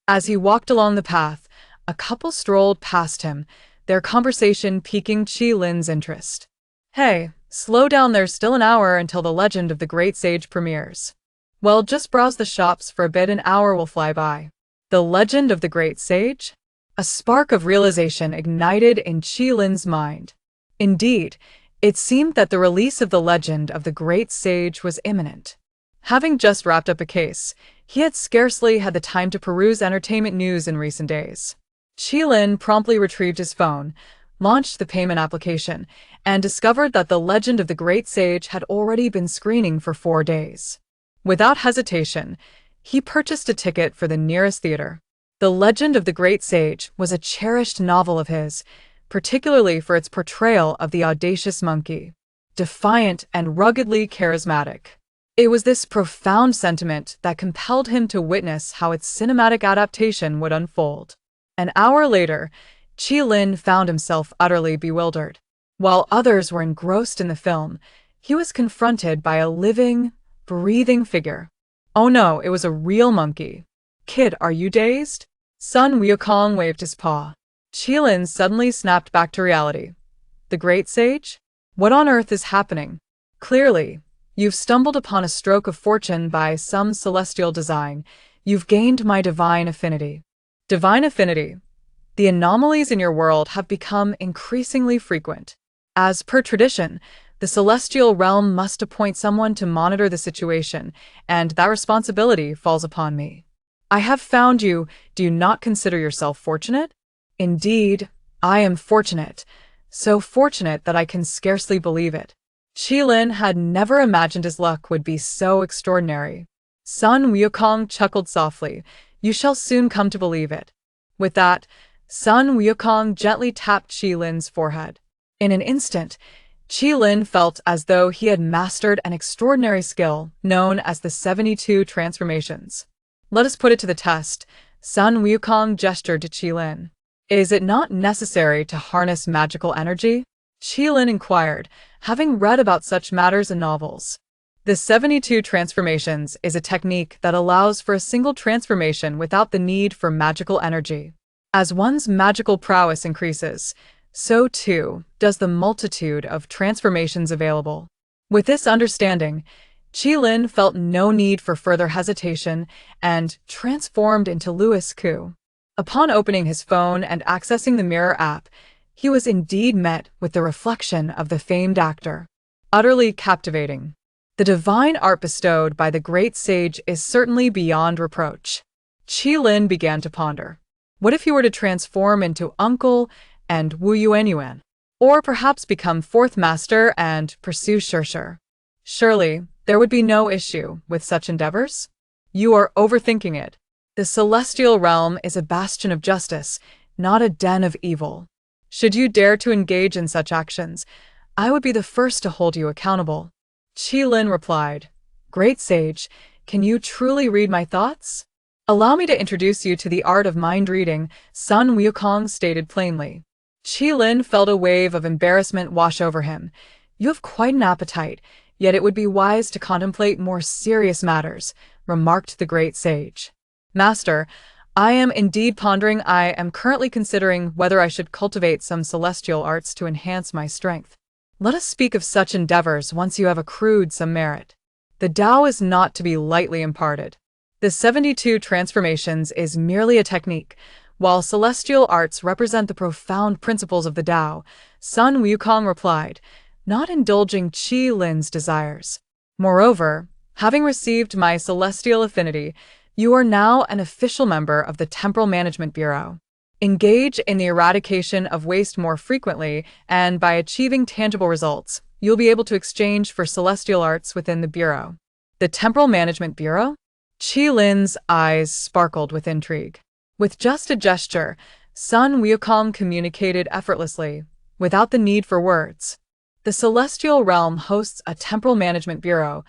As he walked along the path, a couple strolled past him, their conversation piquing Qi Lin's interest. "Hey, slow down, there's still an hour until the legend of the great sage premieres." "Well, just browse the shops for a bit, an hour will fly by." The legend of the great sage? A spark of realization ignited in Qi Lin's mind. Indeed, it seemed that the release of the legend of the great sage was imminent. Having just wrapped up a case, he had scarcely had the time to peruse entertainment news in recent days. Qi Lin promptly retrieved his phone, launched the payment application, and discovered that the legend of the great sage had already been screening for 4 days. Without hesitation, he purchased a ticket for the nearest theater. The Legend of the Great Sage was a cherished novel of his, particularly for its portrayal of the audacious monkey, defiant and ruggedly charismatic. It was this profound sentiment that compelled him to witness how its cinematic adaptation would unfold. An hour later, Qi Lin found himself utterly bewildered. While others were engrossed in the film, he was confronted by a living, breathing figure. Oh no, it was a real monkey. "Kid, are you dazed?" Sun Wukong waved his paw. Qi Lin suddenly snapped back to reality. "The great sage? What on earth is happening?" "Clearly, you've stumbled upon a stroke of fortune by some celestial design. You've gained my divine affinity." Divine affinity. The anomalies in your world have become increasingly frequent. As per tradition, the celestial realm must appoint someone to monitor the situation, and that responsibility falls upon me. I have found you. Do you not consider yourself fortunate? Indeed, I am fortunate. So fortunate that I can scarcely believe it. Qi Lin had never imagined his luck would be so extraordinary. Sun Wukong chuckled softly. "You shall soon come to believe it." With that, Sun Wukong gently tapped Qi Lin's forehead. In an instant, Qi Lin felt as though he had mastered an extraordinary skill known as the 72 transformations. "Let us put it to the test," Sun Wukong gestured to Qi Lin. "Is it not necessary to harness magical energy?" Qi Lin inquired, having read about such matters in novels. The 72 transformations is a technique that allows for a single transformation without the need for magical energy. As one's magical prowess increases, so too does the multitude of transformations available. With this understanding, Qi Lin felt no need for further hesitation and transformed into Louis Ku. Upon opening his phone and accessing the Mirror app, he was indeed met with the reflection of the famed actor. Utterly captivating. The divine art bestowed by the great sage is certainly beyond reproach. Qi Lin began to ponder. What if he were to transform into Uncle and Wu Yuanyuan? Or perhaps become fourth master and pursue Shirshir? Surely, there would be no issue with such endeavors? You are overthinking it. The celestial realm is a bastion of justice, not a den of evil. Should you dare to engage in such actions, I would be the first to hold you accountable. Qi Lin replied, "Great sage, can you truly read my thoughts?" "Allow me to introduce you to the art of mind reading," Sun Wukong stated plainly. Qi Lin felt a wave of embarrassment wash over him. "You have quite an appetite, yet it would be wise to contemplate more serious matters," remarked the great sage. "Master, I am indeed pondering. I am currently considering whether I should cultivate some celestial arts to enhance my strength. Let us speak of such endeavors once you have accrued some merit. The Tao is not to be lightly imparted. The 72 transformations is merely a technique, while celestial arts represent the profound principles of the Tao," Sun Wukong replied, not indulging Qi Lin's desires. "Moreover, having received my celestial affinity, you are now an official member of the Temporal Management Bureau. Engage in the eradication of waste more frequently, and by achieving tangible results, you'll be able to exchange for celestial arts within the Bureau." The Temporal Management Bureau? Qi Lin's eyes sparkled with intrigue. With just a gesture, Sun Wukong communicated effortlessly, without the need for words. The celestial realm hosts a Temporal Management Bureau,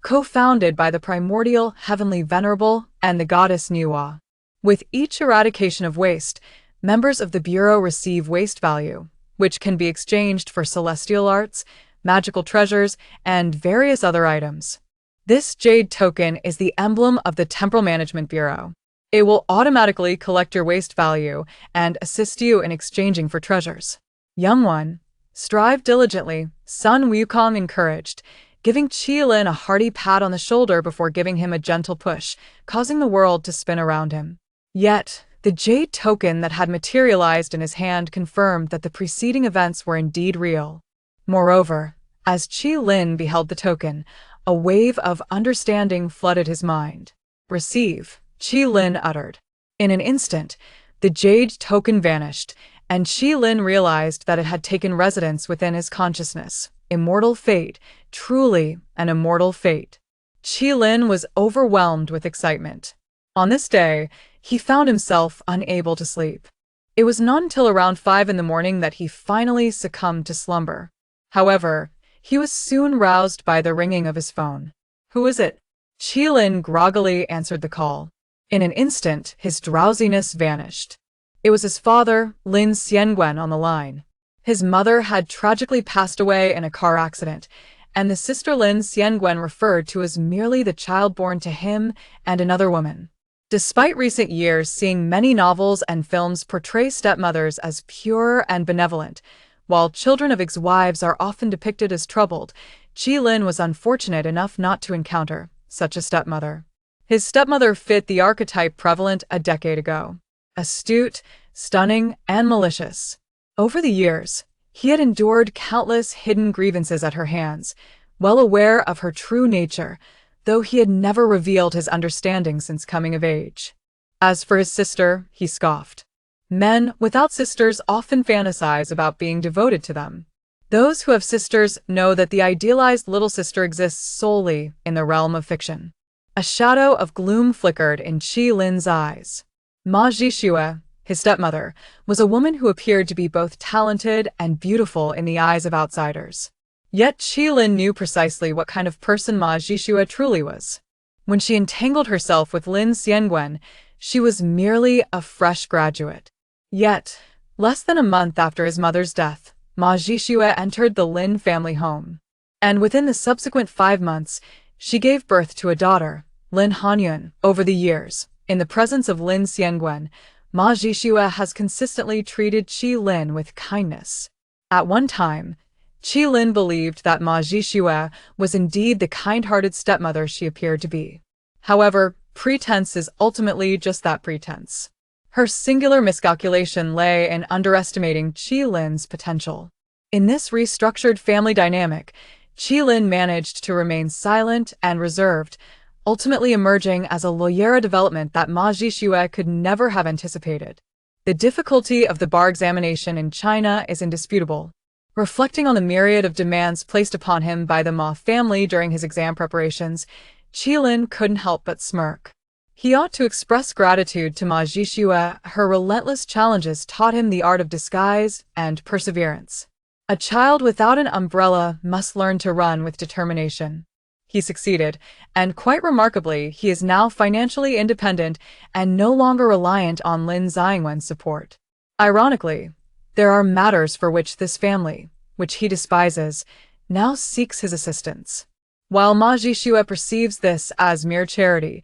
co-founded by the primordial heavenly venerable and the goddess Nuwa. With each eradication of waste, members of the Bureau receive waste value, which can be exchanged for celestial arts, magical treasures, and various other items. This jade token is the emblem of the Temporal Management Bureau. It will automatically collect your waste value and assist you in exchanging for treasures. Young one, strive diligently, Sun Wukong encouraged, giving Qilin a hearty pat on the shoulder before giving him a gentle push, causing the world to spin around him. Yet, the jade token that had materialized in his hand confirmed that the preceding events were indeed real. Moreover, as Qilin beheld the token, a wave of understanding flooded his mind. "Receive," Qilin uttered. In an instant, the jade token vanished, and Qilin realized that it had taken residence within his consciousness. Immortal fate, truly an immortal fate. Qilin was overwhelmed with excitement. On this day, he found himself unable to sleep. It was not until around 5 in the morning that he finally succumbed to slumber. However, he was soon roused by the ringing of his phone. "Who is it?" Qilin groggily answered the call. In an instant, his drowsiness vanished. It was his father, Lin Xiangwen, on the line. His mother had tragically passed away in a car accident, and the sister Lin Xiangwen referred to as merely the child born to him and another woman. Despite recent years seeing many novels and films portray stepmothers as pure and benevolent, while children of ex-wives are often depicted as troubled, Qilin was unfortunate enough not to encounter such a stepmother. His stepmother fit the archetype prevalent a decade ago: astute, stunning, and malicious. Over the years, he had endured countless hidden grievances at her hands, well aware of her true nature, though he had never revealed his understanding since coming of age. As for his sister, he scoffed. Men without sisters often fantasize about being devoted to them. Those who have sisters know that the idealized little sister exists solely in the realm of fiction. A shadow of gloom flickered in Qilin's eyes. MASU-MANHUA, his stepmother, was a woman who appeared to be both talented and beautiful in the eyes of outsiders. Yet Qilin knew precisely what kind of person MASU-MANHUA truly was. When she entangled herself with Lin Xiangwen, she was merely a fresh graduate. Yet, less than a month after his mother's death, MASU-MANHUA entered the Lin family home. And within the subsequent 5 months, she gave birth to a daughter, Lin Hanyun. Over the years, in the presence of Lin Xiangwen, MASU-MANHUA has consistently treated Qilin with kindness. At one time, Qilin believed that MASU-MANHUA was indeed the kind-hearted stepmother she appeared to be. However, pretense is ultimately just that, pretense. Her singular miscalculation lay in underestimating Qilin's potential. In this restructured family dynamic, Qilin managed to remain silent and reserved, ultimately emerging as a loyera development that MASU-MANHUA could never have anticipated. The difficulty of the bar examination in China is indisputable. Reflecting on the myriad of demands placed upon him by the Ma family during his exam preparations, Qilin couldn't help but smirk. He ought to express gratitude to MASU-MANHUA. Her relentless challenges taught him the art of disguise and perseverance. A child without an umbrella must learn to run with determination. He succeeded, and quite remarkably, he is now financially independent and no longer reliant on Lin Xiangwen's support. Ironically, there are matters for which this family, which he despises, now seeks his assistance. While MASU-MANHUA perceives this as mere charity,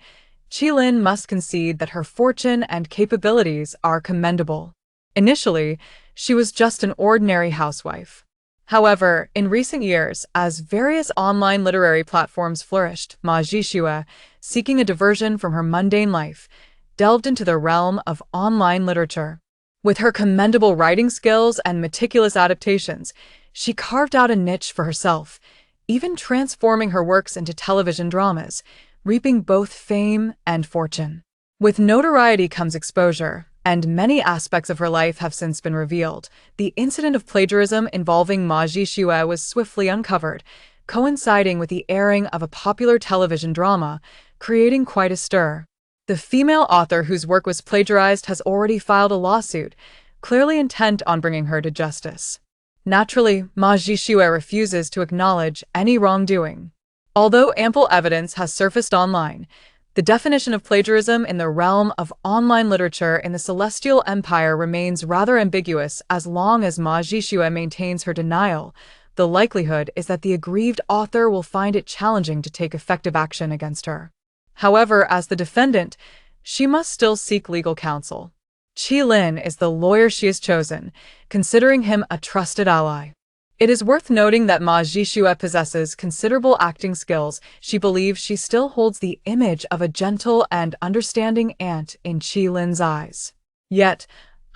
Qilin must concede that her fortune and capabilities are commendable. Initially, she was just an ordinary housewife. However, in recent years, as various online literary platforms flourished, MASU-MANHUA, seeking a diversion from her mundane life, delved into the realm of online literature. With her commendable writing skills and meticulous adaptations, she carved out a niche for herself, even transforming her works into television dramas, reaping both fame and fortune. With notoriety comes exposure, and many aspects of her life have since been revealed. The incident of plagiarism involving MASU-MANHUA was swiftly uncovered, coinciding with the airing of a popular television drama, creating quite a stir. The female author whose work was plagiarized has already filed a lawsuit, clearly intent on bringing her to justice. Naturally, MASU-MANHUA refuses to acknowledge any wrongdoing. Although ample evidence has surfaced online, the definition of plagiarism in the realm of online literature in the Celestial Empire remains rather ambiguous. As long as MASU-MANHUA maintains her denial, the likelihood is that the aggrieved author will find it challenging to take effective action against her. However, as the defendant, she must still seek legal counsel. Qi-lin is the lawyer she has chosen, considering him a trusted ally. It is worth noting that Ma Jishua possesses considerable acting skills. She believes she still holds the image of a gentle and understanding aunt in Qi-lin's eyes. Yet,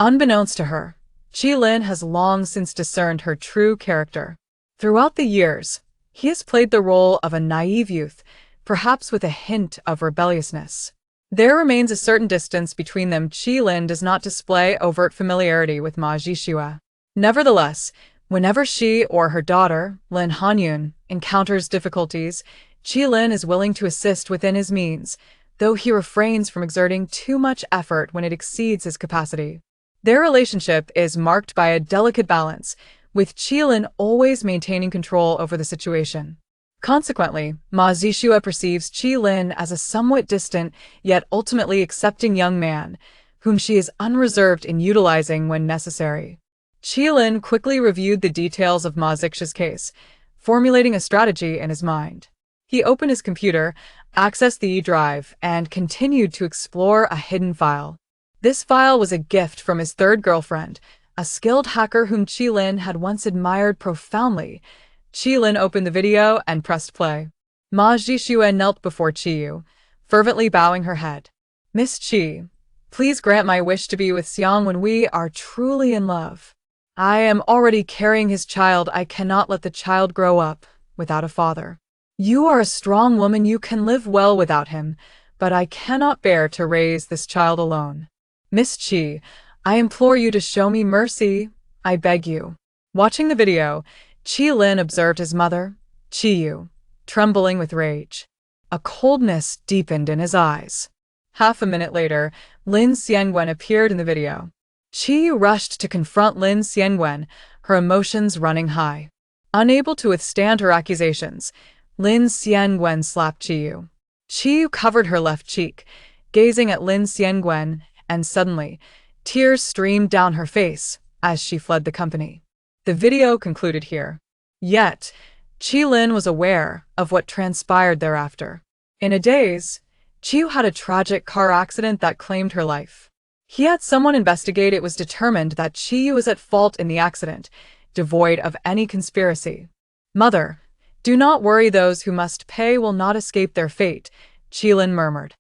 unbeknownst to her, Qi-lin has long since discerned her true character. Throughout the years, he has played the role of a naive youth, perhaps with a hint of rebelliousness. There remains a certain distance between them. Qi-lin does not display overt familiarity with Ma Jishua. Nevertheless, whenever she or her daughter, Lin Hanyun, encounters difficulties, Qi-lin is willing to assist within his means, though he refrains from exerting too much effort when it exceeds his capacity. Their relationship is marked by a delicate balance, with Qi-lin always maintaining control over the situation. Consequently, Ma Jishua perceives Qi-lin as a somewhat distant, yet ultimately accepting young man, whom she is unreserved in utilizing when necessary. Qi-lin quickly reviewed the details of Ma Jishua's case, formulating a strategy in his mind. He opened his computer, accessed the E-drive, and continued to explore a hidden file. This file was a gift from his third girlfriend, a skilled hacker whom Qi-lin had once admired profoundly. Qi-lin opened the video and pressed play. Ma Jishua knelt before Qiyu, fervently bowing her head. "Miss Qi, please grant my wish to be with Xiang when we are truly in love. I am already carrying his child. I cannot let the child grow up without a father. You are a strong woman. You can live well without him, but I cannot bear to raise this child alone. Miss Qi, I implore you to show me mercy. I beg you." Watching the video, Qi-lin observed his mother, Qiyu, trembling with rage. A coldness deepened in his eyes. Half a minute later, Lin Xiangwen appeared in the video. Qiyu rushed to confront Lin Xiangwen, her emotions running high. Unable to withstand her accusations, Lin Xiangwen slapped Qiyu. Qiyu covered her left cheek, gazing at Lin Xiangwen, and suddenly, tears streamed down her face as she fled the company. The video concluded here. Yet, Qi-lin was aware of what transpired thereafter. In a daze, Qiyu had a tragic car accident that claimed her life. He had someone investigate. It was determined that Qiyu was at fault in the accident, devoid of any conspiracy. "Mother, do not worry. Those who must pay will not escape their fate," Qi-lin murmured.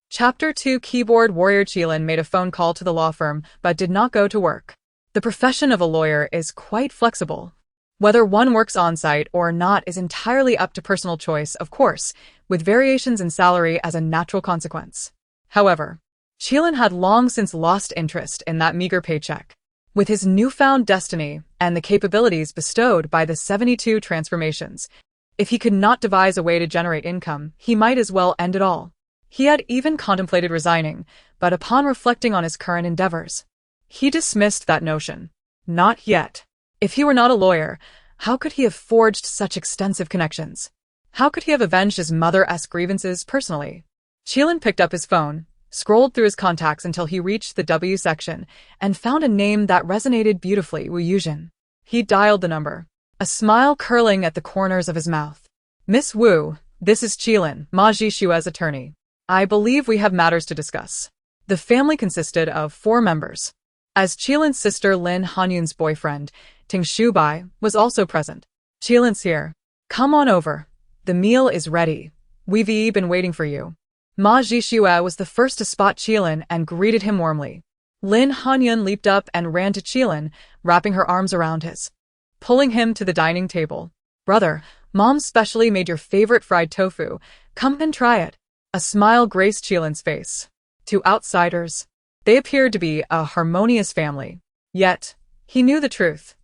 Chapter 2 Keyboard Warrior. Qi-lin made a phone call to the law firm but did not go to work. The profession of a lawyer is quite flexible. Whether one works on-site or not is entirely up to personal choice, of course, with variations in salary as a natural consequence. However, Qi-lin had long since lost interest in that meager paycheck. With his newfound destiny and the capabilities bestowed by the 72 transformations, if he could not devise a way to generate income, he might as well end it all. He had even contemplated resigning, but upon reflecting on his current endeavors, he dismissed that notion. Not yet. If he were not a lawyer, how could he have forged such extensive connections? How could he have avenged his mother-esque grievances personally? Qi-lin picked up his phone, scrolled through his contacts until he reached the W section, and found a name that resonated beautifully: Wu Yuzhen. He dialed the number, a smile curling at the corners of his mouth. "Miss Wu, this is Qi-lin, Ma Jishua's attorney. I believe we have matters to discuss." The family consisted of 4 members. As Qi-lin's sister Lin Hanyun's boyfriend, Ting Shubai, was also present. "Qi-lin's here. Come on over. The meal is ready. We've been waiting for you." Ma Jishua was the first to spot Qi-lin and greeted him warmly. Lin Hanyun leaped up and ran to Qi-lin, wrapping her arms around his, pulling him to the dining table. "Brother, Mom specially made your favorite fried tofu. Come and try it." A smile graced Qi-lin's face. To outsiders, they appeared to be a harmonious family. Yet, he knew the truth.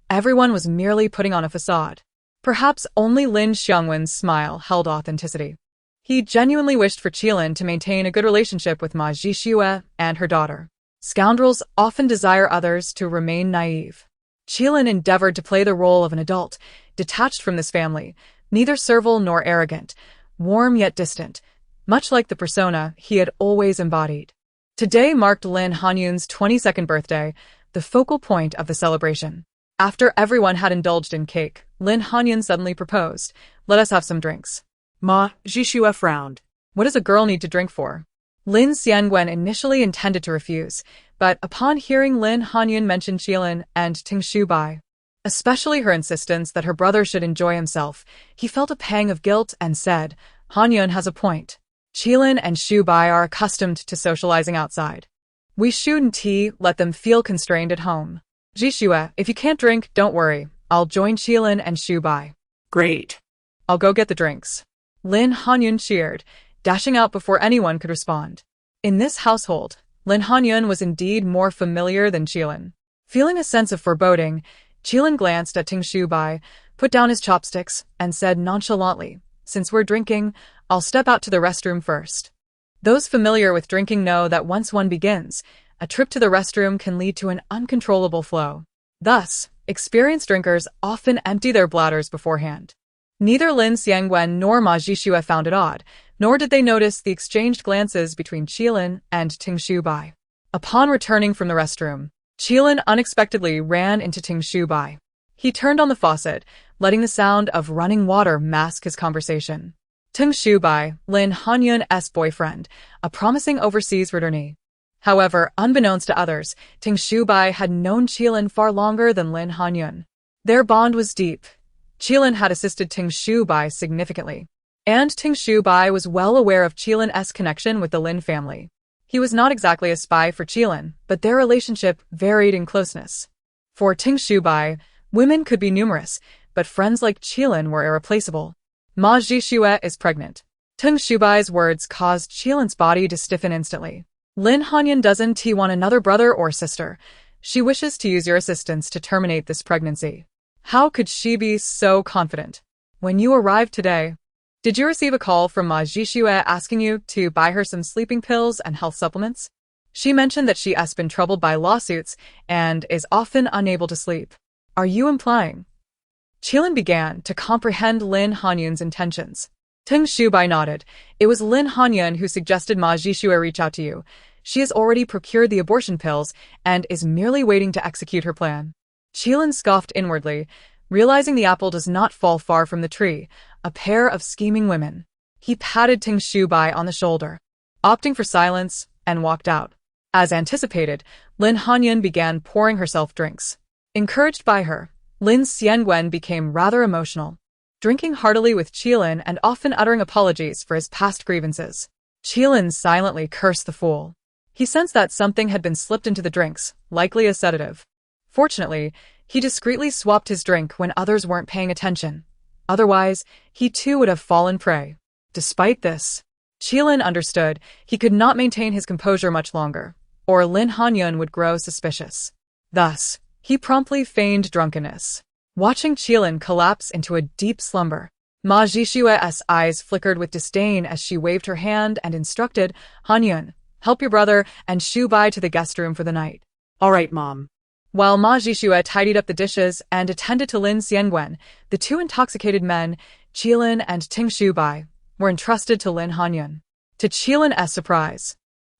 Everyone was merely putting on a facade. Perhaps only Lin Xiangwen's smile held authenticity. He genuinely wished for Qi-lin to maintain a good relationship with Ma Jishua and her daughter. Scoundrels often desire others to remain naive. Qi-lin endeavored to play the role of an adult, detached from this family, neither servile nor arrogant, warm yet distant, much like the persona he had always embodied. Today marked Lin Hanyun's 22nd birthday, the focal point of the celebration. After everyone had indulged in cake, Lin Hanyun suddenly proposed, "Let us have some drinks." Ma Jishua frowned. "What does a girl need to drink for?" Lin Xiangwen initially intended to refuse, but upon hearing Lin Hanyun mention Qilin and Ting Shubai, especially her insistence that her brother should enjoy himself, he felt a pang of guilt and said, Hanyun has a point. Qilin and Shubai are accustomed to socializing outside. We shouldn't let them feel constrained at home. Jishue, if you can't drink, don't worry. I'll join Qilin and Shubai. Great. I'll go get the drinks. Lin Hanyun cheered, dashing out before anyone could respond. In this household, Lin Hanyun was indeed more familiar than Qilin. Feeling a sense of foreboding, Qilin glanced at Ting Shubai, put down his chopsticks, and said nonchalantly, Since we're drinking, I'll step out to the restroom first. Those familiar with drinking know that once one begins, a trip to the restroom can lead to an uncontrollable flow. Thus, experienced drinkers often empty their bladders beforehand. Neither Lin Xiangwen nor Ma Jishue found it odd, nor did they notice the exchanged glances between Qilin and Ting Shubai. Upon returning from the restroom, Qilin unexpectedly ran into Ting Shubai. He turned on the faucet, letting the sound of running water mask his conversation. Ting Shubai, Lin Hanyun's boyfriend, a promising overseas returnee. However, unbeknownst to others, Ting Shubai had known Qilin far longer than Lin Hanyun. Their bond was deep. Qilin had assisted Ting Shubai significantly, and Ting Shubai was well aware of Qilin's connection with the Lin family. He was not exactly a spy for Qilin, but their relationship varied in closeness. For Ting Shubai, women could be numerous, but friends like Qilin were irreplaceable. Ma Jishue is pregnant. Ting Shubai's words caused Qilin's body to stiffen instantly. Lin Hanyun doesn't want another brother or sister. She wishes to use your assistance to terminate this pregnancy. How could she be so confident? When you arrived today, did you receive a call from Ma Jishue asking you to buy her some sleeping pills and health supplements? She mentioned that she has been troubled by lawsuits and is often unable to sleep. Are you implying? Qilin began to comprehend Lin Hanyun's intentions. Ting Shubai nodded. It was Lin Hanyun who suggested Ma Jishue reach out to you. She has already procured the abortion pills and is merely waiting to execute her plan. Qilin scoffed inwardly, realizing the apple does not fall far from the tree, a pair of scheming women. He patted Ting Shubai on the shoulder, opting for silence, and walked out. As anticipated, Lin Hanyun began pouring herself drinks. Encouraged by her, Lin Xiangwen became rather emotional, drinking heartily with Qilin and often uttering apologies for his past grievances. Qilin silently cursed the fool. He sensed that something had been slipped into the drinks, likely a sedative. Fortunately, he discreetly swapped his drink when others weren't paying attention. Otherwise, he too would have fallen prey. Despite this, Qilin understood he could not maintain his composure much longer, or Lin Hanyun would grow suspicious. Thus, he promptly feigned drunkenness. Watching Qilin collapse into a deep slumber, Ma Jishue's eyes flickered with disdain as she waved her hand and instructed, Hanyun, help your brother and Shubai to the guest room for the night. All right, Mom. While Ma Jishue tidied up the dishes and attended to Lin Xiangwen, the two intoxicated men, Qilin and Ting Shubai, were entrusted to Lin Hanyun. To Qilin's surprise,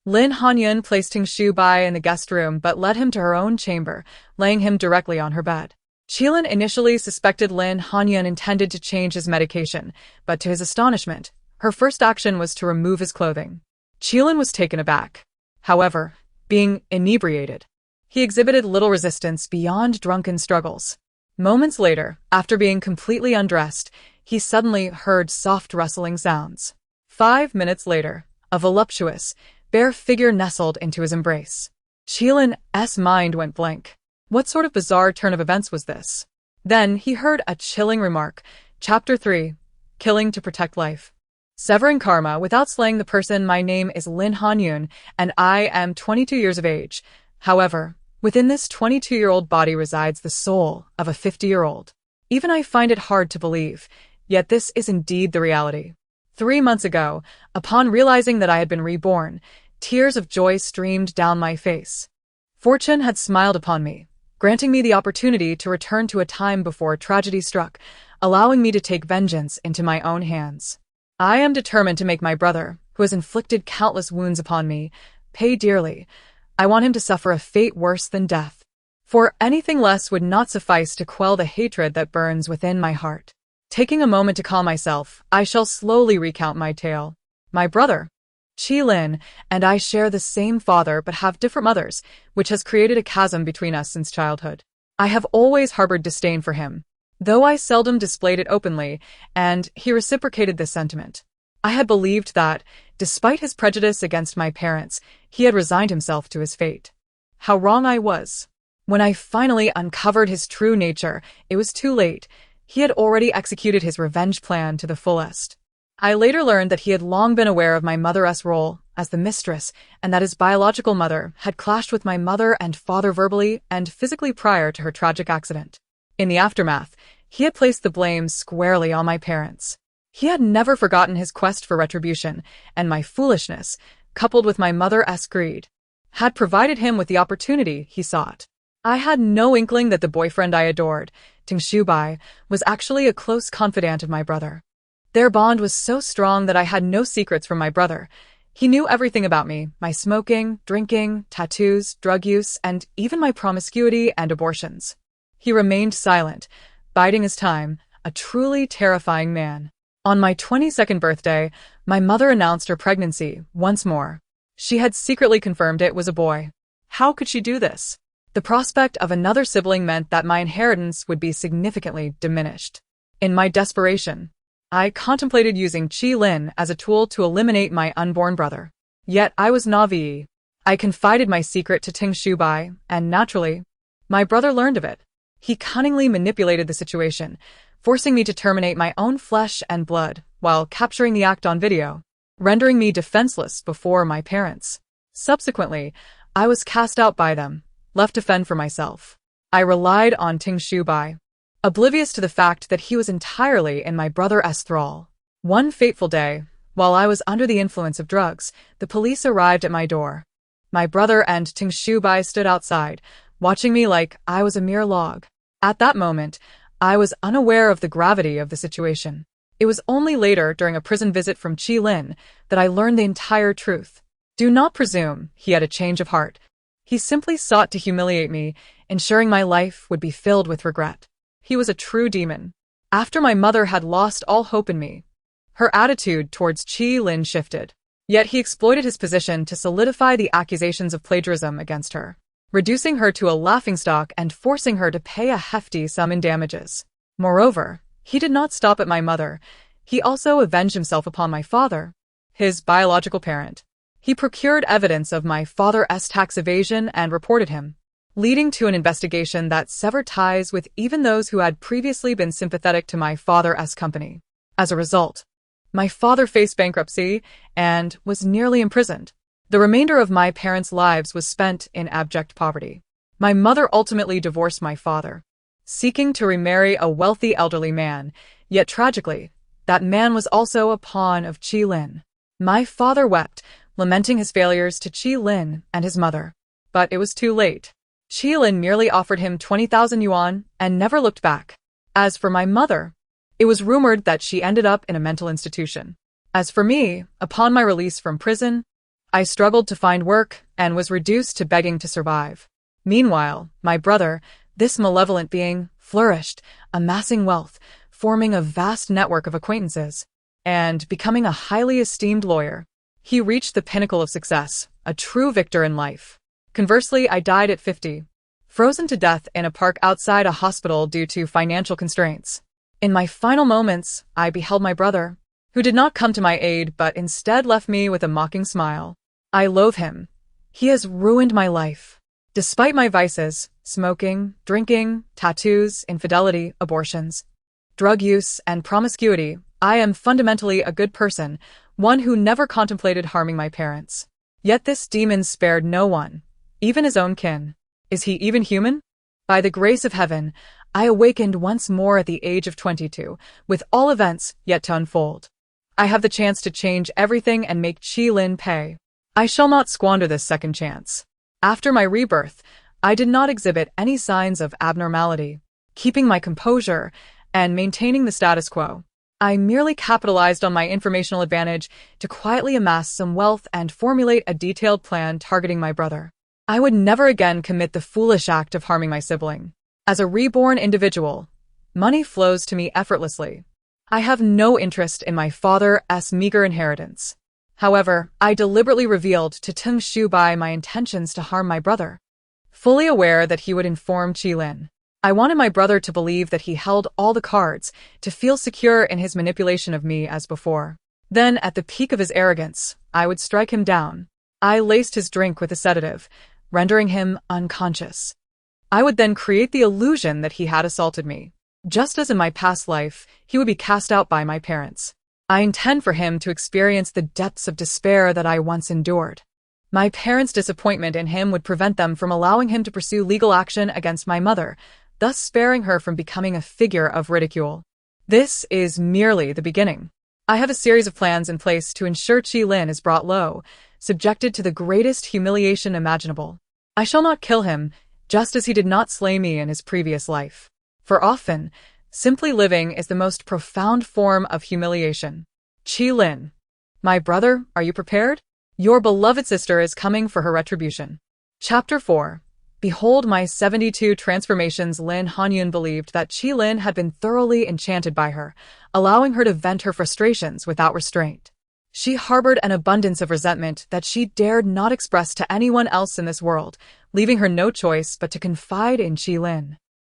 Lin Hanyun placed Ting Shubai in the guest room but led him to her own chamber, laying him directly on her bed. Qilin initially suspected Lin Hanyun intended to change his medication, but to his astonishment, her first action was to remove his clothing. Qilin was taken aback. However, being inebriated, he exhibited little resistance beyond drunken struggles. Moments later, after being completely undressed, he suddenly heard soft rustling sounds. 5 minutes later, a voluptuous, bare figure nestled into his embrace. Qilin's mind went blank. What sort of bizarre turn of events was this? Then he heard a chilling remark. Chapter 3. Killing to Protect Life. Severing karma without slaying the person. My name is Lin Hanyun, and I am 22 years of age. However, within this 22-year-old body resides the soul of a 50-year-old. Even I find it hard to believe, yet this is indeed the reality. 3 months ago, upon realizing that I had been reborn, tears of joy streamed down my face. Fortune had smiled upon me, granting me the opportunity to return to a time before tragedy struck, allowing me to take vengeance into my own hands. I am determined to make my brother, who has inflicted countless wounds upon me, pay dearly. I want him to suffer a fate worse than death. For anything less would not suffice to quell the hatred that burns within my heart. Taking a moment to calm myself, I shall slowly recount my tale. My brother, Qilin and I share the same father but have different mothers, which has created a chasm between us since childhood. I have always harbored disdain for him, though I seldom displayed it openly, and he reciprocated this sentiment. I had believed that, despite his prejudice against my parents, he had resigned himself to his fate. How wrong I was. When I finally uncovered his true nature, it was too late. He had already executed his revenge plan to the fullest. I later learned that he had long been aware of my mother's role as the mistress, and that his biological mother had clashed with my mother and father verbally and physically prior to her tragic accident. In the aftermath, he had placed the blame squarely on my parents. He had never forgotten his quest for retribution, and my foolishness, coupled with my mother's greed, had provided him with the opportunity he sought. I had no inkling that the boyfriend I adored, Tingshubai, was actually a close confidant of my brother. Their bond was so strong that I had no secrets from my brother. He knew everything about me, my smoking, drinking, tattoos, drug use, and even my promiscuity and abortions. He remained silent, biding his time, a truly terrifying man. On my 22nd birthday, my mother announced her pregnancy once more. She had secretly confirmed it was a boy. How could she do this? The prospect of another sibling meant that my inheritance would be significantly diminished. In my desperation, I contemplated using Qilin as a tool to eliminate my unborn brother. Yet I was naive. I confided my secret to Tingshubai, and naturally, my brother learned of it. He cunningly manipulated the situation, forcing me to terminate my own flesh and blood while capturing the act on video, rendering me defenseless before my parents. Subsequently, I was cast out by them, left to fend for myself. I relied on Tingshubai, oblivious to the fact that he was entirely in my brother's thrall. One fateful day, while I was under the influence of drugs, the police arrived at my door. My brother and Tingshubai stood outside, watching me like I was a mere log. At that moment, I was unaware of the gravity of the situation. It was only later, during a prison visit from Qilin, that I learned the entire truth. Do not presume he had a change of heart. He simply sought to humiliate me, ensuring my life would be filled with regret. He was a true demon. After my mother had lost all hope in me, her attitude towards Qilin shifted. Yet he exploited his position to solidify the accusations of plagiarism against her, reducing her to a laughingstock and forcing her to pay a hefty sum in damages. Moreover, he did not stop at my mother. He also avenged himself upon my father, his biological parent. He procured evidence of my father's tax evasion and reported him, leading to an investigation that severed ties with even those who had previously been sympathetic to my father's company. As a result, my father faced bankruptcy and was nearly imprisoned. The remainder of my parents' lives was spent in abject poverty. My mother ultimately divorced my father, seeking to remarry a wealthy elderly man, yet tragically, that man was also a pawn of Qilin. My father wept, lamenting his failures to Qilin and his mother. But it was too late. Qilin merely offered him 20,000 yuan and never looked back. As for my mother, it was rumored that she ended up in a mental institution. As for me, upon my release from prison, I struggled to find work and was reduced to begging to survive. Meanwhile, my brother, this malevolent being, flourished, amassing wealth, forming a vast network of acquaintances, and becoming a highly esteemed lawyer. He reached the pinnacle of success, a true victor in life. Conversely, I died at 50, frozen to death in a park outside a hospital due to financial constraints. In my final moments, I beheld my brother, who did not come to my aid but instead left me with a mocking smile. I loathe him. He has ruined my life. Despite my vices, smoking, drinking, tattoos, infidelity, abortions, drug use, and promiscuity, I am fundamentally a good person, one who never contemplated harming my parents. Yet this demon spared no one, even his own kin. Is he even human? By the grace of heaven, I awakened once more at the age of 22, with all events yet to unfold. I have the chance to change everything and make Qilin pay. I shall not squander this second chance. After my rebirth, I did not exhibit any signs of abnormality, keeping my composure and maintaining the status quo. I merely capitalized on my informational advantage to quietly amass some wealth and formulate a detailed plan targeting my brother. I would never again commit the foolish act of harming my sibling. As a reborn individual, money flows to me effortlessly. I have no interest in my father's meager inheritance. However, I deliberately revealed to Tung Shubai my intentions to harm my brother, fully aware that he would inform Qilin. I wanted my brother to believe that he held all the cards, to feel secure in his manipulation of me as before. Then, at the peak of his arrogance, I would strike him down. I laced his drink with a sedative, rendering him unconscious. I would then create the illusion that he had assaulted me. Just as in my past life, he would be cast out by my parents. I intend for him to experience the depths of despair that I once endured. My parents' disappointment in him would prevent them from allowing him to pursue legal action against my mother, thus sparing her from becoming a figure of ridicule. This is merely the beginning. I have a series of plans in place to ensure Qilin is brought low, subjected to the greatest humiliation imaginable. I shall not kill him, just as he did not slay me in his previous life. For often, simply living is the most profound form of humiliation. Qilin. My brother, are you prepared? Your beloved sister is coming for her retribution. Chapter 4. Behold my 72 transformations. Lin Hanyun believed that Qilin had been thoroughly enchanted by her, allowing her to vent her frustrations without restraint. She harbored an abundance of resentment that she dared not express to anyone else in this world, leaving her no choice but to confide in Qilin.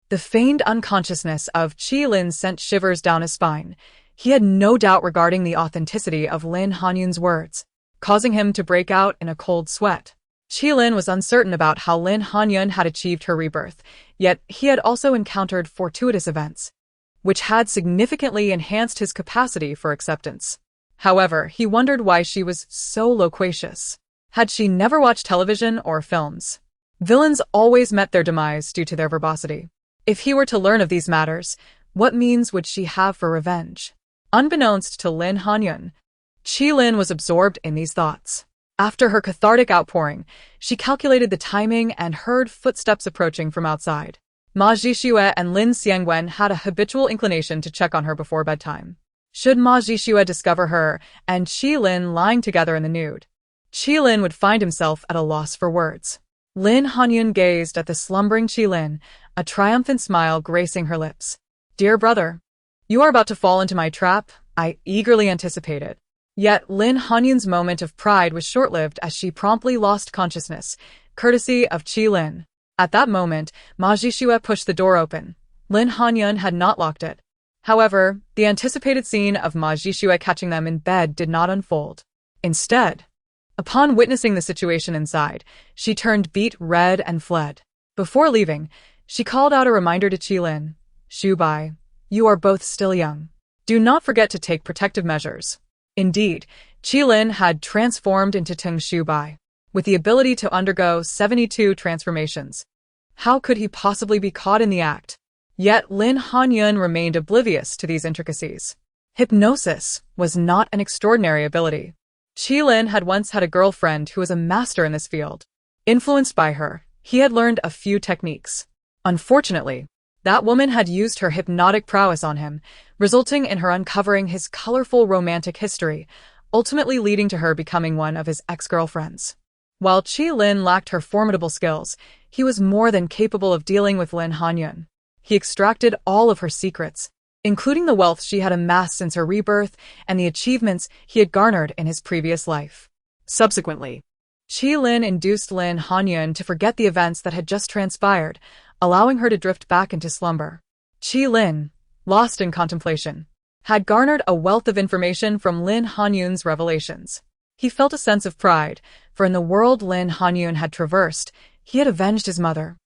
The feigned unconsciousness of Qilin sent shivers down his spine. He had no doubt regarding the authenticity of Lin Hanyun's words, causing him to break out in a cold sweat. Qilin was uncertain about how Lin Hanyun had achieved her rebirth, yet he had also encountered fortuitous events, which had significantly enhanced his capacity for acceptance. However, he wondered why she was so loquacious. Had she never watched television or films? Villains always met their demise due to their verbosity. If he were to learn of these matters, what means would she have for revenge? Unbeknownst to Lin Hanyun, Qilin was absorbed in these thoughts. After her cathartic outpouring, she calculated the timing and heard footsteps approaching from outside. Ma Zhixue and Lin Xiangwen had a habitual inclination to check on her before bedtime. Should Ma Zhixue discover her and Qilin lying together in the nude, Qilin would find himself at a loss for words. Lin Hanyun gazed at the slumbering Qilin, a triumphant smile gracing her lips. Dear brother, you are about to fall into my trap, I eagerly anticipated. Yet Lin Hanyun's moment of pride was short-lived as she promptly lost consciousness, courtesy of Qilin. At that moment, Ma Zhixue pushed the door open. Lin Hanyun had not locked it. However, the anticipated scene of Ma Zhixue catching them in bed did not unfold. Instead, upon witnessing the situation inside, she turned beet red and fled. Before leaving, she called out a reminder to Qilin. Shubai, you are both still young. Do not forget to take protective measures. Indeed, Qilin had transformed into Tung Shubai, with the ability to undergo 72 transformations. How could he possibly be caught in the act? Yet Lin Hanyun remained oblivious to these intricacies. Hypnosis was not an extraordinary ability. Qilin had once had a girlfriend who was a master in this field. Influenced by her, he had learned a few techniques. Unfortunately, that woman had used her hypnotic prowess on him, resulting in her uncovering his colorful romantic history, ultimately leading to her becoming one of his ex-girlfriends. While Qilin lacked her formidable skills, he was more than capable of dealing with Lin Hanyun. He extracted all of her secrets, including the wealth she had amassed since her rebirth and the achievements he had garnered in his previous life. Subsequently, Qilin induced Lin Hanyun to forget the events that had just transpired, allowing her to drift back into slumber. Qilin, lost in contemplation, had garnered a wealth of information from Lin Hanyun's revelations. He felt a sense of pride, for in the world Lin Hanyun had traversed, he had avenged his mother,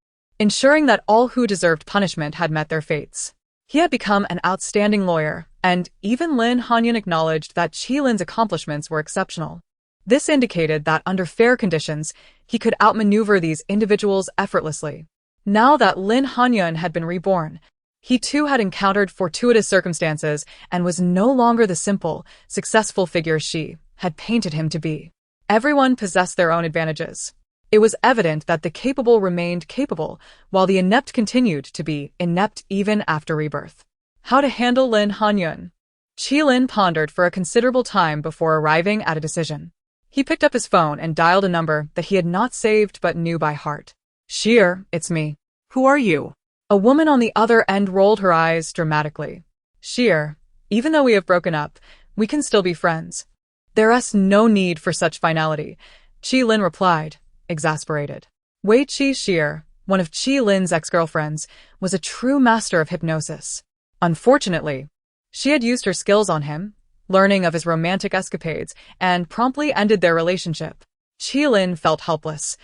ensuring that all who deserved punishment had met their fates. He had become an outstanding lawyer, and even Lin Hanyun acknowledged that Qilin's accomplishments were exceptional. This indicated that under fair conditions, he could outmaneuver these individuals effortlessly. Now that Lin Hanyun had been reborn, he too had encountered fortuitous circumstances and was no longer the simple, successful figure she had painted him to be. Everyone possessed their own advantages. It was evident that the capable remained capable, while the inept continued to be inept even after rebirth. How to handle Lin Hanyun? Qilin pondered for a considerable time before arriving at a decision. He picked up his phone and dialed a number that he had not saved but knew by heart. Sheer, it's me. Who are you? A woman on the other end rolled her eyes dramatically. Sheer, even though we have broken up, we can still be friends. There's no need for such finality, Qi Lin replied, exasperated. Wei Qi Xier, one of Qi Lin's ex-girlfriends, was a true master of hypnosis. Unfortunately, she had used her skills on him, learning of his romantic escapades, and promptly ended their relationship. Qi Lin felt helpless.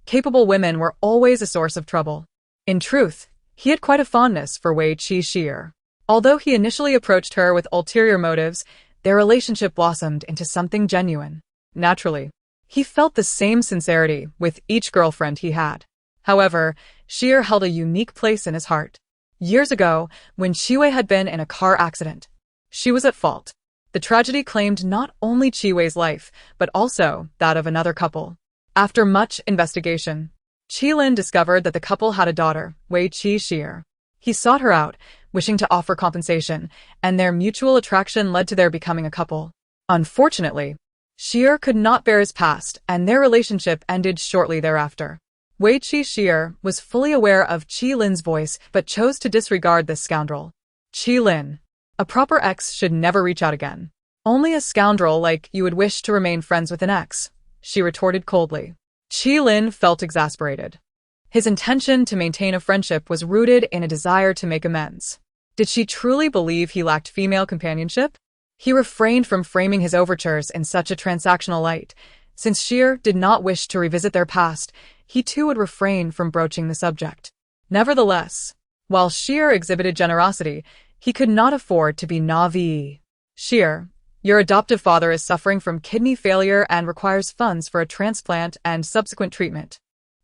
Capable women were always a source of trouble. In truth, he had quite a fondness for Wei Qi Xier. Although he initially approached her with ulterior motives, their relationship blossomed into something genuine. Naturally, he felt the same sincerity with each girlfriend he had. However, Xier held a unique place in his heart. Years ago, when Qiwei had been in a car accident, she was at fault. The tragedy claimed not only Qiwei's life, but also that of another couple. After much investigation, Qi Lin discovered that the couple had a daughter, Wei Qi Xier. He sought her out, wishing to offer compensation, and their mutual attraction led to their becoming a couple. Unfortunately, Xier could not bear his past, and their relationship ended shortly thereafter. Wei Qi Xier was fully aware of Qi Lin's voice, but chose to disregard this scoundrel. Qi Lin. A proper ex should never reach out again. Only a scoundrel like you would wish to remain friends with an ex, she retorted coldly. Qi Lin felt exasperated. His intention to maintain a friendship was rooted in a desire to make amends. Did she truly believe he lacked female companionship? He refrained from framing his overtures in such a transactional light. Since Xier did not wish to revisit their past, he too would refrain from broaching the subject. Nevertheless, while Xier exhibited generosity, he could not afford to be naive. Xier, your adoptive father is suffering from kidney failure and requires funds for a transplant and subsequent treatment.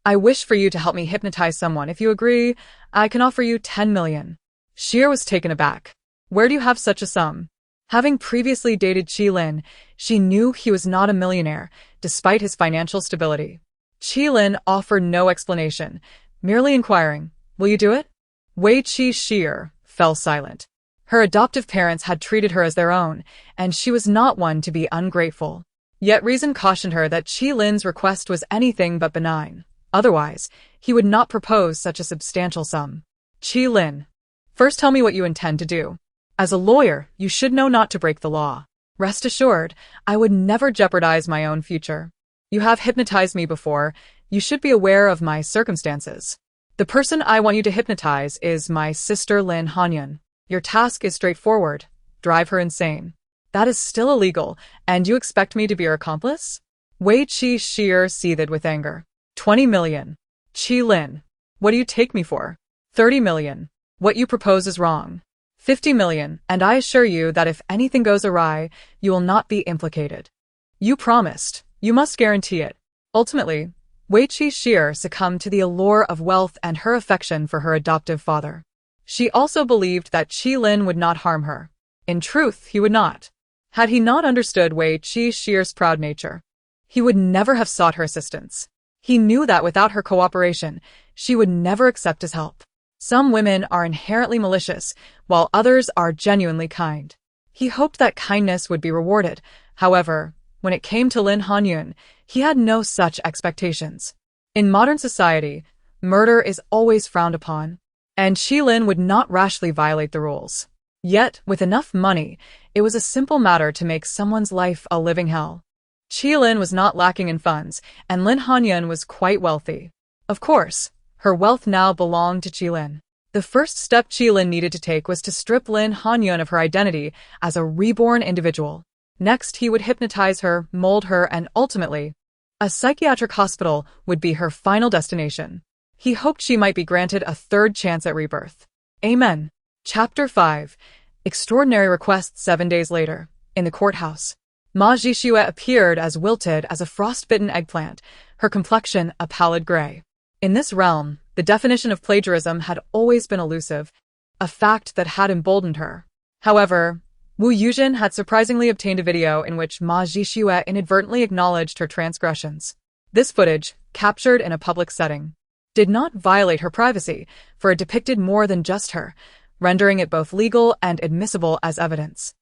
I wish for you to help me hypnotize someone. If you agree, I can offer you 10 million. Xier was taken aback. Where do you have such a sum? Having previously dated Qi Lin, she knew he was not a millionaire, despite his financial stability. Qi Lin offered no explanation, merely inquiring, will you do it? Wei Qi Xier fell silent. Her adoptive parents had treated her as their own, and she was not one to be ungrateful. Yet reason cautioned her that Qi Lin's request was anything but benign. Otherwise, he would not propose such a substantial sum. Qi Lin, first tell me what you intend to do. As a lawyer, you should know not to break the law. Rest assured, I would never jeopardize my own future. You have hypnotized me before. You should be aware of my circumstances. The person I want you to hypnotize is my sister Lin Hanyun. Your task is straightforward. Drive her insane. That is still illegal, and you expect me to be your accomplice? Wei Qi Xier seethed with anger. 20 million. Qi Lin, what do you take me for? 30 million. What you propose is wrong. 50 million, and I assure you that if anything goes awry, you will not be implicated. You promised. You must guarantee it. Ultimately, Wei Qi Xier succumbed to the allure of wealth and her affection for her adoptive father. She also believed that Qi Lin would not harm her. In truth, he would not. Had he not understood Wei Qi Xier's proud nature, he would never have sought her assistance. He knew that without her cooperation, she would never accept his help. Some women are inherently malicious, while others are genuinely kind. He hoped that kindness would be rewarded. However, when it came to Lin Hanyun, he had no such expectations. In modern society, murder is always frowned upon, and Qi Lin would not rashly violate the rules. Yet, with enough money, it was a simple matter to make someone's life a living hell. Qi Lin was not lacking in funds, and Lin Hanyun was quite wealthy. Of course, her wealth now belonged to Qi Lin. The first step Qi Lin needed to take was to strip Lin Hanyun of her identity as a reborn individual. Next, he would hypnotize her, mold her, and ultimately, a psychiatric hospital would be her final destination. He hoped she might be granted a third chance at rebirth. Amen. Chapter 5. Extraordinary Request. 7 days later, in the courthouse, MASU-MANHUA appeared as wilted as a frostbitten eggplant, her complexion a pallid gray. In this realm, the definition of plagiarism had always been elusive, a fact that had emboldened her. However, Wu Yuzhen had surprisingly obtained a video in which MASU-MANHUA inadvertently acknowledged her transgressions. This footage, captured in a public setting, did not violate her privacy, for it depicted more than just her, rendering it both legal and admissible as evidence.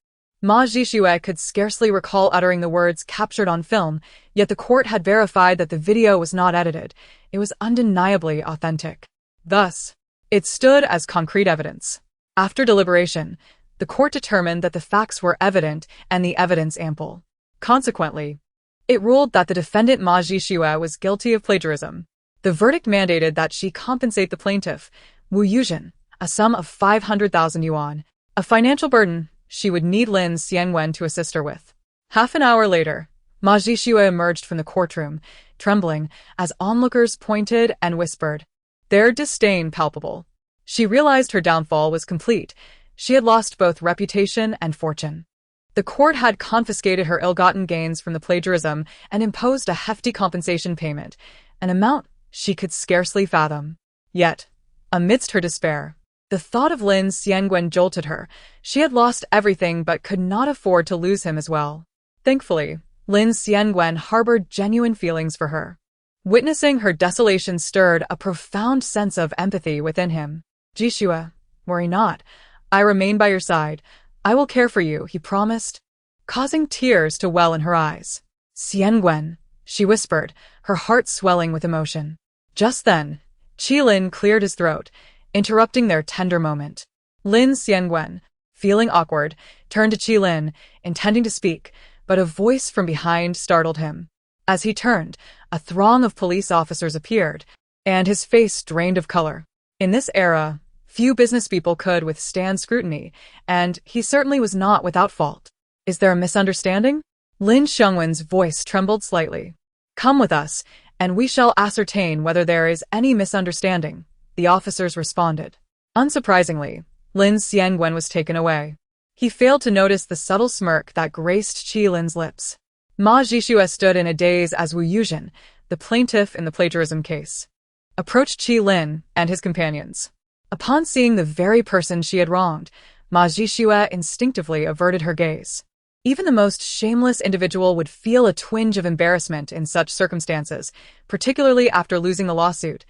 MASU-MANHUA could scarcely recall uttering the words captured on film, yet the court had verified that the video was not edited. It was undeniably authentic. Thus, it stood as concrete evidence. After deliberation, the court determined that the facts were evident and the evidence ample. Consequently, it ruled that the defendant Ma Jixue was guilty of plagiarism. The verdict mandated that she compensate the plaintiff, Wu Yuzhen, a sum of 500,000 yuan, a financial burden she would need Lin Xiangwen to assist her with. Half an hour later, Ma Jixue emerged from the courtroom, trembling, as onlookers pointed and whispered, their disdain palpable. She realized her downfall was complete. She had lost both reputation and fortune. The court had confiscated her ill-gotten gains from the plagiarism and imposed a hefty compensation payment, an amount she could scarcely fathom. Yet, amidst her despair, the thought of Lin Xiangwen jolted her. She had lost everything but could not afford to lose him as well. Thankfully, Lin Xiangwen harbored genuine feelings for her. Witnessing her desolation stirred a profound sense of empathy within him. Jixue, worry not. I remain by your side. I will care for you, he promised, causing tears to well in her eyes. Xiangwen, she whispered, her heart swelling with emotion. Just then, Qilin cleared his throat, interrupting their tender moment. Lin Xiangwen, feeling awkward, turned to Qilin, intending to speak, but a voice from behind startled him. As he turned, a throng of police officers appeared, and his face drained of color. In this era, few businesspeople could withstand scrutiny, and he certainly was not without fault. Is there a misunderstanding? Lin Xiangwen's voice trembled slightly. Come with us, and we shall ascertain whether there is any misunderstanding, the officers responded. Unsurprisingly, Lin Xiangwen was taken away. He failed to notice the subtle smirk that graced Qilin's lips. Ma Jixue stood in a daze as Wu Yuzhen, the plaintiff in the plagiarism case, approached Qilin and his companions. Upon seeing the very person she had wronged, Ma Jixue instinctively averted her gaze. Even the most shameless individual would feel a twinge of embarrassment in such circumstances, particularly after losing the lawsuit,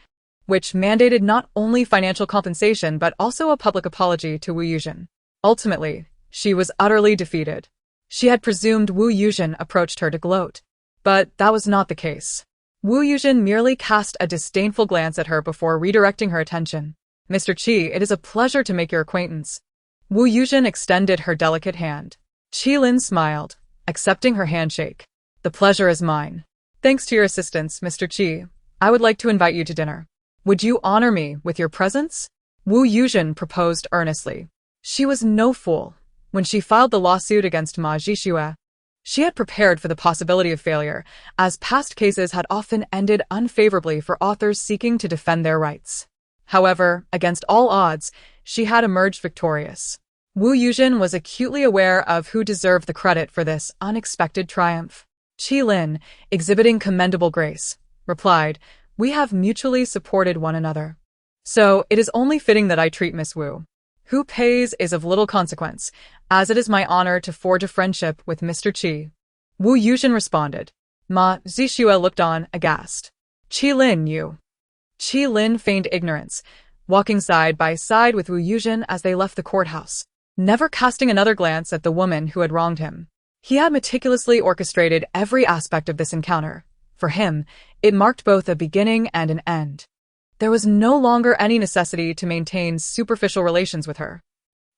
which mandated not only financial compensation but also a public apology to Wu Yuzhen. Ultimately, she was utterly defeated. She had presumed Wu Yuzhen approached her to gloat, but that was not the case. Wu Yuzhen merely cast a disdainful glance at her before redirecting her attention. Mr. Qi, it is a pleasure to make your acquaintance. Wu Yuzhen extended her delicate hand. Qilin smiled, accepting her handshake. The pleasure is mine. Thanks to your assistance, Mr. Qi, I would like to invite you to dinner. Would you honor me with your presence? Wu Yuzhen proposed earnestly. She was no fool. When she filed the lawsuit against Ma Jixue, she had prepared for the possibility of failure, as past cases had often ended unfavorably for authors seeking to defend their rights. However, against all odds, she had emerged victorious. Wu Yuzhen was acutely aware of who deserved the credit for this unexpected triumph. Qilin, exhibiting commendable grace, replied, We have mutually supported one another. So, it is only fitting that I treat Miss Wu. Who pays is of little consequence, as it is my honor to forge a friendship with Mr. Qi. Wu Yuzhen responded. Ma Jixue looked on, aghast. Qilin, you. Qilin feigned ignorance, walking side by side with Wu Yuzhen as they left the courthouse, never casting another glance at the woman who had wronged him. He had meticulously orchestrated every aspect of this encounter. For him, it marked both a beginning and an end. There was no longer any necessity to maintain superficial relations with her.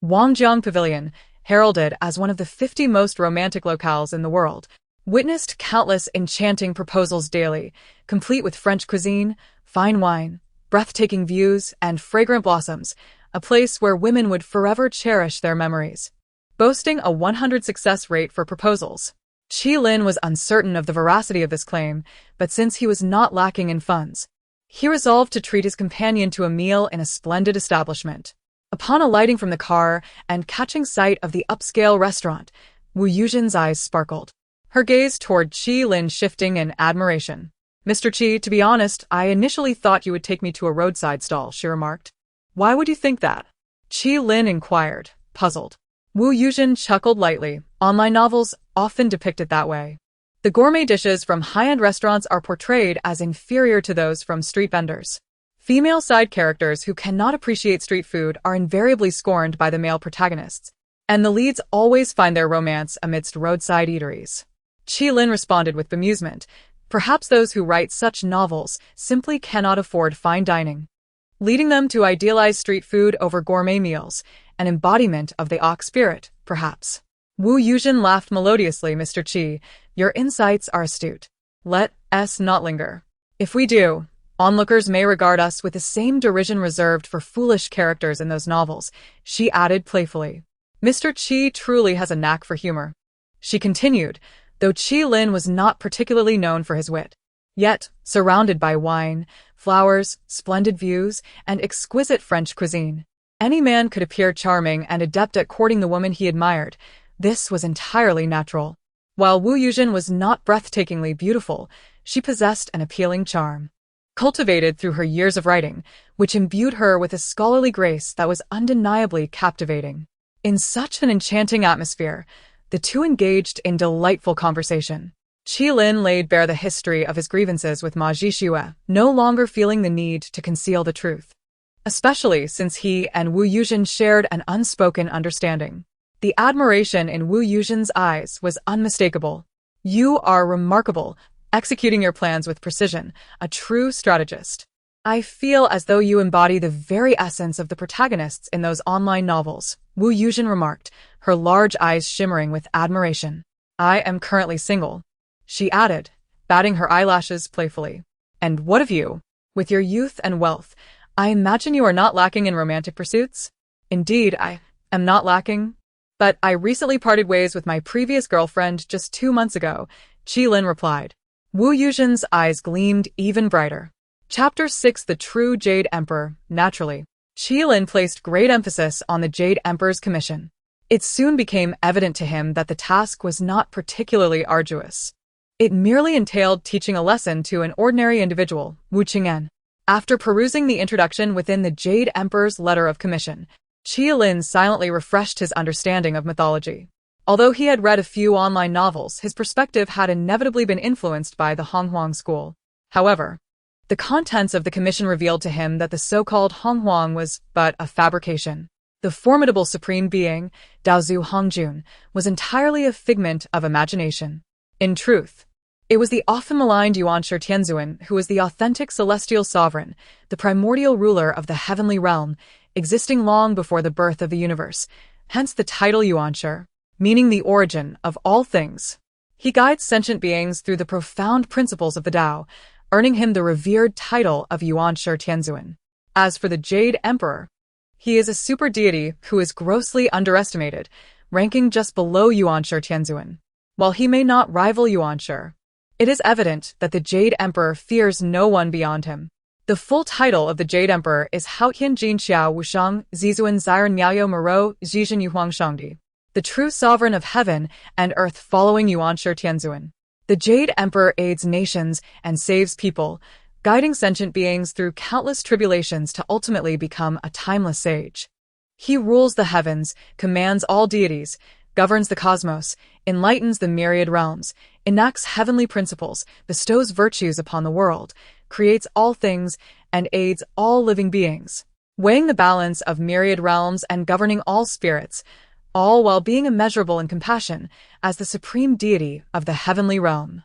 Wangjiang Pavilion, heralded as one of the 50 most romantic locales in the world, witnessed countless enchanting proposals daily, complete with French cuisine, fine wine, breathtaking views, and fragrant blossoms, a place where women would forever cherish their memories. Boasting a 100 success rate for proposals, Qilin was uncertain of the veracity of this claim, but since he was not lacking in funds, he resolved to treat his companion to a meal in a splendid establishment. Upon alighting from the car and catching sight of the upscale restaurant, Wu Yuzhen's eyes sparkled, her gaze toward Qilin shifting in admiration. Mr. Qi, to be honest, I initially thought you would take me to a roadside stall, she remarked. Why would you think that? Qilin inquired, puzzled. Wu Yuzhen chuckled lightly. Online novels often depict it that way. The gourmet dishes from high-end restaurants are portrayed as inferior to those from street vendors. Female side characters who cannot appreciate street food are invariably scorned by the male protagonists, and the leads always find their romance amidst roadside eateries. Qilin responded with bemusement. Perhaps those who write such novels simply cannot afford fine dining, leading them to idealize street food over gourmet meals, an embodiment of the ox spirit, perhaps. Wu Yuzhen laughed melodiously. Mr. Qi, Your insights are astute. Let us not linger. If we do, onlookers may regard us with the same derision reserved for foolish characters in those novels, she added playfully. Mr. Chi truly has a knack for humor. She continued, though Chi Lin was not particularly known for his wit. Yet, surrounded by wine, flowers, splendid views, and exquisite French cuisine, any man could appear charming and adept at courting the woman he admired. This was entirely natural. While Wu Yuzhen was not breathtakingly beautiful, she possessed an appealing charm, cultivated through her years of writing, which imbued her with a scholarly grace that was undeniably captivating. In such an enchanting atmosphere, the two engaged in delightful conversation. Chi Lin laid bare the history of his grievances with MASU-MANHUA, no longer feeling the need to conceal the truth, especially since he and Wu Yuzhen shared an unspoken understanding. The admiration in Wu Yuzhen's eyes was unmistakable. You are remarkable, executing your plans with precision, a true strategist. I feel as though you embody the very essence of the protagonists in those online novels, Wu Yuzhen remarked, her large eyes shimmering with admiration. I am currently single, she added, batting her eyelashes playfully. And what of you? With your youth and wealth, I imagine you are not lacking in romantic pursuits? Indeed, I am not lacking. But I recently parted ways with my previous girlfriend just 2 months ago, Chi Lin replied. Wu Yuzhen's eyes gleamed even brighter. Chapter 6: The True Jade Emperor. Naturally, Chi Lin placed great emphasis on the Jade Emperor's commission. It soon became evident to him that the task was not particularly arduous. It merely entailed teaching a lesson to an ordinary individual, Wu Qing'an. After perusing the introduction within the Jade Emperor's letter of commission, Chi Lin silently refreshed his understanding of mythology. Although he had read a few online novels, his perspective had inevitably been influenced by the Honghuang school. However, the contents of the commission revealed to him that the so-called Honghuang was but a fabrication. The formidable supreme being, Daozu Hongjun, was entirely a figment of imagination. In truth, it was the often maligned Yuanshi Tianzuan who was the authentic celestial sovereign, the primordial ruler of the heavenly realm, existing long before the birth of the universe, hence the title Yuanshi, meaning the origin of all things. He guides sentient beings through the profound principles of the Tao, earning him the revered title of Yuanshi Tianzuan. As for the Jade Emperor, he is a super deity who is grossly underestimated, ranking just below Yuanshi Tianzuan. While he may not rival Yuanshi, it is evident that the Jade Emperor fears no one beyond him. The full title of the Jade Emperor is Haotian Jin Xiao Wushang Zizuan Ziren Miao Moro Zizhen Yuhuang Shangdi, the true sovereign of heaven and earth following Yuanshi Tianzuan. The Jade Emperor aids nations and saves people, guiding sentient beings through countless tribulations to ultimately become a timeless sage. He rules the heavens, commands all deities, governs the cosmos, enlightens the myriad realms, enacts heavenly principles, bestows virtues upon the world, creates all things, and aids all living beings, weighing the balance of myriad realms and governing all spirits, all while being immeasurable in compassion as the supreme deity of the heavenly realm.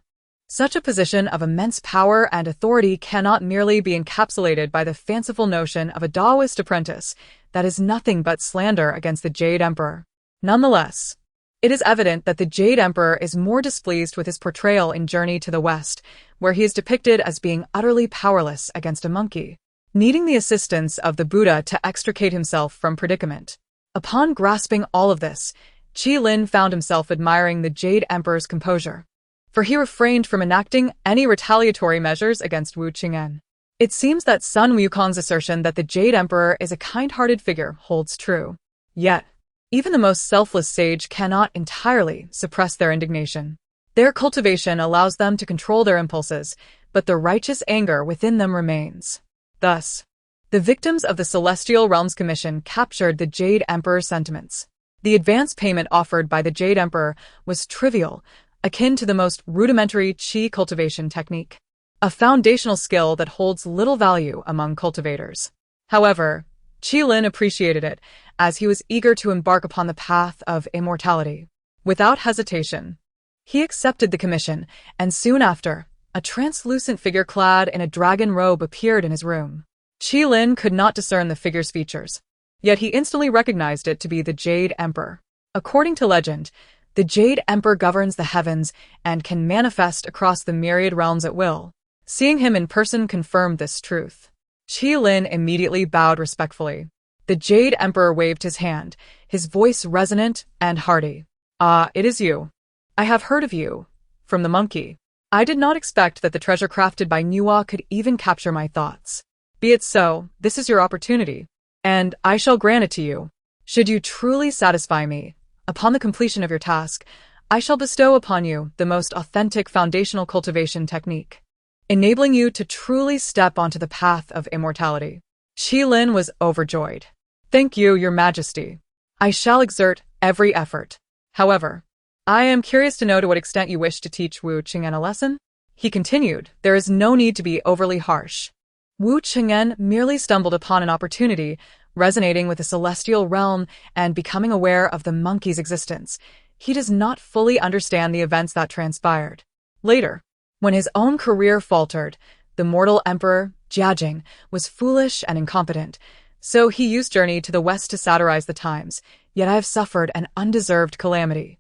Such a position of immense power and authority cannot merely be encapsulated by the fanciful notion of a Taoist apprentice that is nothing but slander against the Jade Emperor. Nonetheless, it is evident that the Jade Emperor is more displeased with his portrayal in Journey to the West, where he is depicted as being utterly powerless against a monkey, needing the assistance of the Buddha to extricate himself from predicament. Upon grasping all of this, Chi Lin found himself admiring the Jade Emperor's composure, for he refrained from enacting any retaliatory measures against Wu Qing'an. It seems that Sun Wukong's assertion that the Jade Emperor is a kind-hearted figure holds true. Yet, even the most selfless sage cannot entirely suppress their indignation. Their cultivation allows them to control their impulses, but the righteous anger within them remains. Thus, the victims of the Celestial Realms Commission captured the Jade Emperor's sentiments. The advance payment offered by the Jade Emperor was trivial, akin to the most rudimentary qi cultivation technique, a foundational skill that holds little value among cultivators. However, Chi Lin appreciated it, as he was eager to embark upon the path of immortality. Without hesitation, he accepted the commission, and soon after, a translucent figure clad in a dragon robe appeared in his room. Chi Lin could not discern the figure's features, yet he instantly recognized it to be the Jade Emperor. According to legend, The Jade Emperor governs the heavens and can manifest across the myriad realms at will. Seeing him in person confirmed this truth. Qi Lin immediately bowed respectfully. The Jade Emperor waved his hand, his voice resonant and hearty. "Ah, it is you. I have heard of you. From the monkey. I did not expect that the treasure crafted by MASU could even capture my thoughts. Be it so, this is your opportunity, and I shall grant it to you. Should you truly satisfy me, upon the completion of your task, I shall bestow upon you the most authentic foundational cultivation technique, enabling you to truly step onto the path of immortality." Qi Lin was overjoyed. "Thank you, Your Majesty. I shall exert every effort. However, I am curious to know to what extent you wish to teach Wu Qing'an a lesson?" He continued, "There is no need to be overly harsh. Wu Qing'an merely stumbled upon an opportunity, resonating with the celestial realm and becoming aware of the monkey's existence. He does not fully understand the events that transpired. Later, when his own career faltered, the mortal emperor, Jiajing, was foolish and incompetent, so he used Journey to the West to satirize the times, yet I have suffered an undeserved calamity."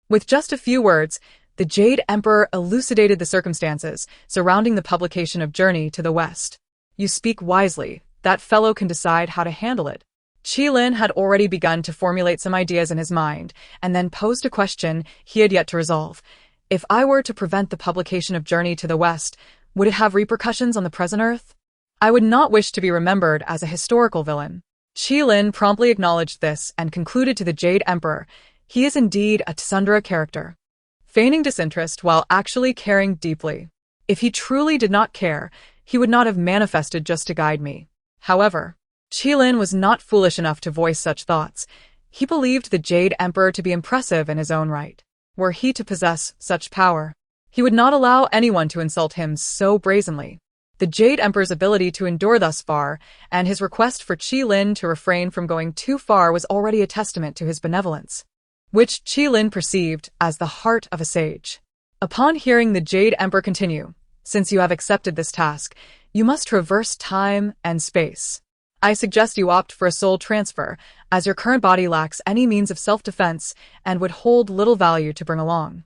With just a few words, the Jade Emperor elucidated the circumstances surrounding the publication of Journey to the West. "You speak wisely. That fellow can decide how to handle it." Qi Lin had already begun to formulate some ideas in his mind, and then posed a question he had yet to resolve. "If I were to prevent the publication of Journey to the West, would it have repercussions on the present Earth? I would not wish to be remembered as a historical villain." Qi Lin promptly acknowledged this and concluded to the Jade Emperor, "He is indeed a tsundere character, feigning disinterest while actually caring deeply. If he truly did not care, he would not have manifested just to guide me." However, Qi Lin was not foolish enough to voice such thoughts. He believed the Jade Emperor to be impressive in his own right. Were he to possess such power, he would not allow anyone to insult him so brazenly. The Jade Emperor's ability to endure thus far, and his request for Qi Lin to refrain from going too far was already a testament to his benevolence, which Qi Lin perceived as the heart of a sage. Upon hearing the Jade Emperor continue, "Since you have accepted this task, you must traverse time and space. I suggest you opt for a soul transfer, as your current body lacks any means of self-defense and would hold little value to bring along."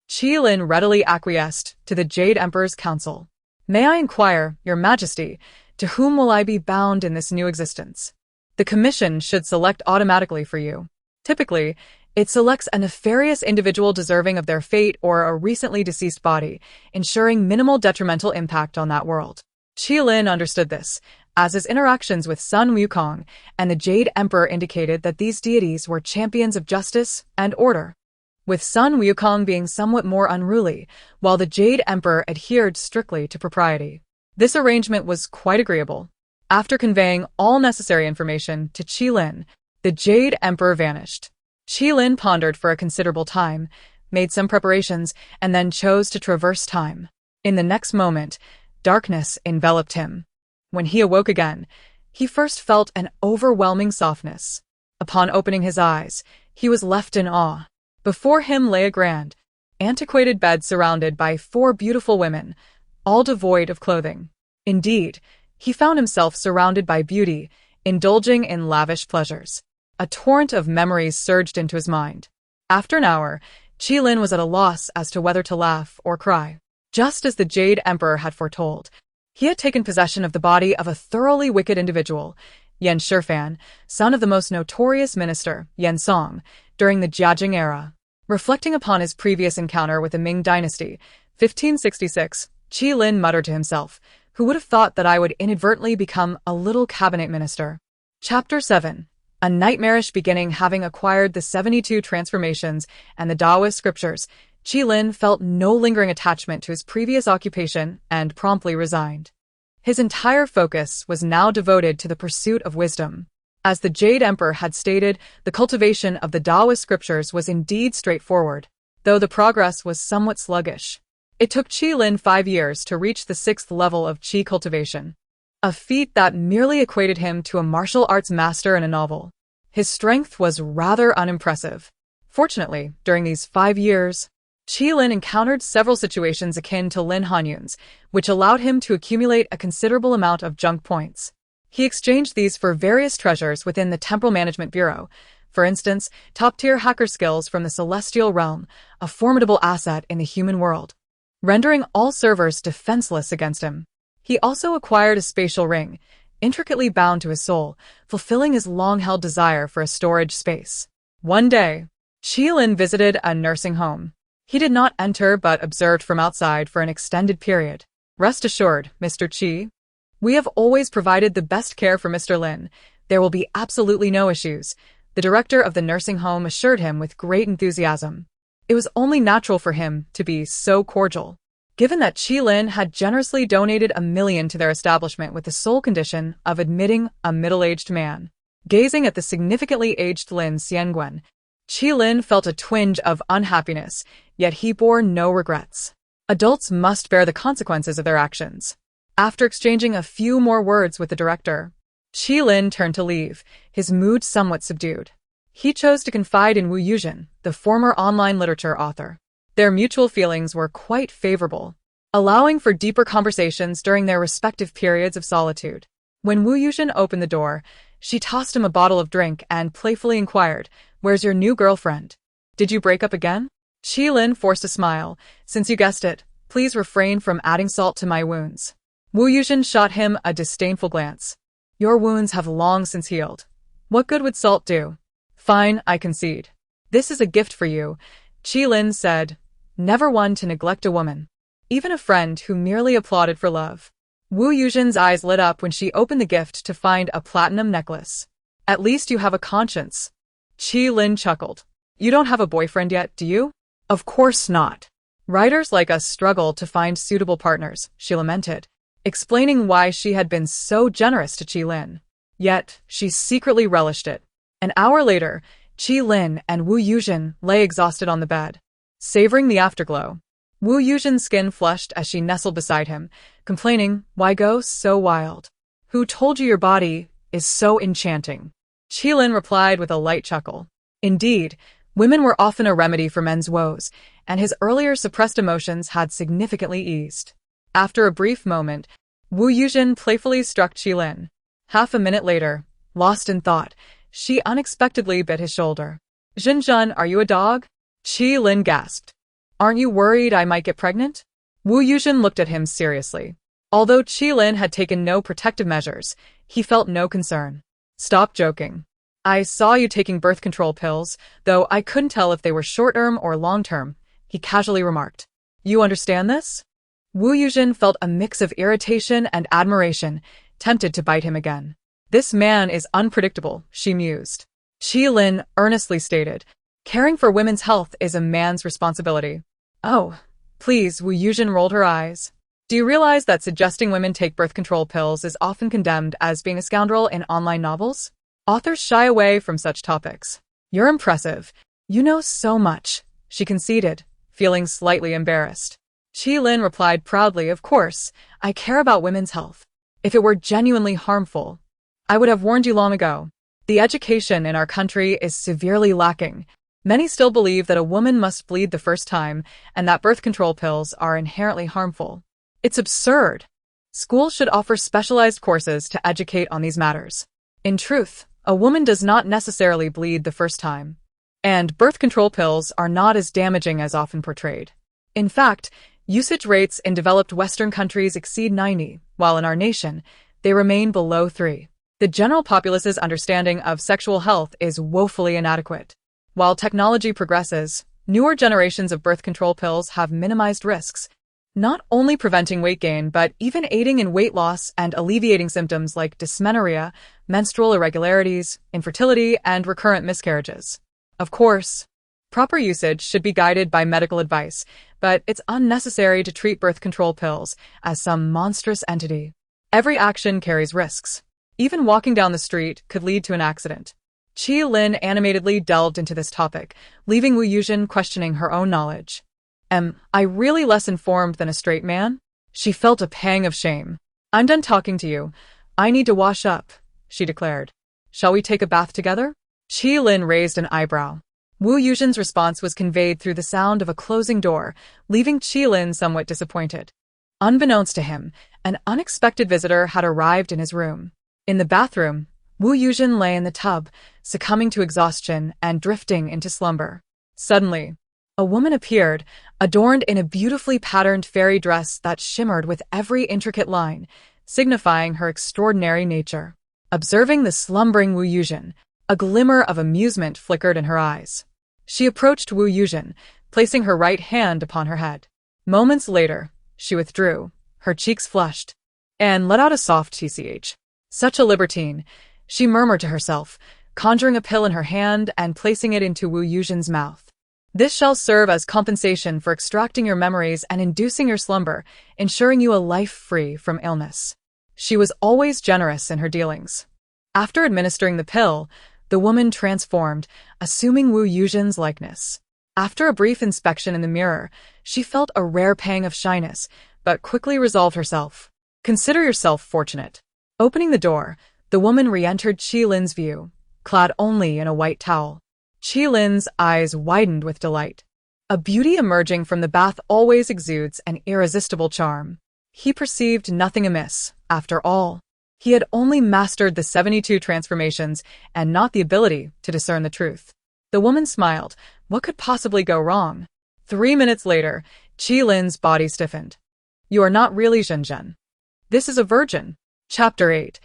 Qi Lin readily acquiesced to the Jade Emperor's counsel. "May I inquire, Your Majesty, to whom will I be bound in this new existence?" "The commission should select automatically for you. Typically, it selects a nefarious individual deserving of their fate or a recently deceased body, ensuring minimal detrimental impact on that world." Qi Lin understood this, as his interactions with Sun Wukong and the Jade Emperor indicated that these deities were champions of justice and order, with Sun Wukong being somewhat more unruly, while the Jade Emperor adhered strictly to propriety. This arrangement was quite agreeable. After conveying all necessary information to Qi Lin, the Jade Emperor vanished. Qi Lin pondered for a considerable time, made some preparations, and then chose to traverse time. In the next moment, darkness enveloped him. When he awoke again, he first felt an overwhelming softness. Upon opening his eyes, he was left in awe. Before him lay a grand, antiquated bed surrounded by 4 beautiful women, all devoid of clothing. Indeed, he found himself surrounded by beauty, indulging in lavish pleasures. A torrent of memories surged into his mind. After an hour, Qi Lin was at a loss as to whether to laugh or cry. Just as the Jade Emperor had foretold, he had taken possession of the body of a thoroughly wicked individual, Yan Shifan, son of the most notorious minister, Yan Song, during the Jiajing era. Reflecting upon his previous encounter with the Ming dynasty, 1566, Qi Lin muttered to himself, "Who would have thought that I would inadvertently become a little cabinet minister?" Chapter 7. A nightmarish beginning. Having acquired the 72 transformations and the Taoist scriptures, Qi Lin felt no lingering attachment to his previous occupation and promptly resigned. His entire focus was now devoted to the pursuit of wisdom. As the Jade Emperor had stated, the cultivation of the Taoist scriptures was indeed straightforward, though the progress was somewhat sluggish. It took Qi Lin 5 years to reach the 6th level of Qi cultivation, a feat that merely equated him to a martial arts master in a novel. His strength was rather unimpressive. Fortunately, during these 5 years, Qi Lin encountered several situations akin to Lin Hanyun's, which allowed him to accumulate a considerable amount of junk points. He exchanged these for various treasures within the Temporal Management Bureau, For instance, top-tier hacker skills from the celestial realm, a formidable asset in the human world, rendering all servers defenseless against him. He also acquired a spatial ring, intricately bound to his soul, fulfilling his long-held desire for a storage space. One day, Qilin visited a nursing home. He did not enter but observed from outside for an extended period. Rest assured, Mr. Qi, we have always provided the best care for Mr. Lin. There will be absolutely no issues, the director of the nursing home assured him with great enthusiasm. It was only natural for him to be so cordial, given that Qilin had generously donated $1 million to their establishment with the sole condition of admitting a middle-aged man. Gazing at the significantly aged Lin Xiangwen, Qilin felt a twinge of unhappiness, yet he bore no regrets. Adults must bear the consequences of their actions. After exchanging a few more words with the director, Qilin turned to leave, his mood somewhat subdued. He chose to confide in Wu Yuzhen, the former online literature author. Their mutual feelings were quite favorable, allowing for deeper conversations during their respective periods of solitude. When Wu Yuzhen opened the door, she tossed him a bottle of drink and playfully inquired, "Where's your new girlfriend? Did you break up again?" Qilin forced a smile. "Since you guessed it, please refrain from adding salt to my wounds." Wu Yuzhen shot him a disdainful glance. "Your wounds have long since healed. What good would salt do?" "Fine, I concede. This is a gift for you," Qilin said, never one to neglect a woman, even a friend who merely applauded for love. Wu Yuzhen's eyes lit up when she opened the gift to find a platinum necklace. "At least you have a conscience." Qilin chuckled. "You don't have a boyfriend yet, do you?" "Of course not. Writers like us struggle to find suitable partners," she lamented, explaining why she had been so generous to Qilin. Yet, she secretly relished it. An hour later, Qilin and Wu Yuzhen lay exhausted on the bed, savoring the afterglow. Wu Yuzhen's skin flushed as she nestled beside him, complaining, "Why go so wild? Who told you your body is so enchanting?" Qilin replied with a light chuckle. Indeed, women were often a remedy for men's woes, and his earlier suppressed emotions had significantly eased. After a brief moment, Wu Yuzhen playfully struck Qilin. Half a minute later, lost in thought, she unexpectedly bit his shoulder. "Zhenzhen, are you a dog?" Qilin gasped. "Aren't you worried I might get pregnant?" Wu Yuzhen looked at him seriously. Although Qilin had taken no protective measures, he felt no concern. "Stop joking. I saw you taking birth control pills, though I couldn't tell if they were short-term or long-term," he casually remarked. "You understand this?" Wu Yuzhen felt a mix of irritation and admiration, tempted to bite him again. "This man is unpredictable," she mused. Qilin earnestly stated, "Caring for women's health is a man's responsibility." "Oh, please," Wu Yuzhen rolled her eyes. "Do you realize that suggesting women take birth control pills is often condemned as being a scoundrel in online novels? Authors shy away from such topics." "You're impressive. You know so much," she conceded, feeling slightly embarrassed. Qilin replied proudly, "Of course, I care about women's health. If it were genuinely harmful, I would have warned you long ago. The education in our country is severely lacking. Many still believe that a woman must bleed the first time and that birth control pills are inherently harmful. It's absurd. Schools should offer specialized courses to educate on these matters. In truth, a woman does not necessarily bleed the first time, and birth control pills are not as damaging as often portrayed. In fact, usage rates in developed Western countries exceed 90, while in our nation, they remain below 3. The general populace's understanding of sexual health is woefully inadequate. While technology progresses, newer generations of birth control pills have minimized risks, not only preventing weight gain but even aiding in weight loss and alleviating symptoms like dysmenorrhea, menstrual irregularities, infertility, and recurrent miscarriages. Of course, proper usage should be guided by medical advice, but it's unnecessary to treat birth control pills as some monstrous entity. Every action carries risks. Even walking down the street could lead to an accident. Qilin animatedly delved into this topic, leaving Wu Yuzhen questioning her own knowledge. "Am I really less informed than a straight man?" She felt a pang of shame. "I'm done talking to you. I need to wash up," she declared. "Shall we take a bath together?" Qilin raised an eyebrow. Wu Yuzhen's response was conveyed through the sound of a closing door, leaving Qilin somewhat disappointed. Unbeknownst to him, an unexpected visitor had arrived in his room. In the bathroom, Wu Yuzhen lay in the tub, succumbing to exhaustion and drifting into slumber. Suddenly, a woman appeared, adorned in a beautifully patterned fairy dress that shimmered with every intricate line, signifying her extraordinary nature. Observing the slumbering Wu Yuzhen, a glimmer of amusement flickered in her eyes. She approached Wu Yuzhen, placing her right hand upon her head. Moments later, she withdrew, her cheeks flushed, and let out a soft tch. Such a libertine, she murmured to herself, conjuring a pill in her hand and placing it into Wu Yuzhen's mouth. This shall serve as compensation for extracting your memories and inducing your slumber, ensuring you a life free from illness. She was always generous in her dealings. After administering the pill, the woman transformed, assuming Wu Yuzhen's likeness. After a brief inspection in the mirror, she felt a rare pang of shyness, but quickly resolved herself. Consider yourself fortunate. Opening the door, the woman re-entered Qilin's view, clad only in a white towel. Qilin's eyes widened with delight. A beauty emerging from the bath always exudes an irresistible charm. He perceived nothing amiss, after all. He had only mastered the 72 transformations and not the ability to discern the truth. The woman smiled. What could possibly go wrong? 3 minutes later, Qilin's body stiffened. You are not really Zhenzhen. This is a virgin. Chapter 8.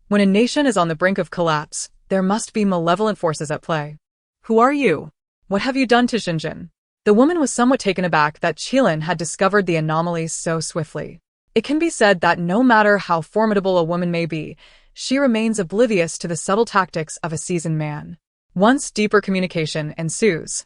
When a nation is on the brink of collapse, there must be malevolent forces at play. Who are you? What have you done to Zhenzhen? The woman was somewhat taken aback that Qilin had discovered the anomalies so swiftly. It can be said that no matter how formidable a woman may be, she remains oblivious to the subtle tactics of a seasoned man. Once deeper communication ensues,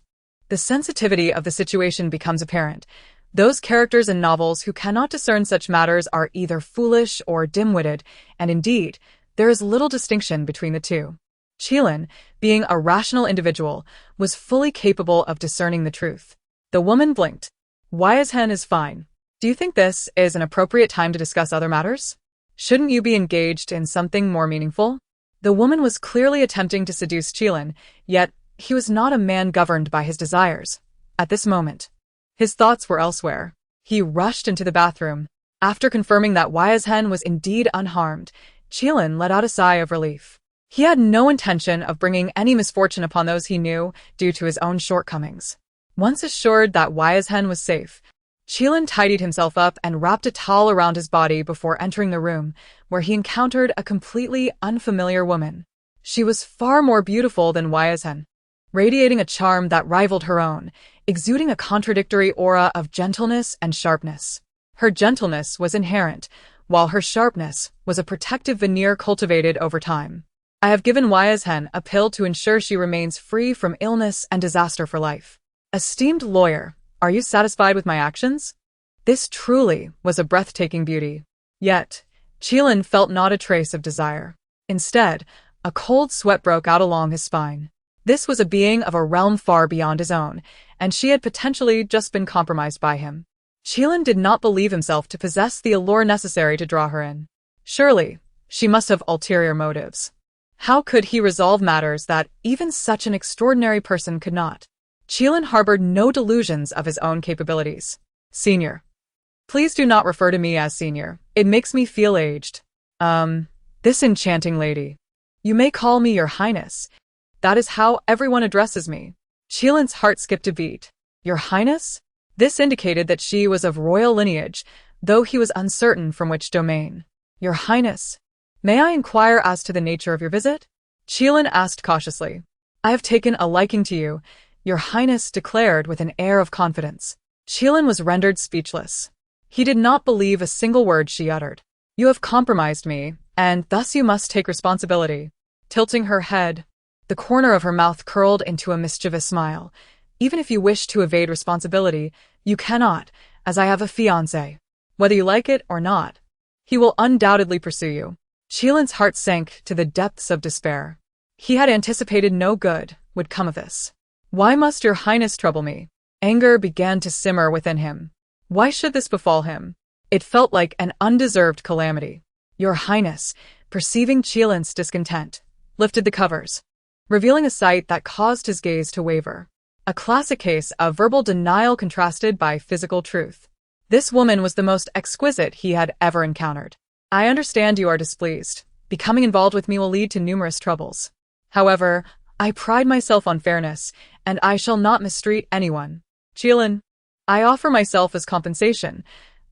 the sensitivity of the situation becomes apparent. Those characters in novels who cannot discern such matters are either foolish or dim-witted, and indeed, there is little distinction between the two. Qilin, being a rational individual, was fully capable of discerning the truth. The woman blinked. Wise-hen is fine. Do you think this is an appropriate time to discuss other matters? Shouldn't you be engaged in something more meaningful? The woman was clearly attempting to seduce Qilin, yet he was not a man governed by his desires. At this moment, his thoughts were elsewhere. He rushed into the bathroom. After confirming that Wise-hen was indeed unharmed, Qilin let out a sigh of relief. He had no intention of bringing any misfortune upon those he knew due to his own shortcomings. Once assured that Wise-hen was safe, Qilin tidied himself up and wrapped a towel around his body before entering the room, where he encountered a completely unfamiliar woman. She was far more beautiful than Wise-hen, radiating a charm that rivaled her own, exuding a contradictory aura of gentleness and sharpness. Her gentleness was inherent, while her sharpness was a protective veneer cultivated over time. I have given Wise-hen a pill to ensure she remains free from illness and disaster for life. Esteemed lawyer, are you satisfied with my actions? This truly was a breathtaking beauty. Yet, Qilin felt not a trace of desire. Instead, a cold sweat broke out along his spine. This was a being of a realm far beyond his own, and she had potentially just been compromised by him. Qilin did not believe himself to possess the allure necessary to draw her in. Surely, she must have ulterior motives. How could he resolve matters that even such an extraordinary person could not? Qilin harbored no delusions of his own capabilities. Senior. Please do not refer to me as senior. It makes me feel aged. This enchanting lady. You may call me your highness. That is how everyone addresses me. Qilin's heart skipped a beat. Your highness? This indicated that she was of royal lineage, though he was uncertain from which domain. Your highness. May I inquire as to the nature of your visit? Qilin asked cautiously. I have taken a liking to you, your highness declared with an air of confidence. Qilin was rendered speechless. He did not believe a single word she uttered. You have compromised me, and thus you must take responsibility. Tilting her head, the corner of her mouth curled into a mischievous smile. Even if you wish to evade responsibility, you cannot, as I have a fiancé. Whether you like it or not, he will undoubtedly pursue you. Qilin's heart sank to the depths of despair. He had anticipated no good would come of this. Why must your highness trouble me? Anger began to simmer within him. Why should this befall him? It felt like an undeserved calamity. Your highness, perceiving Qilin's discontent, lifted the covers, revealing a sight that caused his gaze to waver. A classic case of verbal denial contrasted by physical truth. This woman was the most exquisite he had ever encountered. I understand you are displeased. Becoming involved with me will lead to numerous troubles. However, I pride myself on fairness, and I shall not mistreat anyone. Qilin, I offer myself as compensation.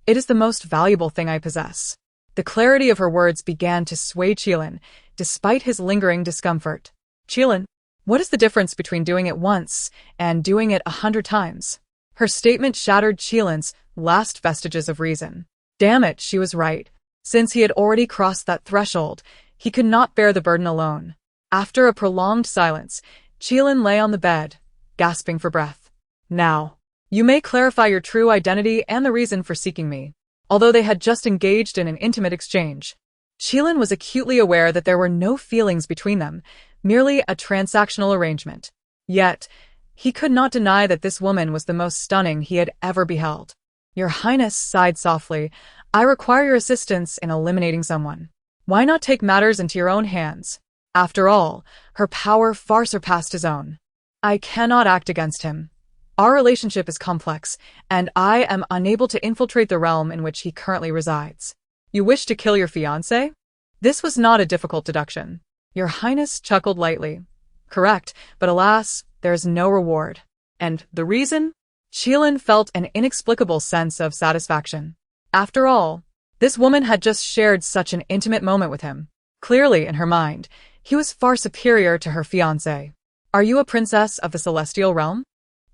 It is the most valuable thing I possess. The clarity of her words began to sway Qilin, despite his lingering discomfort. Qilin, what is the difference between doing it once and doing it 100 times? Her statement shattered Qilin's last vestiges of reason. Damn it, she was right. Since he had already crossed that threshold, he could not bear the burden alone. After a prolonged silence, Qilin lay on the bed, gasping for breath. Now, you may clarify your true identity and the reason for seeking me. Although they had just engaged in an intimate exchange, Qilin was acutely aware that there were no feelings between them, merely a transactional arrangement. Yet, he could not deny that this woman was the most stunning he had ever beheld. Your Highness sighed softly. I require your assistance in eliminating someone. Why not take matters into your own hands? After all, her power far surpassed his own. I cannot act against him. Our relationship is complex, and I am unable to infiltrate the realm in which he currently resides. You wish to kill your fiancé? This was not a difficult deduction. Your Highness chuckled lightly. Correct, but alas, there is no reward. And the reason? Qilin felt an inexplicable sense of satisfaction. After all, this woman had just shared such an intimate moment with him. Clearly, in her mind, he was far superior to her fiancé. Are you a princess of the celestial realm?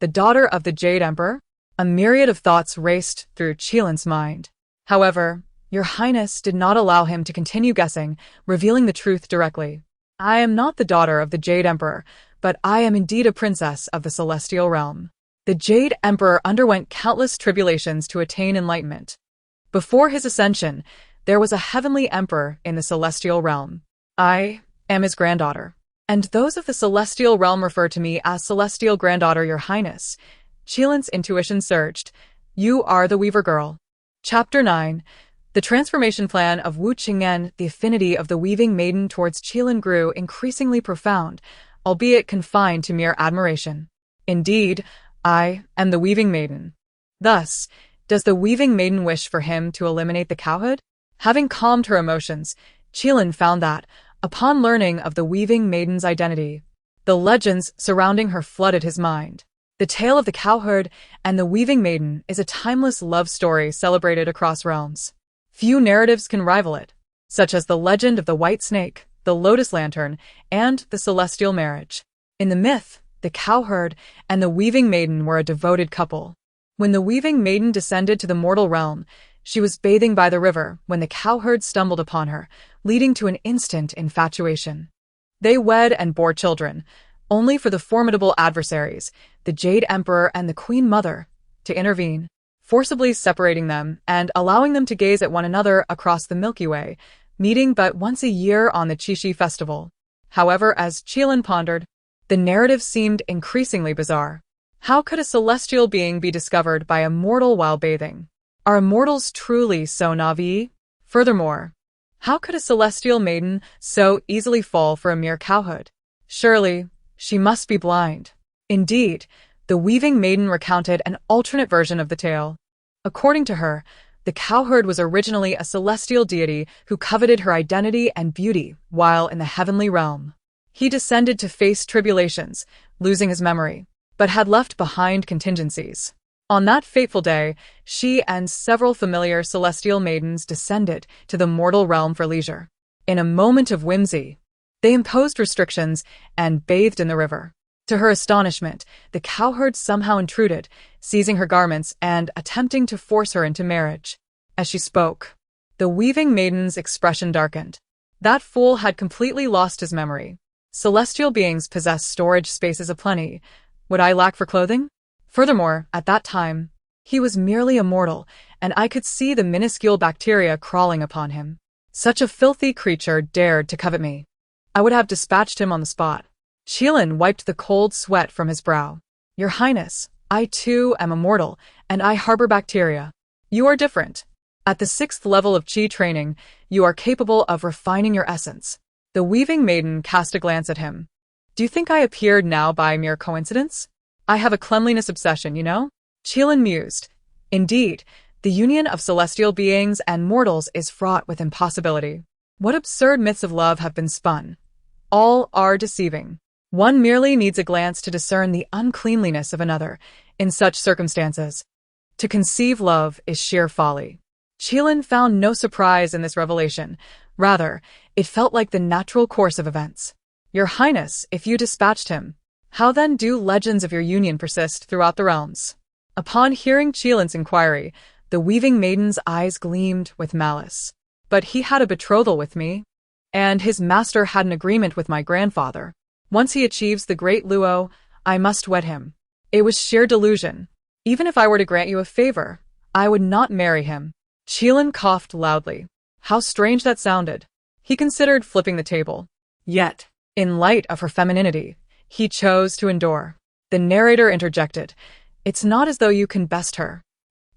The daughter of the Jade Emperor? A myriad of thoughts raced through Qilin's mind. However, Your Highness did not allow him to continue guessing, revealing the truth directly. I am not the daughter of the Jade Emperor, but I am indeed a princess of the celestial realm. The Jade Emperor underwent countless tribulations to attain enlightenment. Before his ascension, there was a heavenly emperor in the celestial realm. I am his granddaughter. And those of the celestial realm refer to me as celestial granddaughter, Your Highness. Qilin's intuition surged. You are the Weaver Girl. Chapter 9. The transformation plan of Wu Qingyan. The affinity of the weaving maiden towards Qilin grew increasingly profound, albeit confined to mere admiration. Indeed, I am the weaving maiden. Thus, does the weaving maiden wish for him to eliminate the cowhood? Having calmed her emotions, Qilin found that, upon learning of the weaving maiden's identity, the legends surrounding her flooded his mind. The tale of the cowherd and the weaving maiden is a timeless love story celebrated across realms. Few narratives can rival it, such as the legend of the white snake, the lotus lantern, and the celestial marriage. In the myth, the cowherd and the weaving maiden were a devoted couple. When the weaving maiden descended to the mortal realm, she was bathing by the river when the cowherd stumbled upon her, leading to an instant infatuation. They wed and bore children, only for the formidable adversaries, the Jade Emperor and the Queen Mother, to intervene, forcibly separating them and allowing them to gaze at one another across the Milky Way, meeting but once a year on the Qixi festival. However, as Qilin pondered, the narrative seemed increasingly bizarre. How could a celestial being be discovered by a mortal while bathing? Are immortals truly so naive? Furthermore, how could a celestial maiden so easily fall for a mere cowhood? Surely, she must be blind. Indeed, the weaving maiden recounted an alternate version of the tale. According to her, the cowherd was originally a celestial deity who coveted her identity and beauty while in the heavenly realm. He descended to face tribulations, losing his memory, but had left behind contingencies. On that fateful day, she and several familiar celestial maidens descended to the mortal realm for leisure. In a moment of whimsy, they imposed restrictions and bathed in the river. To her astonishment, the cowherd somehow intruded, seizing her garments and attempting to force her into marriage. As she spoke, the weaving maiden's expression darkened. That fool had completely lost his memory. Celestial beings possess storage spaces aplenty. Would I lack for clothing? Furthermore, at that time, he was merely a mortal, and I could see the minuscule bacteria crawling upon him. Such a filthy creature dared to covet me. I would have dispatched him on the spot. Qilin wiped the cold sweat from his brow. Your Highness, I too am a mortal, and I harbor bacteria. You are different. At the 6th level of Qi training, you are capable of refining your essence. The weaving maiden cast a glance at him. Do you think I appeared now by mere coincidence? I have a cleanliness obsession, you know? Qilin mused. Indeed, the union of celestial beings and mortals is fraught with impossibility. What absurd myths of love have been spun? All are deceiving. One merely needs a glance to discern the uncleanliness of another in such circumstances. To conceive love is sheer folly. Qilin found no surprise in this revelation. Rather, it felt like the natural course of events. Your Highness, if you dispatched him, how then do legends of your union persist throughout the realms? Upon hearing Qilin's inquiry, the weaving maiden's eyes gleamed with malice. But he had a betrothal with me, and his master had an agreement with my grandfather. Once he achieves the great Luo, I must wed him. It was sheer delusion. Even if I were to grant you a favor, I would not marry him. Qilin coughed loudly. How strange that sounded. He considered flipping the table. Yet, In light of her femininity, he chose to endure. The narrator interjected, "It's not as though you can best her."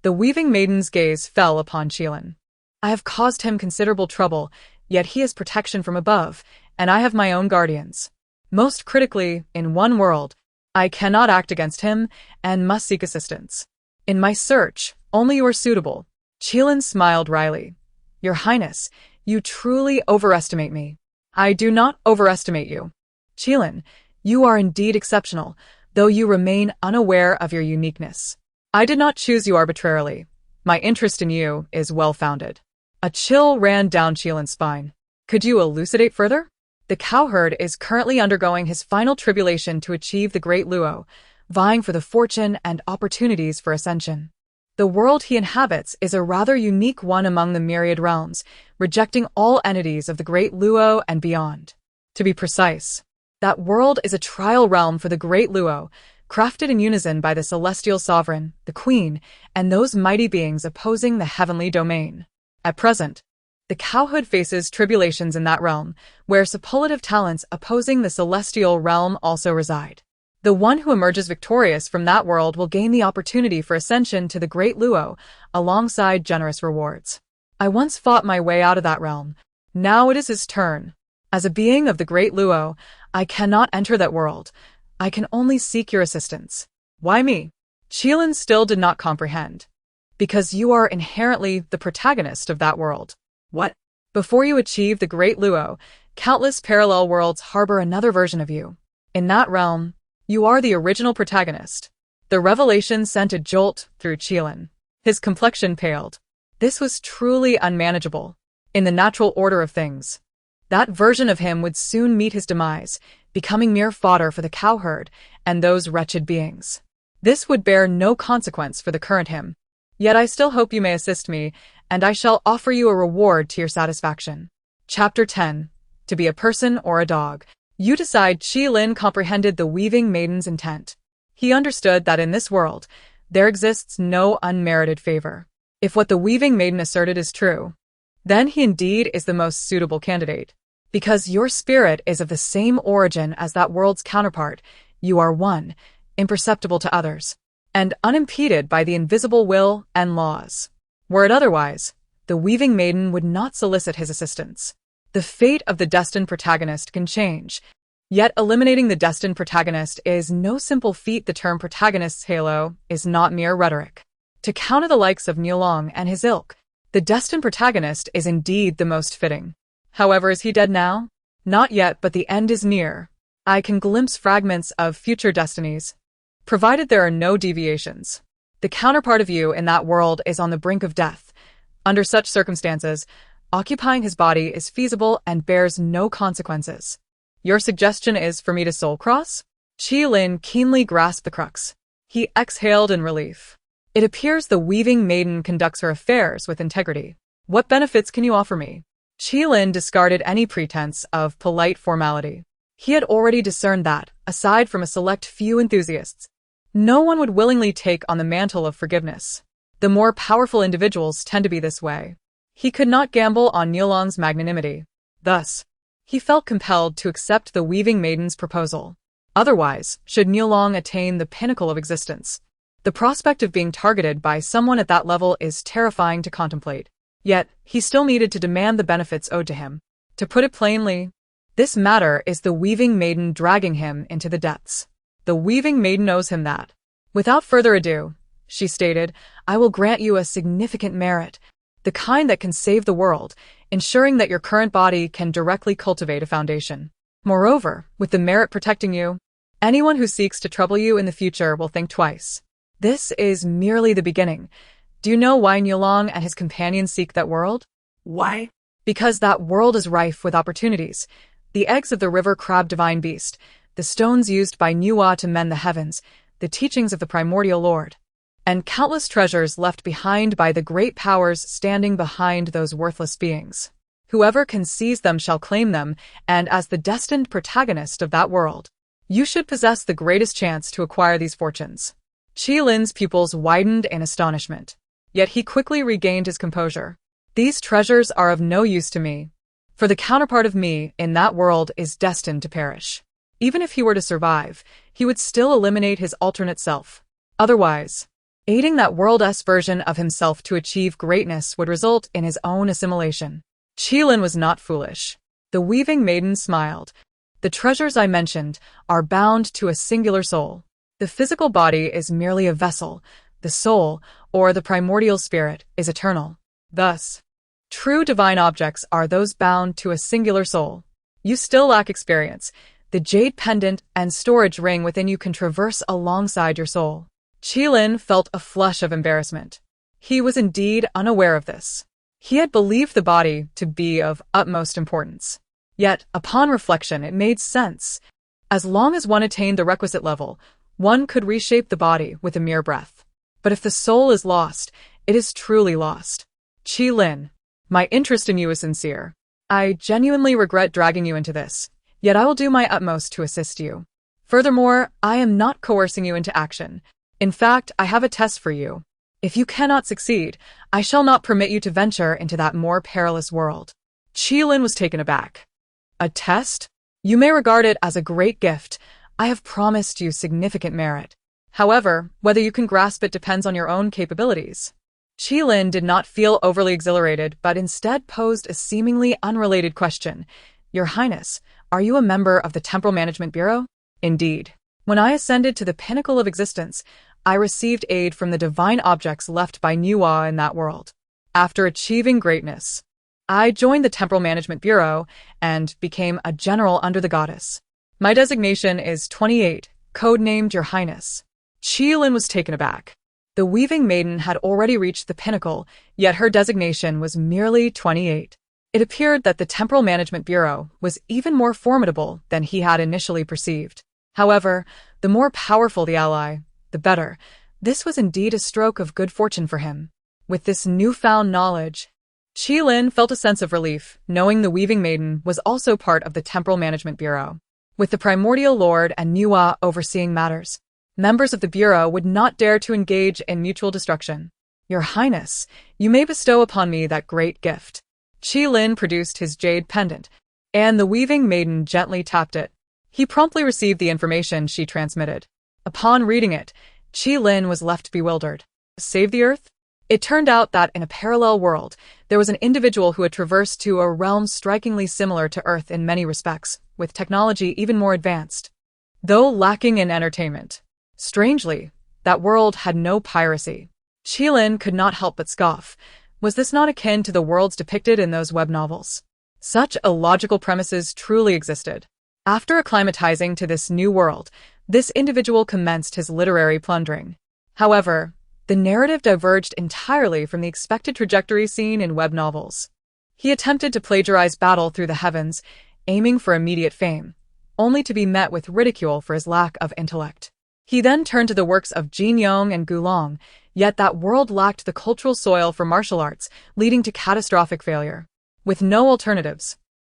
The weaving maiden's gaze fell upon Qilin. "I have caused him considerable trouble, yet he has protection from above, and I have my own guardians. Most critically, in one world, I cannot act against him and must seek assistance. In my search, only you are suitable." Qilin smiled wryly. "Your Highness, you truly overestimate me." "I do not overestimate you. Qilin, you are indeed exceptional, though you remain unaware of your uniqueness. I did not choose you arbitrarily. My interest in you is well-founded." A chill ran down Qilin's spine. "Could you elucidate further?" The cowherd is currently undergoing his final tribulation to achieve the Great Luo, vying for the fortune and opportunities for ascension. The world he inhabits is a rather unique one among the myriad realms, rejecting all entities of the Great Luo and beyond. To be precise, that world is a trial realm for the Great Luo, crafted in unison by the celestial sovereign, the Queen, and those mighty beings opposing the heavenly domain. At present, the cowherd faces tribulations in that realm, where superlative talents opposing the celestial realm also reside. The one who emerges victorious from that world will gain the opportunity for ascension to the Great Luo, alongside generous rewards. I once fought my way out of that realm. Now it is his turn. As a being of the Great Luo, I cannot enter that world. I can only seek your assistance. Why me? Qilin still did not comprehend. Because you are inherently the protagonist of that world. what? Before you achieve the Great Luo, countless parallel worlds harbor another version of you. In that realm, you are the original protagonist. The revelation sent a jolt through Qilin. His complexion paled. This was truly unmanageable. In the natural order of things, that version of him would soon meet his demise, becoming mere fodder for the cowherd and those wretched beings. This would bear no consequence for the current him. Yet I still hope you may assist me, and I shall offer you a reward to your satisfaction. Chapter 10. To be a person or a dog. You decide. Qilin comprehended the weaving maiden's intent. He understood that in this world, there exists no unmerited favor. If what the weaving maiden asserted is true, then he indeed is the most suitable candidate. Because your spirit is of the same origin as that world's counterpart, you are one, imperceptible to others, and unimpeded by the invisible will and laws. Were it otherwise, the weaving maiden would not solicit his assistance. The fate of the destined protagonist can change, yet eliminating the destined protagonist is no simple feat. The term protagonist's halo is not mere rhetoric. To counter the likes of Niulong and his ilk, the destined protagonist is indeed the most fitting. However, is he dead now? Not yet, but the end is near. I can glimpse fragments of future destinies, provided there are no deviations. The counterpart of you in that world is on the brink of death. Under such circumstances, occupying his body is feasible and bears no consequences. Your suggestion is for me to soul-cross? Qilin keenly grasped the crux. He exhaled in relief. It appears the weaving maiden conducts her affairs with integrity. What benefits can you offer me? Qilin discarded any pretense of polite formality. He had already discerned that, aside from a select few enthusiasts, no one would willingly take on the mantle of forgiveness. The more powerful individuals tend to be this way. He could not gamble on Niulong's magnanimity. Thus, he felt compelled to accept the weaving maiden's proposal. Otherwise, should Niulong attain the pinnacle of existence, the prospect of being targeted by someone at that level is terrifying to contemplate. Yet, he still needed to demand the benefits owed to him. To put it plainly, this matter is the weaving maiden dragging him into the depths. The weaving maiden owes him that. Without further ado, she stated, I will grant you a significant merit, the kind that can save the world, ensuring that your current body can directly cultivate a foundation. Moreover, with the merit protecting you, anyone who seeks to trouble you in the future will think twice. This is merely the beginning. Do you know why Niulong and his companions seek that world? Why? Because that world is rife with opportunities. The eggs of the river crab divine beast, the stones used by Niua to mend the heavens, the teachings of the primordial lord, and countless treasures left behind by the great powers standing behind those worthless beings. Whoever can seize them shall claim them, and as the destined protagonist of that world, you should possess the greatest chance to acquire these fortunes. Qi Lin's pupils widened in astonishment, yet he quickly regained his composure. These treasures are of no use to me, for the counterpart of me in that world is destined to perish. Even if he were to survive, he would still eliminate his alternate self. Otherwise, aiding that world's version of himself to achieve greatness would result in his own assimilation. Qi Lin was not foolish. The weaving maiden smiled. The treasures I mentioned are bound to a singular soul. The physical body is merely a vessel. The soul, or the primordial spirit, is eternal. Thus, true divine objects are those bound to a singular soul. You still lack experience. The jade pendant and storage ring within you can traverse alongside your soul. Qi Lin felt a flush of embarrassment. He was indeed unaware of this. He had believed the body to be of utmost importance. Yet, upon reflection, it made sense. As long as one attained the requisite level, one could reshape the body with a mere breath. But if the soul is lost, it is truly lost. Qi Lin, my interest in you is sincere. I genuinely regret dragging you into this, yet I will do my utmost to assist you. Furthermore, I am not coercing you into action. In fact, I have a test for you. If you cannot succeed, I shall not permit you to venture into that more perilous world. Qi Lin was taken aback. A test? You may regard it as a great gift. I have promised you significant merit. However, whether you can grasp it depends on your own capabilities. Qi Lin did not feel overly exhilarated, but instead posed a seemingly unrelated question. Your Highness, are you a member of the Temporal Management Bureau? Indeed. When I ascended to the pinnacle of existence, I received aid from the divine objects left by Niua in that world. After achieving greatness, I joined the Temporal Management Bureau and became a general under the goddess. My designation is 28, codenamed Your Highness. Qi Lin was taken aback. The weaving maiden had already reached the pinnacle, yet her designation was merely 28. It appeared that the Temporal Management Bureau was even more formidable than he had initially perceived. However, the more powerful the ally, the better. This was indeed a stroke of good fortune for him. With this newfound knowledge, Qi Lin felt a sense of relief, knowing the weaving maiden was also part of the Temporal Management Bureau. With the primordial lord and Niua overseeing matters, members of the Bureau would not dare to engage in mutual destruction. Your Highness, you may bestow upon me that great gift. Qi Lin produced his jade pendant, and the weaving maiden gently tapped it. He promptly received the information she transmitted. Upon reading it, Qi Lin was left bewildered. Save the Earth? It turned out that in a parallel world, there was an individual who had traversed to a realm strikingly similar to Earth in many respects, with technology even more advanced. Though lacking in entertainment, strangely, that world had no piracy. Qi Lin could not help but scoff. Was this not akin to the worlds depicted in those web novels? Such illogical premises truly existed. After acclimatizing to this new world, this individual commenced his literary plundering. However, the narrative diverged entirely from the expected trajectory seen in web novels. He attempted to plagiarize Battle Through the Heavens, aiming for immediate fame, only to be met with ridicule for his lack of intellect. He then turned to the works of Jin Yong and Gulong, yet that world lacked the cultural soil for martial arts, leading to catastrophic failure. With no alternatives,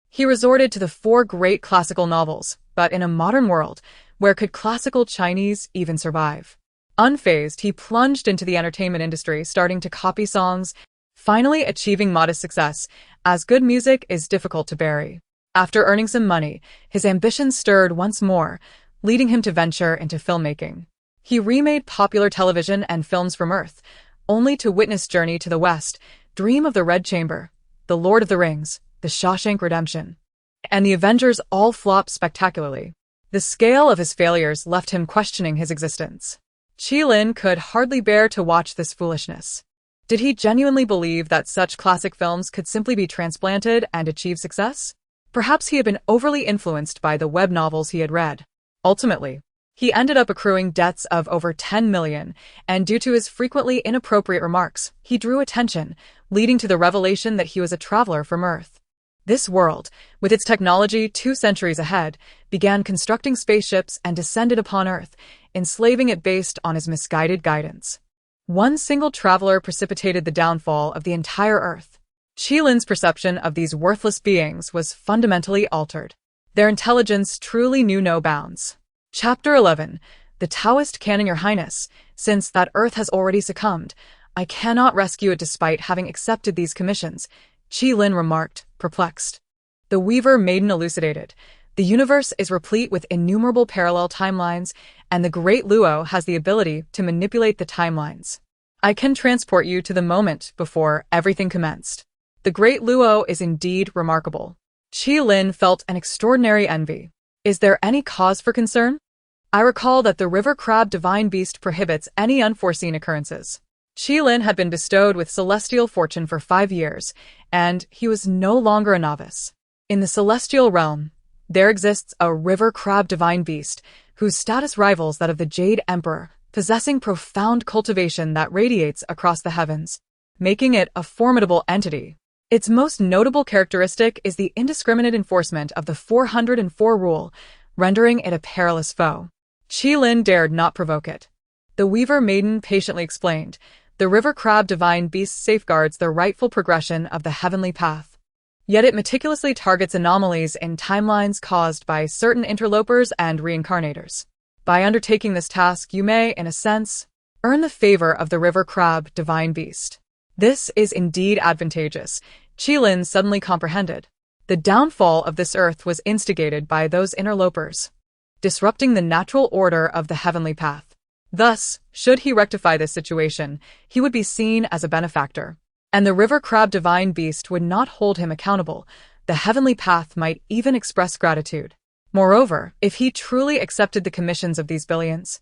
he resorted to the 4 great classical novels, but in a modern world, where could classical Chinese even survive? Unfazed, he plunged into the entertainment industry, starting to copy songs, finally achieving modest success, as good music is difficult to bury. After earning some money, his ambitions stirred once more, leading him to venture into filmmaking. He remade popular television and films from Earth, only to witness Journey to the West, Dream of the Red Chamber, The Lord of the Rings, The Shawshank Redemption, and The Avengers all flopped spectacularly. The scale of his failures left him questioning his existence. Qi Lin could hardly bear to watch this foolishness. Did he genuinely believe that such classic films could simply be transplanted and achieve success? Perhaps he had been overly influenced by the web novels he had read. Ultimately, he ended up accruing debts of over 10 million, and due to his frequently inappropriate remarks, he drew attention, leading to the revelation that he was a traveler from Earth. This world, with its technology 2 centuries ahead, began constructing spaceships and descended upon Earth, enslaving it based on his misguided guidance. One single traveler precipitated the downfall of the entire Earth. Qilin's perception of these worthless beings was fundamentally altered. Their intelligence truly knew no bounds. Chapter 11. The Taoist Canon, Your Highness, since that Earth has already succumbed, I cannot rescue it despite having accepted these commissions, Qilin remarked, perplexed. The Weaver Maiden elucidated. The universe is replete with innumerable parallel timelines, and the Great Luo has the ability to manipulate the timelines. I can transport you to the moment before everything commenced. The Great Luo is indeed remarkable. Qilin felt an extraordinary envy. Is there any cause for concern? I recall that the river crab divine beast prohibits any unforeseen occurrences. Qilin had been bestowed with celestial fortune for 5 years, and he was no longer a novice. In the celestial realm, there exists a river crab divine beast, whose status rivals that of the Jade Emperor, possessing profound cultivation that radiates across the heavens, making it a formidable entity. Its most notable characteristic is the indiscriminate enforcement of the 404 rule, rendering it a perilous foe. Qilin dared not provoke it. The Weaver Maiden patiently explained, the river crab divine beast safeguards the rightful progression of the heavenly path. Yet it meticulously targets anomalies in timelines caused by certain interlopers and reincarnators. By undertaking this task, you may, in a sense, earn the favor of the river crab divine beast. This is indeed advantageous, Qilin suddenly comprehended. The downfall of this Earth was instigated by those interlopers, disrupting the natural order of the heavenly path. Thus, should he rectify this situation, he would be seen as a benefactor, and the river crab divine beast would not hold him accountable. The heavenly path might even express gratitude. Moreover, if he truly accepted the commissions of these billions,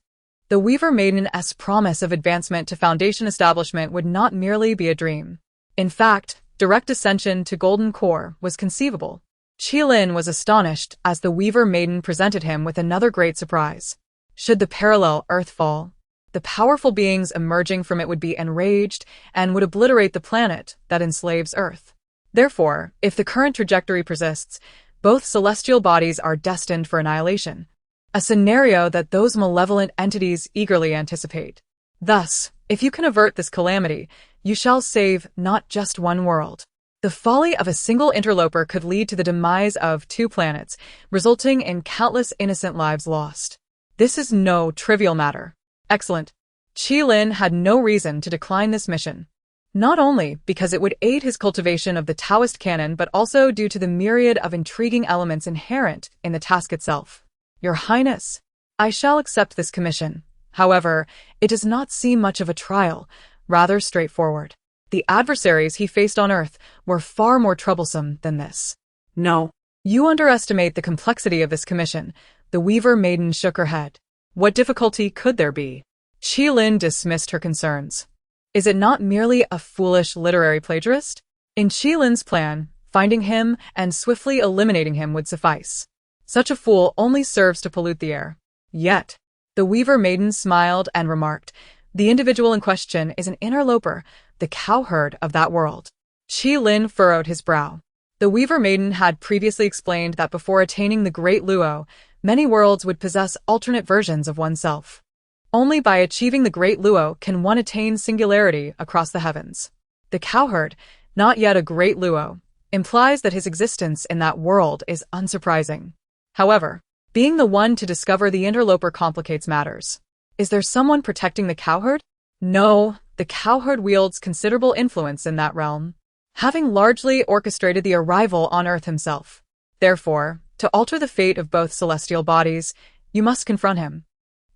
the Weaver Maiden's promise of advancement to Foundation establishment would not merely be a dream. In fact, direct ascension to Golden Core was conceivable. Qilin was astonished as the Weaver Maiden presented him with another great surprise. Should the parallel Earth fall, the powerful beings emerging from it would be enraged and would obliterate the planet that enslaves Earth. Therefore, if the current trajectory persists, both celestial bodies are destined for annihilation, a scenario that those malevolent entities eagerly anticipate. Thus, if you can avert this calamity, you shall save not just one world. The folly of a single interloper could lead to the demise of 2 planets, resulting in countless innocent lives lost. This is no trivial matter. Excellent. Qilin had no reason to decline this mission. Not only because it would aid his cultivation of the Taoist canon, but also due to the myriad of intriguing elements inherent in the task itself. Your Highness, I shall accept this commission. However, it does not seem much of a trial, rather straightforward. The adversaries he faced on Earth were far more troublesome than this. No. You underestimate the complexity of this commission. The Weaver Maiden shook her head. What difficulty could there be? Qilin dismissed her concerns. Is it not merely a foolish literary plagiarist? In Qilin's plan, finding him and swiftly eliminating him would suffice. Such a fool only serves to pollute the air. Yet, the Weaver Maiden smiled and remarked, the individual in question is an interloper, the cowherd of that world. Qilin furrowed his brow. The Weaver Maiden had previously explained that before attaining the Great Luo, many worlds would possess alternate versions of oneself. Only by achieving the Great Luo can one attain singularity across the heavens. The cowherd, not yet a Great Luo, implies that his existence in that world is unsurprising. However, being the one to discover the interloper complicates matters. Is there someone protecting the cowherd? No, the cowherd wields considerable influence in that realm, having largely orchestrated the arrival on Earth himself. Therefore, to alter the fate of both celestial bodies, you must confront him.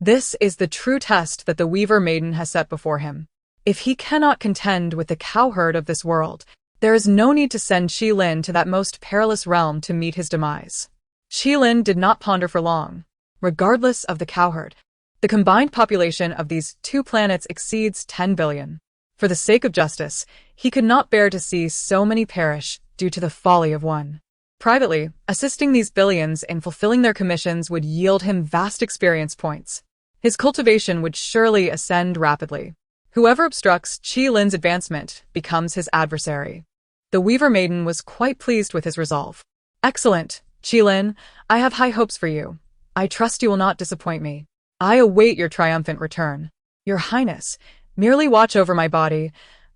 This is the true test that the Weaver Maiden has set before him. If he cannot contend with the cowherd of this world, there is no need to send Qilin to that most perilous realm to meet his demise. Qilin did not ponder for long. Regardless of the cowherd, the combined population of these 2 planets exceeds 10 billion. For the sake of justice, he could not bear to see so many perish due to the folly of one. Privately, assisting these billions in fulfilling their commissions would yield him vast experience points. His cultivation would surely ascend rapidly. Whoever obstructs Qi Lin's advancement becomes his adversary. The Weaver Maiden was quite pleased with his resolve. Excellent, Qi Lin, I have high hopes for you. I trust you will not disappoint me. I await your triumphant return. Your Highness, merely watch over my body.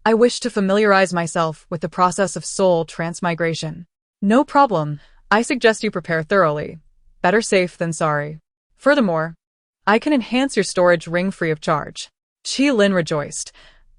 I wish to familiarize myself with the process of soul transmigration. No problem. I suggest you prepare thoroughly. Better safe than sorry. Furthermore, I can enhance your storage ring free of charge. Qi Lin rejoiced.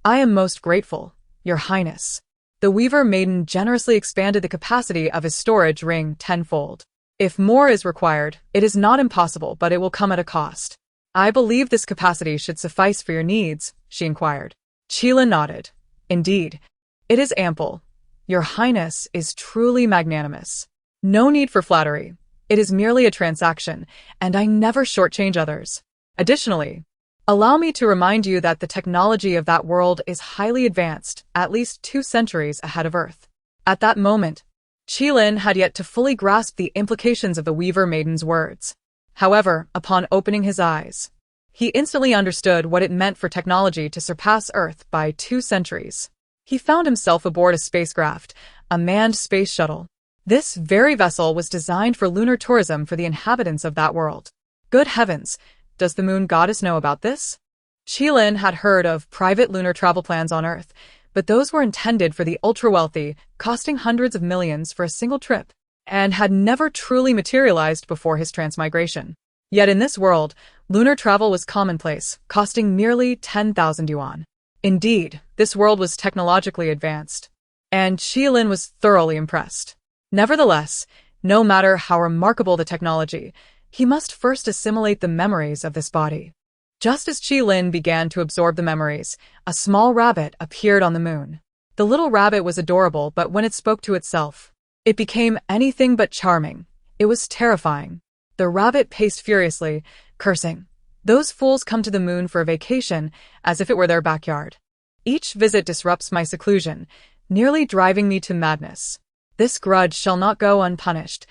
I am most grateful, Your Highness. The Weaver Maiden generously expanded the capacity of his storage ring tenfold. If more is required, it is not impossible, but it will come at a cost. I believe this capacity should suffice for your needs, she inquired. Qi Lin nodded. Indeed, it is ample. Your Highness is truly magnanimous. No need for flattery. It is merely a transaction, and I never shortchange others. Additionally, allow me to remind you that the technology of that world is highly advanced, at least 2 centuries ahead of Earth. At that moment, Qi Lin had yet to fully grasp the implications of the Weaver Maiden's words. However, upon opening his eyes, he instantly understood what it meant for technology to surpass Earth by 2 centuries. He found himself aboard a spacecraft, a manned space shuttle. This very vessel was designed for lunar tourism for the inhabitants of that world. Good heavens, does the moon goddess know about this? Qi Lin had heard of private lunar travel plans on Earth, but those were intended for the ultra-wealthy, costing hundreds of millions for a single trip, and had never truly materialized before his transmigration. Yet in this world, lunar travel was commonplace, costing merely 10,000 yuan. Indeed, this world was technologically advanced, and Qi Lin was thoroughly impressed. Nevertheless, no matter how remarkable the technology, he must first assimilate the memories of this body. Just as Qi Lin began to absorb the memories, a small rabbit appeared on the moon. The little rabbit was adorable, but when it spoke to itself, it became anything but charming. It was terrifying. The rabbit paced furiously, cursing. Those fools come to the moon for a vacation, as if it were their backyard. Each visit disrupts my seclusion, nearly driving me to madness. This grudge shall not go unpunished.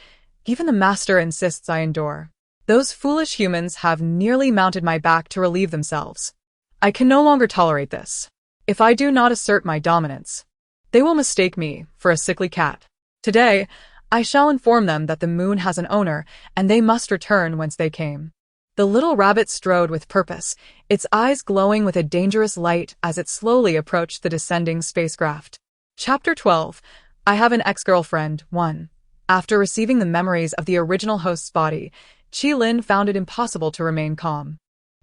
Even the master insists I endure. Those foolish humans have nearly mounted my back to relieve themselves. I can no longer tolerate this. If I do not assert my dominance, they will mistake me for a sickly cat. Today, I shall inform them that the moon has an owner, and they must return whence they came. The little rabbit strode with purpose, its eyes glowing with a dangerous light as it slowly approached the descending spacecraft. Chapter 12. I Have an Ex-Girlfriend, 1. After receiving the memories of the original host's body, Qi Lin found it impossible to remain calm.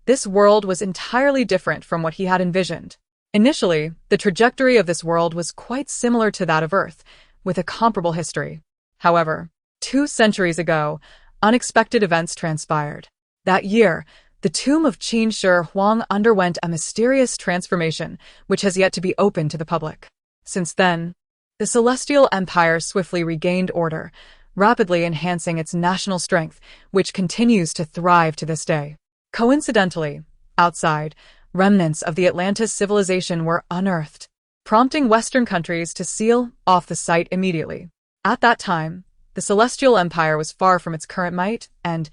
This world was entirely different from what he had envisioned. Initially, the trajectory of this world was quite similar to that of Earth, with a comparable history. However, 2 centuries ago, unexpected events transpired. That year, the tomb of Qin Shi Huang underwent a mysterious transformation, which has yet to be opened to the public. Since then, the Celestial Empire swiftly regained order, rapidly enhancing its national strength, which continues to thrive to this day. Coincidentally, outside, remnants of the Atlantis civilization were unearthed, prompting Western countries to seal off the site immediately. At that time, the Celestial Empire was far from its current might, and,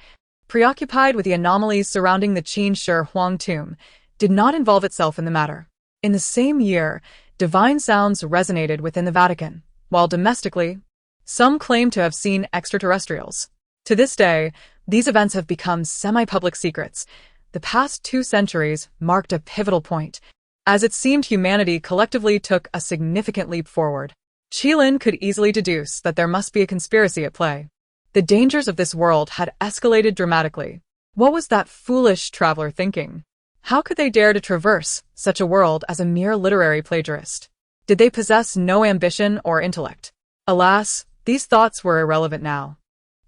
preoccupied with the anomalies surrounding the Qin Shi Huang tomb, did not involve itself in the matter. In the same year, divine sounds resonated within the Vatican, while domestically, some claim to have seen extraterrestrials. To this day, these events have become semi-public secrets. The past 2 centuries marked a pivotal point, as it seemed humanity collectively took a significant leap forward. Qi Lin could easily deduce that there must be a conspiracy at play. The dangers of this world had escalated dramatically. What was that foolish traveler thinking? How could they dare to traverse such a world as a mere literary plagiarist? Did they possess no ambition or intellect? Alas, these thoughts were irrelevant now.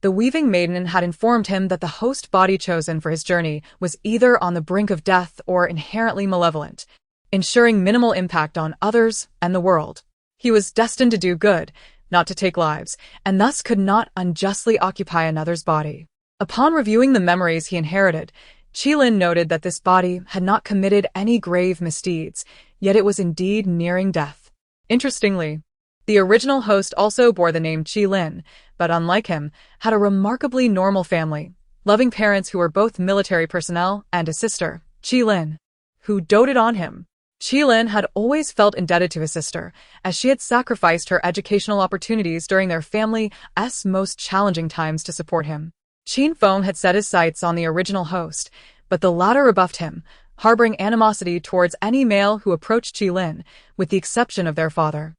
The Weaving Maiden had informed him that the host body chosen for his journey was either on the brink of death or inherently malevolent, ensuring minimal impact on others and the world. He was destined to do good, not to take lives, and thus could not unjustly occupy another's body. Upon reviewing the memories he inherited, Qi Lin noted that this body had not committed any grave misdeeds, yet it was indeed nearing death. Interestingly, The original host also bore the name Qi-lin, but unlike him, had a remarkably normal family, loving parents who were both military personnel and a sister, Qi-lin, who doted on him. Qi-lin had always felt indebted to his sister, as she had sacrificed her educational opportunities during their family's most challenging times to support him. Qin Feng had set his sights on the original host, but the latter rebuffed him, harboring animosity towards any male who approached Qi-lin, with the exception of their father.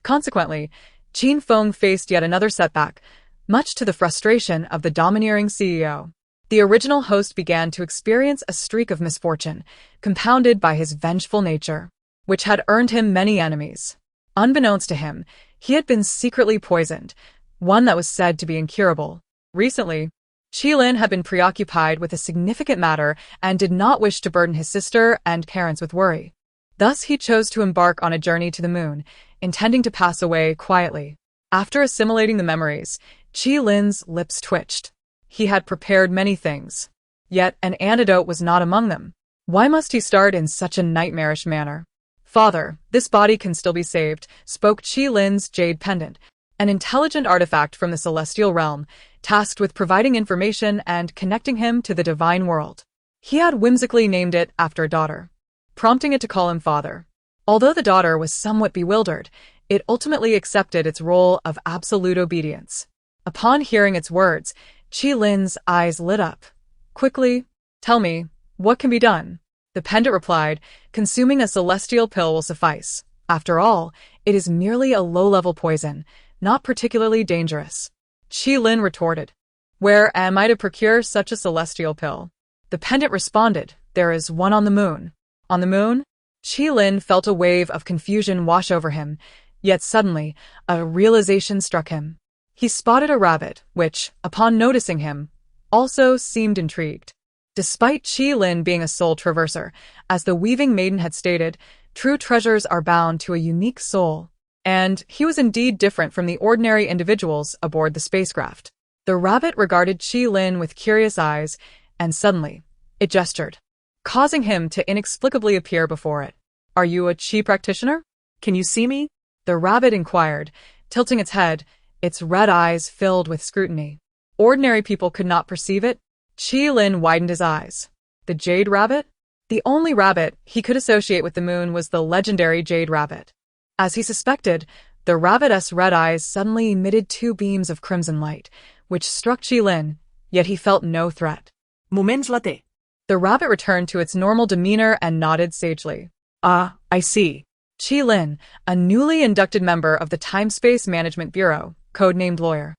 Consequently, Qin Feng faced yet another setback, much to the frustration of the domineering CEO. The original host began to experience a streak of misfortune, compounded by his vengeful nature, which had earned him many enemies. Unbeknownst to him, he had been secretly poisoned, one that was said to be incurable. Recently, Qi-lin had been preoccupied with a significant matter and did not wish to burden his sister and parents with worry. Thus he chose to embark on a journey to the moon, intending to pass away quietly. After assimilating the memories, Qi-lin's lips twitched. He had prepared many things, yet an antidote was not among them. Why must he start in such a nightmarish manner? Father, this body can still be saved, spoke Qi-lin's jade pendant, an intelligent artifact from the celestial realm, tasked with providing information and connecting him to the divine world. He had whimsically named it after a daughter, prompting it to call him father. Although the daughter was somewhat bewildered, it ultimately accepted its role of absolute obedience. Upon hearing its words, Qi-lin's eyes lit up. Quickly, tell me, what can be done? The pendant replied, consuming a celestial pill will suffice. After all, it is merely a low-level poison, not particularly dangerous. Qi-lin retorted, where am I to procure such a celestial pill? The pendant responded, there is one on the moon. On the moon? Qi-lin felt a wave of confusion wash over him, yet suddenly, a realization struck him. He spotted a rabbit, which, upon noticing him, also seemed intrigued. Despite Qi-lin being a soul traverser, as the weaving maiden had stated, true treasures are bound to a unique soul. And he was indeed different from the ordinary individuals aboard the spacecraft. The rabbit regarded Qi-lin with curious eyes, and suddenly, it gestured, causing him to inexplicably appear before it. Are you a Qi practitioner? Can you see me? The rabbit inquired, tilting its head, its red eyes filled with scrutiny. Ordinary people could not perceive it. Qi-lin widened his eyes. The jade rabbit? The only rabbit he could associate with the moon was the legendary jade rabbit. As he suspected, the rabbit's red eyes suddenly emitted two beams of crimson light, which struck Qi-lin, yet he felt no threat. Moments later. The rabbit returned to its normal demeanor and nodded sagely. Ah, I see. Qi-lin, a newly inducted member of the Time-Space Management Bureau, codenamed Lawyer.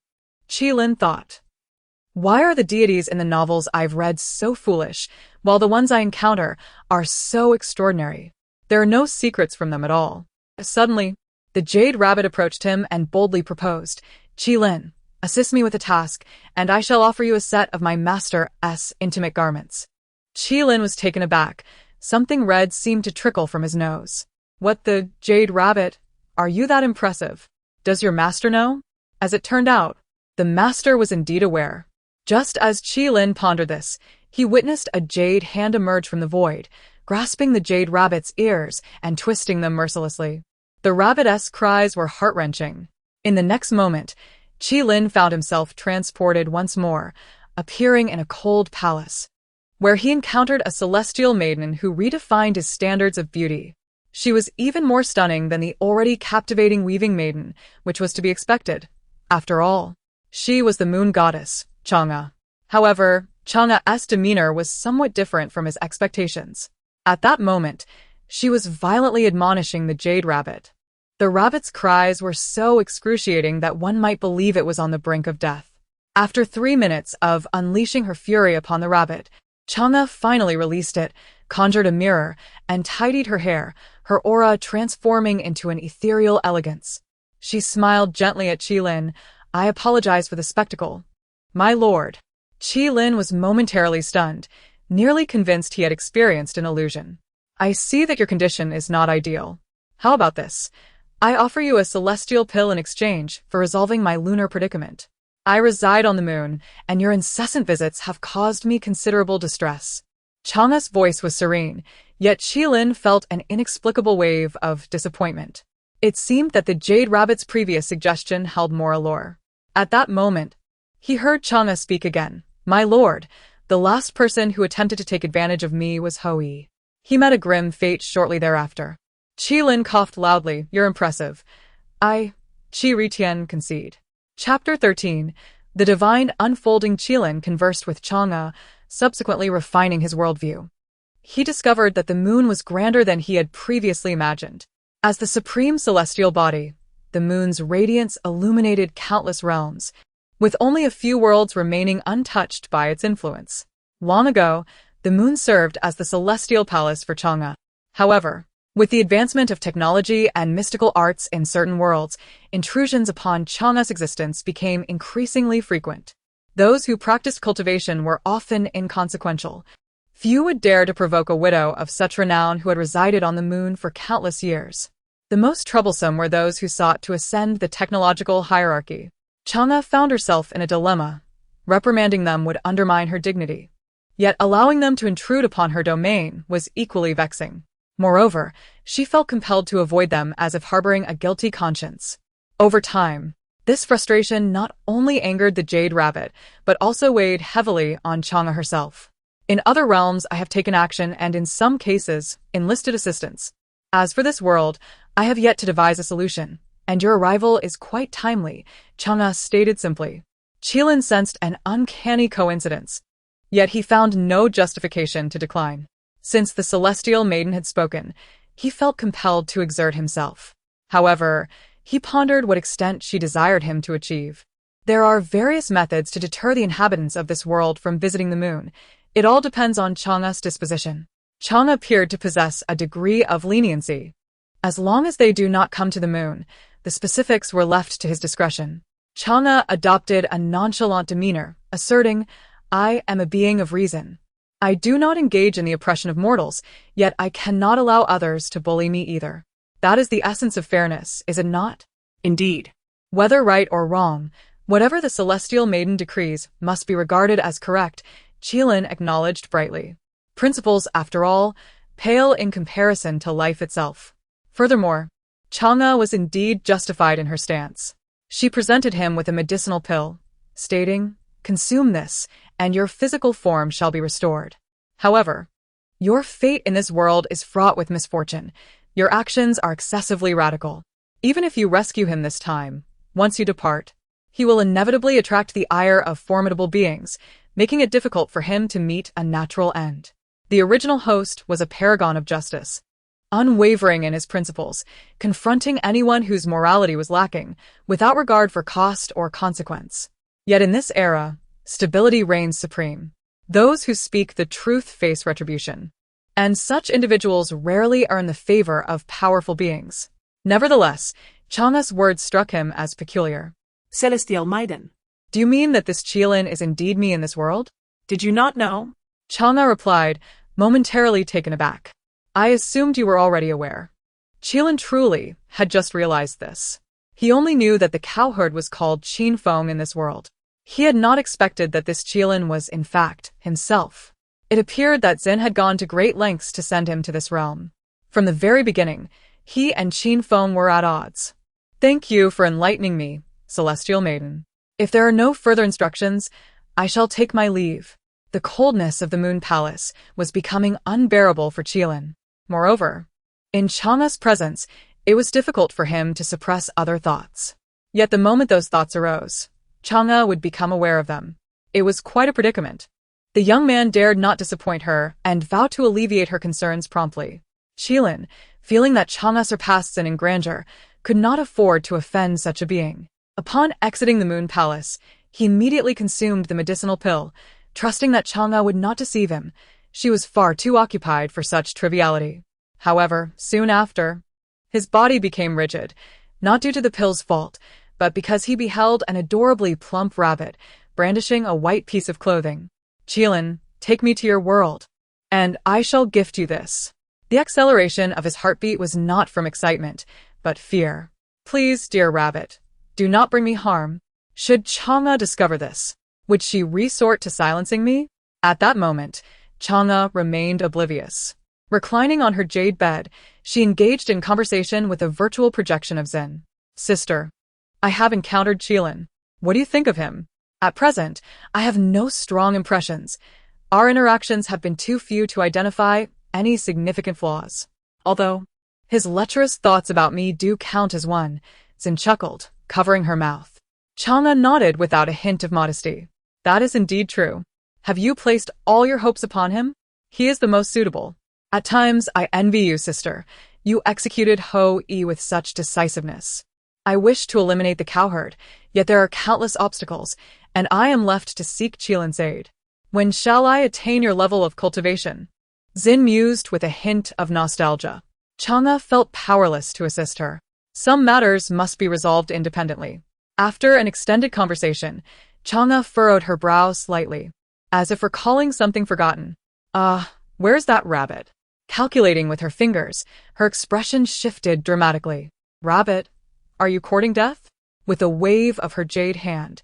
Qi-lin thought, why are the deities in the novels I've read so foolish, while the ones I encounter are so extraordinary? There are no secrets from them at all. Suddenly, the jade rabbit approached him and boldly proposed, Qi-lin, assist me with a task, and I shall offer you a set of my master's intimate garments. Qi-lin was taken aback. Something red seemed to trickle from his nose. What the jade rabbit? Are you that impressive? Does your master know? As it turned out, the master was indeed aware. Just as Qi-lin pondered this, he witnessed a jade hand emerge from the void, grasping the jade rabbit's ears and twisting them mercilessly. The rabbit's cries were heart-wrenching. In the next moment, Qi-lin found himself transported once more, appearing in a cold palace, where he encountered a celestial maiden who redefined his standards of beauty. She was even more stunning than the already captivating weaving maiden, which was to be expected. After all, she was the moon goddess, Chang'e. However, Chang'e's demeanor was somewhat different from his expectations. At that moment, she was violently admonishing the jade rabbit. The rabbit's cries were so excruciating that one might believe it was on the brink of death. After 3 minutes of unleashing her fury upon the rabbit, Chang'e finally released it, conjured a mirror, and tidied her hair, her aura transforming into an ethereal elegance. She smiled gently at Qi-lin. I apologize for the spectacle. My lord. Qi-lin was momentarily stunned, nearly convinced he had experienced an illusion. I see that your condition is not ideal. How about this? I offer you a celestial pill in exchange for resolving my lunar predicament. I reside on the moon, and your incessant visits have caused me considerable distress. Chang'e's voice was serene, yet Qi-lin felt an inexplicable wave of disappointment. It seemed that the Jade Rabbit's previous suggestion held more allure. At that moment, he heard Chang'e speak again. "My lord, the last person who attempted to take advantage of me was Hou-Yi. He met a grim fate shortly thereafter." Qilin coughed loudly. "You're impressive." Qi Ritian concede. Chapter 13. The divine unfolding. Qilin conversed with Chang'e, subsequently refining his worldview. He discovered that the moon was grander than he had previously imagined. As the supreme celestial body, the moon's radiance illuminated countless realms, with only a few worlds remaining untouched by its influence. Long ago, the moon served as the celestial palace for Chang'e. However, with the advancement of technology and mystical arts in certain worlds, intrusions upon Chang'e's existence became increasingly frequent. Those who practiced cultivation were often inconsequential. Few would dare to provoke a widow of such renown who had resided on the moon for countless years. The most troublesome were those who sought to ascend the technological hierarchy. Chang'e found herself in a dilemma. Reprimanding them would undermine her dignity. Yet allowing them to intrude upon her domain was equally vexing. Moreover, she felt compelled to avoid them as if harboring a guilty conscience. Over time, this frustration not only angered the Jade Rabbit, but also weighed heavily on Chang'e herself. "In other realms, I have taken action and in some cases, enlisted assistance. As for this world, I have yet to devise a solution, and your arrival is quite timely," Chang'e stated simply. Qilin sensed an uncanny coincidence, yet he found no justification to decline. Since the celestial maiden had spoken, he felt compelled to exert himself. However, he pondered what extent she desired him to achieve. There are various methods to deter the inhabitants of this world from visiting the moon. It all depends on Chang'e's disposition. Chang'e appeared to possess a degree of leniency. As long as they do not come to the moon, the specifics were left to his discretion. Chang'e adopted a nonchalant demeanor, asserting, "I am a being of reason. I do not engage in the oppression of mortals, yet I cannot allow others to bully me either. That is the essence of fairness, is it not?" Indeed. Whether right or wrong, whatever the celestial maiden decrees must be regarded as correct, Qilin acknowledged brightly. Principles, after all, pale in comparison to life itself. Furthermore, Chang'e was indeed justified in her stance. She presented him with a medicinal pill, stating, "Consume this, and your physical form shall be restored. However, your fate in this world is fraught with misfortune. Your actions are excessively radical. Even if you rescue him this time, once you depart, he will inevitably attract the ire of formidable beings, making it difficult for him to meet a natural end." The original host was a paragon of justice, unwavering in his principles, confronting anyone whose morality was lacking, without regard for cost or consequence. Yet in this era, stability reigns supreme. Those who speak the truth face retribution, and such individuals rarely earn the favor of powerful beings. Nevertheless, Chang'e's words struck him as peculiar. Celestial Maiden. "Do you mean that this Qilin is indeed me in this world?" Did you not know? Chang'e replied, momentarily taken aback. "I assumed you were already aware." Qilin truly had just realized this. He only knew that the cowherd was called Qin Feng in this world. He had not expected that this Qilin was, in fact, himself. It appeared that Xin had gone to great lengths to send him to this realm. From the very beginning, he and Qin Feng were at odds. "Thank you for enlightening me, Celestial Maiden. If there are no further instructions, I shall take my leave." The coldness of the Moon Palace was becoming unbearable for Qilin. Moreover, in Chang'e's presence, it was difficult for him to suppress other thoughts. Yet the moment those thoughts arose, Chang'e would become aware of them. It was quite a predicament. The young man dared not disappoint her and vowed to alleviate her concerns promptly. Qilin, feeling that Chang'e surpassed Xin in grandeur, could not afford to offend such a being. Upon exiting the Moon Palace, he immediately consumed the medicinal pill, trusting that Chang'e would not deceive him. She was far too occupied for such triviality. However, soon after, his body became rigid, not due to the pill's fault, but because he beheld an adorably plump rabbit brandishing a white piece of clothing. "Qilin, take me to your world, and I shall gift you this." The acceleration of his heartbeat was not from excitement, but fear. "Please, dear rabbit, do not bring me harm. Should Chang'e discover this, would she resort to silencing me?" At that moment, Chang'e remained oblivious. Reclining on her jade bed, She engaged in conversation with a virtual projection of Zin. Sister, I have encountered Qilin. What do you think of him? At present, I have no strong impressions. Our interactions have been too few to identify any significant flaws. Although, his lecherous thoughts about me do count as one, Zin chuckled, covering her mouth. Chang'e nodded without a hint of modesty. That is indeed true. Have you placed all your hopes upon him? He is the most suitable. At times, I envy you, sister. You executed Ho-E with such decisiveness. I wish to eliminate the cowherd, yet there are countless obstacles, and I am left to seek Qilin's aid. When shall I attain your level of cultivation? Zin mused with a hint of nostalgia. Chang'e felt powerless to assist her. Some matters must be resolved independently. After an extended conversation, Chang'e furrowed her brow slightly, as if recalling something forgotten. Where's that rabbit? Calculating with her fingers, her expression shifted dramatically. Rabbit, are you courting death? With a wave of her jade hand,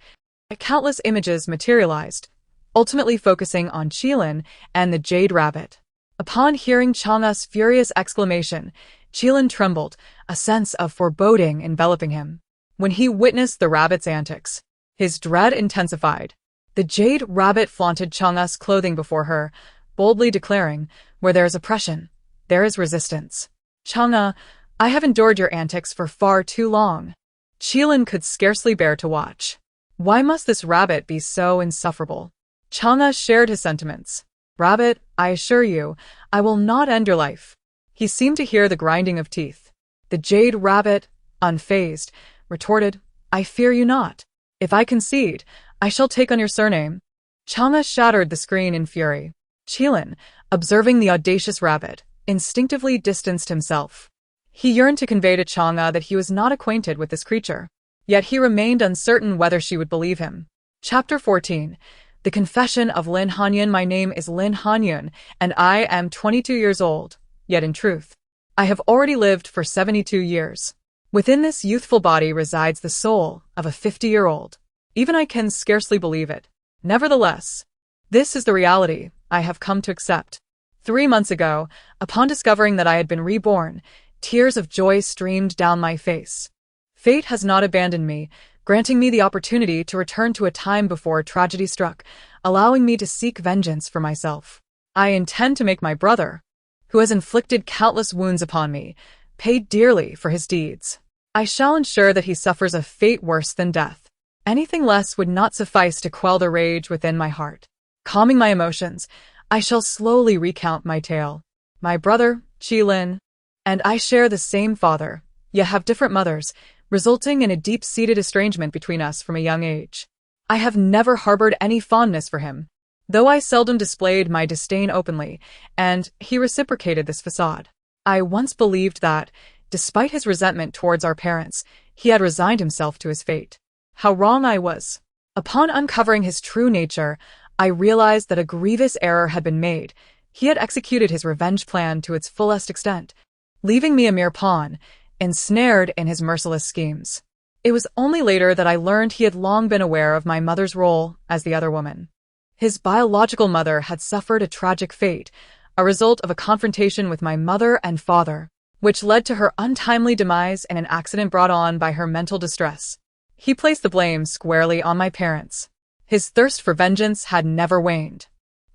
countless images materialized, ultimately focusing on Qilin and the jade rabbit. Upon hearing Chang'e's furious exclamation, Qilin trembled, a sense of foreboding enveloping him. When he witnessed the rabbit's antics, his dread intensified. The jade rabbit flaunted Chang'e's clothing before her, boldly declaring, where there is oppression, there is resistance. Chang'e, I have endured your antics for far too long. Qilin could scarcely bear to watch. Why must this rabbit be so insufferable? Chang'e shared his sentiments. Rabbit, I assure you, I will not end your life. He seemed to hear the grinding of teeth. The jade rabbit, unfazed, retorted, I fear you not. If I concede, I shall take on your surname. Chang'e shattered the screen in fury. Qilin, observing the audacious rabbit, instinctively distanced himself. He yearned to convey to Chang'e that he was not acquainted with this creature, yet he remained uncertain whether she would believe him. Chapter 14. The Confession of Lin Hanyun. My name is Lin Hanyun, and I am 22 years old, yet in truth, I have already lived for 72 years. Within this youthful body resides the soul of a 50-year-old. Even I can scarcely believe it. Nevertheless, this is the reality I have come to accept. 3 months ago, upon discovering that I had been reborn, tears of joy streamed down my face. Fate has not abandoned me, granting me the opportunity to return to a time before tragedy struck, allowing me to seek vengeance for myself. I intend to make my brother, who has inflicted countless wounds upon me, pay dearly for his deeds. I shall ensure that he suffers a fate worse than death. Anything less would not suffice to quell the rage within my heart. Calming my emotions, I shall slowly recount my tale. My brother, Qilin, and I share the same father, yet have different mothers, resulting in a deep-seated estrangement between us from a young age. I have never harbored any fondness for him, though I seldom displayed my disdain openly, and he reciprocated this facade. I once believed that, despite his resentment towards our parents, he had resigned himself to his fate. How wrong I was. Upon uncovering his true nature, I realized that a grievous error had been made. He had executed his revenge plan to its fullest extent, leaving me a mere pawn, ensnared in his merciless schemes. It was only later that I learned he had long been aware of my mother's role as the other woman. His biological mother had suffered a tragic fate, a result of a confrontation with my mother and father, which led to her untimely demise in an accident brought on by her mental distress. He placed the blame squarely on my parents. His thirst for vengeance had never waned.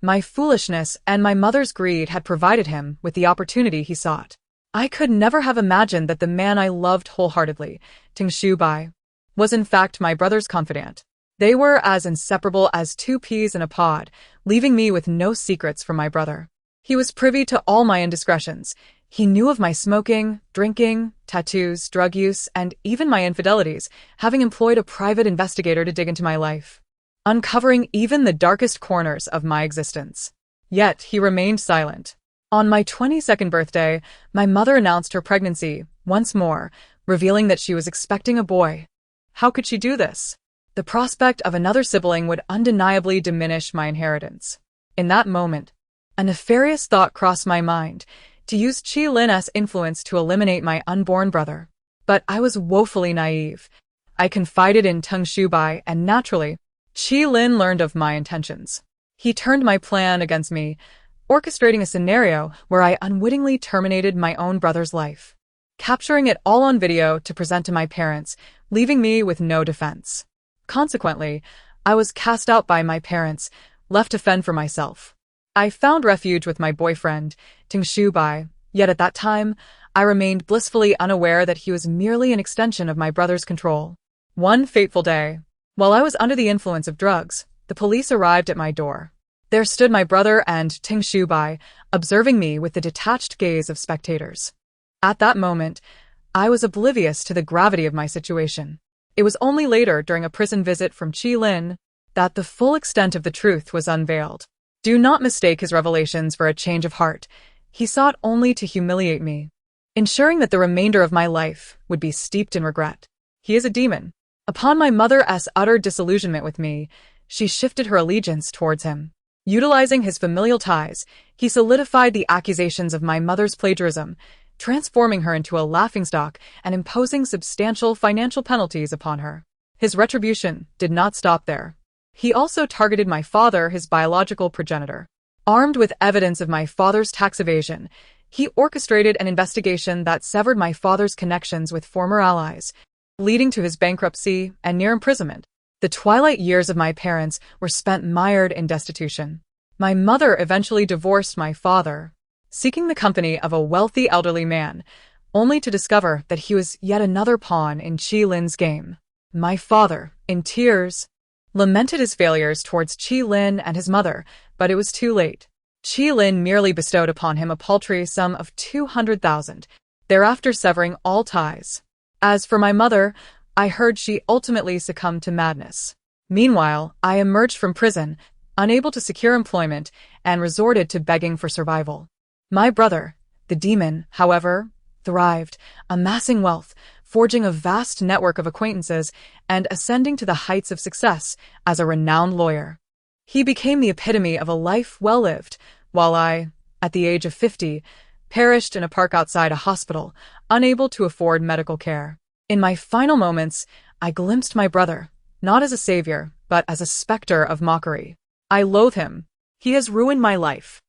My foolishness and my mother's greed had provided him with the opportunity he sought. I could never have imagined that the man I loved wholeheartedly, Ting Shubai, was in fact my brother's confidant. They were as inseparable as 2 peas in a pod, leaving me with no secrets from my brother. He was privy to all my indiscretions. He knew of my smoking, drinking, tattoos, drug use, and even my infidelities, having employed a private investigator to dig into my life, uncovering even the darkest corners of my existence. Yet he remained silent. On my 22nd birthday, my mother announced her pregnancy, once more, revealing that she was expecting a boy. How could she do this? The prospect of another sibling would undeniably diminish my inheritance. In that moment, a nefarious thought crossed my mind, to use Qilin's influence to eliminate my unborn brother. But I was woefully naive. I confided in Ting Shubai, and naturally, Qilin learned of my intentions. He turned my plan against me, orchestrating a scenario where I unwittingly terminated my own brother's life, capturing it all on video to present to my parents, leaving me with no defense. Consequently, I was cast out by my parents, left to fend for myself. I found refuge with my boyfriend, Tingshu Bai, yet at that time, I remained blissfully unaware that he was merely an extension of my brother's control. One fateful day, while I was under the influence of drugs, the police arrived at my door. There stood my brother and Tingshu Bai, observing me with the detached gaze of spectators. At that moment, I was oblivious to the gravity of my situation. It was only later, during a prison visit from Qi Lin, that the full extent of the truth was unveiled. Do not mistake his revelations for a change of heart. He sought only to humiliate me, ensuring that the remainder of my life would be steeped in regret. He is a demon. Upon my mother's utter disillusionment with me, she shifted her allegiance towards him. Utilizing his familial ties, he solidified the accusations of my mother's plagiarism, transforming her into a laughingstock and imposing substantial financial penalties upon her. His retribution did not stop there. He also targeted my father, his biological progenitor. Armed with evidence of my father's tax evasion, he orchestrated an investigation that severed my father's connections with former allies, leading to his bankruptcy and near imprisonment. The twilight years of my parents were spent mired in destitution. My mother eventually divorced my father, seeking the company of a wealthy elderly man, only to discover that he was yet another pawn in Qi Lin's game. My father, in tears, lamented his failures towards Qi Lin and his mother, but it was too late. Qi Lin merely bestowed upon him a paltry sum of 200,000, thereafter severing all ties. As for my mother, I heard she ultimately succumbed to madness. Meanwhile, I emerged from prison, unable to secure employment, and resorted to begging for survival. My brother, the demon, however, thrived, amassing wealth, forging a vast network of acquaintances, and ascending to the heights of success as a renowned lawyer. He became the epitome of a life well lived, while I, at the age of 50, perished in a park outside a hospital, unable to afford medical care. In my final moments, I glimpsed my brother, not as a savior, but as a specter of mockery. I loathe him. He has ruined my life.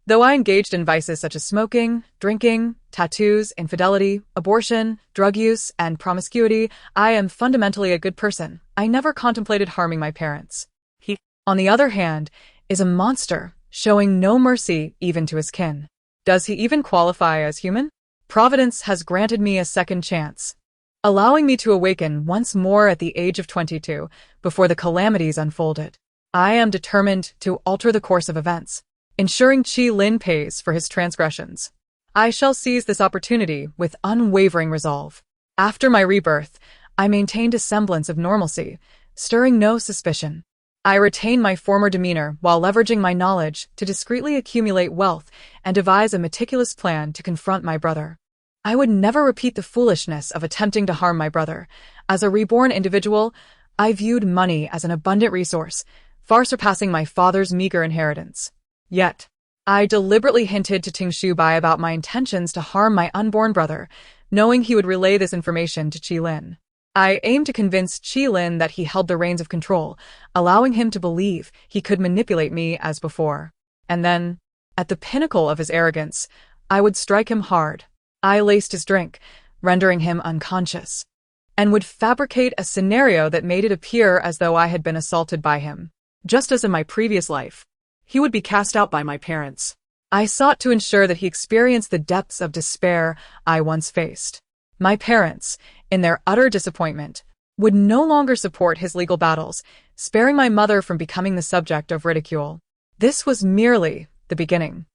Though I engaged in vices such as smoking, drinking, tattoos, infidelity, abortion, drug use, and promiscuity, I am fundamentally a good person. I never contemplated harming my parents. He, on the other hand, is a monster, showing no mercy even to his kin. Does he even qualify as human? Providence has granted me a second chance, allowing me to awaken once more at the age of 22, before the calamities unfolded. I am determined to alter the course of events, ensuring Qi Lin pays for his transgressions. I shall seize this opportunity with unwavering resolve. After my rebirth, I maintained a semblance of normalcy, stirring no suspicion. I retained my former demeanor while leveraging my knowledge to discreetly accumulate wealth and devise a meticulous plan to confront my brother. I would never repeat the foolishness of attempting to harm my brother. As a reborn individual, I viewed money as an abundant resource, far surpassing my father's meager inheritance. Yet, I deliberately hinted to Tingshu Bai about my intentions to harm my unborn brother, knowing he would relay this information to Qi Lin. I aimed to convince Qi Lin that he held the reins of control, allowing him to believe he could manipulate me as before. And then, at the pinnacle of his arrogance, I would strike him hard. I laced his drink, rendering him unconscious, and would fabricate a scenario that made it appear as though I had been assaulted by him. Just as in my previous life, he would be cast out by my parents. I sought to ensure that he experienced the depths of despair I once faced. My parents, in their utter disappointment, would no longer support his legal battles, sparing my mother from becoming the subject of ridicule. This was merely the beginning.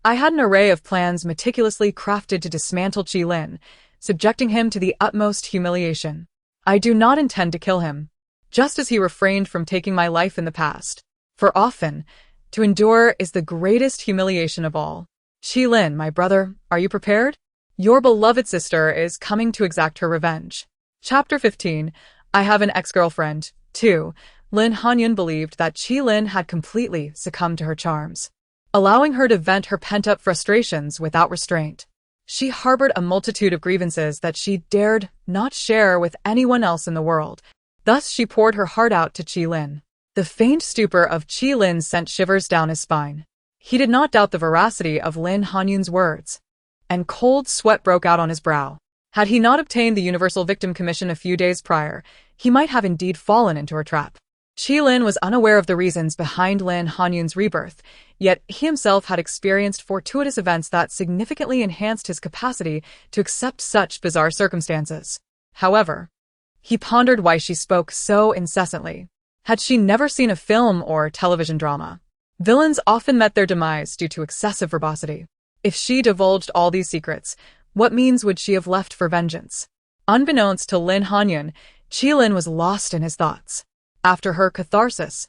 I had an array of plans meticulously crafted to dismantle Qi Lin, subjecting him to the utmost humiliation. I do not intend to kill him, just as he refrained from taking my life in the past. For often, to endure is the greatest humiliation of all. Qi Lin, my brother, are you prepared? Your beloved sister is coming to exact her revenge. Chapter 15. I have an ex-girlfriend, too. Lin Hanyun believed that Qi Lin had completely succumbed to her charms, allowing her to vent her pent-up frustrations without restraint. She harbored a multitude of grievances that she dared not share with anyone else in the world. Thus she poured her heart out to Qi Lin. The faint stupor of Qi Lin sent shivers down his spine. He did not doubt the veracity of Lin Hanyun's words, and cold sweat broke out on his brow. Had he not obtained the Universal Victim Commission a few days prior, he might have indeed fallen into her trap. Qilin was unaware of the reasons behind Lin Hanyun's rebirth, yet he himself had experienced fortuitous events that significantly enhanced his capacity to accept such bizarre circumstances. However, he pondered why she spoke so incessantly. Had she never seen a film or television drama? Villains often met their demise due to excessive verbosity. If she divulged all these secrets, what means would she have left for vengeance? Unbeknownst to Lin Hanyun, Qilin was lost in his thoughts. After her catharsis,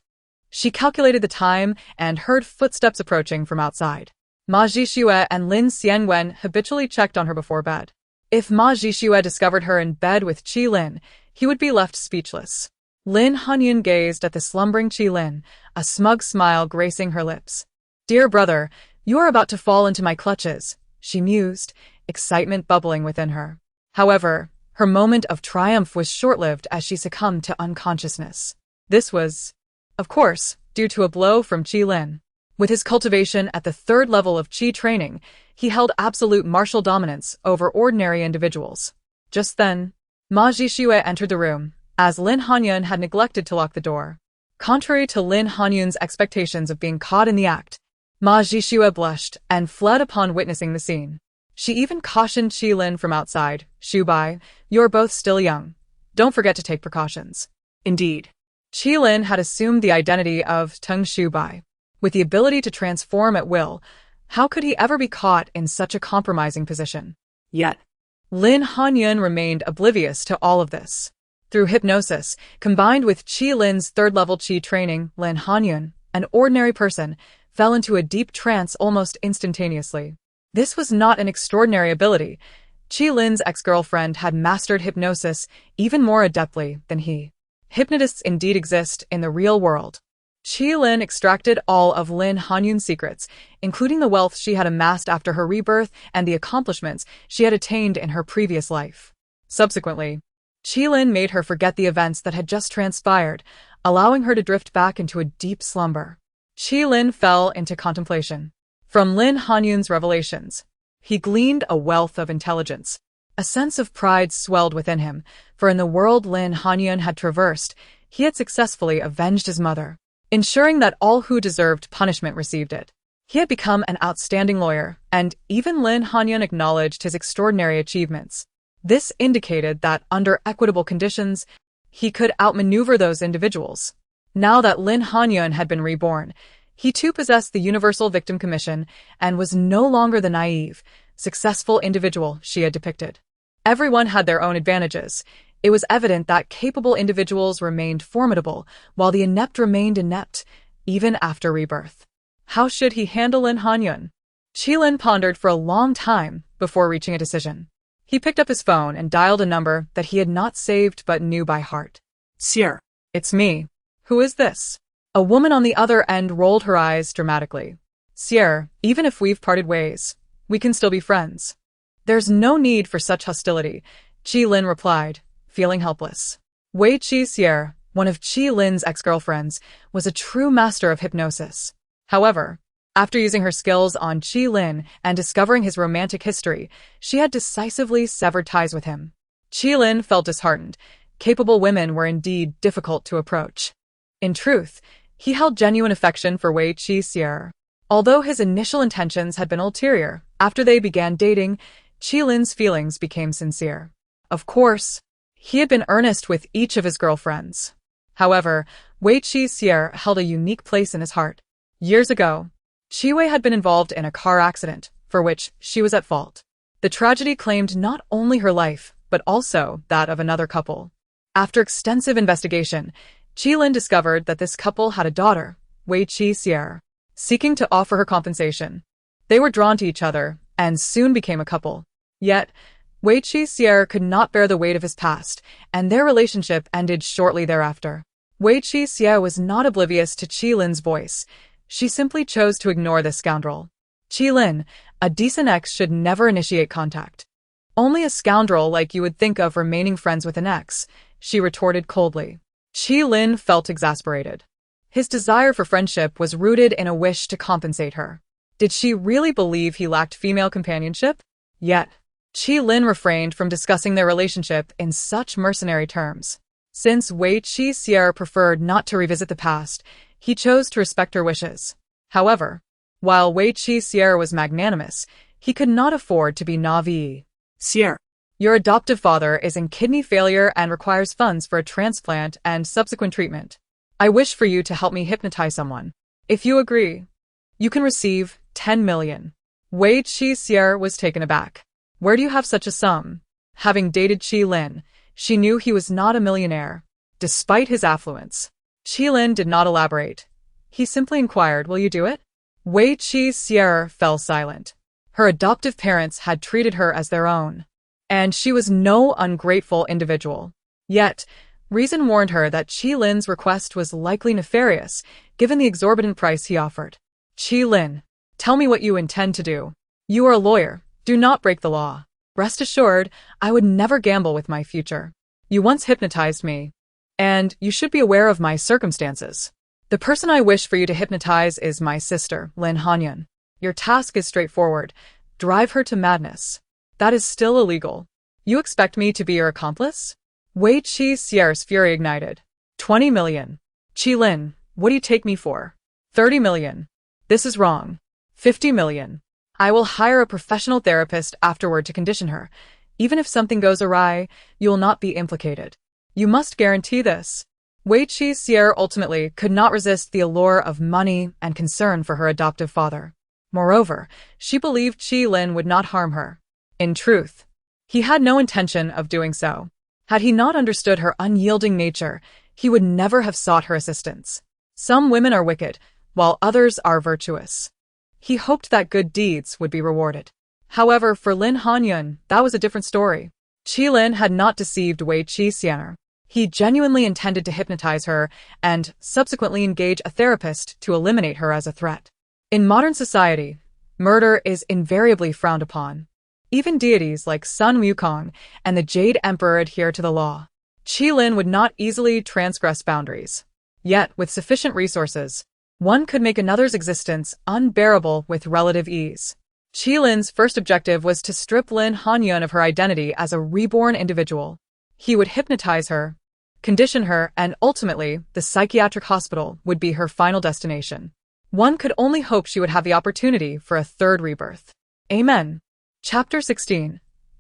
she calculated the time and heard footsteps approaching from outside. Ma Jixue and Lin Xianwen habitually checked on her before bed. If Ma Jixue discovered her in bed with Qilin, he would be left speechless. Lin Hanyun gazed at the slumbering Qilin, a smug smile gracing her lips. "Dear brother, you are about to fall into my clutches," she mused, excitement bubbling within her. However, her moment of triumph was short-lived as she succumbed to unconsciousness. This was, of course, due to a blow from Qilin. With his cultivation at the 3rd level of Qi training, he held absolute martial dominance over ordinary individuals. Just then, Ma Jixue entered the room, as Lin Hanyun had neglected to lock the door. Contrary to Lin Hanyun's expectations of being caught in the act, Ma Jixue blushed and fled upon witnessing the scene. She even cautioned Qilin from outside, "Shubai, you're both still young. Don't forget to take precautions." Indeed. Qilin had assumed the identity of Tung Shubai. With the ability to transform at will, how could he ever be caught in such a compromising position? Yet, Lin Hanyun remained oblivious to all of this. Through hypnosis, combined with Qilin's 3rd-level Qi training, Lin Hanyun, an ordinary person, fell into a deep trance almost instantaneously. This was not an extraordinary ability. Qilin's ex-girlfriend had mastered hypnosis even more adeptly than he. Hypnotists indeed exist in the real world. Qilin extracted all of Lin Hanyun's secrets, including the wealth she had amassed after her rebirth and the accomplishments she had attained in her previous life. Subsequently, Qilin made her forget the events that had just transpired, allowing her to drift back into a deep slumber. Qilin fell into contemplation. From Lin Hanyun's revelations, he gleaned a wealth of intelligence. A sense of pride swelled within him, for in the world Lin Hanyun had traversed, he had successfully avenged his mother, ensuring that all who deserved punishment received it. He had become an outstanding lawyer, and even Lin Hanyun acknowledged his extraordinary achievements. This indicated that under equitable conditions, he could outmaneuver those individuals. Now that Lin Hanyun had been reborn, he too possessed the Universal Victim Commission and was no longer the naive, successful individual she had depicted. Everyone had their own advantages. It was evident that capable individuals remained formidable, while the inept remained inept, even after rebirth. How should he handle Lin Hanyun? Qilin pondered for a long time before reaching a decision. He picked up his phone and dialed a number that he had not saved but knew by heart. "Sir." "It's me. Who is this?" A woman on the other end rolled her eyes dramatically. "Sierra, even if we've parted ways, we can still be friends." "There's no need for such hostility," Qilin replied, feeling helpless. Wei Qi Sierra, one of Qilin's ex-girlfriends, was a true master of hypnosis. However, after using her skills on Qilin and discovering his romantic history, she had decisively severed ties with him. Qilin felt disheartened. Capable women were indeed difficult to approach. In truth, he held genuine affection for Wei Qi Sierra. Although his initial intentions had been ulterior, after they began dating, Qilin's feelings became sincere. Of course, he had been earnest with each of his girlfriends. However, Wei Qi Sierra held a unique place in his heart. Years ago, Qiwei had been involved in a car accident, for which she was at fault. The tragedy claimed not only her life, but also that of another couple. After extensive investigation, Qilin discovered that this couple had a daughter, Wei Qi Sierra. Seeking to offer her compensation, they were drawn to each other and soon became a couple. Yet, Wei Qi Sierra could not bear the weight of his past, and their relationship ended shortly thereafter. Wei Qi Sierra was not oblivious to Qilin's voice. She simply chose to ignore this scoundrel. "Qilin, a decent ex should never initiate contact. Only a scoundrel like you would think of remaining friends with an ex," she retorted coldly. Qilin felt exasperated. His desire for friendship was rooted in a wish to compensate her. Did she really believe he lacked female companionship? Yet, Qi Lin refrained from discussing their relationship in such mercenary terms. Since Wei Qi Sierra preferred not to revisit the past, he chose to respect her wishes. However, while Wei Qi Sierra was magnanimous, he could not afford to be naive. Sierra. Your adoptive father is in kidney failure and requires funds for a transplant and subsequent treatment. I wish for you to help me hypnotize someone. If you agree, you can receive 10 million. Wei Qi Sierra was taken aback. Where do you have such a sum? Having dated Qi Lin, she knew he was not a millionaire, despite his affluence. Qi Lin did not elaborate. He simply inquired, will you do it? Wei Qi Sierra fell silent. Her adoptive parents had treated her as their own, and she was no ungrateful individual. Yet, reason warned her that Qi Lin's request was likely nefarious, given the exorbitant price he offered. Qi Lin, tell me what you intend to do. You are a lawyer. Do not break the law. Rest assured, I would never gamble with my future. You once hypnotized me, and you should be aware of my circumstances. The person I wish for you to hypnotize is my sister, Lin Hanyan. Your task is straightforward. Drive her to madness. That is still illegal. You expect me to be your accomplice? Wei Qi Sierra's fury ignited. 20 million. Qi Lin, what do you take me for? 30 million. This is wrong. 50 million. I will hire a professional therapist afterward to condition her. Even if something goes awry, you will not be implicated. You must guarantee this. Wei Qi Sierra ultimately could not resist the allure of money and concern for her adoptive father. Moreover, she believed Qi Lin would not harm her. In truth, he had no intention of doing so. Had he not understood her unyielding nature, he would never have sought her assistance. Some women are wicked, while others are virtuous. He hoped that good deeds would be rewarded. However, for Lin Hanyan, that was a different story. Qi Lin had not deceived Wei Qi Sierra. He genuinely intended to hypnotize her and subsequently engage a therapist to eliminate her as a threat. In modern society, murder is invariably frowned upon. Even deities like Sun Wukong and the Jade Emperor adhere to the law. Qi Lin would not easily transgress boundaries. Yet, with sufficient resources, one could make another's existence unbearable with relative ease. Qi Lin's first objective was to strip Lin Hanyan of her identity as a reborn individual. He would hypnotize her, condition her, and ultimately, the psychiatric hospital would be her final destination. One could only hope she would have the opportunity for a third rebirth. Amen. Chapter 16.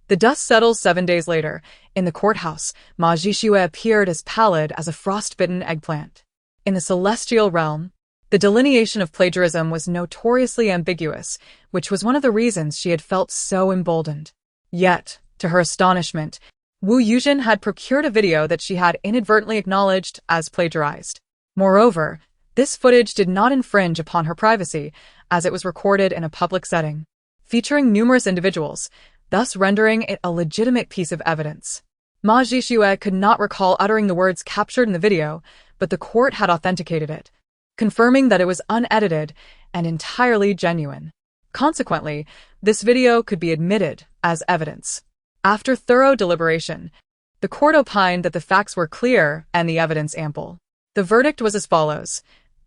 The dust settles 7 days later. In the courthouse, MASU-MANHUA appeared as pallid as a frost-bitten eggplant. In the celestial realm, the delineation of plagiarism was notoriously ambiguous, which was one of the reasons she had felt so emboldened. Yet, to her astonishment, Wu Yuzhen had procured a video that she had inadvertently acknowledged as plagiarized. Moreover, this footage did not infringe upon her privacy, as it was recorded in a public setting, featuring numerous individuals, thus rendering it a legitimate piece of evidence. MASU-MANHUA could not recall uttering the words captured in the video, but the court had authenticated it, confirming that it was unedited and entirely genuine. Consequently, this video could be admitted as evidence. After thorough deliberation, the court opined that the facts were clear and the evidence ample. The verdict was as follows.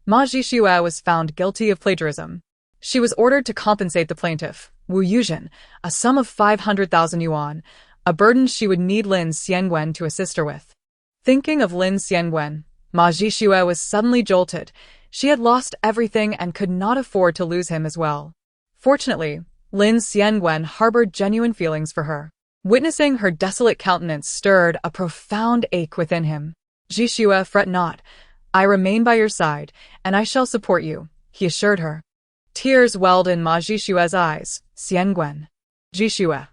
MASU-MANHUA was found guilty of plagiarism. She was ordered to compensate the plaintiff, Wu Yuzhen, a sum of 500,000 yuan, a burden she would need Lin Xiangwen to assist her with. Thinking of Lin Xiangwen, MASU-MANHUA was suddenly jolted. She had lost everything and could not afford to lose him as well. Fortunately, Lin Xiangwen harbored genuine feelings for her. Witnessing her desolate countenance stirred a profound ache within him. "Jishua, fret not. I remain by your side, and I shall support you," he assured her. Tears welled in MASU-MANHUA's eyes. "Xiangwen. Jishua."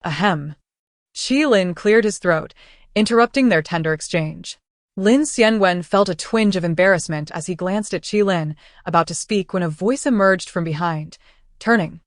Ahem. Qi Lin cleared his throat, interrupting their tender exchange. Lin Xiangwen felt a twinge of embarrassment as he glanced at Qi Lin, about to speak when a voice emerged from behind. Turning,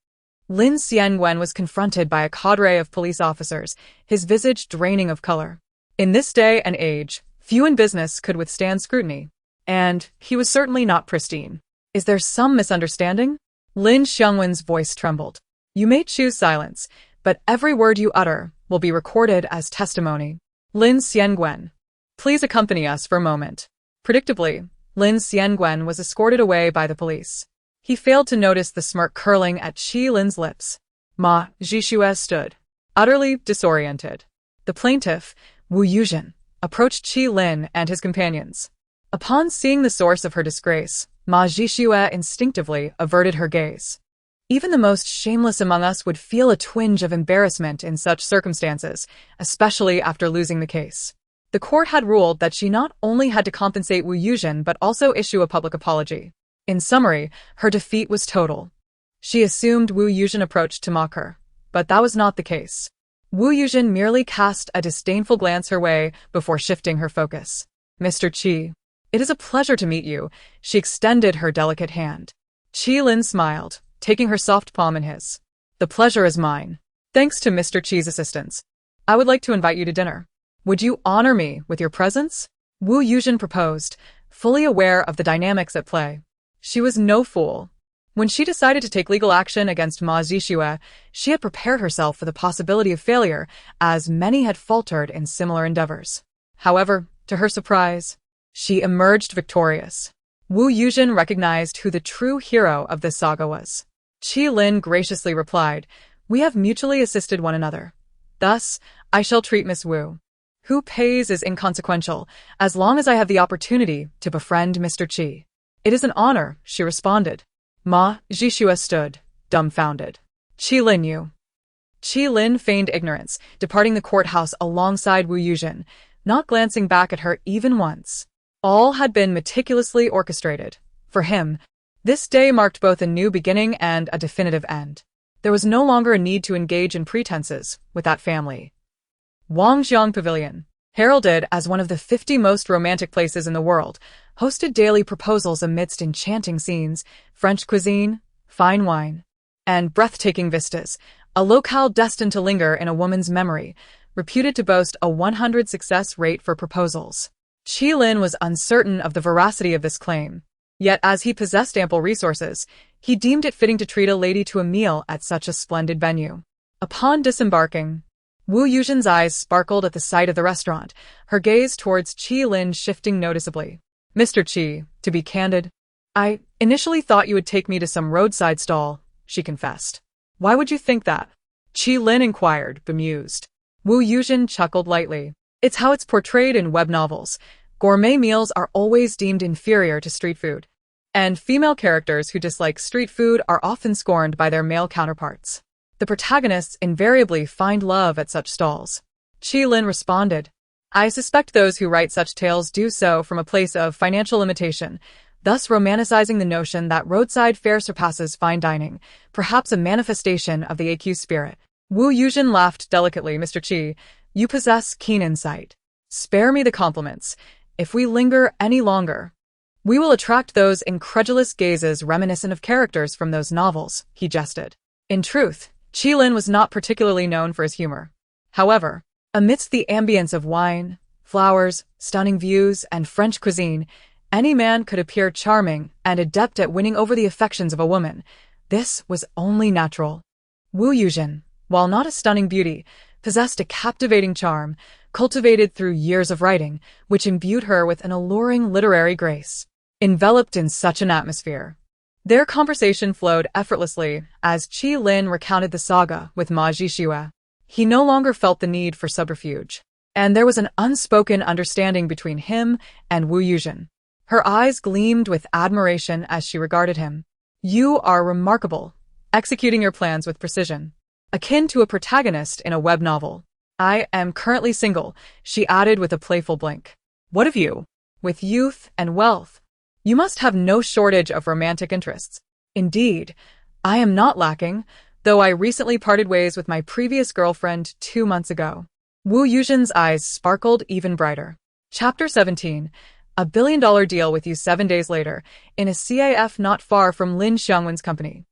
Lin Xiangwen was confronted by a cadre of police officers, his visage draining of color. In this day and age, few in business could withstand scrutiny, and he was certainly not pristine. "Is there some misunderstanding?" Lin Xiangwen's voice trembled. "You may choose silence, but every word you utter will be recorded as testimony." "Lin Xiangwen, please accompany us for a moment." Predictably, Lin Xiangwen was escorted away by the police. He failed to notice the smirk curling at Qi Lin's lips. Ma Zhixue stood, utterly disoriented. The plaintiff, Wu Yuzhen, approached Qi Lin and his companions. Upon seeing the source of her disgrace, Ma Zhixue instinctively averted her gaze. Even the most shameless among us would feel a twinge of embarrassment in such circumstances, especially after losing the case. The court had ruled that she not only had to compensate Wu Yuzhen but also issue a public apology. In summary, her defeat was total. She assumed Wu Yuzhen approached to mock her, but that was not the case. Wu Yuzhen merely cast a disdainful glance her way before shifting her focus. Mr. Qi, it is a pleasure to meet you. She extended her delicate hand. Qi Lin smiled, taking her soft palm in his. The pleasure is mine. Thanks to Mr. Qi's assistance, I would like to invite you to dinner. Would you honor me with your presence? Wu Yuzhen proposed, fully aware of the dynamics at play. She was no fool. When she decided to take legal action against Ma Zhixue, she had prepared herself for the possibility of failure, as many had faltered in similar endeavors. However, to her surprise, she emerged victorious. Wu Yuzhen recognized who the true hero of this saga was. Qi Lin graciously replied, "We have mutually assisted one another. Thus, I shall treat Miss Wu. Who pays is inconsequential, as long as I have the opportunity to befriend Mr. Qi." "It is an honor," she responded. Ma Zhixue stood, dumbfounded. Qi Lin, you. Qi Lin feigned ignorance, departing the courthouse alongside Wu Yuzhen, not glancing back at her even once. All had been meticulously orchestrated. For him, this day marked both a new beginning and a definitive end. There was no longer a need to engage in pretenses with that family. Wangjiang Pavilion, heralded as one of the 50 most romantic places in the world, hosted daily proposals amidst enchanting scenes, French cuisine, fine wine, and breathtaking vistas, a locale destined to linger in a woman's memory, reputed to boast a 100 success rate for proposals. Qi Lin was uncertain of the veracity of this claim. Yet as he possessed ample resources, he deemed it fitting to treat a lady to a meal at such a splendid venue. Upon disembarking, Wu Yuzhen's eyes sparkled at the sight of the restaurant, her gaze towards Qi Lin shifting noticeably. "Mr. Qi, to be candid, I initially thought you would take me to some roadside stall," she confessed. "Why would you think that?" Qi Lin inquired, bemused. Wu Yuzhen chuckled lightly. "It's how it's portrayed in web novels. Gourmet meals are always deemed inferior to street food. And female characters who dislike street food are often scorned by their male counterparts. The protagonists invariably find love at such stalls." Qi Lin responded. "I suspect those who write such tales do so from a place of financial limitation, thus romanticizing the notion that roadside fare surpasses fine dining, perhaps a manifestation of the AQ spirit." Wu Yuzhen laughed delicately. "Mr. Qi, you possess keen insight. Spare me the compliments. If we linger any longer, we will attract those incredulous gazes reminiscent of characters from those novels," he jested. In truth, Qi Lin was not particularly known for his humor. However, amidst the ambience of wine, flowers, stunning views, and French cuisine, any man could appear charming and adept at winning over the affections of a woman. This was only natural. Wu Yuzhen, while not a stunning beauty, possessed a captivating charm, cultivated through years of writing, which imbued her with an alluring literary grace. Enveloped in such an atmosphere, their conversation flowed effortlessly as Qi Lin recounted the saga with Ma Zhixue. He no longer felt the need for subterfuge, and there was an unspoken understanding between him and Wu Yuzhen. Her eyes gleamed with admiration as she regarded him. "You are remarkable, executing your plans with precision, akin to a protagonist in a web novel. I am currently single," she added with a playful blink. "What of you? With youth and wealth, you must have no shortage of romantic interests." "Indeed, I am not lacking, though I recently parted ways with my previous girlfriend 2 months ago." Wu Yuzhen's eyes sparkled even brighter. Chapter 17. A billion-dollar deal with you 7 days later, in a CAF not far from Lin Xiangwen's company.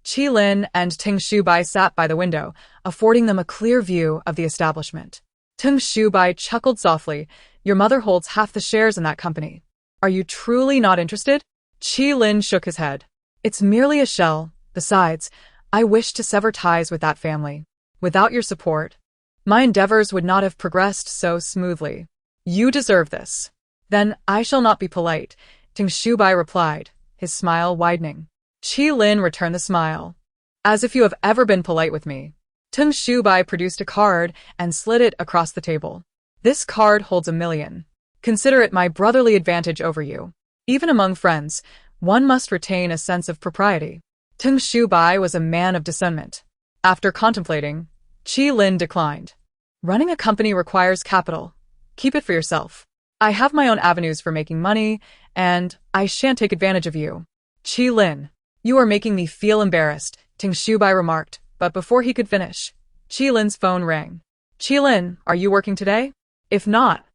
Qi Lin and Ting Shubai sat by the window, affording them a clear view of the establishment. Ting Shubai chuckled softly. "Your mother holds half the shares in that company. Are you truly not interested?" Qi Lin shook his head. "It's merely a shell. Besides, I wish to sever ties with that family. Without your support, my endeavors would not have progressed so smoothly. You deserve this." "Then I shall not be polite," Ting Shubai replied, his smile widening. Qi Lin returned the smile. As if you have ever been polite with me. Tung Shubai produced a card and slid it across the table. This card holds 1,000,000. Consider it my brotherly advantage over you. Even among friends, one must retain a sense of propriety. Tung Shubai was a man of discernment. After contemplating, Qi Lin declined. Running a company requires capital. Keep it for yourself. I have my own avenues for making money, and I shan't take advantage of you. Qi Lin, you are making me feel embarrassed, Tung Shubai remarked, but before he could finish, Qi Lin's phone rang. Qi Lin, are you working today? If not,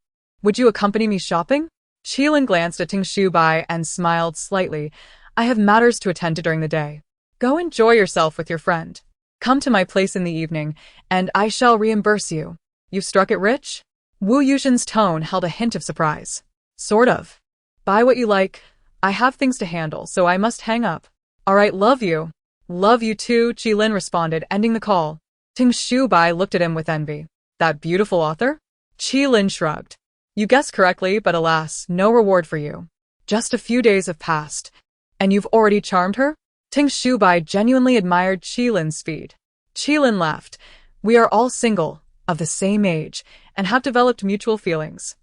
would you accompany me shopping? Qi Lin glanced at Tung Shubai and smiled slightly. I have matters to attend to during the day. Go enjoy yourself with your friend. Come to my place in the evening, and I shall reimburse you. You've struck it rich? Wu Yuzhen's tone held a hint of surprise. Sort of. Buy what you like. I have things to handle, so I must hang up. All right, love you. Love you too, Qi Lin responded, ending the call. Tung Shubai looked at him with envy. That beautiful author? Qi Lin shrugged. You guessed correctly, but alas, no reward for you. Just a few days have passed, and you've already charmed her? Tung Shubai genuinely admired Qi Lin's speed. Qi Lin laughed. We are all single, of the same age, and have developed mutual feelings.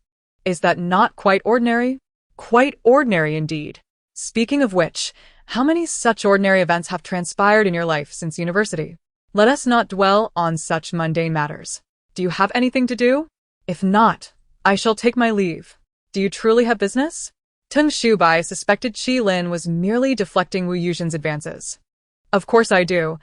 Is that not quite ordinary? Quite ordinary indeed. Speaking of which, how many such ordinary events have transpired in your life since university? Let us not dwell on such mundane matters. Do you have anything to do? If not, I shall take my leave. Do you truly have business? Tung Shubai suspected Qi Lin was merely deflecting Wu Yuzhen's advances. Of course I do.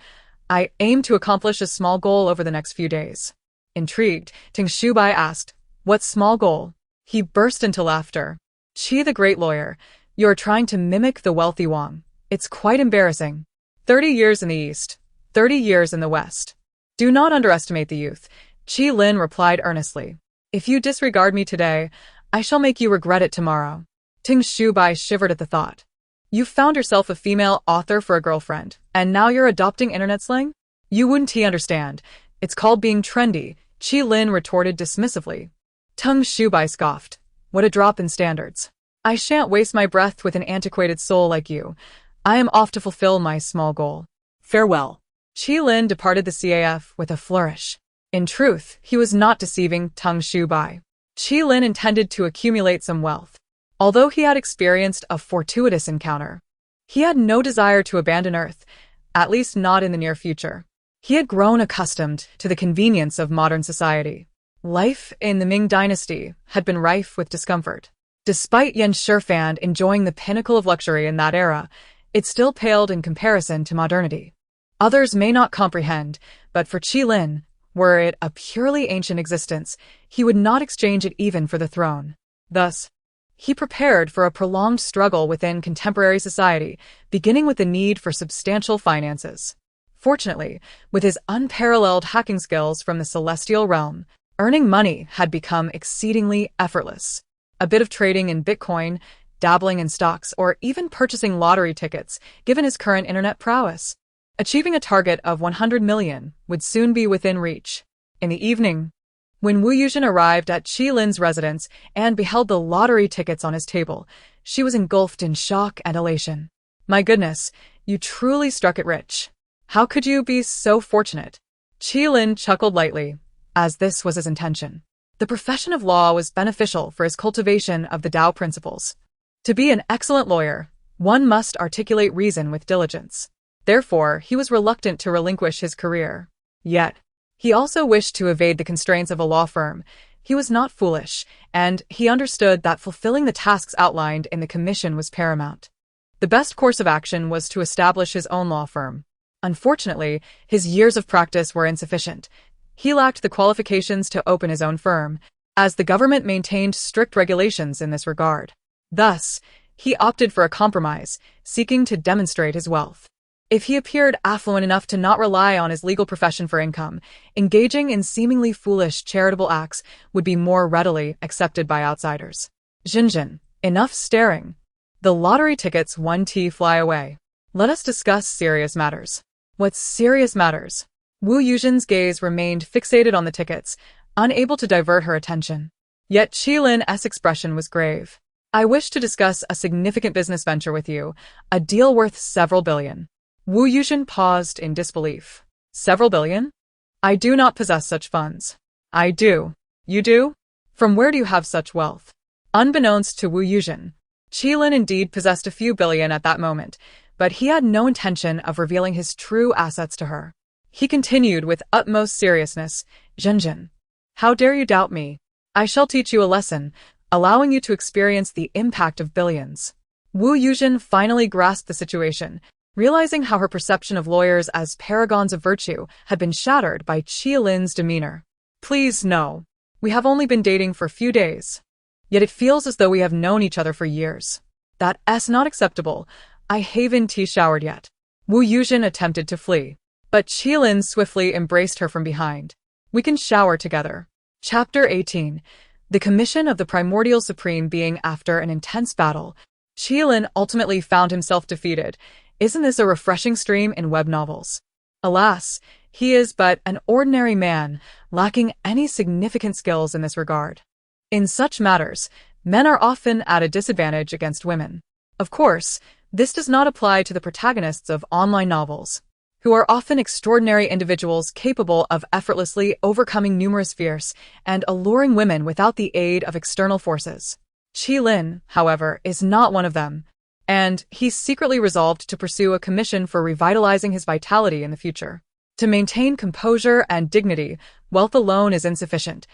I aim to accomplish a small goal over the next few days. Intrigued, Tung Shubai asked, what small goal? He burst into laughter. Qi the great lawyer, you're trying to mimic the wealthy Wang. It's quite embarrassing. 30 years in the East, 30 years in the West. Do not underestimate the youth, Qi Lin replied earnestly. If you disregard me today, I shall make you regret it tomorrow. Tung Shubai shivered at the thought. You've found yourself a female author for a girlfriend, and now you're adopting internet slang? You wouldn't understand. It's called being trendy, Qi Lin retorted dismissively. Tung Shubai scoffed. What a drop in standards. I shan't waste my breath with an antiquated soul like you. I am off to fulfill my small goal. Farewell. Qi Lin departed the CAF with a flourish. In truth, he was not deceiving Tung Shubai. Qi Lin intended to accumulate some wealth. Although he had experienced a fortuitous encounter, he had no desire to abandon Earth, at least not in the near future. He had grown accustomed to the convenience of modern society. Life in the Ming dynasty had been rife with discomfort. Despite Yan Shifan enjoying the pinnacle of luxury in that era, it still paled in comparison to modernity. Others may not comprehend, but for Qi Lin, were it a purely ancient existence, he would not exchange it even for the throne. Thus, he prepared for a prolonged struggle within contemporary society, beginning with the need for substantial finances. Fortunately, with his unparalleled hacking skills from the celestial realm, earning money had become exceedingly effortless. A bit of trading in Bitcoin, dabbling in stocks, or even purchasing lottery tickets, given his current internet prowess. Achieving a target of 100 million would soon be within reach. In the evening, when Wu Yuzhen arrived at Qi Lin's residence and beheld the lottery tickets on his table, she was engulfed in shock and elation. My goodness, you truly struck it rich. How could you be so fortunate? Qi Lin chuckled lightly, as this was his intention. The profession of law was beneficial for his cultivation of the Tao principles. To be an excellent lawyer, one must articulate reason with diligence. Therefore, he was reluctant to relinquish his career. Yet, he also wished to evade the constraints of a law firm. He was not foolish, and he understood that fulfilling the tasks outlined in the commission was paramount. The best course of action was to establish his own law firm. Unfortunately, his years of practice were insufficient. He lacked the qualifications to open his own firm, as the government maintained strict regulations in this regard. Thus, he opted for a compromise, seeking to demonstrate his wealth. If he appeared affluent enough to not rely on his legal profession for income, engaging in seemingly foolish charitable acts would be more readily accepted by outsiders. Jinjin, enough staring. The lottery tickets 1T fly away. Let us discuss serious matters. What serious matters? Wu Yuzhen's gaze remained fixated on the tickets, unable to divert her attention. Yet Qi Lin's expression was grave. I wish to discuss a significant business venture with you, a deal worth several billion. Wu Yuzhen paused in disbelief. Several billion? I do not possess such funds. I do. You do? From where do you have such wealth? Unbeknownst to Wu Yuzhen, Qilin indeed possessed a few billion at that moment, but he had no intention of revealing his true assets to her. He continued with utmost seriousness, Zhenjin, how dare you doubt me? I shall teach you a lesson, allowing you to experience the impact of billions. Wu Yuzhen finally grasped the situation, realizing how her perception of lawyers as paragons of virtue had been shattered by Qilin's demeanor. Please, no. We have only been dating for a few days. Yet it feels as though we have known each other for years. That's not acceptable. I haven't showered yet. Wu Yuzhen attempted to flee, but Qilin swiftly embraced her from behind. We can shower together. Chapter 18. The Commission of the Primordial Supreme Being. After an intense battle, Qilin ultimately found himself defeated. Isn't this a refreshing stream in web novels? Alas, he is but an ordinary man, lacking any significant skills in this regard. In such matters, men are often at a disadvantage against women. Of course, this does not apply to the protagonists of online novels, who are often extraordinary individuals capable of effortlessly overcoming numerous fierce and alluring women without the aid of external forces. Qilin, however, is not one of them, and he's secretly resolved to pursue a commission for revitalizing his vitality in the future. To maintain composure and dignity, wealth alone is insufficient.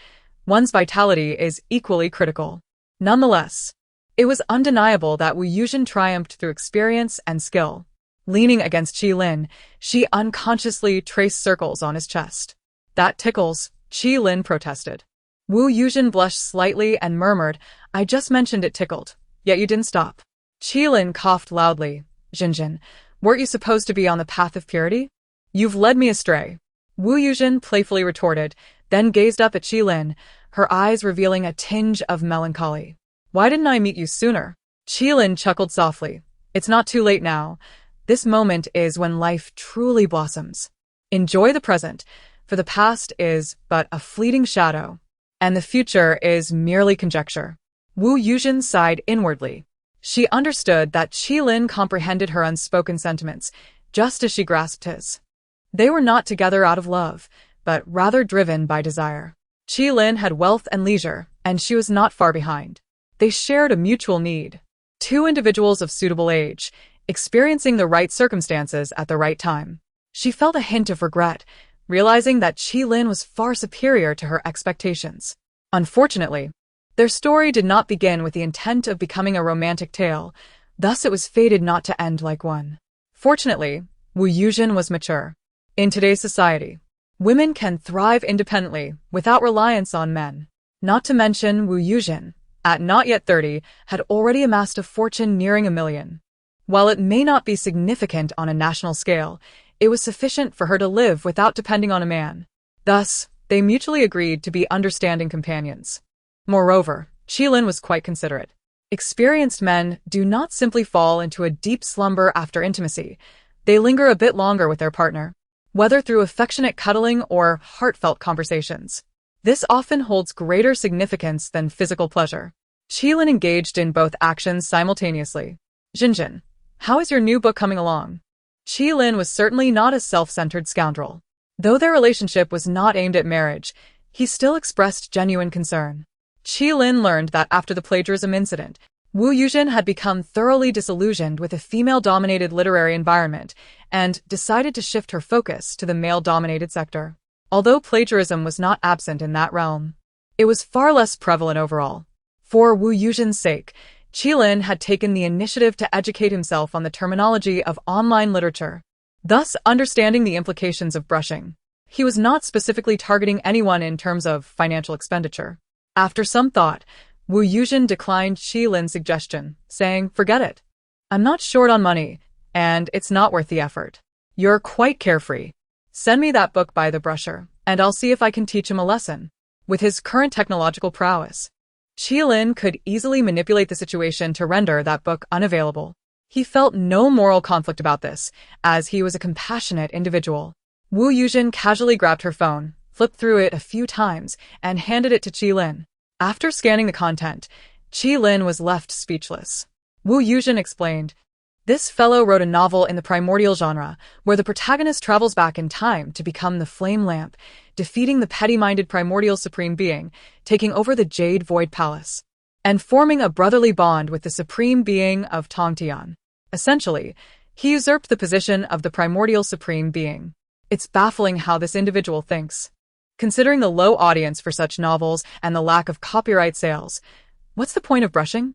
One's vitality is equally critical. Nonetheless, it was undeniable that Wu Yuzhen triumphed through experience and skill. Leaning against Qilin, she unconsciously traced circles on his chest. That tickles, Qilin protested. Wu Yuzhen blushed slightly and murmured, I just mentioned it tickled, yet you didn't stop. Qilin coughed loudly. Zhenjin, weren't you supposed to be on the path of purity? You've led me astray. Wu Yuzhen playfully retorted, then gazed up at Qilin, her eyes revealing a tinge of melancholy. Why didn't I meet you sooner? Qilin chuckled softly. It's not too late now. This moment is when life truly blossoms. Enjoy the present, for the past is but a fleeting shadow, and the future is merely conjecture. Wu Yuzhen sighed inwardly. She understood that Qilin comprehended her unspoken sentiments, just as she grasped his. They were not together out of love, but rather driven by desire. Qilin had wealth and leisure, and she was not far behind. They shared a mutual need. Two individuals of suitable age, experiencing the right circumstances at the right time. She felt a hint of regret, realizing that Qilin was far superior to her expectations. Unfortunately, their story did not begin with the intent of becoming a romantic tale, thus it was fated not to end like one. Fortunately, Wu Yuzhen was mature. In today's society, women can thrive independently without reliance on men. Not to mention Wu Yuzhen, at not yet 30, had already amassed a fortune nearing $1 million. While it may not be significant on a national scale, it was sufficient for her to live without depending on a man. Thus, they mutually agreed to be understanding companions. Moreover, Qilin was quite considerate. Experienced men do not simply fall into a deep slumber after intimacy. They linger a bit longer with their partner, whether through affectionate cuddling or heartfelt conversations. This often holds greater significance than physical pleasure. Qilin engaged in both actions simultaneously. Zhenjin, how is your new book coming along? Qilin was certainly not a self-centered scoundrel. Though their relationship was not aimed at marriage, he still expressed genuine concern. Qilin learned that after the plagiarism incident, Wu Yuzhen had become thoroughly disillusioned with a female-dominated literary environment and decided to shift her focus to the male-dominated sector. Although plagiarism was not absent in that realm, it was far less prevalent overall. For Wu Yuzhen's sake, Qilin had taken the initiative to educate himself on the terminology of online literature, thus understanding the implications of brushing. He was not specifically targeting anyone in terms of financial expenditure. After some thought, Wu Yuzhen declined Qilin's suggestion, saying, forget it. I'm not short on money, and it's not worth the effort. You're quite carefree. Send me that book by the brusher, and I'll see if I can teach him a lesson. With his current technological prowess, Qilin could easily manipulate the situation to render that book unavailable. He felt no moral conflict about this, as he was a compassionate individual. Wu Yuzhen casually grabbed her phone, flipped through it a few times, and handed it to Qilin. After scanning the content, Qi-Lin was left speechless. Wu Yuzhen explained, "This fellow wrote a novel in the primordial genre, where the protagonist travels back in time to become the Flame Lamp, defeating the petty-minded primordial supreme being, taking over the Jade Void Palace, and forming a brotherly bond with the supreme being of Tongtian. Essentially, he usurped the position of the primordial supreme being. It's baffling how this individual thinks. Considering the low audience for such novels and the lack of copyright sales, what's the point of brushing?"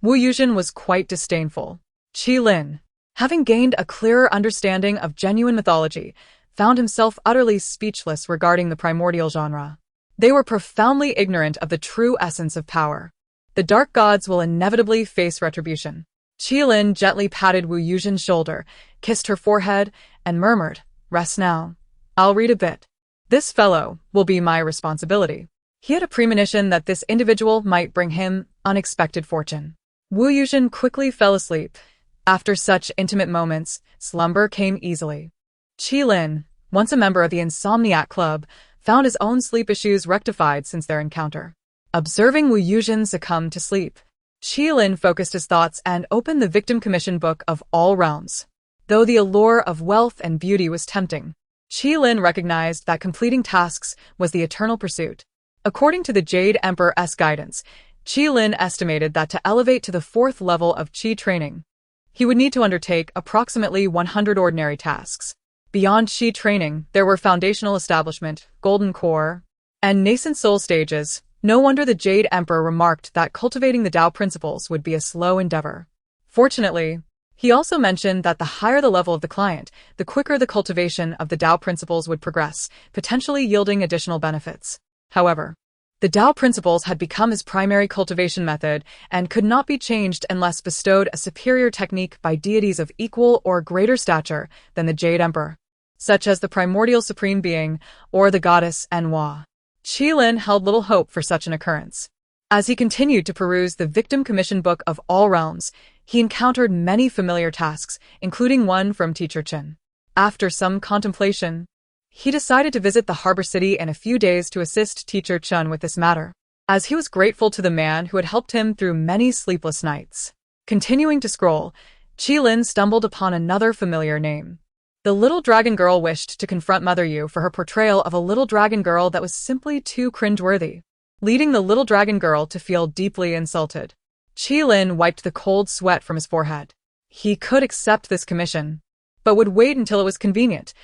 Wu Yuzhen was quite disdainful. Qi-Lin, having gained a clearer understanding of genuine mythology, found himself utterly speechless regarding the primordial genre. They were profoundly ignorant of the true essence of power. The dark gods will inevitably face retribution. Qi-Lin gently patted Wu Yuzhen's shoulder, kissed her forehead, and murmured, "Rest now. I'll read a bit. This fellow will be my responsibility." He had a premonition that this individual might bring him unexpected fortune. Wu Yuzhen quickly fell asleep. After such intimate moments, slumber came easily. Qi-Lin, once a member of the Insomniac Club, found his own sleep issues rectified since their encounter. Observing Wu Yuzhen succumb to sleep, Qi-Lin focused his thoughts and opened the Victim Commission Book of All Realms. Though the allure of wealth and beauty was tempting, Qi-Lin recognized that completing tasks was the eternal pursuit. According to the Jade Emperor's guidance, Qi-Lin estimated that to elevate to the 4th level of Qi training, he would need to undertake approximately 100 ordinary tasks. Beyond Qi training, there were foundational establishment, golden core, and nascent soul stages. No wonder the Jade Emperor remarked that cultivating the Tao principles would be a slow endeavor. Fortunately, he also mentioned that the higher the level of the client, the quicker the cultivation of the Tao principles would progress, potentially yielding additional benefits. However, the Tao principles had become his primary cultivation method and could not be changed unless bestowed a superior technique by deities of equal or greater stature than the Jade Emperor, such as the primordial supreme being or the goddess Anhua. Qi-Lin held little hope for such an occurrence. As he continued to peruse the Victim Commission Book of All Realms, he encountered many familiar tasks, including one from Teacher Chen. After some contemplation, he decided to visit the harbor city in a few days to assist Teacher Chen with this matter, as he was grateful to the man who had helped him through many sleepless nights. Continuing to scroll, Qi-Lin stumbled upon another familiar name. The little dragon girl wished to confront Mother Yu for her portrayal of a little dragon girl that was simply too cringeworthy, leading the little dragon girl to feel deeply insulted. Qi-Lin wiped the cold sweat from his forehead. He could accept this commission, but would wait until it was convenient.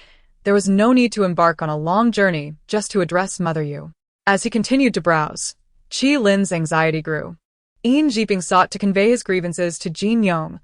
There was no need to embark on a long journey just to address Mother Yu. As he continued to browse, Qi-Lin's anxiety grew. Yin Jiping sought to convey his grievances to Jin Yong,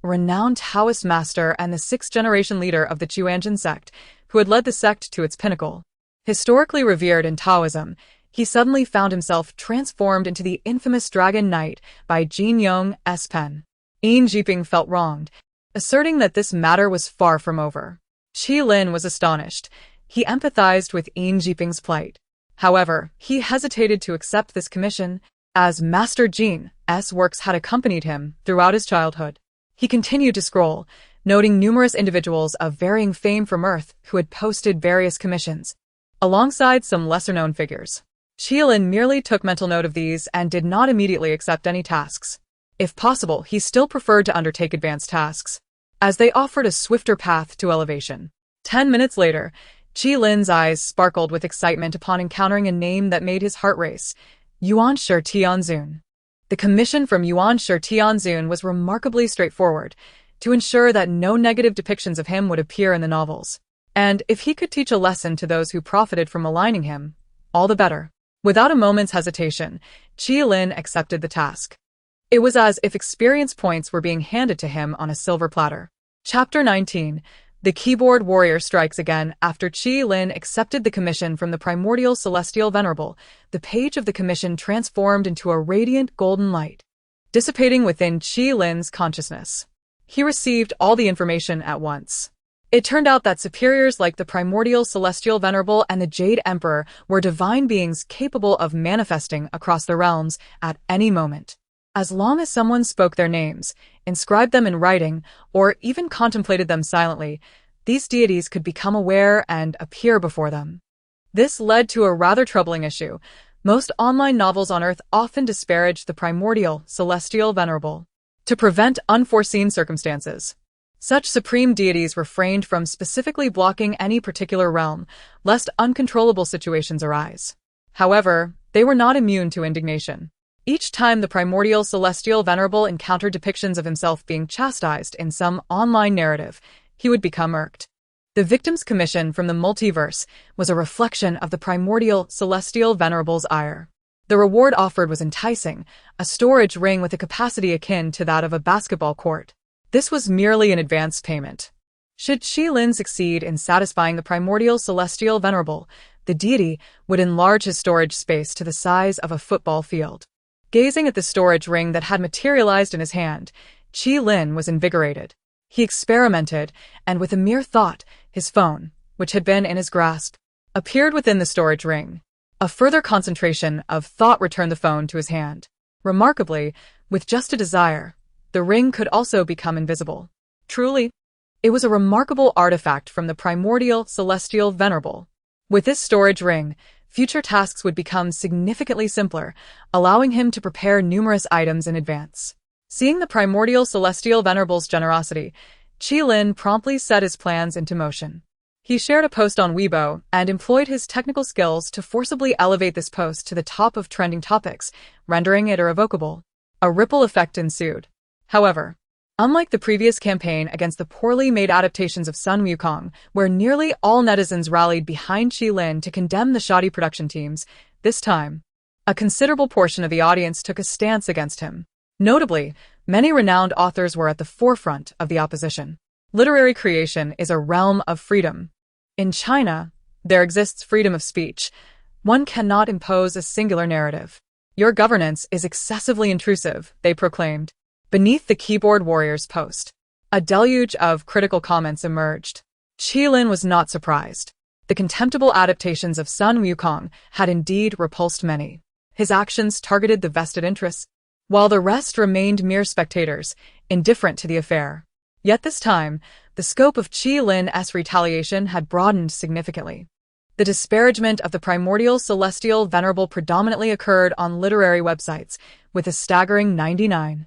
renowned Taoist master and the 6th-generation leader of the Chuanjin sect, who had led the sect to its pinnacle. Historically revered in Taoism, he suddenly found himself transformed into the infamous Dragon Knight by Jin Yong's pen. Yin Jiping felt wronged, asserting that this matter was far from over. Qi-Lin was astonished. He empathized with Yin Jiping's plight. However, he hesitated to accept this commission, as Master Jin's works had accompanied him throughout his childhood. He continued to scroll, noting numerous individuals of varying fame from Earth who had posted various commissions, alongside some lesser-known figures. Qi-Lin merely took mental note of these and did not immediately accept any tasks. If possible, he still preferred to undertake advanced tasks, as they offered a swifter path to elevation. 10 minutes later, Qi-Lin's eyes sparkled with excitement upon encountering a name that made his heart race: Yuan Shi Tianzun. The commission from Yuan Shi Tianzun was remarkably straightforward, to ensure that no negative depictions of him would appear in the novels. And if he could teach a lesson to those who profited from maligning him, all the better. Without a moment's hesitation, Qi-Lin accepted the task. It was as if experience points were being handed to him on a silver platter. Chapter 19. The Keyboard Warrior strikes again. After Qi-Lin accepted the commission from the primordial celestial venerable, the page of the commission transformed into a radiant golden light, dissipating within Qi-Lin's consciousness. He received all the information at once. It turned out that superiors like the primordial celestial venerable and the Jade Emperor were divine beings capable of manifesting across the realms at any moment. As long as someone spoke their names, inscribed them in writing, or even contemplated them silently, these deities could become aware and appear before them. This led to a rather troubling issue. Most online novels on Earth often disparage the primordial, celestial, venerable to prevent unforeseen circumstances. Such supreme deities refrained from specifically blocking any particular realm, lest uncontrollable situations arise. However, they were not immune to indignation. Each time the primordial celestial venerable encountered depictions of himself being chastised in some online narrative, he would become irked. The victim's commission from the multiverse was a reflection of the primordial celestial venerable's ire. The reward offered was enticing, a storage ring with a capacity akin to that of a basketball court. This was merely an advance payment. Should Qi-Lin succeed in satisfying the primordial celestial venerable, the deity would enlarge his storage space to the size of a football field. Gazing at the storage ring that had materialized in his hand, Qi-Lin was invigorated. He experimented, and with a mere thought, his phone, which had been in his grasp, appeared within the storage ring. A further concentration of thought returned the phone to his hand. Remarkably, with just a desire, the ring could also become invisible. Truly, it was a remarkable artifact from the primordial celestial venerable. With this storage ring, future tasks would become significantly simpler, allowing him to prepare numerous items in advance. Seeing the primordial celestial venerable's generosity, Qi-Lin promptly set his plans into motion. He shared a post on Weibo and employed his technical skills to forcibly elevate this post to the top of trending topics, rendering it irrevocable. A ripple effect ensued. However, unlike the previous campaign against the poorly made adaptations of Sun Wukong, where nearly all netizens rallied behind Qi-Lin to condemn the shoddy production teams, this time, a considerable portion of the audience took a stance against him. Notably, many renowned authors were at the forefront of the opposition. Literary creation is a realm of freedom. In China, there exists freedom of speech. One cannot impose a singular narrative. Your governance is excessively intrusive, they proclaimed. Beneath the keyboard warrior's post, a deluge of critical comments emerged. Qi-Lin was not surprised. The contemptible adaptations of Sun Wukong had indeed repulsed many. His actions targeted the vested interests, while the rest remained mere spectators, indifferent to the affair. Yet this time, the scope of Qi-Lin's retaliation had broadened significantly. The disparagement of the primordial celestial venerable predominantly occurred on literary websites, with a staggering 99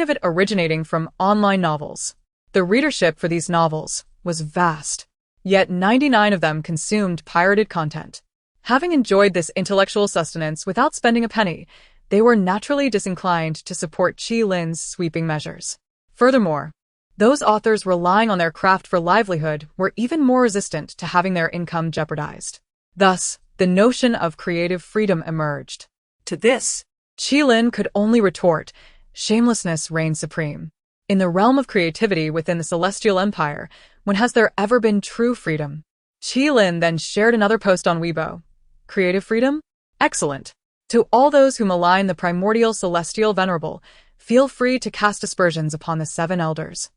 of it originating from online novels. The readership for these novels was vast, yet 99 of them consumed pirated content. Having enjoyed this intellectual sustenance without spending a penny, they were naturally disinclined to support Qi-Lin's sweeping measures. Furthermore, those authors relying on their craft for livelihood were even more resistant to having their income jeopardized. Thus, the notion of creative freedom emerged. To this, Qi-Lin could only retort, shamelessness reigns supreme. In the realm of creativity within the Celestial Empire, when has there ever been true freedom? Qi-Lin then shared another post on Weibo. Creative freedom? Excellent. To all those who malign the primordial celestial venerable, feel free to cast aspersions upon the 7 elders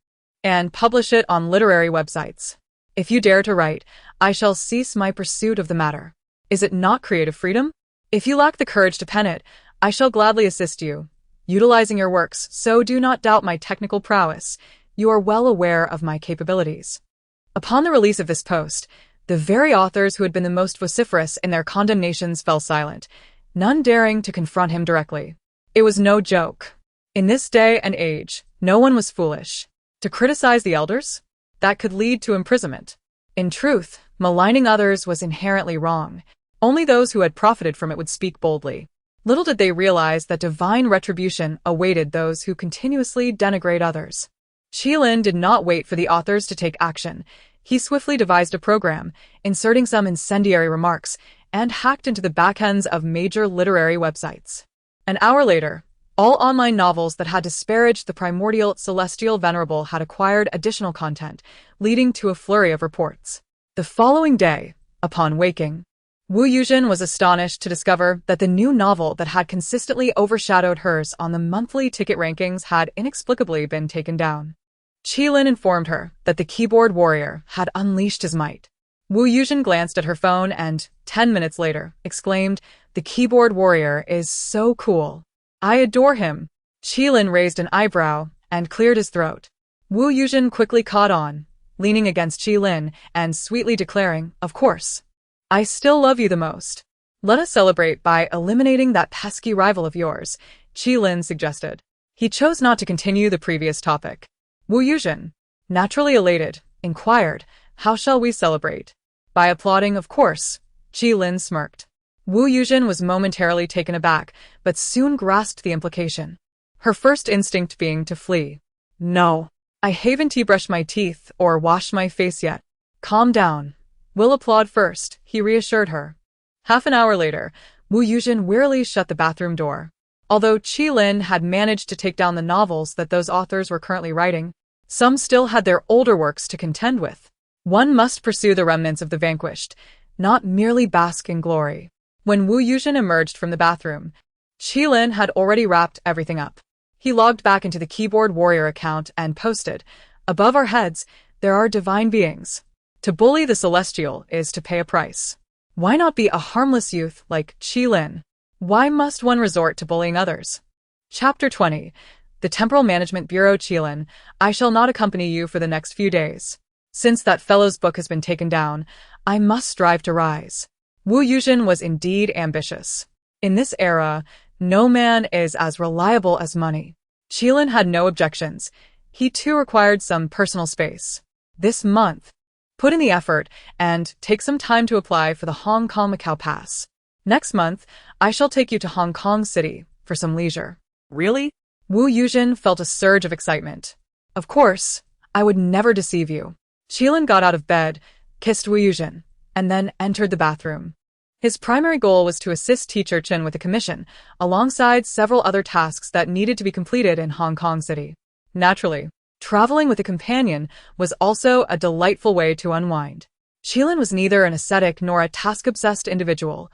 and publish it on literary websites. If you dare to write, I shall cease my pursuit of the matter. Is it not creative freedom? If you lack the courage to pen it, I shall gladly assist you, utilizing your works, so do not doubt my technical prowess. You are well aware of my capabilities. Upon the release of this post, the very authors who had been the most vociferous in their condemnations fell silent, none daring to confront him directly. It was no joke. In this day and age, no one was foolish. To criticize the elders? That could lead to imprisonment. In truth, maligning others was inherently wrong. Only those who had profited from it would speak boldly. Little did they realize that divine retribution awaited those who continuously denigrate others. Qi-Lin did not wait for the authors to take action. He swiftly devised a program, inserting some incendiary remarks, and hacked into the backends of major literary websites. An hour later, all online novels that had disparaged the primordial celestial venerable had acquired additional content, leading to a flurry of reports. The following day, upon waking, Wu Yuzhen was astonished to discover that the new novel that had consistently overshadowed hers on the monthly ticket rankings had inexplicably been taken down. Qi-Lin informed her that the keyboard warrior had unleashed his might. Wu Yuzhen glanced at her phone and, 10 minutes later, exclaimed, "The keyboard warrior is so cool. I adore him." Qi-Lin raised an eyebrow and cleared his throat. Wu Yuzhen quickly caught on, leaning against Qi-Lin and sweetly declaring, "Of course. I still love you the most." Let us celebrate by eliminating that pesky rival of yours, Qilin suggested. He chose not to continue the previous topic. Wu Yuzhen, naturally elated, inquired, how shall we celebrate? By applauding, of course, Qilin smirked. Wu Yuzhen was momentarily taken aback, but soon grasped the implication. Her first instinct being to flee. No, I haven't brushed my teeth or washed my face yet. Calm down. We'll applaud first, he reassured her. Half an hour later, Wu Yuzhen wearily shut the bathroom door. Although Qilin had managed to take down the novels that those authors were currently writing, some still had their older works to contend with. One must pursue the remnants of the vanquished, not merely bask in glory. When Wu Yuzhen emerged from the bathroom, Qilin had already wrapped everything up. He logged back into the Keyboard Warrior account and posted, "Above our heads, there are divine beings. To bully the celestial is to pay a price. Why not be a harmless youth like Qilin? Why must one resort to bullying others?" Chapter 20. The Temporal Management Bureau. Qilin, I shall not accompany you for the next few days. Since that fellow's book has been taken down, I must strive to rise. Wu Yuzhen was indeed ambitious. In this era, no man is as reliable as money. Qilin had no objections. He too required some personal space. This month, put in the effort and take some time to apply for the Hong Kong-Macau pass. Next month, I shall take you to Hong Kong City for some leisure. Really? Wu Yuzhen felt a surge of excitement. Of course, I would never deceive you. Qilin got out of bed, kissed Wu Yuzhen, and then entered the bathroom. His primary goal was to assist Teacher Chen with a commission, alongside several other tasks that needed to be completed in Hong Kong City. Naturally, traveling with a companion was also a delightful way to unwind. Qilin was neither an ascetic nor a task-obsessed individual.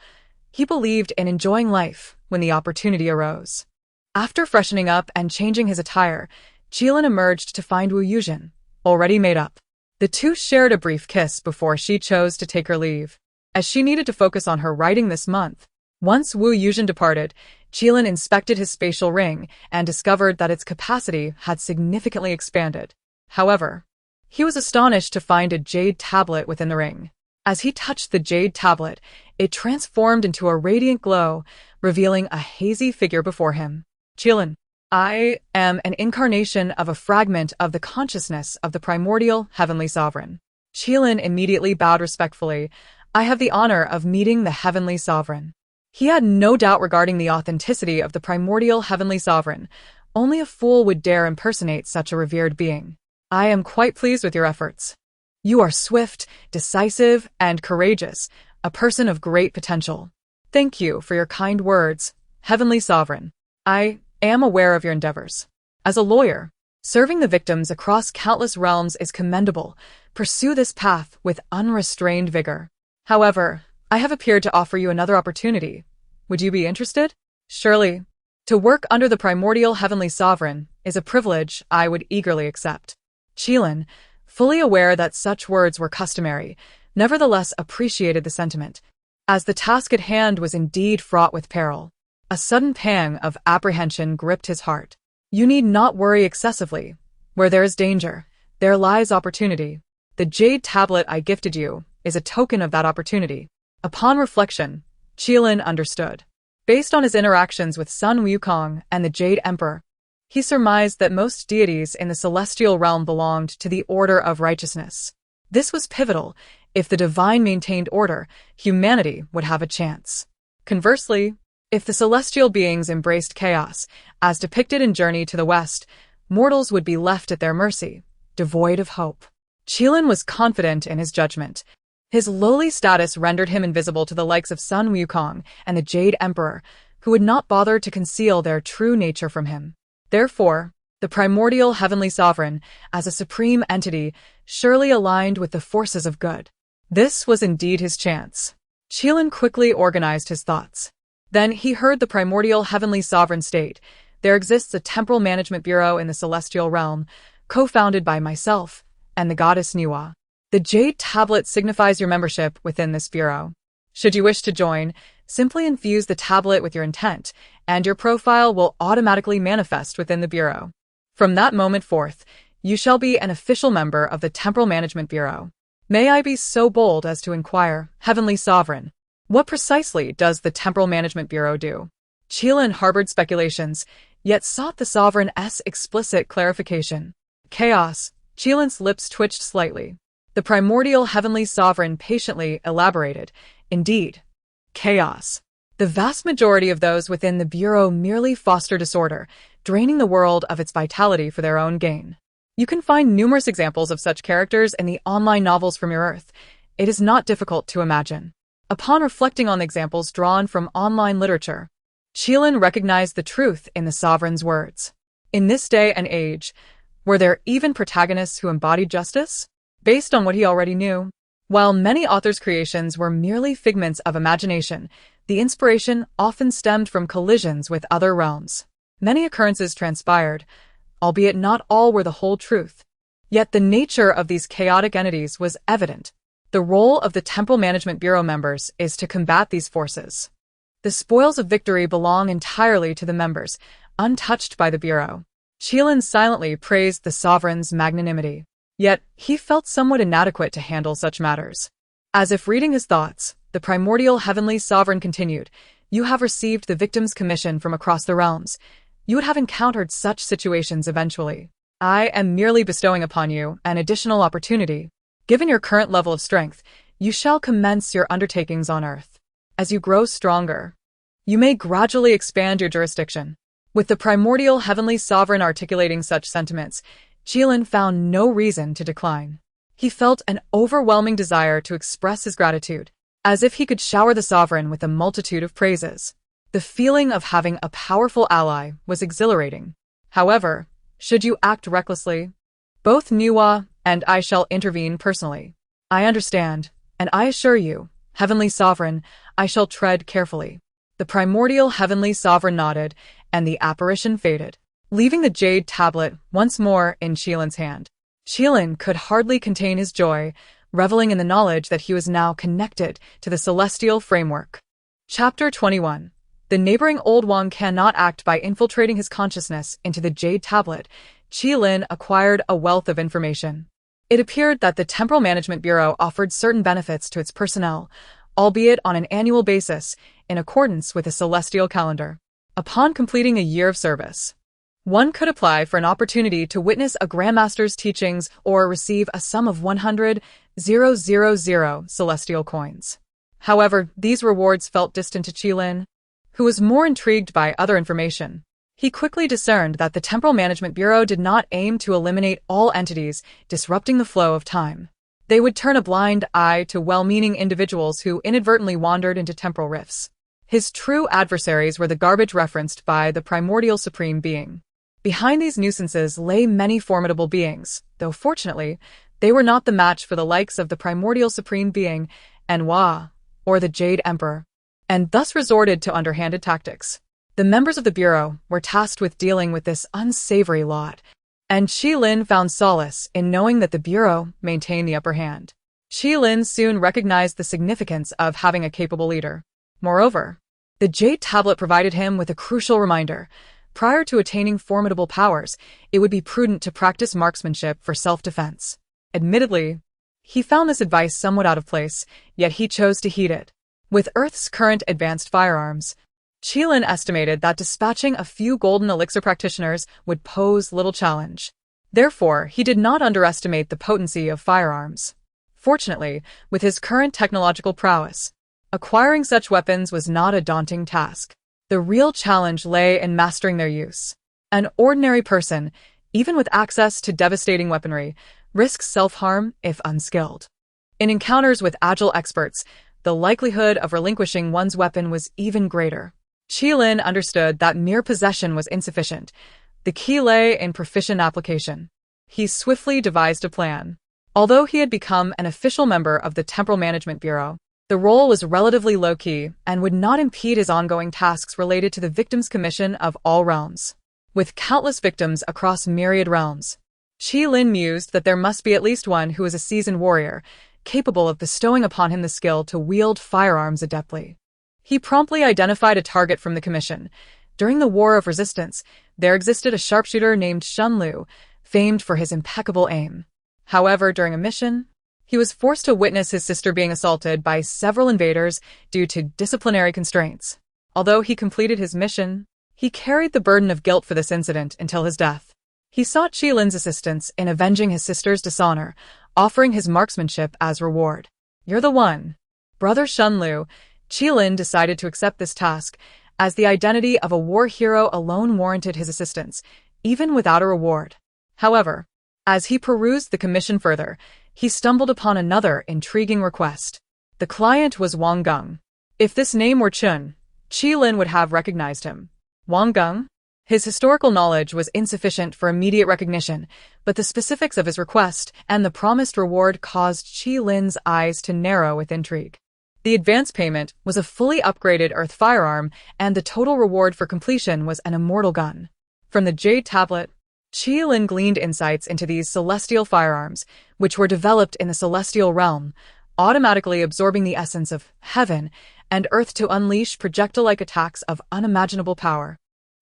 He believed in enjoying life when the opportunity arose. After freshening up and changing his attire, Qilin emerged to find Wu Yuzhen, already made up. The two shared a brief kiss before she chose to take her leave, as she needed to focus on her writing this month. Once Wu Yuzhen departed, Qilin inspected his spatial ring and discovered that its capacity had significantly expanded. However, he was astonished to find a jade tablet within the ring. As he touched the jade tablet, it transformed into a radiant glow, revealing a hazy figure before him. Qilin, I am an incarnation of a fragment of the consciousness of the primordial heavenly sovereign. Qilin immediately bowed respectfully. I have the honor of meeting the heavenly sovereign. He had no doubt regarding the authenticity of the primordial heavenly sovereign. Only a fool would dare impersonate such a revered being. I am quite pleased with your efforts. You are swift, decisive, and courageous, a person of great potential. Thank you for your kind words, heavenly sovereign. I am aware of your endeavors. As a lawyer, serving the victims across countless realms is commendable. Pursue this path with unrestrained vigor. However, I have appeared to offer you another opportunity. Would you be interested? Surely. To work under the primordial heavenly sovereign is a privilege I would eagerly accept. Qilin, fully aware that such words were customary, nevertheless appreciated the sentiment, as the task at hand was indeed fraught with peril. A sudden pang of apprehension gripped his heart. You need not worry excessively. Where there is danger, there lies opportunity. The jade tablet I gifted you is a token of that opportunity. Upon reflection, Qilin understood. Based on his interactions with Sun Wukong and the Jade Emperor, he surmised that most deities in the celestial realm belonged to the order of righteousness. This was pivotal. If the divine maintained order, humanity would have a chance. Conversely, if the celestial beings embraced chaos, as depicted in Journey to the West, mortals would be left at their mercy, devoid of hope. Qilin was confident in his judgment. His lowly status rendered him invisible to the likes of Sun Wukong and the Jade Emperor, who would not bother to conceal their true nature from him. Therefore, the primordial heavenly sovereign, as a supreme entity, surely aligned with the forces of good. This was indeed his chance. Qilin quickly organized his thoughts. Then he heard the primordial heavenly sovereign state, there exists a temporal management bureau in the celestial realm, co-founded by myself and the goddess Niwa. The jade tablet signifies your membership within this bureau. Should you wish to join, simply infuse the tablet with your intent, and your profile will automatically manifest within the bureau. From that moment forth, you shall be an official member of the Temporal Management Bureau. May I be so bold as to inquire, Heavenly Sovereign, What precisely does the Temporal Management Bureau do? Qilin harbored speculations, yet sought the sovereign's explicit clarification. Chaos. Qilin's lips twitched slightly. The primordial heavenly sovereign patiently elaborated. Indeed. Chaos. The vast majority of those within the Bureau merely foster disorder, draining the world of its vitality for their own gain. You can find numerous examples of such characters in the online novels from your Earth. It is not difficult to imagine. Upon reflecting on the examples drawn from online literature, Qilin recognized the truth in the sovereign's words. In this day and age, were there even protagonists who embodied justice? Based on what he already knew, while many authors' creations were merely figments of imagination, the inspiration often stemmed from collisions with other realms. Many occurrences transpired, albeit not all were the whole truth. Yet the nature of these chaotic entities was evident. The role of the Temporal Management Bureau members is to combat these forces. The spoils of victory belong entirely to the members, untouched by the Bureau. Qilin silently praised the sovereign's magnanimity. Yet, he felt somewhat inadequate to handle such matters. As if reading his thoughts, the primordial heavenly sovereign continued, "You have received the victim's commission from across the realms. You would have encountered such situations eventually. I am merely bestowing upon you an additional opportunity. Given your current level of strength, you shall commence your undertakings on Earth. As you grow stronger, you may gradually expand your jurisdiction." With the primordial heavenly sovereign articulating such sentiments, Qilin found no reason to decline. He felt an overwhelming desire to express his gratitude, as if he could shower the sovereign with a multitude of praises. The feeling of having a powerful ally was exhilarating. However, should you act recklessly, both Nuwa and I shall intervene personally. I understand, and I assure you, Heavenly Sovereign, I shall tread carefully. The primordial heavenly sovereign nodded, and the apparition faded, leaving the jade tablet once more in Qilin's hand. Qilin could hardly contain his joy, reveling in the knowledge that he was now connected to the celestial framework. Chapter 21. The neighboring Old One cannot act by infiltrating his consciousness into the jade tablet. Qilin acquired a wealth of information. It appeared that the Temporal Management Bureau offered certain benefits to its personnel, albeit on an annual basis, in accordance with a celestial calendar. Upon completing a year of service, one could apply for an opportunity to witness a Grandmaster's teachings or receive a sum of 100,000 celestial coins. However, these rewards felt distant to Qilin, who was more intrigued by other information. He quickly discerned that the Temporal Management Bureau did not aim to eliminate all entities disrupting the flow of time. They would turn a blind eye to well-meaning individuals who inadvertently wandered into temporal rifts. His true adversaries were the garbage referenced by the primordial supreme being. Behind these nuisances lay many formidable beings, though fortunately, they were not the match for the likes of the primordial supreme being, Anhua, or the Jade Emperor, and thus resorted to underhanded tactics. The members of the Bureau were tasked with dealing with this unsavory lot, and Qilin found solace in knowing that the Bureau maintained the upper hand. Qilin soon recognized the significance of having a capable leader. Moreover, the Jade Tablet provided him with a crucial reminder. Prior to attaining formidable powers, it would be prudent to practice marksmanship for self-defense. Admittedly, he found this advice somewhat out of place, yet he chose to heed it. With Earth's current advanced firearms, Qilin estimated that dispatching a few golden elixir practitioners would pose little challenge. Therefore, he did not underestimate the potency of firearms. Fortunately, with his current technological prowess, acquiring such weapons was not a daunting task. The real challenge lay in mastering their use. An ordinary person, even with access to devastating weaponry, risks self-harm if unskilled. In encounters with agile experts, the likelihood of relinquishing one's weapon was even greater. Qilin understood that mere possession was insufficient. The key lay in proficient application. He swiftly devised a plan. Although he had become an official member of the Temporal Management Bureau, the role was relatively low-key and would not impede his ongoing tasks related to the victim's commission of all realms. With countless victims across myriad realms, Qilin mused that there must be at least one who was a seasoned warrior, capable of bestowing upon him the skill to wield firearms adeptly. He promptly identified a target from the commission. During the War of Resistance, there existed a sharpshooter named Shunlu, famed for his impeccable aim. However, during a mission, He was forced to witness his sister being assaulted by several invaders due to disciplinary constraints. Although he completed his mission, he carried the burden of guilt for this incident until his death. He sought Qilin's assistance in avenging his sister's dishonor, offering his marksmanship as reward. "You're the one." Brother Shunlu, Qilin decided to accept this task, as the identity of a war hero alone warranted his assistance, even without a reward. However, as he perused the commission further, he stumbled upon another intriguing request. The client was Wang Geng. If this name were Chun, Qilin would have recognized him. Wang Geng? His historical knowledge was insufficient for immediate recognition, but the specifics of his request and the promised reward caused Qilin's eyes to narrow with intrigue. The advance payment was a fully upgraded earth firearm, and the total reward for completion was an immortal gun. From the Jade Tablet, Qilin gleaned insights into these celestial firearms, which were developed in the celestial realm, automatically absorbing the essence of heaven and earth to unleash projectile-like attacks of unimaginable power,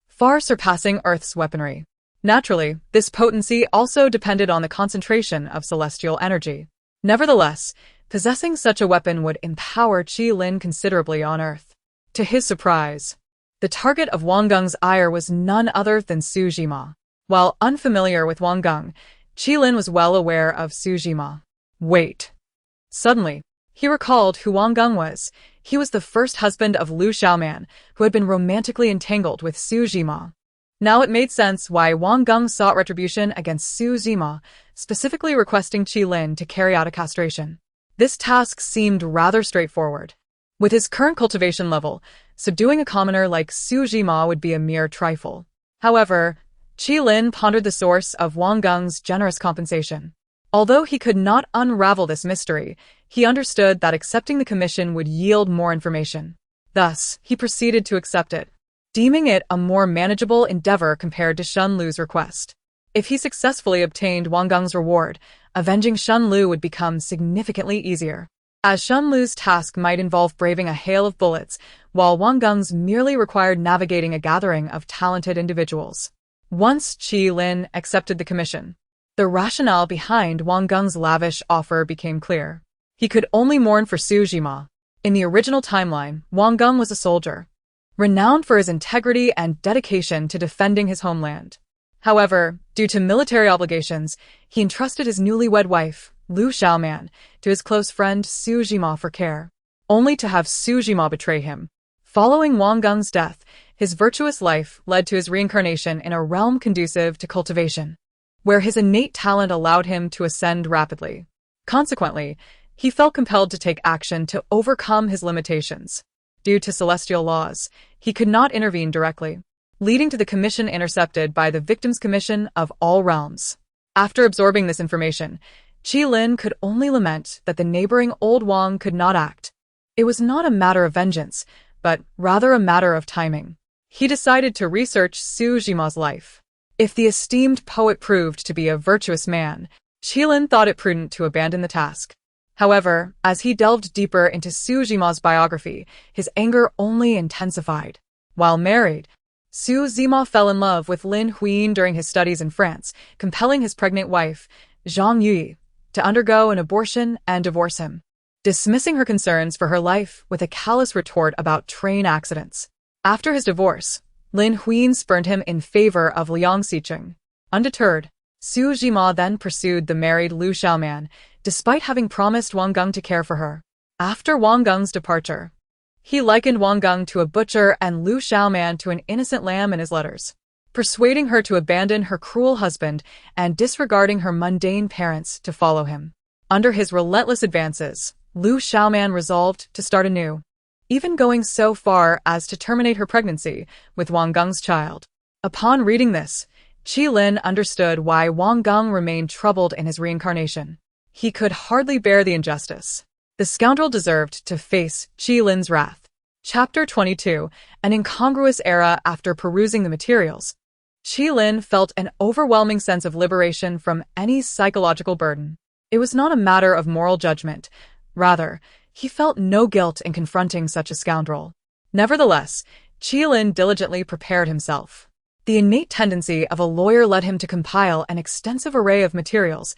far surpassing Earth's weaponry. Naturally, this potency also depended on the concentration of celestial energy. Nevertheless, possessing such a weapon would empower Qilin considerably on Earth. To his surprise, the target of Wang Geng's ire was none other than Sujima. While unfamiliar with Wang Geng, Qilin was well aware of Sujima. Wait. Suddenly, he recalled who Wang Geng was. He was the first husband of Lu Xiaoman, who had been romantically entangled with Sujima. Now it made sense why Wang Geng sought retribution against Sujima, specifically requesting Qilin to carry out a castration. This task seemed rather straightforward. With his current cultivation level, subduing a commoner like Sujima would be a mere trifle. However, Qilin pondered the source of Wang Geng's generous compensation. Although he could not unravel this mystery, he understood that accepting the commission would yield more information. Thus, he proceeded to accept it, deeming it a more manageable endeavor compared to Shunlu's request. If he successfully obtained Wang Geng's reward, avenging Shunlu would become significantly easier, as Shunlu's task might involve braving a hail of bullets, while Wang Geng's merely required navigating a gathering of talented individuals. Once Qilin accepted the commission, the rationale behind Wang Geng's lavish offer became clear. He could only mourn for Sujima. In the original timeline, Wang Geng was a soldier, renowned for his integrity and dedication to defending his homeland. However, due to military obligations, he entrusted his newlywed wife, Lu Xiaoman, to his close friend Sujima for care, only to have Sujima betray him. Following Wang Geng's death, his virtuous life led to his reincarnation in a realm conducive to cultivation, where his innate talent allowed him to ascend rapidly. Consequently, he felt compelled to take action to overcome his limitations. Due to celestial laws, he could not intervene directly, leading to the commission intercepted by the Victims' Commission of all realms. After absorbing this information, Qilin could only lament that the neighboring old Wang could not act. It was not a matter of vengeance, but rather a matter of timing. He decided to research Sujima's life. If the esteemed poet proved to be a virtuous man, Qilin thought it prudent to abandon the task. However, as he delved deeper into Sujima's biography, his anger only intensified. While married, Sujima fell in love with Lin Huiying during his studies in France, compelling his pregnant wife, Zhang Yi, to undergo an abortion and divorce him, dismissing her concerns for her life with a callous retort about train accidents. After his divorce, Lin Huiying spurned him in favor of Liang Xicheng. Undeterred, Sujima then pursued the married Lu Xiaoman, despite having promised Wang Geng to care for her. After Wang Geng's departure, he likened Wang Geng to a butcher and Lu Xiaoman to an innocent lamb in his letters, persuading her to abandon her cruel husband and disregarding her mundane parents to follow him. Under his relentless advances, Lu Xiaoman resolved to start anew, even going so far as to terminate her pregnancy with Wang Geng's child. Upon reading this, Qilin understood why Wang Geng remained troubled in his reincarnation. He could hardly bear the injustice. The scoundrel deserved to face Qilin's wrath. Chapter 22, an incongruous era. After perusing the materials, Qilin felt an overwhelming sense of liberation from any psychological burden. It was not a matter of moral judgment. Rather, he felt no guilt in confronting such a scoundrel. Nevertheless, Qilin diligently prepared himself. The innate tendency of a lawyer led him to compile an extensive array of materials,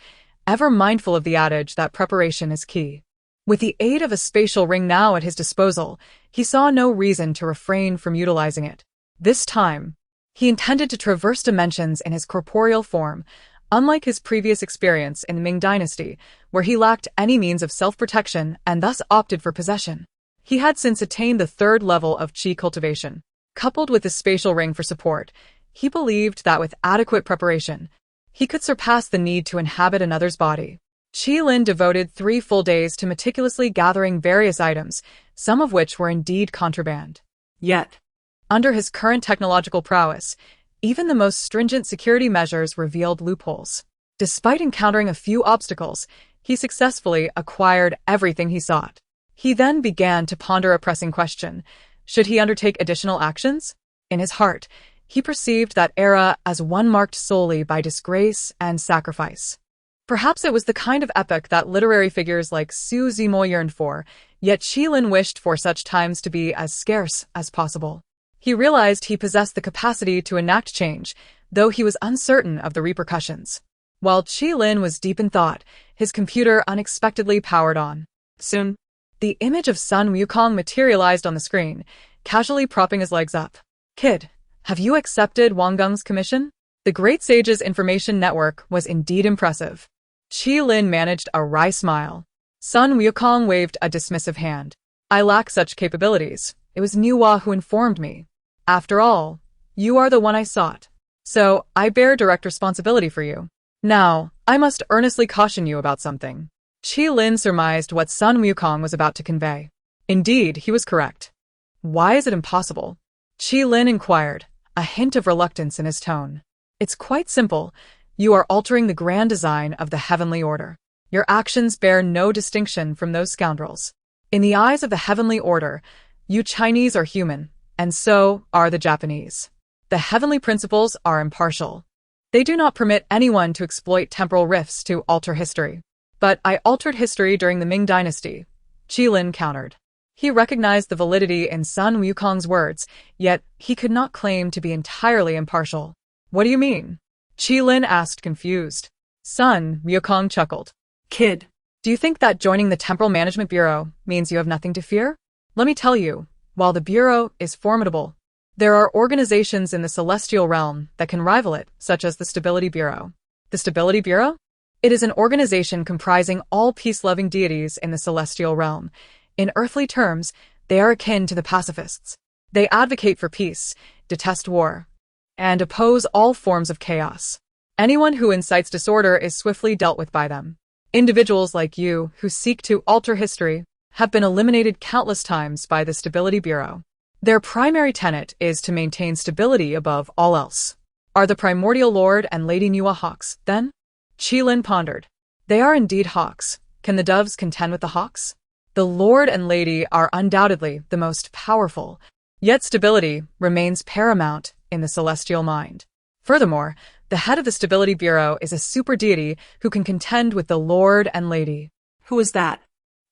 ever mindful of the adage that preparation is key. With the aid of a spatial ring now at his disposal, he saw no reason to refrain from utilizing it. This time, he intended to traverse dimensions in his corporeal form, unlike his previous experience in the Ming Dynasty, where he lacked any means of self-protection and thus opted for possession. He had since attained the third level of qi cultivation. Coupled with the spatial ring for support, he believed that with adequate preparation, he could surpass the need to inhabit another's body. Qi Lin devoted 3 full days to meticulously gathering various items, some of which were indeed contraband. Yet, Under his current technological prowess, even the most stringent security measures revealed loopholes. Despite encountering a few obstacles, he successfully acquired everything he sought. He then began to ponder a pressing question. Should he undertake additional actions? In his heart, he perceived that era as one marked solely by disgrace and sacrifice. Perhaps it was the kind of epic that literary figures like Su Zimo yearned for, yet Qi Lin wished for such times to be as scarce as possible. He realized he possessed the capacity to enact change, though he was uncertain of the repercussions. While Qi Lin was deep in thought, his computer unexpectedly powered on. Soon, the image of Sun Wukong materialized on the screen, casually propping his legs up. "Kid, have you accepted Wang Geng's commission?" The Great Sage's information network was indeed impressive. Qi Lin managed a wry smile. Sun Wukong waved a dismissive hand. "I lack such capabilities. It was Nuwa who informed me. After all, you are the one I sought. So, I bear direct responsibility for you. Now, I must earnestly caution you about something." Qi Lin surmised what Sun Wukong was about to convey. Indeed, he was correct. "Why is it impossible?" Qi Lin inquired, a hint of reluctance in his tone. "It's quite simple. You are altering the grand design of the heavenly order. Your actions bear no distinction from those scoundrels. In the eyes of the heavenly order, you Chinese are human, and so are the Japanese. The heavenly principles are impartial. They do not permit anyone to exploit temporal rifts to alter history. But I altered history during the Ming Dynasty," Qi Lin countered. He recognized the validity in Sun Wukong's words, yet he could not claim to be entirely impartial. "What do you mean?" Qi Lin asked, confused. Sun Wukong chuckled. "Kid, "Do you think that joining the Temporal Management Bureau means you have nothing to fear? Let me tell you, while the Bureau is formidable, there are organizations in the celestial realm that can rival it, such as the Stability Bureau." The Stability Bureau? It is an organization comprising all peace-loving deities in the celestial realm. In earthly terms, they are akin to the pacifists. They advocate for peace, detest war, and oppose all forms of chaos. Anyone who incites disorder is swiftly dealt with by them. Individuals like you, who seek to alter history, have been eliminated countless times by the Stability Bureau. Their primary tenet is to maintain stability above all else. Are the primordial Lord and Lady Nuwa hawks, then? Qi Lin pondered. They are indeed hawks. Can the doves contend with the hawks? The Lord and Lady are undoubtedly the most powerful, yet stability remains paramount in the celestial mind. Furthermore, the head of the Stability Bureau is a super deity who can contend with the Lord and Lady. who is that?"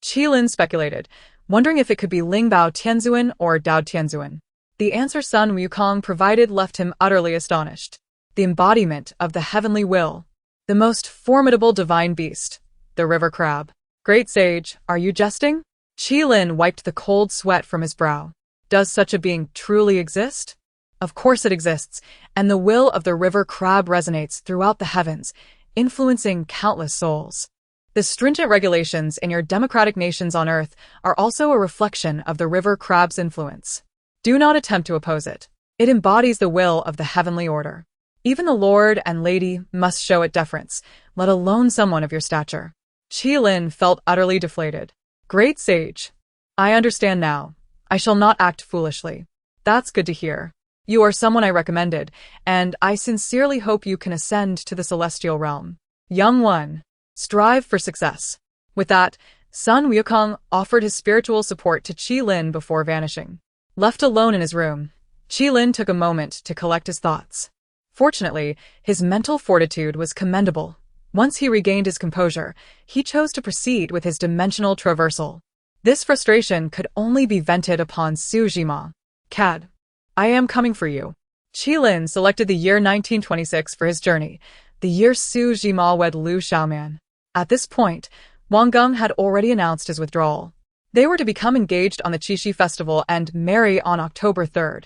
Qi Lin speculated, wondering if it could be Lingbao Tianzuan or Dao Tianzuan. The answer Sun Wukong provided left him utterly astonished. The embodiment of the heavenly will, the most formidable divine beast, the river crab. "Great sage, are you jesting?" Qi Lin wiped the cold sweat from his brow. "Does such a being truly exist?" Of course it exists, and the will of the river crab resonates throughout the heavens, influencing countless souls. The stringent regulations in your democratic nations on Earth are also a reflection of the river crab's influence. Do not attempt to oppose it. It embodies the will of the heavenly order. Even the Lord and Lady must show it deference, let alone someone of your stature. Qi Lin felt utterly deflated. "Great sage. I understand now. I shall not act foolishly." "That's good to hear. You are someone I recommended, and I sincerely hope you can ascend to the celestial realm. Young one, strive for success." With that, Sun Wukong offered his spiritual support to Qi Lin before vanishing. Left alone in his room, Qi Lin took a moment to collect his thoughts. Fortunately, his mental fortitude was commendable. Once he regained his composure, he chose to proceed with his dimensional traversal. This frustration could only be vented upon Su Jima. "Cad, I am coming for you." Qi Lin selected the year 1926 for his journey, the year Su Jima wed Liu Xiaoman. At this point, Wang Geng had already announced his withdrawal. They were to become engaged on the Qixi festival and marry on October 3rd.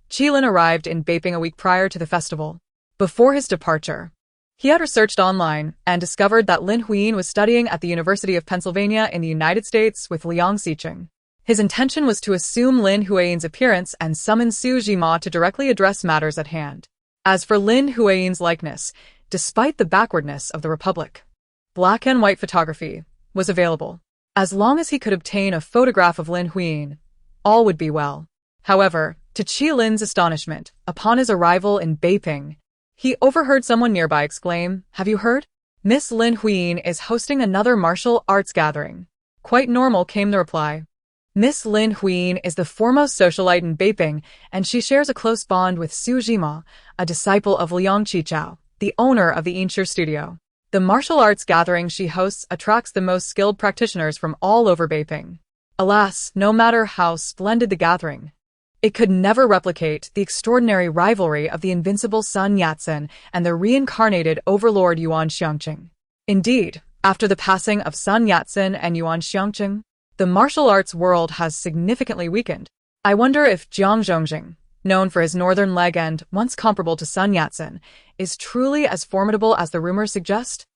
Qilin arrived in Beiping a week prior to the festival. Before his departure, he had researched online and discovered that Lin Huiyin was studying at the University of Pennsylvania in the United States with Liang Xiqing. His intention was to assume Lin Huiyin's appearance and summon Su Jima to directly address matters at hand. As for Lin Huiyin's likeness, despite the backwardness of the Republic, black and white photography was available. As long as he could obtain a photograph of Lin Huiyin, all would be well. However, to Qilin's astonishment, upon his arrival in Beiping, he overheard someone nearby exclaim, "Have you heard? Miss Lin Huiyin is hosting another martial arts gathering." "Quite normal," came the reply. Miss Lin Huiyin is the foremost socialite in Beiping, and she shares a close bond with Su Jima, a disciple of Liang Qichao, the owner of the Inshir studio. The martial arts gathering she hosts attracts the most skilled practitioners from all over Beiping. Alas, no matter how splendid the gathering, it could never replicate the extraordinary rivalry of the invincible Sun Yat-sen and the reincarnated overlord Yuan Xiangqing. Indeed, after the passing of Sun Yat-sen and Yuan Xiangqing, the martial arts world has significantly weakened. I wonder if Jiang Zhongjing, known for his northern leg and once comparable to Sun Yat-sen, is truly as formidable as the rumors suggest?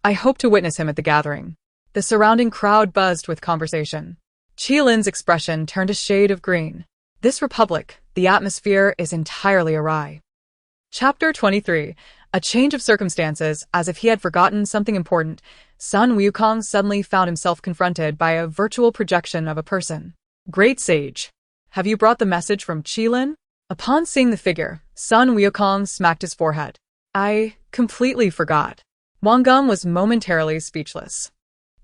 I hope to witness him at the gathering. The surrounding crowd buzzed with conversation. Qilin's expression turned a shade of green. This republic, the atmosphere is entirely awry. Chapter 23. A change of circumstances. As if he had forgotten something important, Sun Wukong suddenly found himself confronted by a virtual projection of a person. "Great sage, have you brought the message from Qilin?" Upon seeing the figure, Sun Wukong smacked his forehead. "I completely forgot." Wang Geng was momentarily speechless.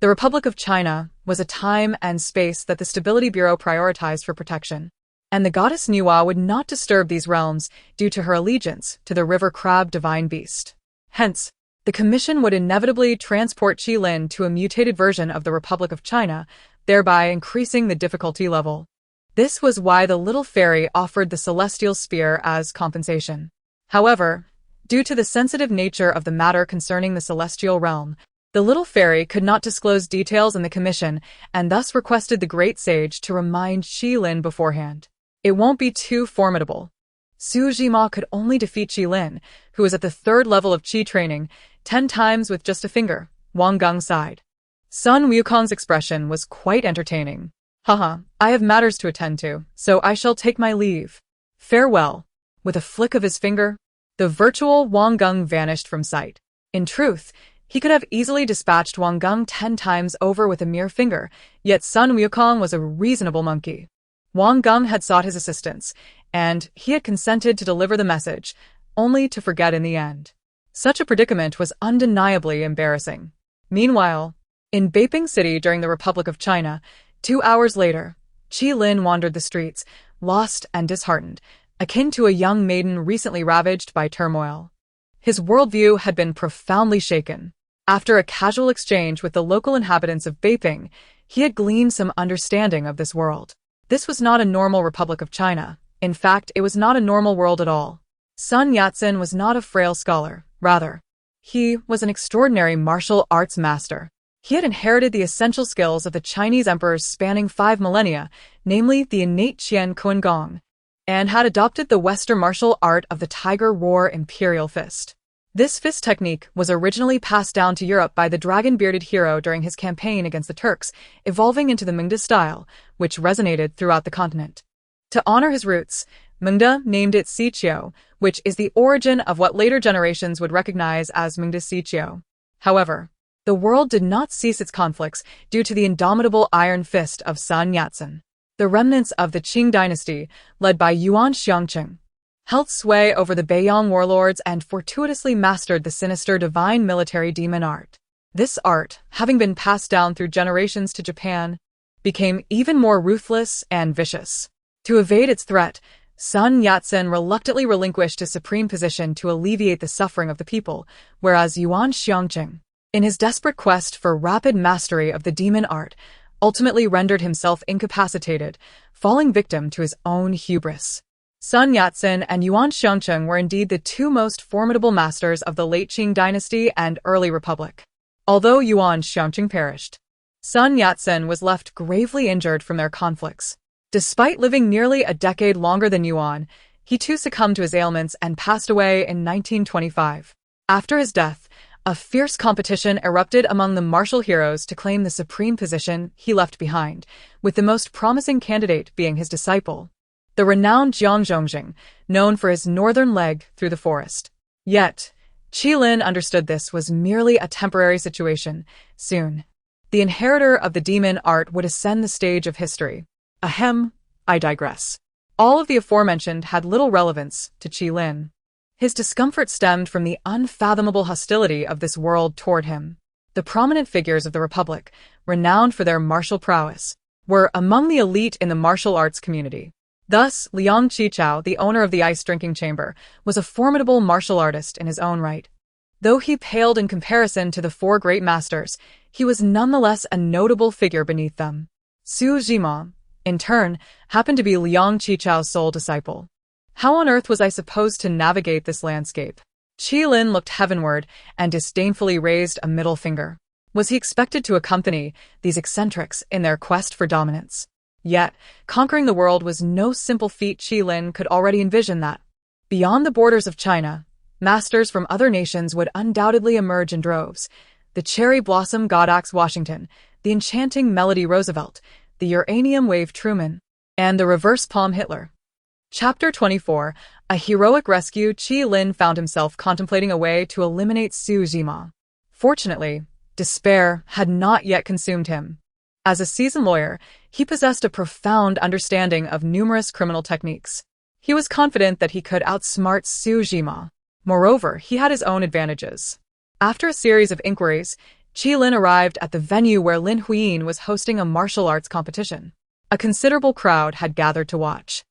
The Republic of China was a time and space that the Stability Bureau prioritized for protection, and the goddess Niwa would not disturb these realms due to her allegiance to the river crab divine beast. Hence, the Commission would inevitably transport Qilin to a mutated version of the Republic of China, thereby increasing the difficulty level. This was why the little fairy offered the celestial spear as compensation. However, due to the sensitive nature of the matter concerning the celestial realm, the little fairy could not disclose details in the commission and thus requested the great sage to remind Qilin beforehand. It won't be too formidable. Su Jima could only defeat Qilin, who was at the 3rd level of Qi training, 10 times with just a finger. Wang Geng sighed. Sun Wukong's expression was quite entertaining. "Haha, I have matters to attend to, so I shall take my leave. Farewell." With a flick of his finger, the virtual Wang Geng vanished from sight. In truth, he could have easily dispatched Wang Geng 10 times over with a mere finger, yet Sun Wukong was a reasonable monkey. Wang Geng had sought his assistance, and he had consented to deliver the message, only to forget in the end. Such a predicament was undeniably embarrassing. Meanwhile, in Beiping City during the Republic of China, 2 hours later, Qilin wandered the streets, lost and disheartened, akin to a young maiden recently ravaged by turmoil. His worldview had been profoundly shaken. After a casual exchange with the local inhabitants of Beiping, he had gleaned some understanding of this world. This was not a normal Republic of China. In fact, it was not a normal world at all. Sun Yat-sen was not a frail scholar. Rather, he was an extraordinary martial arts master. He had inherited the essential skills of the Chinese emperors spanning 5 millennia, namely the innate Qian Kun Gong, and had adopted the Western martial art of the Tiger Roar Imperial Fist. This fist technique was originally passed down to Europe by the dragon-bearded hero during his campaign against the Turks, evolving into the Mingda style, which resonated throughout the continent. To honor his roots, Mingda named it Siqiu, which is the origin of what later generations would recognize as Mingda Siqiu. However, the world did not cease its conflicts due to the indomitable iron fist of Sun Yat-sen. The remnants of the Qing dynasty, led by Yuan Xiangqing, held sway over the Beiyang warlords and fortuitously mastered the sinister divine military demon art. This art, having been passed down through generations to Japan, became even more ruthless and vicious. To evade its threat, Sun Yat-sen reluctantly relinquished his supreme position to alleviate the suffering of the people, whereas Yuan Xiangqing, in his desperate quest for rapid mastery of the demon art, ultimately rendered himself incapacitated, falling victim to his own hubris. Sun Yat-sen and Yuan Xiangqing were indeed the 2 most formidable masters of the late Qing dynasty and early republic. Although Yuan Xiangqing perished, Sun Yat-sen was left gravely injured from their conflicts. Despite living nearly a decade longer than Yuan, he too succumbed to his ailments and passed away in 1925. After his death, a fierce competition erupted among the martial heroes to claim the supreme position he left behind, with the most promising candidate being his disciple, the renowned Jiang Zhongxing, known for his northern leg through the forest. Yet, Qilin understood this was merely a temporary situation. Soon, the inheritor of the demon art would ascend the stage of history. Ahem, I digress. All of the aforementioned had little relevance to Qilin. His discomfort stemmed from the unfathomable hostility of this world toward him. The prominent figures of the Republic, renowned for their martial prowess, were among the elite in the martial arts community. Thus, Liang Qichao, the owner of the ice drinking chamber, was a formidable martial artist in his own right. Though he paled in comparison to the four great masters, he was nonetheless a notable figure beneath them. Su Zhima, in turn, happened to be Liang Qichao's sole disciple. How on earth was I supposed to navigate this landscape? Qilin looked heavenward and disdainfully raised a middle finger. Was he expected to accompany these eccentrics in their quest for dominance? Yet, conquering the world was no simple feat. Qilin could already envision that. Beyond the borders of China, masters from other nations would undoubtedly emerge in droves. The cherry blossom Godax Washington, the enchanting Melody Roosevelt, the uranium wave Truman, and the reverse palm Hitler. Chapter 24, A Heroic Rescue. Qilin found himself contemplating a way to eliminate Su Zhima. Fortunately, despair had not yet consumed him. As a seasoned lawyer, he possessed a profound understanding of numerous criminal techniques. He was confident that he could outsmart Su Zhima. Moreover, he had his own advantages. After a series of inquiries, Qilin arrived at the venue where Lin Huiyin was hosting a martial arts competition. A considerable crowd had gathered to watch.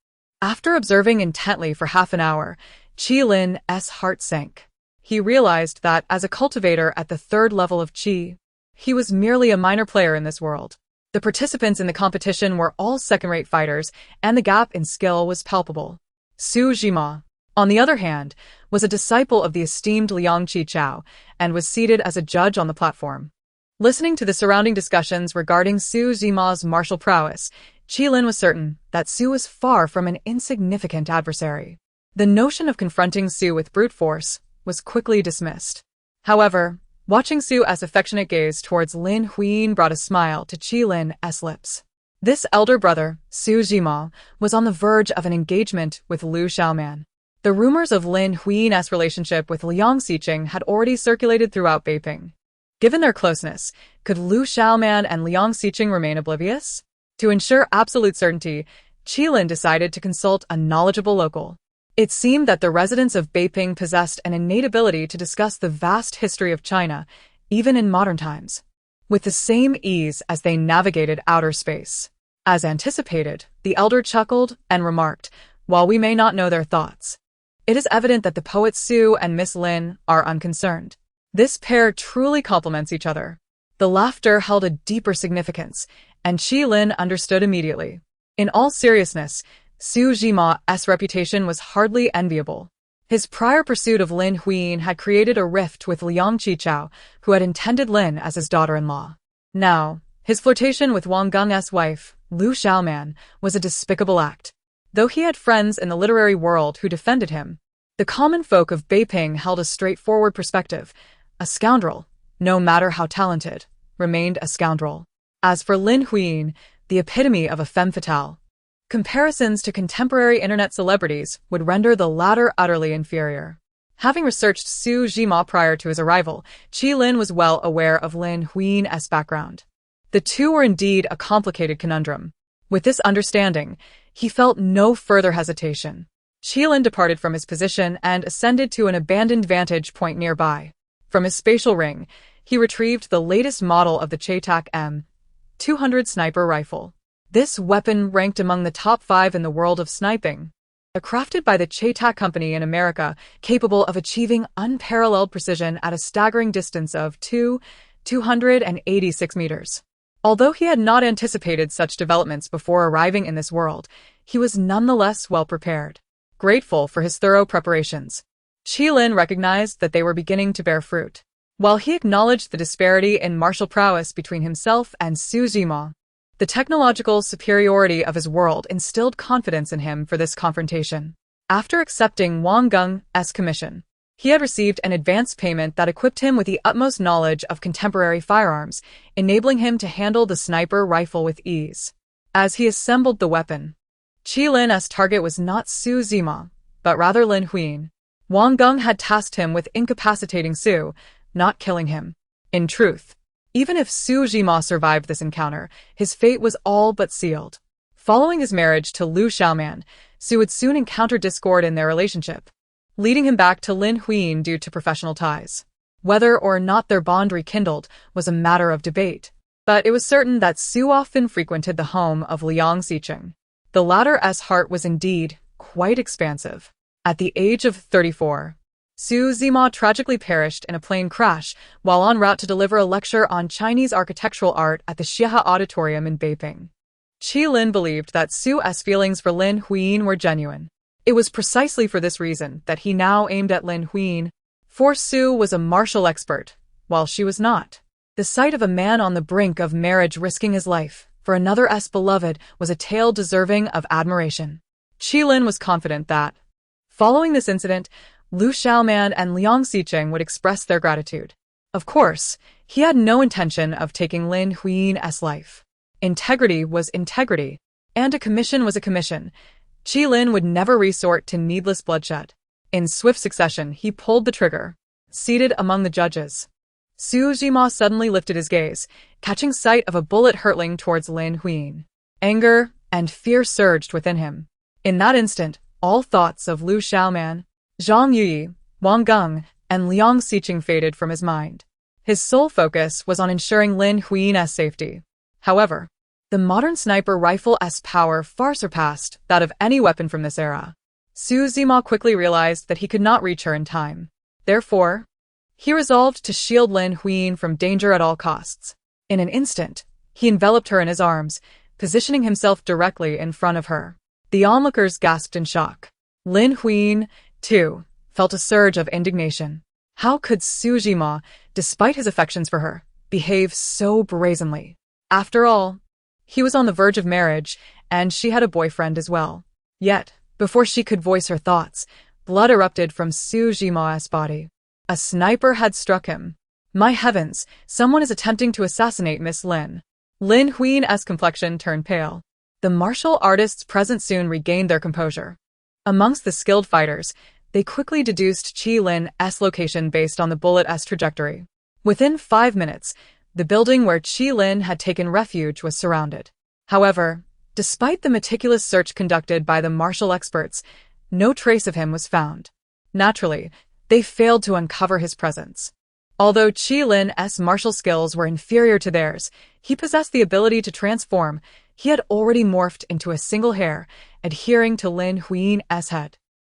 After observing intently for half an hour, Qilin's heart sank. He realized that, as a cultivator at the third level of Qi, he was merely a minor player in this world. The participants in the competition were all second-rate fighters, and the gap in skill was palpable. Su Zhima, on the other hand, was a disciple of the esteemed Liang Qichao and was seated as a judge on the platform. Listening to the surrounding discussions regarding Su Zhima's martial prowess, Qilin was certain that Su was far from an insignificant adversary. The notion of confronting Su with brute force was quickly dismissed. However, watching Su's affectionate gaze towards Lin Huiyin brought a smile to Qilin's lips. This elder brother, Su Zhima, was on the verge of an engagement with Liu Xiaoman. The rumors of Lin Huiyin's relationship with Liang Xiqing had already circulated throughout Beiping. Given their closeness, could Liu Xiaoman and Liang Xiqing remain oblivious? To ensure absolute certainty, Qilin decided to consult a knowledgeable local. It seemed that the residents of Beiping possessed an innate ability to discuss the vast history of China, even in modern times, with the same ease as they navigated outer space. As anticipated, the elder chuckled and remarked, "While we may not know their thoughts, it is evident that the poets Su and Miss Lin are unconcerned. This pair truly complements each other." The laughter held a deeper significance, and Qilin understood immediately. In all seriousness, Su Zhima's reputation was hardly enviable. His prior pursuit of Lin Huiyin had created a rift with Liang Qichao, who had intended Lin as his daughter-in-law. Now, his flirtation with Wang Geng's wife, Liu Xiaoman, was a despicable act. Though he had friends in the literary world who defended him, the common folk of Beiping held a straightforward perspective. A scoundrel, no matter how talented, remained a scoundrel. As for Lin Huiyin, the epitome of a femme fatale, comparisons to contemporary internet celebrities would render the latter utterly inferior. Having researched Su Zhima prior to his arrival, Qilin was well aware of Lin Huiyin's background. The two were indeed a complicated conundrum. With this understanding, he felt no further hesitation. Qilin departed from his position and ascended to an abandoned vantage point nearby. From his spatial ring, he retrieved the latest model of the Chetak M200 sniper rifle. This weapon ranked among the top 5 in the world of sniping. Crafted by the Chetak company in America, capable of achieving unparalleled precision at a staggering distance of 286 meters. Although he had not anticipated such developments before arriving in this world, he was nonetheless well prepared. Grateful for his thorough preparations, Qilin recognized that they were beginning to bear fruit. While he acknowledged the disparity in martial prowess between himself and Su Zhima, the technological superiority of his world instilled confidence in him for this confrontation. After accepting Wang Geng's commission, he had received an advance payment that equipped him with the utmost knowledge of contemporary firearms, enabling him to handle the sniper rifle with ease. As he assembled the weapon, Qi Lin's target was not Su Zhima, but rather Lin Huiying. Wang Geng had tasked him with incapacitating Su, not killing him. In truth, even if Su Zhima survived this encounter, his fate was all but sealed. Following his marriage to Liu Xiaoman, Su would soon encounter discord in their relationship, leading him back to Lin Huiying due to professional ties. Whether or not their bond rekindled was a matter of debate, but it was certain that Su often frequented the home of Liang Xiqing. The latter's heart was indeed quite expansive. At the age of 34, Su Zhima tragically perished in a plane crash while en route to deliver a lecture on Chinese architectural art at the Xiehe Auditorium in Beiping. Qi Lin believed that Su's feelings for Lin Huiying were genuine. It was precisely for this reason that he now aimed at Lin Huiying, for Su was a martial expert, while she was not. The sight of a man on the brink of marriage risking his life for another's beloved was a tale deserving of admiration. Qi Lin was confident that, following this incident, Liu Xiaoman and Liang Xiqing would express their gratitude. Of course, he had no intention of taking Lin Huiying's life. Integrity was integrity, and a commission was a commission. Qi Lin would never resort to needless bloodshed. In swift succession, he pulled the trigger. Seated among the judges, Su Zhima suddenly lifted his gaze, catching sight of a bullet hurtling towards Lin Huiying. Anger and fear surged within him. In that instant, all thoughts of Liu Xiaoman, Zhang Yuyi, Wang Geng, and Liang Xiqing faded from his mind. His sole focus was on ensuring Lin Huiying's safety. However, the modern sniper rifle's power far surpassed that of any weapon from this era. Su Zhima quickly realized that he could not reach her in time. Therefore, he resolved to shield Lin Huiying from danger at all costs. In an instant, he enveloped her in his arms, positioning himself directly in front of her. The onlookers gasped in shock. Lin Huiying, too, felt a surge of indignation. How could Su Zhima, despite his affections for her, behave so brazenly? After all, he was on the verge of marriage, and she had a boyfriend as well. Yet, before she could voice her thoughts, blood erupted from Su Zhima's body. A sniper had struck him. My heavens, someone is attempting to assassinate Miss Lin. Lin Huiying's complexion turned pale. The martial artists present soon regained their composure. Amongst the skilled fighters, they quickly deduced Qi Lin's location based on the bullet's trajectory. Within 5 minutes, the building where Qi Lin had taken refuge was surrounded. However, despite the meticulous search conducted by the martial experts, no trace of him was found. Naturally, they failed to uncover his presence. Although Qi Lin's martial skills were inferior to theirs, he possessed the ability to transform. He had already morphed into a single hair, adhering to Lin Huiying's head.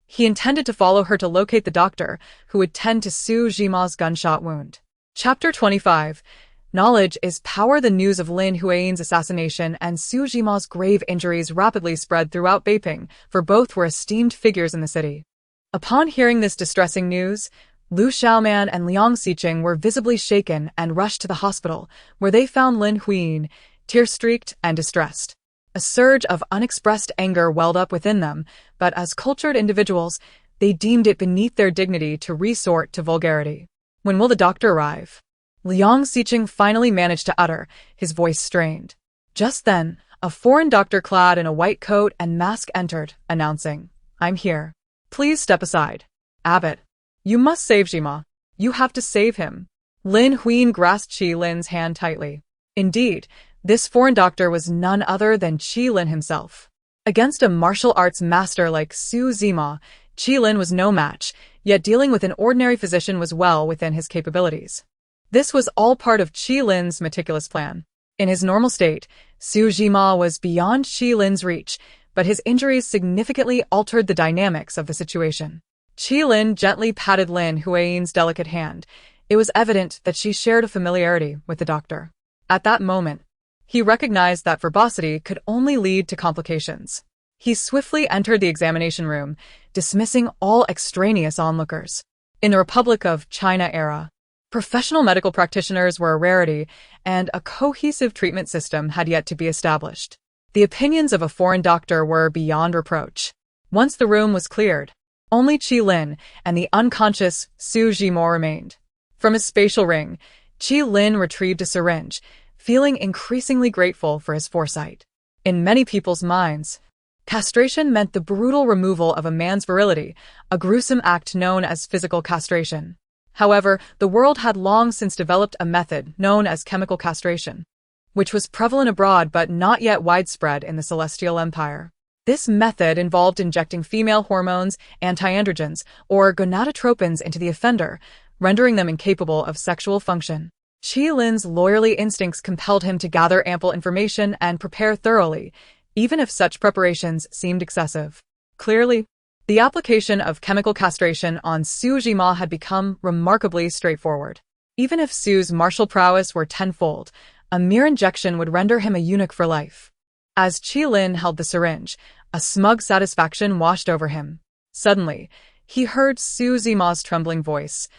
He intended to follow her to locate the doctor who would tend to Su Zhima's gunshot wound. Chapter 25. Knowledge is power. The news of Lin Huiying's assassination and Su Zhima's grave injuries rapidly spread throughout Beiping, for both were esteemed figures in the city. Upon hearing this distressing news, Liu Xiaoman and Liang Xiqing were visibly shaken and rushed to the hospital, where they found Lin Huiying, tear-streaked and distressed. A surge of unexpressed anger welled up within them, but as cultured individuals, they deemed it beneath their dignity to resort to vulgarity. When will the doctor arrive? Liang Xiqing finally managed to utter, his voice strained. Just then, a foreign doctor clad in a white coat and mask entered, announcing, "I'm here. Please step aside. Abbot, you must save Zhima. You have to save him." Lin Huiying grasped Qi Lin's hand tightly. Indeed, this foreign doctor was none other than Qi Lin himself. Against a martial arts master like Su Zhima, Qi Lin was no match, yet dealing with an ordinary physician was well within his capabilities. This was all part of Qi Lin's meticulous plan. In his normal state, Su Zhima was beyond Qi Lin's reach, but his injuries significantly altered the dynamics of the situation. Qi Lin gently patted Lin Huiying's delicate hand. It was evident that she shared a familiarity with the doctor. At that moment, he recognized that verbosity could only lead to complications. He swiftly entered the examination room, dismissing all extraneous onlookers. In the Republic of China era, Professional medical practitioners were a rarity, and a cohesive treatment system had yet to be established. The opinions of a foreign doctor were beyond reproach. Once the room was cleared, only Qi Lin and the unconscious Su Jimo remained. From his spatial ring, Qi Lin retrieved a syringe, feeling increasingly grateful for his foresight. In many people's minds, castration meant the brutal removal of a man's virility, a gruesome act known as physical castration. However, the world had long since developed a method known as chemical castration, which was prevalent abroad but not yet widespread in the Celestial Empire. This method involved injecting female hormones, anti-androgens, or gonadotropins into the offender, rendering them incapable of sexual function. Qi Lin's lawyerly instincts compelled him to gather ample information and prepare thoroughly, even if such preparations seemed excessive. Clearly, the application of chemical castration on Su Jima had become remarkably straightforward. Even if Su's martial prowess were tenfold, a mere injection would render him a eunuch for life. As Qi Lin held the syringe, a smug satisfaction washed over him. Suddenly, he heard Su Jima's trembling voice.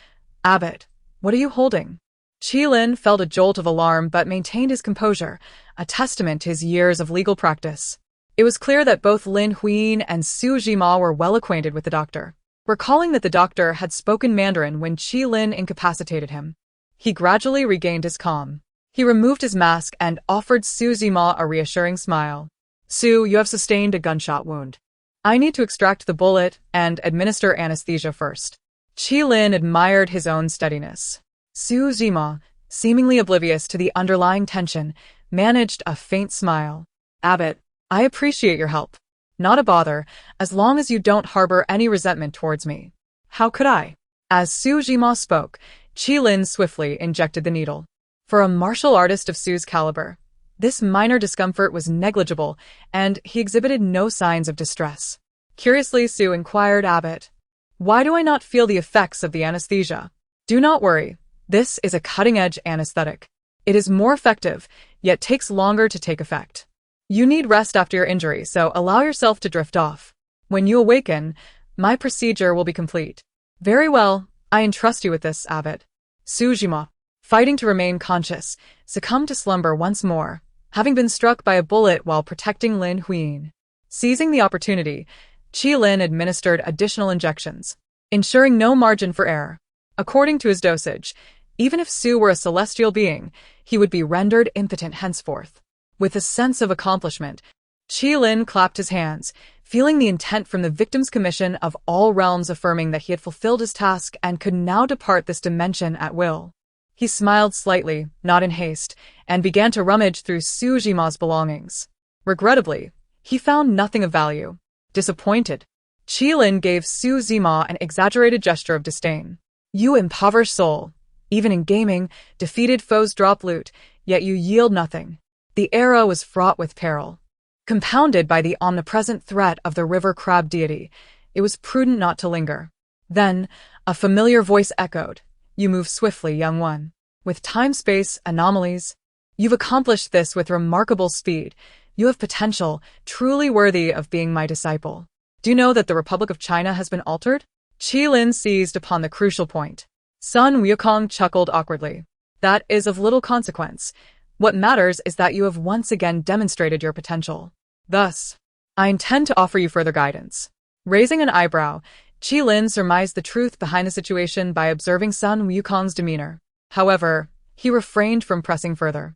"Abbot, what are you holding?" Qi Lin felt a jolt of alarm but maintained his composure, a testament to his years of legal practice. It was clear that both Lin Huiying and Su Jima were well acquainted with the doctor. Recalling that the doctor had spoken Mandarin when Qi Lin incapacitated him, he gradually regained his calm. He removed his mask and offered Su Jima a reassuring smile. "Su, you have sustained a gunshot wound. I need to extract the bullet and administer anesthesia first." Qi Lin admired his own steadiness. Su Jima, seemingly oblivious to the underlying tension, managed a faint smile. "Abbot, I appreciate your help. Not a bother, as long as you don't harbor any resentment towards me." "How could I?" As Su Jima spoke, Qi Lin swiftly injected the needle. For a martial artist of Su's caliber, this minor discomfort was negligible, and he exhibited no signs of distress. Curiously, Su inquired, "Abbot, why do I not feel the effects of the anesthesia?" "Do not worry. This is a cutting-edge anesthetic. It is more effective, yet takes longer to take effect. You need rest after your injury, so allow yourself to drift off. When you awaken, my procedure will be complete." "Very well, I entrust you with this, Abbot." Su Jima, fighting to remain conscious, succumbed to slumber once more, having been struck by a bullet while protecting Lin Huiying. Seizing the opportunity, Qi Lin administered additional injections, ensuring no margin for error. According to his dosage, even if Su were a celestial being, he would be rendered impotent henceforth. With a sense of accomplishment, Qi Lin clapped his hands, feeling the intent from the victim's commission of all realms affirming that he had fulfilled his task and could now depart this dimension at will. He smiled slightly, not in haste, and began to rummage through Su Jima's belongings. Regrettably, he found nothing of value. Disappointed, Qi Lin gave Su Jima an exaggerated gesture of disdain. "You impoverished soul. Even in gaming, defeated foes drop loot, yet you yield nothing." The era was fraught with peril. Compounded by the omnipresent threat of the river crab deity, it was prudent not to linger. Then, a familiar voice echoed, "You move swiftly, young one. With time-space anomalies, you've accomplished this with remarkable speed. You have potential, truly worthy of being my disciple. Do you know that the Republic of China has been altered?" Qi Lin seized upon the crucial point. Sun Wukong chuckled awkwardly. "That is of little consequence. What matters is that you have once again demonstrated your potential. Thus, I intend to offer you further guidance." Raising an eyebrow, Qi Lin surmised the truth behind the situation by observing Sun Wukong's demeanor. However, he refrained from pressing further.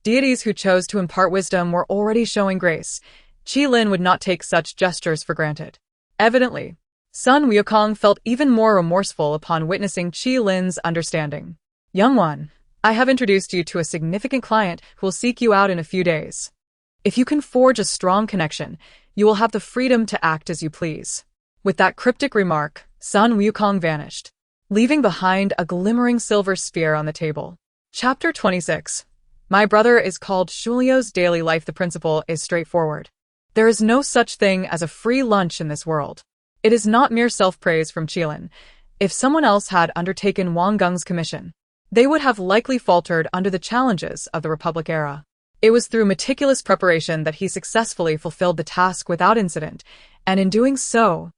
Deities who chose to impart wisdom were already showing grace. Qi Lin would not take such gestures for granted. Evidently, Sun Wukong felt even more remorseful upon witnessing Qi Lin's understanding. "Young one, I have introduced you to a significant client who will seek you out in a few days. If you can forge a strong connection, you will have the freedom to act as you please." With that cryptic remark, Sun Wukong vanished, leaving behind a glimmering silver sphere on the table. Chapter 26. My brother is called Shulio's daily life. The principle is straightforward. There is no such thing as a free lunch in this world. It is not mere self-praise from Qi Lin. If someone else had undertaken Wang Geng's commission, they would have likely faltered under the challenges of the Republic era. It was through meticulous preparation that he successfully fulfilled the task without incident, and in doing so,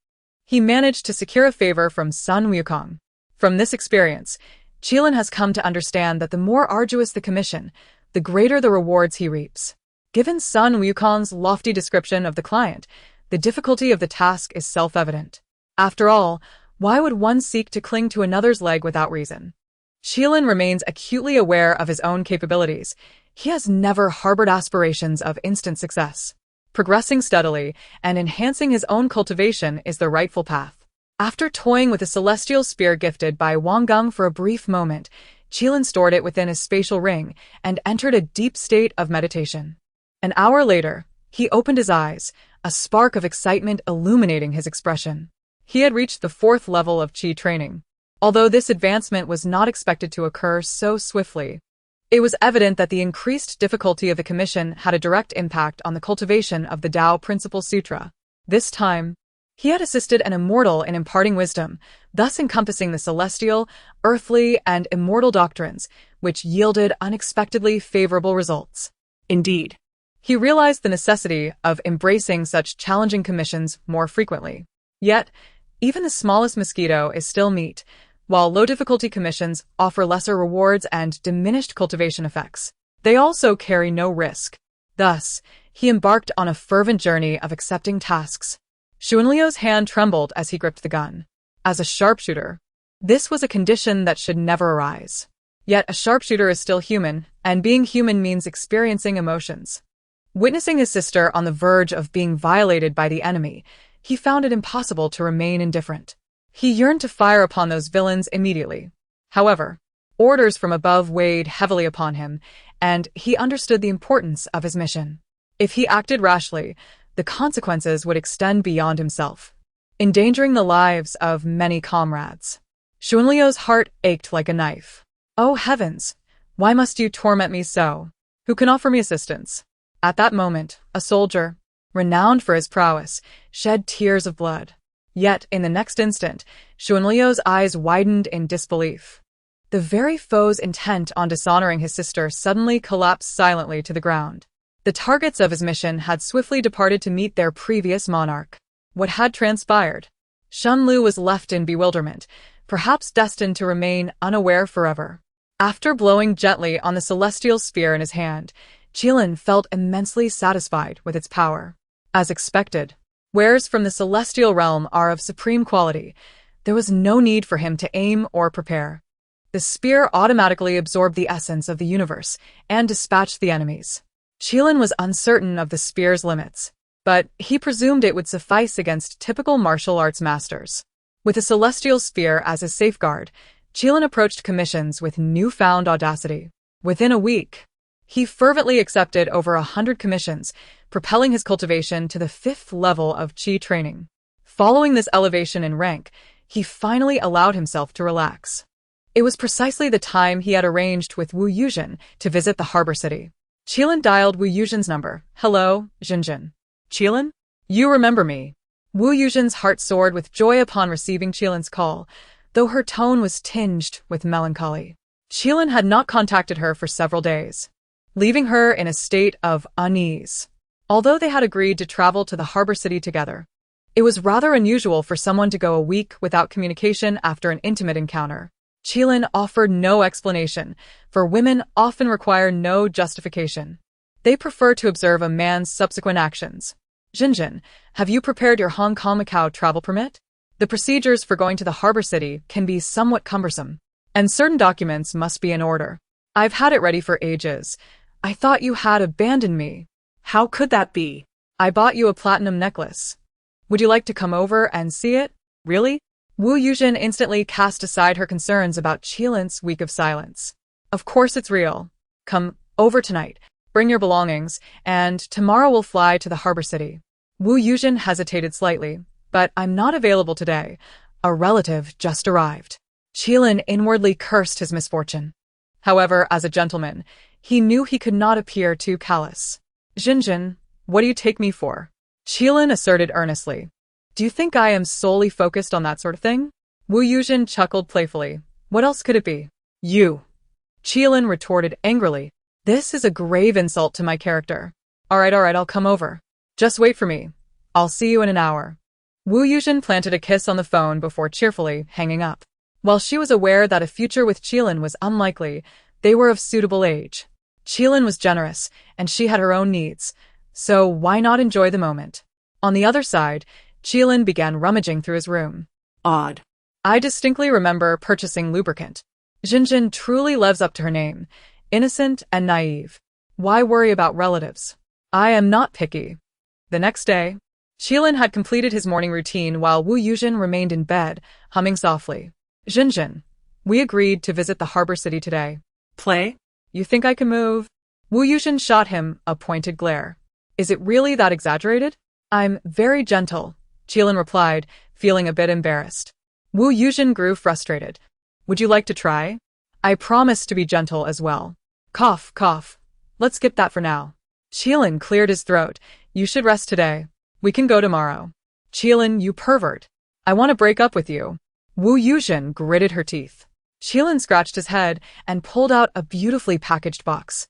he managed to secure a favor from Sun Wukong. From this experience, Qilin has come to understand that the more arduous the commission, the greater the rewards he reaps. Given Sun Wukon's lofty description of the client, the difficulty of the task is self-evident. After all, why would one seek to cling to another's leg without reason? Qilin remains acutely aware of his own capabilities. He has never harbored aspirations of instant success. Progressing steadily and enhancing his own cultivation is the rightful path. After toying with a celestial spear gifted by Wang Gang for a brief moment, Qilin stored it within his spatial ring and entered a deep state of meditation. An hour later, he opened his eyes, a spark of excitement illuminating his expression. He had reached the 4th level of Qi training. Although this advancement was not expected to occur so swiftly, it was evident that the increased difficulty of the commission had a direct impact on the cultivation of the Tao Principle Sutra. This time, he had assisted an immortal in imparting wisdom, thus encompassing the celestial, earthly, and immortal doctrines, which yielded unexpectedly favorable results. Indeed. He realized the necessity of embracing such challenging commissions more frequently. Yet, even the smallest mosquito is still meat, while low-difficulty commissions offer lesser rewards and diminished cultivation effects. They also carry no risk. Thus, he embarked on a fervent journey of accepting tasks. Xuanliu's hand trembled as he gripped the gun. As a sharpshooter, this was a condition that should never arise. Yet a sharpshooter is still human, and being human means experiencing emotions. Witnessing his sister on the verge of being violated by the enemy, he found it impossible to remain indifferent. He yearned to fire upon those villains immediately. However, orders from above weighed heavily upon him, and he understood the importance of his mission. If he acted rashly, the consequences would extend beyond himself, endangering the lives of many comrades. Xuanliu's heart ached like a knife. Oh heavens, why must you torment me so? Who can offer me assistance? At that moment, a soldier, renowned for his prowess, shed tears of blood. Yet, in the next instant, Xuanliu's eyes widened in disbelief. The very foe's intent on dishonoring his sister suddenly collapsed silently to the ground. The targets of his mission had swiftly departed to meet their previous monarch. What had transpired? Xuanliu was left in bewilderment, perhaps destined to remain unaware forever. After blowing gently on the celestial spear in his hand, Qilin felt immensely satisfied with its power. As expected, wares from the celestial realm are of supreme quality. There was no need for him to aim or prepare. The spear automatically absorbed the essence of the universe and dispatched the enemies. Qilin was uncertain of the spear's limits, but he presumed it would suffice against typical martial arts masters. With a celestial spear as his safeguard, Qilin approached commissions with newfound audacity. Within a week, he fervently accepted over 100 commissions, propelling his cultivation to the 5th level of Qi training. Following this elevation in rank, he finally allowed himself to relax. It was precisely the time he had arranged with Wu Yuzhen to visit the harbor city. Qilin dialed Wu Yuzhen's number. Hello, Jinjin. Qilin? You remember me. Wu Yuzhen's heart soared with joy upon receiving Qilin's call, though her tone was tinged with melancholy. Qilin had not contacted her for several days, leaving her in a state of unease. Although they had agreed to travel to the harbor city together, it was rather unusual for someone to go a week without communication after an intimate encounter. Qilin offered no explanation, for women often require no justification. They prefer to observe a man's subsequent actions. Jinjin, have you prepared your Hong Kong-Macau travel permit? The procedures for going to the harbor city can be somewhat cumbersome, and certain documents must be in order. I've had it ready for ages. I thought you had abandoned me. How could that be? I bought you a platinum necklace. Would you like to come over and see it? Really? Wu Yuzhen instantly cast aside her concerns about Qilin's week of silence. Of course it's real. Come over tonight, bring your belongings, and tomorrow we'll fly to the harbor city. Wu Yuzhen hesitated slightly, but I'm not available today. A relative just arrived. Qilin inwardly cursed his misfortune. However, as a gentleman, he knew he could not appear too callous. Jinjin, what do you take me for? Qilin asserted earnestly. Do you think I am solely focused on that sort of thing? Wu Yuzhen chuckled playfully. What else could it be? You. Qilin retorted angrily. This is a grave insult to my character. All right, I'll come over. Just wait for me. I'll see you in an hour. Wu Yuzhen planted a kiss on the phone before cheerfully hanging up. While she was aware that a future with Qilin was unlikely, they were of suitable age. Qilin was generous, and she had her own needs, so why not enjoy the moment? On the other side, Qilin began rummaging through his room. Odd. I distinctly remember purchasing lubricant. Jinjin truly lives up to her name, innocent and naive. Why worry about relatives? I am not picky. The next day, Qilin had completed his morning routine while Wu Yuzhen remained in bed, humming softly. Jinjin, we agreed to visit the harbor city today. Play? You think I can move? Wu Yuzhen shot him a pointed glare. Is it really that exaggerated? I'm very gentle, Qilin replied, feeling a bit embarrassed. Wu Yuzhen grew frustrated. Would you like to try? I promise to be gentle as well. Cough, cough. Let's skip that for now. Qilin cleared his throat. You should rest today. We can go tomorrow. Qilin, you pervert. I want to break up with you. Wu Yuzhen gritted her teeth. Qilin scratched his head and pulled out a beautifully packaged box.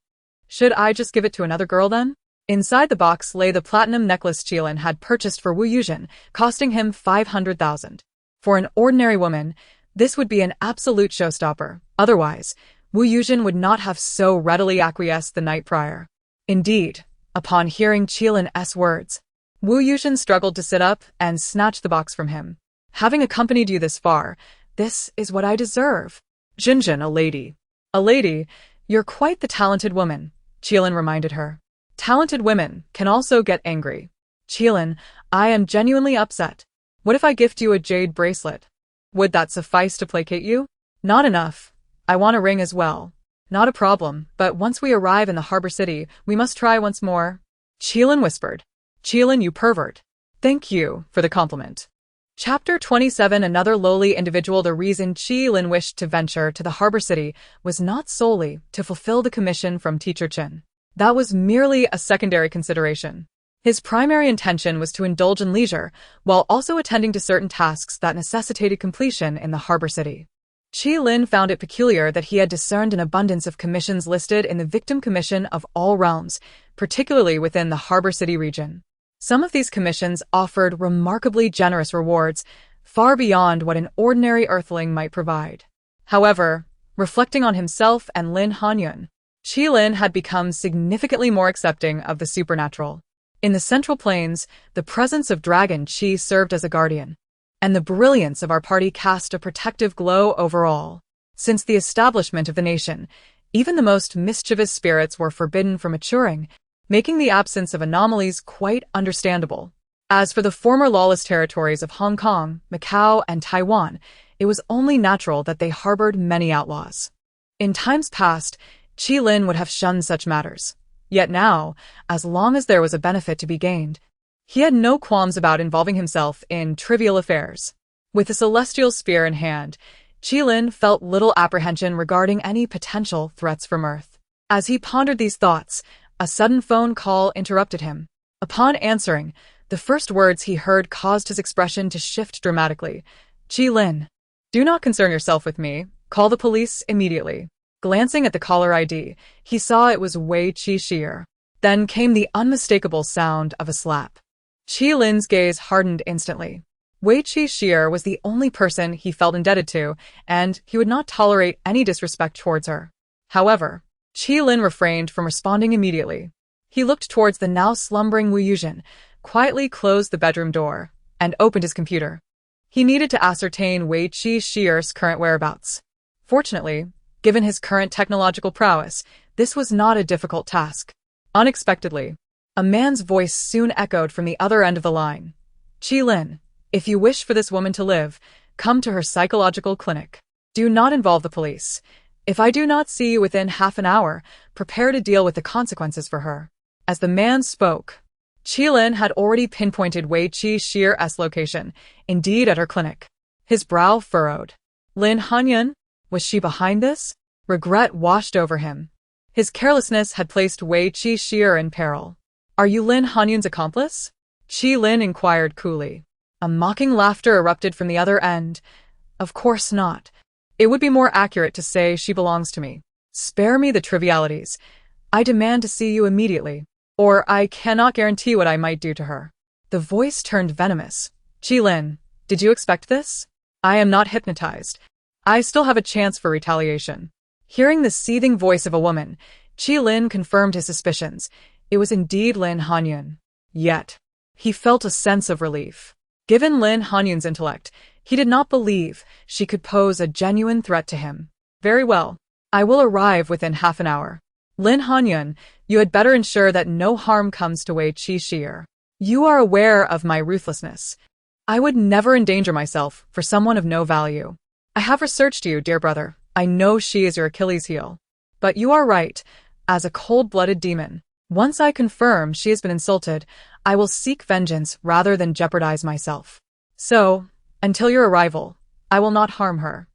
Should I just give it to another girl then? Inside the box lay the platinum necklace Qilin had purchased for Wu Yuzhen, costing him 500,000. For an ordinary woman, this would be an absolute showstopper. Otherwise, Wu Yuzhen would not have so readily acquiesced the night prior. Indeed, upon hearing Qilin's words, Wu Yuzhen struggled to sit up and snatch the box from him. Having accompanied you this far, this is what I deserve. Jinjin, a lady. A lady? You're quite the talented woman, Qilin reminded her. Talented women can also get angry. Qilin, I am genuinely upset. What if I gift you a jade bracelet? Would that suffice to placate you? Not enough. I want a ring as well. Not a problem, but once we arrive in the harbor city, we must try once more. Qilin whispered. Qilin, you pervert. Thank you for the compliment. Chapter 27. Another lowly individual. The reason Qilin wished to venture to the harbor city was not solely to fulfill the commission from Teacher Chen. That was merely a secondary consideration. His primary intention was to indulge in leisure, while also attending to certain tasks that necessitated completion in the harbor city. Qilin found it peculiar that he had discerned an abundance of commissions listed in the Victim Commission of all realms, particularly within the harbor city region. Some of these commissions offered remarkably generous rewards, far beyond what an ordinary earthling might provide. However, reflecting on himself and Lin Hanyun, Qilin had become significantly more accepting of the supernatural. In the Central Plains, the presence of Dragon Qi served as a guardian, and the brilliance of our party cast a protective glow overall. Since the establishment of the nation, even the most mischievous spirits were forbidden from maturing, making the absence of anomalies quite understandable. As for the former lawless territories of Hong Kong, Macau, and Taiwan, it was only natural that they harbored many outlaws. In times past, Qilin would have shunned such matters. Yet now, as long as there was a benefit to be gained, he had no qualms about involving himself in trivial affairs. With the celestial spear in hand, Qilin felt little apprehension regarding any potential threats from Earth. As he pondered these thoughts, a sudden phone call interrupted him. Upon answering, the first words he heard caused his expression to shift dramatically. Qilin, do not concern yourself with me. Call the police immediately. Glancing at the caller ID, he saw it was Wei Qi. Then came the unmistakable sound of a slap. Qilin's gaze hardened instantly. Wei Qi was the only person he felt indebted to, and he would not tolerate any disrespect towards her. However, Qilin refrained from responding immediately. He looked towards the now slumbering Wu Yuzhen, quietly closed the bedroom door, and opened his computer. He needed to ascertain Wei Qi's current whereabouts. Fortunately, given his current technological prowess, this was not a difficult task. Unexpectedly, a man's voice soon echoed from the other end of the line. Qilin, if you wish for this woman to live, come to her psychological clinic. Do not involve the police. If I do not see you within half an hour, prepare to deal with the consequences for her. As the man spoke, Qilin had already pinpointed Wei Qi's location, indeed at her clinic. His brow furrowed. Lin Hanyun? Was she behind this? Regret washed over him. His carelessness had placed Wei Qi in peril. Are you Lin Hanyun's accomplice? Qilin inquired coolly. A mocking laughter erupted from the other end. Of course not. It would be more accurate to say she belongs to me. Spare me the trivialities. I demand to see you immediately, or I cannot guarantee what I might do to her. The voice turned venomous. Qilin, did you expect this? I am not hypnotized. I still have a chance for retaliation. Hearing the seething voice of a woman, Qi Lin confirmed his suspicions. It was indeed Lin Hanyun. Yet, he felt a sense of relief. Given Lin Hanyun's intellect, he did not believe she could pose a genuine threat to him. Very well. I will arrive within half an hour. Lin Hanyun, you had better ensure that no harm comes to Wei Qi Shi'er. You are aware of my ruthlessness. I would never endanger myself for someone of no value. I have researched you, dear brother. I know she is your Achilles heel. But you are right. As a cold-blooded demon, once I confirm she has been insulted, I will seek vengeance rather than jeopardize myself. So, until your arrival, I will not harm her.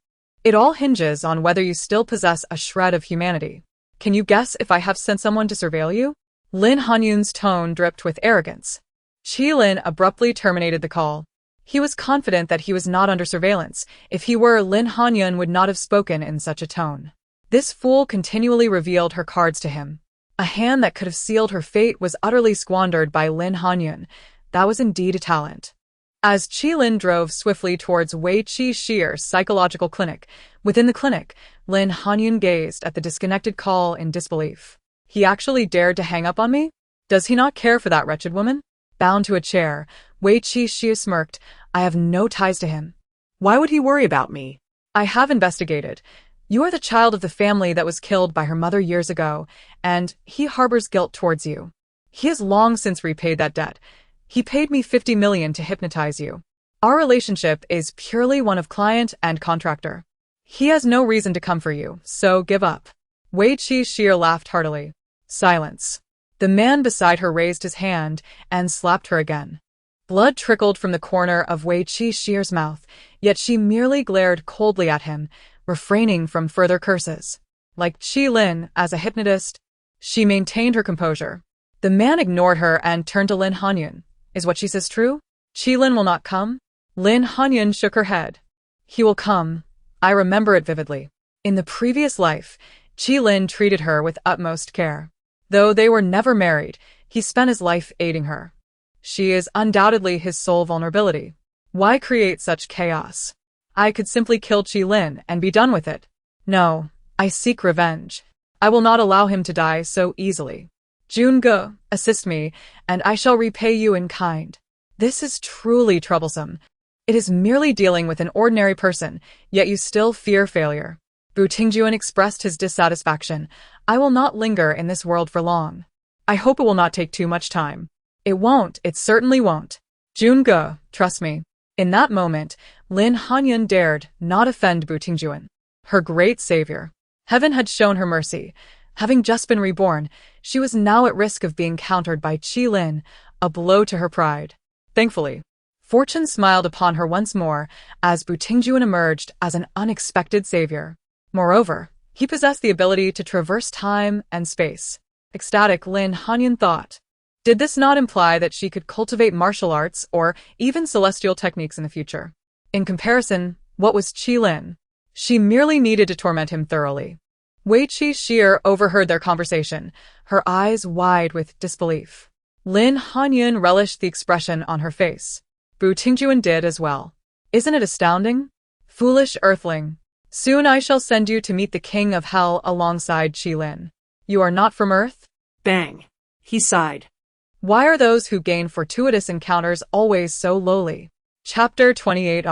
It all hinges on whether you still possess a shred of humanity. Can you guess if I have sent someone to surveil you? Lin Hanyun's tone dripped with arrogance. Qi Lin abruptly terminated the call. He was confident that he was not under surveillance. If he were, Lin Hanyun would not have spoken in such a tone. This fool continually revealed her cards to him. A hand that could have sealed her fate was utterly squandered by Lin Hanyun. That was indeed a talent. As Qi Lin drove swiftly towards Wei Qi Shi'er's psychological clinic, within the clinic, Lin Hanyun gazed at the disconnected call in disbelief. He actually dared to hang up on me? Does he not care for that wretched woman? Bound to a chair, Wei Qi Shi'er smirked. I have no ties to him. Why would he worry about me? I have investigated. You are the child of the family that was killed by her mother years ago, and he harbors guilt towards you. He has long since repaid that debt. He paid me 50 million to hypnotize you. Our relationship is purely one of client and contractor. He has no reason to come for you, so give up. Wei Qi Shi'er laughed heartily. Silence. The man beside her raised his hand and slapped her again. Blood trickled from the corner of Wei Qi Shi'er's mouth, yet she merely glared coldly at him, refraining from further curses. Like Qi Lin, as a hypnotist, she maintained her composure. The man ignored her and turned to Lin Hanyun. Is what she says true? Qi Lin will not come? Lin Hanyun shook her head. He will come. I remember it vividly. In the previous life, Qi Lin treated her with utmost care. Though they were never married, he spent his life aiding her. She is undoubtedly his sole vulnerability. Why create such chaos? I could simply kill Qi Lin and be done with it. No, I seek revenge. I will not allow him to die so easily. Jun Ge, assist me, and I shall repay you in kind. This is truly troublesome. It is merely dealing with an ordinary person, yet you still fear failure. Bu Tingjuan expressed his dissatisfaction. I will not linger in this world for long. I hope it will not take too much time. It won't, it certainly won't. Jun Ge, trust me. In that moment, Lin Hanyun dared not offend Bu Tingjuan, her great savior. Heaven had shown her mercy. Having just been reborn, she was now at risk of being countered by Qi Lin, a blow to her pride. Thankfully, fortune smiled upon her once more as Bu Tingjuan emerged as an unexpected savior. Moreover, he possessed the ability to traverse time and space. Ecstatic, Lin Hanyun thought. Did this not imply that she could cultivate martial arts or even celestial techniques in the future? In comparison, what was Qi Lin? She merely needed to torment him thoroughly. Wei Qi Shi'er overheard their conversation, her eyes wide with disbelief. Lin Hanyun relished the expression on her face. Bu Tingjuan did as well. Isn't it astounding? Foolish earthling. Soon I shall send you to meet the king of hell alongside Qi Lin. You are not from Earth? Bang. He sighed. Why are those who gain fortuitous encounters always so lowly? Chapter 28.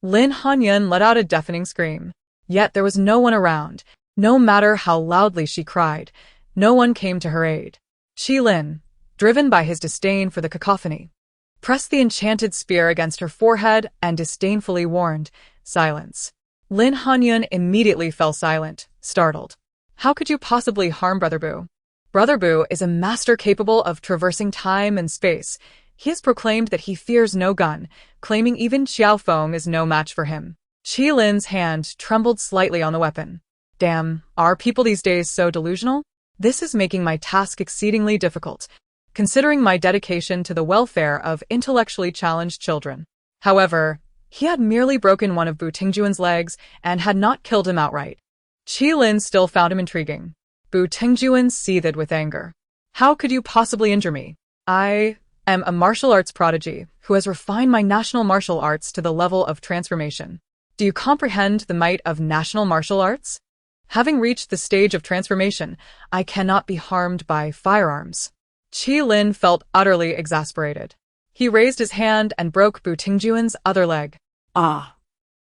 Lin Hanyun let out a deafening scream. Yet there was no one around. No matter how loudly she cried, no one came to her aid. Qi Lin, driven by his disdain for the cacophony, pressed the enchanted spear against her forehead and disdainfully warned, silence. Lin Hanyun immediately fell silent, startled. How could you possibly harm Brother Bu? Brother Bu is a master capable of traversing time and space. He has proclaimed that he fears no gun, claiming even Xiao Feng is no match for him. Qi Lin's hand trembled slightly on the weapon. Damn, are people these days so delusional? This is making my task exceedingly difficult, considering my dedication to the welfare of intellectually challenged children. However, he had merely broken one of Bu Tingjuan's legs and had not killed him outright. Qi Lin still found him intriguing. Bu Tingjuan seethed with anger. How could you possibly injure me? I am a martial arts prodigy who has refined my national martial arts to the level of transformation. Do you comprehend the might of national martial arts? Having reached the stage of transformation, I cannot be harmed by firearms. Qi Lin felt utterly exasperated. He raised his hand and broke Bu Tingjuan's other leg. Ah.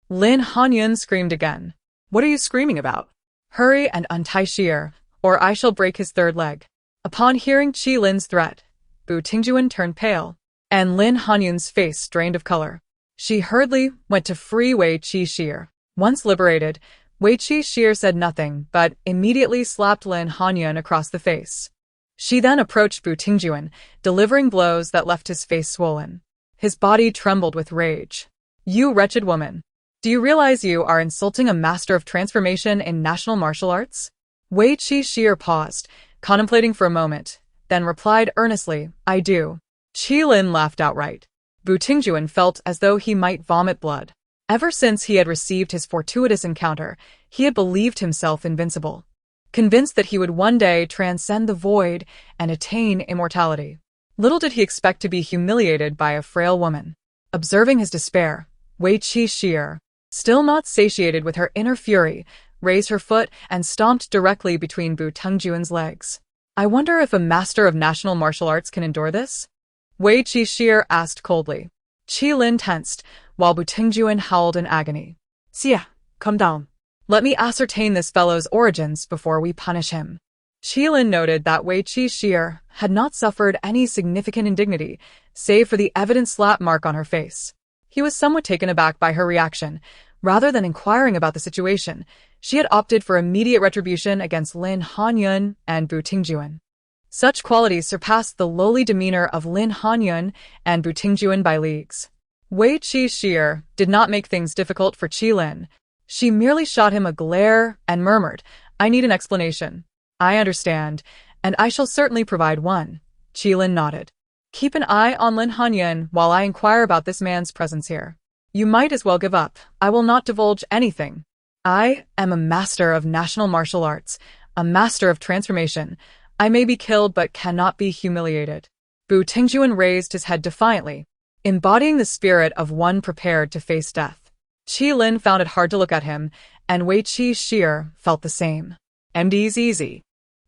Lin Hanyun screamed again. What are you screaming about? Hurry and untie Shi'er, or I shall break his third leg. Upon hearing Qi Lin's threat, Bu Tingjuan turned pale, and Lin Hanyun's face drained of color. She hurriedly went to free Wei Qi Shi'er. Once liberated, Wei Qi Shi'er said nothing but immediately slapped Lin Hanyun across the face. She then approached Bu Tingjuan, delivering blows that left his face swollen. His body trembled with rage. You wretched woman! Do you realize you are insulting a master of transformation in national martial arts? Wei Qi Shi'er paused, contemplating for a moment, then replied earnestly, I do. Qi Lin laughed outright. Bu Tingjuan felt as though he might vomit blood. Ever since he had received his fortuitous encounter, he had believed himself invincible, convinced that he would one day transcend the void and attain immortality. Little did he expect to be humiliated by a frail woman. Observing his despair, Wei Qi Shi'er, still not satiated with her inner fury, raised her foot and stomped directly between Bu Tingjuan's legs. I wonder if a master of national martial arts can endure this? Wei Qi Shi'er asked coldly. Qi Lin tensed, while Bu Tingjuan howled in agony. Xia, come down. Let me ascertain this fellow's origins before we punish him. Qi Lin noted that Wei Qi Shi'er had not suffered any significant indignity, save for the evident slap mark on her face. He was somewhat taken aback by her reaction. Rather than inquiring about the situation, she had opted for immediate retribution against Lin Hanyun and Bu Tingjuan. Such qualities surpassed the lowly demeanor of Lin Hanyun and Bu Tingjuan by leagues. Wei Qi Shi'er did not make things difficult for Qi Lin. She merely shot him a glare and murmured, I need an explanation. I understand, and I shall certainly provide one. Qi Lin nodded. Keep an eye on Lin Hanyun while I inquire about this man's presence here. You might as well give up. I will not divulge anything. I am a master of national martial arts, a master of transformation. I may be killed but cannot be humiliated. Bu Tingjuan raised his head defiantly, embodying the spirit of one prepared to face death. Qi Lin found it hard to look at him, and Wei Qi Shi'er felt the same. MD's easy.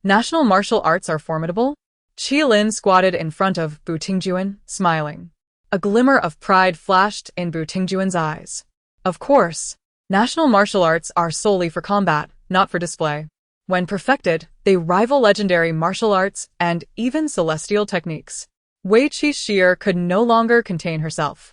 National martial arts are formidable? Qi Lin squatted in front of Bu Tingjuan, smiling. A glimmer of pride flashed in Bu Tingjuan's eyes. Of course, national martial arts are solely for combat, not for display. When perfected, they rival legendary martial arts and even celestial techniques. Wei Qi Shi'er could no longer contain herself.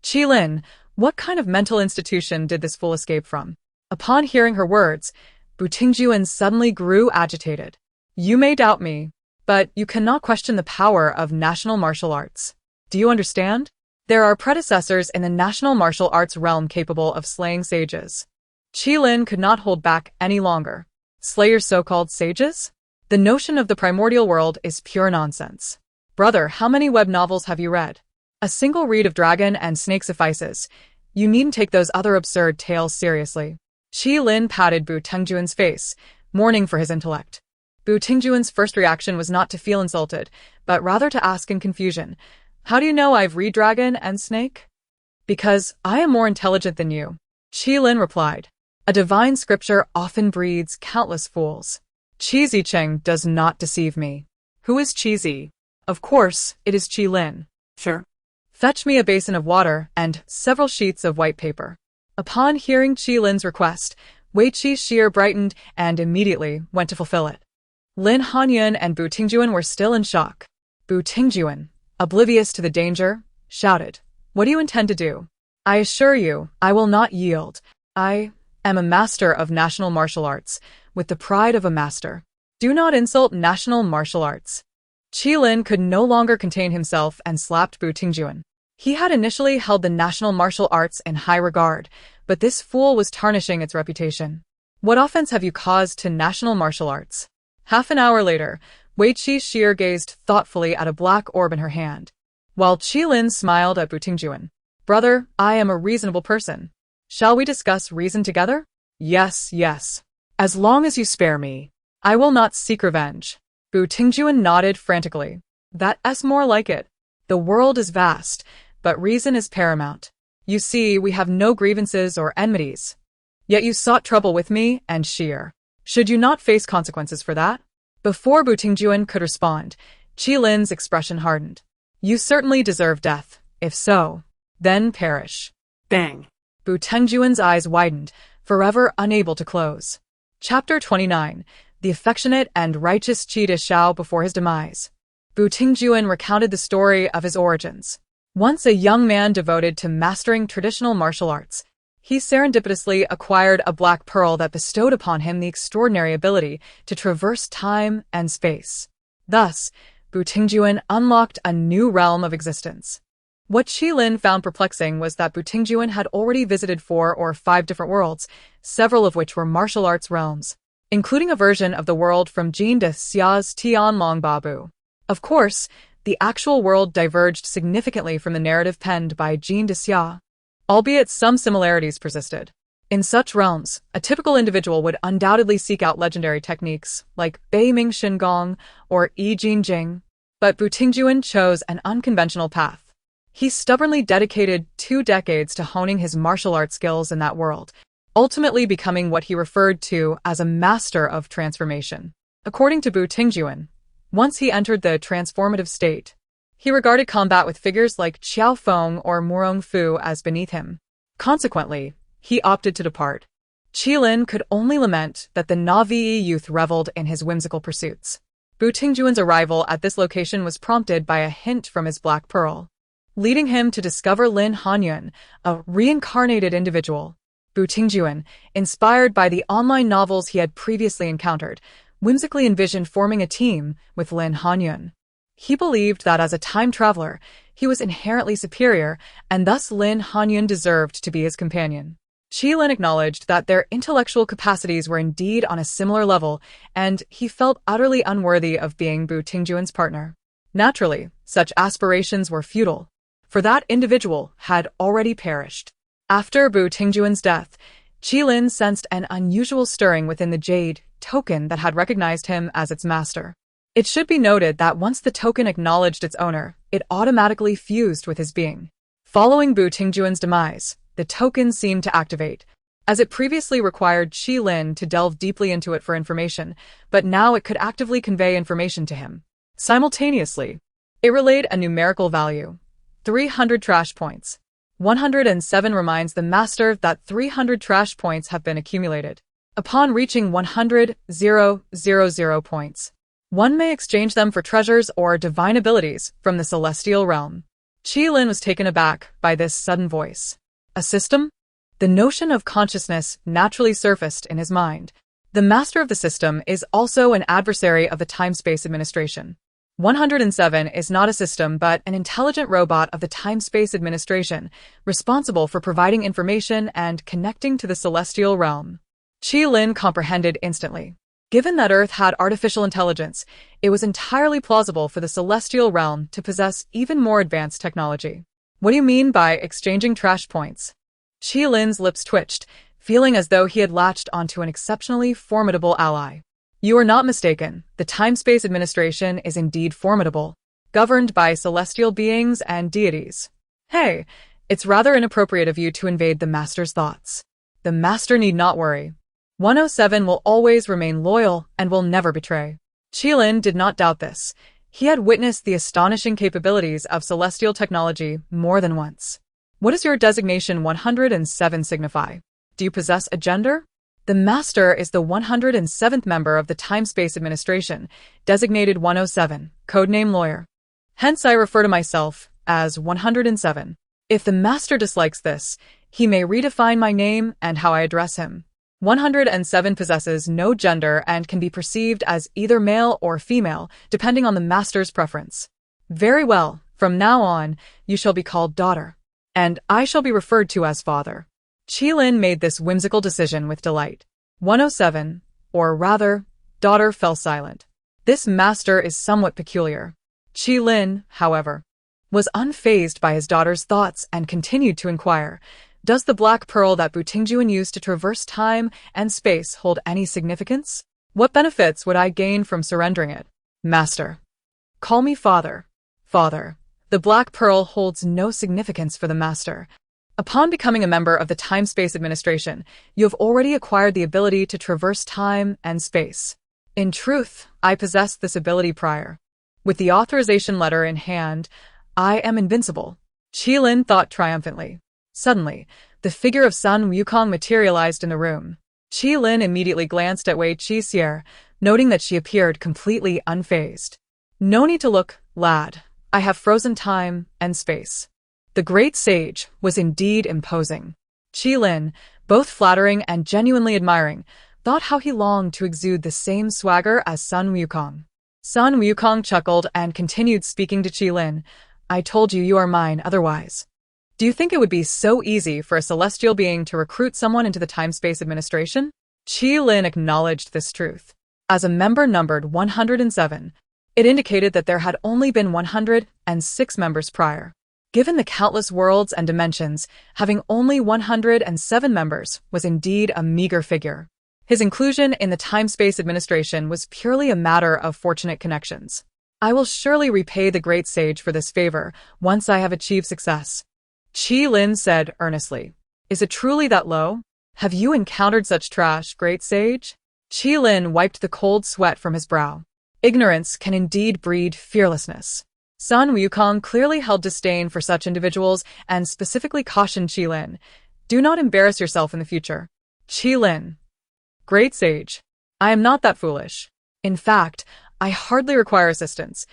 Qi Lin, what kind of mental institution did this fool escape from? Upon hearing her words, Bu Tingjuan suddenly grew agitated. You may doubt me, but you cannot question the power of national martial arts. Do you understand? There are predecessors in the national martial arts realm capable of slaying sages. Qi Lin could not hold back any longer. Slay your so-called sages? The notion of the primordial world is pure nonsense. Brother, how many web novels have you read? A single read of dragon and snake suffices. You needn't take those other absurd tales seriously. Qi Lin patted Bu Tingjuan's face, mourning for his intellect. Bu Tingjuan's first reaction was not to feel insulted, but rather to ask in confusion, how do you know I've read dragon and snake? Because I am more intelligent than you. Qi Lin replied. A divine scripture often breeds countless fools. Qi Zicheng does not deceive me. Who is Qi Zi? Of course, it is Qi Lin. Sure. Fetch me a basin of water and several sheets of white paper. Upon hearing Qi Lin's request, Wei Qi Shi'er brightened and immediately went to fulfill it. Lin Hanyun and Bu Tingjuan were still in shock. Bu Tingjuan, oblivious to the danger, shouted, What do you intend to do? I assure you, I will not yield. I am a master of national martial arts, with the pride of a master. Do not insult national martial arts. Qi Lin could no longer contain himself and slapped Bu Tingjuan. He had initially held the national martial arts in high regard, but this fool was tarnishing its reputation. What offense have you caused to national martial arts? Half an hour later, Wei Qi Shi'er gazed thoughtfully at a black orb in her hand, while Qi Lin smiled at Bu Tingjuan. Brother, I am a reasonable person. Shall we discuss reason together? Yes, yes. As long as you spare me. I will not seek revenge. Bu Tingjuan nodded frantically. That's more like it. The world is vast, but reason is paramount. You see, we have no grievances or enmities. Yet you sought trouble with me and Sheer. Should you not face consequences for that? Before Bu Tingjuan could respond, Qi Lin's expression hardened. You certainly deserve death. If so, then perish. Bang. Bu Tingjuan's eyes widened, forever unable to close. Chapter 29. The affectionate and righteous Qi Dishao before his demise. Bu Tingjuan recounted the story of his origins. Once a young man devoted to mastering traditional martial arts, he serendipitously acquired a black pearl that bestowed upon him the extraordinary ability to traverse time and space. Thus, Bu Tingjuan unlocked a new realm of existence. What Qi Lin found perplexing was that Bu Tingjuan had already visited 4 or 5 different worlds, several of which were martial arts realms, including a version of the world from Jin de Xia's Tianlong Babu. Of course, the actual world diverged significantly from the narrative penned by Jin de Xia, albeit some similarities persisted. In such realms, a typical individual would undoubtedly seek out legendary techniques like Bei Ming Shin Gong or Yi Jin Jing, but Bu Tingjuan chose an unconventional path. He stubbornly dedicated 2 decades to honing his martial arts skills in that world, ultimately becoming what he referred to as a master of transformation. According to Bu Tingjuan, once he entered the transformative state, he regarded combat with figures like Qiao Feng or Murong Fu as beneath him. Consequently, he opted to depart. Qi Lin could only lament that the Na'vi youth reveled in his whimsical pursuits. Bu Tingjuan's arrival at this location was prompted by a hint from his black pearl, leading him to discover Lin Hanyun, a reincarnated individual. Bu Tingjuan, inspired by the online novels he had previously encountered, whimsically envisioned forming a team with Lin Hanyun. He believed that as a time traveler, he was inherently superior, and thus Lin Hanyun deserved to be his companion. Qi Lin acknowledged that their intellectual capacities were indeed on a similar level, and he felt utterly unworthy of being Bu Tingjuan's partner. Naturally, such aspirations were futile, for that individual had already perished. After Bu Tingjuan's death, Qi Lin sensed an unusual stirring within the jade token that had recognized him as its master. It should be noted that once the token acknowledged its owner, it automatically fused with his being. Following Bu Tingjuan's demise, the token seemed to activate, as it previously required Qi Lin to delve deeply into it for information, but now it could actively convey information to him. Simultaneously, it relayed a numerical value: 300 trash points. 107 reminds the master that 300 trash points have been accumulated. Upon reaching 100,000 points, one may exchange them for treasures or divine abilities from the celestial realm. Qi Lin was taken aback by this sudden voice. A system? The notion of consciousness naturally surfaced in his mind. The master of the system is also an adversary of the time-space administration. 107 is not a system but an intelligent robot of the time-space administration, responsible for providing information and connecting to the celestial realm. Qi Lin comprehended instantly. Given that Earth had artificial intelligence, it was entirely plausible for the celestial realm to possess even more advanced technology. What do you mean by exchanging trash points? Qi Lin's lips twitched, feeling as though he had latched onto an exceptionally formidable ally. You are not mistaken. The time-space administration is indeed formidable, governed by celestial beings and deities. Hey, it's rather inappropriate of you to invade the Master's thoughts. The Master need not worry. 107 will always remain loyal and will never betray. Qi Lin did not doubt this. He had witnessed the astonishing capabilities of celestial technology more than once. What does your designation 107 signify? Do you possess a gender? The Master is the 107th member of the Time-Space Administration, designated 107, codename Lawyer. Hence I refer to myself as 107. If the Master dislikes this, he may redefine my name and how I address him. 107 possesses no gender and can be perceived as either male or female, depending on the Master's preference. Very well, from now on, you shall be called daughter, and I shall be referred to as father. Qi Lin made this whimsical decision with delight. 107, or rather, daughter, fell silent. This master is somewhat peculiar. Qi Lin, however, was unfazed by his daughter's thoughts and continued to inquire, does the black pearl that Bu Tingjuan used to traverse time and space hold any significance? What benefits would I gain from surrendering it? Master. Call me father. Father. The black pearl holds no significance for the master. Upon becoming a member of the Time-Space Administration, you have already acquired the ability to traverse time and space. In truth, I possessed this ability prior. With the authorization letter in hand, I am invincible. Qilin thought triumphantly. Suddenly, the figure of Sun Wukong materialized in the room. Qilin immediately glanced at Wei Qixie, noting that she appeared completely unfazed. No need to look, lad. I have frozen time and space. The great sage was indeed imposing. Qilin, both flattering and genuinely admiring, thought how he longed to exude the same swagger as Sun Wukong. Sun Wukong chuckled and continued speaking to Qilin. I told you you are mine otherwise. Do you think it would be so easy for a celestial being to recruit someone into the Time-Space Administration? Qilin acknowledged this truth. As a member numbered 107, it indicated that there had only been 106 members prior. Given the countless worlds and dimensions, having only 107 members was indeed a meager figure. His inclusion in the Time-Space Administration was purely a matter of fortunate connections. I will surely repay the great sage for this favor once I have achieved success. Qilin said earnestly. Is it truly that low? Have you encountered such trash, great sage? Qilin wiped the cold sweat from his brow. Ignorance can indeed breed fearlessness. Sun Wukong clearly held disdain for such individuals and specifically cautioned Qilin, do not embarrass yourself in the future. Qilin. Great sage. I am not that foolish. In fact, I hardly require assistance.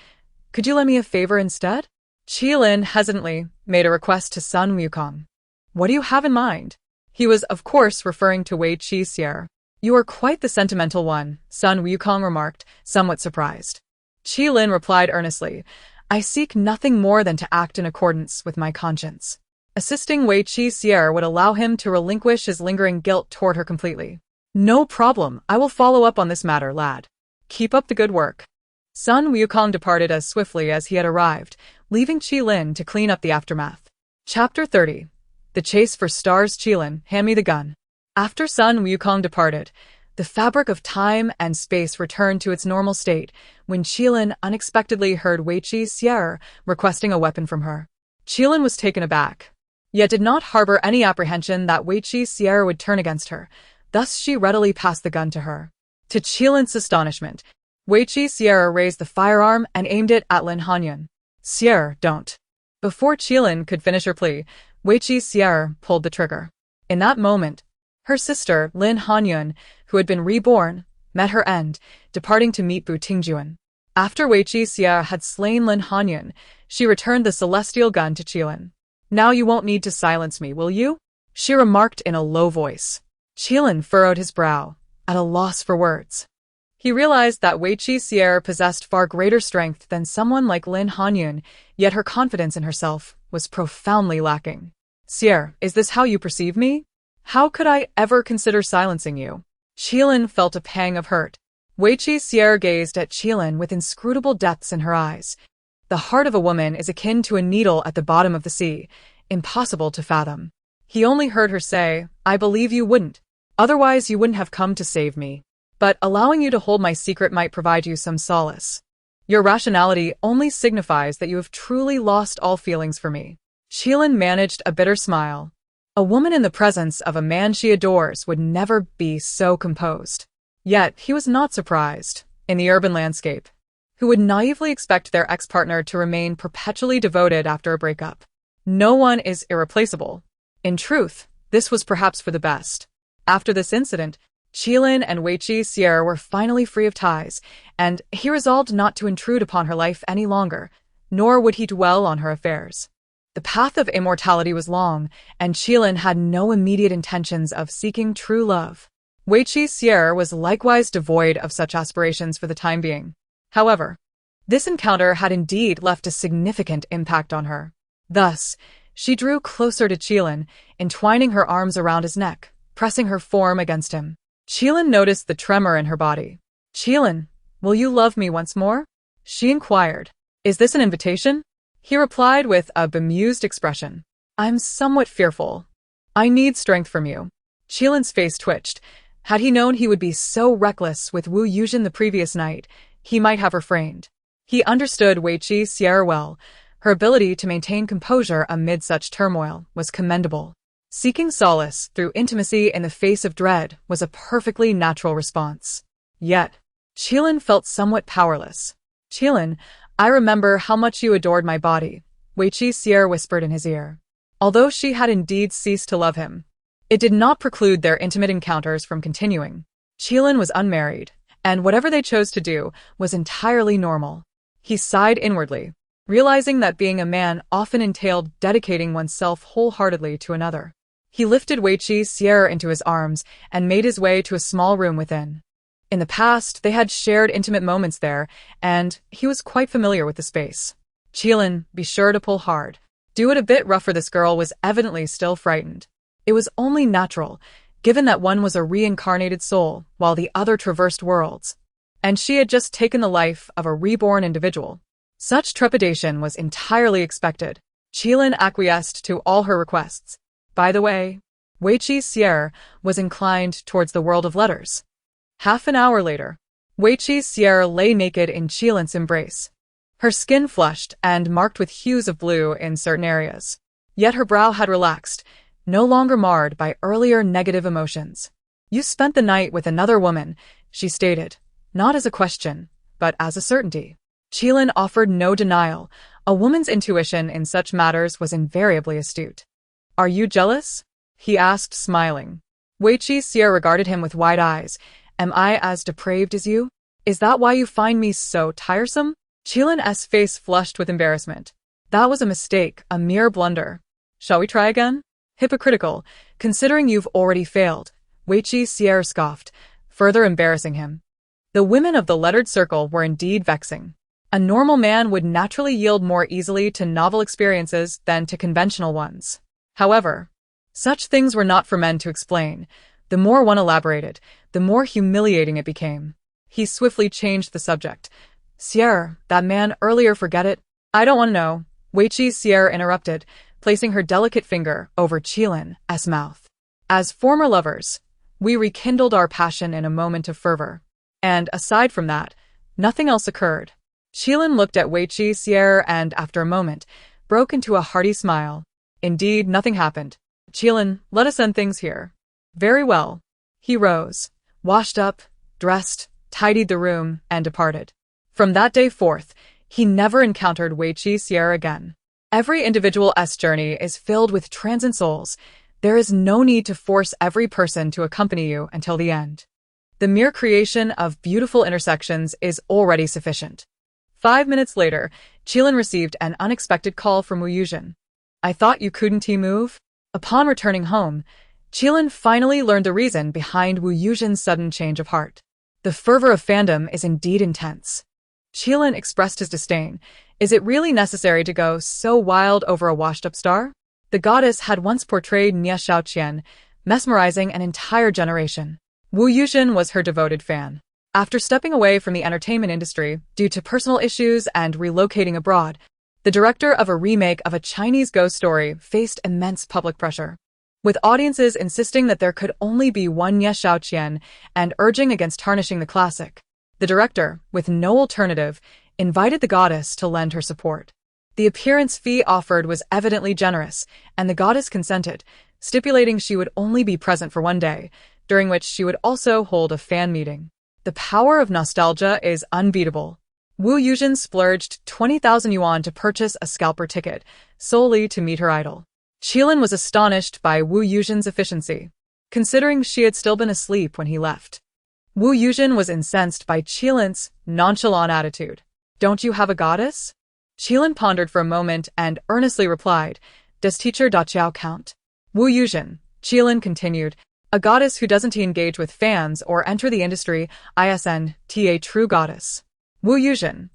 Could you lend me a favor instead? Qilin hesitantly made a request to Sun Wukong. What do you have in mind? He was, of course, referring to Wei Qixie. You are quite the sentimental one, Sun Wukong remarked, somewhat surprised. Qilin replied earnestly, I seek nothing more than to act in accordance with my conscience. Assisting Wei Qixie would allow him to relinquish his lingering guilt toward her completely. No problem, I will follow up on this matter, lad. Keep up the good work. Sun Wukong departed as swiftly as he had arrived, leaving Qilin to clean up the aftermath. Chapter 30. The Chase for Stars. Qilin, hand me the gun. After Sun Wukong departed, the fabric of time and space returned to its normal state when Qilin unexpectedly heard Wei Qixie requesting a weapon from her. Qilin was taken aback, yet did not harbor any apprehension that Wei Qixie would turn against her. Thus she readily passed the gun to her. To Qilin's astonishment, Wei Qixie raised the firearm and aimed it at Lin Hanyun. Sierra, don't. Before Qilin could finish her plea, Wei Qixie pulled the trigger. In that moment, her sister, Lin Hanyun, who had been reborn, met her end, departing to meet Bu Tingjuan. After Wei Qixie had slain Lin Hanyun, she returned the celestial gun to Qilin. Now you won't need to silence me, will you? She remarked in a low voice. Qilin furrowed his brow, at a loss for words. He realized that Wei Qixie possessed far greater strength than someone like Lin Hanyun, yet her confidence in herself was profoundly lacking. Sierra, is this how you perceive me? How could I ever consider silencing you? Qilin felt a pang of hurt. Wei Qixie gazed at Qilin with inscrutable depths in her eyes. The heart of a woman is akin to a needle at the bottom of the sea, impossible to fathom. He only heard her say, I believe you wouldn't. Otherwise you wouldn't have come to save me. But allowing you to hold my secret might provide you some solace. Your rationality only signifies that you have truly lost all feelings for me. Qilin managed a bitter smile. A woman in the presence of a man she adores would never be so composed. Yet he was not surprised. In the urban landscape, who would naively expect their ex-partner to remain perpetually devoted after a breakup? No one is irreplaceable. In truth, this was perhaps for the best. After this incident, Qilin and Wei Qixie were finally free of ties, and he resolved not to intrude upon her life any longer, nor would he dwell on her affairs. The path of immortality was long, and Qilin had no immediate intentions of seeking true love. Wei Qixie was likewise devoid of such aspirations for the time being. However, this encounter had indeed left a significant impact on her. Thus, she drew closer to Qilin, entwining her arms around his neck, pressing her form against him. Qilin noticed the tremor in her body. Qilin, will you love me once more? She inquired. Is this an invitation? He replied with a bemused expression. I'm somewhat fearful. I need strength from you. Qilin's face twitched. Had he known he would be so reckless with Wu Yuzhen the previous night, he might have refrained. He understood Wei Qixie well, Her ability to maintain composure amid such turmoil was commendable. Seeking solace through intimacy in the face of dread was a perfectly natural response. Yet, Qilin felt somewhat powerless. "Qilin, I remember how much you adored my body," Weiqi Xier whispered in his ear. Although she had indeed ceased to love him, it did not preclude their intimate encounters from continuing. Qilin was unmarried, and whatever they chose to do was entirely normal. He sighed inwardly, realizing that being a man often entailed dedicating oneself wholeheartedly to another. He lifted Weiqi Xier into his arms and made his way to a small room within. In the past, they had shared intimate moments there, and he was quite familiar with the space. "Qilin, be sure to pull hard. Do it a bit rougher." This girl was evidently still frightened. It was only natural, given that one was a reincarnated soul while the other traversed worlds, and she had just taken the life of a reborn individual. Such trepidation was entirely expected. Qilin acquiesced to all her requests. By the way, Weiqi Xier was inclined towards the world of letters. Half an hour later, Weiqi Xier lay naked in Qilin's embrace. Her skin flushed and marked with hues of blue in certain areas. Yet her brow had relaxed, no longer marred by earlier negative emotions. "You spent the night with another woman," she stated, not as a question, but as a certainty. Qilin offered no denial. A woman's intuition in such matters was invariably astute. "Are you jealous?" he asked, smiling. Weiqi Xier regarded him with wide eyes. "Am I as depraved as you? Is that why you find me so tiresome?" Qilin's face flushed with embarrassment. "That was a mistake, a mere blunder. Shall we try again?" "Hypocritical, considering you've already failed," Weiqi Xier scoffed, further embarrassing him. The women of the lettered circle were indeed vexing. A normal man would naturally yield more easily to novel experiences than to conventional ones. However, such things were not for men to explain. The more one elaborated, the more humiliating it became. He swiftly changed the subject. "Xier, that man earlier, forget it." "I don't want to know," Weiqi Xier interrupted, placing her delicate finger over Qilin's mouth. "As former lovers, we rekindled our passion in a moment of fervor. And aside from that, nothing else occurred." Qilin looked at Weiqi Xier and, after a moment, broke into a hearty smile. "Indeed, nothing happened. Qilin, let us end things here." "Very well." He rose, washed up, dressed, tidied the room, and departed. From that day forth, he never encountered Weiqi Xier again. Every individual's journey is filled with transient souls. There is no need to force every person to accompany you until the end. The mere creation of beautiful intersections is already sufficient. 5 minutes later, Qilin received an unexpected call from Wu Yuzhen. "I thought you couldn't move?" Upon returning home, Qilin finally learned the reason behind Wu Yuzhen's sudden change of heart. The fervor of fandom is indeed intense. Qilin expressed his disdain. Is it really necessary to go so wild over a washed-up star? The goddess had once portrayed Nie Xiaoqian, mesmerizing an entire generation. Wu Yuzhen was her devoted fan. After stepping away from the entertainment industry due to personal issues and relocating abroad, the director of a remake of a Chinese ghost story faced immense public pressure, with audiences insisting that there could only be one Nie Xiaoqian and urging against tarnishing the classic. The director, with no alternative, invited the goddess to lend her support. The appearance fee offered was evidently generous, and the goddess consented, stipulating she would only be present for one day, during which she would also hold a fan meeting. The power of nostalgia is unbeatable. Wu Yuzhen splurged 20,000 yuan to purchase a scalper ticket, solely to meet her idol. Qilin was astonished by Wu Yuzhen's efficiency, considering she had still been asleep when he left. Wu Yuzhen was incensed by Qilin's nonchalant attitude. "Don't you have a goddess?" Qilin pondered for a moment and earnestly replied, "Does teacher Daqiao count?" "Wu Yuzhen," Qilin continued, "a goddess who doesn't engage with fans or enter the industry isn't a true goddess." Wu Yuzhen,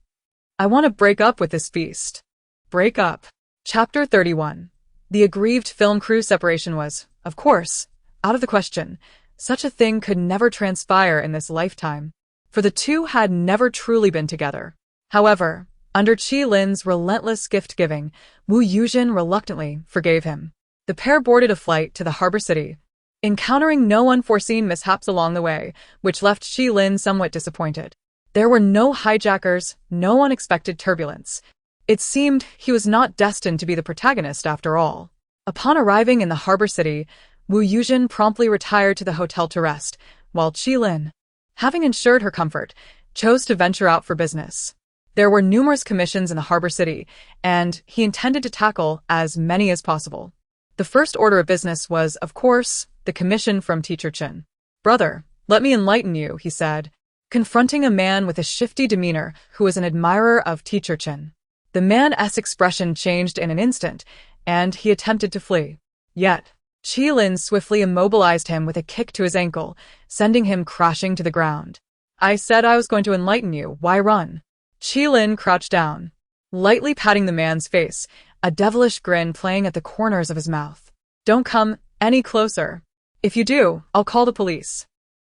"I want to break up with this beast." Break up. Chapter 31. The aggrieved film crew separation was, of course, out of the question. Such a thing could never transpire in this lifetime, for the two had never truly been together. However, under Qilin's relentless gift-giving, Wu Yuzhen reluctantly forgave him. The pair boarded a flight to the harbor city, encountering no unforeseen mishaps along the way, which left Qilin somewhat disappointed. There were no hijackers, no unexpected turbulence. It seemed he was not destined to be the protagonist after all. Upon arriving in the harbor city, Wu Yuzhen promptly retired to the hotel to rest, while Qilin, having ensured her comfort, chose to venture out for business. There were numerous commissions in the harbor city, and he intended to tackle as many as possible. The first order of business was, of course, the commission from Teacher Chen. "Brother, let me enlighten you," he said, confronting a man with a shifty demeanor who was an admirer of Teacher Chen. The man's expression changed in an instant, and he attempted to flee. Yet, Qilin swiftly immobilized him with a kick to his ankle, sending him crashing to the ground. "I said I was going to enlighten you. Why run?" Qilin crouched down, lightly patting the man's face, a devilish grin playing at the corners of his mouth. "Don't come any closer. If you do, I'll call the police."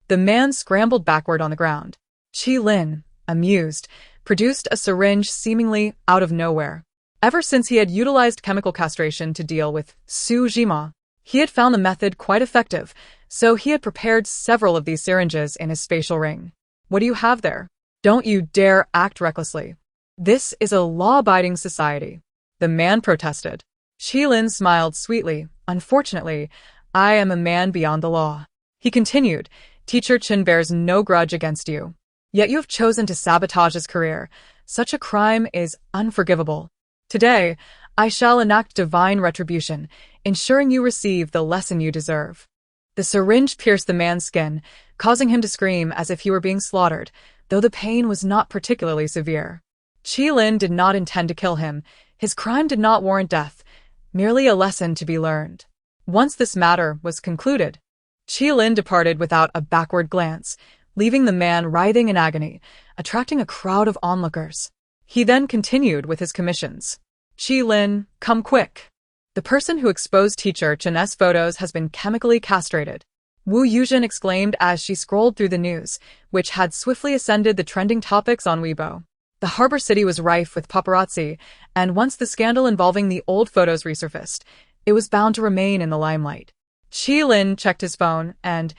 The man scrambled backward on the ground. Qilin, amused, produced a syringe seemingly out of nowhere. Ever since he had utilized chemical castration to deal with Su Jima, he had found the method quite effective, so he had prepared several of these syringes in his spatial ring. "What do you have there? Don't you dare act recklessly. This is a law-abiding society," the man protested. Qilin smiled sweetly. "Unfortunately, I am a man beyond the law." He continued, "Teacher Chen bears no grudge against you. Yet you have chosen to sabotage his career. Such a crime is unforgivable. Today, I shall enact divine retribution, ensuring you receive the lesson you deserve." The syringe pierced the man's skin, causing him to scream as if he were being slaughtered, though the pain was not particularly severe. Qilin did not intend to kill him. His crime did not warrant death, merely a lesson to be learned. Once this matter was concluded, Qilin departed without a backward glance, leaving the man writhing in agony, attracting a crowd of onlookers. He then continued with his commissions. "Qilin, come quick. The person who exposed Teacher Chen's photos has been chemically castrated." Wu Yuzhen exclaimed as she scrolled through the news, which had swiftly ascended the trending topics on Weibo. The harbor city was rife with paparazzi, and once the scandal involving the old photos resurfaced, it was bound to remain in the limelight. Qilin checked his phone and,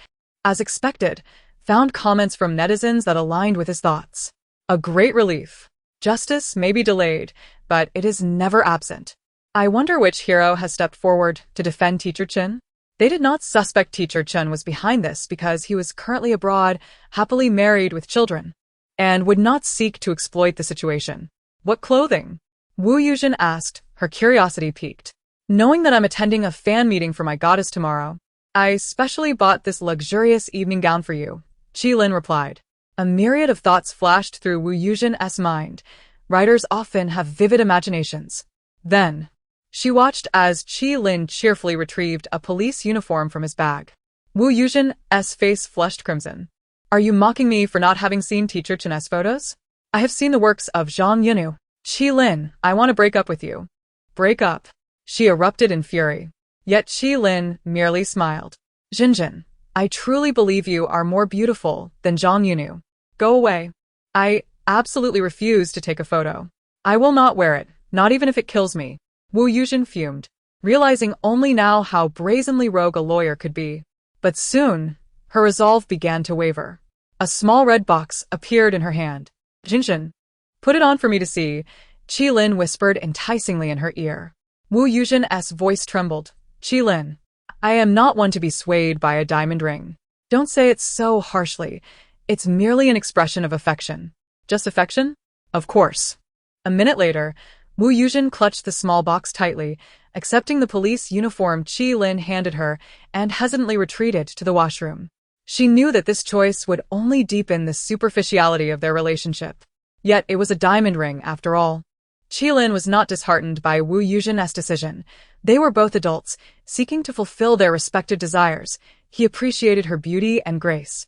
as expected, found comments from netizens that aligned with his thoughts. A great relief. Justice may be delayed, but it is never absent. I wonder which hero has stepped forward to defend Teacher Chen? They did not suspect Teacher Chen was behind this because he was currently abroad, happily married with children, and would not seek to exploit the situation. "What clothing?" Wu Yuzhen asked, her curiosity piqued. "Knowing that I'm attending a fan meeting for my goddess tomorrow, I specially bought this luxurious evening gown for you," Qilin replied. A myriad of thoughts flashed through Wu Yuzhen's mind. Writers often have vivid imaginations. Then, she watched as Qilin cheerfully retrieved a police uniform from his bag. Wu Yuzhen's face flushed crimson. "Are you mocking me for not having seen Teacher Chen's photos? I have seen the works of Zhang Yunyu." "Qilin, I want to break up with you." "Break up?" She erupted in fury. Yet Qilin merely smiled. "Jinjin, I truly believe you are more beautiful than Zhang Yunyu. Go away. I absolutely refuse to take a photo. I will not wear it, not even if it kills me." Wu Yuzhen fumed, realizing only now how brazenly rogue a lawyer could be. But soon, her resolve began to waver. A small red box appeared in her hand. "Jinjin, put it on for me to see," Qilin whispered enticingly in her ear. Wu Yuzhen's voice trembled. "Qilin, I am not one to be swayed by a diamond ring. Don't say it so harshly. It's merely an expression of affection." "Just affection?" "Of course." A minute later, Wu Yuzhen clutched the small box tightly, accepting the police uniform Qilin handed her, and hesitantly retreated to the washroom. She knew that this choice would only deepen the superficiality of their relationship. Yet it was a diamond ring, after all. Qilin was not disheartened by Wu Yuzhen's decision. They were both adults, seeking to fulfill their respective desires. He appreciated her beauty and grace,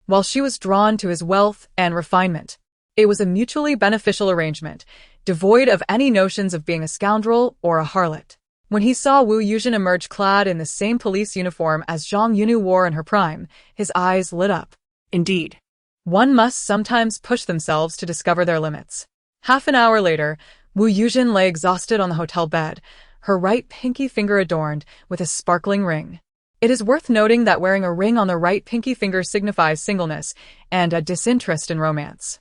while she was drawn to his wealth and refinement. It was a mutually beneficial arrangement, devoid of any notions of being a scoundrel or a harlot. When he saw Wu Yuzhen emerge clad in the same police uniform as Zhang Yunyu wore in her prime, his eyes lit up. Indeed, one must sometimes push themselves to discover their limits. Half an hour later, Wu Yuzhen lay exhausted on the hotel bed, her right pinky finger adorned with a sparkling ring. It is worth noting that wearing a ring on the right pinky finger signifies singleness and a disinterest in romance.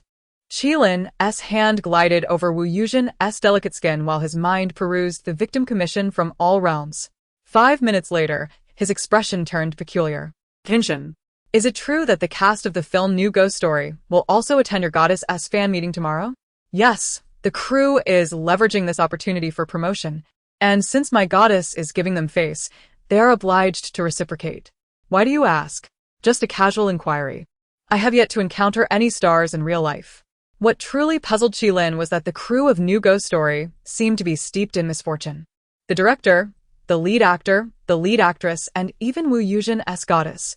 Qilin's hand glided over Wu Yuzhen's delicate skin while his mind perused the victim commission from all realms. 5 minutes later, his expression turned peculiar. Tension. Is it true that the cast of the film New Ghost Story will also attend your goddess' fan meeting tomorrow? Yes, the crew is leveraging this opportunity for promotion, and since my goddess is giving them face, they are obliged to reciprocate. Why do you ask? Just a casual inquiry. I have yet to encounter any stars in real life. What truly puzzled Qilin was that the crew of New Ghost Story seemed to be steeped in misfortune. The director, the lead actor, the lead actress, and even Wu Yuzhen's goddess,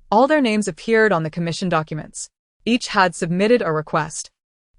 all their names appeared on the commission documents. Each had submitted a request,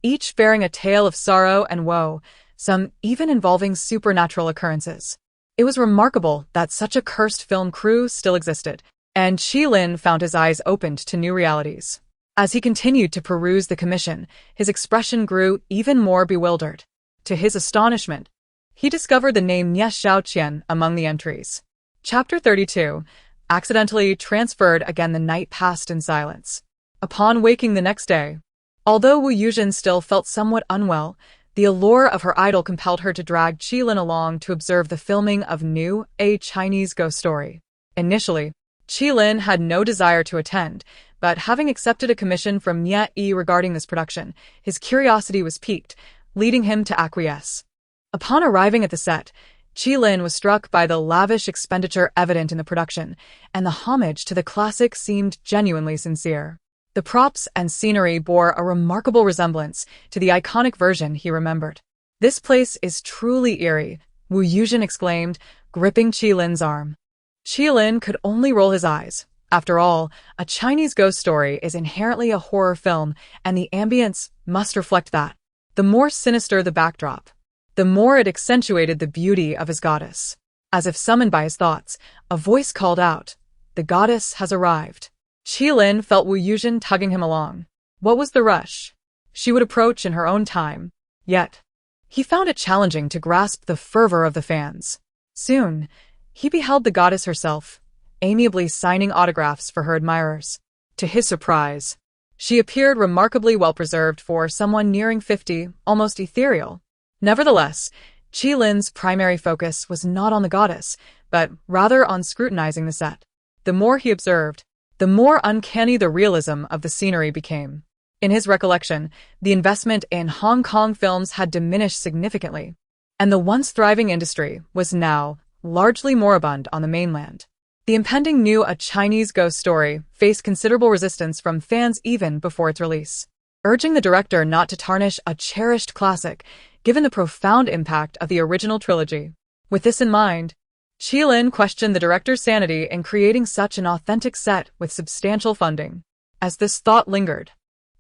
each bearing a tale of sorrow and woe, some even involving supernatural occurrences. It was remarkable that such a cursed film crew still existed, and Qilin found his eyes opened to new realities. As he continued to peruse the commission, his expression grew even more bewildered. To his astonishment, he discovered the name Nie Xiaoqian among the entries. Chapter 32. Accidentally transferred again. The night passed in silence. Upon waking the next day, although Wu Yuzhen still felt somewhat unwell, the allure of her idol compelled her to drag Qilin along to observe the filming of New, a Chinese ghost story. Initially, Qilin had no desire to attend, but having accepted a commission from Nie regarding this production, his curiosity was piqued, leading him to acquiesce. Upon arriving at the set, Qilin was struck by the lavish expenditure evident in the production, and the homage to the classic seemed genuinely sincere. The props and scenery bore a remarkable resemblance to the iconic version he remembered. This place is truly eerie, Wu Yuzhen exclaimed, gripping Qilin's arm. Qilin could only roll his eyes. After all, a Chinese ghost story is inherently a horror film, and the ambience must reflect that. The more sinister the backdrop, the more it accentuated the beauty of his goddess. As if summoned by his thoughts, a voice called out, "The goddess has arrived." Qilin felt Wu Yuzhen tugging him along. What was the rush? She would approach in her own time. Yet, he found it challenging to grasp the fervor of the fans. Soon, he beheld the goddess herself, amiably signing autographs for her admirers. To his surprise, she appeared remarkably well-preserved for someone nearing 50, almost ethereal. Nevertheless, Qilin's primary focus was not on the goddess, but rather on scrutinizing the set. The more he observed, the more uncanny the realism of the scenery became. In his recollection, the investment in Hong Kong films had diminished significantly, and the once thriving industry was now largely moribund on the mainland. The impending new A Chinese Ghost Story faced considerable resistance from fans even before its release, urging the director not to tarnish a cherished classic, given the profound impact of the original trilogy. With this in mind, Qilin questioned the director's sanity in creating such an authentic set with substantial funding. As this thought lingered,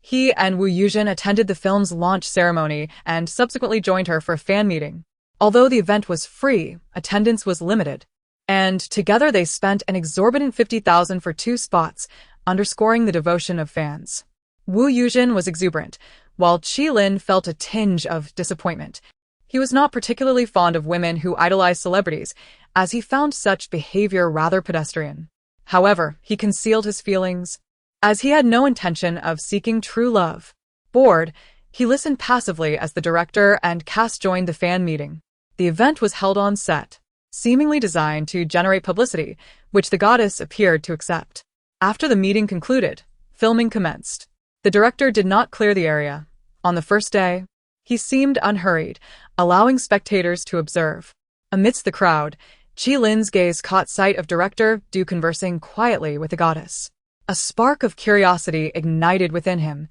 he and Wu Yuzhen attended the film's launch ceremony and subsequently joined her for a fan meeting. Although the event was free, attendance was limited, and together they spent an exorbitant 50,000 for 2 spots, underscoring the devotion of fans. Wu Yuzhen was exuberant, while Qilin felt a tinge of disappointment. He was not particularly fond of women who idolized celebrities, as he found such behavior rather pedestrian. However, he concealed his feelings, as he had no intention of seeking true love. Bored, he listened passively as the director and cast joined the fan meeting. The event was held on set, seemingly designed to generate publicity, which the goddess appeared to accept. After the meeting concluded, filming commenced. The director did not clear the area. On the first day, he seemed unhurried, allowing spectators to observe. Amidst the crowd, Qilin's gaze caught sight of Director Du conversing quietly with the goddess. A spark of curiosity ignited within him,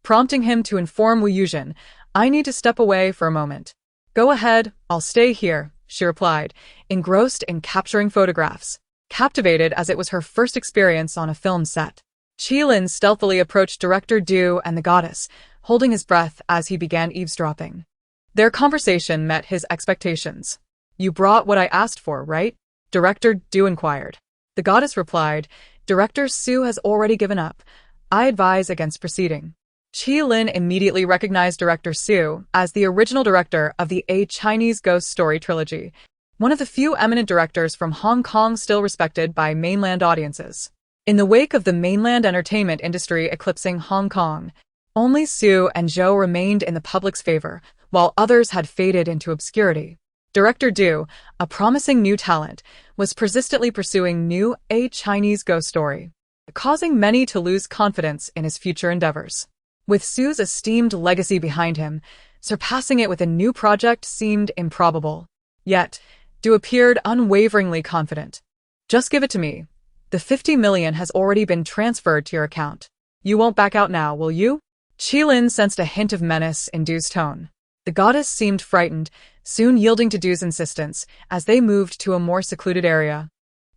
prompting him to inform Wu Yuzhen, "I need to step away for a moment." "Go ahead, I'll stay here," she replied, engrossed in capturing photographs. Captivated as it was her first experience on a film set, Qilin stealthily approached Director Du and the goddess, holding his breath as he began eavesdropping. Their conversation met his expectations. "You brought what I asked for, right?" Director Du inquired. The goddess replied, "Director Su has already given up. I advise against proceeding." Qilin immediately recognized Director Su as the original director of the A Chinese Ghost Story trilogy, one of the few eminent directors from Hong Kong still respected by mainland audiences. In the wake of the mainland entertainment industry eclipsing Hong Kong, Only Sue and Zhou remained in the public's favor, while others had faded into obscurity. Director Du, a promising new talent, was persistently pursuing a Chinese ghost story, causing many to lose confidence in his future endeavors. With Sue's esteemed legacy behind him, surpassing it with a new project seemed improbable. Yet, Du appeared unwaveringly confident. Just give it to me. The 50 million has already been transferred to your account. You won't back out now, will you? Qilin sensed a hint of menace in Du's tone. The goddess seemed frightened, soon yielding to Du's insistence as they moved to a more secluded area,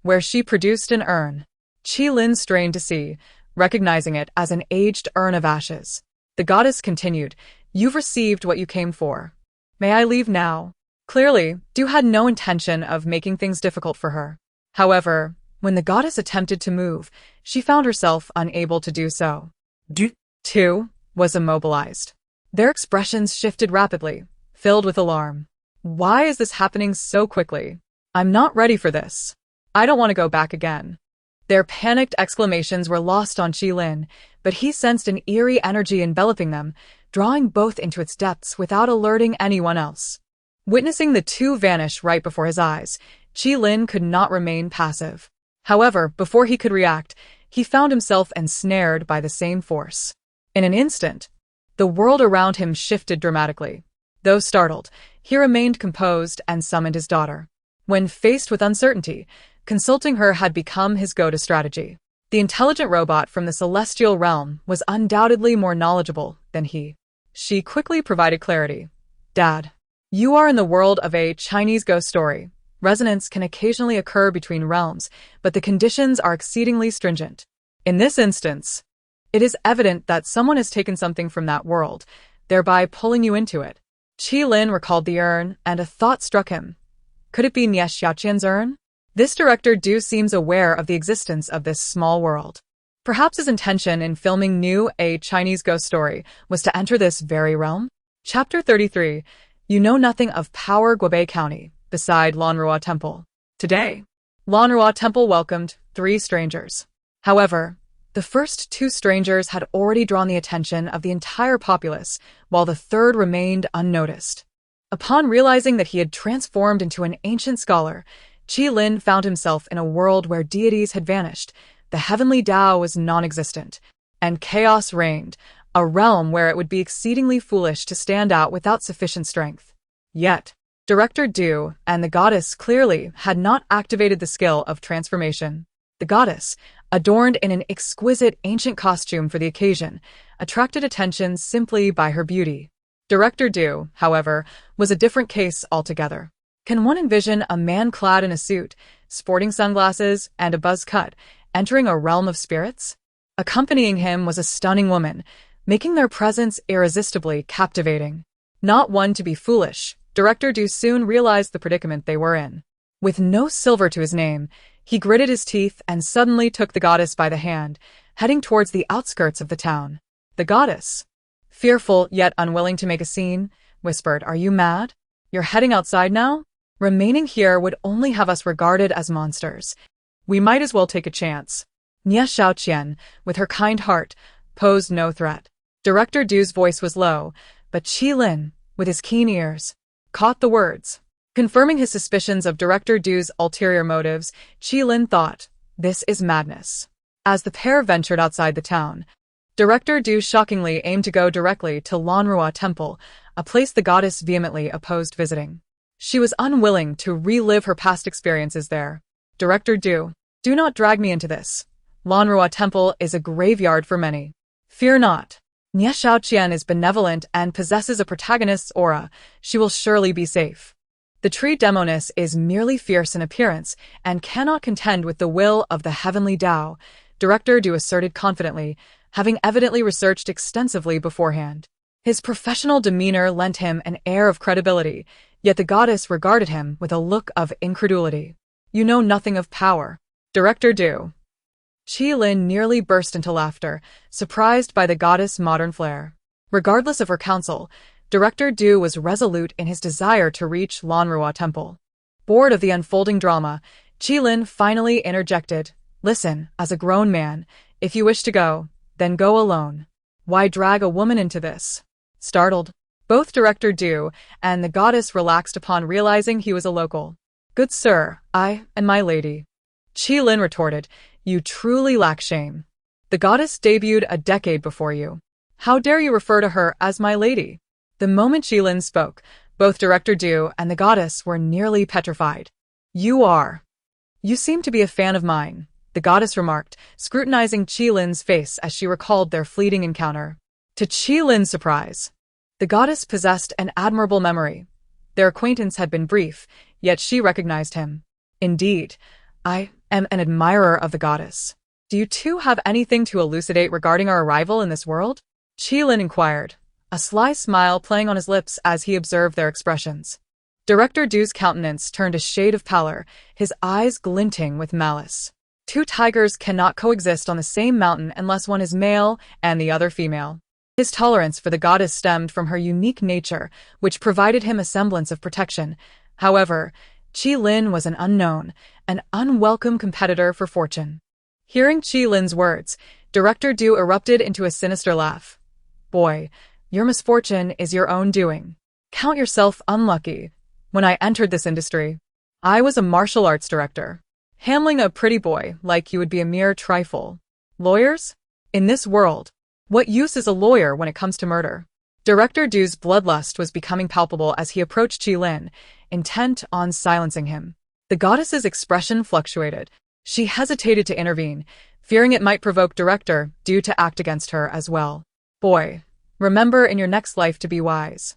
where she produced an urn. Qilin strained to see, recognizing it as an aged urn of ashes. The goddess continued, "You've received what you came for. May I leave now?" Clearly, Du had no intention of making things difficult for her. However, when the goddess attempted to move, she found herself unable to do so. Du Du was immobilized. Their expressions shifted rapidly, filled with alarm. Why is this happening so quickly? I'm not ready for this. I don't want to go back again. Their panicked exclamations were lost on Qilin, but he sensed an eerie energy enveloping them, drawing both into its depths without alerting anyone else. Witnessing the two vanish right before his eyes, Qilin could not remain passive. However, before he could react, he found himself ensnared by the same force. In an instant, the world around him shifted dramatically. Though startled, he remained composed and summoned his daughter. When faced with uncertainty, consulting her had become his go-to strategy. The intelligent robot from the celestial realm was undoubtedly more knowledgeable than he. She quickly provided clarity. "Dad, you are in the world of a Chinese ghost story. Resonance can occasionally occur between realms, but the conditions are exceedingly stringent. In this instance, it is evident that someone has taken something from that world, thereby pulling you into it." Qilin recalled the urn, and a thought struck him. Could it be Nie Xiaoqian's urn? This director Du seems aware of the existence of this small world. Perhaps his intention in filming a Chinese ghost story was to enter this very realm? Chapter 33. You know nothing of Power Guobei County, beside Lanrua Temple. Today, Lanrua Temple welcomed 3 strangers. However, the first 2 strangers had already drawn the attention of the entire populace, while the third remained unnoticed. Upon realizing that he had transformed into an ancient scholar, Qilin found himself in a world where deities had vanished, the heavenly Tao was non-existent, and chaos reigned, a realm where it would be exceedingly foolish to stand out without sufficient strength. Yet, Director Du and the goddess clearly had not activated the skill of transformation. The goddess, adorned in an exquisite ancient costume for the occasion, attracted attention simply by her beauty. Director Du, however, was a different case altogether. Can one envision a man clad in a suit, sporting sunglasses, and a buzz cut, entering a realm of spirits? Accompanying him was a stunning woman, making their presence irresistibly captivating. Not one to be foolish, Director Du soon realized the predicament they were in. With no silver to his name, he gritted his teeth and suddenly took the goddess by the hand, heading towards the outskirts of the town. The goddess, fearful yet unwilling to make a scene, whispered, "Are you mad? You're heading outside now? Remaining here would only have us regarded as monsters. We might as well take a chance." Nie Xiaoqian, with her kind heart, posed no threat. Director Du's voice was low, but Qilin, with his keen ears, caught the words. Confirming his suspicions of Director Du's ulterior motives, Qilin thought, this is madness. As the pair ventured outside the town, Director Du shockingly aimed to go directly to Lanrua Temple, a place the goddess vehemently opposed visiting. She was unwilling to relive her past experiences there. "Director Du, do not drag me into this. Lanrua Temple is a graveyard for many. Fear not. Nie Xiaoqian is benevolent and possesses a protagonist's aura. She will surely be safe. The tree demoness is merely fierce in appearance and cannot contend with the will of the heavenly Tao," Director Du asserted confidently, having evidently researched extensively beforehand. His professional demeanor lent him an air of credibility, yet the goddess regarded him with a look of incredulity. "You know nothing of power, Director Du." Qilin nearly burst into laughter, surprised by the goddess' modern flair. Regardless of her counsel, Director Du was resolute in his desire to reach Lanrua Temple. Bored of the unfolding drama, Qilin finally interjected, "Listen, as a grown man, if you wish to go, then go alone. Why drag a woman into this? Startled, both Director Du and the goddess relaxed upon realizing he was a local. Good sir, I and my lady. Qi Lin retorted, you truly lack shame. The goddess debuted a decade before you. How dare you refer to her as my lady? The moment Qi Lin spoke, both Director Du and the goddess were nearly petrified. You seem to be a fan of mine, the goddess remarked, scrutinizing Qi Lin's face as she recalled their fleeting encounter. To Qi Lin's surprise, the goddess possessed an admirable memory. Their acquaintance had been brief, yet she recognized him. Indeed, I am an admirer of the goddess. Do you two have anything to elucidate regarding our arrival in this world? Qi Lin inquired, a sly smile playing on his lips as he observed their expressions. Director Du's countenance turned a shade of pallor, his eyes glinting with malice. Two tigers cannot coexist on the same mountain unless one is male and the other female. His tolerance for the goddess stemmed from her unique nature, which provided him a semblance of protection. However, Qi Lin was an unknown, an unwelcome competitor for fortune. Hearing Qi Lin's words, Director Du erupted into a sinister laugh. Boy, your misfortune is your own doing. Count yourself unlucky. When I entered this industry, I was a martial arts director. Handling a pretty boy like you would be a mere trifle. Lawyers? In this world, what use is a lawyer when it comes to murder? Director Du's bloodlust was becoming palpable as he approached Qi Lin, intent on silencing him. The goddess's expression fluctuated. She hesitated to intervene, fearing it might provoke Director Du to act against her as well. Boy, remember in your next life to be wise.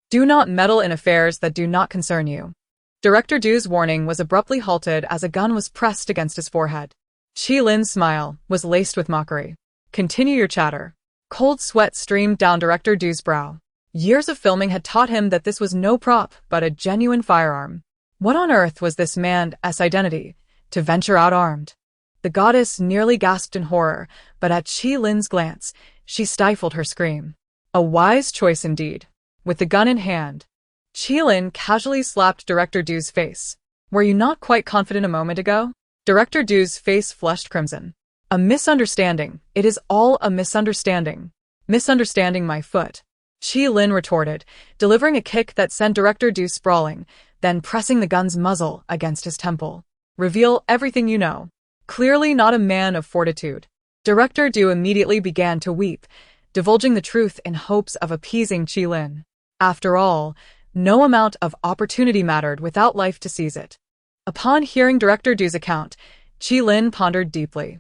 Do not meddle in affairs that do not concern you. Director Du's warning was abruptly halted as a gun was pressed against his forehead. Qi Lin's smile was laced with mockery. Continue your chatter. Cold sweat streamed down Director Du's brow. Years of filming had taught him that this was no prop, but a genuine firearm. What on earth was this man's identity, to venture out armed? The goddess nearly gasped in horror, but at Qi Lin's glance, she stifled her scream. A wise choice indeed. With the gun in hand, Qi Lin casually slapped Director Du's face. Were you not quite confident a moment ago? Director Du's face flushed crimson. A misunderstanding. It is all a misunderstanding. Misunderstanding my foot. Qi Lin retorted, delivering a kick that sent Director Du sprawling, then pressing the gun's muzzle against his temple. Reveal everything you know. Clearly not a man of fortitude. Director Du immediately began to weep, divulging the truth in hopes of appeasing Qi Lin. After all, no amount of opportunity mattered without life to seize it. Upon hearing Director Du's account, Qi Lin pondered deeply.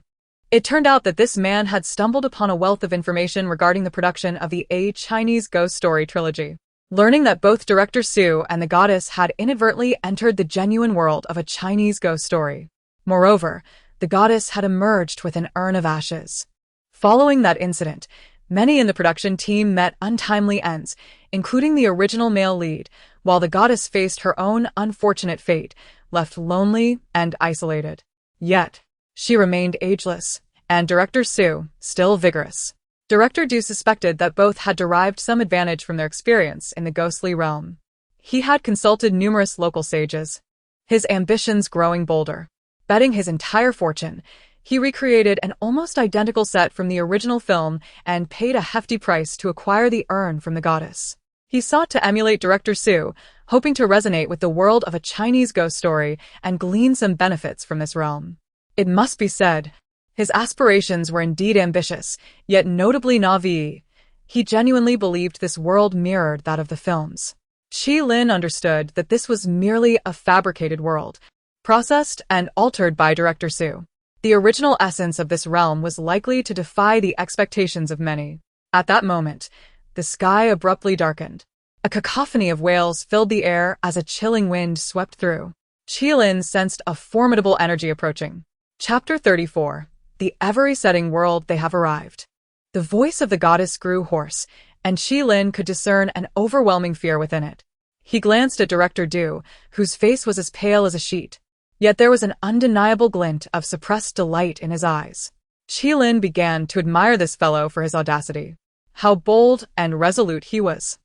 It turned out that this man had stumbled upon a wealth of information regarding the production of the A Chinese Ghost Story trilogy. Learning that both Director Su and the goddess had inadvertently entered the genuine world of a Chinese ghost story. Moreover, the goddess had emerged with an urn of ashes. Following that incident, many in the production team met untimely ends, including the original male lead, while the goddess faced her own unfortunate fate, left lonely and isolated. Yet, she remained ageless, and Director Su, still vigorous. Director Du suspected that both had derived some advantage from their experience in the ghostly realm. He had consulted numerous local sages, his ambitions growing bolder. Betting his entire fortune, he recreated an almost identical set from the original film and paid a hefty price to acquire the urn from the goddess. He sought to emulate Director Su, hoping to resonate with the world of a Chinese ghost story and glean some benefits from this realm. It must be said, his aspirations were indeed ambitious, yet notably naive. He genuinely believed this world mirrored that of the films. Qi Lin understood that this was merely a fabricated world, processed and altered by Director Su. The original essence of this realm was likely to defy the expectations of many. At that moment, the sky abruptly darkened. A cacophony of wails filled the air as a chilling wind swept through. Qi Lin sensed a formidable energy approaching. Chapter 34. The ever-resetting world. They have arrived. The voice of the goddess grew hoarse, and Qi Lin could discern an overwhelming fear within it. He glanced at Director Du, whose face was as pale as a sheet. Yet there was an undeniable glint of suppressed delight in his eyes. Qi Lin began to admire this fellow for his audacity. How bold and resolute he was.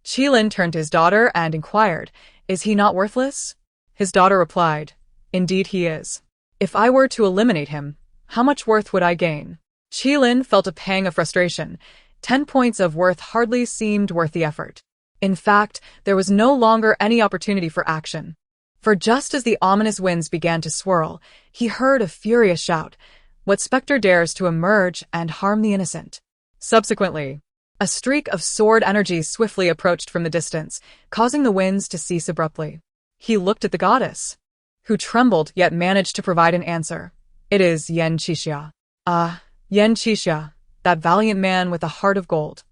Qi Lin turned to his daughter and inquired, "Is he not worthless?" His daughter replied, "Indeed he is. If I were to eliminate him, how much worth would I gain?" Qi Lin felt a pang of frustration. 10 points of worth hardly seemed worth the effort. In fact, there was no longer any opportunity for action. For just as the ominous winds began to swirl, he heard a furious shout. What specter dares to emerge and harm the innocent? Subsequently, a streak of sword energy swiftly approached from the distance, causing the winds to cease abruptly. He looked at the goddess, who trembled yet managed to provide an answer. It is Yen Qixia. Ah, Yen Qixia, that valiant man with a heart of gold.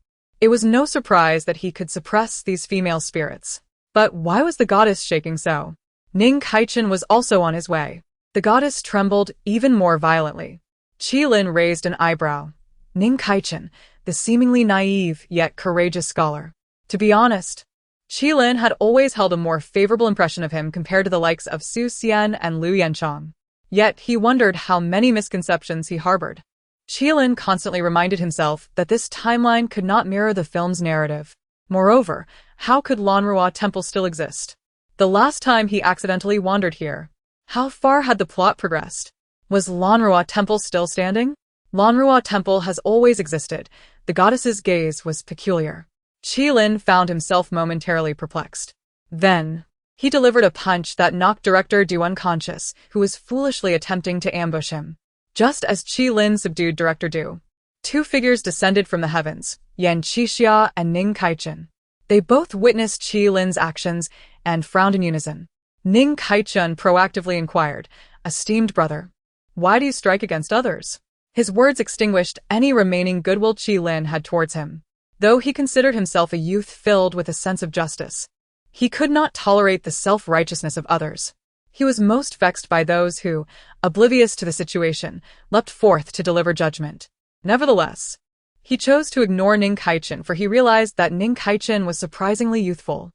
It was no surprise that he could suppress these female spirits. But why was the goddess shaking so? Ning Kaichen was also on his way. The goddess trembled even more violently. Qilin raised an eyebrow. Ning Kaichen, the seemingly naive yet courageous scholar. To be honest, Qilin had always held a more favorable impression of him compared to the likes of Su Xian and Lu Yanchang. Yet he wondered how many misconceptions he harbored. Qilin constantly reminded himself that this timeline could not mirror the film's narrative. Moreover, how could Lanrua Temple still exist? The last time he accidentally wandered here, how far had the plot progressed? Was Lanrua Temple still standing? Lanrua Temple has always existed. The goddess's gaze was peculiar. Qilin found himself momentarily perplexed. Then, he delivered a punch that knocked Director Du unconscious, who was foolishly attempting to ambush him. Just as Qilin subdued Director Du, two figures descended from the heavens, Yen Qixia and Ning Kaichen. They both witnessed Qilin's actions and frowned in unison. Ning Kaichen proactively inquired, "Esteemed brother, why do you strike against others?" His words extinguished any remaining goodwill Qilin had towards him. Though he considered himself a youth filled with a sense of justice, he could not tolerate the self-righteousness of others. He was most vexed by those who, oblivious to the situation, leapt forth to deliver judgment. Nevertheless, he chose to ignore Ning Kaichen, for he realized that Ning Kaichen was surprisingly youthful.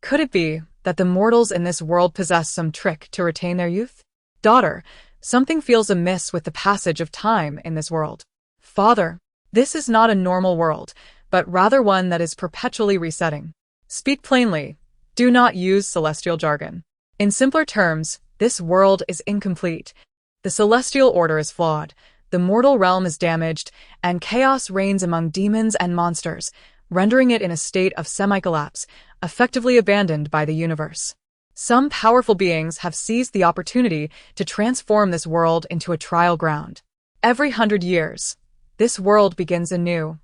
Could it be that the mortals in this world possess some trick to retain their youth? Daughter, something feels amiss with the passage of time in this world. Father, this is not a normal world, but rather one that is perpetually resetting. Speak plainly. Do not use celestial jargon. In simpler terms, this world is incomplete. The celestial order is flawed, the mortal realm is damaged, and chaos reigns among demons and monsters, rendering it in a state of semi-collapse, effectively abandoned by the universe. Some powerful beings have seized the opportunity to transform this world into a trial ground. Every 100 years, this world begins anew.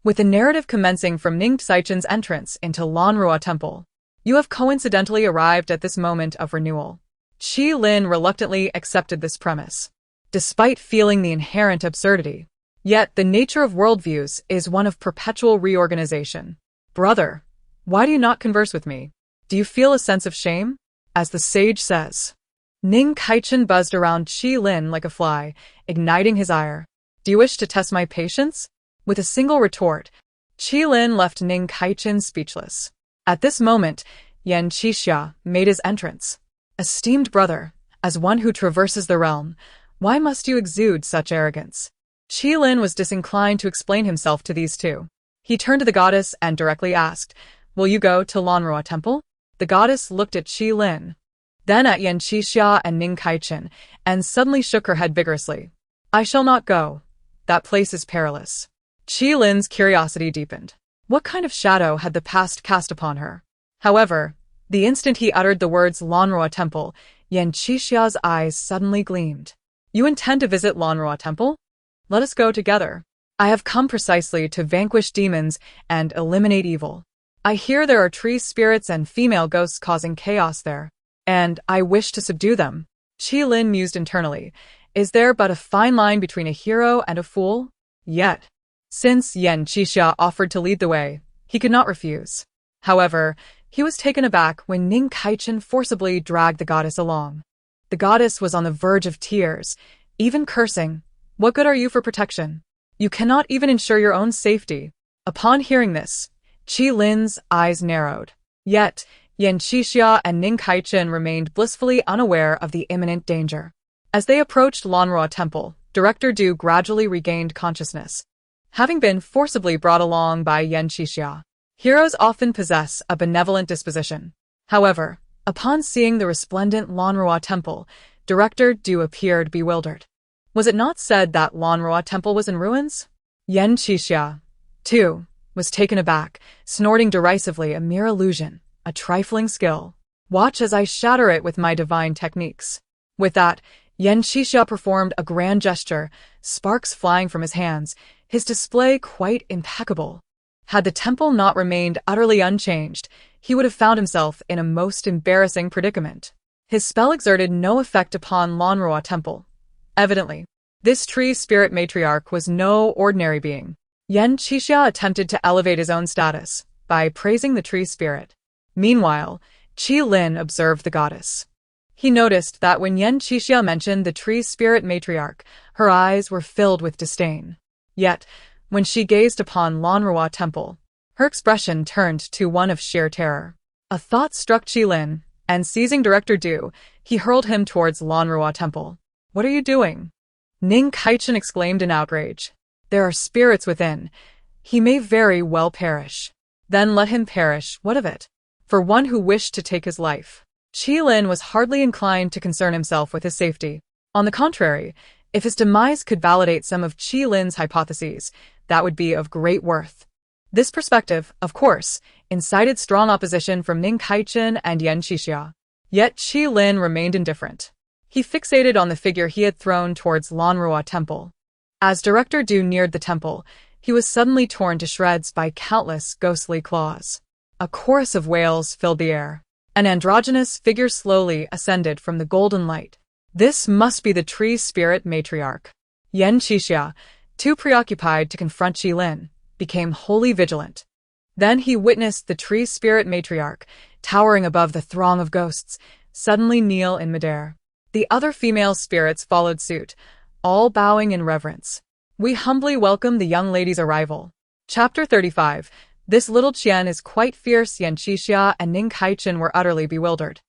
With the narrative commencing from Ning Kaichen's entrance into Lanrua Temple, you have coincidentally arrived at this moment of renewal. Qilin reluctantly accepted this premise, despite feeling the inherent absurdity. Yet the nature of worldviews is one of perpetual reorganization. Brother, why do you not converse with me? Do you feel a sense of shame? As the sage says. Ning Kaichen buzzed around Qilin like a fly, igniting his ire. Do you wish to test my patience? With a single retort, Qilin left Ning Kaichen speechless. At this moment, Yen Qixia made his entrance. Esteemed brother, as one who traverses the realm, why must you exude such arrogance? Qilin was disinclined to explain himself to these two. He turned to the goddess and directly asked, "Will you go to Lanrua Temple?" The goddess looked at Qilin, then at Yen Qixia and Ning Kaichen, and suddenly shook her head vigorously. "I shall not go. That place is perilous." Qilin's curiosity deepened. What kind of shadow had the past cast upon her? However, the instant he uttered the words Lanrua Temple, Yen Qixia's eyes suddenly gleamed. "You intend to visit Lanrua Temple? Let us go together. I have come precisely to vanquish demons and eliminate evil. I hear there are tree spirits and female ghosts causing chaos there, and I wish to subdue them." Qilin mused internally. Is there but a fine line between a hero and a fool? Yet, since Yen Qixia offered to lead the way, he could not refuse. However, he was taken aback when Ning Kaichen forcibly dragged the goddess along. The goddess was on the verge of tears, even cursing. "What good are you for protection? You cannot even ensure your own safety." Upon hearing this, Qilin's eyes narrowed. Yet, Yen Qixia and Ning Kaichen remained blissfully unaware of the imminent danger. As they approached Lanrua Temple, Director Du gradually regained consciousness, having been forcibly brought along by Yen Qixia. Heroes often possess a benevolent disposition. However, upon seeing the resplendent Lanrua Temple, Director Du appeared bewildered. Was it not said that Lanrua Temple was in ruins? Yen Qixia, too, was taken aback, snorting derisively, a mere illusion, a trifling skill. Watch as I shatter it with my divine techniques. With that, Yan Qixia performed a grand gesture, sparks flying from his hands, his display quite impeccable. Had the temple not remained utterly unchanged, he would have found himself in a most embarrassing predicament. His spell exerted no effect upon Lanrua Temple. Evidently, this tree spirit matriarch was no ordinary being. Yan Qixia attempted to elevate his own status by praising the tree spirit. Meanwhile, Qi Lin observed the goddess. He noticed that when Yan Qixia mentioned the tree spirit matriarch, her eyes were filled with disdain. Yet, when she gazed upon Lanrua Temple, her expression turned to one of sheer terror. A thought struck Qi Lin, and seizing Director Du, he hurled him towards Lanrua Temple. "What are you doing?" Ning Kaichen exclaimed in outrage. "There are spirits within. He may very well perish." "Then let him perish, what of it? For one who wished to take his life." Qi Lin was hardly inclined to concern himself with his safety. On the contrary, if his demise could validate some of Qi Lin's hypotheses, that would be of great worth. This perspective, of course, incited strong opposition from Ning Kaichen and Yan Qixia. Yet Qi Lin remained indifferent. He fixated on the figure he had thrown towards Lanrua Temple. As Director Du neared the temple, he was suddenly torn to shreds by countless ghostly claws. A chorus of wails filled the air. An androgynous figure slowly ascended from the golden light. This must be the tree spirit matriarch. Yan Qixia, too preoccupied to confront Qi Lin, became wholly vigilant. Then he witnessed the tree spirit matriarch, towering above the throng of ghosts, suddenly kneel in midair. The other female spirits followed suit, all bowing in reverence. "We humbly welcome the young lady's arrival." Chapter 35. This little Qian is quite fierce. Yan Qixia and Ning Kaichen were utterly bewildered.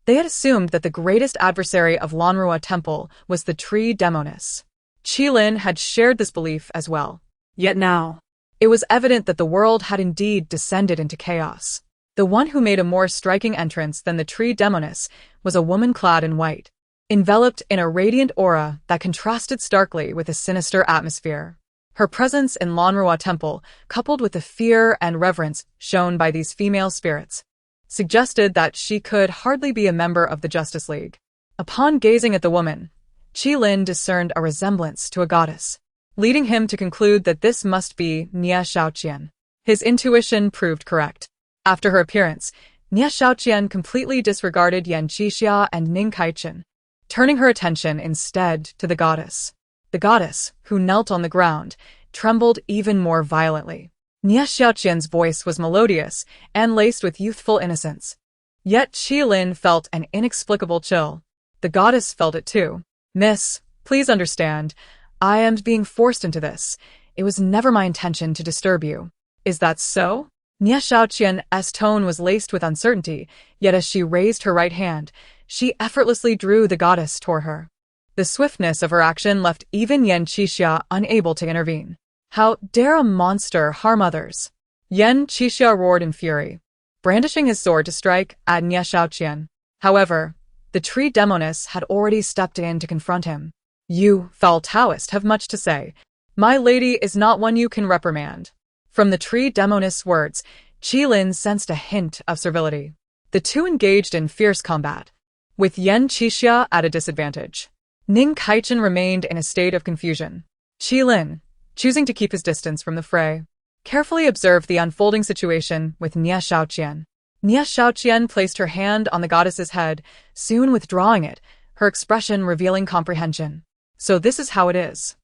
They had assumed that the greatest adversary of Lanrua Temple was the tree demoness. Qi Lin had shared this belief as well. Yet now, it was evident that the world had indeed descended into chaos. The one who made a more striking entrance than the tree demoness was a woman clad in white, enveloped in a radiant aura that contrasted starkly with the sinister atmosphere. Her presence in Lanrua Temple, coupled with the fear and reverence shown by these female spirits, suggested that she could hardly be a member of the Justice League. Upon gazing at the woman, Qi Lin discerned a resemblance to a goddess, leading him to conclude that this must be Nia Shaoqian. His intuition proved correct. After her appearance, Nia Shaoqian completely disregarded Yan Qixia and Ning Kaichen, turning her attention instead to the goddess. The goddess, who knelt on the ground, trembled even more violently. Nia Shaoqian's voice was melodious and laced with youthful innocence. Yet Qi Lin felt an inexplicable chill. The goddess felt it too. "Miss, please understand, I am being forced into this. It was never my intention to disturb you." "Is that so?" Nia Shaoqian's tone was laced with uncertainty, yet as she raised her right hand, she effortlessly drew the goddess toward her. The swiftness of her action left even Yan Qixia unable to intervene. "How dare a monster harm others?" Yan Qixia roared in fury, brandishing his sword to strike at Nia Shaoqian. However, the tree demoness had already stepped in to confront him. "You, foul Taoist, have much to say. My lady is not one you can reprimand." From the tree demoness' words, Qi Lin sensed a hint of servility. The two engaged in fierce combat, with Yan Qixia at a disadvantage. Ning Kaichen remained in a state of confusion. Qi Lin, choosing to keep his distance from the fray, carefully observed the unfolding situation with Nia Shaoqian. Nia Shaoqian placed her hand on the goddess's head, soon withdrawing it, her expression revealing comprehension. "So this is how it is.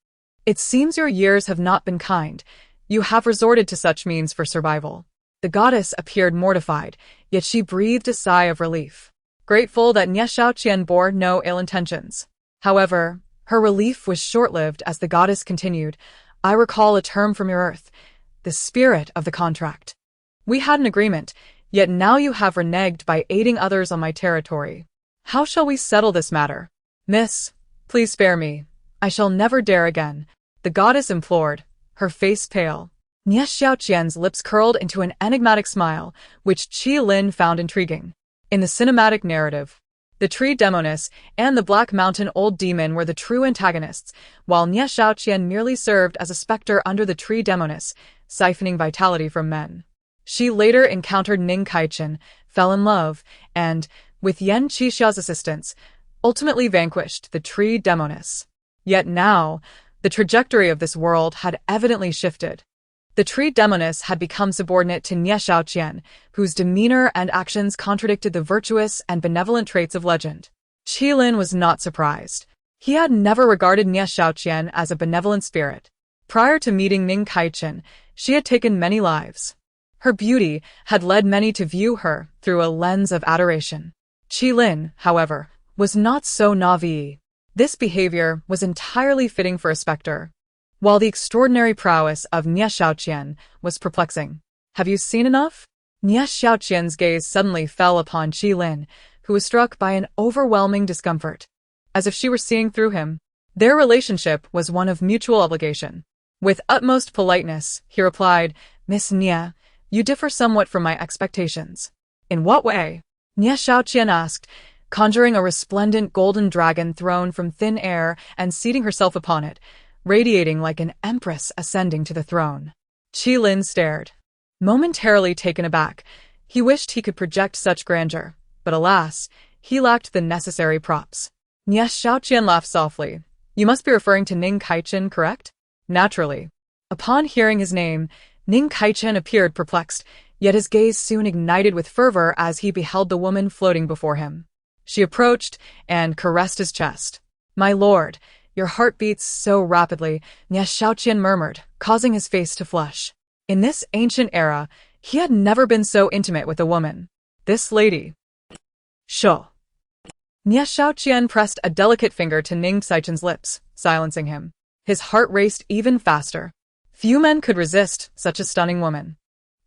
It seems your years have not been kind. You have resorted to such means for survival." The goddess appeared mortified, yet she breathed a sigh of relief, grateful that Nia Shaoqian bore no ill intentions. However, her relief was short-lived as the goddess continued. "I recall a term from your earth, the spirit of the contract. We had an agreement, yet now you have reneged by aiding others on my territory. How shall we settle this matter?" "Miss, please spare me. I shall never dare again," the goddess implored, her face pale. Nia Shaoqian's lips curled into an enigmatic smile, which Qi Lin found intriguing. In the cinematic narrative, the tree demoness and the Black Mountain old demon were the true antagonists, while Nia Shaoqian merely served as a specter under the tree demoness, siphoning vitality from men. She later encountered Ning Kaichen, fell in love, and, with Yen Qixia's assistance, ultimately vanquished the tree demoness. Yet now, the trajectory of this world had evidently shifted. The tree demoness had become subordinate to Nie Xiaoqian, whose demeanor and actions contradicted the virtuous and benevolent traits of legend. Qilin was not surprised. He had never regarded Nie Xiaoqian as a benevolent spirit. Prior to meeting Ning Kaichen, she had taken many lives. Her beauty had led many to view her through a lens of adoration. Qilin, however, was not so naive. This behavior was entirely fitting for a specter, while the extraordinary prowess of Nie Xiaoqian was perplexing. Have you seen enough? Nie Xiaoqian's gaze suddenly fell upon Qilin, who was struck by an overwhelming discomfort, as if she were seeing through him. Their relationship was one of mutual obligation. With utmost politeness, he replied, "Miss Nie, you differ somewhat from my expectations." "In what way?" Nie Xiaoqian asked, conjuring a resplendent golden dragon throne from thin air and seating herself upon it, radiating like an empress ascending to the throne. Qilin stared. Momentarily taken aback, he wished he could project such grandeur, but alas, he lacked the necessary props. Nie Xiaoqian laughed softly. "You must be referring to Ning Kaichen, correct?" "Naturally." Upon hearing his name, Ning Kaichen appeared perplexed, yet his gaze soon ignited with fervor as he beheld the woman floating before him. She approached and caressed his chest. "My lord, your heart beats so rapidly," Nie Xiaoqian murmured, causing his face to flush. In this ancient era, he had never been so intimate with a woman. This lady. Sure. Nie Xiaoqian pressed a delicate finger to Ning Kaichen's lips, silencing him. His heart raced even faster. Few men could resist such a stunning woman.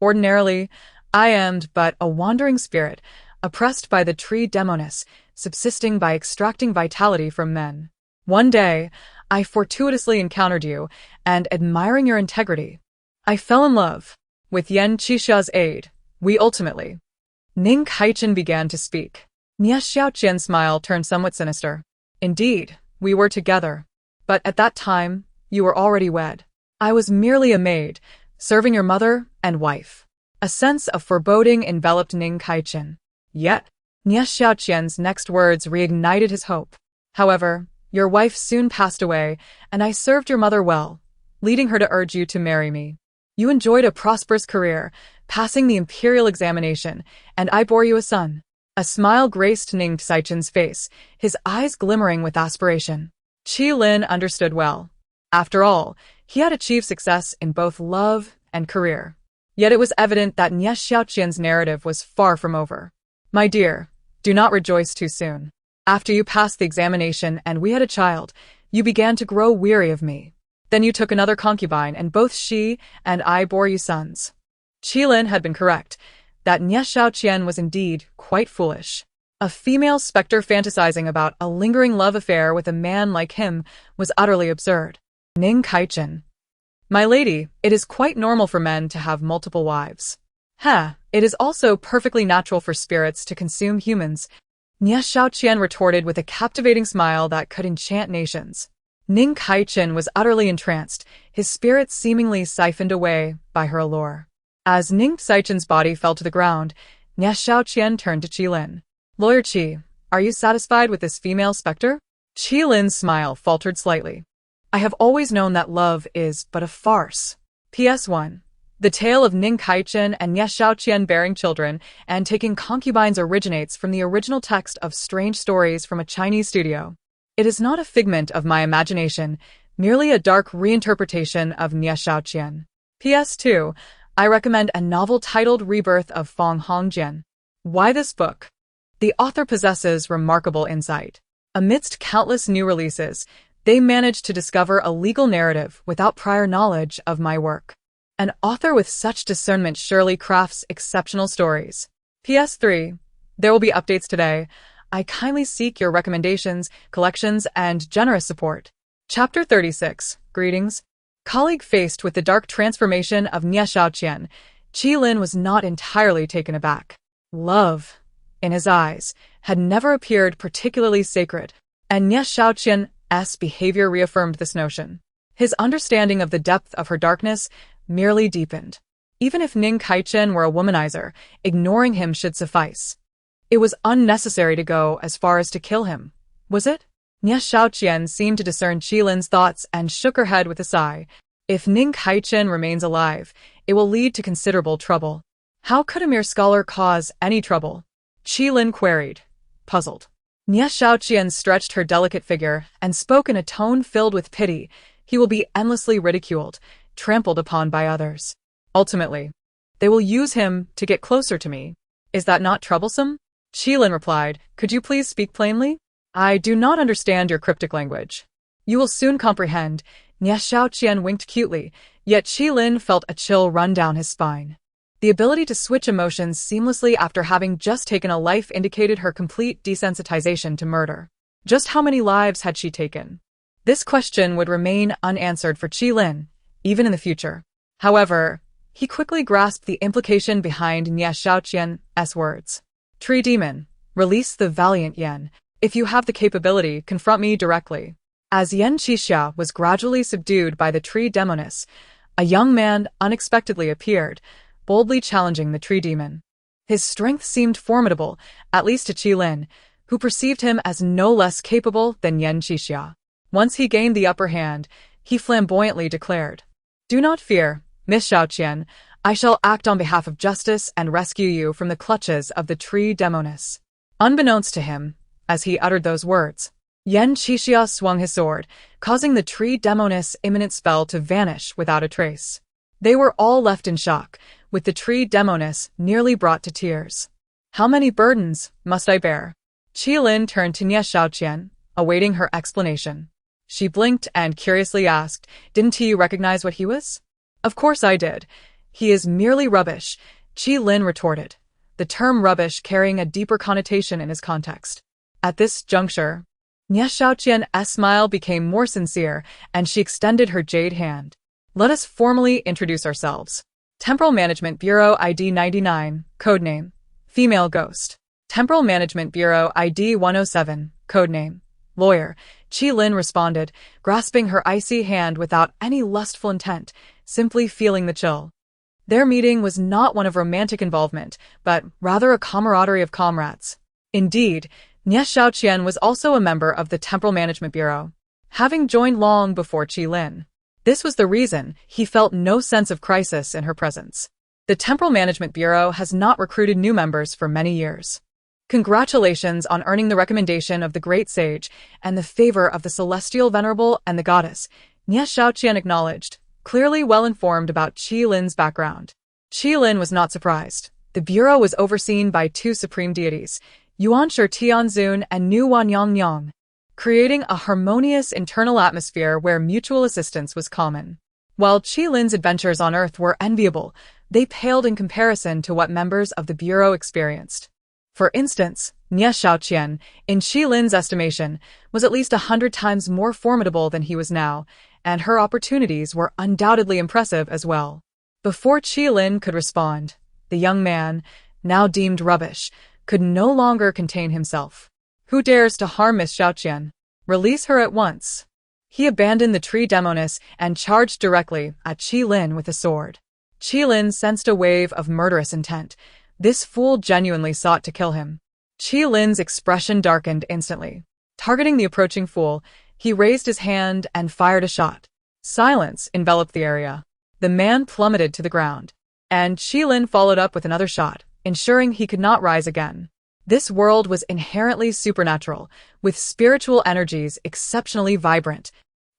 Ordinarily, I am but a wandering spirit, oppressed by the tree demoness, subsisting by extracting vitality from men. One day, I fortuitously encountered you, and admiring your integrity, I fell in love. With Yen Qixia's aid, we ultimately... Ning Kaichen began to speak. Nie Xiaoqian's smile turned somewhat sinister. "Indeed, we were together. But at that time, you were already wed. I was merely a maid, serving your mother and wife." A sense of foreboding enveloped Ning Kaichen. Yet, Nie Xiaoqian's next words reignited his hope. "However, your wife soon passed away, and I served your mother well, leading her to urge you to marry me. You enjoyed a prosperous career, passing the imperial examination, and I bore you a son." A smile graced Ning Kaichen's face, his eyes glimmering with aspiration. Qilin understood well. After all, he had achieved success in both love and career. Yet it was evident that Nie Xiaoqian's narrative was far from over. "My dear, do not rejoice too soon. After you passed the examination and we had a child, you began to grow weary of me. Then you took another concubine, and both she and I bore you sons." Qilin had been correct. That Nie Xiaoqian was indeed quite foolish. A female specter fantasizing about a lingering love affair with a man like him was utterly absurd. Ning Kaichen. "My lady, it is quite normal for men to have multiple wives. It is also perfectly natural for spirits to consume humans," Nie Xiaoqian retorted with a captivating smile that could enchant nations. Ning Kaichen was utterly entranced, his spirit seemingly siphoned away by her allure. As Ning Kaichen's body fell to the ground, Nie Xiaoqian turned to Qilin. "Lawyer Qi, are you satisfied with this female specter?" Qilin's smile faltered slightly. "I have always known that love is but a farce." PS1. The tale of Ning Kaichen and Nie Xiaoqian bearing children and taking concubines originates from the original text of Strange Stories from a Chinese studio. It is not a figment of my imagination, merely a dark reinterpretation of Nie Xiaoqian. PS2. I recommend a novel titled Rebirth of Feng Hongjian. Why this book? The author possesses remarkable insight. Amidst countless new releases, they managed to discover a legal narrative without prior knowledge of my work. An author with such discernment surely crafts exceptional stories. PS3. There will be updates today. I kindly seek your recommendations, collections, and generous support. Chapter 36. Greetings. Colleague faced with the dark transformation of Nie Xiaoqian, Qilin was not entirely taken aback. Love, in his eyes, had never appeared particularly sacred, and Nie Xiaoqian's behavior reaffirmed this notion. His understanding of the depth of her darkness merely deepened. Even if Ning Kaichen were a womanizer, ignoring him should suffice. It was unnecessary to go as far as to kill him, was it? Nie Xiaoqian seemed to discern Qilin's thoughts and shook her head with a sigh. If Ning Kaichen remains alive, it will lead to considerable trouble. How could a mere scholar cause any trouble? Qilin queried, puzzled. Nie Xiaoqian stretched her delicate figure and spoke in a tone filled with pity. He will be endlessly ridiculed, trampled upon by others. Ultimately, they will use him to get closer to me. Is that not troublesome? Qilin replied, could you please speak plainly? I do not understand your cryptic language. You will soon comprehend. Nie Xiaoqian winked cutely, yet Qilin felt a chill run down his spine. The ability to switch emotions seamlessly after having just taken a life indicated her complete desensitization to murder. Just how many lives had she taken? This question would remain unanswered for Qilin, even in the future. However, he quickly grasped the implication behind Nie Xiaoqian's words. Tree Demon, release the valiant Yen. If you have the capability, confront me directly. As Yen Qixia was gradually subdued by the tree demoness, a young man unexpectedly appeared, boldly challenging the tree demon. His strength seemed formidable, at least to Qilin, who perceived him as no less capable than Yen Qixia. Once he gained the upper hand, he flamboyantly declared, do not fear, Miss Xiaoqian, I shall act on behalf of justice and rescue you from the clutches of the tree demoness. Unbeknownst to him, as he uttered those words, Yen Qixia swung his sword, causing the tree demoness' imminent spell to vanish without a trace. They were all left in shock, with the tree demoness nearly brought to tears. How many burdens must I bear? Qilin turned to Nie Xiaoqian, awaiting her explanation. She blinked and curiously asked, didn't he recognize what he was? Of course I did. He is merely rubbish, Qilin retorted, the term rubbish carrying a deeper connotation in his context. At this juncture, Nie Xiaoqian's smile became more sincere, and she extended her jade hand. Let us formally introduce ourselves. Temporal Management Bureau ID 99, codename, Female Ghost. Temporal Management Bureau ID 107, codename, Lawyer. Qilin responded, grasping her icy hand without any lustful intent, simply feeling the chill. Their meeting was not one of romantic involvement, but rather a camaraderie of comrades. Indeed, Nie Xiaoqian was also a member of the Temporal Management Bureau, having joined long before Qilin. This was the reason he felt no sense of crisis in her presence. The Temporal Management Bureau has not recruited new members for many years. Congratulations on earning the recommendation of the Great Sage and the favor of the Celestial Venerable and the Goddess, Nie Xiaoqian acknowledged, clearly well informed about Qilin's background. Qilin was not surprised. The bureau was overseen by two supreme deities, Yuanshi Tianzun and Nu Wanyang, creating a harmonious internal atmosphere where mutual assistance was common. While Qilin's adventures on Earth were enviable, they paled in comparison to what members of the bureau experienced. For instance, Nie Xiaoqian, in Qilin's estimation, was at least 100 times more formidable than he was now, and her opportunities were undoubtedly impressive as well. Before Qilin could respond, the young man, now deemed rubbish, could no longer contain himself. Who dares to harm Miss Xiaoqian? Release her at once. He abandoned the tree demoness and charged directly at Qilin with a sword. Qilin sensed a wave of murderous intent. This fool genuinely sought to kill him. Qilin's expression darkened instantly. Targeting the approaching fool, he raised his hand and fired a shot. Silence enveloped the area. The man plummeted to the ground, and Qilin followed up with another shot, ensuring he could not rise again. This world was inherently supernatural, with spiritual energies exceptionally vibrant,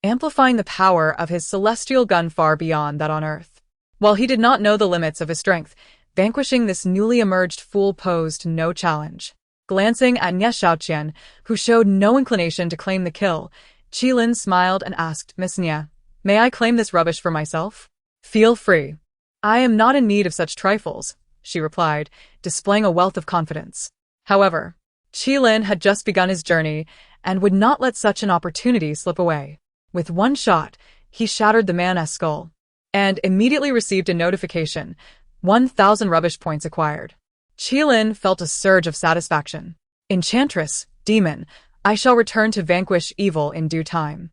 amplifying the power of his celestial gun far beyond that on Earth. While he did not know the limits of his strength, vanquishing this newly emerged fool posed no challenge. Glancing at Nie Xiaoqian, who showed no inclination to claim the kill, Qilin smiled and asked, Miss Nie, may I claim this rubbish for myself? Feel free. I am not in need of such trifles, she replied, displaying a wealth of confidence. However, Qilin had just begun his journey and would not let such an opportunity slip away. With one shot, he shattered the man's skull, and immediately received a notification, 1,000 rubbish points acquired. Qilin felt a surge of satisfaction. Enchantress, demon, I shall return to vanquish evil in due time.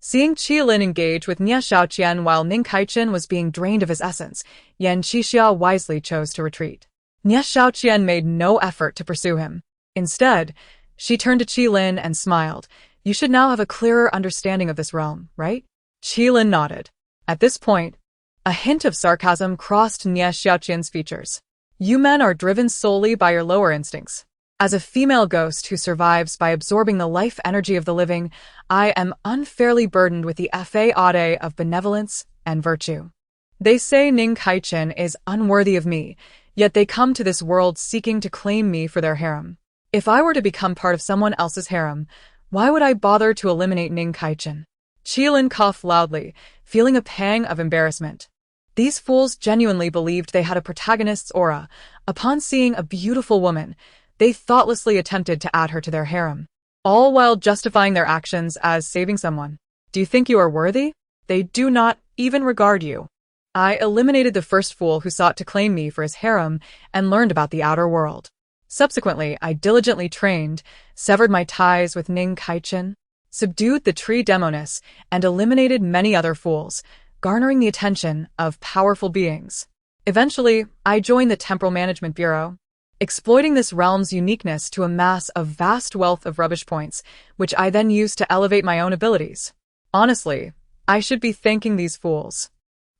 Seeing Qilin engage with Nie Xiaoqian while Ning Kaichen was being drained of his essence, Yan Qixia wisely chose to retreat. Nie Xiaoqian made no effort to pursue him. Instead, she turned to Qilin and smiled. You should now have a clearer understanding of this realm, right? Qilin nodded. At this point, a hint of sarcasm crossed Nie Xiaoqian's features. You men are driven solely by your lower instincts. As a female ghost who survives by absorbing the life energy of the living, I am unfairly burdened with the fade of benevolence and virtue. They say Ning Kaichen is unworthy of me, yet they come to this world seeking to claim me for their harem. If I were to become part of someone else's harem, why would I bother to eliminate Ning Kaichen? Qilin coughed loudly, feeling a pang of embarrassment. These fools genuinely believed they had a protagonist's aura. Upon seeing a beautiful woman, they thoughtlessly attempted to add her to their harem, all while justifying their actions as saving someone. Do you think you are worthy? They do not even regard you. I eliminated the first fool who sought to claim me for his harem and learned about the outer world. Subsequently, I diligently trained, severed my ties with Ning Kaichen, subdued the tree demoness, and eliminated many other fools, garnering the attention of powerful beings. Eventually, I joined the Temporal Management Bureau, exploiting this realm's uniqueness to amass a vast wealth of rubbish points, which I then used to elevate my own abilities. Honestly, I should be thanking these fools.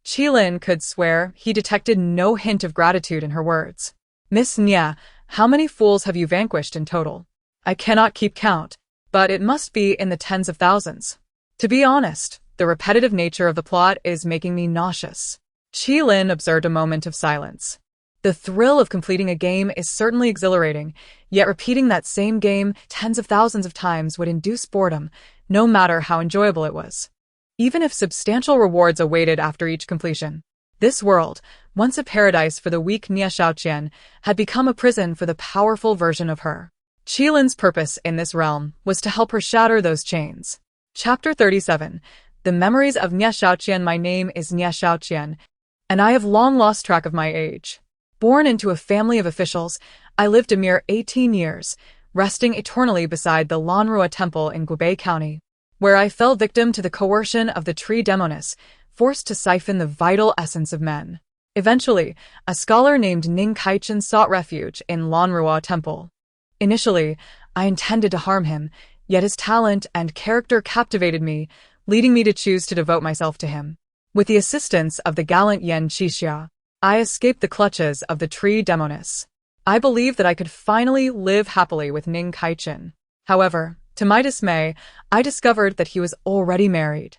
Qilin could swear he detected no hint of gratitude in her words. Miss Nye, how many fools have you vanquished in total? I cannot keep count, but it must be in the tens of thousands. To be honest, the repetitive nature of the plot is making me nauseous. Qilin observed a moment of silence. The thrill of completing a game is certainly exhilarating, yet repeating that same game tens of thousands of times would induce boredom, no matter how enjoyable it was. Even if substantial rewards awaited after each completion. This world, once a paradise for the weak Nie Xiaoqian, had become a prison for the powerful version of her. Qilin's purpose in this realm was to help her shatter those chains. Chapter 37. The Memories of Nie Xiaoqian. My name is Nie Xiaoqian, and I have long lost track of my age. Born into a family of officials, I lived a mere 18 years, resting eternally beside the Lanrua Temple in Gubei County, where I fell victim to the coercion of the tree demoness, forced to siphon the vital essence of men. Eventually, a scholar named Ning Kaichen sought refuge in Lanrua Temple. Initially, I intended to harm him, yet his talent and character captivated me, leading me to choose to devote myself to him. With the assistance of the gallant Yan Qixia, I escaped the clutches of the tree demoness. I believed that I could finally live happily with Ning Kaichen. However, to my dismay, I discovered that he was already married.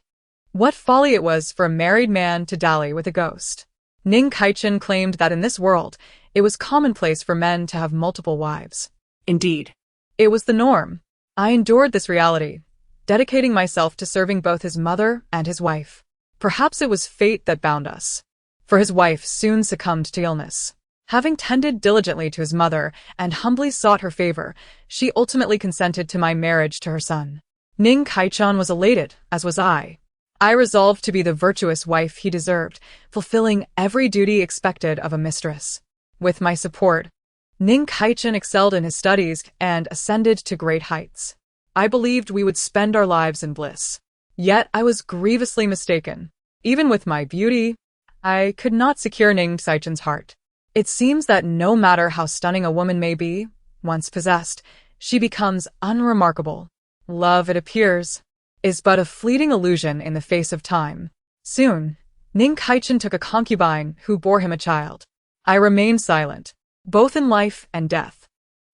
What folly it was for a married man to dally with a ghost. Ning Kaichen claimed that in this world, it was commonplace for men to have multiple wives. Indeed. It was the norm. I endured this reality, dedicating myself to serving both his mother and his wife. Perhaps it was fate that bound us. For his wife soon succumbed to illness. Having tended diligently to his mother and humbly sought her favor, she ultimately consented to my marriage to her son. Ning Kaichen was elated, as was I. I resolved to be the virtuous wife he deserved, fulfilling every duty expected of a mistress. With my support, Ning Kaichen excelled in his studies and ascended to great heights. I believed we would spend our lives in bliss. Yet I was grievously mistaken. Even with my beauty, I could not secure Ning Kaichen's heart. It seems that no matter how stunning a woman may be, once possessed, she becomes unremarkable. Love, it appears, is but a fleeting illusion in the face of time. Soon, Ning Kaichen took a concubine who bore him a child. I remained silent, both in life and death.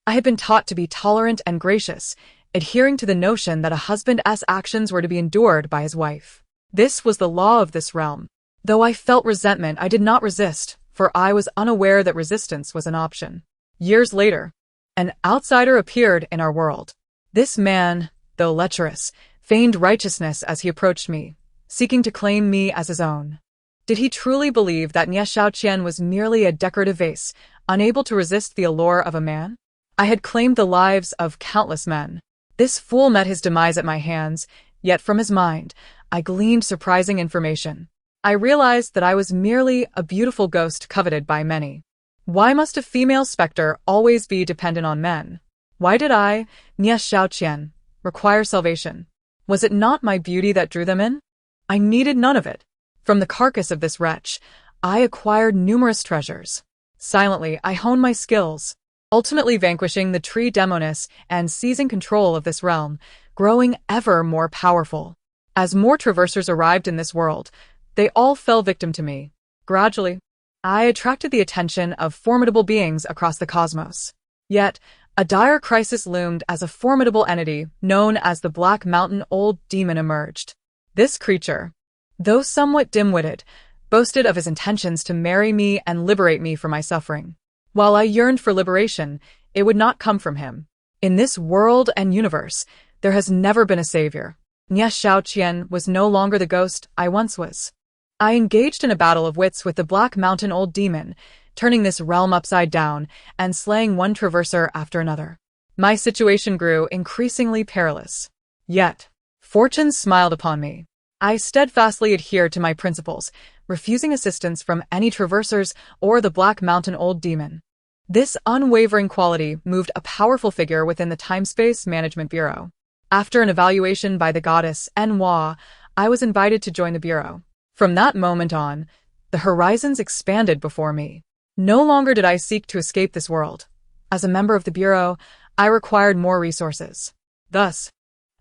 I had been taught to be tolerant and gracious, adhering to the notion that a husband's actions were to be endured by his wife. This was the law of this realm. Though I felt resentment, I did not resist, for I was unaware that resistance was an option. Years later, an outsider appeared in our world. This man, though lecherous, feigned righteousness as he approached me, seeking to claim me as his own. Did he truly believe that Nie Xiaoqian was merely a decorative vase, unable to resist the allure of a man? I had claimed the lives of countless men. This fool met his demise at my hands, yet from his mind, I gleaned surprising information. I realized that I was merely a beautiful ghost coveted by many. Why must a female specter always be dependent on men? Why did I, Nie Xiaoqian, require salvation? Was it not my beauty that drew them in? I needed none of it. From the carcass of this wretch, I acquired numerous treasures. Silently, I honed my skills, ultimately vanquishing the tree demoness and seizing control of this realm, growing ever more powerful. As more traversers arrived in this world, they all fell victim to me. Gradually, I attracted the attention of formidable beings across the cosmos. Yet, a dire crisis loomed as a formidable entity known as the Black Mountain Old Demon emerged. This creature, though somewhat dim-witted, boasted of his intentions to marry me and liberate me from my suffering. While I yearned for liberation, it would not come from him. In this world and universe, there has never been a savior. Nie Xiaoqian was no longer the ghost I once was. I engaged in a battle of wits with the Black Mountain Old Demon, turning this realm upside down and slaying one traverser after another. My situation grew increasingly perilous. Yet, fortune smiled upon me. I steadfastly adhered to my principles, refusing assistance from any traversers or the Black Mountain Old Demon. This unwavering quality moved a powerful figure within the Time-Space Management Bureau. After an evaluation by the goddess Enhua, I was invited to join the Bureau. From that moment on, the horizons expanded before me. No longer did I seek to escape this world. As a member of the Bureau, I required more resources. Thus,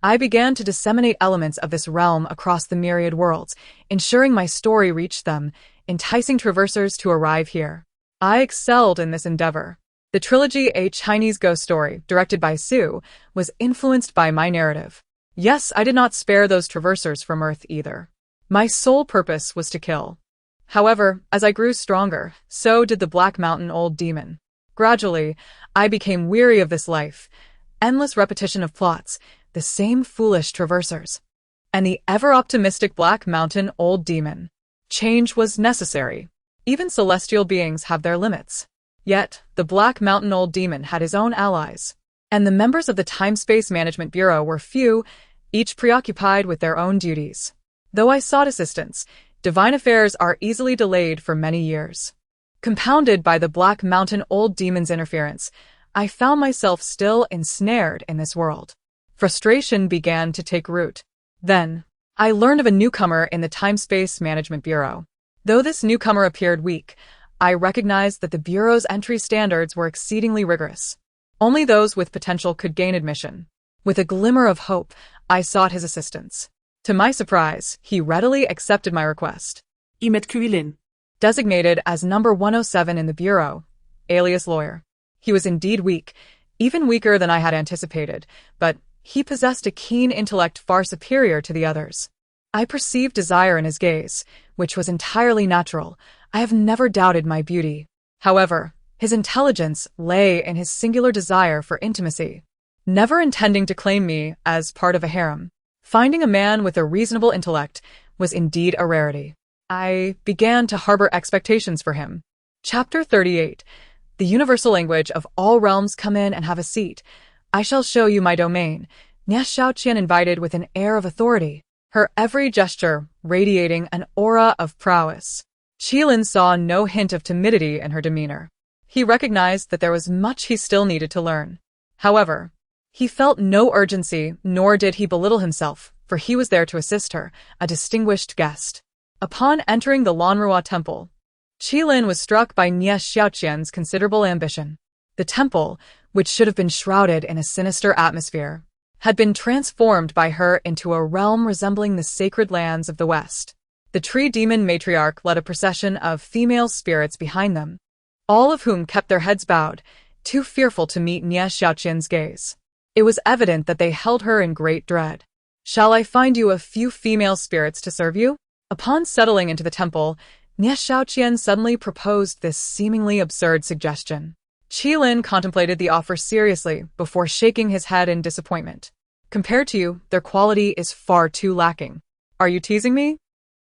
I began to disseminate elements of this realm across the myriad worlds, ensuring my story reached them, enticing traversers to arrive here. I excelled in this endeavor. The trilogy A Chinese Ghost Story, directed by Su, was influenced by my narrative. Yes, I did not spare those traversers from Earth either. My sole purpose was to kill. However, as I grew stronger, so did the Black Mountain Old Demon. Gradually, I became weary of this life, endless repetition of plots, the same foolish traversers, and the ever-optimistic Black Mountain Old Demon. Change was necessary. Even celestial beings have their limits. Yet, the Black Mountain Old Demon had his own allies, and the members of the Time-Space Management Bureau were few, each preoccupied with their own duties. Though I sought assistance, divine affairs are easily delayed for many years. Compounded by the Black Mountain Old Demon's interference, I found myself still ensnared in this world. Frustration began to take root. Then, I learned of a newcomer in the Time-Space Management Bureau. Though this newcomer appeared weak, I recognized that the Bureau's entry standards were exceedingly rigorous. Only those with potential could gain admission. With a glimmer of hope, I sought his assistance. To my surprise, he readily accepted my request. Imet Kuilin. Designated as number 107 in the Bureau, alias lawyer. He was indeed weak, even weaker than I had anticipated, but he possessed a keen intellect far superior to the others. I perceived desire in his gaze, which was entirely natural. I have never doubted my beauty. However, his intelligence lay in his singular desire for intimacy. Never intending to claim me as part of a harem, finding a man with a reasonable intellect was indeed a rarity. I began to harbor expectations for him. Chapter 38. The universal language of all realms, come in and have a seat. I shall show you my domain. Nie Xiaoqian invited with an air of authority, her every gesture radiating an aura of prowess. Qilin saw no hint of timidity in her demeanor. He recognized that there was much he still needed to learn. However, he felt no urgency, nor did he belittle himself, for he was there to assist her, a distinguished guest. Upon entering the Lanrua Temple, Qilin was struck by Nie Xiaoqian's considerable ambition. The temple, which should have been shrouded in a sinister atmosphere, had been transformed by her into a realm resembling the sacred lands of the West. The tree demon matriarch led a procession of female spirits behind them, all of whom kept their heads bowed, too fearful to meet Nie Xiaoqian's gaze. It was evident that they held her in great dread. "Shall I find you a few female spirits to serve you?" Upon settling into the temple, Nie Xiaoqian suddenly proposed this seemingly absurd suggestion. Qilin contemplated the offer seriously before shaking his head in disappointment. "Compared to you, their quality is far too lacking. Are you teasing me?"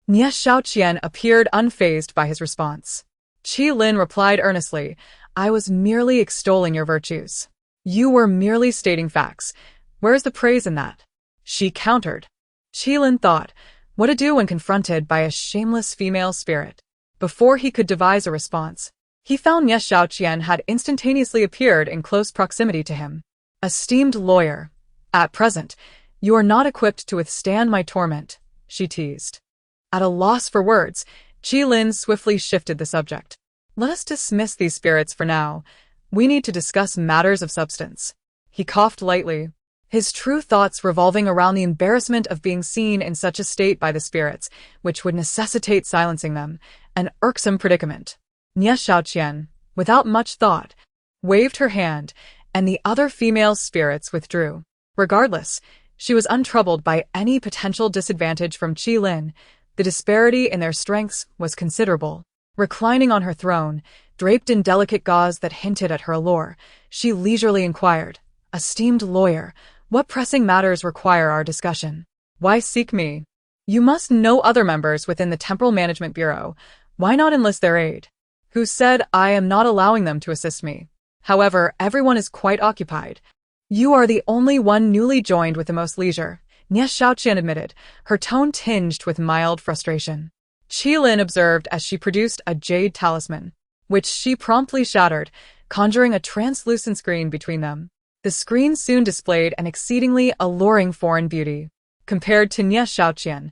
Nie Xiaoqian appeared unfazed by his response. Qilin replied earnestly, "I was merely extolling your virtues. You were merely stating facts. Where is the praise in that?" She countered. Qilin thought, what to do when confronted by a shameless female spirit. Before he could devise a response, he found Nie Xiaoqian had instantaneously appeared in close proximity to him. Esteemed lawyer, at present, You are not equipped to withstand my torment, she teased. At a loss for words, Qilin swiftly shifted the subject. Let us dismiss these spirits for now. We need to discuss matters of substance. He coughed lightly, his true thoughts revolving around the embarrassment of being seen in such a state by the spirits, which would necessitate silencing them, an irksome predicament. Nie Xiaoqian, without much thought, waved her hand, and the other female spirits withdrew. Regardless, she was untroubled by any potential disadvantage from Qilin. The disparity in their strengths was considerable. Reclining on her throne, draped in delicate gauze that hinted at her allure, she leisurely inquired, "Esteemed lawyer, what pressing matters require our discussion? Why seek me? You must know other members within the Temporal Management Bureau. Why not enlist their aid?" Who said I am not allowing them to assist me. However, everyone is quite occupied. You are the only one newly joined with the most leisure, Nie Xiaoqian admitted, her tone tinged with mild frustration. Qilin observed as she produced a jade talisman, which she promptly shattered, conjuring a translucent screen between them. The screen soon displayed an exceedingly alluring foreign beauty. Compared to Nie Xiaoqian,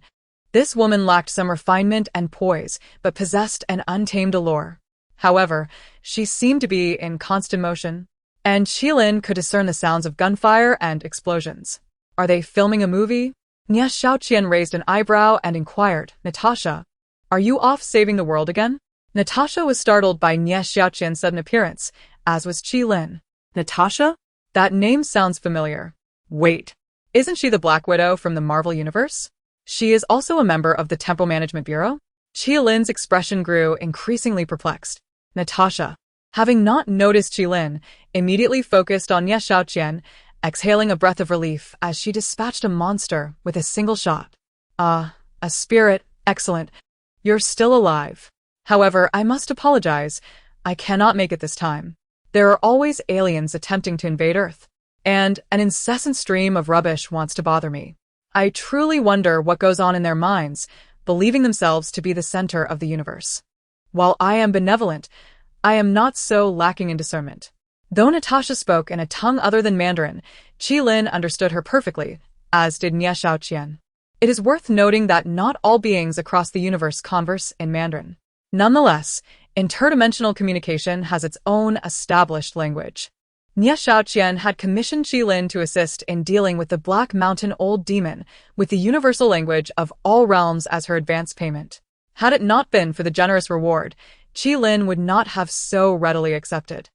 this woman lacked some refinement and poise, but possessed an untamed allure. However, she seemed to be in constant motion, and Qilin could discern the sounds of gunfire and explosions. Are they filming a movie? Nie Xiaoqian raised an eyebrow and inquired, Natasha, are you off saving the world again? Natasha was startled by Nie Xiaoqian's sudden appearance, as was Qilin. Natasha? That name sounds familiar. Wait, isn't she the Black Widow from the Marvel Universe? She is also a member of the Temporal Management Bureau? Qilin's expression grew increasingly perplexed. Natasha, having not noticed Qilin, immediately focused on Nie Xiaoqian, exhaling a breath of relief as she dispatched a monster with a single shot. A spirit, excellent. You're still alive. However, I must apologize. I cannot make it this time. There are always aliens attempting to invade Earth, and an incessant stream of rubbish wants to bother me. I truly wonder what goes on in their minds, believing themselves to be the center of the universe. While I am benevolent, I am not so lacking in discernment. Though Natasha spoke in a tongue other than Mandarin, Qilin understood her perfectly, as did Nie Xiaoqian. It is worth noting that not all beings across the universe converse in Mandarin. Nonetheless, interdimensional communication has its own established language. Nie Xiaoqian had commissioned Qilin to assist in dealing with the Black Mountain Old Demon with the universal language of all realms as her advance payment. Had it not been for the generous reward, Qilin would not have so readily accepted.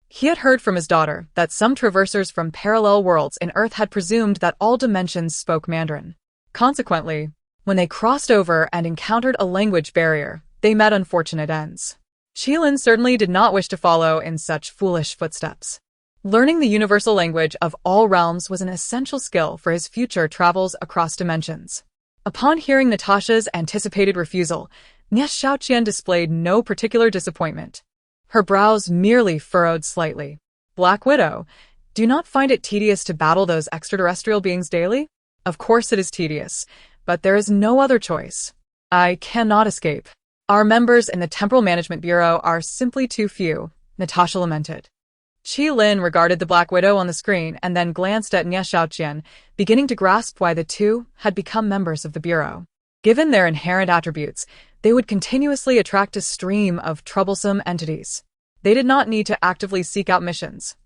He had heard from his daughter that some traversers from parallel worlds in Earth had presumed that all dimensions spoke Mandarin. Consequently, when they crossed over and encountered a language barrier, they met unfortunate ends. Qilin certainly did not wish to follow in such foolish footsteps. Learning the universal language of all realms was an essential skill for his future travels across dimensions. Upon hearing Natasha's anticipated refusal, Nie Xiaoqian displayed no particular disappointment. Her brows merely furrowed slightly. Black Widow, do you not find it tedious to battle those extraterrestrial beings daily? Of course it is tedious, but there is no other choice. I cannot escape. Our members in the Temporal Management Bureau are simply too few, Natasha lamented. Qilin regarded the Black Widow on the screen and then glanced at Nie Xiaoqian, beginning to grasp why the two had become members of the Bureau. Given their inherent attributes, they would continuously attract a stream of troublesome entities. They did not need to actively seek out missions.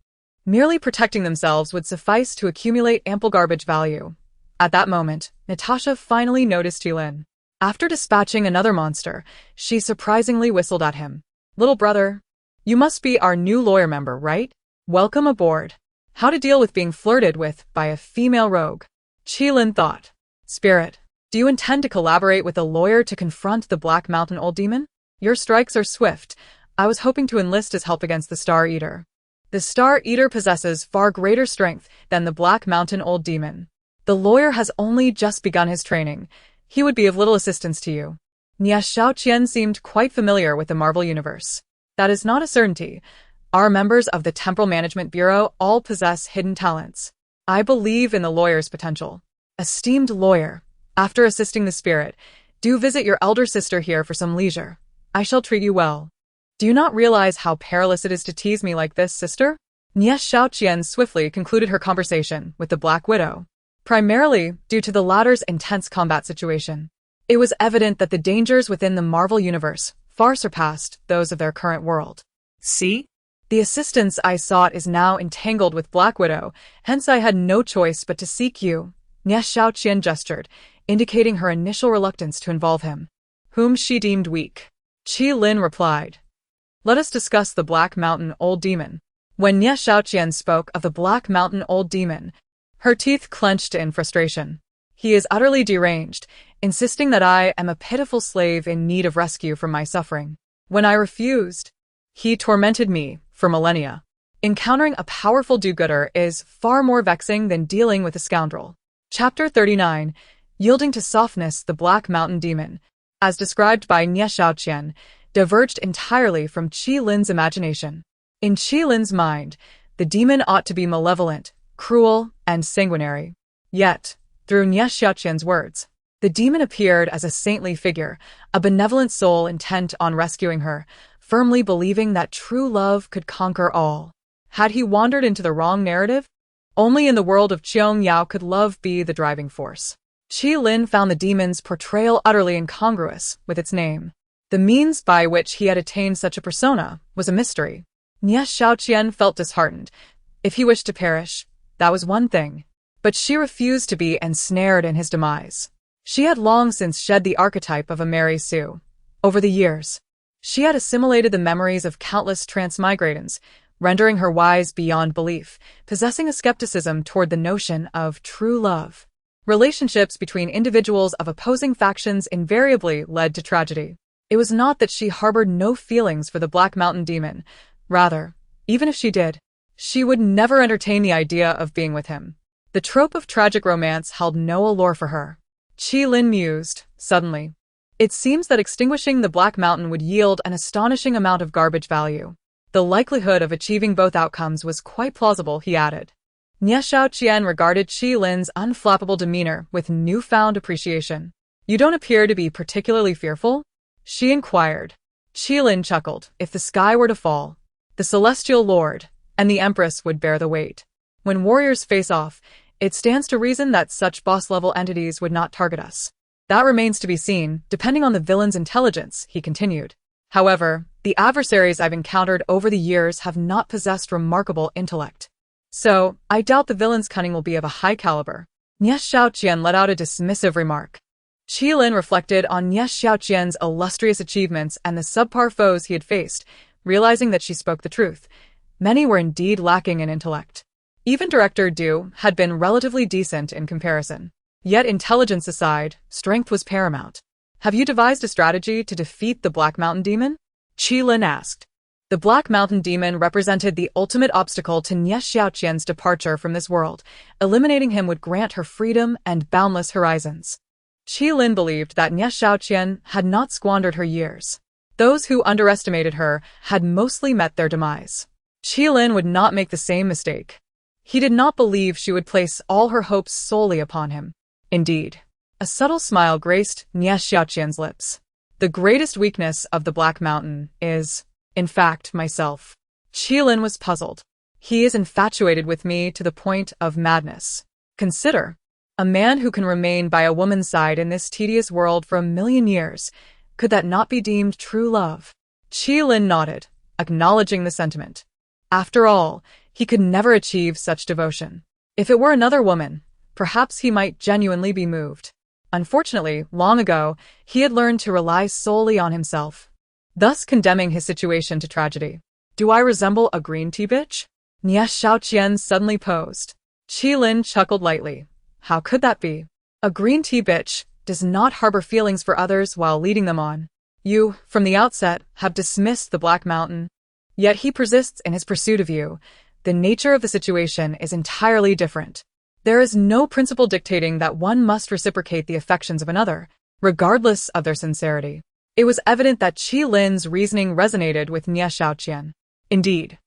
Merely protecting themselves would suffice to accumulate ample garbage value. At that moment, Natasha finally noticed Qilin. After dispatching another monster, she surprisingly whistled at him. Little brother, you must be our new lawyer member, right? Welcome aboard. How to deal with being flirted with by a female rogue. Qilin thought. Spirit, do you intend to collaborate with a lawyer to confront the Black Mountain Old Demon? Your strikes are swift. I was hoping to enlist his help against the Star Eater. The Star Eater possesses far greater strength than the Black Mountain Old Demon. The lawyer has only just begun his training. He would be of little assistance to you. Nie Xiaoqian seemed quite familiar with the Marvel Universe. That is not a certainty. Our members of the Temporal Management Bureau all possess hidden talents. I believe in the lawyer's potential. Esteemed lawyer, after assisting the spirit, do visit your elder sister here for some leisure. I shall treat you well. Do you not realize how perilous it is to tease me like this, sister? Nie Xiaoqian swiftly concluded her conversation with the Black Widow. primarily due to the latter's intense combat situation. It was evident that the dangers within the Marvel Universe far surpassed those of their current world. See? The assistance I sought is now entangled with Black Widow, hence I had no choice but to seek you. Nie Xiaoqian gestured, indicating her initial reluctance to involve him, whom she deemed weak. Qi Lin replied, "Let us discuss the Black Mountain Old Demon." When Nie Xiaoqian spoke of the Black Mountain Old Demon, her teeth clenched in frustration. He is utterly deranged, insisting that I am a pitiful slave in need of rescue from my suffering. When I refused, he tormented me for millennia. Encountering a powerful do-gooder is far more vexing than dealing with a scoundrel. Chapter 39, Yielding to Softness. The Black Mountain Demon, as described by Nie Xiaoqian, diverged entirely from Qi Lin's imagination. In Qi Lin's mind, the demon ought to be malevolent, cruel, and sanguinary. Yet, through Nie Xiaoqian's words, the demon appeared as a saintly figure, a benevolent soul intent on rescuing her, firmly believing that true love could conquer all. Had he wandered into the wrong narrative? Only in the world of Qiong Yao could love be the driving force. Qi Lin found the demon's portrayal utterly incongruous with its name. The means by which he had attained such a persona was a mystery. Nie Xiaoqian felt disheartened. If he wished to perish, that was one thing. But she refused to be ensnared in his demise. She had long since shed the archetype of a MASU. Over the years, she had assimilated the memories of countless transmigratans, rendering her wise beyond belief, possessing a skepticism toward the notion of true love. Relationships between individuals of opposing factions invariably led to tragedy. It was not that she harbored no feelings for the Black Mountain Demon. Rather, even if she did, she would never entertain the idea of being with him. The trope of tragic romance held no allure for her. Qi Lin mused, suddenly. It seems that extinguishing the Black Mountain would yield an astonishing amount of garbage value. The likelihood of achieving both outcomes was quite plausible, he added. Nie Xiaoqian regarded Qi Lin's unflappable demeanor with newfound appreciation. "You don't appear to be particularly fearful?" she inquired. Qi Lin chuckled. "If the sky were to fall, the celestial lord and the empress would bear the weight. When warriors face off, it stands to reason that such boss-level entities would not target us. That remains to be seen, depending on the villain's intelligence," he continued. "However, the adversaries I've encountered over the years have not possessed remarkable intellect. So, I doubt the villain's cunning will be of a high caliber." Nie Xiaoqian let out a dismissive remark. Qi Lin reflected on Nie Xiaoqian's illustrious achievements and the subpar foes he had faced, realizing that she spoke the truth. Many were indeed lacking in intellect. Even Director Du had been relatively decent in comparison. Yet intelligence aside, strength was paramount. "Have you devised a strategy to defeat the Black Mountain Demon?" Qi Lin asked. The Black Mountain Demon represented the ultimate obstacle to Nie Xiaoqian's departure from this world. Eliminating him would grant her freedom and boundless horizons. Qi Lin believed that Nie Xiaoqian had not squandered her years. Those who underestimated her had mostly met their demise. Qi Lin would not make the same mistake. He did not believe she would place all her hopes solely upon him. Indeed, a subtle smile graced Nie Xiaoqian's lips. "The greatest weakness of the Black Mountain is, in fact, myself." Qi Lin was puzzled. "He is infatuated with me to the point of madness. Consider, a man who can remain by a woman's side in this tedious world for 1,000,000 years. Could that not be deemed true love?" Qi Lin nodded, acknowledging the sentiment. After all, he could never achieve such devotion. If it were another woman, perhaps he might genuinely be moved. Unfortunately, long ago, he had learned to rely solely on himself, thus condemning his situation to tragedy. "Do I resemble a green tea bitch?" Nie Xiaoqian suddenly posed. Qi Lin chuckled lightly. "How could that be? A green tea bitch does not harbor feelings for others while leading them on. You, from the outset, have dismissed the Black Mountain. Yet he persists in his pursuit of you. The nature of the situation is entirely different. There is no principle dictating that one must reciprocate the affections of another, regardless of their sincerity." It was evident that Qi Lin's reasoning resonated with Nie Xiaoqian. "Indeed,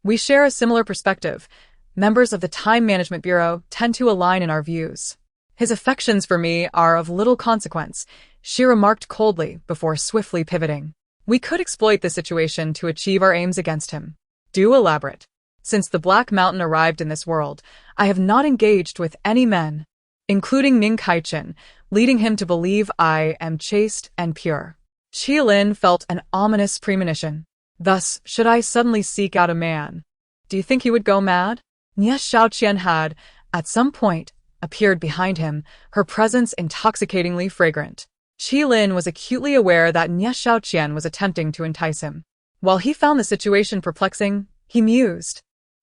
we share a similar perspective. Members of the Time Management Bureau tend to align in our views. His affections for me are of little consequence," she remarked coldly before swiftly pivoting. "We could exploit the situation to achieve our aims against him." "Do elaborate." "Since the Black Mountain arrived in this world, I have not engaged with any men. including Ning Kaichen, leading him to believe I am chaste and pure. Qilin felt an ominous premonition. Thus, should I suddenly seek out a man, do you think he would go mad? Nie Xiaoqian had, at some point, appeared behind him, her presence intoxicatingly fragrant. Qilin was acutely aware that Nie Xiaoqian was attempting to entice him. While he found the situation perplexing, he mused.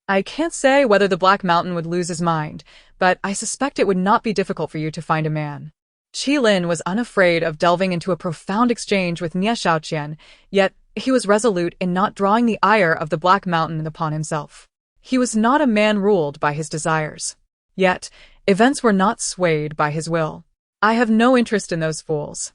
I can't say whether the Black Mountain would lose his mind, but I suspect it would not be difficult for you to find a man. Qilin was unafraid of delving into a profound exchange with Nie Xiaoqian, yet he was resolute in not drawing the ire of the Black Mountain upon himself. He was not a man ruled by his desires. Yet, events were not swayed by his will. I have no interest in those fools.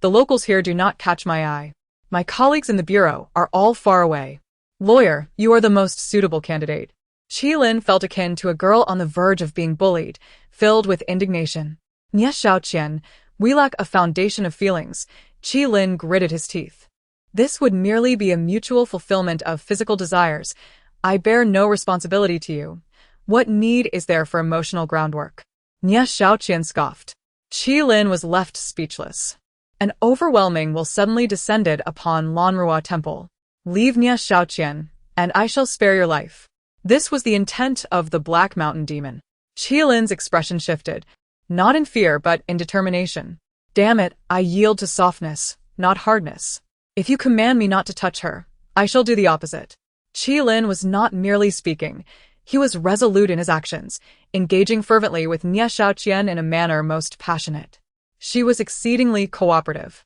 The locals here do not catch my eye. My colleagues in the bureau are all far away. Lawyer, you are the most suitable candidate. Qilin felt akin to a girl on the verge of being bullied, filled with indignation. Nie Xiaoqian, we lack a foundation of feelings. Qilin gritted his teeth. This would merely be a mutual fulfillment of physical desires. I bear no responsibility to you. What need is there for emotional groundwork? Nie Xiaoqian scoffed. Qilin was left speechless. An overwhelming will suddenly descended upon Lanrua Temple. Leave Nie Xiaoqian, and I shall spare your life. This was the intent of the Black Mountain demon. Qilin's expression shifted, not in fear but in determination. Damn it, I yield to softness, not hardness. If you command me not to touch her, I shall do the opposite. Qilin was not merely speaking. He was resolute in his actions, engaging fervently with Nie Xiaoqian in a manner most passionate. She was exceedingly cooperative.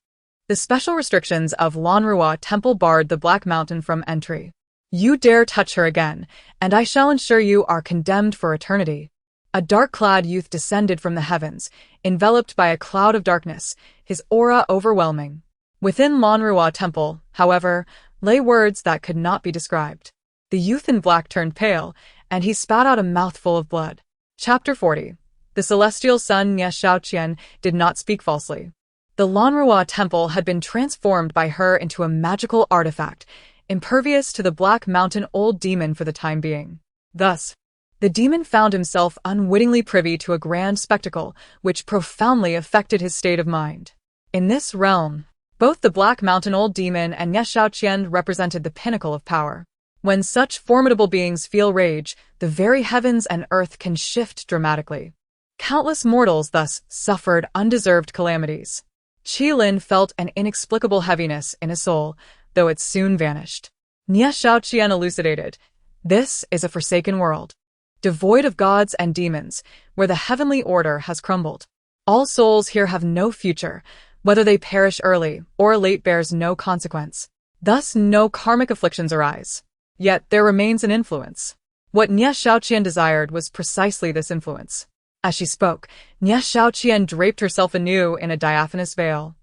The special restrictions of Lanrua Temple barred the Black Mountain from entry. You dare touch her again, and I shall ensure you are condemned for eternity. A dark-clad youth descended from the heavens, enveloped by a cloud of darkness, his aura overwhelming. Within Lanrua Temple, however, lay words that could not be described. The youth in black turned pale, and he spat out a mouthful of blood. Chapter 40. The celestial sun Nie Xiaoqian did not speak falsely. The Lanrua Temple had been transformed by her into a magical artifact, impervious to the Black Mountain old demon for the time being. Thus, the demon found himself unwittingly privy to a grand spectacle which profoundly affected his state of mind. In this realm, both the Black Mountain Old Demon and Nie Xiaoqian represented the pinnacle of power. When such formidable beings feel rage, the very heavens and earth can shift dramatically. Countless mortals thus suffered undeserved calamities. Qilin felt an inexplicable heaviness in his soul, though it soon vanished. Nie Xiaoqian elucidated, this is a forsaken world, devoid of gods and demons, where the heavenly order has crumbled. All souls here have no future, whether they perish early or late bears no consequence. Thus no karmic afflictions arise. Yet there remains an influence. What Nie Xiaoqian desired was precisely this influence. As she spoke, Nie Xiaoqian draped herself anew in a diaphanous veil,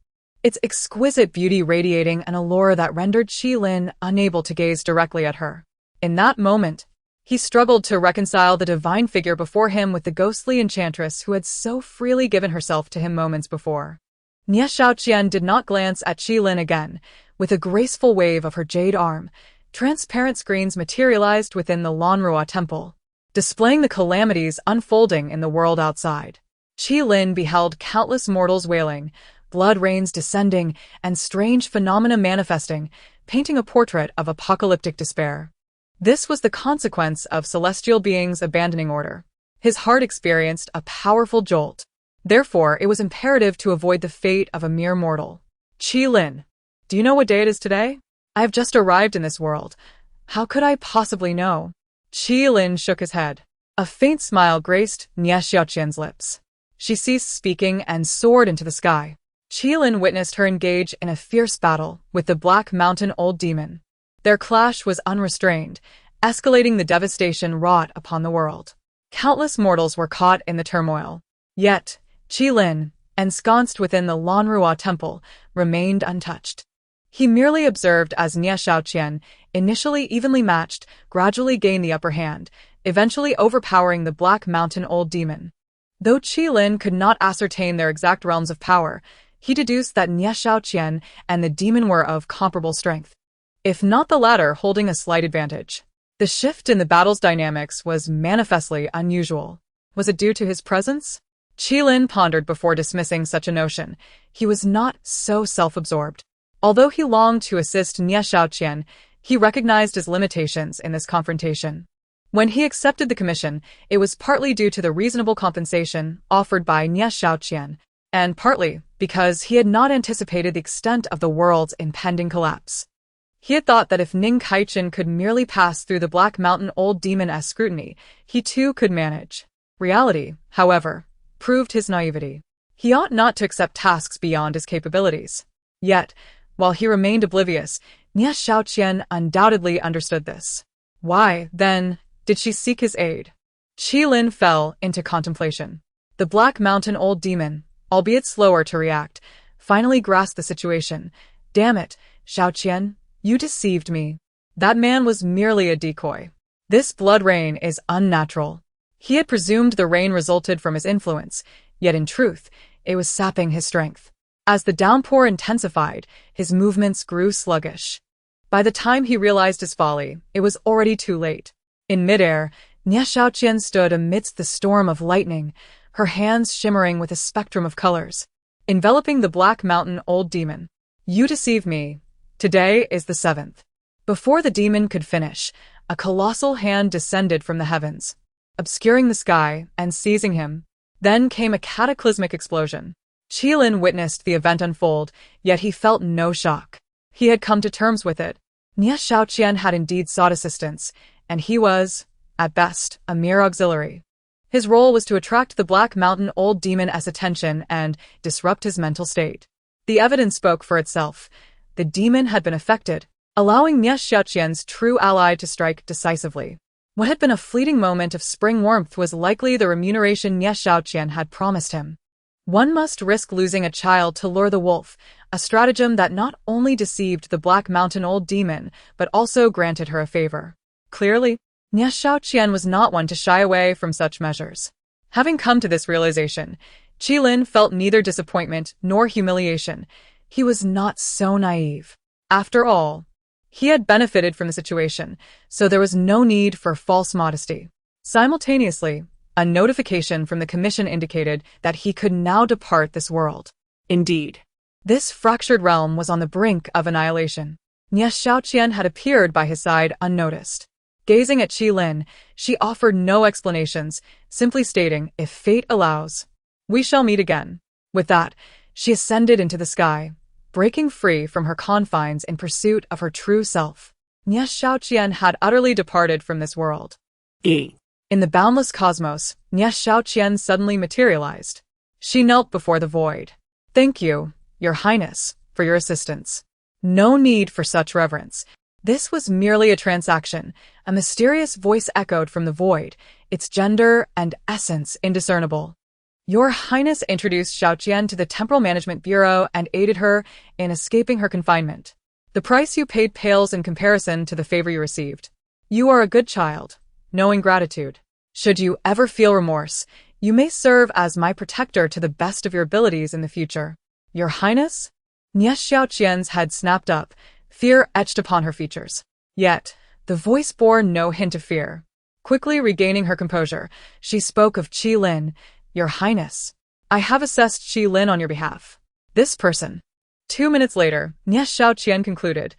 its exquisite beauty radiating an allure that rendered Qilin unable to gaze directly at her. In that moment, he struggled to reconcile the divine figure before him with the ghostly enchantress who had so freely given herself to him moments before. Nie Xiaoqian did not glance at Qilin again. With a graceful wave of her jade arm, transparent screens materialized within the Lanrua Temple, displaying the calamities unfolding in the world outside. Qilin beheld countless mortals wailing, blood rains descending, and strange phenomena manifesting, painting a portrait of apocalyptic despair. This was the consequence of celestial beings abandoning order. His heart experienced a powerful jolt. Therefore, it was imperative to avoid the fate of a mere mortal. Qilin, do you know what day it is today? I have just arrived in this world. How could I possibly know? Qilin shook his head. A faint smile graced Nie Xiaoqian's lips. She ceased speaking and soared into the sky. Qilin witnessed her engage in a fierce battle with the Black Mountain Old Demon. Their clash was unrestrained, escalating the devastation wrought upon the world. Countless mortals were caught in the turmoil. Yet, Qilin, ensconced within the Lanrua Temple, remained untouched. He merely observed as Nie Xiaoqian, initially evenly matched, gradually gained the upper hand, eventually overpowering the Black Mountain Old Demon. Though Qilin could not ascertain their exact realms of power, he deduced that Nie Xiaoqian and the demon were of comparable strength, if not the latter holding a slight advantage. The shift in the battle's dynamics was manifestly unusual. Was it due to his presence? Qilin pondered before dismissing such a notion. He was not so self-absorbed. Although he longed to assist Nie Xiaoqian, he recognized his limitations in this confrontation. When he accepted the commission, it was partly due to the reasonable compensation offered by Nie Xiaoqian, and partly because he had not anticipated the extent of the world's impending collapse. He had thought that if Ning Kaichen could merely pass through the Black Mountain Old Demon's scrutiny, he too could manage. Reality, however, proved his naivety. He ought not to accept tasks beyond his capabilities. Yet, while he remained oblivious, Nie Xiaoqian undoubtedly understood this. Why, then, did she seek his aid? Qilin fell into contemplation. The Black Mountain Old Demon, albeit slower to react, finally grasped the situation. Damn it, Xiaoqian, you deceived me. That man was merely a decoy. This blood rain is unnatural. He had presumed the rain resulted from his influence, yet in truth, it was sapping his strength. As the downpour intensified, his movements grew sluggish. By the time he realized his folly, it was already too late. In midair, Nie Xiaoqian stood amidst the storm of lightning, her hands shimmering with a spectrum of colors, enveloping the Black Mountain Old Demon. You deceive me. Today is the 7th. Before the demon could finish, a colossal hand descended from the heavens, obscuring the sky and seizing him. Then came a cataclysmic explosion. Qilin witnessed the event unfold, yet he felt no shock. He had come to terms with it. Nie Xiaoqian had indeed sought assistance, and he was, at best, a mere auxiliary. His role was to attract the Black Mountain Old Demon's attention and disrupt his mental state. The evidence spoke for itself. The demon had been affected, allowing Nie Xiaoqian's true ally to strike decisively. What had been a fleeting moment of spring warmth was likely the remuneration Nie Xiaoqian had promised him. One must risk losing a child to lure the wolf, a stratagem that not only deceived the Black Mountain Old Demon, but also granted her a favor. Clearly, Nie Xiaoqian was not one to shy away from such measures. Having come to this realization, Qilin felt neither disappointment nor humiliation. He was not so naive. After all, he had benefited from the situation, so there was no need for false modesty. Simultaneously, a notification from the commission indicated that he could now depart this world. Indeed. This fractured realm was on the brink of annihilation. Nie Xiaoqian had appeared by his side unnoticed. Gazing at Qilin, she offered no explanations, simply stating, if fate allows, we shall meet again. With that, she ascended into the sky, breaking free from her confines in pursuit of her true self. Nie Xiaoqian had utterly departed from this world. In the boundless cosmos, Nie Xiaoqian suddenly materialized. She knelt before the void. Thank you, Your Highness, for your assistance. No need for such reverence. This was merely a transaction. A mysterious voice echoed from the void, its gender and essence indiscernible. Your Highness introduced Xiaoqian to the Temporal Management Bureau and aided her in escaping her confinement. The price you paid pales in comparison to the favor you received. You are a good child, knowing gratitude. Should you ever feel remorse, you may serve as my protector to the best of your abilities in the future. Your Highness? Nie Xiaoqian's head snapped up, fear etched upon her features. Yet, the voice bore no hint of fear. Quickly regaining her composure, she spoke of Qilin. Your Highness, I have assessed Qilin on your behalf. This person. 2 minutes later, Nie Xiaoqian concluded.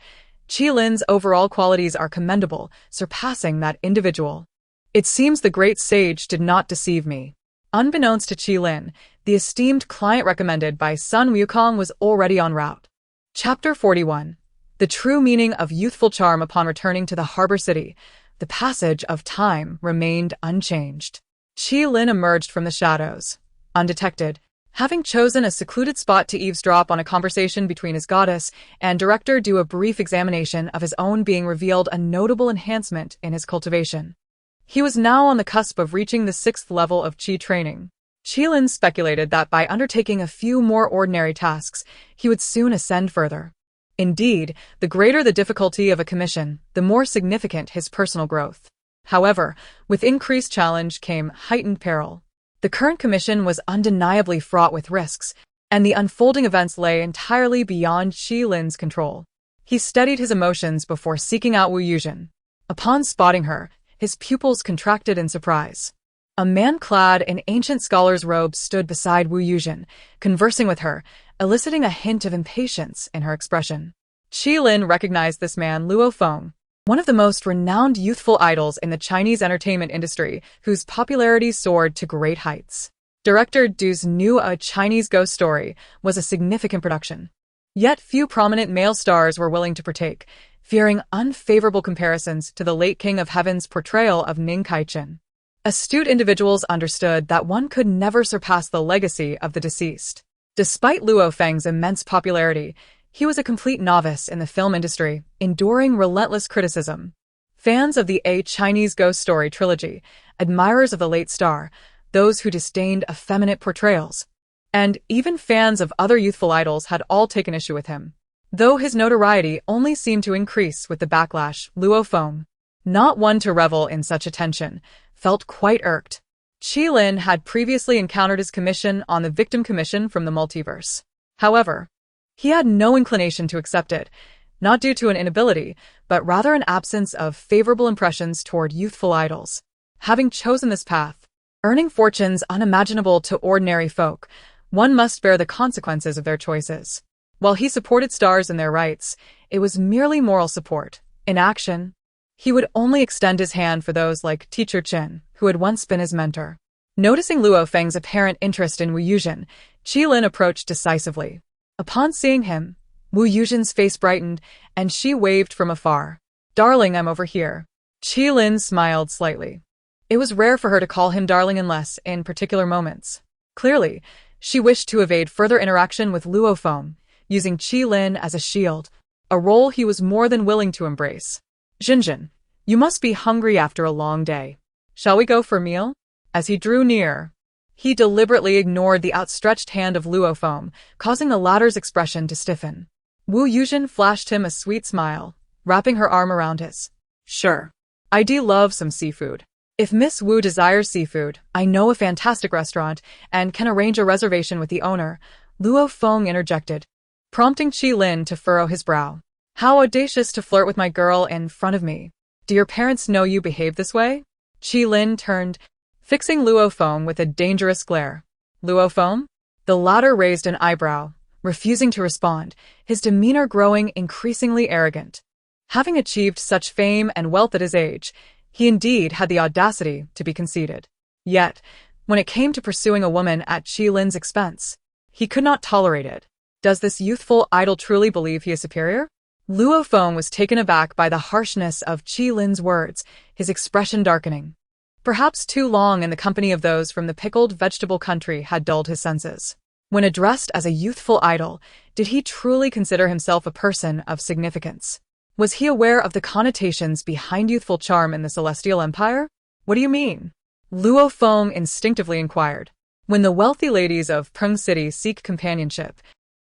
Qilin's overall qualities are commendable, surpassing that individual. It seems the great sage did not deceive me. Unbeknownst to Qilin, the esteemed client recommended by Sun Wukong was already en route. Chapter 41. The true meaning of youthful charm upon returning to the harbor city. The passage of time remained unchanged. Qilin emerged from the shadows, undetected, having chosen a secluded spot to eavesdrop on a conversation between his goddess and director. Do a brief examination of his own being revealed a notable enhancement in his cultivation. He was now on the cusp of reaching the 6th level of Qi training. Qilin speculated that by undertaking a few more ordinary tasks, he would soon ascend further. Indeed, the greater the difficulty of a commission, the more significant his personal growth. However, with increased challenge came heightened peril. The current commission was undeniably fraught with risks, and the unfolding events lay entirely beyond Qilin's control. He steadied his emotions before seeking out Wu Yuzhen. Upon spotting her, his pupils contracted in surprise. A man clad in ancient scholar's robes stood beside Wu Yuzhen, conversing with her, eliciting a hint of impatience in her expression. Qilin recognized this man, Luo Feng, one of the most renowned youthful idols in the Chinese entertainment industry, whose popularity soared to great heights. Director Du's new A Chinese Ghost Story was a significant production. Yet few prominent male stars were willing to partake, fearing unfavorable comparisons to the late King of Heaven's portrayal of Ning Kaichen. Astute individuals understood that one could never surpass the legacy of the deceased. Despite Luo Feng's immense popularity, he was a complete novice in the film industry, enduring relentless criticism. Fans of the A Chinese Ghost Story trilogy, admirers of the late star, those who disdained effeminate portrayals, and even fans of other youthful idols had all taken issue with him. Though his notoriety only seemed to increase with the backlash, Luo Feng, not one to revel in such attention, felt quite irked. Qilin had previously encountered his commission on the Victim Commission from the multiverse. However, he had no inclination to accept it, not due to an inability, but rather an absence of favorable impressions toward youthful idols. Having chosen this path, earning fortunes unimaginable to ordinary folk, one must bear the consequences of their choices. While he supported stars in their rights, it was merely moral support. In action, he would only extend his hand for those like Teacher Chen, who had once been his mentor. Noticing Luo Feng's apparent interest in Wu Yuzhen, Qilin approached decisively. Upon seeing him, Wu Yuzhen's face brightened, and she waved from afar. "Darling, I'm over here." Qilin smiled slightly. It was rare for her to call him darling unless in particular moments. Clearly, she wished to evade further interaction with Luo Feng, using Qilin as a shield, a role he was more than willing to embrace. "Jinjin, you must be hungry after a long day. Shall we go for a meal?" As he drew near, he deliberately ignored the outstretched hand of Luo Feng, causing the latter's expression to stiffen. Wu Yuzhen flashed him a sweet smile, wrapping her arm around his. "Sure. I do love some seafood. If Miss Wu desires seafood, I know a fantastic restaurant and can arrange a reservation with the owner," Luo Feng interjected, prompting Qilin to furrow his brow. "How audacious to flirt with my girl in front of me. Do your parents know you behave this way?" Qilin turned, fixing Luo Feng with a dangerous glare. "Luo Feng?" The latter raised an eyebrow, refusing to respond, his demeanor growing increasingly arrogant. Having achieved such fame and wealth at his age, he indeed had the audacity to be conceited. Yet, when it came to pursuing a woman at Qilin's expense, he could not tolerate it. Does this youthful idol truly believe he is superior? Luo Feng was taken aback by the harshness of Qilin's words, his expression darkening. Perhaps too long in the company of those from the pickled vegetable country had dulled his senses. When addressed as a youthful idol, did he truly consider himself a person of significance? Was he aware of the connotations behind youthful charm in the Celestial Empire? "What do you mean?" Luo Feng instinctively inquired. "When the wealthy ladies of Peng City seek companionship,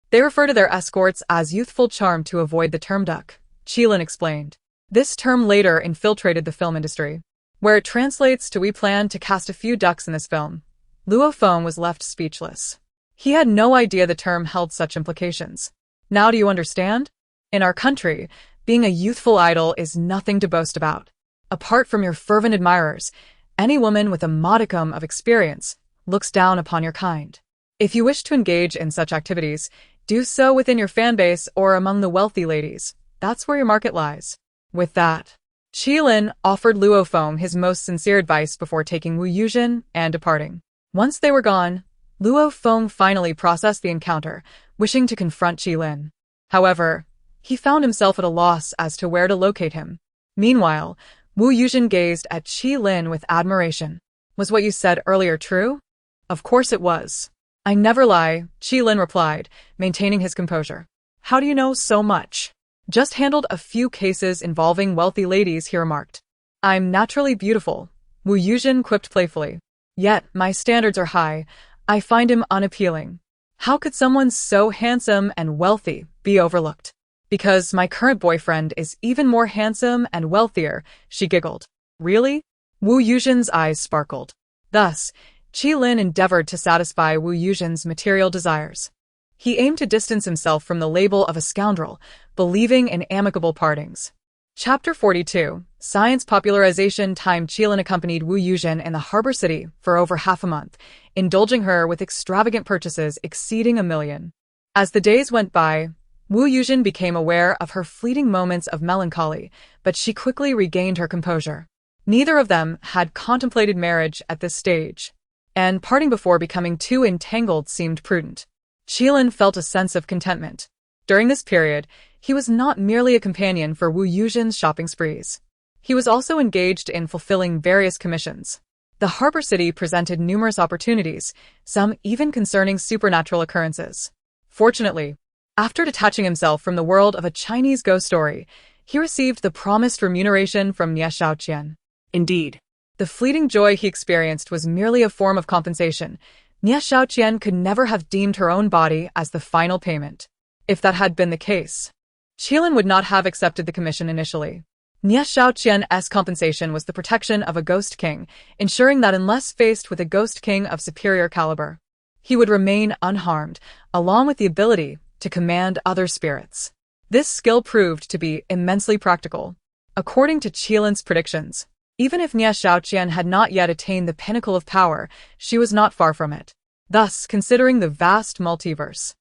they refer to their escorts as youthful charm to avoid the term duck," Qilin explained. This term later infiltrated the film industry, where it translates to "we plan to cast a few ducks in this film." Luo Feng was left speechless. He had no idea the term held such implications. "Now do you understand? In our country, being a youthful idol is nothing to boast about. Apart from your fervent admirers, any woman with a modicum of experience looks down upon your kind. If you wish to engage in such activities, do so within your fan base or among the wealthy ladies. That's where your market lies." With that, Qilin offered Luo Feng his most sincere advice before taking Wu Yuzhen and departing. Once they were gone, Luo Feng finally processed the encounter, wishing to confront Qilin. However, he found himself at a loss as to where to locate him. Meanwhile, Wu Yuzhen gazed at Qilin with admiration. "Was what you said earlier true?" "Of course it was. I never lie," Qilin replied, maintaining his composure. "How do you know so much?" "Just handled a few cases involving wealthy ladies," he remarked. "I'm naturally beautiful," Wu Yuzhen quipped playfully. "Yet, my standards are high. I find him unappealing. How could someone so handsome and wealthy be overlooked?" "Because my current boyfriend is even more handsome and wealthier," she giggled. "Really?" Wu Yuzhen's eyes sparkled. Thus, Qilin endeavored to satisfy Wu Yuzhen's material desires. He aimed to distance himself from the label of a scoundrel, believing in amicable partings. Chapter 42. Science Popularization Time. Qilin accompanied Wu Yuzhen in the harbor city for over half a month, indulging her with extravagant purchases exceeding $1 million. As the days went by, Wu Yuzhen became aware of her fleeting moments of melancholy, but she quickly regained her composure. Neither of them had contemplated marriage at this stage, and parting before becoming too entangled seemed prudent. Qilin felt a sense of contentment. During this period, he was not merely a companion for Wu Yuzhen's shopping sprees. He was also engaged in fulfilling various commissions. The harbor city presented numerous opportunities, some even concerning supernatural occurrences. Fortunately, after detaching himself from the world of a Chinese ghost story, he received the promised remuneration from Nie Xiaoqian. Indeed. The fleeting joy he experienced was merely a form of compensation. Nie Xiaoqian could never have deemed her own body as the final payment. If that had been the case, Qilin would not have accepted the commission initially. Nie Xiaoqian's compensation was the protection of a ghost king, ensuring that unless faced with a ghost king of superior caliber, he would remain unharmed, along with the ability to command other spirits. This skill proved to be immensely practical. According to Qilin's predictions, even if Nie Xiaoqian had not yet attained the pinnacle of power, she was not far from it. Thus, considering the vast multiverse,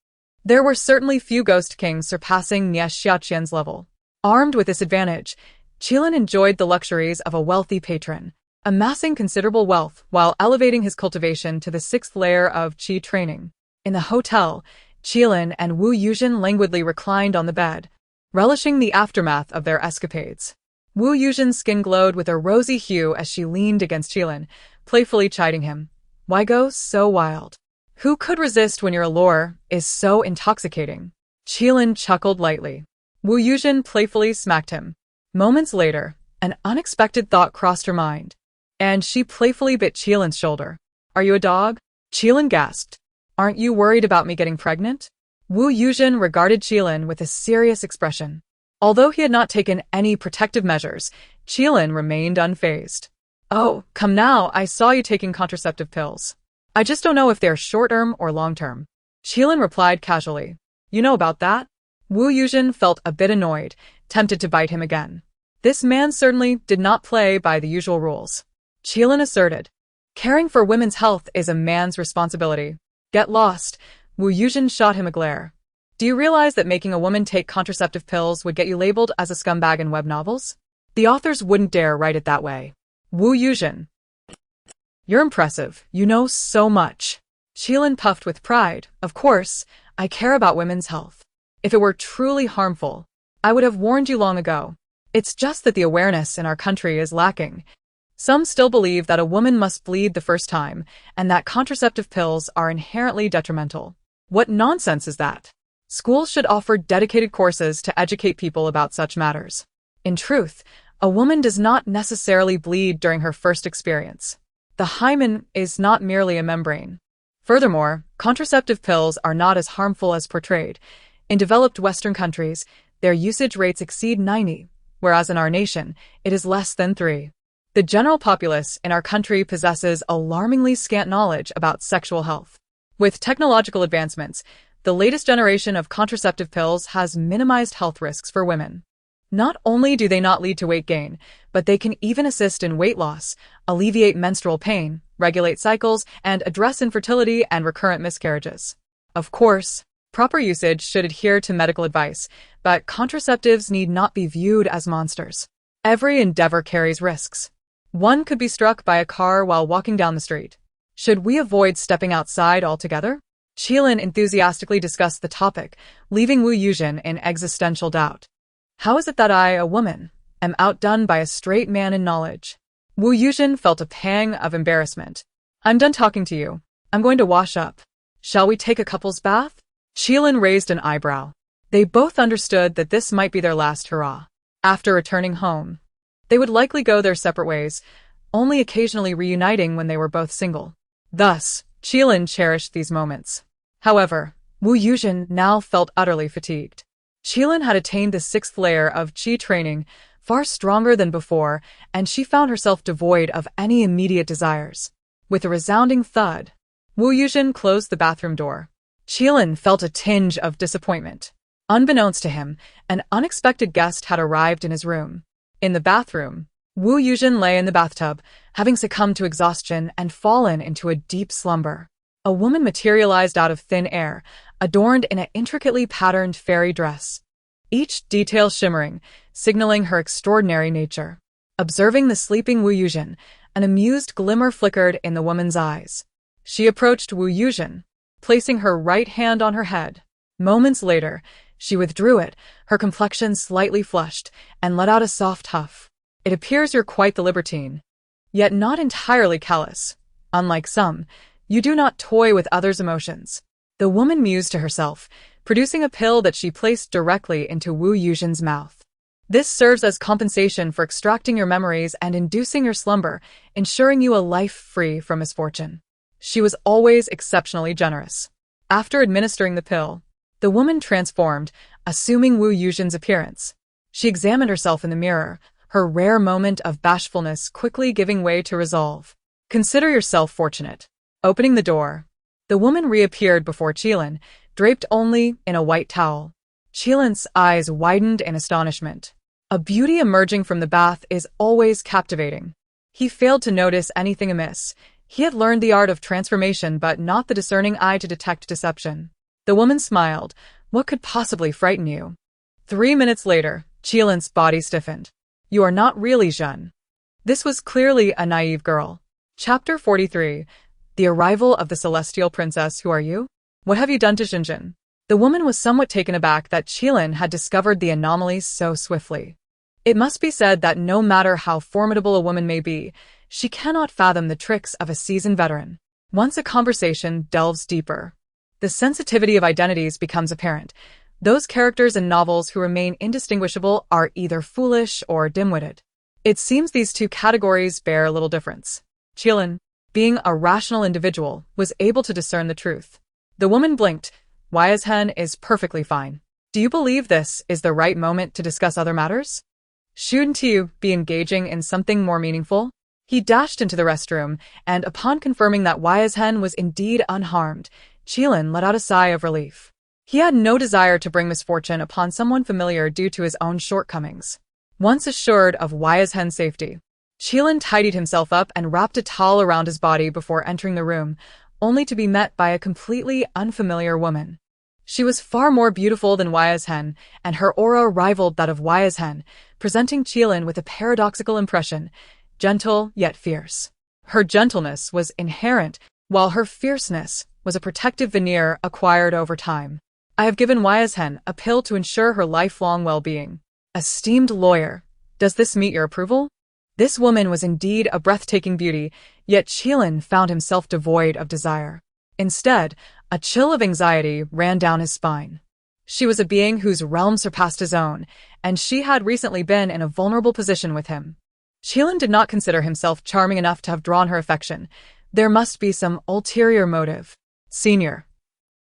there were certainly few ghost kings surpassing Nie Xiaoqian's level. Armed with this advantage, Qilin enjoyed the luxuries of a wealthy patron, amassing considerable wealth while elevating his cultivation to the 6th layer of qi training. In the hotel, Qilin and Wu Yuzhen languidly reclined on the bed, relishing the aftermath of their escapades. Wu Yuzhen's skin glowed with a rosy hue as she leaned against Qilin, playfully chiding him. Why go so wild? Who could resist when your allure is so intoxicating? Qilin chuckled lightly. Wu Yuzhen playfully smacked him. Moments later, an unexpected thought crossed her mind, and she playfully bit Qilin's shoulder. Are you a dog? Qilin gasped. Aren't you worried about me getting pregnant? Wu Yuzhen regarded Qilin with a serious expression. Although he had not taken any protective measures, Qilin remained unfazed. Oh, come now, I saw you taking contraceptive pills. I just don't know if they're short-term or long-term. Qilin replied casually. You know about that? Wu Yuzhen felt a bit annoyed, tempted to bite him again. This man certainly did not play by the usual rules. Qilin asserted. Caring for women's health is a man's responsibility. Get lost. Wu Yuzhen shot him a glare. Do you realize that making a woman take contraceptive pills would get you labeled as a scumbag in web novels? The authors wouldn't dare write it that way. Wu Yuzhen. You're impressive. You know so much. Qilin puffed with pride. Of course, I care about women's health. If it were truly harmful, I would have warned you long ago. It's just that the awareness in our country is lacking. Some still believe that a woman must bleed the first time, and that contraceptive pills are inherently detrimental. What nonsense is that? Schools should offer dedicated courses to educate people about such matters. In truth, a woman does not necessarily bleed during her first experience. The hymen is not merely a membrane. Furthermore, contraceptive pills are not as harmful as portrayed. In developed Western countries, their usage rates exceed 90, whereas in our nation, it is less than 3. The general populace in our country possesses alarmingly scant knowledge about sexual health. With technological advancements, the latest generation of contraceptive pills has minimized health risks for women. Not only do they not lead to weight gain, but they can even assist in weight loss, alleviate menstrual pain, regulate cycles, and address infertility and recurrent miscarriages. Of course, proper usage should adhere to medical advice, but contraceptives need not be viewed as monsters. Every endeavor carries risks. One could be struck by a car while walking down the street. Should we avoid stepping outside altogether? Qilin enthusiastically discussed the topic, leaving Wu Yuzhen in existential doubt. How is it that I, a woman, am outdone by a straight man in knowledge? Wu Yuzhen felt a pang of embarrassment. I'm done talking to you. I'm going to wash up. Shall we take a couple's bath? Qilin raised an eyebrow. They both understood that this might be their last hurrah. After returning home, they would likely go their separate ways, only occasionally reuniting when they were both single. Thus, Qilin cherished these moments. However, Wu Yuzhen now felt utterly fatigued. Qilin had attained the 6th layer of qi training, far stronger than before, and she found herself devoid of any immediate desires. With a resounding thud, Wu Yuzhen closed the bathroom door. Qilin felt a tinge of disappointment. Unbeknownst to him, an unexpected guest had arrived in his room. In the bathroom, Wu Yuzhen lay in the bathtub, having succumbed to exhaustion and fallen into a deep slumber. A woman materialized out of thin air, adorned in an intricately patterned fairy dress, each detail shimmering, signaling her extraordinary nature. Observing the sleeping Wu Yuzhen, an amused glimmer flickered in the woman's eyes. She approached Wu Yuzhen, placing her right hand on her head. Moments later, she withdrew it, her complexion slightly flushed, and let out a soft huff. It appears you're quite the libertine, yet not entirely callous. Unlike some, you do not toy with others' emotions. The woman mused to herself, producing a pill that she placed directly into Wu Yuzhen's mouth. This serves as compensation for extracting your memories and inducing your slumber, ensuring you a life free from misfortune. She was always exceptionally generous. After administering the pill, the woman transformed, assuming Wu Yuzhen's appearance. She examined herself in the mirror, her rare moment of bashfulness quickly giving way to resolve. Consider yourself fortunate. Opening the door, the woman reappeared before Qilin, draped only in a white towel. Qilin's eyes widened in astonishment. A beauty emerging from the bath is always captivating. He failed to notice anything amiss. He had learned the art of transformation but not the discerning eye to detect deception. The woman smiled. What could possibly frighten you? 3 minutes later, Qilin's body stiffened. You are not really Zhen. This was clearly a naive girl. Chapter 43. The arrival of the celestial princess. Who are you? What have you done to Xinjin? The woman was somewhat taken aback that Qilin had discovered the anomalies so swiftly. It must be said that no matter how formidable a woman may be, she cannot fathom the tricks of a seasoned veteran. Once a conversation delves deeper, the sensitivity of identities becomes apparent. Those characters in novels who remain indistinguishable are either foolish or dim-witted. It seems these two categories bear little difference. Qilin, being a rational individual, was able to discern the truth. The woman blinked. Yashen is perfectly fine. Do you believe this is the right moment to discuss other matters? Shouldn't you be engaging in something more meaningful? He dashed into the restroom, and upon confirming that Yashen was indeed unharmed, Qilin let out a sigh of relief. He had no desire to bring misfortune upon someone familiar due to his own shortcomings. Once assured of Yashen's safety, Qilin tidied himself up and wrapped a towel around his body before entering the room, only to be met by a completely unfamiliar woman. She was far more beautiful than Yashen, and her aura rivaled that of Yashen, presenting Qilin with a paradoxical impression, gentle yet fierce. Her gentleness was inherent, while her fierceness was a protective veneer acquired over time. I have given Yashen a pill to ensure her lifelong well-being. Esteemed lawyer, does this meet your approval? This woman was indeed a breathtaking beauty, yet Qilin found himself devoid of desire. Instead, a chill of anxiety ran down his spine. She was a being whose realm surpassed his own, and she had recently been in a vulnerable position with him. Qilin did not consider himself charming enough to have drawn her affection. There must be some ulterior motive. Senior.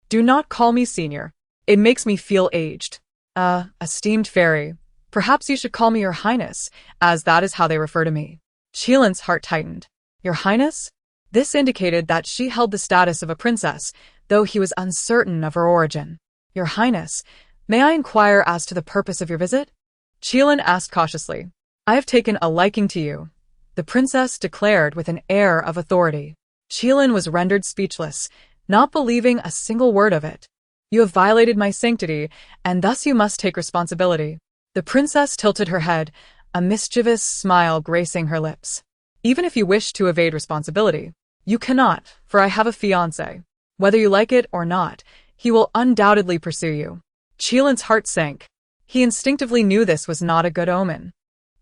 Do not call me senior. It makes me feel aged. Esteemed fairy. Perhaps you should call me Your Highness, as that is how they refer to me. Qilin's heart tightened. Your Highness? This indicated that she held the status of a princess, though he was uncertain of her origin. Your Highness, may I inquire as to the purpose of your visit? Qilin asked cautiously. I have taken a liking to you, the princess declared with an air of authority. Qilin was rendered speechless, not believing a single word of it. You have violated my sanctity, and thus you must take responsibility. The princess tilted her head, a mischievous smile gracing her lips. Even if you wish to evade responsibility, you cannot, for I have a fiancé. Whether you like it or not, he will undoubtedly pursue you. Qilin's heart sank. He instinctively knew this was not a good omen.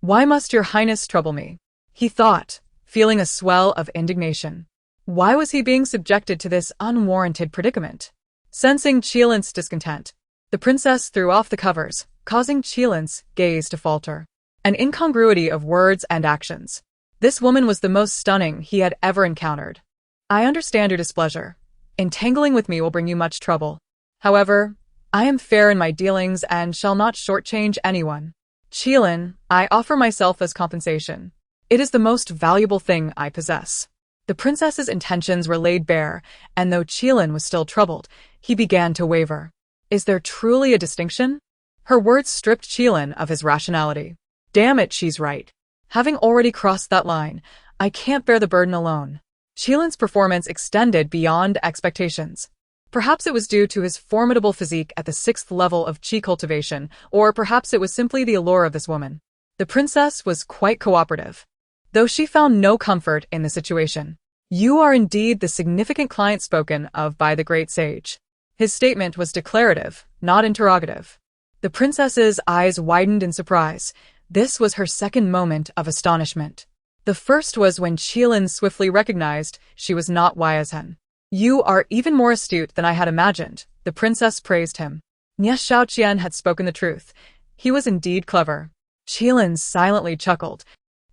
Why must your highness trouble me? He thought, feeling a swell of indignation. Why was he being subjected to this unwarranted predicament? Sensing Qilin's discontent, the princess threw off the covers, causing Qilin's gaze to falter. An incongruity of words and actions. This woman was the most stunning he had ever encountered. I understand your displeasure. Entangling with me will bring you much trouble. However, I am fair in my dealings and shall not shortchange anyone. Qilin, I offer myself as compensation. It is the most valuable thing I possess. The princess's intentions were laid bare, and though Qilin was still troubled, he began to waver. Is there truly a distinction? Her words stripped Qilin of his rationality. Damn it, she's right. Having already crossed that line, I can't bear the burden alone. Qilin's performance extended beyond expectations. Perhaps it was due to his formidable physique at the 6th level of qi cultivation, or perhaps it was simply the allure of this woman. The princess was quite cooperative, though she found no comfort in the situation. You are indeed the significant client spoken of by the great sage. His statement was declarative, not interrogative. The princess's eyes widened in surprise. This was her second moment of astonishment. The first was when Qilin swiftly recognized she was not Yashen. You are even more astute than I had imagined, the princess praised him. Nie Xiaoqian had spoken the truth. He was indeed clever. Qilin silently chuckled.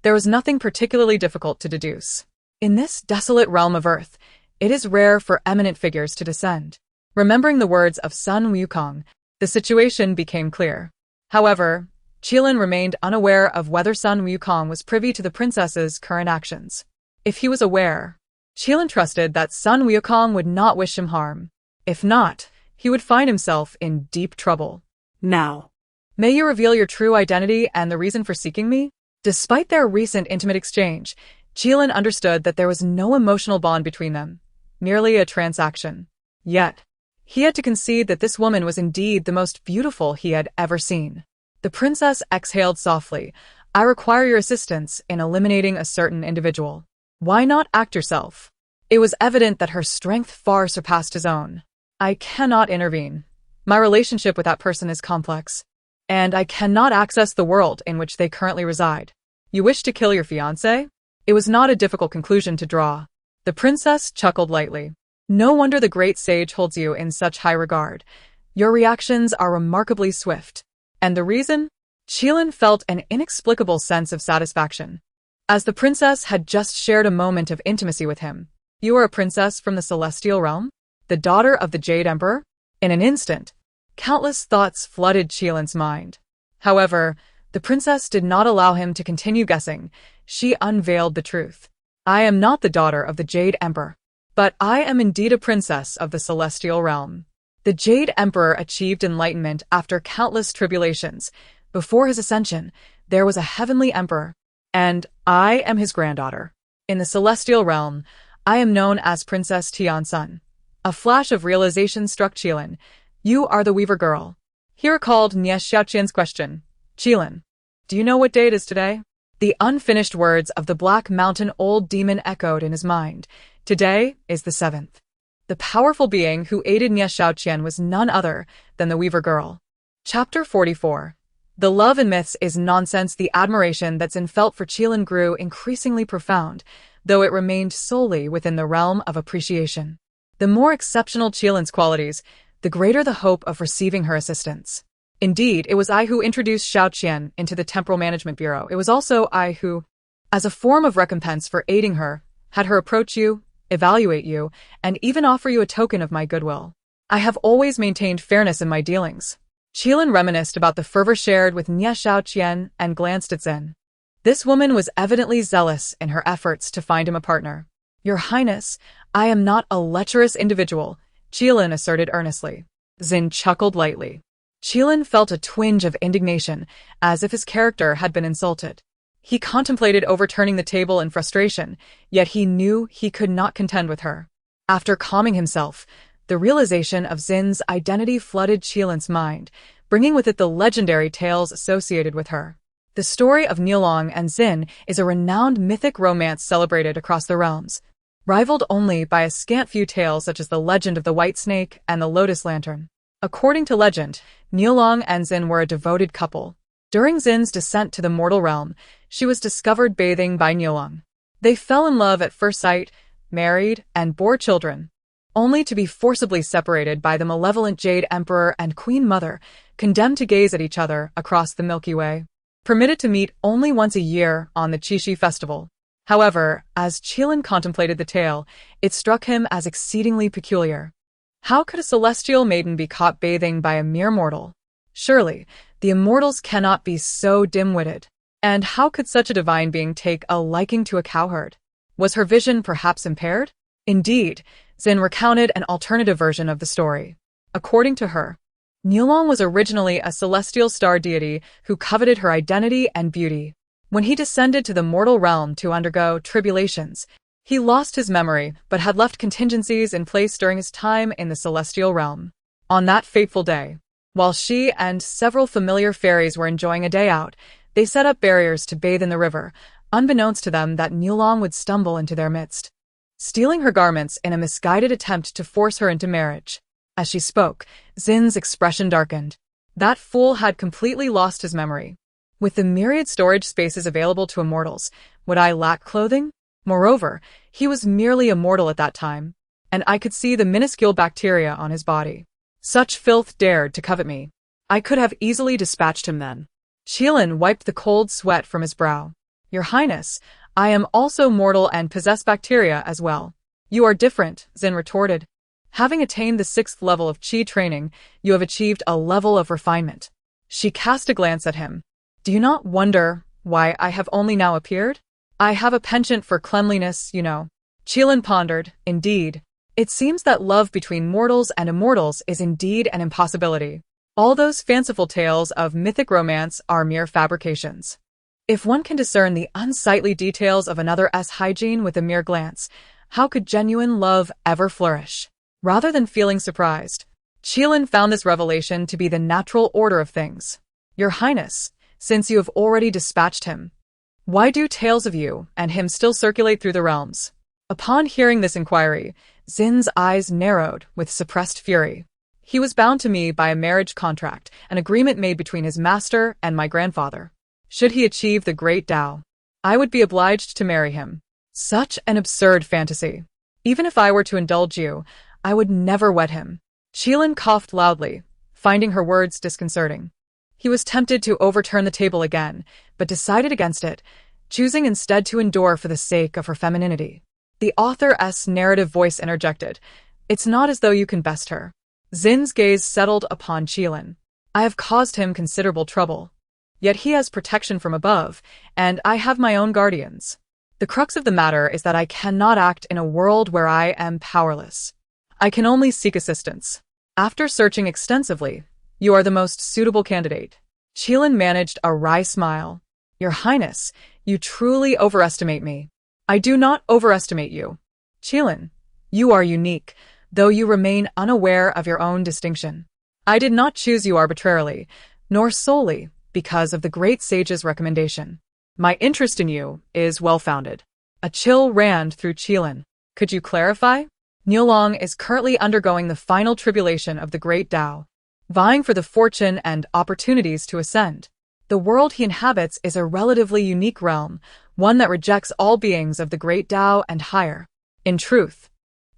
There was nothing particularly difficult to deduce. In this desolate realm of earth, it is rare for eminent figures to descend. Remembering the words of Sun Wukong, the situation became clear. However, Qilin remained unaware of whether Sun Wukong was privy to the princess's current actions. If he was aware, Qilin trusted that Sun Wukong would not wish him harm. If not, he would find himself in deep trouble. Now, may you reveal your true identity and the reason for seeking me? Despite their recent intimate exchange, Qilin understood that there was no emotional bond between them, merely a transaction. Yet, he had to concede that this woman was indeed the most beautiful he had ever seen. The princess exhaled softly. I require your assistance in eliminating a certain individual. Why not act yourself? It was evident that her strength far surpassed his own. I cannot intervene. My relationship with that person is complex, and I cannot access the world in which they currently reside. You wish to kill your fiancé? It was not a difficult conclusion to draw. The princess chuckled lightly. No wonder the great sage holds you in such high regard. Your reactions are remarkably swift. And the reason? Qilin felt an inexplicable sense of satisfaction, as the princess had just shared a moment of intimacy with him. You are a princess from the celestial realm? The daughter of the Jade Emperor? In an instant, countless thoughts flooded Qilin's mind. However, the princess did not allow him to continue guessing. She unveiled the truth. I am not the daughter of the Jade Emperor, but I am indeed a princess of the celestial realm. The Jade Emperor achieved enlightenment after countless tribulations. Before his ascension, there was a heavenly emperor, and I am his granddaughter. In the celestial realm, I am known as Princess Tiansun. A flash of realization struck Qilin. You are the Weaver Girl. He recalled Nie Xiaoqian's question. Qilin, do you know what day it is today? The unfinished words of the Black Mountain Old Demon echoed in his mind. Today is the 7th. The powerful being who aided Nie Xiaoqian was none other than the Weaver Girl. Chapter 44. The love in myths is nonsense. The admiration that Zin felt for Qilin grew increasingly profound, though it remained solely within the realm of appreciation. The more exceptional Qilin's qualities, the greater the hope of receiving her assistance. Indeed, it was I who introduced Xiaoqian into the Temporal Management Bureau. It was also I who, as a form of recompense for aiding her, had her approach you, evaluate you, and even offer you a token of my goodwill. I have always maintained fairness in my dealings. Qilin reminisced about the fervor shared with Nie Xiaoqian and glanced at Zin. This woman was evidently zealous in her efforts to find him a partner. Your Highness, I am not a lecherous individual, Qilin asserted earnestly. Zin chuckled lightly. Qilin felt a twinge of indignation, as if his character had been insulted. He contemplated overturning the table in frustration, yet he knew he could not contend with her. After calming himself, the realization of Zin's identity flooded Qilin's mind, bringing with it the legendary tales associated with her. The story of Niulong and Zin is a renowned mythic romance celebrated across the realms, rivaled only by a scant few tales such as the legend of the White Snake and the Lotus Lantern. According to legend, Niulong and Zin were a devoted couple. During Zin's descent to the mortal realm, she was discovered bathing by Niulong. They fell in love at first sight, married, and bore children, only to be forcibly separated by the malevolent Jade Emperor and Queen Mother, condemned to gaze at each other across the Milky Way, permitted to meet only once a year on the Qixi festival. However, as Qilin contemplated the tale, it struck him as exceedingly peculiar. How could a celestial maiden be caught bathing by a mere mortal? Surely, the immortals cannot be so dim-witted. And how could such a divine being take a liking to a cowherd? Was her vision perhaps impaired? Indeed, Zin recounted an alternative version of the story. According to her, Niulong was originally a celestial star deity who coveted her identity and beauty. When he descended to the mortal realm to undergo tribulations, he lost his memory but had left contingencies in place during his time in the celestial realm. On that fateful day, while she and several familiar fairies were enjoying a day out, they set up barriers to bathe in the river, unbeknownst to them that Niulong would stumble into their midst, stealing her garments in a misguided attempt to force her into marriage. As she spoke, Zin's expression darkened. That fool had completely lost his memory. With the myriad storage spaces available to immortals, would I lack clothing? Moreover, he was merely a mortal at that time, and I could see the minuscule bacteria on his body. Such filth dared to covet me. I could have easily dispatched him then. Qilin wiped the cold sweat from his brow. Your Highness, I am also mortal and possess bacteria as well. You are different, Zin retorted. Having attained the 6th level of Qi training, you have achieved a level of refinement. She cast a glance at him. Do you not wonder why I have only now appeared? I have a penchant for cleanliness, you know. Qilin pondered. Indeed. It seems that love between mortals and immortals is indeed an impossibility. All those fanciful tales of mythic romance are mere fabrications. If one can discern the unsightly details of another's hygiene with a mere glance, how could genuine love ever flourish? Rather than feeling surprised, Qilin found this revelation to be the natural order of things. Your Highness, since you have already dispatched him, why do tales of you and him still circulate through the realms? Upon hearing this inquiry, Zin's eyes narrowed with suppressed fury. He was bound to me by a marriage contract, an agreement made between his master and my grandfather. Should he achieve the great Tao, I would be obliged to marry him. Such an absurd fantasy. Even if I were to indulge you, I would never wed him. Qilin coughed loudly, finding her words disconcerting. He was tempted to overturn the table again, but decided against it, choosing instead to endure for the sake of her femininity. The author's narrative voice interjected. It's not as though you can best her. Zin's gaze settled upon Qilin. I have caused him considerable trouble. Yet he has protection from above, and I have my own guardians. The crux of the matter is that I cannot act in a world where I am powerless. I can only seek assistance. After searching extensively, you are the most suitable candidate. Qilin managed a wry smile. Your Highness, you truly overestimate me. I do not overestimate you. Qilin, you are unique, though you remain unaware of your own distinction. I did not choose you arbitrarily, nor solely because of the great sage's recommendation. My interest in you is well-founded. A chill ran through Qilin. Could you clarify? Niulong is currently undergoing the final tribulation of the great Tao, vying for the fortune and opportunities to ascend. The world he inhabits is a relatively unique realm, one that rejects all beings of the great Tao and higher. In truth,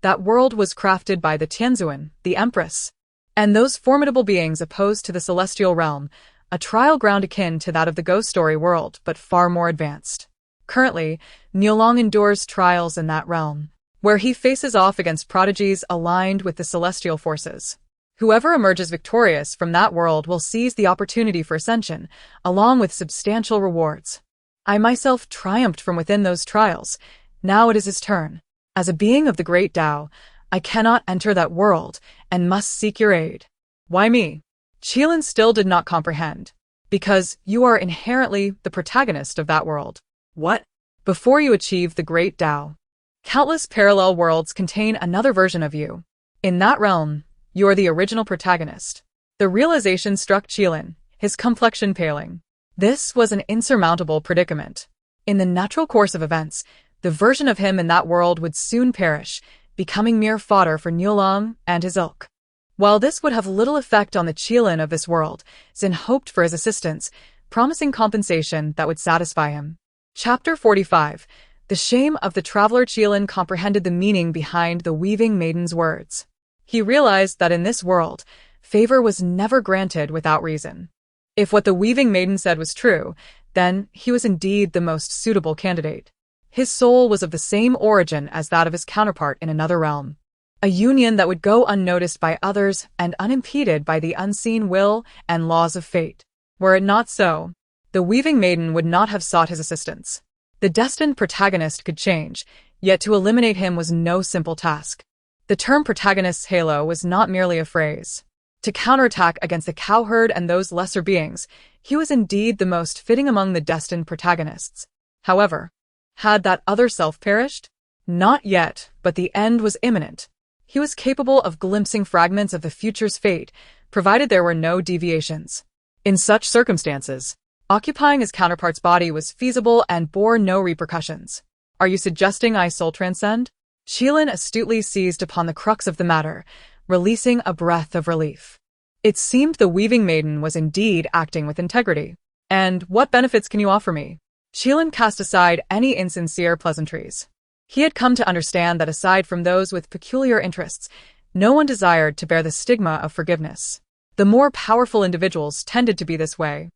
that world was crafted by the Tianzuan, the Empress, and those formidable beings opposed to the celestial realm, a trial ground akin to that of the ghost story world, but far more advanced. Currently, Niulong endures trials in that realm, where he faces off against prodigies aligned with the celestial forces. Whoever emerges victorious from that world will seize the opportunity for ascension, along with substantial rewards. I myself triumphed from within those trials. Now it is his turn. As a being of the great Tao, I cannot enter that world and must seek your aid. Why me? Qilin still did not comprehend. Because you are inherently the protagonist of that world. What? Before you achieve the great Tao, countless parallel worlds contain another version of you. In that realm, you are the original protagonist. The realization struck Qilin, his complexion paling. This was an insurmountable predicament. In the natural course of events, the version of him in that world would soon perish, becoming mere fodder for Niulong and his ilk. While this would have little effect on the Qilin of this world, Zin hoped for his assistance, promising compensation that would satisfy him. Chapter 45. The shame of the traveler. Qilin comprehended the meaning behind the weaving maiden's words. He realized that in this world, favor was never granted without reason. If what the weaving maiden said was true, then he was indeed the most suitable candidate. His soul was of the same origin as that of his counterpart in another realm. A union that would go unnoticed by others and unimpeded by the unseen will and laws of fate. Were it not so, the weaving maiden would not have sought his assistance. The destined protagonist could change, yet to eliminate him was no simple task. The term protagonist's halo was not merely a phrase. To counterattack against the cowherd and those lesser beings, he was indeed the most fitting among the destined protagonists. However, had that other self perished? Not yet, but the end was imminent. He was capable of glimpsing fragments of the future's fate, provided there were no deviations. In such circumstances, occupying his counterpart's body was feasible and bore no repercussions. Are you suggesting I soul transcend? Qilin astutely seized upon the crux of the matter, releasing a breath of relief. It seemed the weaving maiden was indeed acting with integrity. And what benefits can you offer me? Qilin cast aside any insincere pleasantries. He had come to understand that aside from those with peculiar interests, no one desired to bear the stigma of forgiveness. The more powerful individuals tended to be this way.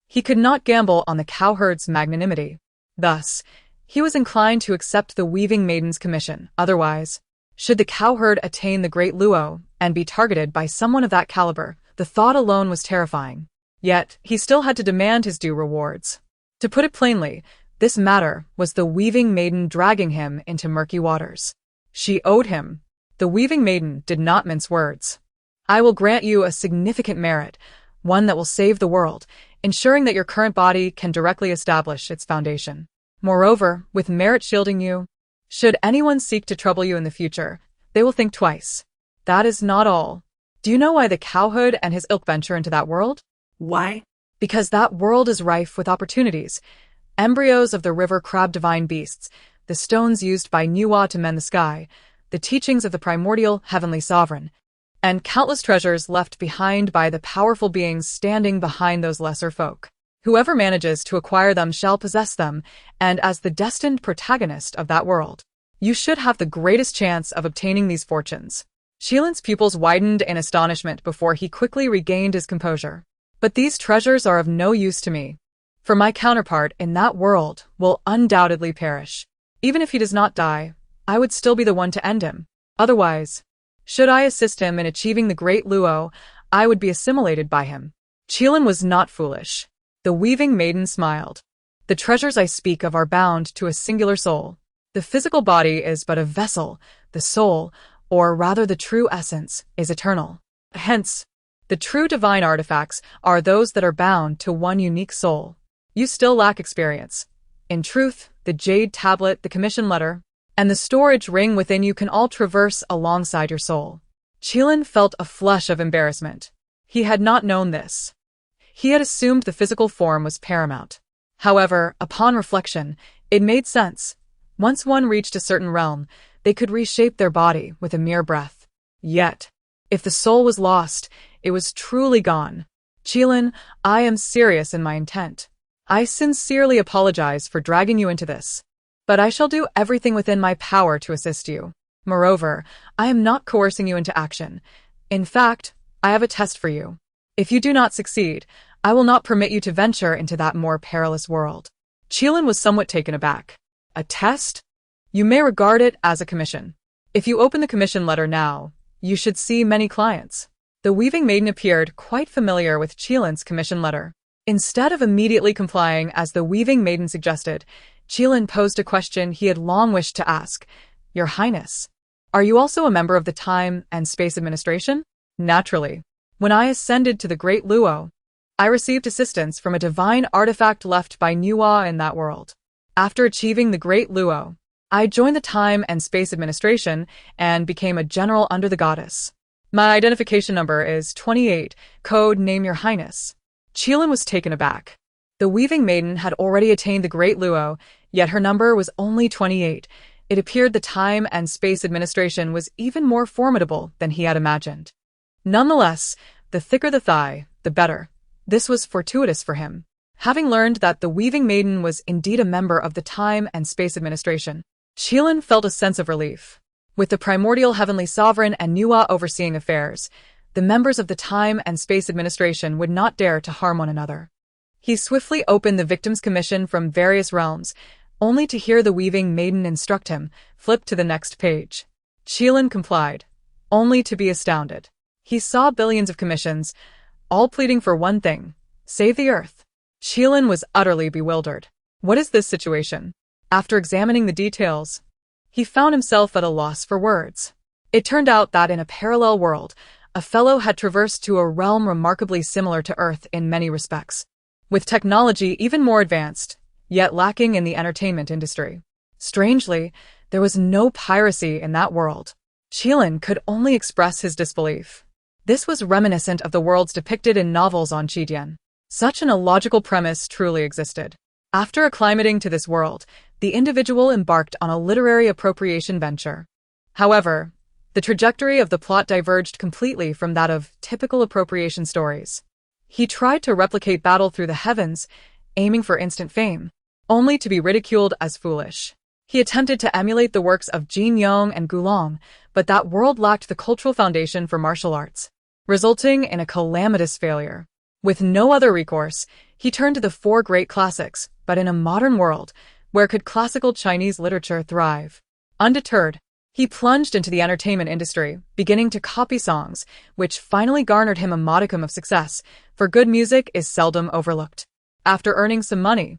He could not gamble on the cowherd's magnanimity. Thus, he was inclined to accept the weaving maiden's commission. Otherwise, should the cowherd attain the great Luo and be targeted by someone of that caliber, the thought alone was terrifying. Yet, he still had to demand his due rewards. To put it plainly, this matter was the weaving maiden dragging him into murky waters. She owed him. The weaving maiden did not mince words. I will grant you a significant merit, one that will save the world, ensuring that your current body can directly establish its foundation. Moreover, with merit shielding you, should anyone seek to trouble you in the future, they will think twice. That is not all. Do you know why the cowherd and his ilk venture into that world? Why? Because that world is rife with opportunities. Embryos of the river crab divine beasts, the stones used by Nuwa to mend the sky, the teachings of the primordial heavenly sovereign, and countless treasures left behind by the powerful beings standing behind those lesser folk. Whoever manages to acquire them shall possess them, and as the destined protagonist of that world, you should have the greatest chance of obtaining these fortunes. Qilin's pupils widened in astonishment before he quickly regained his composure. But these treasures are of no use to me, for my counterpart in that world will undoubtedly perish. Even if he does not die, I would still be the one to end him. Otherwise, should I assist him in achieving the great Luo, I would be assimilated by him. Qilin was not foolish. The weaving maiden smiled. The treasures I speak of are bound to a singular soul. The physical body is but a vessel. The soul, or rather the true essence, is eternal. Hence, the true divine artifacts are those that are bound to one unique soul. You still lack experience. In truth, the jade tablet, the commission letter, and the storage ring within you can all traverse alongside your soul. Qilin felt a flush of embarrassment. He had not known this. He had assumed the physical form was paramount. However, upon reflection, it made sense. Once one reached a certain realm, they could reshape their body with a mere breath. Yet, if the soul was lost, it was truly gone. Qilin, I am serious in my intent. I sincerely apologize for dragging you into this, but I shall do everything within my power to assist you. Moreover, I am not coercing you into action. In fact, I have a test for you. If you do not succeed, I will not permit you to venture into that more perilous world. Qilin was somewhat taken aback. A test? You may regard it as a commission. If you open the commission letter now, you should see many clients. The weaving maiden appeared quite familiar with Qilin's commission letter. Instead of immediately complying as the weaving maiden suggested, Qilin posed a question he had long wished to ask. Your Highness, are you also a member of the Time and Space Administration? Naturally. When I ascended to the Great Luo, I received assistance from a divine artifact left by Nuwa in that world. After achieving the Great Luo, I joined the Time and Space Administration and became a general under the goddess. My identification number is 28, code name Your Highness. Qilin was taken aback. The weaving maiden had already attained the Great Luo, yet her number was only 28. It appeared the Time and Space Administration was even more formidable than he had imagined. Nonetheless, the thicker the thigh, the better. This was fortuitous for him. Having learned that the weaving maiden was indeed a member of the Time and Space Administration, Qilin felt a sense of relief. With the primordial heavenly sovereign and Nuwa overseeing affairs, the members of the Time and Space Administration would not dare to harm one another. He swiftly opened the victim's commission from various realms, only to hear the weaving maiden instruct him, flip to the next page. Qilin complied, only to be astounded. He saw billions of commissions, all pleading for one thing, save the Earth. Qilin was utterly bewildered. What is this situation? After examining the details, he found himself at a loss for words. It turned out that in a parallel world, a fellow had traversed to a realm remarkably similar to Earth in many respects, with technology even more advanced, yet lacking in the entertainment industry. Strangely, there was no piracy in that world. Qilin could only express his disbelief. This was reminiscent of the worlds depicted in novels on Qidian. Such an illogical premise truly existed. After acclimating to this world, the individual embarked on a literary appropriation venture. However, the trajectory of the plot diverged completely from that of typical appropriation stories. He tried to replicate battle through the heavens, aiming for instant fame, only to be ridiculed as foolish. He attempted to emulate the works of Jin Yong and Gulong, but that world lacked the cultural foundation for martial arts, resulting in a calamitous failure. With no other recourse, he turned to the four great classics, but in a modern world, where could classical Chinese literature thrive? Undeterred, he plunged into the entertainment industry, beginning to copy songs, which finally garnered him a modicum of success, for good music is seldom overlooked. After earning some money,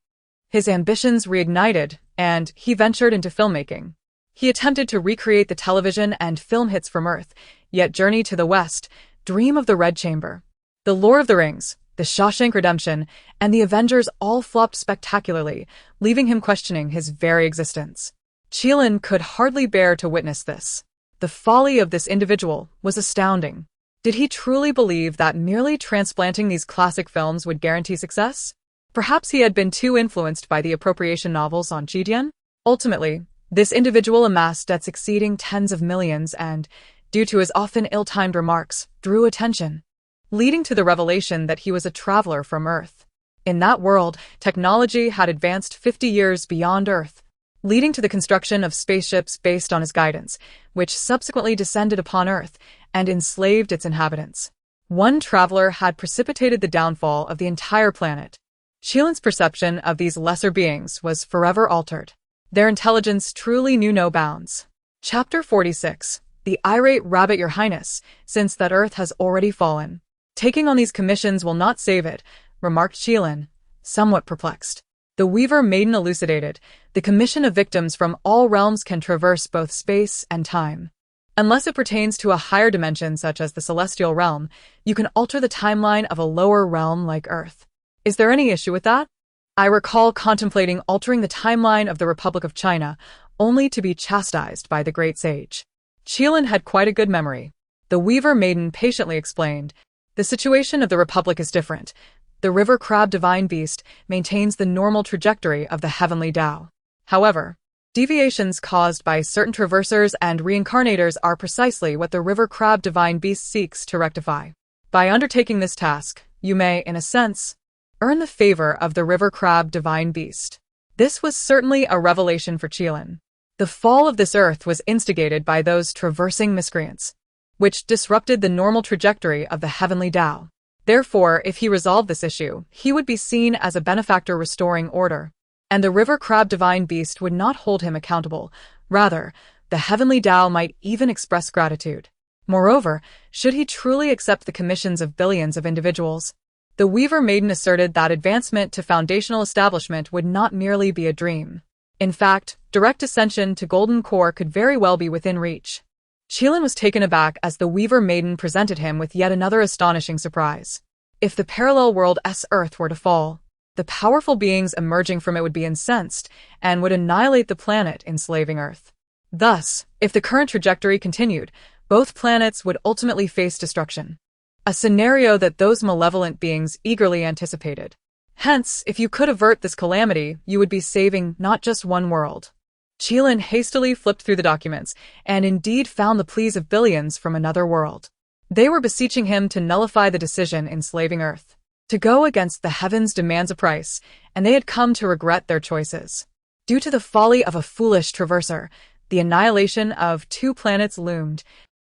his ambitions reignited, and he ventured into filmmaking. He attempted to recreate the television and film hits from Earth, yet Journey to the West, Dream of the Red Chamber, The Lord of the Rings, The Shawshank Redemption, and The Avengers all flopped spectacularly, leaving him questioning his very existence. Qilin could hardly bear to witness this. The folly of this individual was astounding. Did he truly believe that merely transplanting these classic films would guarantee success? Perhaps he had been too influenced by the appropriation novels on Qidian? Ultimately, this individual amassed debts exceeding tens of millions and, due to his often ill-timed remarks, drew attention, leading to the revelation that he was a traveler from Earth. In that world, technology had advanced 50 years beyond Earth, leading to the construction of spaceships based on his guidance, which subsequently descended upon Earth and enslaved its inhabitants. One traveler had precipitated the downfall of the entire planet. Qilin's perception of these lesser beings was forever altered. Their intelligence truly knew no bounds. Chapter 46. The Irate Rabbit, Your Highness, since that Earth has already fallen. Taking on these commissions will not save it, remarked Qilin, somewhat perplexed. The Weaver Maiden elucidated, the commission of victims from all realms can traverse both space and time. Unless it pertains to a higher dimension such as the celestial realm, you can alter the timeline of a lower realm like Earth. Is there any issue with that? I recall contemplating altering the timeline of the Republic of China, only to be chastised by the great sage. Qilin had quite a good memory. The Weaver Maiden patiently explained, the situation of the Republic is different. The river crab divine beast maintains the normal trajectory of the heavenly Tao. However, deviations caused by certain traversers and reincarnators are precisely what the river crab divine beast seeks to rectify. By undertaking this task, you may, in a sense, earn the favor of the river crab divine beast. This was certainly a revelation for Qilin. The fall of this Earth was instigated by those traversing miscreants, which disrupted the normal trajectory of the heavenly Tao. Therefore, if he resolved this issue, he would be seen as a benefactor restoring order, and the river crab divine beast would not hold him accountable. Rather, the heavenly Tao might even express gratitude. Moreover, should he truly accept the commissions of billions of individuals, the Weaver Maiden asserted that advancement to foundational establishment would not merely be a dream. In fact, direct ascension to Golden Core could very well be within reach. Qilin was taken aback as the Weaver Maiden presented him with yet another astonishing surprise. If the parallel world Earth were to fall, the powerful beings emerging from it would be incensed and would annihilate the planet, enslaving Earth. Thus, if the current trajectory continued, both planets would ultimately face destruction. A scenario that those malevolent beings eagerly anticipated. Hence, if you could avert this calamity, you would be saving not just one world. Qilin hastily flipped through the documents, and indeed found the pleas of billions from another world. They were beseeching him to nullify the decision enslaving Earth. To go against the heavens demands a price, and they had come to regret their choices. Due to the folly of a foolish traverser, the annihilation of 2 planets loomed,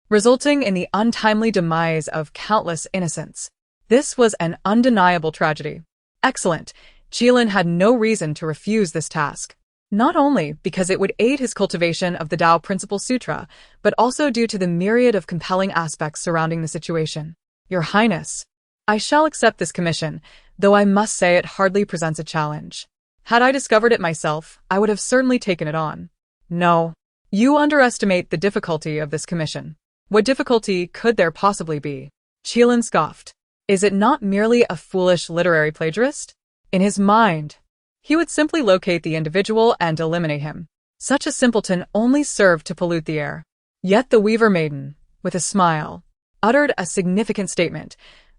resulting in the untimely demise of countless innocents. This was an undeniable tragedy. Excellent. Qilin had no reason to refuse this task. Not only because it would aid his cultivation of the Tao Principle Sutra, but also due to the myriad of compelling aspects surrounding the situation. Your Highness, I shall accept this commission, though I must say it hardly presents a challenge. Had I discovered it myself, I would have certainly taken it on. No, you underestimate the difficulty of this commission. What difficulty could there possibly be? Qilin scoffed. Is it not merely a foolish literary plagiarist? In his mind, he would simply locate the individual and eliminate him. Such a simpleton only served to pollute the air. Yet the Weaver Maiden, with a smile, uttered a significant statement.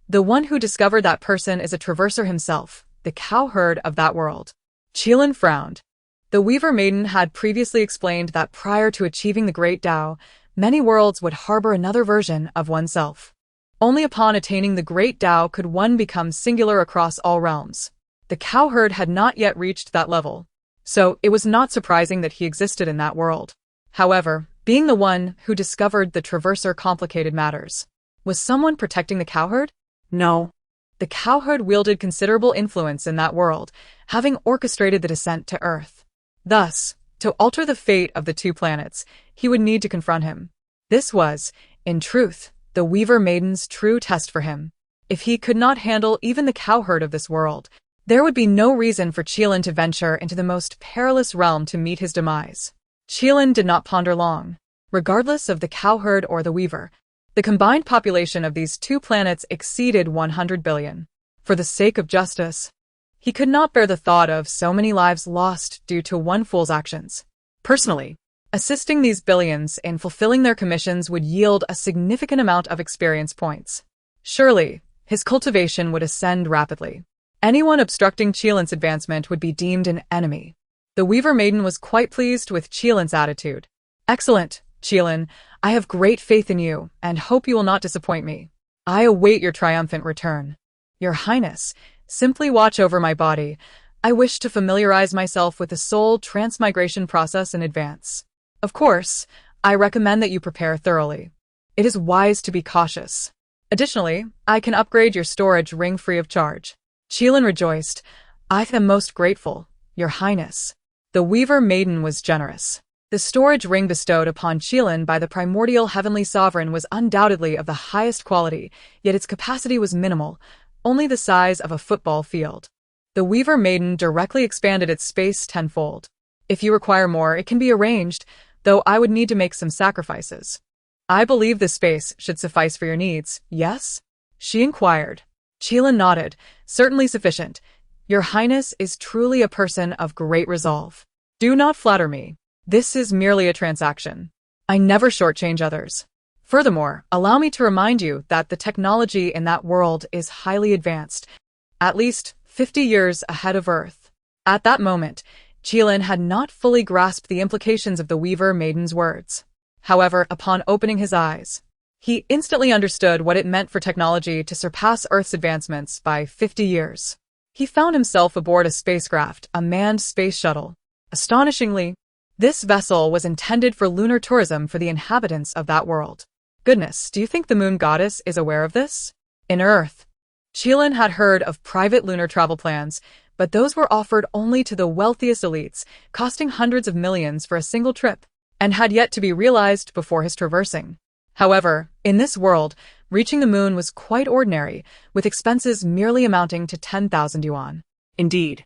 The one who discovered that person is a traverser himself, the cowherd of that world. Qilin frowned. The Weaver Maiden had previously explained that prior to achieving the Great Tao, many worlds would harbor another version of oneself. Only upon attaining the Great Tao could one become singular across all realms. The cowherd had not yet reached that level, so it was not surprising that he existed in that world. However, being the one who discovered the traverser complicated matters. Was someone protecting the cowherd? No. The cowherd wielded considerable influence in that world, having orchestrated the descent to Earth. Thus, to alter the fate of the two planets, he would need to confront him. This was, in truth, the Weaver Maiden's true test for him. If he could not handle even the cowherd of this world, there would be no reason for Qilin to venture into the most perilous realm to meet his demise. Qilin did not ponder long. Regardless of the cowherd or the Weaver, the combined population of these two planets exceeded 100 billion. For the sake of justice, he could not bear the thought of so many lives lost due to one fool's actions. Personally, assisting these billions in fulfilling their commissions would yield a significant amount of experience points. Surely, his cultivation would ascend rapidly. Anyone obstructing Qilin's advancement would be deemed an enemy. The Weaver Maiden was quite pleased with Qilin's attitude. Excellent, Qilin. I have great faith in you, and hope you will not disappoint me. I await your triumphant return. Your Highness, simply watch over my body. I wish to familiarize myself with the soul transmigration process in advance. Of course, I recommend that you prepare thoroughly. It is wise to be cautious. Additionally, I can upgrade your storage ring free of charge. Qilin rejoiced. I am most grateful, Your Highness. The Weaver Maiden was generous. The storage ring bestowed upon Qilin by the primordial heavenly sovereign was undoubtedly of the highest quality, yet its capacity was minimal, only the size of a football field. The Weaver Maiden directly expanded its space tenfold. If you require more, it can be arranged, though I would need to make some sacrifices. I believe this space should suffice for your needs, yes? She inquired. Qilin nodded. Certainly sufficient. Your Highness is truly a person of great resolve. Do not flatter me. This is merely a transaction. I never shortchange others. Furthermore, allow me to remind you that the technology in that world is highly advanced, at least 50 years ahead of Earth. At that moment, Qilin had not fully grasped the implications of the Weaver Maiden's words. However, upon opening his eyes, he instantly understood what it meant for technology to surpass Earth's advancements by 50 years. He found himself aboard a spacecraft, a manned space shuttle. Astonishingly, this vessel was intended for lunar tourism for the inhabitants of that world. Goodness, do you think the moon goddess is aware of this? In Earth, Qilin had heard of private lunar travel plans, but those were offered only to the wealthiest elites, costing hundreds of millions for a single trip, and had yet to be realized before his traversing. However, in this world, reaching the moon was quite ordinary, with expenses merely amounting to 10,000 yuan. Indeed,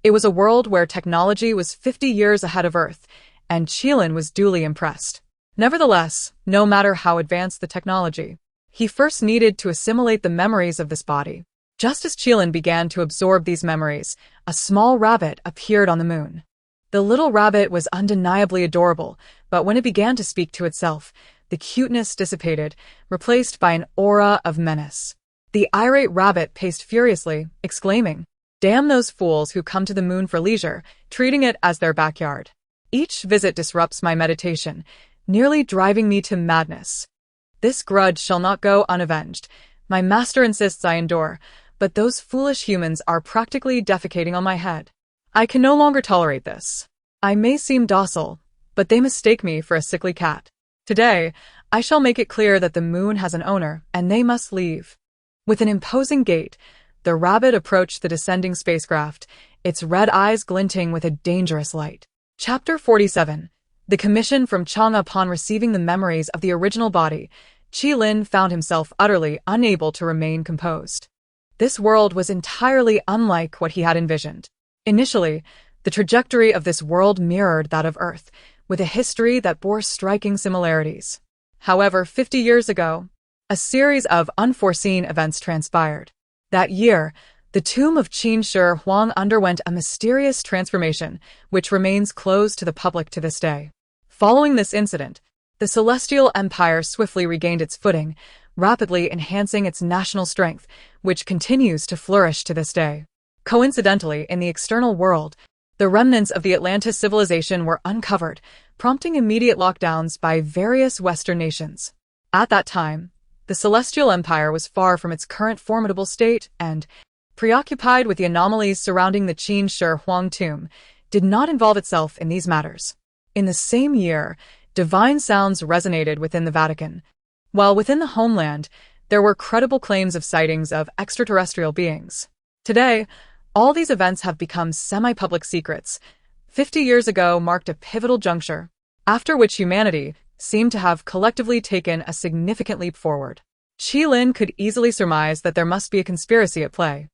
it was a world where technology was 50 years ahead of Earth, and Qilin was duly impressed. Nevertheless, no matter how advanced the technology, he first needed to assimilate the memories of this body. Just as Qilin began to absorb these memories, a small rabbit appeared on the moon. The little rabbit was undeniably adorable, but when it began to speak to itself, the cuteness dissipated, replaced by an aura of menace. The irate rabbit paced furiously, exclaiming, "Damn those fools who come to the moon for leisure, treating it as their backyard. Each visit disrupts my meditation, nearly driving me to madness. This grudge shall not go unavenged. My master insists I endure, but those foolish humans are practically defecating on my head. I can no longer tolerate this. I may seem docile, but they mistake me for a sickly cat. Today, I shall make it clear that the moon has an owner, and they must leave." With an imposing gait, the rabbit approached the descending spacecraft, its red eyes glinting with a dangerous light. Chapter 47. The Commission from Chang. Upon receiving the memories of the original body, Qilin found himself utterly unable to remain composed. This world was entirely unlike what he had envisioned. Initially, the trajectory of this world mirrored that of Earth, with a history that bore striking similarities. However, 50 years ago, a series of unforeseen events transpired. That year, the tomb of Qin Shi Huang underwent a mysterious transformation, which remains closed to the public to this day. Following this incident, the Celestial Empire swiftly regained its footing, rapidly enhancing its national strength, which continues to flourish to this day. Coincidentally, in the external world, the remnants of the Atlantis civilization were uncovered, prompting immediate lockdowns by various Western nations. At that time, the Celestial Empire was far from its current formidable state and, preoccupied with the anomalies surrounding the Qin Shi Huang tomb, did not involve itself in these matters. In the same year, divine sounds resonated within the Vatican, while within the homeland, there were credible claims of sightings of extraterrestrial beings. Today, all these events have become semi-public secrets. 50 years ago marked a pivotal juncture, after which humanity seemed to have collectively taken a significant leap forward. Qilin could easily surmise that there must be a conspiracy at play.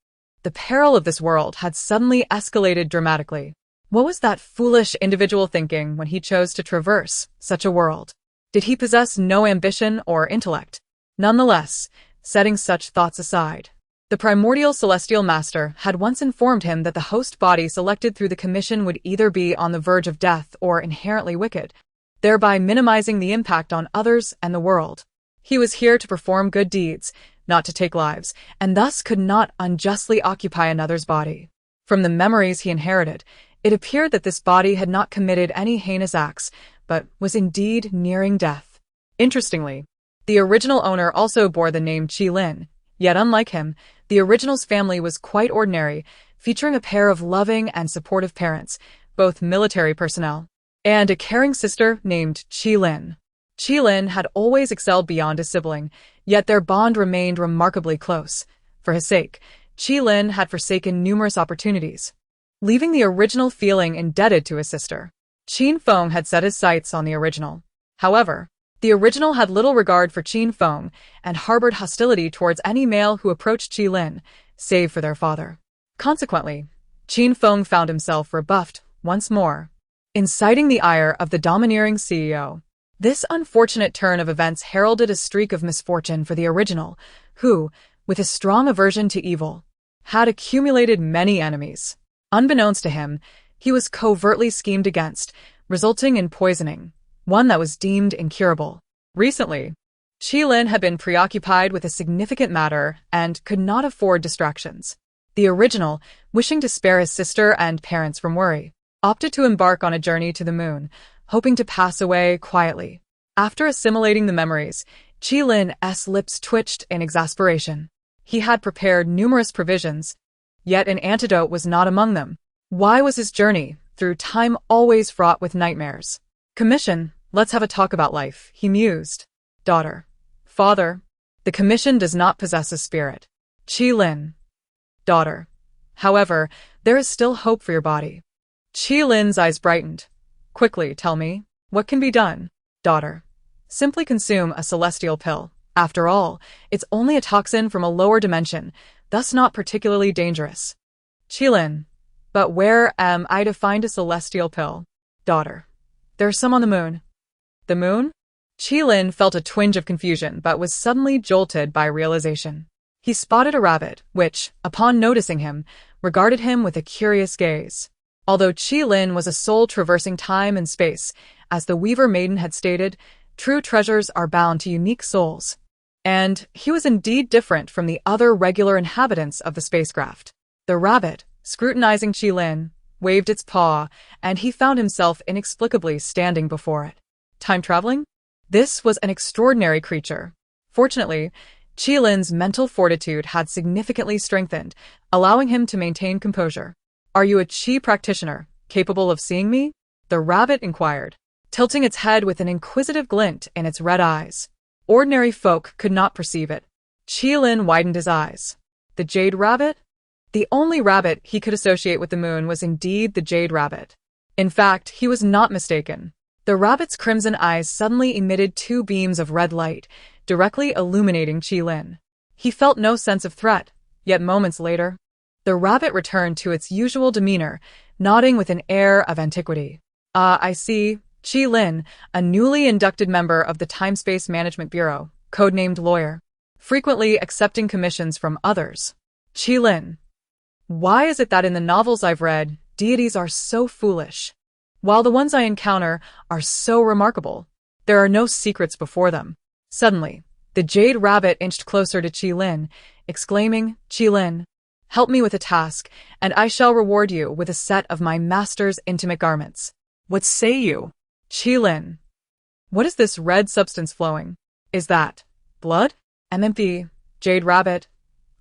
The peril of this world had suddenly escalated dramatically. What was that foolish individual thinking when he chose to traverse such a world? Did he possess no ambition or intellect? Nonetheless, setting such thoughts aside, the primordial celestial master had once informed him that the host body selected through the commission would either be on the verge of death or inherently wicked, thereby minimizing the impact on others and the world. He was here to perform good deeds, not to take lives, and thus could not unjustly occupy another's body. From the memories he inherited, it appeared that this body had not committed any heinous acts, but was indeed nearing death. Interestingly, the original owner also bore the name Qilin, yet unlike him, the original's family was quite ordinary, featuring a pair of loving and supportive parents, both military personnel, and a caring sister named Qilin. Qilin had always excelled beyond his sibling, yet their bond remained remarkably close. For his sake, Qilin had forsaken numerous opportunities, leaving the original feeling indebted to his sister. Qin Feng had set his sights on the original. However, the original had little regard for Qin Feng and harbored hostility towards any male who approached Qilin, save for their father. Consequently, Qin Feng found himself rebuffed once more, inciting the ire of the domineering CEO. This unfortunate turn of events heralded a streak of misfortune for the original, who, with a strong aversion to evil, had accumulated many enemies. Unbeknownst to him, he was covertly schemed against, resulting in poisoning, one that was deemed incurable. Recently, Qilin had been preoccupied with a significant matter and could not afford distractions. The original, wishing to spare his sister and parents from worry, opted to embark on a journey to the moon, hoping to pass away quietly. After assimilating the memories, Qilin's lips twitched in exasperation. He had prepared numerous provisions, yet an antidote was not among them. Why was his journey through time always fraught with nightmares? Commission, let's have a talk about life, he mused. Daughter. Father. The commission does not possess a spirit. Qilin. Daughter. However, there is still hope for your body. Qilin's eyes brightened. Quickly, tell me, what can be done? Daughter. Simply consume a celestial pill. After all, it's only a toxin from a lower dimension, thus not particularly dangerous. Qilin. But where am I to find a celestial pill? Daughter. There's some on the moon. The moon? Qilin felt a twinge of confusion but was suddenly jolted by realization. He spotted a rabbit, which, upon noticing him, regarded him with a curious gaze. Although Qilin was a soul traversing time and space, as the Weaver Maiden had stated, true treasures are bound to unique souls. And he was indeed different from the other regular inhabitants of the spacecraft. The rabbit, scrutinizing Qilin, waved its paw, and he found himself inexplicably standing before it. Time traveling? This was an extraordinary creature. Fortunately, Qilin's mental fortitude had significantly strengthened, allowing him to maintain composure. Are you a Qi practitioner, capable of seeing me? The rabbit inquired, tilting its head with an inquisitive glint in its red eyes. Ordinary folk could not perceive it. Qilin widened his eyes. The jade rabbit? The only rabbit he could associate with the moon was indeed the jade rabbit. In fact, he was not mistaken. The rabbit's crimson eyes suddenly emitted two beams of red light, directly illuminating Qilin. He felt no sense of threat, yet moments later, the rabbit returned to its usual demeanor, nodding with an air of antiquity. I see, Qi Lin, a newly inducted member of the Time-Space Management Bureau, codenamed Lawyer, frequently accepting commissions from others. Qi Lin. Why is it that in the novels I've read, deities are so foolish, while the ones I encounter are so remarkable? There are no secrets before them. Suddenly, the jade rabbit inched closer to Qi Lin, exclaiming, Qi Lin, help me with a task, and I shall reward you with a set of my master's intimate garments. What say you? Qi Lin. What is this red substance flowing? Is that blood? MMP, Jade Rabbit.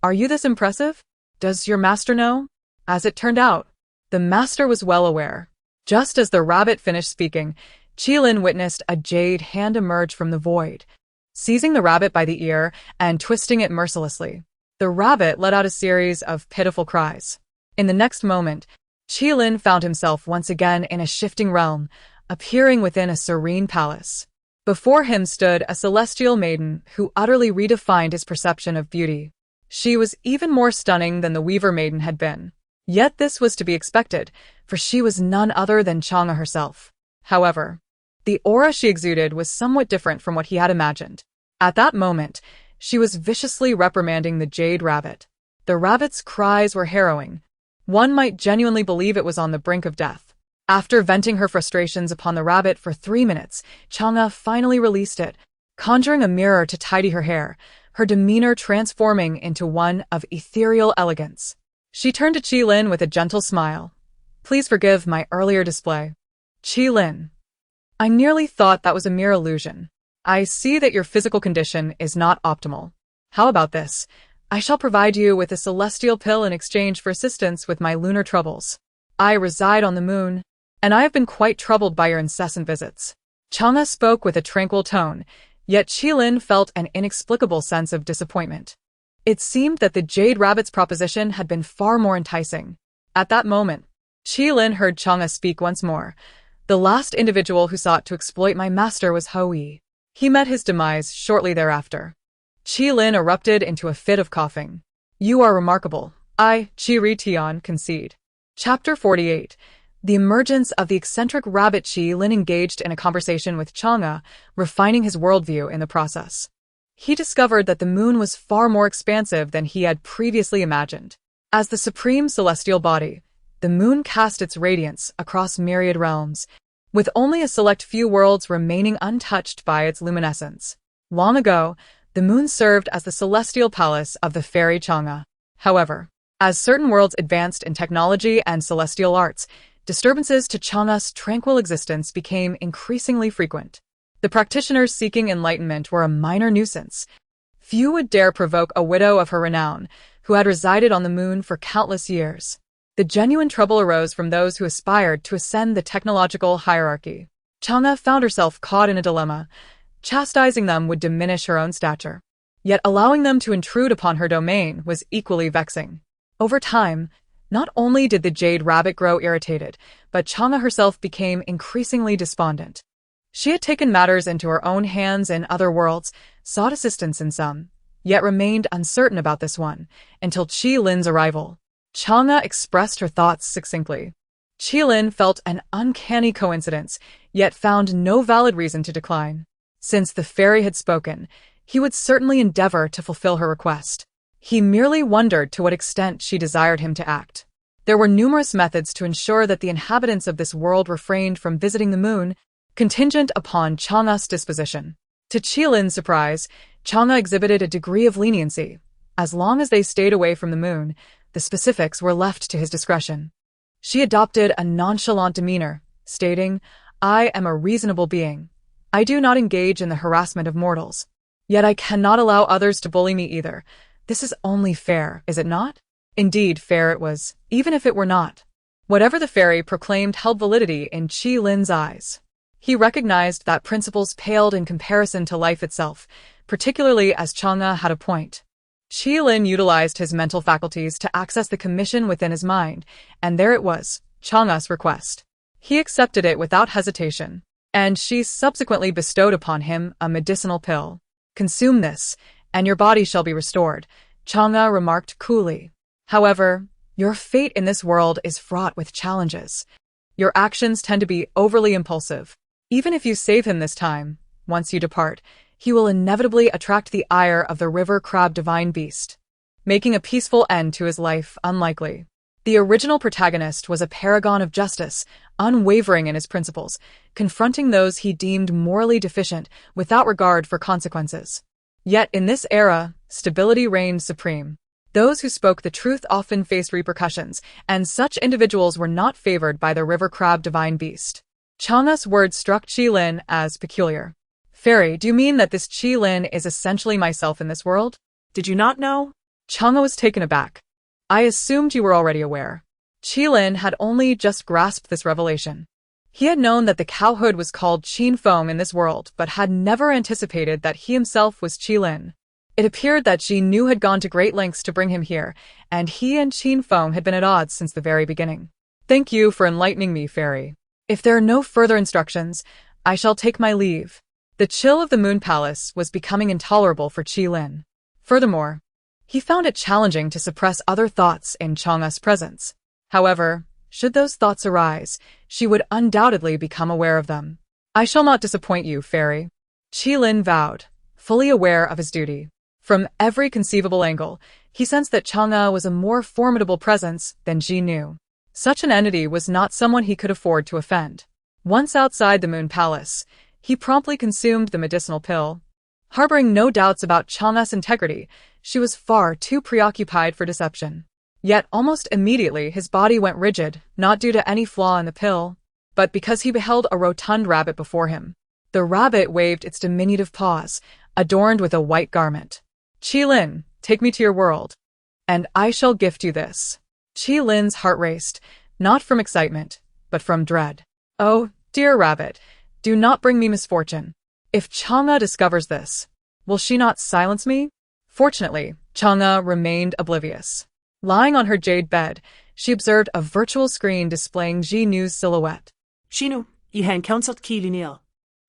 Are you this impressive? Does your master know? As it turned out, the master was well aware. Just as the rabbit finished speaking, Qi Lin witnessed a jade hand emerge from the void, seizing the rabbit by the ear and twisting it mercilessly. The rabbit let out a series of pitiful cries. In the next moment, Qi Lin found himself once again in a shifting realm, appearing within a serene palace. Before him stood a celestial maiden who utterly redefined his perception of beauty. She was even more stunning than the Weaver Maiden had been. Yet this was to be expected, for she was none other than Chang'e herself. However, the aura she exuded was somewhat different from what he had imagined. At that moment, she was viciously reprimanding the Jade Rabbit. The rabbit's cries were harrowing. One might genuinely believe it was on the brink of death. After venting her frustrations upon the rabbit for 3 minutes, Chang'e finally released it, conjuring a mirror to tidy her hair, her demeanor transforming into one of ethereal elegance. She turned to Qi Lin with a gentle smile. Please forgive my earlier display. Qi Lin. I nearly thought that was a mere illusion. I see that your physical condition is not optimal. How about this? I shall provide you with a celestial pill in exchange for assistance with my lunar troubles. I reside on the moon, and I have been quite troubled by your incessant visits. Chang'e spoke with a tranquil tone, yet Qi Lin felt an inexplicable sense of disappointment. It seemed that the Jade Rabbit's proposition had been far more enticing. At that moment, Qi Lin heard Chang'e speak once more. The last individual who sought to exploit my master was Hou. He met his demise shortly thereafter. Qi Lin erupted into a fit of coughing. You are remarkable. I, Qi Ri Tian, concede. Chapter 48. The emergence of the eccentric rabbit. Qi Lin engaged in a conversation with Chang'e, refining his worldview in the process. He discovered that the moon was far more expansive than he had previously imagined. As the supreme celestial body, the moon cast its radiance across myriad realms, with only a select few worlds remaining untouched by its luminescence. Long ago, the moon served as the celestial palace of the fairy Chang'e. However, as certain worlds advanced in technology and celestial arts, disturbances to Chang'e's tranquil existence became increasingly frequent. The practitioners seeking enlightenment were a minor nuisance. Few would dare provoke a widow of her renown, who had resided on the moon for countless years. The genuine trouble arose from those who aspired to ascend the technological hierarchy. Chang'e found herself caught in a dilemma. Chastising them would diminish her own stature, yet allowing them to intrude upon her domain was equally vexing. Over time, not only did the Jade Rabbit grow irritated, but Chang'e herself became increasingly despondent. She had taken matters into her own hands in other worlds, sought assistance in some, yet remained uncertain about this one, until Qi Lin's arrival. Chang'e expressed her thoughts succinctly. Qi Lin felt an uncanny coincidence, yet found no valid reason to decline. Since the fairy had spoken, he would certainly endeavor to fulfill her request. He merely wondered to what extent she desired him to act. There were numerous methods to ensure that the inhabitants of this world refrained from visiting the moon, contingent upon Chang'e's disposition. To Qi Lin's surprise, Chang'e exhibited a degree of leniency. As long as they stayed away from the moon, the specifics were left to his discretion. She adopted a nonchalant demeanor, stating, I am a reasonable being. I do not engage in the harassment of mortals. Yet I cannot allow others to bully me either. This is only fair, is it not? Indeed, fair it was, even if it were not. Whatever the fairy proclaimed held validity in Qi Lin's eyes. He recognized that principles paled in comparison to life itself, particularly as Chang'e had a point. Qi Lin utilized his mental faculties to access the commission within his mind, and there it was, Chang'e's request. He accepted it without hesitation, and she subsequently bestowed upon him a medicinal pill. Consume this, and your body shall be restored, Chang'e remarked coolly. However, your fate in this world is fraught with challenges. Your actions tend to be overly impulsive. Even if you save him this time, once you depart, he will inevitably attract the ire of the river crab divine beast, making a peaceful end to his life unlikely. The original protagonist was a paragon of justice, unwavering in his principles, confronting those he deemed morally deficient without regard for consequences. Yet in this era, stability reigned supreme. Those who spoke the truth often faced repercussions, and such individuals were not favored by the river crab divine beast. Chang'e's words struck Qilin as peculiar. Fairy, do you mean that this Qilin is essentially myself in this world? Did you not know? Chang'e was taken aback. I assumed you were already aware. Qilin had only just grasped this revelation. He had known that the cowhood was called Qin Feng in this world, but had never anticipated that he himself was Qilin. It appeared that Ji Nu had gone to great lengths to bring him here, and he and Qin Feng had been at odds since the very beginning. Thank you for enlightening me, Fairy. If there are no further instructions, I shall take my leave. The chill of the Moon Palace was becoming intolerable for Qilin. Furthermore, he found it challenging to suppress other thoughts in Chang'e's presence. However, should those thoughts arise, she would undoubtedly become aware of them. I shall not disappoint you, Fairy. Qilin vowed, fully aware of his duty. From every conceivable angle, he sensed that Chang'e was a more formidable presence than Ji Nu. Such an entity was not someone he could afford to offend. Once outside the Moon Palace, he promptly consumed the medicinal pill. Harboring no doubts about Chang'e's integrity, she was far too preoccupied for deception. Yet almost immediately his body went rigid, not due to any flaw in the pill, but because he beheld a rotund rabbit before him. The rabbit waved its diminutive paws, adorned with a white garment. Qilin, take me to your world, and I shall gift you this. Qilin's heart raced, not from excitement, but from dread. Oh, dear rabbit, do not bring me misfortune. If Chang'e discovers this, will she not silence me? Fortunately, Chang'e remained oblivious. Lying on her jade bed, she observed a virtual screen displaying Ji Nu's silhouette. Shinu, ihan counsel Qilin.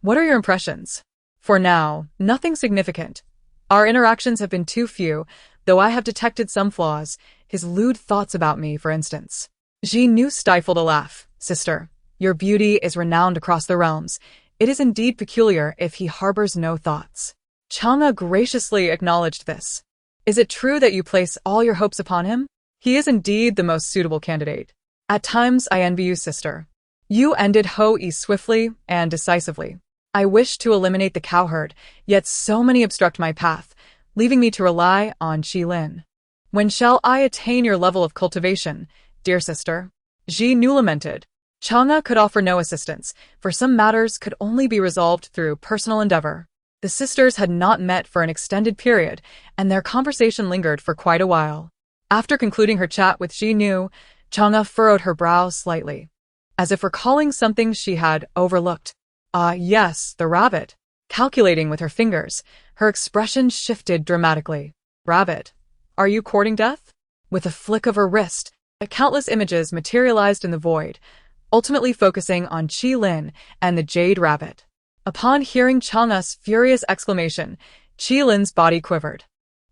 What are your impressions? For now, nothing significant. Our interactions have been too few, though I have detected some flaws, his lewd thoughts about me, for instance. Ji Nu stifled a laugh. Sister, your beauty is renowned across the realms. It is indeed peculiar if he harbors no thoughts. Chang'e graciously acknowledged this. Is it true that you place all your hopes upon him? He is indeed the most suitable candidate. At times I envy you, sister. You ended Ho-E swiftly and decisively. I wish to eliminate the cowherd, yet so many obstruct my path, leaving me to rely on Qilin. When shall I attain your level of cultivation, dear sister? Ji Nu lamented. Chang'e could offer no assistance, for some matters could only be resolved through personal endeavor. The sisters had not met for an extended period, and their conversation lingered for quite a while. After concluding her chat with Ji Nu, Chang'e furrowed her brow slightly, as if recalling something she had overlooked. Ah, yes, the rabbit. Calculating with her fingers, her expression shifted dramatically. Rabbit, are you courting death? With a flick of her wrist, countless images materialized in the void, ultimately focusing on Qilin and the jade rabbit. Upon hearing Chang'e's furious exclamation, Qilin's body quivered,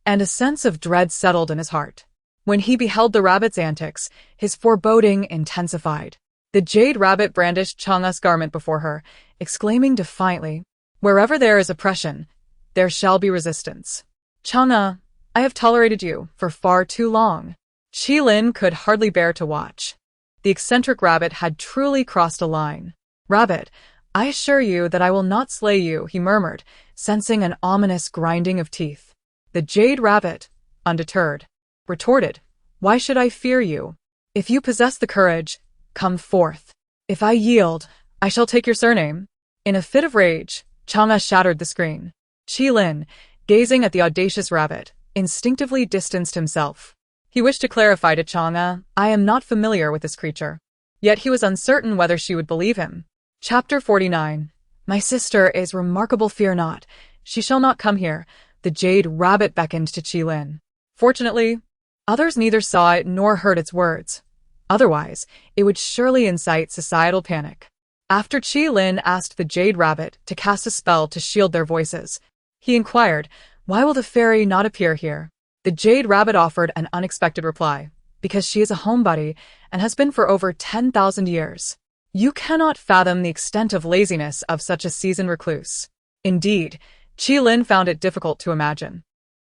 and a sense of dread settled in his heart. When he beheld the rabbit's antics, his foreboding intensified. The jade rabbit brandished Chang'e's garment before her, exclaiming defiantly, "Wherever there is oppression, there shall be resistance. Chang'e, I have tolerated you for far too long." Qilin could hardly bear to watch. The eccentric rabbit had truly crossed a line. "Rabbit, I assure you that I will not slay you," he murmured, sensing an ominous grinding of teeth. The jade rabbit, undeterred, retorted, "Why should I fear you? If you possess the courage, come forth. If I yield, I shall take your surname." In a fit of rage, Chang'e shattered the screen. Qilin, gazing at the audacious rabbit, instinctively distanced himself. He wished to clarify to Chang'e, "I am not familiar with this creature." Yet he was uncertain whether she would believe him. Chapter 49. My sister is remarkable, fear not. She shall not come here. The jade rabbit beckoned to Qilin. Fortunately, others neither saw it nor heard its words. Otherwise, it would surely incite societal panic. After Qilin asked the jade rabbit to cast a spell to shield their voices, he inquired, "Why will the fairy not appear here?" The jade rabbit offered an unexpected reply, "Because she is a homebody and has been for over 10,000 years. You cannot fathom the extent of laziness of such a seasoned recluse. Indeed, Qilin found it difficult to imagine.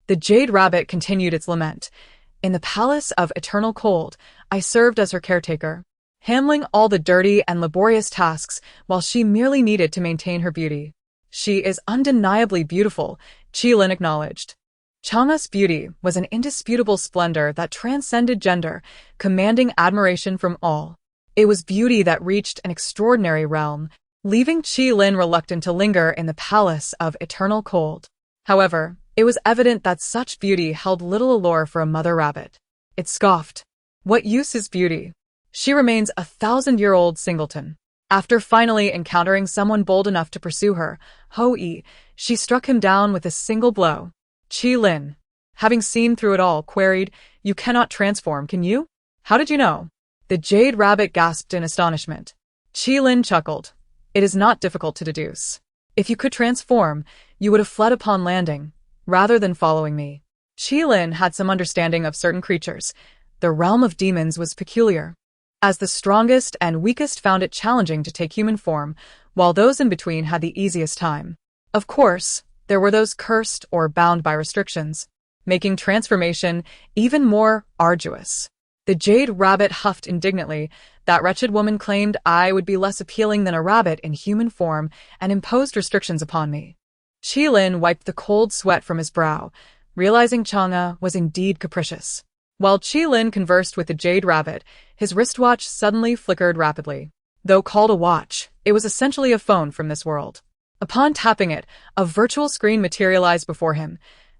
The jade rabbit continued its lament. In the palace of eternal cold, I served as her caretaker, handling all the dirty and laborious tasks while she merely needed to maintain her beauty. She is undeniably beautiful, Qilin acknowledged. Chang'e's beauty was an indisputable splendor that transcended gender, commanding admiration from all. It was beauty that reached an extraordinary realm, leaving Qilin reluctant to linger in the palace of eternal cold. However, it was evident that such beauty held little allure for a mother rabbit. It scoffed. What use is beauty? She remains a 1,000-year-old singleton. After finally encountering someone bold enough to pursue her, Hou-yi, she struck him down with a single blow. Qilin, having seen through it all, queried, "You cannot transform, can you? How did you know?" The jade rabbit gasped in astonishment. Qilin chuckled. "It is not difficult to deduce. If you could transform, you would have fled upon landing, rather than following me." Qilin had some understanding of certain creatures. The realm of demons was peculiar, as the strongest and weakest found it challenging to take human form, while those in between had the easiest time. Of course, there were those cursed or bound by restrictions, making transformation even more arduous. The jade rabbit huffed indignantly. "That wretched woman claimed I would be less appealing than a rabbit in human form and imposed restrictions upon me." Qilin wiped the cold sweat from his brow, realizing Chang'e was indeed capricious. While Qilin conversed with the jade rabbit, his wristwatch suddenly flickered rapidly. Though called a watch, it was essentially a phone from this world. Upon tapping it, a virtual screen materialized before him,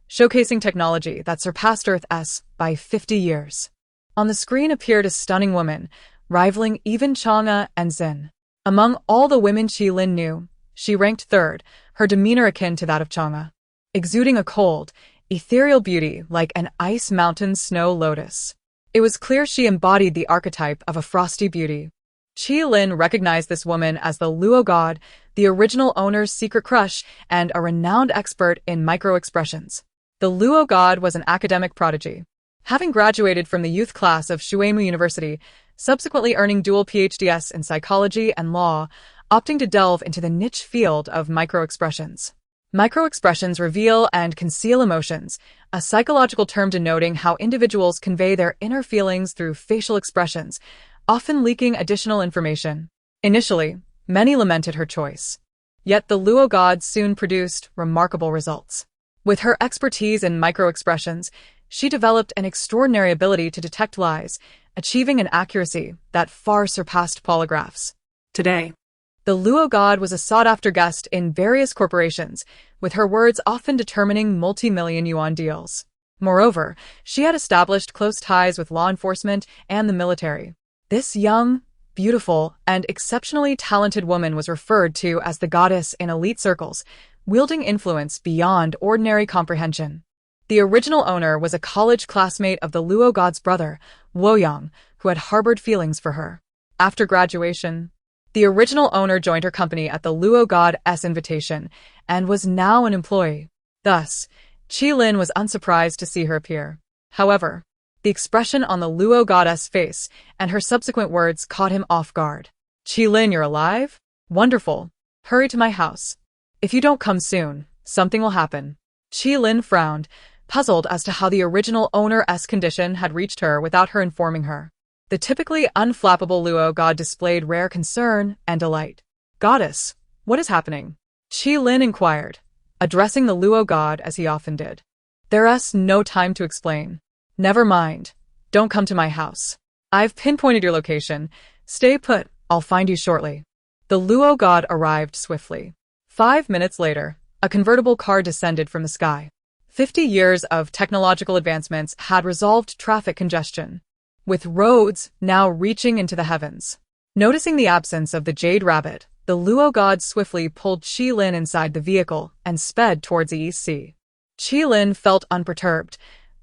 showcasing technology that surpassed Earth's by 50 years. On the screen appeared a stunning woman, rivaling even Chang'e and Xin. Among all the women Qilin knew, she ranked third, her demeanor akin to that of Chang'e, exuding a cold, ethereal beauty like an ice mountain snow lotus. It was clear she embodied the archetype of a frosty beauty. Qilin recognized this woman as the Luo god, the original owner's secret crush, and a renowned expert in micro-expressions. The Luo god was an academic prodigy, having graduated from the youth class of Shuemu University, subsequently earning dual PhDs in psychology and law, opting to delve into the niche field of micro-expressions. Micro-expressions reveal and conceal emotions, a psychological term denoting how individuals convey their inner feelings through facial expressions, often leaking additional information. Initially, many lamented her choice. Yet the Luo god soon produced remarkable results. With her expertise in micro-expressions, she developed an extraordinary ability to detect lies, achieving an accuracy that far surpassed polygraphs. Today, The Luo god was a sought-after guest in various corporations, with her words often determining multi-million yuan deals. Moreover, she had established close ties with law enforcement and the military. This young, beautiful, and exceptionally talented woman was referred to as the goddess in elite circles, wielding influence beyond ordinary comprehension. The original owner was a college classmate of the Luo god's brother, Woyang, who had harbored feelings for her. After graduation, the original owner joined her company at the Luo god's invitation and was now an employee. Thus, Qilin was unsurprised to see her appear. However, the expression on the Luo goddess' face and her subsequent words caught him off guard. "Qilin, you're alive? Wonderful. Hurry to my house. If you don't come soon, something will happen." Qilin frowned, puzzled as to how the original owner's condition had reached her without her informing her. The typically unflappable Luo god displayed rare concern and delight. "Goddess, what is happening?" Qilin inquired, addressing the Luo god as he often did. "There's no time to explain. Never mind. Don't come to my house. I've pinpointed your location. Stay put, I'll find you shortly." The Luo god arrived swiftly. 5 minutes later, a convertible car descended from the sky. 50 years of technological advancements had resolved traffic congestion, with roads now reaching into the heavens. Noticing the absence of the jade rabbit, the Luo god swiftly pulled Qilin inside the vehicle and sped towards the East Sea. Qilin felt unperturbed.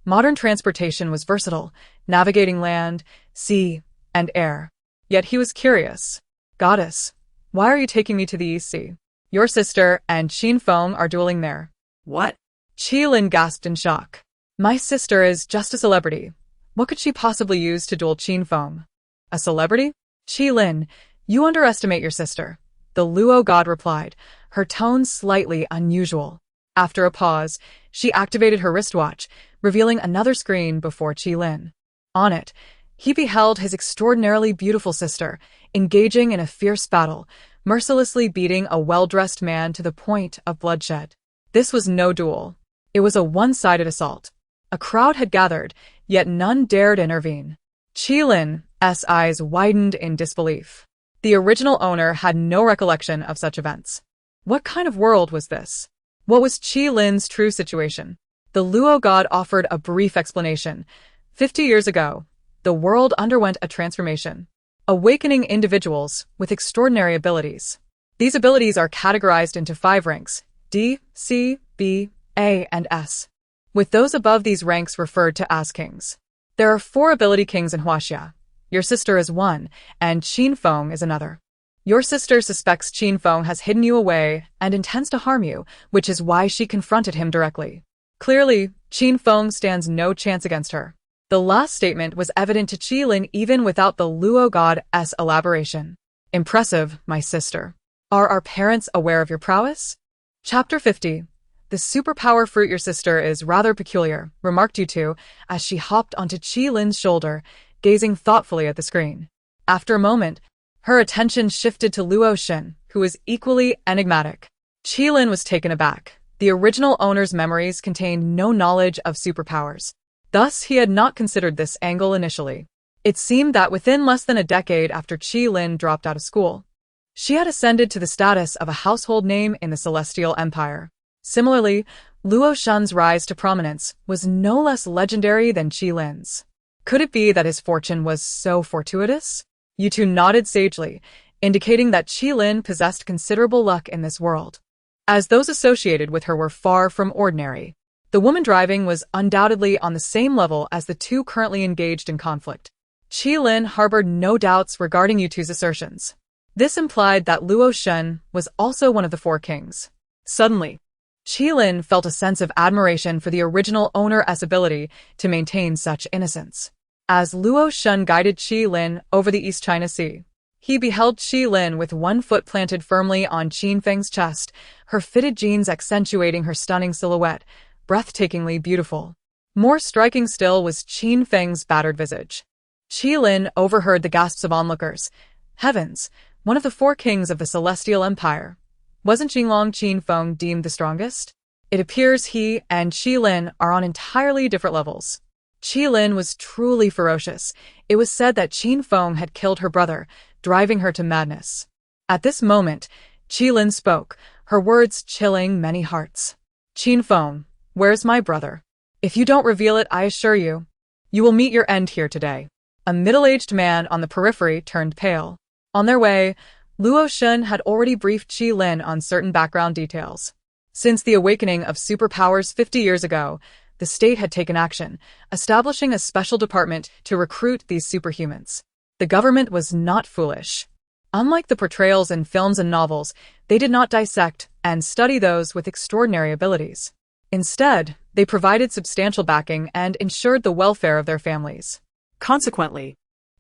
Modern transportation was versatile, navigating land, sea, and air. Yet he was curious. "Goddess, why are you taking me to the East Sea? Your sister and Qin Feng are dueling there." what? Qilin gasped in shock. "My sister is just a celebrity. What could she possibly use to duel Qin Feng?" "A celebrity?" Qilin, You underestimate your sister, the Luo god replied, her tone slightly unusual. After a pause, she activated her wristwatch, revealing another screen before Qilin. On it, he beheld his extraordinarily beautiful sister, engaging in a fierce battle, mercilessly beating a well-dressed man to the point of bloodshed. This was no duel. It was a one-sided assault. A crowd had gathered, yet none dared intervene. Qilin's eyes widened in disbelief. The original owner had no recollection of such events. What kind of world was this? What was Qilin's true situation? The Luo god offered a brief explanation. 50 years ago, the world underwent a transformation, awakening individuals with extraordinary abilities. These abilities are categorized into 5 ranks: D, C, B, A, and S, with those above these ranks referred to as kings. There are 4 ability kings in Huaxia. Your sister is one, and Qin Feng is another. Your sister suspects Qin Feng has hidden you away and intends to harm you, which is why she confronted him directly. Clearly, Qin Feng stands no chance against her. The last statement was evident to Qilin even without the Luo god's elaboration. Impressive, my sister. Are our parents aware of your prowess? Chapter 50. The superpower fruit your sister is rather peculiar, remarked Yutu, as she hopped onto Qilin's shoulder, gazing thoughtfully at the screen. After a moment, her attention shifted to Luo Shen, who was equally enigmatic. Qilin was taken aback. The original owner's memories contained no knowledge of superpowers. Thus, he had not considered this angle initially. It seemed that within less than a decade after Qilin dropped out of school, she had ascended to the status of a household name in the Celestial Empire. Similarly, Luo Shen's rise to prominence was no less legendary than Qilin's. Could it be that his fortune was so fortuitous? Yutu nodded sagely, indicating that Qilin possessed considerable luck in this world, as those associated with her were far from ordinary. The woman driving was undoubtedly on the same level as the two currently engaged in conflict. Qilin harbored no doubts regarding Yutu's assertions. This implied that Luo Shen was also one of the 4 kings. Suddenly, Qilin felt a sense of admiration for the original owner's ability to maintain such innocence. As Luo Shen guided Qilin over the East China Sea, he beheld Qilin with one foot planted firmly on Qin Feng's chest, her fitted jeans accentuating her stunning silhouette, breathtakingly beautiful. More striking still was Qin Feng's battered visage. Qilin overheard the gasps of onlookers. Heavens, one of the 4 kings of the Celestial Empire. Wasn't Qinglong Qin Feng deemed the strongest? It appears he and Qilin are on entirely different levels. Qilin was truly ferocious. It was said that Qin Feng had killed her brother, driving her to madness. At this moment, Qilin spoke, her words chilling many hearts. Qin Feng, where's my brother? If you don't reveal it, I assure you, you will meet your end here today. A middle-aged man on the periphery turned pale. On their way, Luo Shen had already briefed Qilin on certain background details. Since the awakening of superpowers 50 years ago, the state had taken action, establishing a special department to recruit these superhumans. The government was not foolish. Unlike the portrayals in films and novels, they did not dissect and study those with extraordinary abilities. Instead, they provided substantial backing and ensured the welfare of their families. Consequently,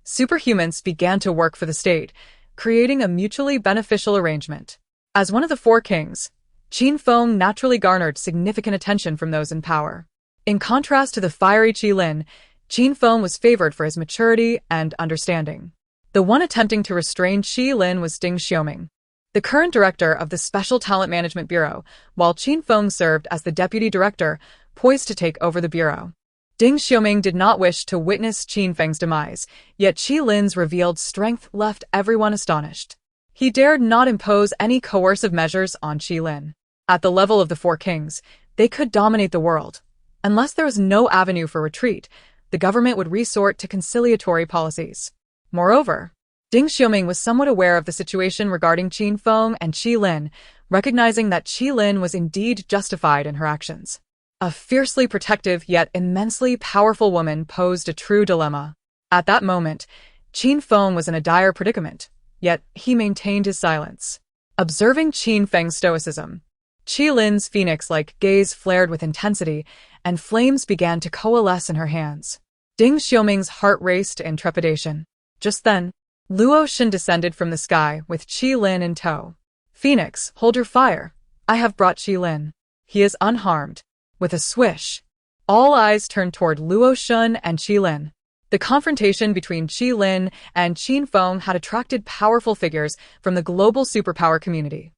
superhumans began to work for the state, creating a mutually beneficial arrangement. As one of the 4 kings, Qin Feng naturally garnered significant attention from those in power. In contrast to the fiery Qilin, Qin Feng was favored for his maturity and understanding. The one attempting to restrain Qilin was Ding Xiaoming, the current director of the Special Talent Management Bureau, while Qin Feng served as the deputy director, poised to take over the bureau. Ding Xiaoming did not wish to witness Qin Feng's demise, yet Qilin's revealed strength left everyone astonished. He dared not impose any coercive measures on Qilin. At the level of the 4 kings, they could dominate the world. Unless there was no avenue for retreat, the government would resort to conciliatory policies. Moreover, Ding Xiaoming was somewhat aware of the situation regarding Qin Feng and Qilin, recognizing that Qilin was indeed justified in her actions. A fiercely protective yet immensely powerful woman posed a true dilemma. At that moment, Qin Feng was in a dire predicament, yet he maintained his silence. Observing Qin Feng's stoicism, Qilin's phoenix-like gaze flared with intensity, and flames began to coalesce in her hands. Ding Xiaoming's heart raced in trepidation. Just then, Luo Shen descended from the sky with Qi Lin in tow. Phoenix, hold your fire. I have brought Qi Lin. He is unharmed. With a swish, all eyes turned toward Luo Shen and Qi Lin. The confrontation between Qi Lin and Qin Feng had attracted powerful figures from the global superpower community.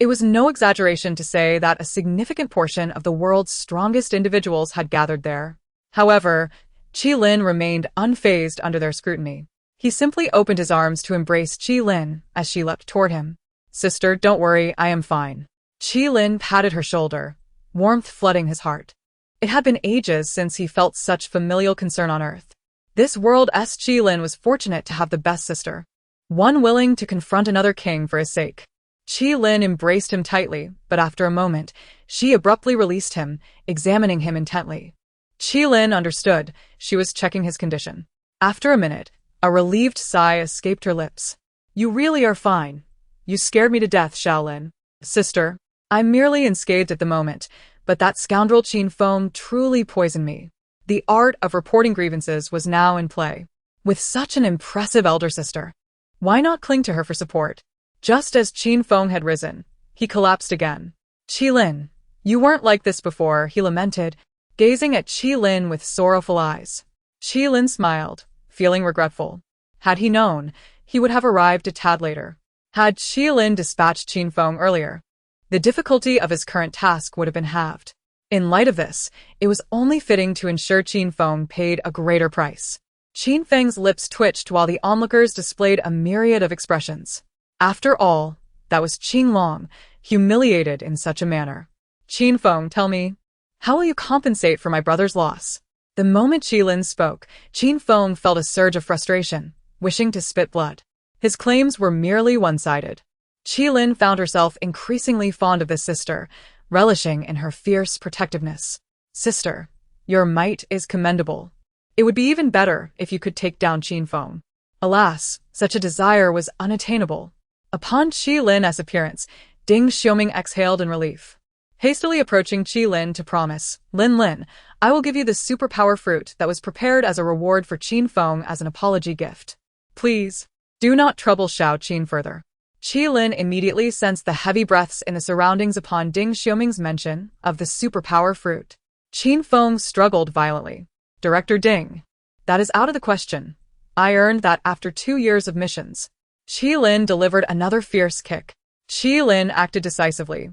It was no exaggeration to say that a significant portion of the world's strongest individuals had gathered there. However, Qi Lin remained unfazed under their scrutiny. He simply opened his arms to embrace Qi Lin as she leapt toward him. Sister, don't worry, I am fine. Qi Lin patted her shoulder, warmth flooding his heart. It had been ages since he felt such familial concern on Earth. This world's Qi Lin was fortunate to have the best sister, one willing to confront another king for his sake. Qi Lin embraced him tightly, but after a moment, she abruptly released him, examining him intently. Qi Lin understood she was checking his condition. After a minute, a relieved sigh escaped her lips. You really are fine. You scared me to death, Shaolin. Sister, I'm merely unscathed at the moment, but that scoundrel Qin Feng truly poisoned me. The art of reporting grievances was now in play. With such an impressive elder sister, why not cling to her for support? Just as Qin Feng had risen, he collapsed again. Qi Lin, you weren't like this before, he lamented, gazing at Qi Lin with sorrowful eyes. Qi Lin smiled, feeling regretful. Had he known, he would have arrived a tad later. Had Qi Lin dispatched Qin Feng earlier, the difficulty of his current task would have been halved. In light of this, it was only fitting to ensure Qin Feng paid a greater price. Qin Feng's lips twitched while the onlookers displayed a myriad of expressions. After all, that was Qin Long, humiliated in such a manner. Qin Feng, tell me, how will you compensate for my brother's loss? The moment Qi Lin spoke, Qin Feng felt a surge of frustration, wishing to spit blood. His claims were merely one-sided. Qi Lin found herself increasingly fond of this sister, relishing in her fierce protectiveness. Sister, your might is commendable. It would be even better if you could take down Qin Feng. Alas, such a desire was unattainable. Upon Qi Lin's appearance, Ding Xiaoming exhaled in relief. Hastily approaching Qi Lin to promise, Lin, I will give you the superpower fruit that was prepared as a reward for Qin Feng as an apology gift. Please, do not trouble Xiao Qin further. Qi Lin immediately sensed the heavy breaths in the surroundings upon Ding Xiaoming's mention of the superpower fruit. Qin Feng struggled violently. Director Ding, that is out of the question. I earned that after 2 years of missions. Qi Lin delivered another fierce kick. Qi Lin acted decisively,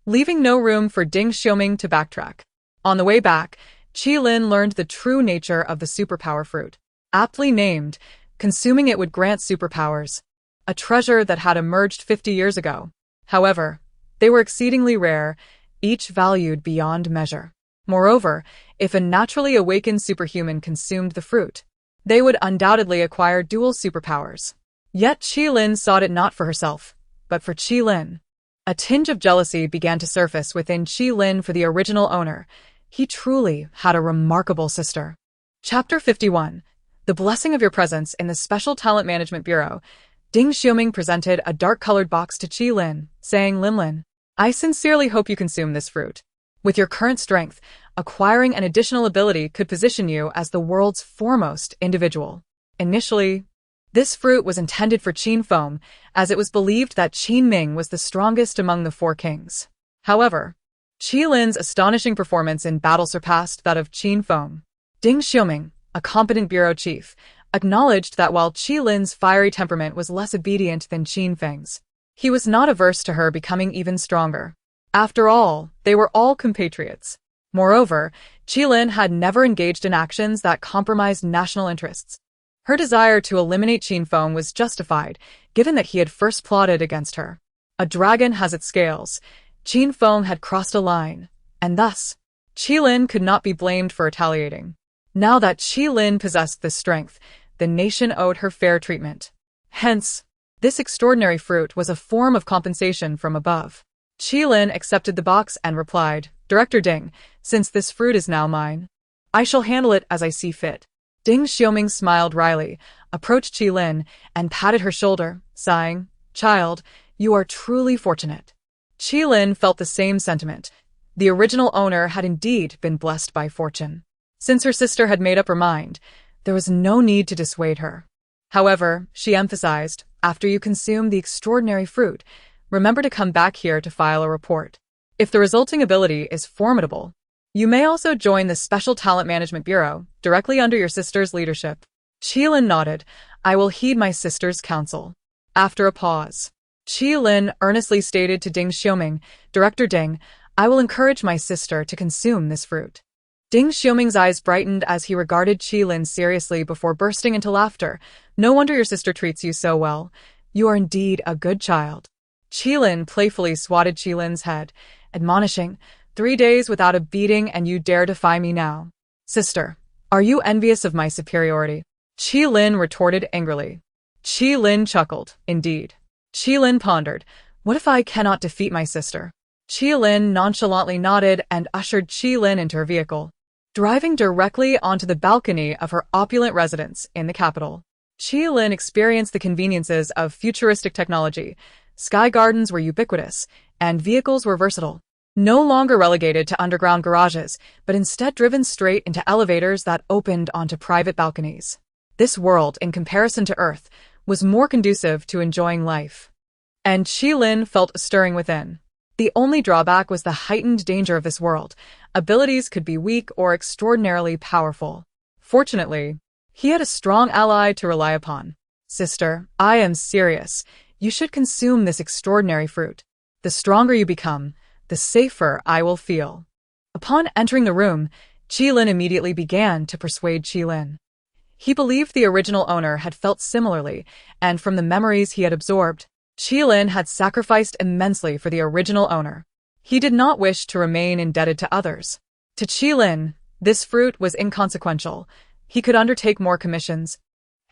leaving no room for Ding Xiaoming to backtrack. On the way back, Qi Lin learned the true nature of the superpower fruit. Aptly named, consuming it would grant superpowers, a treasure that had emerged 50 years ago. However, they were exceedingly rare, each valued beyond measure. Moreover, if a naturally awakened superhuman consumed the fruit, they would undoubtedly acquire dual superpowers. Yet Qi Lin sought it not for herself, but for Qi Lin. A tinge of jealousy began to surface within Qi Lin for the original owner. He truly had a remarkable sister. Chapter 51. The blessing of your presence in the Special Talent Management Bureau. Ding Xiaoming presented a dark-colored box to Qi Lin, saying, Lin, I sincerely hope you consume this fruit. With your current strength, acquiring an additional ability could position you as the world's foremost individual. Initially, this fruit was intended for Qin Feng, as it was believed that Qin Ming was the strongest among the 4 kings. However, Qi Lin's astonishing performance in battle surpassed that of Qin Feng. Ding Xiaoming, a competent bureau chief, acknowledged that while Qi Lin's fiery temperament was less obedient than Qin Feng's, he was not averse to her becoming even stronger. After all, they were all compatriots. Moreover, Qi Lin had never engaged in actions that compromised national interests. Her desire to eliminate Qin Feng was justified, given that he had first plotted against her. A dragon has its scales. Qin Feng had crossed a line, and thus, Qi Lin could not be blamed for retaliating. Now that Qi Lin possessed this strength, the nation owed her fair treatment. Hence, this extraordinary fruit was a form of compensation from above. Qi Lin accepted the box and replied, Director Ding, since this fruit is now mine, I shall handle it as I see fit. Ding Xiaoming smiled wryly, approached Qi Lin, and patted her shoulder, sighing, Child, you are truly fortunate. Qi Lin felt the same sentiment. The original owner had indeed been blessed by fortune. Since her sister had made up her mind, there was no need to dissuade her. However, she emphasized, after you consume the extraordinary fruit, remember to come back here to file a report. If the resulting ability is formidable, you may also join the Special Talent Management Bureau, directly under your sister's leadership. Qilin nodded. I will heed my sister's counsel. After a pause, Qilin earnestly stated to Ding Xiuming, Director Ding, I will encourage my sister to consume this fruit. Ding Xiuming's eyes brightened as he regarded Qilin seriously before bursting into laughter. No wonder your sister treats you so well. You are indeed a good child. Qilin playfully swatted Qilin's head, admonishing, 3 days without a beating and you dare defy me now. Sister, are you envious of my superiority? Qilin retorted angrily. Qilin chuckled, indeed. Qilin pondered, what if I cannot defeat my sister? Qilin nonchalantly nodded and ushered Qilin into her vehicle, driving directly onto the balcony of her opulent residence in the capital. Qilin experienced the conveniences of futuristic technology. Sky gardens were ubiquitous, and vehicles were versatile. No longer relegated to underground garages, but instead driven straight into elevators that opened onto private balconies. This world, in comparison to Earth, was more conducive to enjoying life. And Qilin felt a stirring within. The only drawback was the heightened danger of this world. Abilities could be weak or extraordinarily powerful. Fortunately, he had a strong ally to rely upon. Sister, I am serious. You should consume this extraordinary fruit. The stronger you become, the safer I will feel. Upon entering the room, Qilin immediately began to persuade Qilin. He believed the original owner had felt similarly, and from the memories he had absorbed, Qilin had sacrificed immensely for the original owner. He did not wish to remain indebted to others. To Qilin, this fruit was inconsequential. He could undertake more commissions,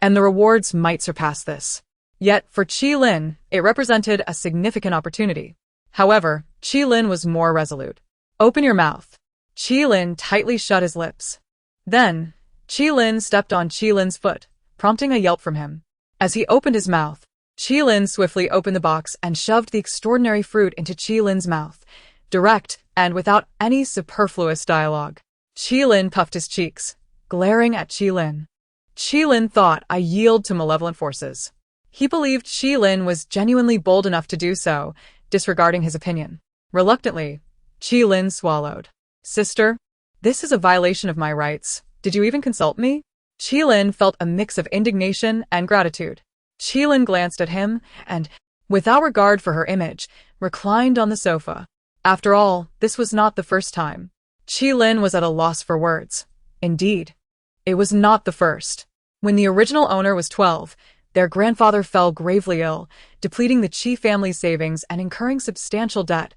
and the rewards might surpass this. Yet, for Qilin, it represented a significant opportunity. However, Qilin was more resolute. Open your mouth. Qilin tightly shut his lips. Then, Qilin stepped on Qilin's foot, prompting a yelp from him. As he opened his mouth, Qilin swiftly opened the box and shoved the extraordinary fruit into Qilin's mouth, direct and without any superfluous dialogue. Qilin puffed his cheeks, glaring at Qilin. Qilin thought, I yield to malevolent forces. He believed Qilin was genuinely bold enough to do so, disregarding his opinion. Reluctantly, Qilin swallowed. Sister, this is a violation of my rights. Did you even consult me? Qilin felt a mix of indignation and gratitude. Qilin glanced at him and, without regard for her image, reclined on the sofa. After all, this was not the first time. Qilin was at a loss for words. Indeed, it was not the first. When the original owner was 12, their grandfather fell gravely ill, depleting the Qi family's savings and incurring substantial debt,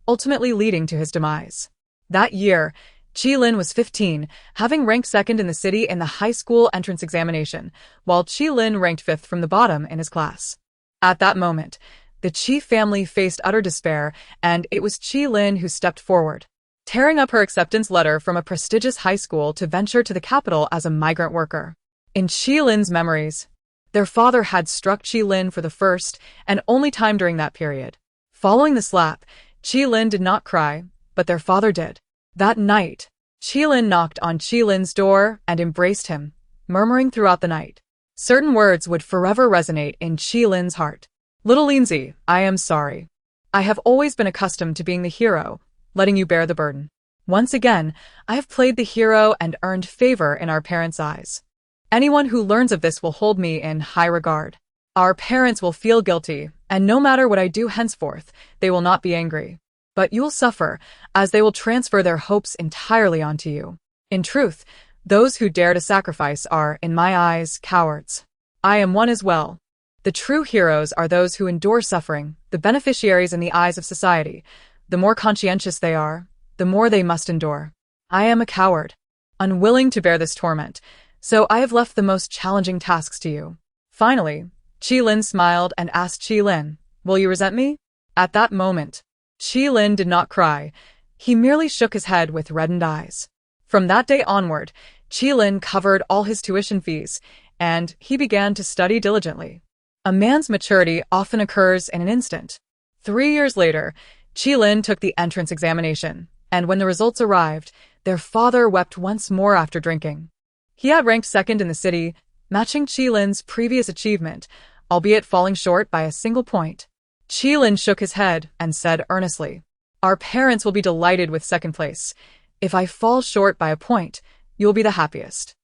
ultimately leading to his demise. That year, Qilin was 15, having ranked second in the city in the high school entrance examination, while Qilin ranked 5th from the bottom in his class. At that moment, the Qi family faced utter despair, and it was Qilin who stepped forward, tearing up her acceptance letter from a prestigious high school to venture to the capital as a migrant worker. In Qilin's memories, their father had struck Qilin for the first and only time during that period. Following the slap, Qilin did not cry, but their father did. That night, Qilin knocked on Qilin's door and embraced him, murmuring throughout the night. Certain words would forever resonate in Qilin's heart. Little Lindsay, I am sorry. I have always been accustomed to being the hero, letting you bear the burden. Once again, I have played the hero and earned favor in our parents' eyes. Anyone who learns of this will hold me in high regard. Our parents will feel guilty, and no matter what I do henceforth, they will not be angry. But you will suffer, as they will transfer their hopes entirely onto you. In truth, those who dare to sacrifice are, in my eyes, cowards. I am one as well. The true heroes are those who endure suffering, the beneficiaries in the eyes of society. The more conscientious they are, the more they must endure. I am a coward, unwilling to bear this torment, so I have left the most challenging tasks to you. Finally, Qilin smiled and asked Qilin, will you resent me? At that moment, Qilin did not cry. He merely shook his head with reddened eyes. From that day onward, Qilin covered all his tuition fees, and he began to study diligently. A man's maturity often occurs in an instant. 3 years later, Qilin took the entrance examination, and when the results arrived, their father wept once more after drinking. He had ranked second in the city, matching Qilin's previous achievement, albeit falling short by a single point. Qilin shook his head and said earnestly, "Our parents will be delighted with second place. If I fall short by a point, you'll be the happiest."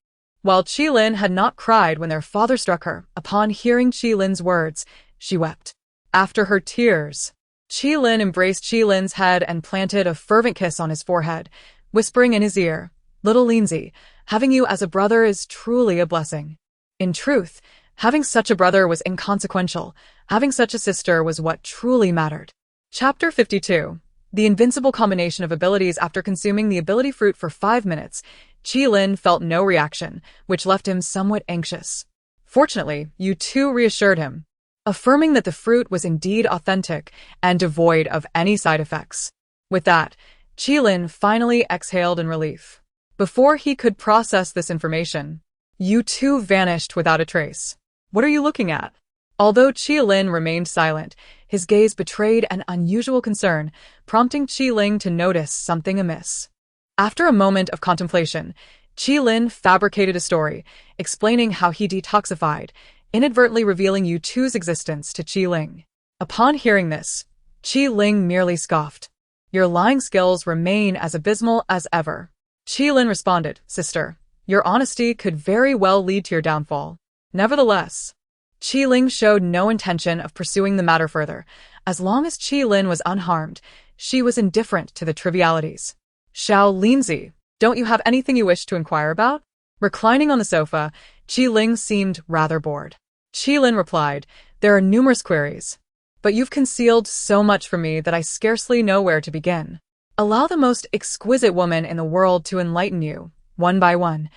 While Qilin had not cried when their father struck her, upon hearing Qilin's words, she wept. After her tears, Qilin embraced Qilin's head and planted a fervent kiss on his forehead, whispering in his ear, "Little Lindsay, having you as a brother is truly a blessing." In truth, having such a brother was inconsequential. Having such a sister was what truly mattered. Chapter 52. The invincible combination of abilities. After consuming the ability fruit for 5 minutes, Qilin felt no reaction, which left him somewhat anxious. Fortunately, Yu-Tu reassured him, affirming that the fruit was indeed authentic and devoid of any side effects. With that, Qilin finally exhaled in relief. Before he could process this information, Yu-Tu vanished without a trace. "What are you looking at?" Although Qilin remained silent, his gaze betrayed an unusual concern, prompting Qilin to notice something amiss. After a moment of contemplation, Qilin fabricated a story, explaining how he detoxified, inadvertently revealing Yu-Tu's existence to Qilin. Upon hearing this, Qilin merely scoffed. "Your lying skills remain as abysmal as ever." Qilin responded, "Sister, your honesty could very well lead to your downfall." Nevertheless, Qilin showed no intention of pursuing the matter further. As long as Qilin was unharmed, she was indifferent to the trivialities. "Xiao Lindsay, don't you have anything you wish to inquire about?" Reclining on the sofa, Qilin seemed rather bored. Qilin replied, "There are numerous queries, but you've concealed so much from me that I scarcely know where to begin. Allow the most exquisite woman in the world to enlighten you, one by one,"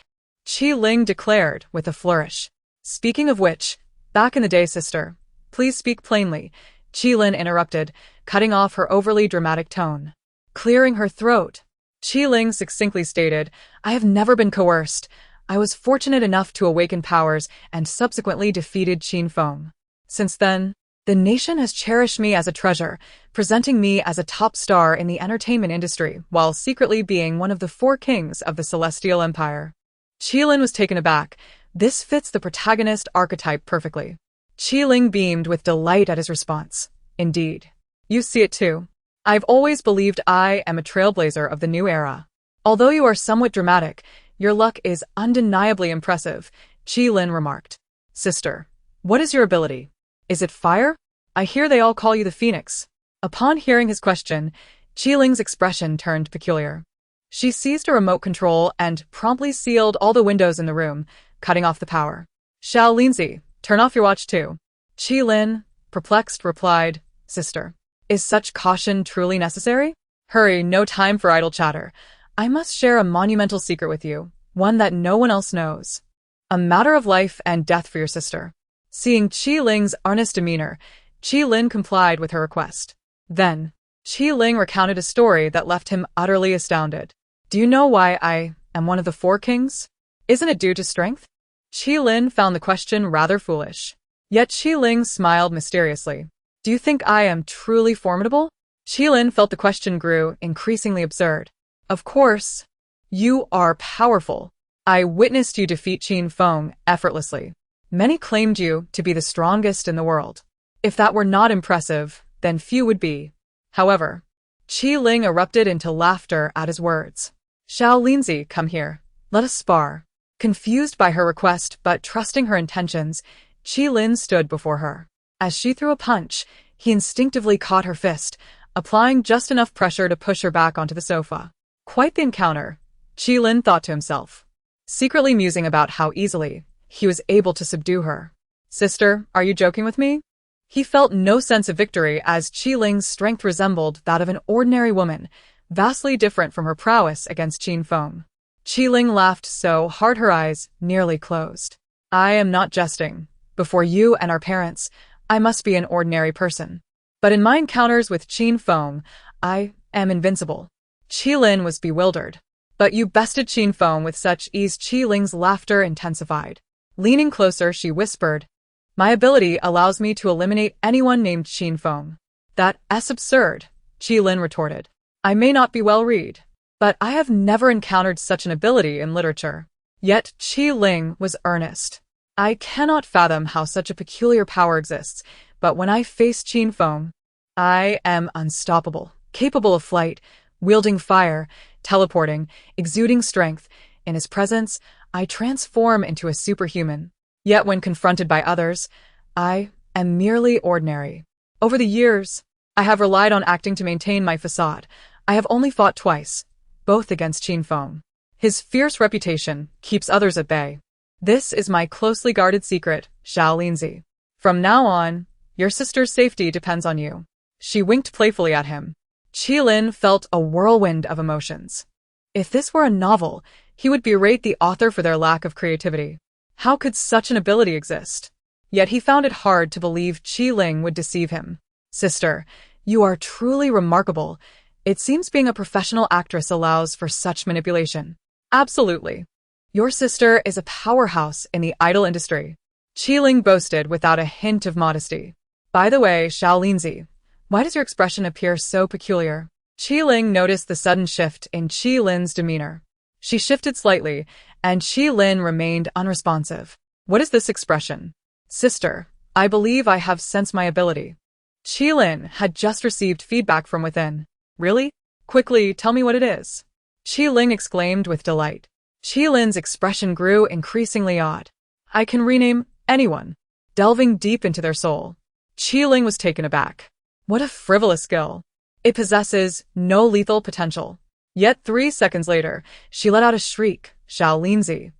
Qilin declared with a flourish. "Speaking of which, back in the day, sister, please speak plainly," Qilin interrupted, cutting off her overly dramatic tone. Clearing her throat, Qilin succinctly stated, "I have never been coerced. I was fortunate enough to awaken powers and subsequently defeated Qin Feng. Since then, the nation has cherished me as a treasure, presenting me as a top star in the entertainment industry while secretly being one of the 4 kings of the Celestial Empire." Qilin was taken aback. This fits the protagonist archetype perfectly. Qilin beamed with delight at his response. "Indeed. You see it too. I've always believed I am a trailblazer of the new era. Although you are somewhat dramatic, your luck is undeniably impressive," Qilin remarked. "Sister, what is your ability? Is it fire? I hear they all call you the Phoenix." Upon hearing his question, Qilin's expression turned peculiar. She seized a remote control and promptly sealed all the windows in the room, cutting off the power. "Xiao Lindsay, turn off your watch too." Qilin, perplexed, replied, "Sister, is such caution truly necessary? Hurry, no time for idle chatter. I must share a monumental secret with you, one that no one else knows. A matter of life and death for your sister." Seeing Qilin's earnest demeanor, Qilin complied with her request. Then, Qilin recounted a story that left him utterly astounded. "Do you know why I am one of the 4 kings? Isn't it due to strength?" Qilin found the question rather foolish. Yet Qilin smiled mysteriously. "Do you think I am truly formidable?" Qilin felt the question grew increasingly absurd. "Of course. You are powerful. I witnessed you defeat Qin Feng effortlessly. Many claimed you to be the strongest in the world. If that were not impressive, then few would be." However, Qilin erupted into laughter at his words. "Xiao Lindsay, come here. Let us spar." Confused by her request but trusting her intentions, Qilin stood before her. As she threw a punch, he instinctively caught her fist, applying just enough pressure to push her back onto the sofa. Quite the encounter, Qilin thought to himself, secretly musing about how easily he was able to subdue her. "Sister, are you joking with me?" He felt no sense of victory as Qilin's strength resembled that of an ordinary woman, vastly different from her prowess against Qin Feng. Qilin laughed so hard her eyes nearly closed. "I am not jesting. Before you and our parents, I must be an ordinary person. But in my encounters with Qin Feng, I am invincible." Qilin was bewildered. "But you bested Qin Feng with such ease." Qilin's laughter intensified. Leaning closer, she whispered, "My ability allows me to eliminate anyone named Qin Feng." "That's absurd," Qilin retorted. "I may not be well read, but I have never encountered such an ability in literature." Yet Qilin was earnest. I cannot fathom how such a peculiar power exists, but when I face Qin Feng, I am unstoppable, capable of flight, wielding fire, teleporting, exuding strength. In his presence, I transform into a superhuman. Yet when confronted by others, I am merely ordinary. Over the years, I have relied on acting to maintain my facade. I have only fought twice, both against Qin Feng. His fierce reputation keeps others at bay. This is my closely guarded secret, Xiao Linzi. From now on, your sister's safety depends on you. She winked playfully at him. Qilin felt a whirlwind of emotions. If this were a novel, he would berate the author for their lack of creativity. How could such an ability exist? Yet he found it hard to believe Qi would deceive him. Sister, you are truly remarkable. It seems being a professional actress allows for such manipulation. Absolutely. Your sister is a powerhouse in the idol industry. Qi boasted without a hint of modesty. By the way, Xiao Linzi, why does your expression appear so peculiar? Qi noticed the sudden shift in Qilin's demeanor. She shifted slightly, and Qilin remained unresponsive. What is this expression? Sister, I believe I have sensed my ability. Qilin had just received feedback from within. Really? Quickly, tell me what it is. Qi exclaimed with delight. Qilin's expression grew increasingly odd. I can rename anyone, delving deep into their soul. Qi was taken aback. What a frivolous skill. It possesses no lethal potential. Yet 3 seconds later, she let out a shriek. Xiao Linzi,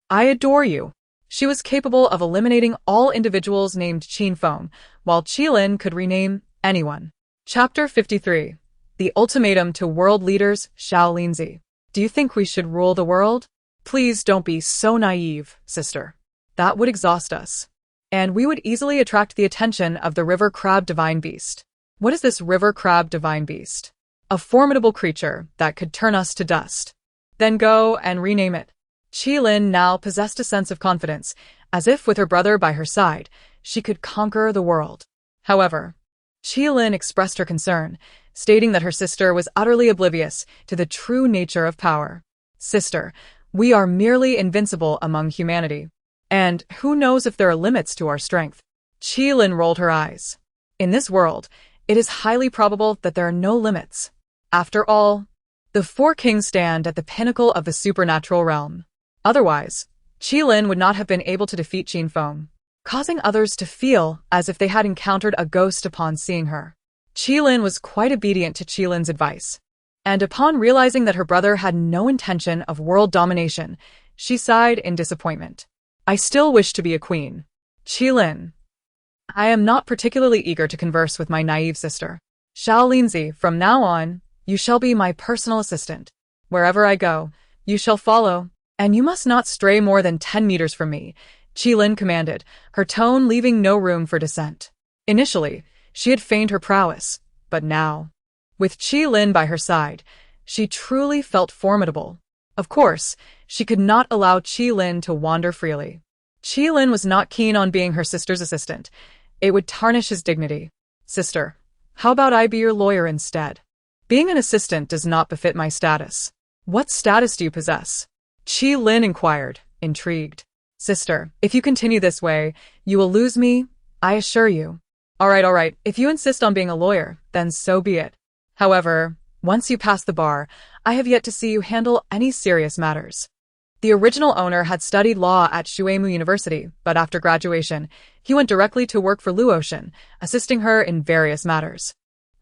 I adore you. She was capable of eliminating all individuals named Qin Feng, while Qilin could rename anyone. Chapter 53. The Ultimatum to World Leaders, Xiao Linzi. Do you think we should rule the world? Please don't be so naive, sister. That would exhaust us. And we would easily attract the attention of the river crab divine beast. What is this river crab divine beast? A formidable creature that could turn us to dust. Then go and rename it. Qilin now possessed a sense of confidence, as if with her brother by her side, she could conquer the world. However, Qilin expressed her concern, stating that her sister was utterly oblivious to the true nature of power. Sister, we are merely invincible among humanity. And who knows if there are limits to our strength? Qilin rolled her eyes. In this world, it is highly probable that there are no limits. After all, the 4 kings stand at the pinnacle of the supernatural realm. Otherwise, Qilin would not have been able to defeat Qin Feng, causing others to feel as if they had encountered a ghost upon seeing her. Qilin was quite obedient to Qilin's advice, and upon realizing that her brother had no intention of world domination, she sighed in disappointment. I still wish to be a queen. Qilin, I am not particularly eager to converse with my naive sister. Xiao Linzi, from now on, you shall be my personal assistant. Wherever I go, you shall follow, and you must not stray more than 10 meters from me, Qilin commanded, her tone leaving no room for dissent. Initially, she had feigned her prowess, but now, with Qilin by her side, she truly felt formidable. Of course, she could not allow Qilin to wander freely. Qilin was not keen on being her sister's assistant. It would tarnish his dignity. Sister, how about I be your lawyer instead? Being an assistant does not befit my status. What status do you possess? Qilin inquired, intrigued. Sister, if you continue this way, you will lose me, I assure you. All right, if you insist on being a lawyer, then so be it. However, once you pass the bar, I have yet to see you handle any serious matters. The original owner had studied law at Shuemu University, but after graduation, he went directly to work for Luotian, assisting her in various matters.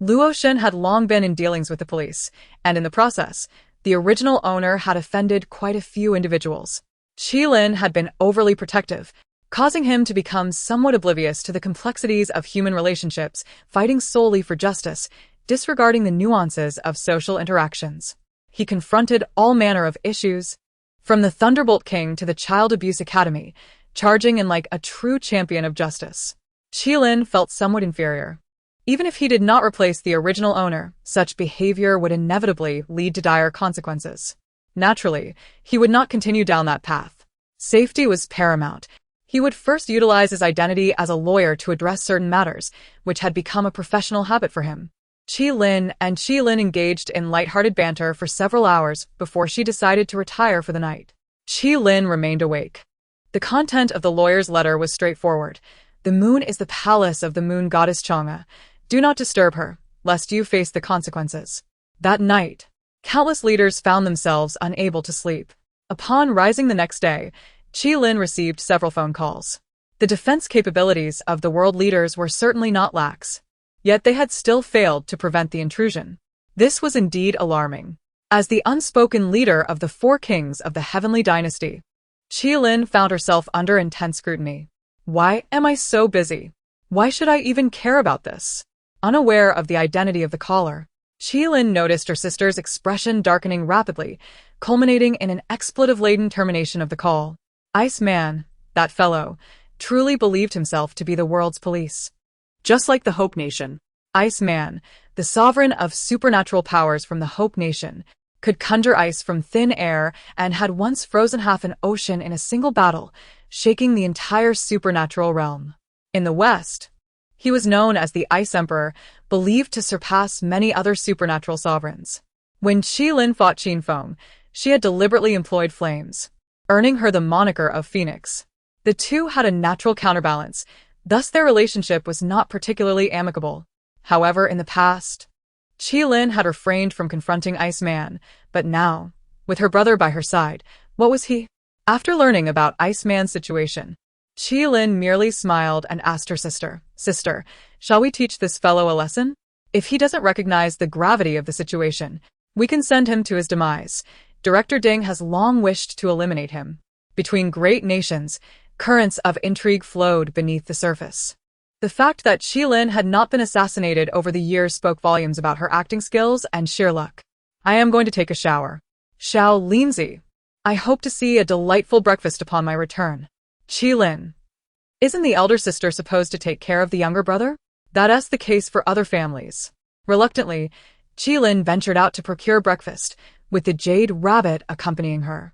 Luotian had long been in dealings with the police, and in the process, the original owner had offended quite a few individuals. Qilin had been overly protective, causing him to become somewhat oblivious to the complexities of human relationships, fighting solely for justice, disregarding the nuances of social interactions. He confronted all manner of issues, from the Thunderbolt King to the Child Abuse Academy, charging in like a true champion of justice. Qilin felt somewhat inferior. Even if he did not replace the original owner, such behavior would inevitably lead to dire consequences. Naturally, he would not continue down that path. Safety was paramount. He would first utilize his identity as a lawyer to address certain matters, which had become a professional habit for him. Qilin engaged in lighthearted banter for several hours before she decided to retire for the night. Qilin remained awake. The content of the lawyer's letter was straightforward. The moon is the palace of the moon goddess Chang'e. Do not disturb her, lest you face the consequences. That night, countless leaders found themselves unable to sleep. Upon rising the next day, Qilin received several phone calls. The defense capabilities of the world leaders were certainly not lax. Yet they had still failed to prevent the intrusion. This was indeed alarming. As the unspoken leader of the four kings of the heavenly dynasty, Qilin found herself under intense scrutiny. Why am I so busy? Why should I even care about this? Unaware of the identity of the caller, Qilin noticed her sister's expression darkening rapidly, culminating in an expletive-laden termination of the call. Iceman, that fellow, truly believed himself to be the world's police. Just like the Hope Nation. Iceman, the sovereign of supernatural powers from the Hope Nation, could conjure ice from thin air and had once frozen half an ocean in a single battle, shaking the entire supernatural realm. In the West, he was known as the Ice Emperor, believed to surpass many other supernatural sovereigns. When Qilin fought Qinfeng, she had deliberately employed flames, earning her the moniker of Phoenix. The two had a natural counterbalance, thus their relationship was not particularly amicable. However, in the past, Qilin had refrained from confronting Iceman, but now, with her brother by her side, what was he? After learning about Iceman's situation, Qilin merely smiled and asked her sister, "Sister, shall we teach this fellow a lesson? If he doesn't recognize the gravity of the situation, we can send him to his demise. Director Ding has long wished to eliminate him." Between great nations, currents of intrigue flowed beneath the surface. The fact that Qilin had not been assassinated over the years spoke volumes about her acting skills and sheer luck. "I am going to take a shower. Xiao Linzi, I hope to see a delightful breakfast upon my return." Qilin, isn't the elder sister supposed to take care of the younger brother? That's the case for other families. Reluctantly, Qilin ventured out to procure breakfast, with the Jade Rabbit accompanying her.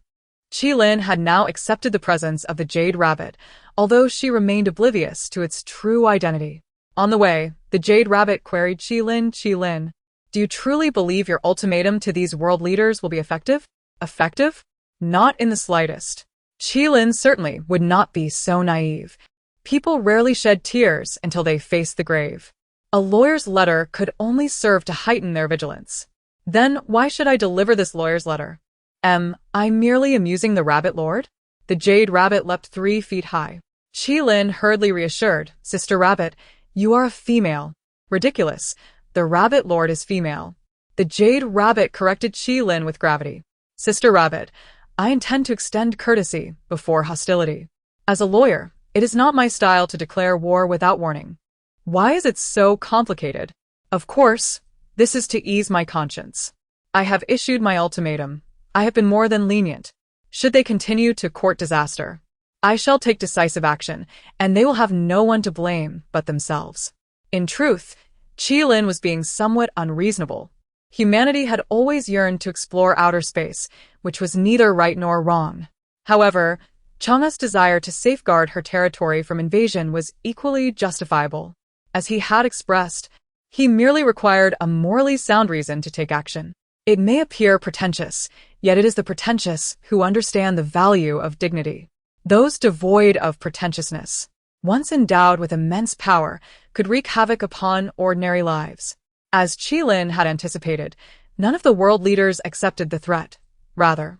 Qilin had now accepted the presence of the Jade Rabbit, although she remained oblivious to its true identity. On the way, the Jade Rabbit queried Qilin, "Qilin, do you truly believe your ultimatum to these world leaders will be effective?" Effective? Not in the slightest. Qilin certainly would not be so naive. People rarely shed tears until they face the grave. A lawyer's letter could only serve to heighten their vigilance. Then why should I deliver this lawyer's letter? Am I merely amusing the Rabbit Lord? The Jade Rabbit leapt 3 feet high. Qilin hurriedly reassured, "Sister Rabbit, you are a female." "Ridiculous. The Rabbit Lord is female." The Jade Rabbit corrected Qilin with gravity. "Sister Rabbit, I intend to extend courtesy before hostility. As a lawyer, it is not my style to declare war without warning." "Why is it so complicated?" "Of course, this is to ease my conscience. I have issued my ultimatum. I have been more than lenient. Should they continue to court disaster, I shall take decisive action, and they will have no one to blame but themselves." In truth, Qilin was being somewhat unreasonable. Humanity had always yearned to explore outer space, which was neither right nor wrong. However, Chang'e's desire to safeguard her territory from invasion was equally justifiable. As he had expressed, he merely required a morally sound reason to take action. It may appear pretentious, yet it is the pretentious who understand the value of dignity. Those devoid of pretentiousness, once endowed with immense power, could wreak havoc upon ordinary lives. As Qilin had anticipated, none of the world leaders accepted the threat. Rather,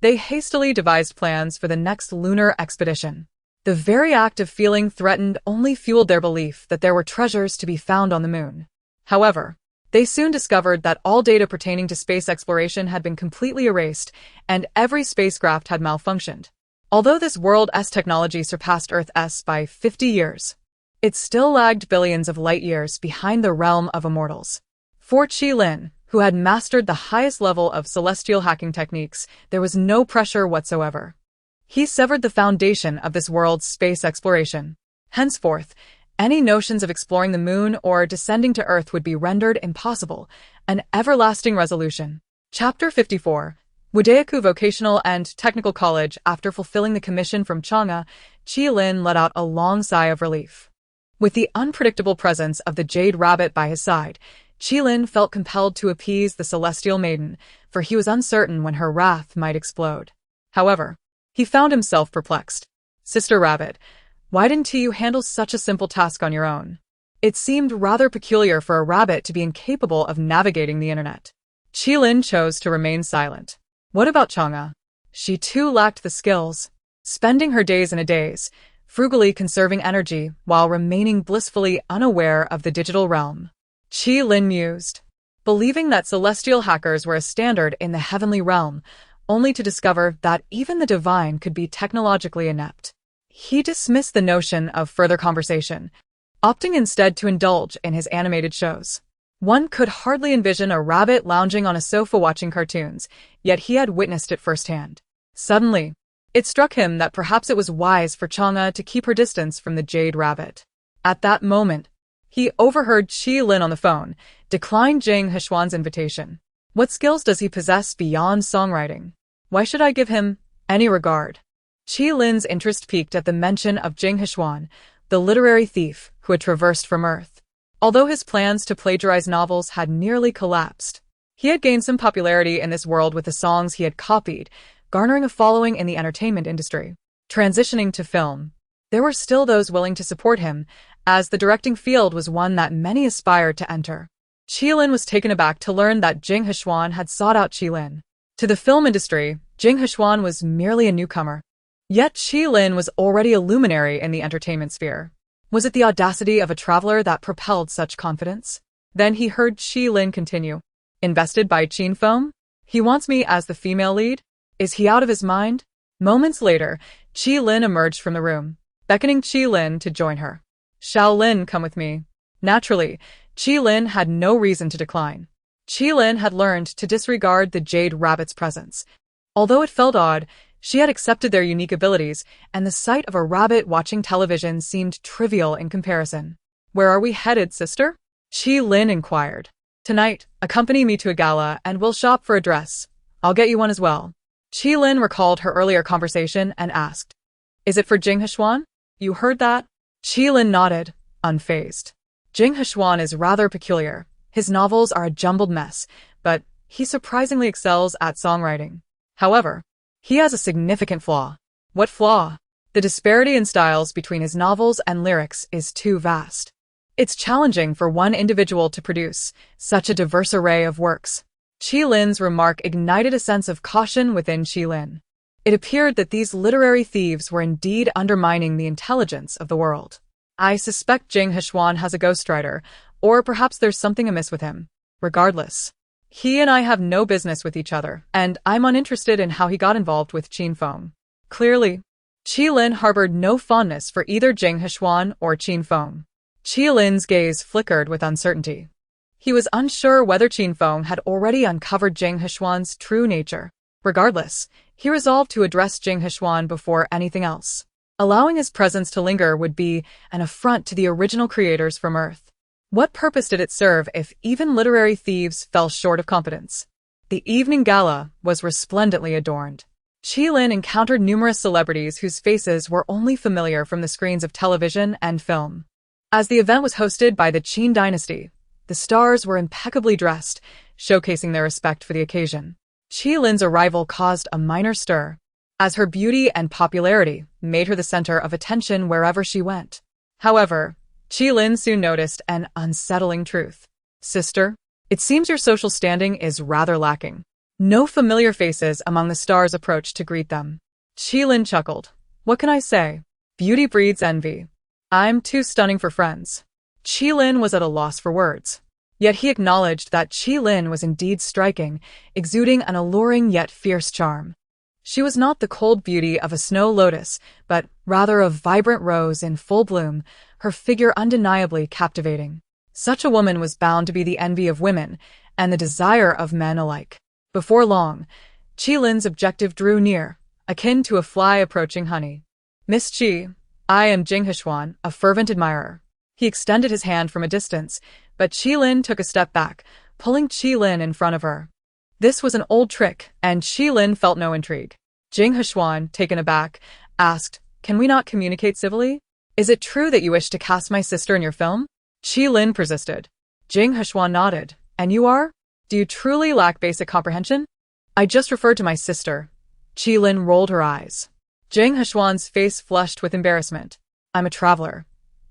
they hastily devised plans for the next lunar expedition. The very act of feeling threatened only fueled their belief that there were treasures to be found on the moon. However, they soon discovered that all data pertaining to space exploration had been completely erased, and every spacecraft had malfunctioned. Although this world's technology surpassed Earth's by 50 years, it still lagged billions of light-years behind the realm of immortals. For Qilin, who had mastered the highest level of celestial hacking techniques, there was no pressure whatsoever. He severed the foundation of this world's space exploration. Henceforth, any notions of exploring the moon or descending to Earth would be rendered impossible, an everlasting resolution. Chapter 54. Wudayaku Vocational and Technical College. After fulfilling the commission from Chang'e, Qilin let out a long sigh of relief. With the unpredictable presence of the Jade Rabbit by his side, Qilin felt compelled to appease the celestial maiden, for he was uncertain when her wrath might explode. However, he found himself perplexed. Sister Rabbit, why didn't you handle such a simple task on your own? It seemed rather peculiar for a rabbit to be incapable of navigating the internet. Qilin chose to remain silent. What about Chang'e? She too lacked the skills, spending her days in a daze, frugally conserving energy while remaining blissfully unaware of the digital realm. Qilin mused, believing that celestial hackers were a standard in the heavenly realm, only to discover that even the divine could be technologically inept. He dismissed the notion of further conversation, opting instead to indulge in his animated shows. One could hardly envision a rabbit lounging on a sofa watching cartoons, yet he had witnessed it firsthand. Suddenly, it struck him that perhaps it was wise for Chang'e to keep her distance from the Jade Rabbit. At that moment, he overheard Qilin on the phone, decline Jing Hexuan's invitation. What skills does he possess beyond songwriting? Why should I give him any regard? Qilin's interest peaked at the mention of Jing Hexuan, the literary thief who had traversed from Earth. Although his plans to plagiarize novels had nearly collapsed, he had gained some popularity in this world with the songs he had copied, garnering a following in the entertainment industry. Transitioning to film, there were still those willing to support him, as the directing field was one that many aspired to enter. Qilin was taken aback to learn that Jing Hexuan had sought out Qilin. To the film industry, Jing Hexuan was merely a newcomer. Yet Qilin was already a luminary in the entertainment sphere. Was it the audacity of a traveler that propelled such confidence? Then he heard Qilin continue. Invested by Qin Feng? He wants me as the female lead? Is he out of his mind? Moments later, Qilin emerged from the room, beckoning Qilin to join her. Shaolin, come with me. Naturally, Qilin had no reason to decline. Qilin had learned to disregard the Jade Rabbit's presence. Although it felt odd, she had accepted their unique abilities, and the sight of a rabbit watching television seemed trivial in comparison. Where are we headed, sister? Qilin inquired. Tonight, accompany me to a gala and we'll shop for a dress. I'll get you one as well. Qilin recalled her earlier conversation and asked, is it for Jing Hexuan? You heard that? Qilin nodded, unfazed. Jing Hexuan is rather peculiar. His novels are a jumbled mess, but he surprisingly excels at songwriting. However, he has a significant flaw. What flaw? The disparity in styles between his novels and lyrics is too vast. It's challenging for one individual to produce such a diverse array of works. Qilin's remark ignited a sense of caution within Qilin. It appeared that these literary thieves were indeed undermining the intelligence of the world. I suspect Jing Hexuan has a ghostwriter, or perhaps there's something amiss with him. Regardless, he and I have no business with each other, and I'm uninterested in how he got involved with Qin Feng. Clearly, Qilin harbored no fondness for either Jing Hexuan or Qin Feng. Qilin's gaze flickered with uncertainty. He was unsure whether Qin Feng had already uncovered Jing Hexuan's true nature. Regardless, he resolved to address Jing Hexuan before anything else. Allowing his presence to linger would be an affront to the original creators from Earth. What purpose did it serve if even literary thieves fell short of competence? The evening gala was resplendently adorned. Qilin encountered numerous celebrities whose faces were only familiar from the screens of television and film. As the event was hosted by the Qin dynasty, the stars were impeccably dressed, showcasing their respect for the occasion. Qilin's arrival caused a minor stir, as her beauty and popularity made her the center of attention wherever she went. However, Qilin soon noticed an unsettling truth. Sister, it seems your social standing is rather lacking. No familiar faces among the stars approached to greet them. Qilin chuckled. What can I say? Beauty breeds envy. I'm too stunning for friends. Qilin was at a loss for words. Yet he acknowledged that Qilin was indeed striking, exuding an alluring yet fierce charm. She was not the cold beauty of a snow lotus, but rather a vibrant rose in full bloom, her figure undeniably captivating. Such a woman was bound to be the envy of women and the desire of men alike. Before long, Qilin's objective drew near, akin to a fly approaching honey. Miss Qi, I am Jing Hexuan, a fervent admirer. He extended his hand from a distance, but Qilin took a step back, pulling Qilin in front of her. This was an old trick, and Qilin felt no intrigue. Jing Hexuan, taken aback, asked, Can we not communicate civilly? Is it true that you wish to cast my sister in your film? Qilin persisted. Jing Hexuan nodded. And you are? Do you truly lack basic comprehension? I just referred to my sister. Qilin rolled her eyes. Jing Heshuan's face flushed with embarrassment. I'm a traveler.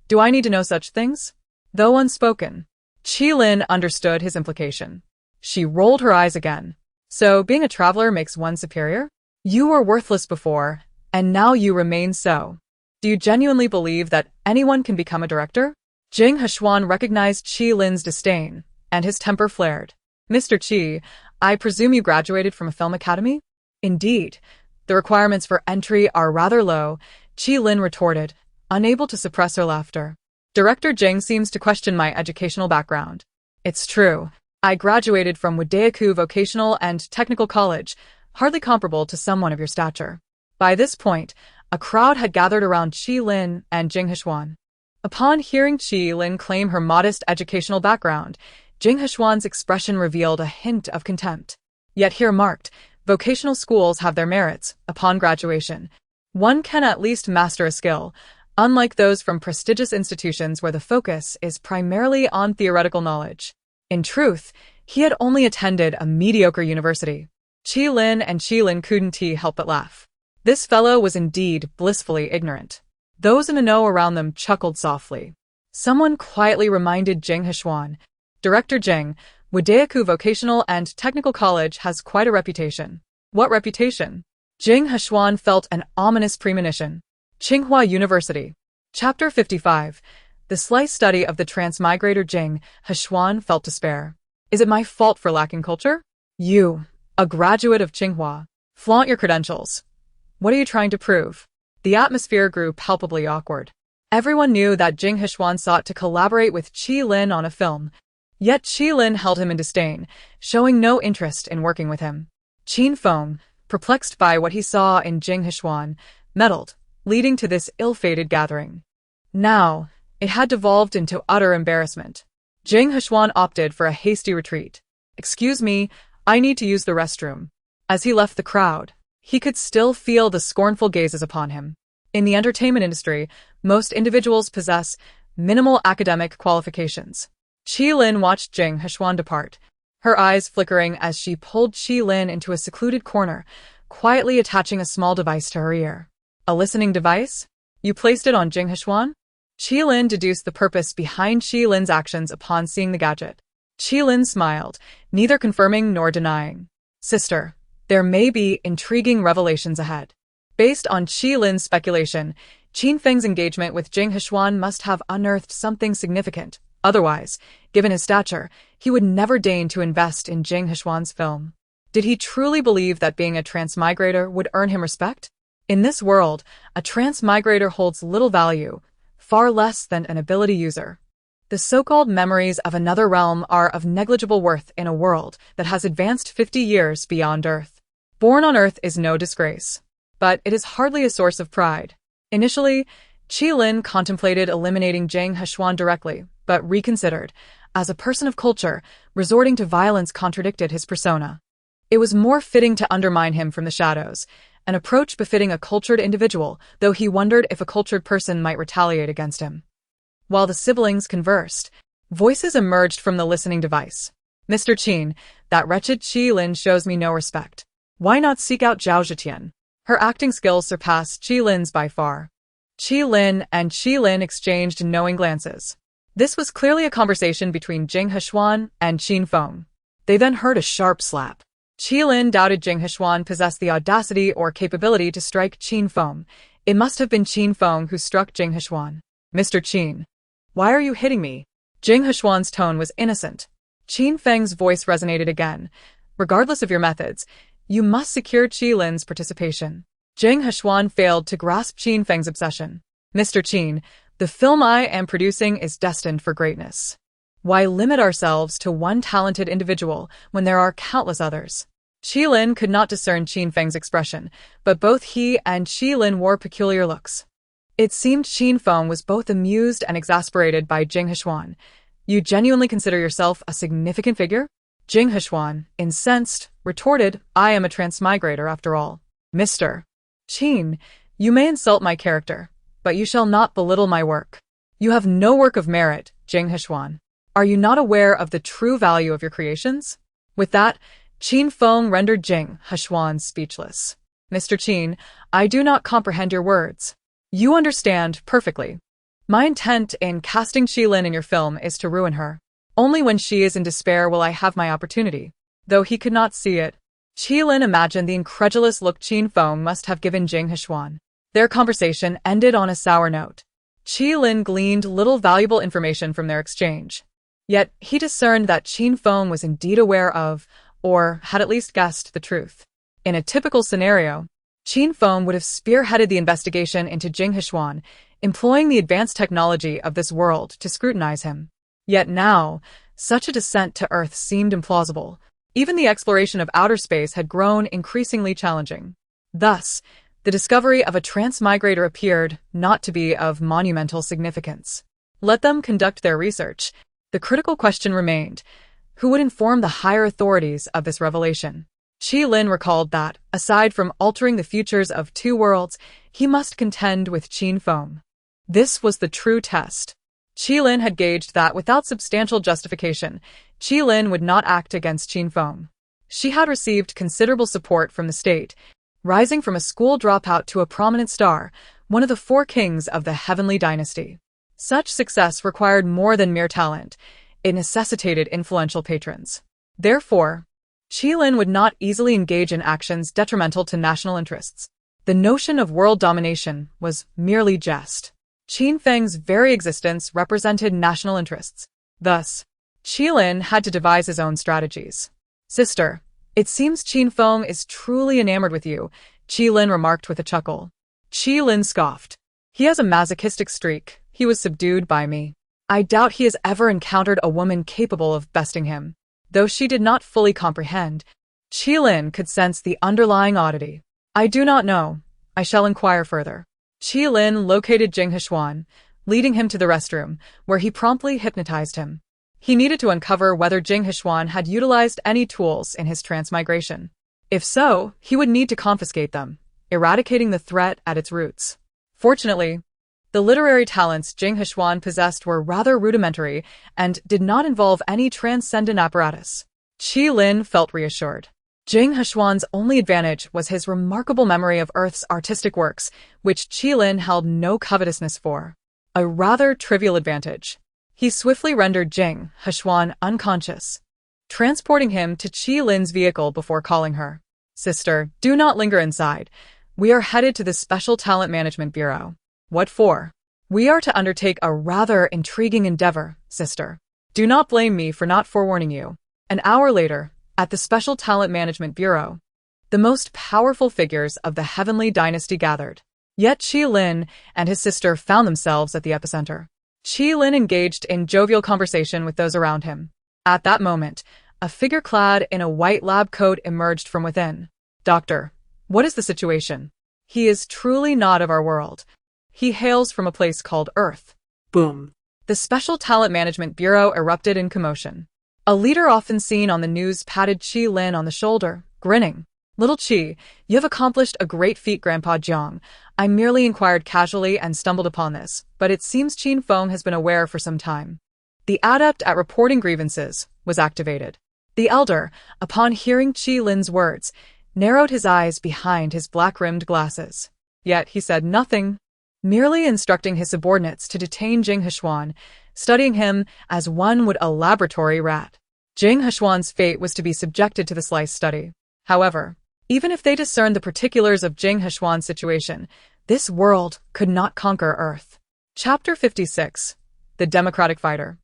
Do I need to know such things? Though unspoken, Qilin understood his implication. She rolled her eyes again. So, being a traveler makes one superior? You were worthless before, and now you remain so. Do you genuinely believe that anyone can become a director? Jing Heshuan recognized Qilin's disdain, and his temper flared. Mr. Qi, I presume you graduated from a film academy? Indeed. The requirements for entry are rather low, Qilin retorted, unable to suppress her laughter. Director Jing seems to question my educational background. It's true. I graduated from Wudayaku Vocational and Technical College, hardly comparable to someone of your stature. By this point, a crowd had gathered around Qilin and Jing Heshuan. Upon hearing Qilin claim her modest educational background, Jing Heshuan's expression revealed a hint of contempt. Yet here marked, vocational schools have their merits. Upon graduation, one can at least master a skill, unlike those from prestigious institutions where the focus is primarily on theoretical knowledge. In truth, he had only attended a mediocre university. Qilin and Qilin couldn't help but laugh. This fellow was indeed blissfully ignorant. Those in the know around them chuckled softly. Someone quietly reminded Jing Heshuan, Director Jing, Wudayaku Vocational and Technical College has quite a reputation. What reputation? Jing Heshuan felt an ominous premonition. Tsinghua University. Chapter 55. The slice study of the transmigrator Jing Heshuan felt despair. Is it my fault for lacking culture? You, a graduate of Tsinghua, flaunt your credentials. What are you trying to prove? The atmosphere grew palpably awkward. Everyone knew that Jing Heshuan sought to collaborate with Qilin on a film, yet Qilin held him in disdain, showing no interest in working with him. Qin Feng, perplexed by what he saw in Jing Heshuan, meddled, leading to this ill-fated gathering. Now, it had devolved into utter embarrassment. Jing Heshuan opted for a hasty retreat. Excuse me, I need to use the restroom. As he left the crowd, he could still feel the scornful gazes upon him. In the entertainment industry, most individuals possess minimal academic qualifications. Qilin watched Jing Heshuan depart, her eyes flickering as she pulled Qilin into a secluded corner, quietly attaching a small device to her ear. A listening device? You placed it on Jing Heshuan? Qilin deduced the purpose behind Qilin's actions upon seeing the gadget. Qilin smiled, neither confirming nor denying. Sister, there may be intriguing revelations ahead. Based on Qilin's speculation, Qin Feng's engagement with Jing Heshuan must have unearthed something significant. Otherwise, given his stature, he would never deign to invest in Jing Heshuan's film. Did he truly believe that being a transmigrator would earn him respect? In this world, a transmigrator holds little value, far less than an ability user. The so-called memories of another realm are of negligible worth in a world that has advanced 50 years beyond Earth. Born on Earth is no disgrace, but it is hardly a source of pride. Initially, Qilin contemplated eliminating Jing Heshuan directly, but reconsidered. As a person of culture, resorting to violence contradicted his persona. It was more fitting to undermine him from the shadows, an approach befitting a cultured individual, though he wondered if a cultured person might retaliate against him. While the siblings conversed, voices emerged from the listening device. Mr. Qin, that wretched Qilin shows me no respect. Why not seek out Zhao Zhetian? Her acting skills surpass Qilin's by far. Qilin and Qilin exchanged knowing glances. This was clearly a conversation between Jing Heshuan and Qin Feng. They then heard a sharp slap. Qilin doubted Jing Heshuan possessed the audacity or capability to strike Qin Feng. It must have been Qin Feng who struck Jing Heshuan. Mr. Qin, why are you hitting me? Jing Heshuan's tone was innocent. Qin Feng's voice resonated again. Regardless of your methods, you must secure Qilin's participation. Jing Heshuan failed to grasp Qin Feng's obsession. Mr. Qin, the film I am producing is destined for greatness. Why limit ourselves to one talented individual when there are countless others? Qilin could not discern Qin Feng's expression, but both he and Qilin wore peculiar looks. It seemed Qin Feng was both amused and exasperated by Jing Heshuan. You genuinely consider yourself a significant figure? Jing Heshuan, incensed, retorted, I am a transmigrator after all. Mr. Qin, you may insult my character, but you shall not belittle my work. You have no work of merit, Jing Heshuan. Are you not aware of the true value of your creations? With that, Qin Feng rendered Jing Heshuan speechless. Mr. Qin, I do not comprehend your words. You understand perfectly. My intent in casting Qilin in your film is to ruin her. Only when she is in despair will I have my opportunity. Though he could not see it, Qilin imagined the incredulous look Qin Feng must have given Jing Heshuan. Their conversation ended on a sour note. Qilin gleaned little valuable information from their exchange. Yet he discerned that Qin Feng was indeed aware of, or had at least guessed, the truth. In a typical scenario, Qin Feng would have spearheaded the investigation into Jing Heshuan, employing the advanced technology of this world to scrutinize him. Yet now, such a descent to Earth seemed implausible. Even the exploration of outer space had grown increasingly challenging. Thus, the discovery of a transmigrator appeared not to be of monumental significance. Let them conduct their research. The critical question remained: who would inform the higher authorities of this revelation? Qilin recalled that, aside from altering the futures of two worlds, he must contend with Qin Feng. This was the true test. Qilin had gauged that without substantial justification, Qilin would not act against Qin Feng. She had received considerable support from the state, rising from a school dropout to a prominent star, one of the four kings of the Heavenly Dynasty. Such success required more than mere talent. It necessitated influential patrons. Therefore, Qilin would not easily engage in actions detrimental to national interests. The notion of world domination was merely jest. Qin Feng's very existence represented national interests. Thus, Qilin had to devise his own strategies. Sister, it seems Qin Feng is truly enamored with you, Qilin remarked with a chuckle. Qilin scoffed. He has a masochistic streak. He was subdued by me. I doubt he has ever encountered a woman capable of besting him. Though she did not fully comprehend, Qilin could sense the underlying oddity. I do not know. I shall inquire further. Qilin located Jing Heshuan, leading him to the restroom, where he promptly hypnotized him. He needed to uncover whether Jing Heshuan had utilized any tools in his transmigration. If so, he would need to confiscate them, eradicating the threat at its roots. Fortunately, the literary talents Jing Heshuan possessed were rather rudimentary and did not involve any transcendent apparatus. Qilin felt reassured. Jing Heshuan's only advantage was his remarkable memory of Earth's artistic works, which Qilin held no covetousness for. A rather trivial advantage. He swiftly rendered Jing Heshuan unconscious, transporting him to Qilin's vehicle before calling her. Sister, do not linger inside. We are headed to the Special Talent Management Bureau. What for? We are to undertake a rather intriguing endeavor, sister. Do not blame me for not forewarning you. An hour later, at the Special Talent Management Bureau, the most powerful figures of the Heavenly Dynasty gathered. Yet Qilin and his sister found themselves at the epicenter. Qilin engaged in jovial conversation with those around him. At that moment, a figure clad in a white lab coat emerged from within. Doctor, what is the situation? He is truly not of our world. He hails from a place called Earth. Boom. The Special Talent Management Bureau erupted in commotion. A leader often seen on the news patted Qilin on the shoulder, grinning. Little Qi, you have accomplished a great feat, Grandpa Jiang. I merely inquired casually and stumbled upon this, but it seems Qin Feng has been aware for some time. The adept at reporting grievances was activated. The elder, upon hearing Qilin's words, narrowed his eyes behind his black-rimmed glasses. Yet he said nothing, merely instructing his subordinates to detain Jing Heshuan, studying him as one would a laboratory rat. Jing Heshuan's fate was to be subjected to the slice study. However, even if they discerned the particulars of Jing Heshuan's situation, this world could not conquer Earth. Chapter 56. The Democratic Fighter.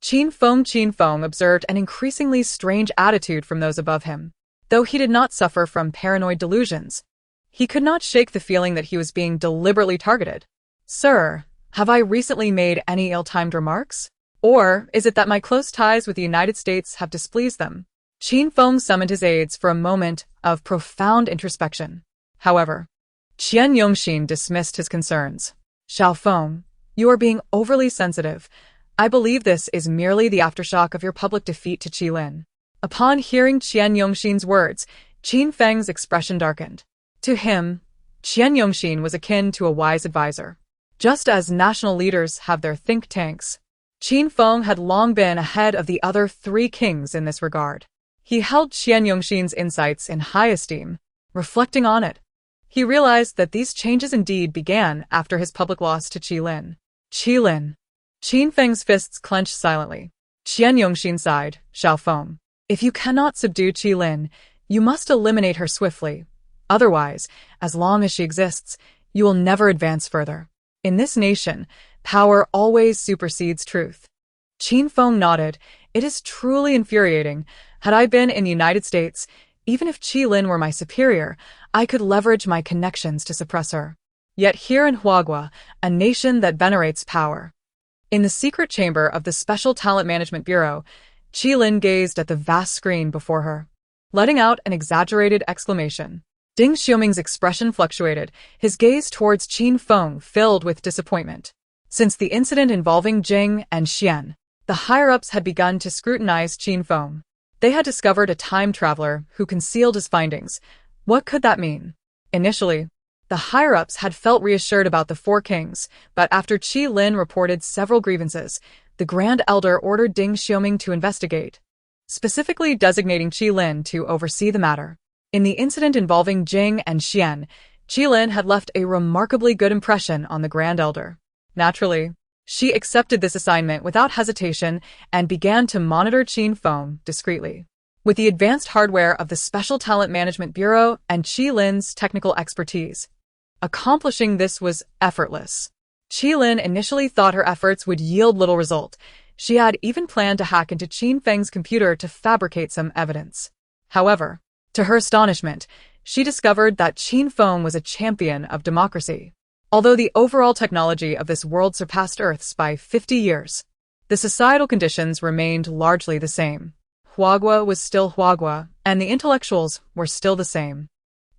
Qin Feng observed an increasingly strange attitude from those above him. Though he did not suffer from paranoid delusions, he could not shake the feeling that he was being deliberately targeted. Sir, have I recently made any ill-timed remarks? Or is it that my close ties with the United States have displeased them? Qin Feng summoned his aides for a moment of profound introspection. However, Qian Yongxin dismissed his concerns. Xiao Feng, you are being overly sensitive. I believe this is merely the aftershock of your public defeat to Qilin. Upon hearing Qian Yongxin's words, Qin Feng's expression darkened. To him, Qian Yongxin was akin to a wise advisor. Just as national leaders have their think tanks, Qin Feng had long been ahead of the other three kings in this regard. He held Qian Yongxin's insights in high esteem. Reflecting on it, He realized that these changes indeed began after his public loss to Qi Lin. Qi Lin. Qin Feng's fists clenched silently. Qian Yongxin sighed, Xiao Feng. If you cannot subdue Qi Lin, you must eliminate her swiftly. Otherwise, as long as she exists, you will never advance further. In this nation, power always supersedes truth. Qin Feng nodded. It is truly infuriating. Had I been in the United States, even if Qi Lin were my superior, I could leverage my connections to suppress her. Yet here in Huagua, a nation that venerates power. In the secret chamber of the Special Talent Management Bureau, Qi Lin gazed at the vast screen before her, letting out an exaggerated exclamation. Ding Xiuming's expression fluctuated, his gaze towards Qin Feng filled with disappointment. Since the incident involving Jing and Xian, the higher-ups had begun to scrutinize Qin Feng. They had discovered a time traveler who concealed his findings. What could that mean? Initially, the higher-ups had felt reassured about the Four Kings, but after Qi Lin reported several grievances, the Grand Elder ordered Ding Xiuming to investigate, specifically designating Qi Lin to oversee the matter. In the incident involving Jing and Xian, Qi Lin had left a remarkably good impression on the Grand Elder. Naturally, she accepted this assignment without hesitation and began to monitor Qin Feng discreetly. With the advanced hardware of the Special Talent Management Bureau and Qi Lin's technical expertise, accomplishing this was effortless. Qi Lin initially thought her efforts would yield little result. She had even planned to hack into Qin Feng's computer to fabricate some evidence. However, to her astonishment, she discovered that Qin Feng was a champion of democracy. Although the overall technology of this world surpassed Earth's by 50 years, the societal conditions remained largely the same. Huagua was still Huagua, and the intellectuals were still the same.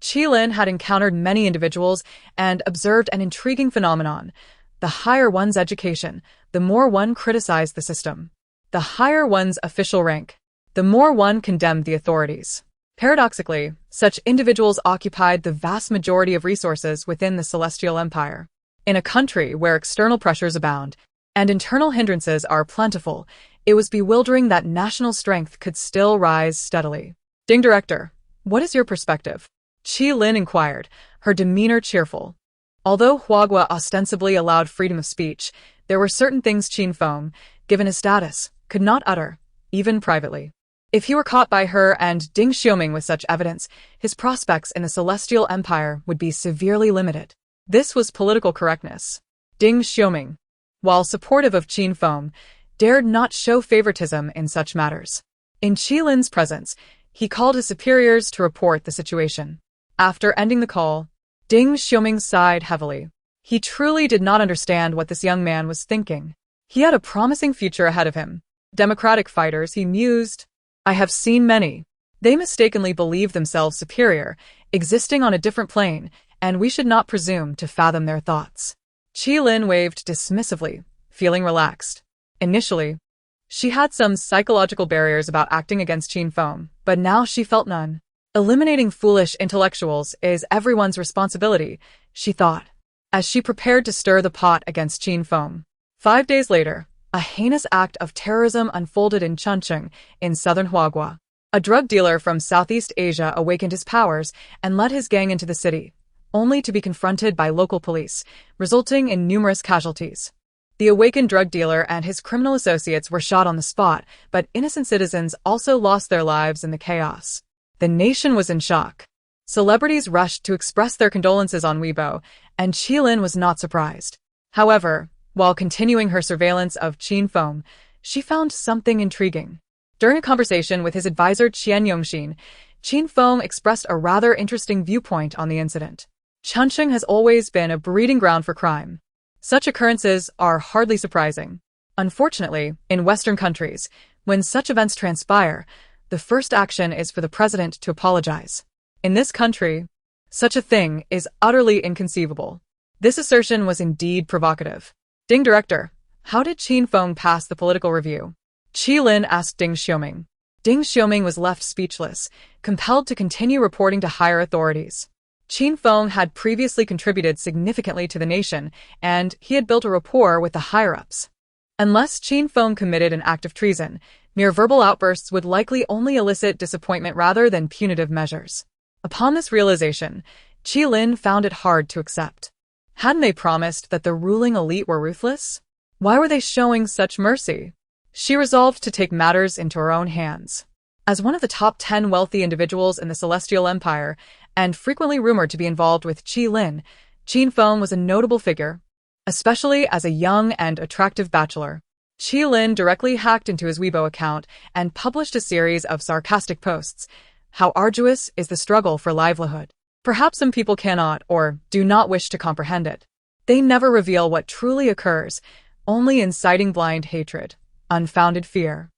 Qi Lin had encountered many individuals and observed an intriguing phenomenon. The higher one's education, the more one criticized the system. The higher one's official rank, the more one condemned the authorities. Paradoxically, such individuals occupied the vast majority of resources within the Celestial Empire. In a country where external pressures abound and internal hindrances are plentiful, it was bewildering that national strength could still rise steadily. Ding Director, what is your perspective? Qi Lin inquired, her demeanor cheerful. Although Huagua ostensibly allowed freedom of speech, there were certain things Qin Feng, given his status, could not utter, even privately. If he were caught by her and Ding Xiuming with such evidence, his prospects in the Celestial Empire would be severely limited. This was political correctness. Ding Xiuming, while supportive of Qin Feng, dared not show favoritism in such matters. In Qi Lin's presence, he called his superiors to report the situation. After ending the call, Ding Xiuming sighed heavily. He truly did not understand what this young man was thinking. He had a promising future ahead of him. Democratic fighters, he mused. I have seen many. They mistakenly believe themselves superior, existing on a different plane, and we should not presume to fathom their thoughts. Qi Lin waved dismissively, feeling relaxed. Initially, she had some psychological barriers about acting against Qin Feng, but now she felt none. Eliminating foolish intellectuals is everyone's responsibility, she thought, as she prepared to stir the pot against Qin Feng. 5 days later, a heinous act of terrorism unfolded in Chuncheng, in southern Huagua. A drug dealer from Southeast Asia awakened his powers and led his gang into the city, only to be confronted by local police, resulting in numerous casualties. The awakened drug dealer and his criminal associates were shot on the spot, but innocent citizens also lost their lives in the chaos. The nation was in shock. Celebrities rushed to express their condolences on Weibo, and Qi Lin was not surprised. However, while continuing her surveillance of Qin Feng, she found something intriguing. During a conversation with his advisor Qian Yongxin, Qin Feng expressed a rather interesting viewpoint on the incident. Chuncheng has always been a breeding ground for crime. Such occurrences are hardly surprising. Unfortunately, in Western countries, when such events transpire, the first action is for the president to apologize. In this country, such a thing is utterly inconceivable. This assertion was indeed provocative. Ding Director, how did Qin Feng pass the political review? Qi Lin asked Ding Xiuming. Ding Xiuming was left speechless, compelled to continue reporting to higher authorities. Qin Feng had previously contributed significantly to the nation, and he had built a rapport with the higher-ups. Unless Qin Feng committed an act of treason, mere verbal outbursts would likely only elicit disappointment rather than punitive measures. Upon this realization, Qilin found it hard to accept. Hadn't they promised that the ruling elite were ruthless? Why were they showing such mercy? She resolved to take matters into her own hands. As one of the top 10 wealthy individuals in the Celestial Empire, and frequently rumored to be involved with Qilin, Qin Feng was a notable figure, especially as a young and attractive bachelor. Qilin directly hacked into his Weibo account and published a series of sarcastic posts. How arduous is the struggle for livelihood? Perhaps some people cannot or do not wish to comprehend it. They never reveal what truly occurs, only inciting blind hatred, unfounded fear,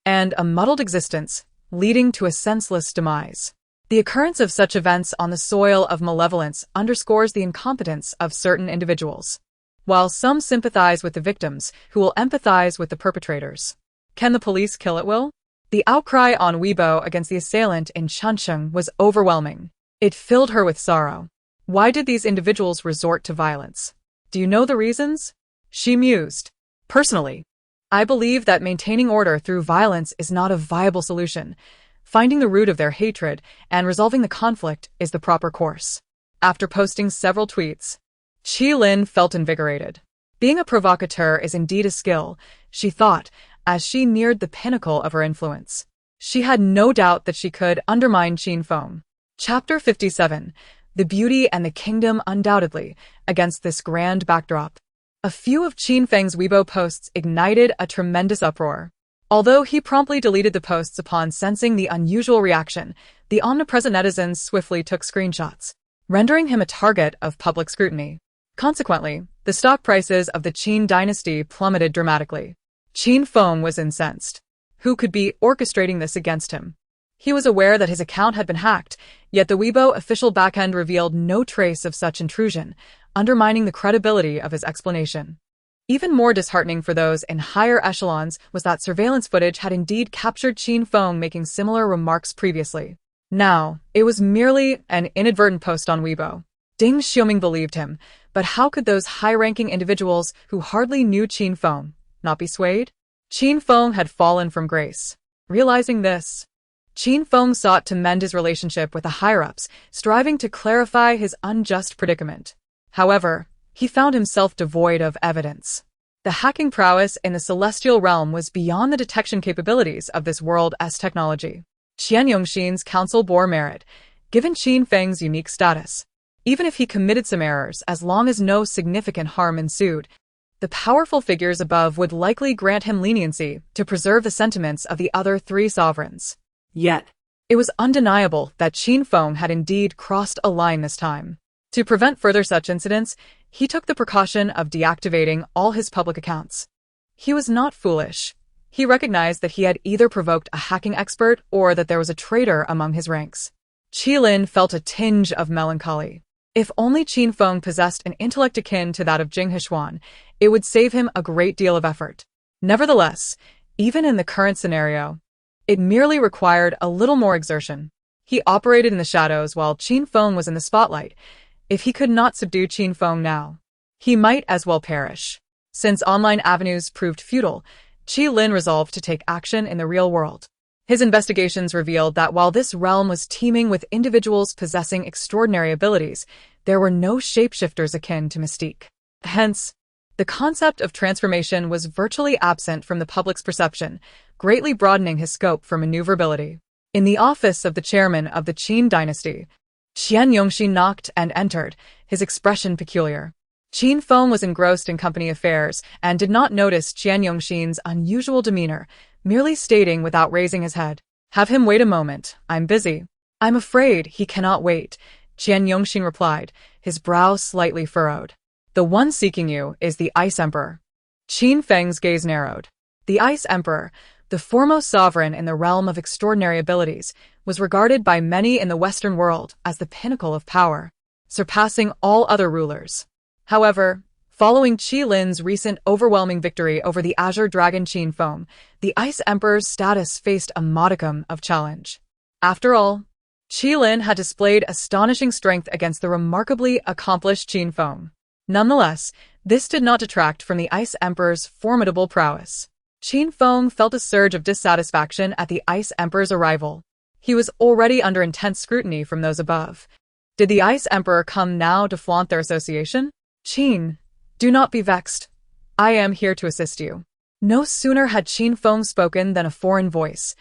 and a muddled existence, leading to a senseless demise. The occurrence of such events on the soil of malevolence underscores the incompetence of certain individuals. While some sympathize with the victims, who will empathize with the perpetrators. Can the police kill at will? The outcry on Weibo against the assailant in Changcheng was overwhelming. It filled her with sorrow. Why did these individuals resort to violence? Do you know the reasons? She mused. Personally, I believe that maintaining order through violence is not a viable solution. Finding the root of their hatred and resolving the conflict is the proper course. After posting several tweets, Qilin felt invigorated. Being a provocateur is indeed a skill, she thought, as she neared the pinnacle of her influence. She had no doubt that she could undermine Qin Feng. Chapter 57. The Beauty and the Kingdom undoubtedly, against this grand backdrop. A few of Qin Feng's Weibo posts ignited a tremendous uproar. Although he promptly deleted the posts upon sensing the unusual reaction, the omnipresent netizens swiftly took screenshots, rendering him a target of public scrutiny. Consequently, the stock prices of the Qin dynasty plummeted dramatically. Qin Feng was incensed. Who could be orchestrating this against him? He was aware that his account had been hacked, yet the Weibo official backend revealed no trace of such intrusion, undermining the credibility of his explanation. Even more disheartening for those in higher echelons was that surveillance footage had indeed captured Qin Feng making similar remarks previously. Now, it was merely an inadvertent post on Weibo. Ding Xiuming believed him, but how could those high-ranking individuals who hardly knew Qin Feng not be swayed? Qin Feng had fallen from grace. Realizing this, Qin Feng sought to mend his relationship with the higher-ups, striving to clarify his unjust predicament. However, he found himself devoid of evidence. The hacking prowess in the celestial realm was beyond the detection capabilities of this world's technology. Qian Yongxin's counsel bore merit, given Qin Feng's unique status. Even if he committed some errors, as long as no significant harm ensued, the powerful figures above would likely grant him leniency to preserve the sentiments of the other three sovereigns. Yet, it was undeniable that Qin Feng had indeed crossed a line this time. To prevent further such incidents, he took the precaution of deactivating all his public accounts. He was not foolish. He recognized that he had either provoked a hacking expert or that there was a traitor among his ranks. Qilin felt a tinge of melancholy. If only Qin Feng possessed an intellect akin to that of Jing Hechuan, it would save him a great deal of effort. Nevertheless, even in the current scenario, it merely required a little more exertion. He operated in the shadows while Qin Feng was in the spotlight. If he could not subdue Qin Feng now, he might as well perish. Since online avenues proved futile, Qilin resolved to take action in the real world. His investigations revealed that while this realm was teeming with individuals possessing extraordinary abilities, there were no shapeshifters akin to Mystique. Hence, the concept of transformation was virtually absent from the public's perception, greatly broadening his scope for maneuverability. In the office of the chairman of the Qin dynasty, Qian Yongxin knocked and entered, his expression peculiar. Qin Feng was engrossed in company affairs and did not notice Qian Yongxin's unusual demeanor, merely stating without raising his head, "Have him wait a moment, I'm busy." "I'm afraid he cannot wait," Qian Yongxin replied, his brow slightly furrowed. "The one seeking you is the Ice Emperor." Qin Feng's gaze narrowed. The Ice Emperor, the foremost sovereign in the realm of extraordinary abilities, was regarded by many in the Western world as the pinnacle of power, surpassing all other rulers. However, following Qilin's recent overwhelming victory over the Azure Dragon Qin Feng, the Ice Emperor's status faced a modicum of challenge. After all, Qilin had displayed astonishing strength against the remarkably accomplished Qin Feng. Nonetheless, this did not detract from the Ice Emperor's formidable prowess. Qin Feng felt a surge of dissatisfaction at the Ice Emperor's arrival. He was already under intense scrutiny from those above, Did the Ice Emperor come now to flaunt their association? Qin, do not be vexed. I am here to assist you. No sooner had Qin Feng spoken than a foreign voice,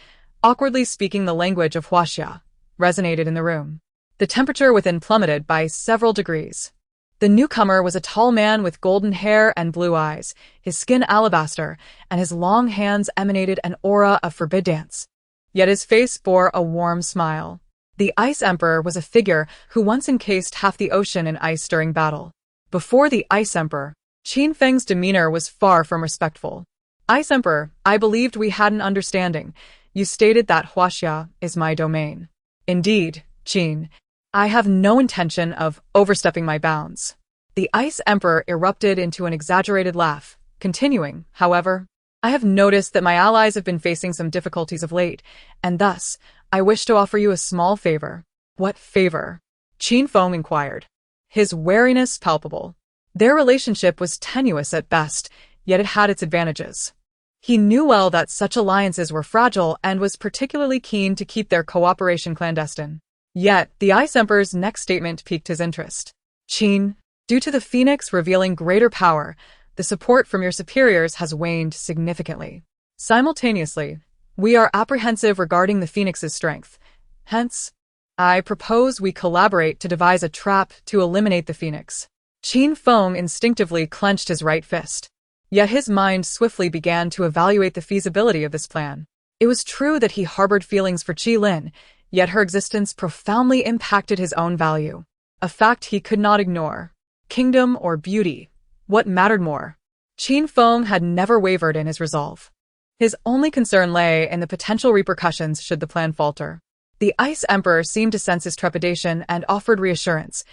awkwardly speaking the language of Huaxia, resonated in the room. The temperature within plummeted by several degrees. The newcomer was a tall man with golden hair and blue eyes, his skin alabaster, and his long hands emanated an aura of forbiddance. Yet his face bore a warm smile. The Ice Emperor was a figure who once encased half the ocean in ice during battle. Before the Ice Emperor, Qin Feng's demeanor was far from respectful. Ice Emperor, I believed we had an understanding. You stated that Huaxia is my domain. Indeed, Qin. I have no intention of overstepping my bounds. The Ice Emperor erupted into an exaggerated laugh, continuing, however, I have noticed that my allies have been facing some difficulties of late, and thus, I wish to offer you a small favor. What favor? Qin Feng inquired, his wariness palpable. Their relationship was tenuous at best, yet it had its advantages. He knew well that such alliances were fragile and was particularly keen to keep their cooperation clandestine. Yet, the Ice Emperor's next statement piqued his interest. Qin, due to the Phoenix revealing greater power, the support from your superiors has waned significantly. Simultaneously, we are apprehensive regarding the Phoenix's strength. Hence, I propose we collaborate to devise a trap to eliminate the Phoenix. Qin Feng instinctively clenched his right fist. Yet his mind swiftly began to evaluate the feasibility of this plan. It was true that he harbored feelings for Qi Lin, yet her existence profoundly impacted his own value. A fact he could not ignore. Kingdom or beauty? What mattered more? Qin Feng had never wavered in his resolve. His only concern lay in the potential repercussions should the plan falter. The Ice Emperor seemed to sense his trepidation and offered reassurance.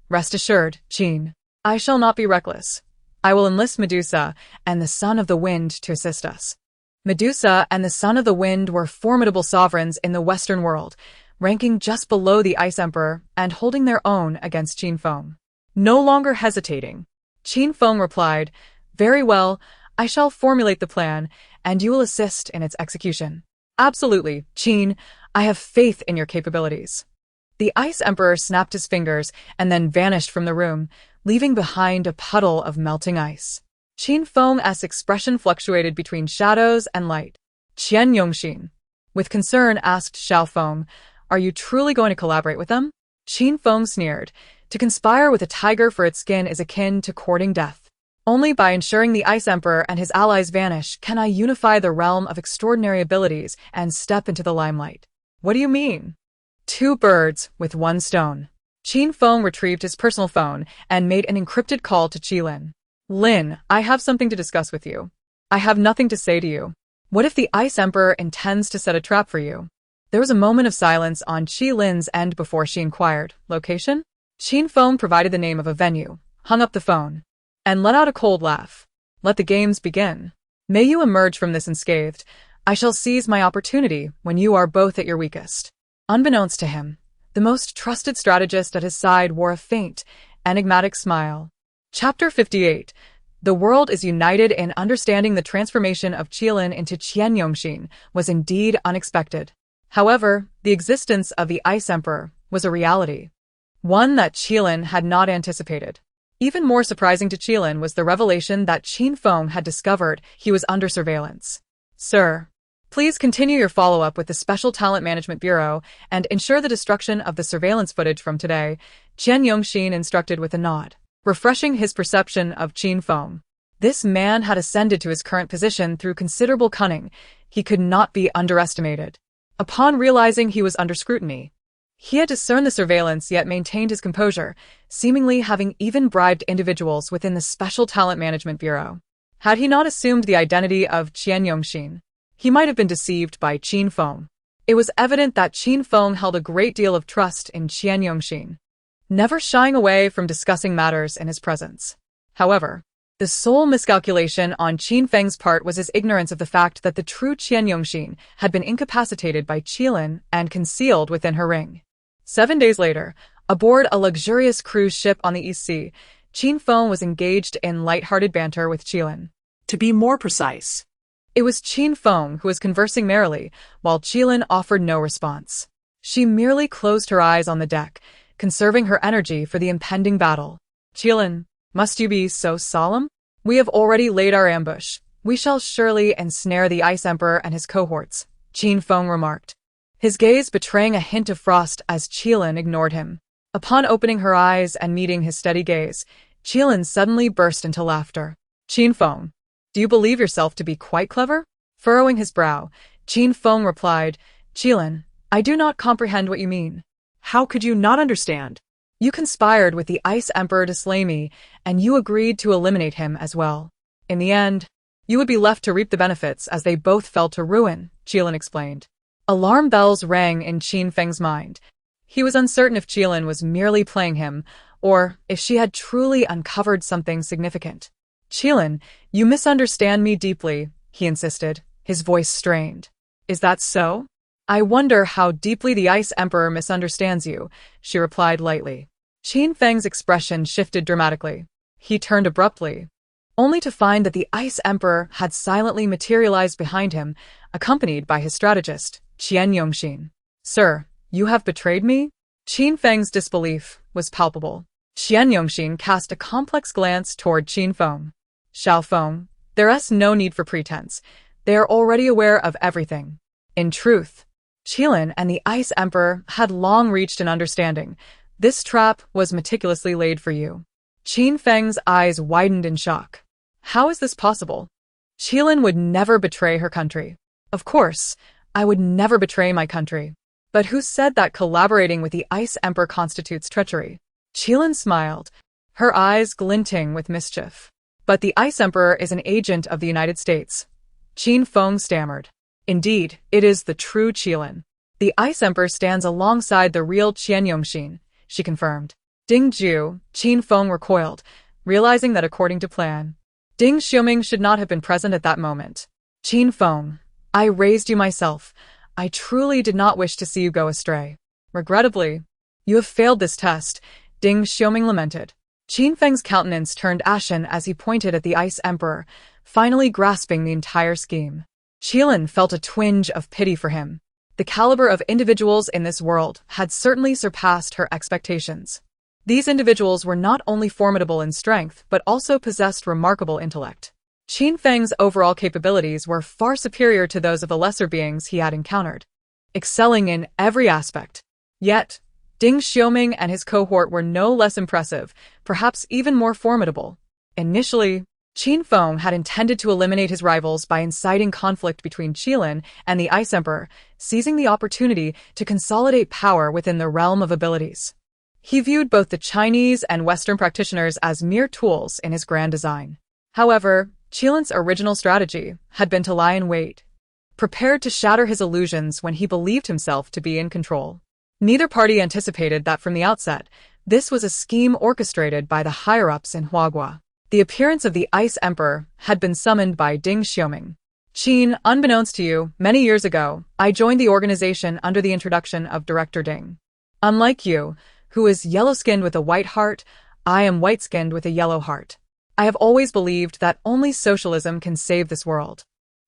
Rest assured, Qin. I shall not be reckless. I will enlist Medusa and the Son of the Wind to assist us. Medusa and the Son of the Wind were formidable sovereigns in the Western world, ranking just below the Ice Emperor and holding their own against Qin Feng. No longer hesitating, Qin Feng replied, Very well, I shall formulate the plan, and you will assist in its execution. Absolutely, Qin, I have faith in your capabilities. The Ice Emperor snapped his fingers and then vanished from the room, leaving behind a puddle of melting ice. Qin Feng's expression fluctuated between shadows and light. Qian Yongxin, with concern asked Xiao Feng, Are you truly going to collaborate with them? Qin Feng sneered. To conspire with a tiger for its skin is akin to courting death. Only by ensuring the Ice Emperor and his allies vanish can I unify the realm of extraordinary abilities and step into the limelight. What do you mean? Two birds with one stone. Qin Feng retrieved his personal phone and made an encrypted call to Qi Lin. Lin, I have something to discuss with you. I have nothing to say to you. What if the Ice Emperor intends to set a trap for you? There was a moment of silence on Qi Lin's end before she inquired, Location? Qin Feng provided the name of a venue, hung up the phone, and let out a cold laugh. Let the games begin. May you emerge from this unscathed. I shall seize my opportunity when you are both at your weakest. Unbeknownst to him, the most trusted strategist at his side wore a faint, enigmatic smile. Chapter 58. The world is united in understanding the transformation of Qilin into Qian Yongxin was indeed unexpected. However, the existence of the Ice Emperor was a reality. One that Qilin had not anticipated. Even more surprising to Qilin was the revelation that Qin Feng had discovered he was under surveillance. Sir, please continue your follow-up with the Special Talent Management Bureau and ensure the destruction of the surveillance footage from today, Qian Yongxin instructed with a nod, refreshing his perception of Qin Feng. This man had ascended to his current position through considerable cunning. He could not be underestimated. Upon realizing he was under scrutiny, he had discerned the surveillance yet maintained his composure, seemingly having even bribed individuals within the Special Talent Management Bureau. Had he not assumed the identity of Qian Yongxin, he might have been deceived by Qin Feng. It was evident that Qin Feng held a great deal of trust in Qian Yongxin, never shying away from discussing matters in his presence. However, the sole miscalculation on Qin Feng's part was his ignorance of the fact that the true Qian Yongxin had been incapacitated by Qilin and concealed within her ring. 7 days later, aboard a luxurious cruise ship on the East Sea, Qin Feng was engaged in light-hearted banter with Qilin. To be more precise, It was Qin Feng who was conversing merrily, while Qilin offered no response. She merely closed her eyes on the deck, conserving her energy for the impending battle. Qilin, must you be so solemn? We have already laid our ambush. We shall surely ensnare the Ice Emperor and his cohorts, Qin Feng remarked, his gaze betraying a hint of frost as Qilin ignored him. Upon opening her eyes and meeting his steady gaze, Qilin suddenly burst into laughter. Qin Feng, do you believe yourself to be quite clever? Furrowing his brow, Qin Feng replied, Qilin, I do not comprehend what you mean. How could you not understand? You conspired with the Ice Emperor to slay me, and you agreed to eliminate him as well. In the end, you would be left to reap the benefits as they both fell to ruin, Qilin explained. Alarm bells rang in Qin Feng's mind. He was uncertain if Qilin was merely playing him, or if she had truly uncovered something significant. Qilin, you misunderstand me deeply, he insisted, his voice strained. Is that so? I wonder how deeply the Ice Emperor misunderstands you, she replied lightly. Qin Feng's expression shifted dramatically. He turned abruptly, only to find that the Ice Emperor had silently materialized behind him, accompanied by his strategist, Qian Yongxin. Sir, you have betrayed me? Qin Feng's disbelief was palpable. Qian Yongxin cast a complex glance toward Qin Feng. Xiao Feng, there's no need for pretense. They are already aware of everything. In truth, Qilin and the Ice Emperor had long reached an understanding. This trap was meticulously laid for you. Qin Feng's eyes widened in shock. How is this possible? Qilin would never betray her country. Of course, I would never betray my country. But who said that collaborating with the Ice Emperor constitutes treachery? Qilin smiled, her eyes glinting with mischief. But the Ice Emperor is an agent of the United States. Qin Feng stammered. Indeed, it is the true Qilin. The Ice Emperor stands alongside the real Qian Yongxin, she confirmed. Ding Ju, Qin Feng recoiled, realizing that according to plan, Ding Xiuming should not have been present at that moment. Qin Feng, I raised you myself. I truly did not wish to see you go astray. Regrettably, you have failed this test, Ding Xiuming lamented. Qin Feng's countenance turned ashen as he pointed at the Ice Emperor, finally grasping the entire scheme. Qilin felt a twinge of pity for him. The caliber of individuals in this world had certainly surpassed her expectations. These individuals were not only formidable in strength but also possessed remarkable intellect. Qin Feng's overall capabilities were far superior to those of the lesser beings he had encountered, excelling in every aspect. Yet, Ding Xiuming and his cohort were no less impressive, perhaps even more formidable. Initially, Qin Feng had intended to eliminate his rivals by inciting conflict between Qilin and the Ice Emperor, seizing the opportunity to consolidate power within the realm of abilities. He viewed both the Chinese and Western practitioners as mere tools in his grand design. However, Qilin's original strategy had been to lie in wait, prepared to shatter his illusions when he believed himself to be in control. Neither party anticipated that from the outset, this was a scheme orchestrated by the higher-ups in Huagua. The appearance of the Ice Emperor had been summoned by Ding Xiuming. Qin, unbeknownst to you, many years ago, I joined the organization under the introduction of Director Ding. Unlike you, who is yellow-skinned with a white heart, I am white-skinned with a yellow heart. I have always believed that only socialism can save this world.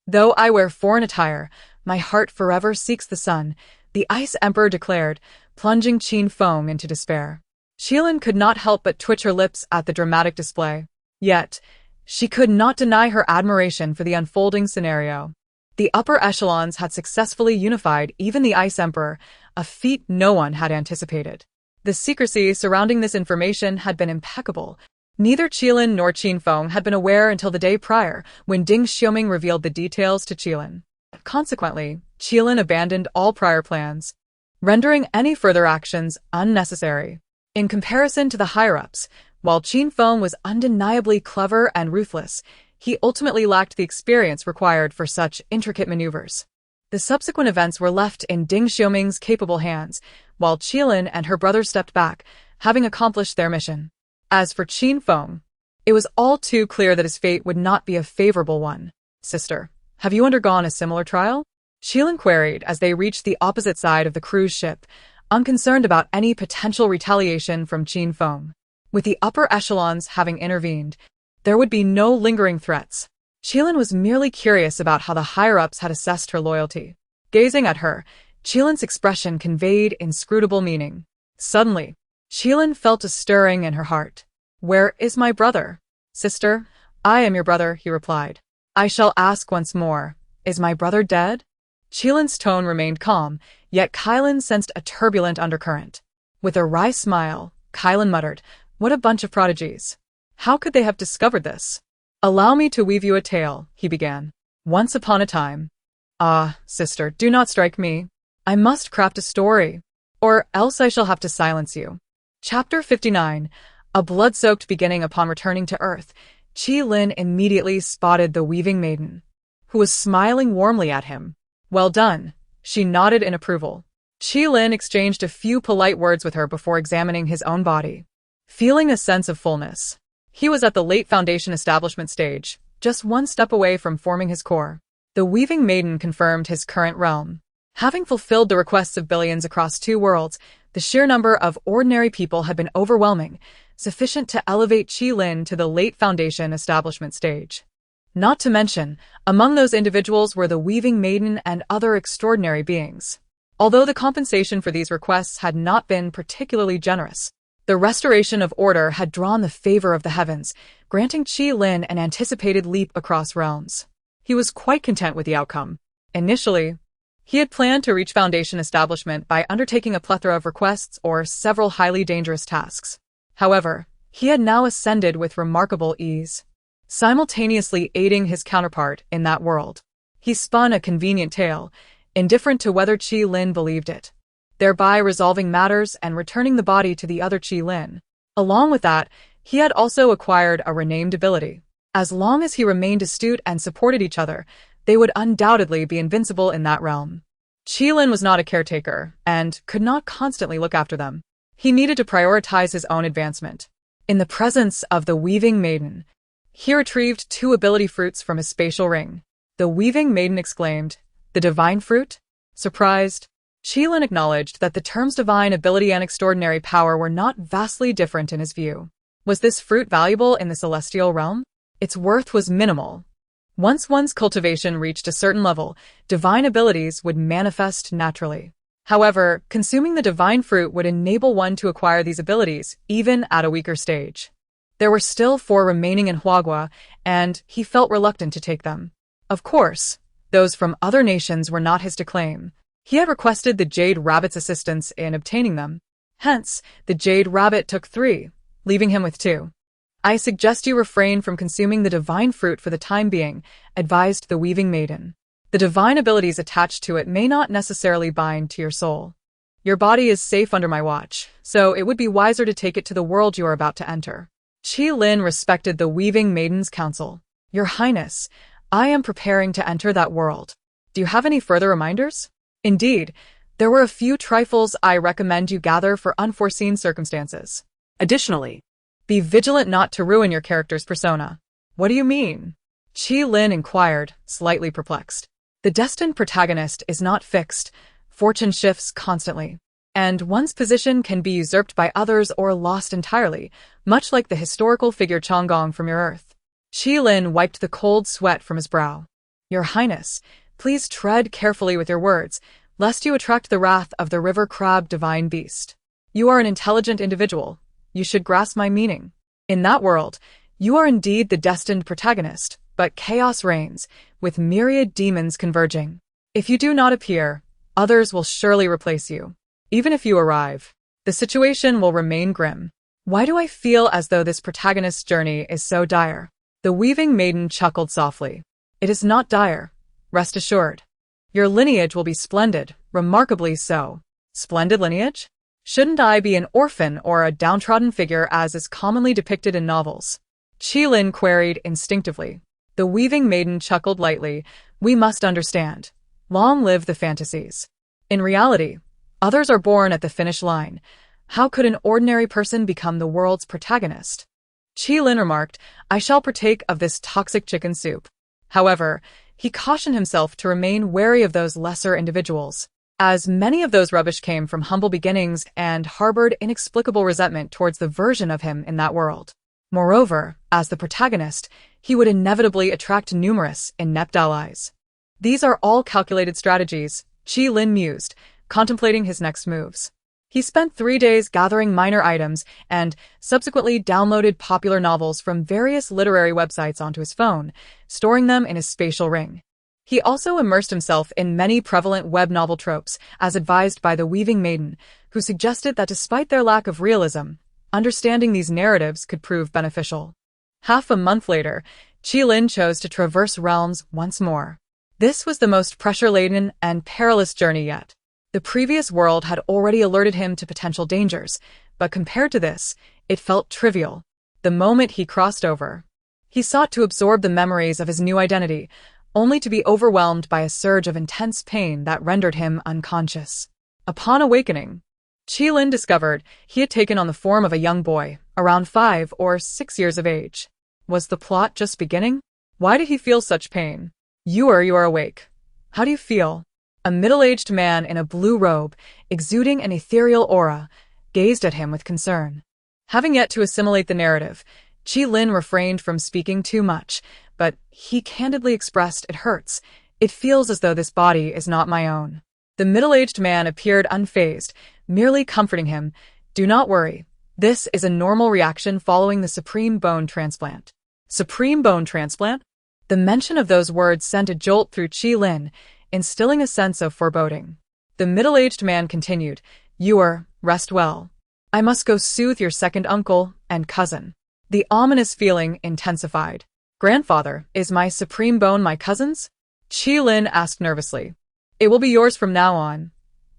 Though I wear foreign attire, my heart forever seeks the sun, the Ice Emperor declared, plunging Qin Feng into despair. Qilin could not help but twitch her lips at the dramatic display. Yet, she could not deny her admiration for the unfolding scenario. The upper echelons had successfully unified even the Ice Emperor, a feat no one had anticipated. The secrecy surrounding this information had been impeccable. Neither Qilin nor Qin Feng had been aware until the day prior, when Ding Xiuming revealed the details to Qilin. Consequently, Qilin abandoned all prior plans, rendering any further actions unnecessary. In comparison to the higher-ups, while Qin Feng was undeniably clever and ruthless, he ultimately lacked the experience required for such intricate maneuvers. The subsequent events were left in Ding Xiuming's capable hands, while Qilin and her brother stepped back, having accomplished their mission. As for Qin Feng, it was all too clear that his fate would not be a favorable one. Sister, have you undergone a similar trial? Qilin queried as they reached the opposite side of the cruise ship, unconcerned about any potential retaliation from Qin Feng. With the upper echelons having intervened, there would be no lingering threats. Qilin was merely curious about how the higher-ups had assessed her loyalty. Gazing at her, Qilin's expression conveyed inscrutable meaning. Suddenly, Qilin felt a stirring in her heart. "Where is my brother?" "Sister, I am your brother," he replied. "I shall ask once more, is my brother dead?" Qilin's tone remained calm, yet Qilin sensed a turbulent undercurrent. With a wry smile, Qilin muttered, "What a bunch of prodigies. How could they have discovered this?" "Allow me to weave you a tale," he began. "Once upon a time—" "Ah, sister, do not strike me. I must craft a story, or else I shall have to silence you." Chapter 59. A blood-soaked beginning. Upon returning to Earth, Qilin immediately spotted the Weaving Maiden, who was smiling warmly at him. "Well done," she nodded in approval. Qilin exchanged a few polite words with her before examining his own body. Feeling a sense of fullness, he was at the late foundation establishment stage, just one step away from forming his core. The Weaving Maiden confirmed his current realm. Having fulfilled the requests of billions across 2 worlds, the sheer number of ordinary people had been overwhelming, sufficient to elevate Qilin to the late foundation establishment stage. Not to mention, among those individuals were the Weaving Maiden and other extraordinary beings. Although the compensation for these requests had not been particularly generous, the restoration of order had drawn the favor of the heavens, granting Qilin an anticipated leap across realms. He was quite content with the outcome. Initially, he had planned to reach Foundation establishment by undertaking a plethora of requests or several highly dangerous tasks. However, he had now ascended with remarkable ease, simultaneously aiding his counterpart in that world. He spun a convenient tale, indifferent to whether Qilin believed it, thereby resolving matters and returning the body to the other Qilin. Along with that, he had also acquired a renamed ability. As long as he remained astute and supported each other, they would undoubtedly be invincible in that realm. Qilin was not a caretaker, and could not constantly look after them. He needed to prioritize his own advancement. In the presence of the Weaving Maiden, he retrieved 2 ability fruits from his spatial ring. The Weaving Maiden exclaimed, "The divine fruit?" Surprised, Qilin acknowledged that the terms divine ability and extraordinary power were not vastly different in his view. Was this fruit valuable in the celestial realm? Its worth was minimal. Once one's cultivation reached a certain level, divine abilities would manifest naturally. However, consuming the divine fruit would enable one to acquire these abilities, even at a weaker stage. There were still 4 remaining in Huagua, and he felt reluctant to take them. Of course, those from other nations were not his to claim. He had requested the Jade Rabbit's assistance in obtaining them. Hence, the Jade Rabbit took 3, leaving him with 2. "I suggest you refrain from consuming the divine fruit for the time being," advised the Weaving Maiden. "The divine abilities attached to it may not necessarily bind to your soul. Your body is safe under my watch, so it would be wiser to take it to the world you are about to enter." Qilin respected the Weaving Maiden's counsel. "Your Highness, I am preparing to enter that world. Do you have any further reminders?" "Indeed, there were a few trifles I recommend you gather for unforeseen circumstances. Additionally, be vigilant not to ruin your character's persona." "What do you mean?" Qilin inquired, slightly perplexed. "The destined protagonist is not fixed. Fortune shifts constantly, and one's position can be usurped by others or lost entirely, much like the historical figure Chonggong from your Earth." Qilin wiped the cold sweat from his brow. "Your Highness, please tread carefully with your words, lest you attract the wrath of the river crab divine beast. You are an intelligent individual. You should grasp my meaning. In that world, you are indeed the destined protagonist, but chaos reigns, with myriad demons converging. If you do not appear, others will surely replace you. Even if you arrive, the situation will remain grim. Why do I feel as though this protagonist's journey is so dire?" The Weaving Maiden chuckled softly. "It is not dire. Rest assured. Your lineage will be splendid, remarkably so." "Splendid lineage? Shouldn't I be an orphan or a downtrodden figure as is commonly depicted in novels?" Qilin queried instinctively. The Weaving Maiden chuckled lightly. "We must understand. Long live the fantasies. In reality, others are born at the finish line. How could an ordinary person become the world's protagonist?" Qilin remarked, "I shall partake of this toxic chicken soup." However, he cautioned himself to remain wary of those lesser individuals, as many of those rubbish came from humble beginnings and harbored inexplicable resentment towards the version of him in that world. Moreover, as the protagonist, he would inevitably attract numerous inept allies. These are all calculated strategies, Qilin mused, contemplating his next moves. He spent 3 days gathering minor items and subsequently downloaded popular novels from various literary websites onto his phone, storing them in his spatial ring. He also immersed himself in many prevalent web novel tropes, as advised by the Weaving Maiden, who suggested that despite their lack of realism, understanding these narratives could prove beneficial. Half a month later, Qilin chose to traverse realms once more. This was the most pressure-laden and perilous journey yet. The previous world had already alerted him to potential dangers, but compared to this, it felt trivial. The moment he crossed over, he sought to absorb the memories of his new identity, only to be overwhelmed by a surge of intense pain that rendered him unconscious. Upon awakening, Qilin discovered he had taken on the form of a young boy, around 5 or 6 years of age. Was the plot just beginning? Why did he feel such pain? You are awake. How do you feel? A middle-aged man in a blue robe, exuding an ethereal aura, gazed at him with concern. Having yet to assimilate the narrative, Qilin refrained from speaking too much, but he candidly expressed, "It hurts. It feels as though this body is not my own." The middle-aged man appeared unfazed, merely comforting him. "Do not worry. This is a normal reaction following the supreme bone transplant." Supreme bone transplant? The mention of those words sent a jolt through Qilin, instilling a sense of foreboding. The middle-aged man continued, "Rest well. I must go soothe your second uncle and cousin." The ominous feeling intensified. "Grandfather, is my supreme bone my cousin's?" Qilin asked nervously. "It will be yours from now on.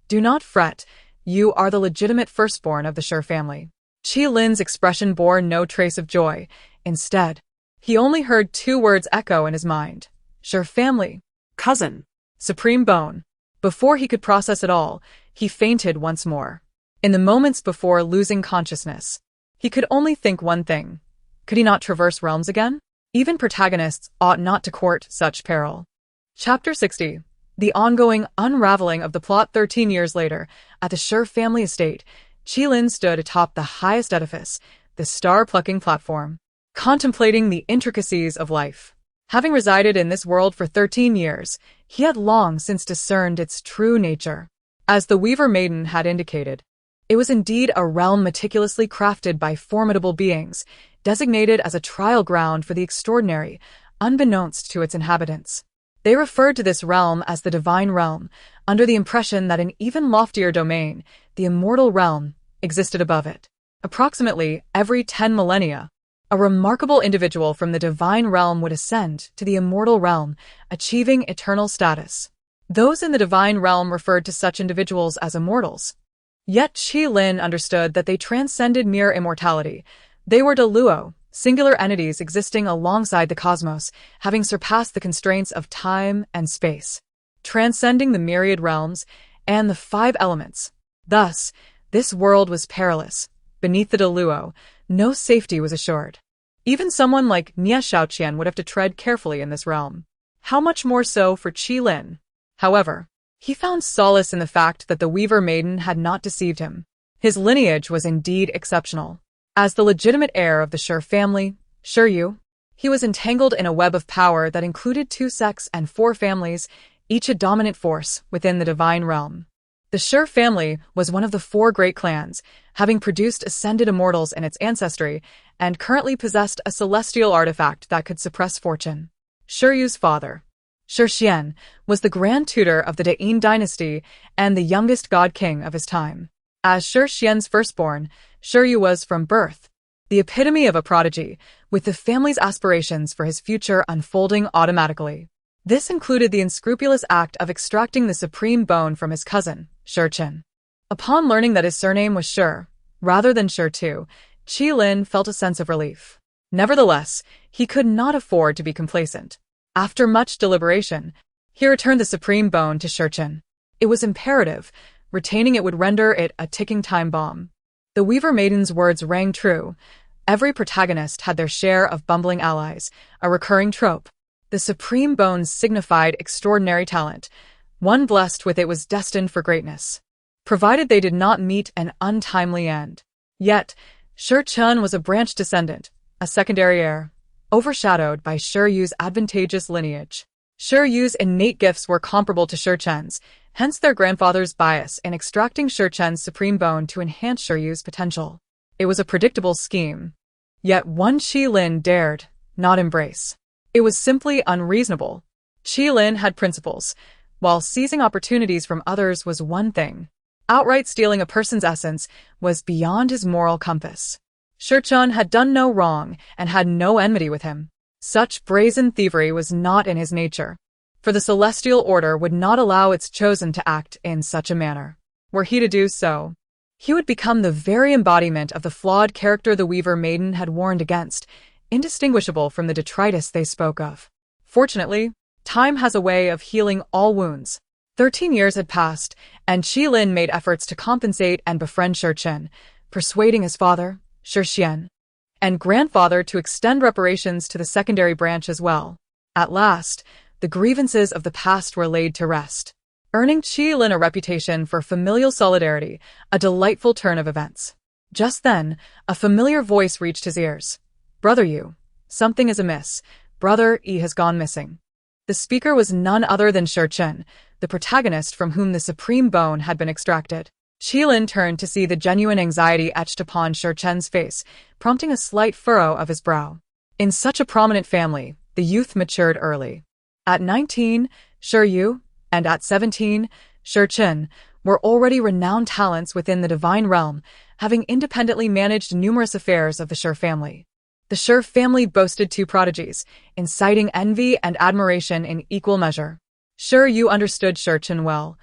Do not fret. You are the legitimate firstborn of the Shi family." Qilin's expression bore no trace of joy. Instead, he only heard 2 words echo in his mind. Shi family. Cousin. Supreme bone. Before he could process it all, he fainted once more. In the moments before losing consciousness, he could only think one thing. Could he not traverse realms again? Even protagonists ought not to court such peril. Chapter 60. The ongoing unraveling of the plot. 13 years later, at the Shi family estate, Qilin stood atop the highest edifice, the star-plucking platform, contemplating the intricacies of life. Having resided in this world for 13 years, he had long since discerned its true nature. As the Weaver Maiden had indicated, it was indeed a realm meticulously crafted by formidable beings, designated as a trial ground for the extraordinary, unbeknownst to its inhabitants. They referred to this realm as the Divine Realm, under the impression that an even loftier domain, the Immortal Realm, existed above it. Approximately every 10 millennia, a remarkable individual from the Divine Realm would ascend to the Immortal Realm, achieving eternal status. Those in the Divine Realm referred to such individuals as immortals. Yet Qilin understood that they transcended mere immortality. They were Deluo, singular entities existing alongside the cosmos, having surpassed the constraints of time and space, transcending the myriad realms and the 5 elements. Thus, this world was perilous. Beneath the Deluo, no safety was assured. Even someone like Nie Shaoqian would have to tread carefully in this realm. How much more so for Qilin? However, he found solace in the fact that the Weaver Maiden had not deceived him. His lineage was indeed exceptional. As the legitimate heir of the Shi family, Shiryu, he was entangled in a web of power that included 2 sects and 4 families, each a dominant force within the Divine Realm. The Shi family was one of the 4 great clans, having produced ascended immortals in its ancestry, and currently possessed a celestial artifact that could suppress fortune. Shiryu's father, Shi Xian, was the grand tutor of the Da'in dynasty and the youngest god king of his time. As Shi Xian's firstborn, Shiryu was from birth the epitome of a prodigy, with the family's aspirations for his future unfolding automatically. This included the unscrupulous act of extracting the supreme bone from his cousin, Shi Chen. Upon learning that his surname was Shi, rather than Shi too, Qilin felt a sense of relief. Nevertheless, he could not afford to be complacent. After much deliberation, he returned the supreme bone to Shi Chen. It was imperative. Retaining it would render it a ticking time bomb. The Weaver Maiden's words rang true. Every protagonist had their share of bumbling allies, a recurring trope. The supreme bone signified extraordinary talent. One blessed with it was destined for greatness, provided they did not meet an untimely end. Yet, Shi Chen was a branch descendant, a secondary heir, overshadowed by Shiryu's advantageous lineage. Shiryu's innate gifts were comparable to Shi Chen's, hence their grandfather's bias in extracting Shi Chen's supreme bone to enhance Shi Yu's potential. It was a predictable scheme. Yet one Qi Lin dared not embrace. It was simply unreasonable. Qi Lin had principles, while seizing opportunities from others was one thing. Outright stealing a person's essence was beyond his moral compass. Shi Chen had done no wrong and had no enmity with him. Such brazen thievery was not in his nature, for the celestial order would not allow its chosen to act in such a manner. Were he to do so, he would become the very embodiment of the flawed character the Weaver Maiden had warned against, indistinguishable from the detritus they spoke of. Fortunately, time has a way of healing all wounds. 13 years had passed, and Qi Lin made efforts to compensate and befriend Shi Chen, persuading his father, Shi Xian, and grandfather to extend reparations to the secondary branch as well. At last, the grievances of the past were laid to rest, earning Qi Lin a reputation for familial solidarity, a delightful turn of events. Just then, a familiar voice reached his ears. "Brother Yu, something is amiss. Brother Yi has gone missing." The speaker was none other than Shi Chen, the protagonist from whom the supreme bone had been extracted. Qi Lin turned to see the genuine anxiety etched upon Shi Chen's face, prompting a slight furrow of his brow. In such a prominent family, the youth matured early. At 19, Shi Yu, and at 17, Shi Chen, were already renowned talents within the divine realm, having independently managed numerous affairs of the Shi family. The Shi family boasted two prodigies, inciting envy and admiration in equal measure. Shi Yu understood Shi Chen well.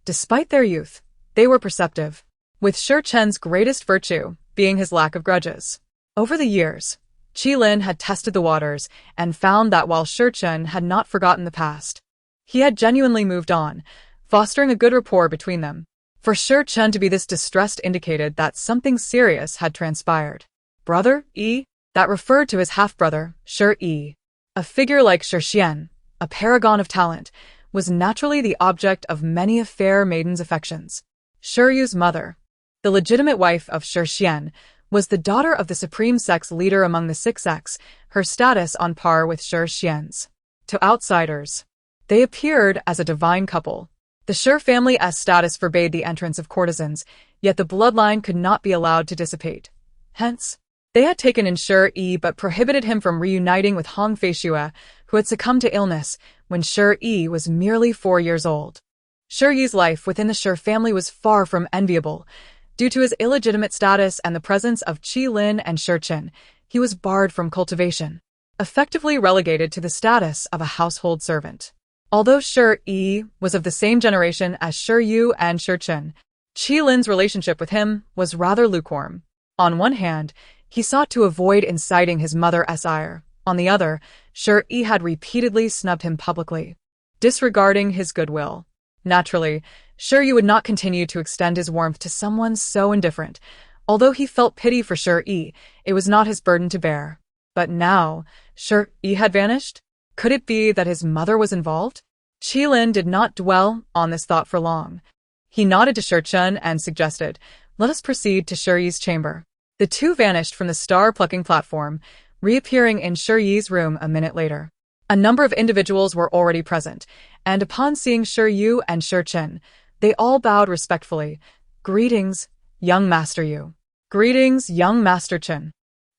Despite their youth, they were perceptive, with Shi Chen's greatest virtue being his lack of grudges. Over the years, Qi Lin had tested the waters and found that while Shi Chen had not forgotten the past, he had genuinely moved on, fostering a good rapport between them. For Shi Chen to be this distressed indicated that something serious had transpired. Brother Yi, that referred to his half-brother, Shi Yi. A figure like Shi Xian, a paragon of talent, was naturally the object of many a fair maiden's affections. Shi Yu's mother, the legitimate wife of Shi Xian, was the daughter of the supreme sex leader among the six X, her status on par with Shi Xian's. To outsiders, they appeared as a divine couple. The Shi family's status forbade the entrance of courtesans, yet the bloodline could not be allowed to dissipate. Hence, they had taken in Shi Yi but prohibited him from reuniting with Hong Feishue, who had succumbed to illness when Shi Yi was merely 4 years old. Shi Yi's life within the Shi family was far from enviable. Due to his illegitimate status and the presence of Qi Lin and Shi Chen, he was barred from cultivation, effectively relegated to the status of a household servant. Although Shi Yi was of the same generation as Shi Yu and Shi Chen, Qi Lin's relationship with him was rather lukewarm. On one hand, he sought to avoid inciting his mother's ire. On the other, Shi Yi had repeatedly snubbed him publicly, disregarding his goodwill. Naturally, Shi Yu would not continue to extend his warmth to someone so indifferent. Although he felt pity for Shi Yi, it was not his burden to bear. But now, Shi Yi had vanished? Could it be that his mother was involved? Qi Lin did not dwell on this thought for long. He nodded to Shi Chen and suggested, "Let us proceed to Shi Yi's chamber." The two vanished from the star-plucking platform, reappearing in Shi Yi's room a minute later. A number of individuals were already present, and upon seeing Shi Yu and Shi Chen, they all bowed respectfully. "Greetings, young Master Yu." "Greetings, young Master Chen."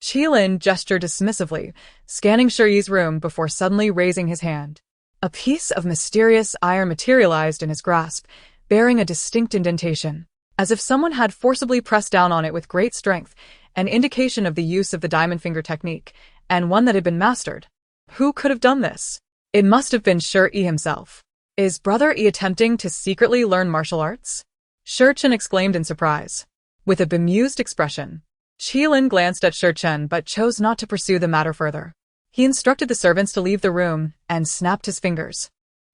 Qi Lin gestured dismissively, scanning Shi Yi's room before suddenly raising his hand. A piece of mysterious iron materialized in his grasp, bearing a distinct indentation, as if someone had forcibly pressed down on it with great strength, an indication of the use of the diamond finger technique, and one that had been mastered. Who could have done this? It must have been Shi Yi himself. Is Brother Yi attempting to secretly learn martial arts? Shi Chen exclaimed in surprise. With a bemused expression, Qi Lin glanced at Shi Chen but chose not to pursue the matter further. He instructed the servants to leave the room and snapped his fingers.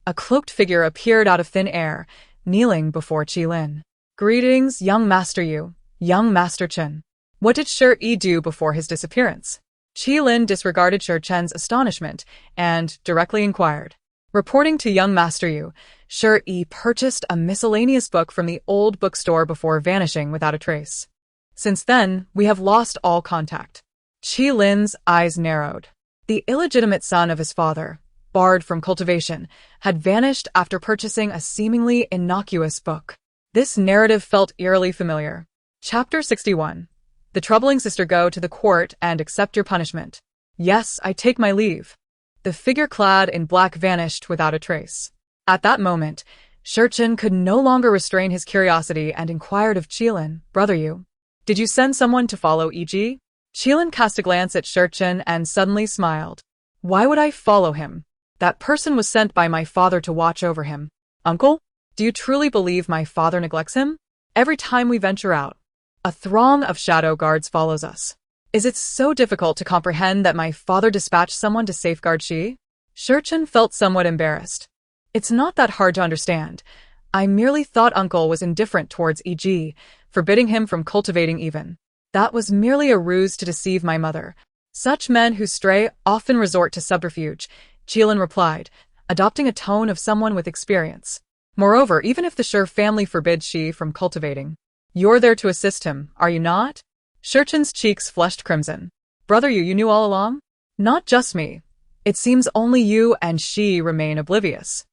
A cloaked figure appeared out of thin air, kneeling before Qi Lin. "Greetings, young Master Yu, young Master Chen." What did Shi Yi do before his disappearance? Qi Lin disregarded Shi Chen's astonishment and directly inquired. Reporting to young Master Yu, Shi Yi purchased a miscellaneous book from the old bookstore before vanishing without a trace. Since then, we have lost all contact. Qi Lin's eyes narrowed. The illegitimate son of his father, barred from cultivation, had vanished after purchasing a seemingly innocuous book. This narrative felt eerily familiar. Chapter 61. The troubling sister go to the court and accept your punishment. Yes, I take my leave. The figure clad in black vanished without a trace. At that moment, Shurchin could no longer restrain his curiosity and inquired of Qilin, "Brother you, did you send someone to follow E.G.?" Qilin cast a glance at Shurchin and suddenly smiled. "Why would I follow him? That person was sent by my father to watch over him." "Uncle, do you truly believe my father neglects him? Every time we venture out, a throng of shadow guards follows us. Is it so difficult to comprehend that my father dispatched someone to safeguard she?" Shurchin felt somewhat embarrassed. "It's not that hard to understand. I merely thought Uncle was indifferent towards E.G., forbidding him from cultivating even. That was merely a ruse to deceive my mother. Such men who stray often resort to subterfuge," Qilin replied, adopting a tone of someone with experience. "Moreover, even if the Shur family forbids she from cultivating, you're there to assist him, are you not?" Shurchin's cheeks flushed crimson. "Brother you knew all along?" "Not just me. It seems only you and she remain oblivious."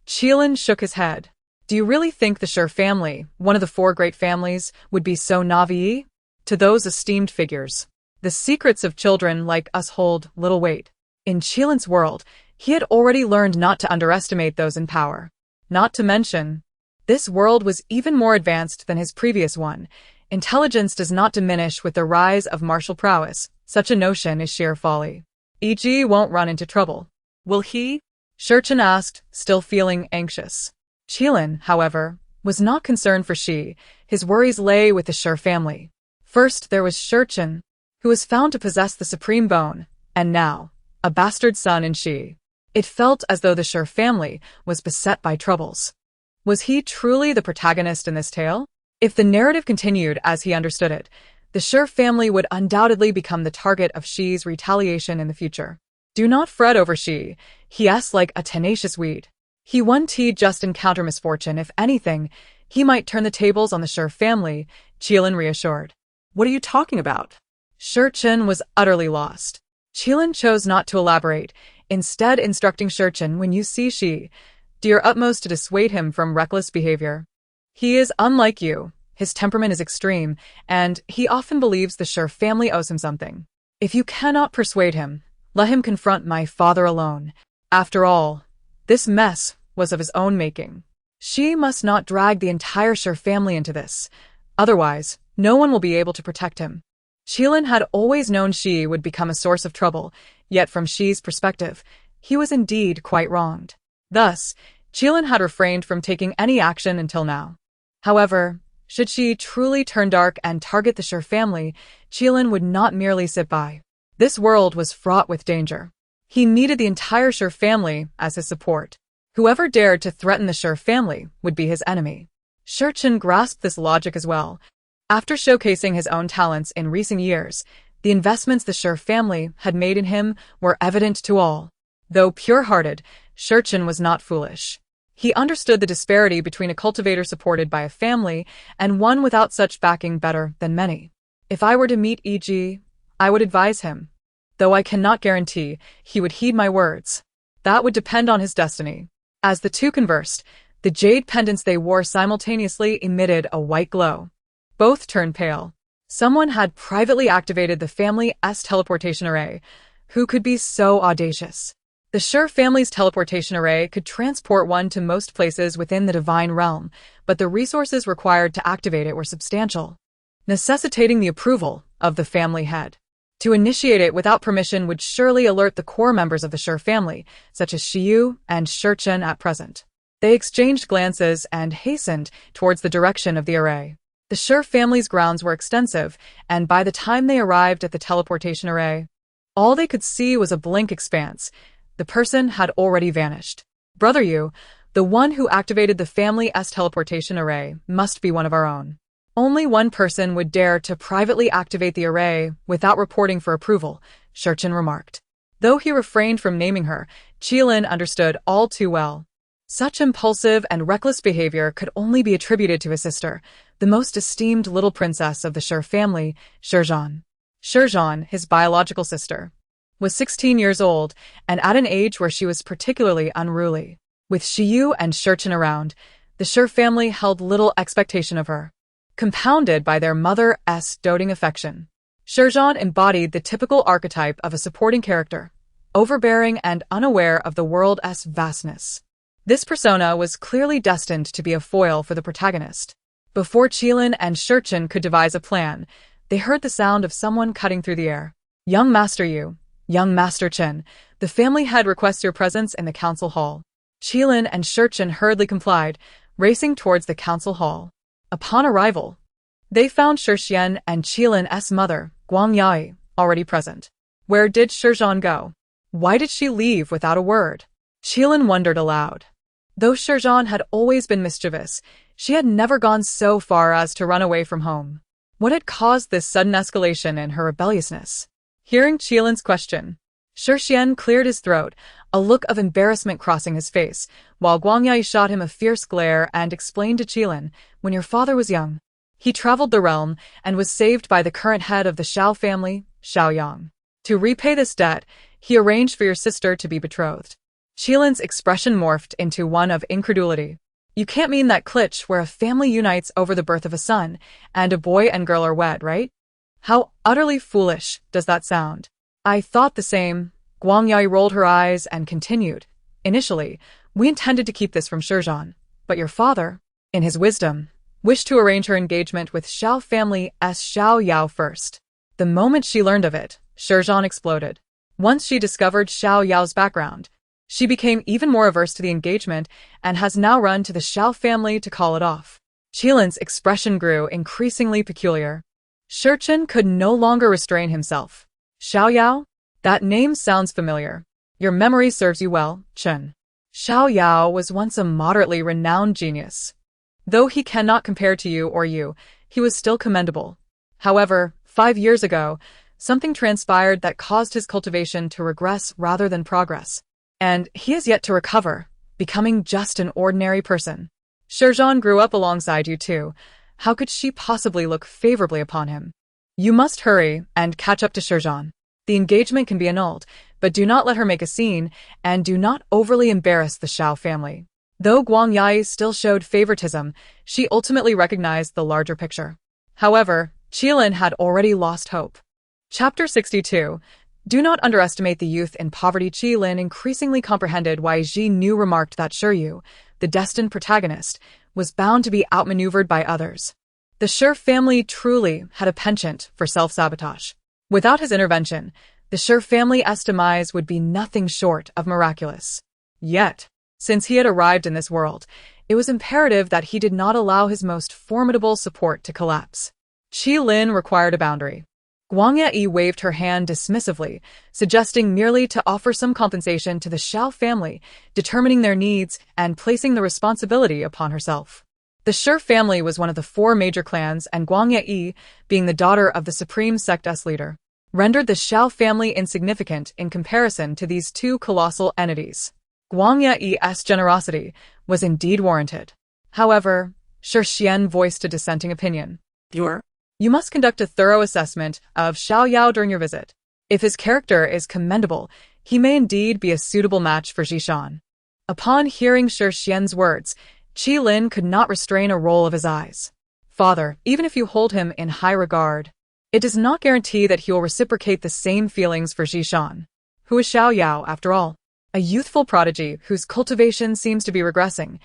Qilin shook his head. "Do you really think the Shur family, one of the 4 great families, would be so naive? To those esteemed figures, the secrets of children like us hold little weight." In Qilin's world, he had already learned not to underestimate those in power. Not to mention, this world was even more advanced than his previous one. Intelligence does not diminish with the rise of martial prowess. Such a notion is sheer folly. E.G. won't run into trouble, will he? Shurchin asked, still feeling anxious. Qilin, however, was not concerned for she. His worries lay with the Shur family. First there was Shurchin, who was found to possess the supreme bone, and now, a bastard son in she. It felt as though the Shur family was beset by troubles. Was he truly the protagonist in this tale? If the narrative continued as he understood it, the Shur family would undoubtedly become the target of Shi's retaliation in the future. "Do not fret over Shi. He acts like a tenacious weed. He won't just encounter misfortune. If anything, he might turn the tables on the Shur family," Qilin reassured. What are you talking about? Shurchin was utterly lost. Qilin chose not to elaborate, instead instructing Shurchin, "When you see Shi, do your utmost to dissuade him from reckless behavior. He is unlike you. His temperament is extreme, and he often believes the Shur family owes him something. If you cannot persuade him, let him confront my father alone. After all, this mess was of his own making. She must not drag the entire Shur family into this. Otherwise, no one will be able to protect him." Qilin had always known Shi would become a source of trouble, yet from Shi's perspective, he was indeed quite wronged. Thus, Qilin had refrained from taking any action until now. However, should Shi truly turn dark and target the Shur family, Qilin would not merely sit by. This world was fraught with danger. He needed the entire Shur family as his support. Whoever dared to threaten the Shur family would be his enemy. Shurchin grasped this logic as well. After showcasing his own talents in recent years, the investments the Shur family had made in him were evident to all. Though pure-hearted, Shurchin was not foolish. He understood the disparity between a cultivator supported by a family and one without such backing better than many. If I were to meet E.G., I would advise him, though I cannot guarantee he would heed my words. That would depend on his destiny. As the two conversed, the jade pendants they wore simultaneously emitted a white glow. Both turned pale. Someone had privately activated the family's teleportation array. Who could be so audacious? The Shur family's teleportation array could transport one to most places within the divine realm, but the resources required to activate it were substantial, necessitating the approval of the family head. To initiate it without permission would surely alert the core members of the Shur family, such as Shiyu and Shurchin at present. They exchanged glances and hastened towards the direction of the array. The Shur family's grounds were extensive, and by the time they arrived at the teleportation array, all they could see was a blank expanse. The person had already vanished. "Brother Yu, the one who activated the family's teleportation array, must be one of our own. Only one person would dare to privately activate the array without reporting for approval," Shurchin remarked. Though he refrained from naming her, Qilin understood all too well. Such impulsive and reckless behavior could only be attributed to his sister, the most esteemed little princess of the Shur family, Shurjan. Shurjan, his biological sister. was 16 years old and at an age where she was particularly unruly. With Shiyu and Shurchen around, the Shur family held little expectation of her, compounded by their mother's doting affection. Shurjeon embodied the typical archetype of a supporting character, overbearing and unaware of the world's vastness. This persona was clearly destined to be a foil for the protagonist. Before Qilin and Shurchen could devise a plan, they heard the sound of someone cutting through the air. "Young Master Yu, young Master Chen, the family head requests your presence in the council hall." Qilin and Shurchen hurriedly complied, racing towards the council hall. Upon arrival, they found Shurxian and Qilin's mother, Guangyai, already present. Where did Shurjeon go? Why did she leave without a word? Qilin wondered aloud. Though Shurjeon had always been mischievous, she had never gone so far as to run away from home. What had caused this sudden escalation in her rebelliousness? Hearing Qilin's question, Shurxian cleared his throat, a look of embarrassment crossing his face, while Guangyai shot him a fierce glare and explained to Qilin, "When your father was young, he traveled the realm and was saved by the current head of the Shao family, Shao Yang. To repay this debt, he arranged for your sister to be betrothed." Qilin's expression morphed into one of incredulity. "You can't mean that cliché where a family unites over the birth of a son, and a boy and girl are wed, right? How utterly foolish does that sound?" "I thought the same." Guangyai rolled her eyes and continued. "Initially, we intended to keep this from Shurjeon, but your father, in his wisdom, wished to arrange her engagement with Shao family's Xiao Yao first. The moment she learned of it, Shurjeon exploded. Once she discovered Xiao Yao's background, she became even more averse to the engagement and has now run to the Shao family to call it off." Qilin's expression grew increasingly peculiar. Shurchen could no longer restrain himself. "Xiao Yao? That name sounds familiar. Your memory serves you well, Chen. Xiao Yao was once a moderately renowned genius. Though he cannot compare to you, he was still commendable. However, 5 years ago, something transpired that caused his cultivation to regress rather than progress. And he has yet to recover, becoming just an ordinary person. Shurjeon grew up alongside you too. How could she possibly look favorably upon him? You must hurry and catch up to Shurjeon. The engagement can be annulled, but do not let her make a scene, and do not overly embarrass the Shao family." Though Guangyai still showed favoritism, she ultimately recognized the larger picture. However, Qilin had already lost hope. Chapter 62. Do not underestimate the youth in poverty. Qilin increasingly comprehended why Ji Nu remarked that Shuryu, the destined protagonist, was bound to be outmaneuvered by others. The Shur family truly had a penchant for self-sabotage. Without his intervention, the Shur family's demise would be nothing short of miraculous. Yet, since he had arrived in this world, it was imperative that he did not allow his most formidable support to collapse. Qilin required a boundary. Guangyai waved her hand dismissively, suggesting merely to offer some compensation to the Shao family, determining their needs and placing the responsibility upon herself. The Shur family was one of the 4 major clans, and Guangyai, being the daughter of the supreme sect's leader, rendered the Shao family insignificant in comparison to these 2 colossal entities. Guangyai's generosity was indeed warranted. However, Shurxian voiced a dissenting opinion. You must conduct a thorough assessment of Xiao Yao during your visit. If his character is commendable, he may indeed be a suitable match for Zhishan." Upon hearing Shurxian's words, Qilin could not restrain a roll of his eyes. "Father, even if you hold him in high regard, it does not guarantee that he will reciprocate the same feelings for Zhishan. Who is Xiao Yao, after all? A youthful prodigy whose cultivation seems to be regressing.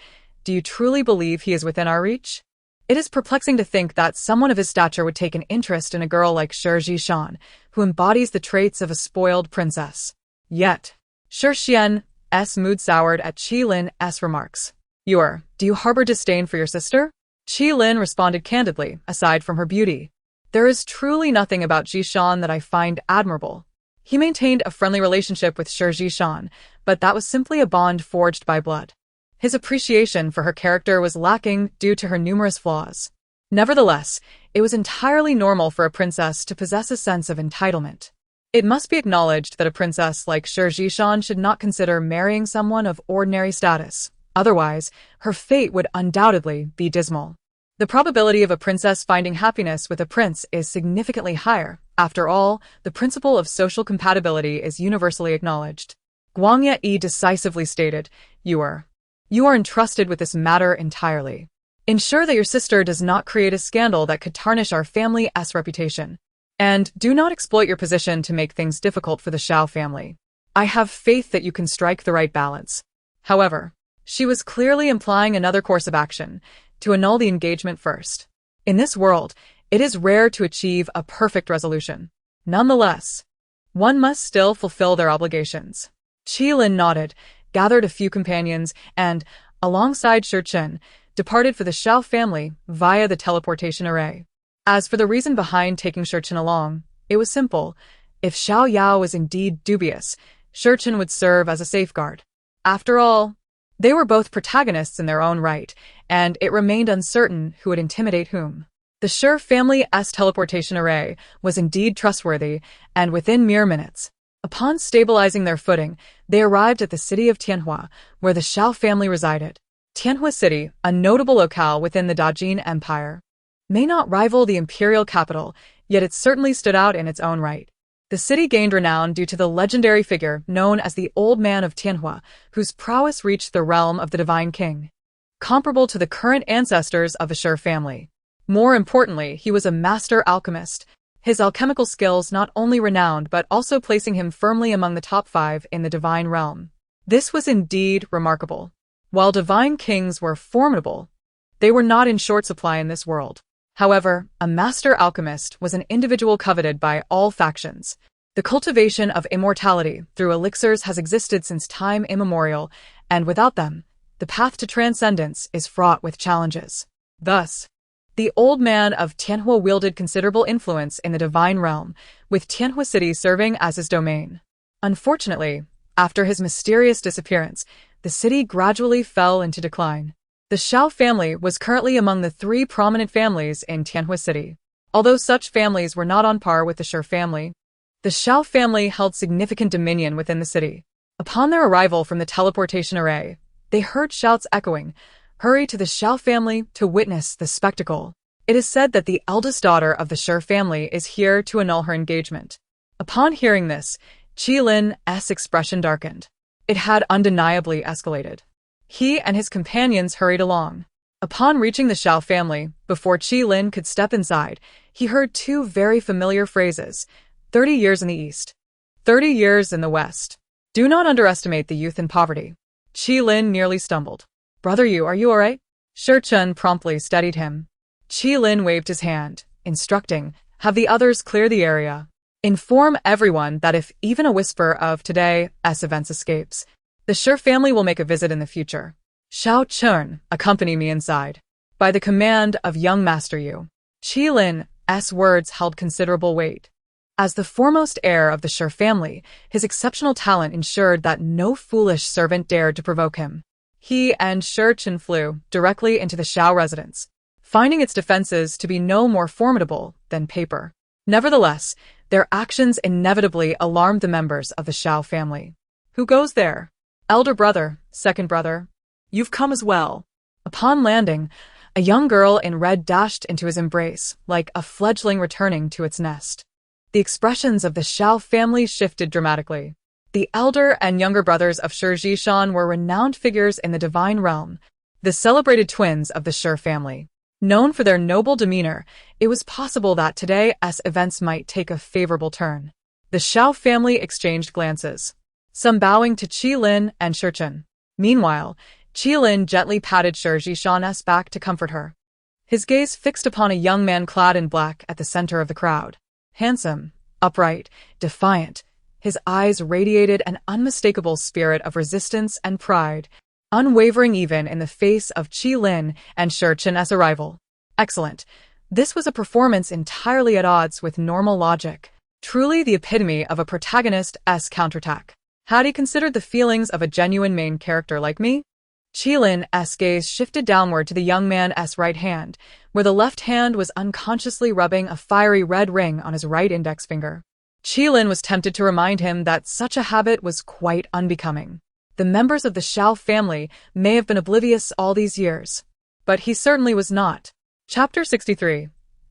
Do you truly believe he is within our reach? It is perplexing to think that someone of his stature would take an interest in a girl like Shur Zhishan, who embodies the traits of a spoiled princess." Yet, Shurxian's mood soured at Qilin's remarks. Do you harbor disdain for your sister?" Qilin responded candidly, aside from her beauty. "There is truly nothing about Zhishan that I find admirable." He maintained a friendly relationship with Shur Zhishan, but that was simply a bond forged by blood. His appreciation for her character was lacking due to her numerous flaws. Nevertheless, it was entirely normal for a princess to possess a sense of entitlement. It must be acknowledged that a princess like Shur Zhishan should not consider marrying someone of ordinary status. Otherwise, her fate would undoubtedly be dismal. The probability of a princess finding happiness with a prince is significantly higher. After all, the principle of social compatibility is universally acknowledged. Guangye decisively stated, You are entrusted with this matter entirely. Ensure that your sister does not create a scandal that could tarnish our family's reputation. And do not exploit your position to make things difficult for the Xiao family. I have faith that you can strike the right balance. However, she was clearly implying another course of action, to annul the engagement first. In this world, it is rare to achieve a perfect resolution. Nonetheless, one must still fulfill their obligations. Qilin nodded, gathered a few companions, and, alongside Shi Chen, departed for the Xiao family via the teleportation array. As for the reason behind taking Shi Chen along, it was simple. If Xiao Yao was indeed dubious, Shi Chen would serve as a safeguard. After all, they were both protagonists in their own right, and it remained uncertain who would intimidate whom. The Shi family's teleportation array was indeed trustworthy, and within mere minutes, upon stabilizing their footing, they arrived at the city of Tianhua, where the Xiao family resided. Tianhua City, a notable locale within the Dajin Empire, may not rival the imperial capital, yet it certainly stood out in its own right. The city gained renown due to the legendary figure known as the Old Man of Tianhua, whose prowess reached the realm of the Divine King, comparable to the current ancestors of the Shi family. More importantly, he was a master alchemist, his alchemical skills not only renowned but also placing him firmly among the top 5 in the divine realm. This was indeed remarkable. While divine kings were formidable, they were not in short supply in this world. However, a master alchemist was an individual coveted by all factions. The cultivation of immortality through elixirs has existed since time immemorial, and without them, the path to transcendence is fraught with challenges. Thus, the Old Man of Tianhua wielded considerable influence in the divine realm, with Tianhua City serving as his domain. Unfortunately, after his mysterious disappearance, the city gradually fell into decline. The Xiao family was currently among the 3 prominent families in Tianhua City. Although such families were not on par with the Shi family, the Xiao family held significant dominion within the city. Upon their arrival from the teleportation array, they heard shouts echoing, "Hurry to the Xiao family to witness the spectacle." It is said that the eldest daughter of the Shi family is here to annul her engagement. Upon hearing this, Qilin's expression darkened. It had undeniably escalated. He and his companions hurried along. Upon reaching the Xiao family, before Qilin could step inside, he heard 2 very familiar phrases, 30 years in the east, 30 years in the west. Do not underestimate the youth in poverty. Qilin nearly stumbled. Brother Yu, are you alright? Shi Chen promptly steadied him. Qilin waved his hand, instructing, have the others clear the area. Inform everyone that if even a whisper of today's events escapes, the Shi family will make a visit in the future. Xiao Chen, accompany me inside. By the command of young Master Yu. Qilin's words held considerable weight. As the foremost heir of the Shi family, his exceptional talent ensured that no foolish servant dared to provoke him. He and Shi Chen flew directly into the Xiao residence, finding its defenses to be no more formidable than paper. Nevertheless, their actions inevitably alarmed the members of the Xiao family. Who goes there? Elder brother, second brother. You've come as well. Upon landing, a young girl in red dashed into his embrace, like a fledgling returning to its nest. The expressions of the Xiao family shifted dramatically. The elder and younger brothers of Shi Zhishan were renowned figures in the divine realm, the celebrated twins of the Shi family. Known for their noble demeanor, it was possible that today's events might take a favorable turn. The Xiao family exchanged glances, some bowing to Qilin and Shi Chen. Meanwhile, Qilin gently patted Shi Zhishan's back to comfort her. His gaze fixed upon a young man clad in black at the center of the crowd. Handsome, upright, defiant, his eyes radiated an unmistakable spirit of resistance and pride, unwavering even in the face of Qilin and Shi Chen's arrival. Excellent. This was a performance entirely at odds with normal logic, truly the epitome of a protagonist's counterattack. Had he considered the feelings of a genuine main character like me? Qilin's gaze shifted downward to the young man's right hand, where the left hand was unconsciously rubbing a fiery red ring on his right index finger. Qilin was tempted to remind him that such a habit was quite unbecoming. The members of the Xiao family may have been oblivious all these years, but he certainly was not. Chapter 63.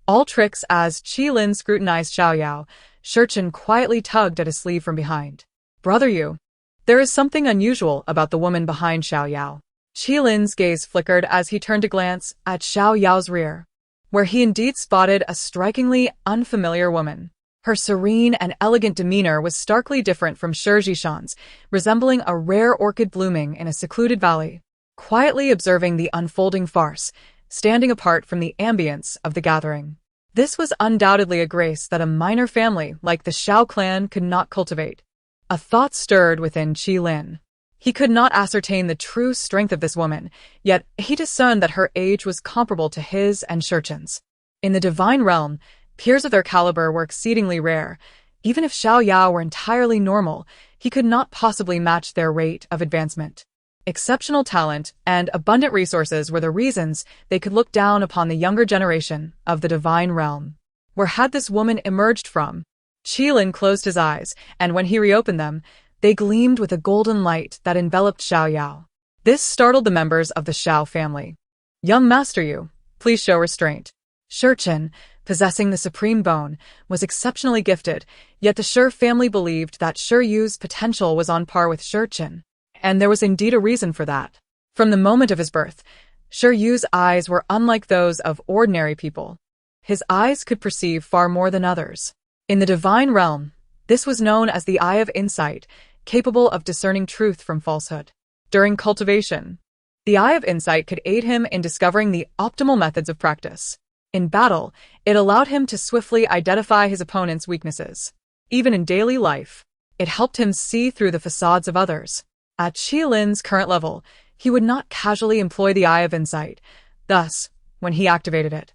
All tricks. As Qi Lin scrutinized Xiao Yao, Shurchen quietly tugged at his sleeve from behind. Brother Yu. There is something unusual about the woman behind Xiao Yao. Qi Lin's gaze flickered as he turned to glance at Xiao Yao's rear, where he indeed spotted a strikingly unfamiliar woman. Her serene and elegant demeanor was starkly different from Shi Zhishan's, resembling a rare orchid blooming in a secluded valley, quietly observing the unfolding farce, standing apart from the ambience of the gathering. This was undoubtedly a grace that a minor family like the Xiao clan could not cultivate. A thought stirred within Qi Lin. He could not ascertain the true strength of this woman, yet he discerned that her age was comparable to his and Shurchen's. In the divine realm, peers of their caliber were exceedingly rare. Even if Xiao Yao were entirely normal, he could not possibly match their rate of advancement. Exceptional talent and abundant resources were the reasons they could look down upon the younger generation of the divine realm. Where had this woman emerged from? Qi Lin closed his eyes, and when he reopened them, they gleamed with a golden light that enveloped Xiao Yao. This startled the members of the Xiao family. Young Master Yu, please show restraint. Shurchen, possessing the supreme bone, was exceptionally gifted, yet the Shi family believed that Shi Yu's potential was on par with Shurchen. And there was indeed a reason for that. From the moment of his birth, Shi Yu's eyes were unlike those of ordinary people. His eyes could perceive far more than others. In the divine realm, this was known as the Eye of Insight, capable of discerning truth from falsehood. During cultivation, the Eye of Insight could aid him in discovering the optimal methods of practice. In battle, it allowed him to swiftly identify his opponent's weaknesses. Even in daily life, it helped him see through the facades of others. At Qi Lin's current level, he would not casually employ the Eye of Insight. Thus, when he activated it,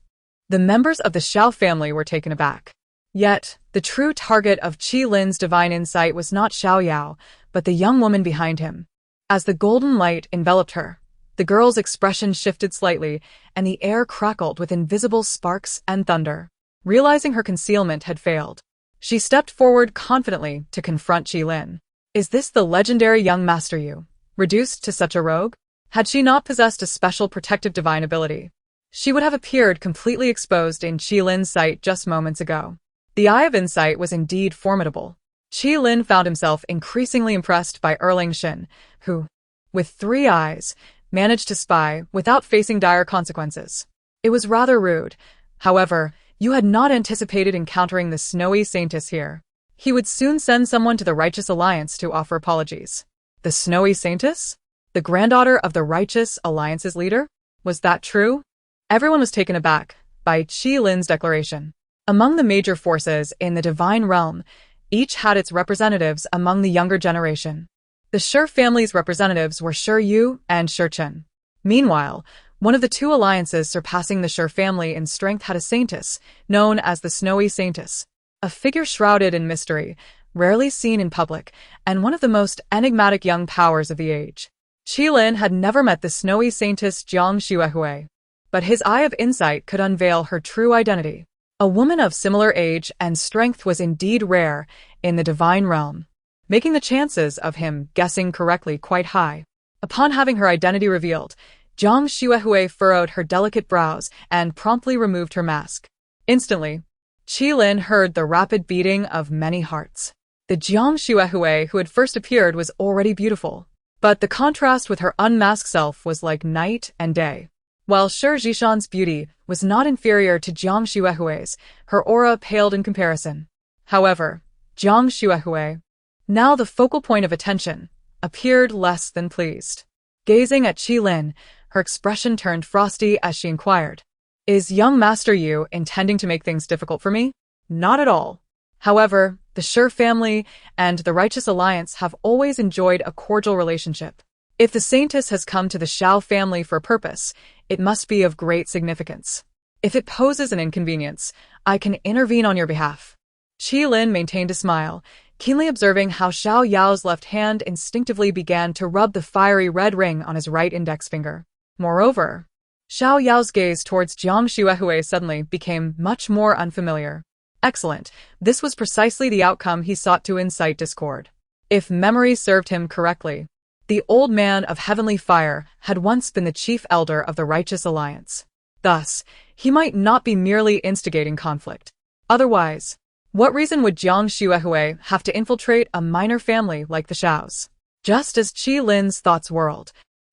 the members of the Xiao family were taken aback. Yet, the true target of Qi Lin's divine insight was not Xiao Yao, but the young woman behind him. As the golden light enveloped her, the girl's expression shifted slightly, and the air crackled with invisible sparks and thunder. Realizing her concealment had failed, she stepped forward confidently to confront Qi Lin. Is this the legendary young Master Yu, reduced to such a rogue? Had she not possessed a special protective divine ability, she would have appeared completely exposed in Qi Lin's sight just moments ago. The Eye of Insight was indeed formidable. Qi Lin found himself increasingly impressed by Erling Shin, who, with 3 eyes, managed to spy without facing dire consequences. It was rather rude. However, you had not anticipated encountering the snowy saintess here. He would soon send someone to the Righteous Alliance to offer apologies. The Snowy Saintess? The granddaughter of the Righteous Alliance's leader? Was that true? Everyone was taken aback by Qi Lin's declaration. Among the major forces in the divine realm, each had its representatives among the younger generation. The Shi family's representatives were Shi Yu and Shurchen. Meanwhile, one of the 2 alliances surpassing the Shi family in strength had a saintess, known as the Snowy Saintess. A figure shrouded in mystery, rarely seen in public, and one of the most enigmatic young powers of the age. Qi Lin had never met the Snowy Saintess Jiang Xuehui, but his Eye of Insight could unveil her true identity. A woman of similar age and strength was indeed rare in the divine realm, making the chances of him guessing correctly quite high. Upon having her identity revealed, Jiang Xuehui furrowed her delicate brows and promptly removed her mask. Instantly, Qi Lin heard the rapid beating of many hearts. The Jiang Xuehui who had first appeared was already beautiful, but the contrast with her unmasked self was like night and day. While Shi Zhishan's beauty was not inferior to Jiang Xuehui's, her aura paled in comparison. However, Jiang Xuehui, now the focal point of attention, appeared less than pleased. Gazing at Qi Lin, her expression turned frosty as she inquired, "Is young Master Yu intending to make things difficult for me?" Not at all. However, the Shi family and the Righteous Alliance have always enjoyed a cordial relationship. If the Saintess has come to the Xiao family for a purpose, it must be of great significance. If it poses an inconvenience, I can intervene on your behalf. Qi Lin maintained a smile, keenly observing how Xiao Yao's left hand instinctively began to rub the fiery red ring on his right index finger. Moreover, Xiao Yao's gaze towards Jiang Xuehui suddenly became much more unfamiliar. Excellent. This was precisely the outcome he sought to incite discord. If memory served him correctly, the old man of heavenly fire had once been the chief elder of the Righteous Alliance. Thus, he might not be merely instigating conflict. Otherwise, what reason would Jiang Xuehui have to infiltrate a minor family like the Shaos? Just as Qi Lin's thoughts whirled,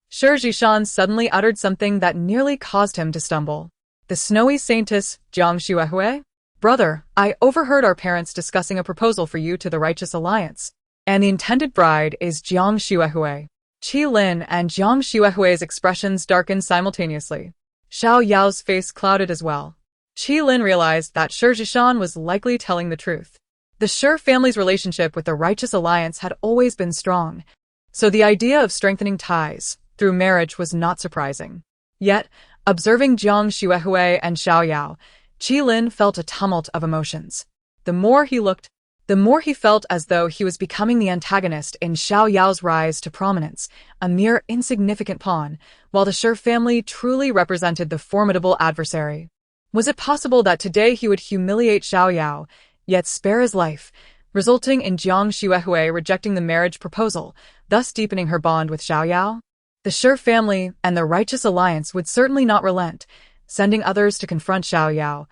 Shi Zhishan suddenly uttered something that nearly caused him to stumble. The snowy saintess, Jiang Xuehui? Brother, I overheard our parents discussing a proposal for you to the Righteous Alliance, and the intended bride is Jiang Xuehui. Qi Lin and Jiang Xuehui's expressions darkened simultaneously. Xiao Yao's face clouded as well. Qi Lin realized that Shi Zhishan was likely telling the truth. The Shi family's relationship with the Righteous Alliance had always been strong, so the idea of strengthening ties through marriage was not surprising. Yet, observing Jiang Xuehui and Xiao Yao, Qi Lin felt a tumult of emotions. The more he looked, the more he felt as though he was becoming the antagonist in Xiao Yao's rise to prominence, a mere insignificant pawn, while the Shi family truly represented the formidable adversary. Was it possible that today he would humiliate Xiao Yao, yet spare his life, resulting in Jiang Xuehui rejecting the marriage proposal, thus deepening her bond with Xiao Yao? The Shi family and the Righteous Alliance would certainly not relent, sending others to confront Xiao Yao,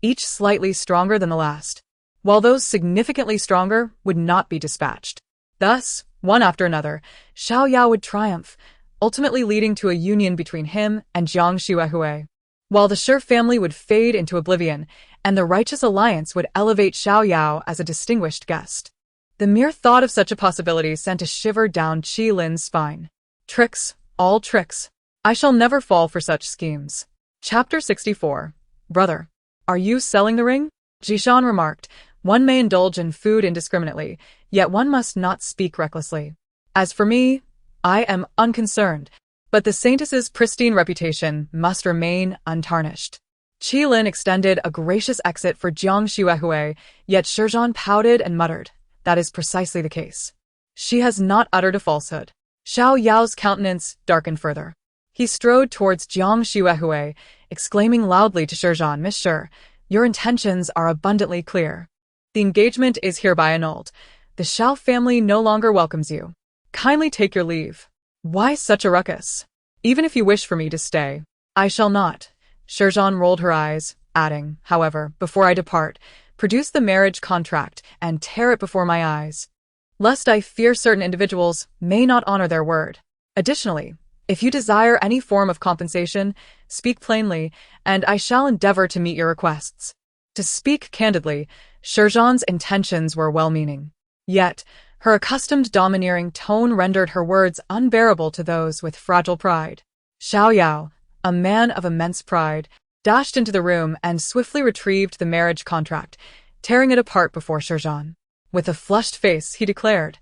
each slightly stronger than the last, while those significantly stronger would not be dispatched. Thus, one after another, Xiao Yao would triumph, ultimately leading to a union between him and Jiang Xuehui, while the Shi family would fade into oblivion, and the Righteous Alliance would elevate Xiao Yao as a distinguished guest. The mere thought of such a possibility sent a shiver down Qi Lin's spine. Tricks, all tricks. I shall never fall for such schemes. Chapter 64. Brother, are you selling the ring? Zhishan remarked. One may indulge in food indiscriminately, yet one must not speak recklessly. As for me, I am unconcerned, but the saintess's pristine reputation must remain untarnished. Qi Lin extended a gracious exit for Jiang Xuehui, yet Shi Zhishan pouted and muttered, that is precisely the case. She has not uttered a falsehood. Xiao Yao's countenance darkened further. He strode towards Jiang Xuehui, exclaiming loudly to Shi Zhishan, Miss Shi, your intentions are abundantly clear. The engagement is hereby annulled. The Xiao family no longer welcomes you. Kindly take your leave. Why such a ruckus? Even if you wish for me to stay, I shall not. Shi Zhishan rolled her eyes, adding, however, before I depart, produce the marriage contract and tear it before my eyes, lest I fear certain individuals may not honor their word. Additionally, if you desire any form of compensation, speak plainly, and I shall endeavor to meet your requests. To speak candidly, Shi Zhishan's intentions were well-meaning. Yet, her accustomed domineering tone rendered her words unbearable to those with fragile pride. Xiao Yao, a man of immense pride, dashed into the room and swiftly retrieved the marriage contract, tearing it apart before Shi Zhishan. With a flushed face, he declared,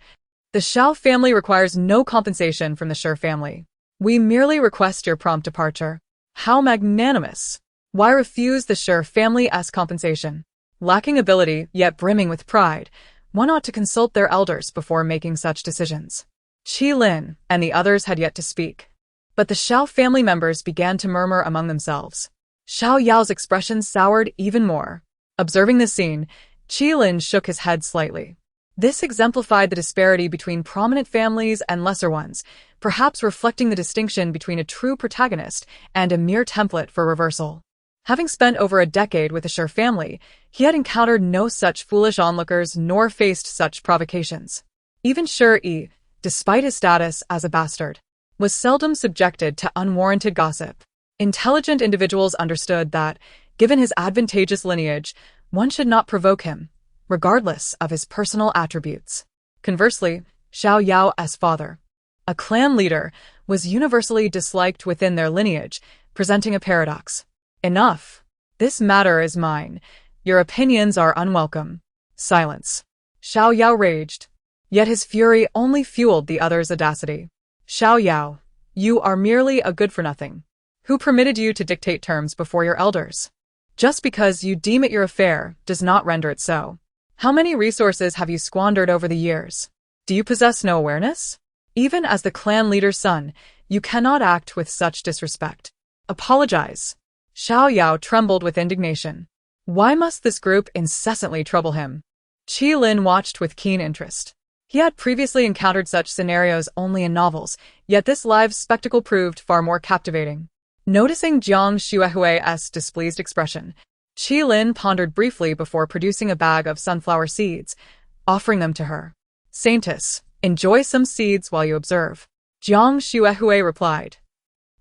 the Xiao family requires no compensation from the Shi family. We merely request your prompt departure. How magnanimous! Why refuse the Shi family as compensation? Lacking ability, yet brimming with pride, one ought to consult their elders before making such decisions. Qi Lin and the others had yet to speak, but the Xiao family members began to murmur among themselves. Xiao Yao's expression soured even more. Observing the scene, Qi Lin shook his head slightly. This exemplified the disparity between prominent families and lesser ones, perhaps reflecting the distinction between a true protagonist and a mere template for reversal. Having spent over a decade with the Shi family, he had encountered no such foolish onlookers nor faced such provocations. Even Shi Yi, despite his status as a bastard, was seldom subjected to unwarranted gossip. Intelligent individuals understood that, given his advantageous lineage, one should not provoke him, regardless of his personal attributes. Conversely, Xiao Yao's father, a clan leader, was universally disliked within their lineage, presenting a paradox. Enough. This matter is mine. Your opinions are unwelcome. Silence. Xiao Yao raged. Yet his fury only fueled the other's audacity. Xiao Yao, you are merely a good-for-nothing. Who permitted you to dictate terms before your elders? Just because you deem it your affair does not render it so. How many resources have you squandered over the years? Do you possess no awareness? Even as the clan leader's son, you cannot act with such disrespect. Apologize. Xiao Yao trembled with indignation. Why must this group incessantly trouble him? Qi Lin watched with keen interest. He had previously encountered such scenarios only in novels, yet this live spectacle proved far more captivating. Noticing Jiang Xuehui's displeased expression, Qilin pondered briefly before producing a bag of sunflower seeds, offering them to her. Saintess, enjoy some seeds while you observe. Jiang Xuehui replied.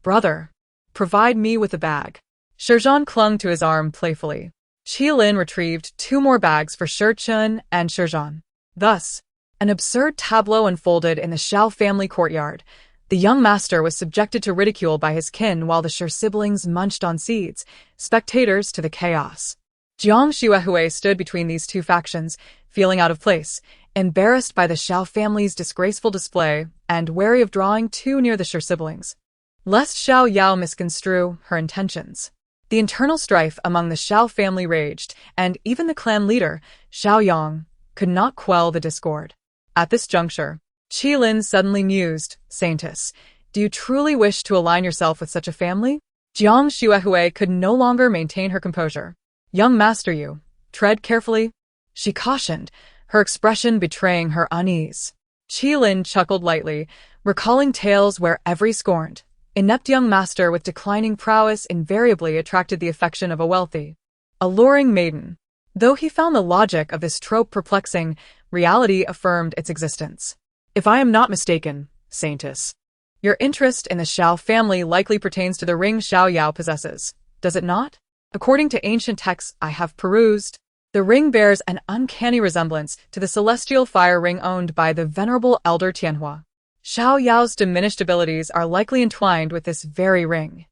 Brother, provide me with a bag. Shizhan clung to his arm playfully. Qilin retrieved 2 more bags for Shizhan and Shizhan. Thus, an absurd tableau unfolded in the Xiao family courtyard. The young master was subjected to ridicule by his kin while the Shi siblings munched on seeds, spectators to the chaos. Jiang Xuehui stood between these 2 factions, feeling out of place, embarrassed by the Xiao family's disgraceful display and wary of drawing too near the Shi siblings, lest Xiao Yao misconstrue her intentions. The internal strife among the Xiao family raged, and even the clan leader, Xiao Yang, could not quell the discord. At this juncture, Qilin suddenly mused, Saintess, do you truly wish to align yourself with such a family? Jiang Xuehui could no longer maintain her composure. Young master, you, tread carefully, she cautioned, her expression betraying her unease. Qilin chuckled lightly, recalling tales where every scorned, inept young master with declining prowess invariably attracted the affection of a wealthy, alluring maiden. Though he found the logic of this trope perplexing, reality affirmed its existence. If I am not mistaken, Saintess, your interest in the Xiao family likely pertains to the ring Xiao Yao possesses, does it not? According to ancient texts I have perused, the ring bears an uncanny resemblance to the celestial fire ring owned by the venerable elder Tianhua. Xiao Yao's diminished abilities are likely entwined with this very ring.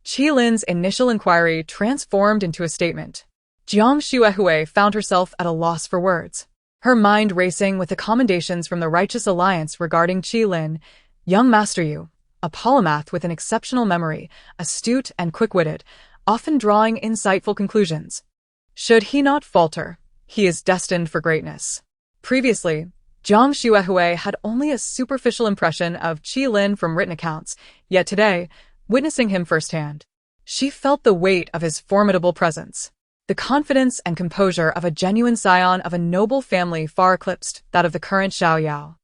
Qilin's initial inquiry transformed into a statement. Jiang Xuehui found herself at a loss for words, her mind racing with the commendations from the righteous alliance regarding Qilin. Young master Yu, a polymath with an exceptional memory, astute and quick-witted, often drawing insightful conclusions. Should he not falter, he is destined for greatness. Previously, Jiang Xuehui had only a superficial impression of Qilin from written accounts, yet today, witnessing him firsthand, she felt the weight of his formidable presence. The confidence and composure of a genuine scion of a noble family far eclipsed that of the current Xiao Yao.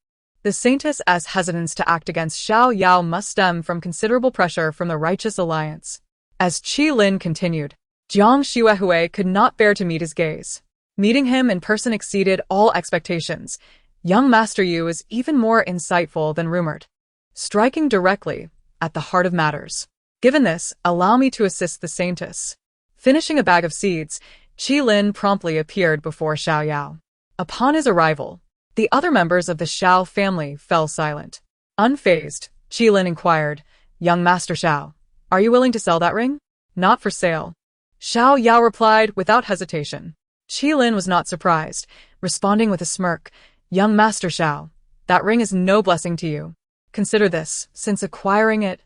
The Saintess's hesitance to act against Xiao Yao must stem from considerable pressure from the righteous alliance. As Qilin continued, Jiang Xuehui could not bear to meet his gaze. Meeting him in person exceeded all expectations. Young Master Yu is even more insightful than rumored, striking directly at the heart of matters. Given this, allow me to assist the Saintess. Finishing a bag of seeds, Qilin promptly appeared before Xiao Yao. Upon his arrival, the other members of the Xiao family fell silent. Unfazed, Qilin inquired, Young Master Xiao, are you willing to sell that ring? Not for sale. Xiao Yao replied without hesitation. Qilin was not surprised, responding with a smirk, Young Master Xiao, that ring is no blessing to you. Consider this, since acquiring it,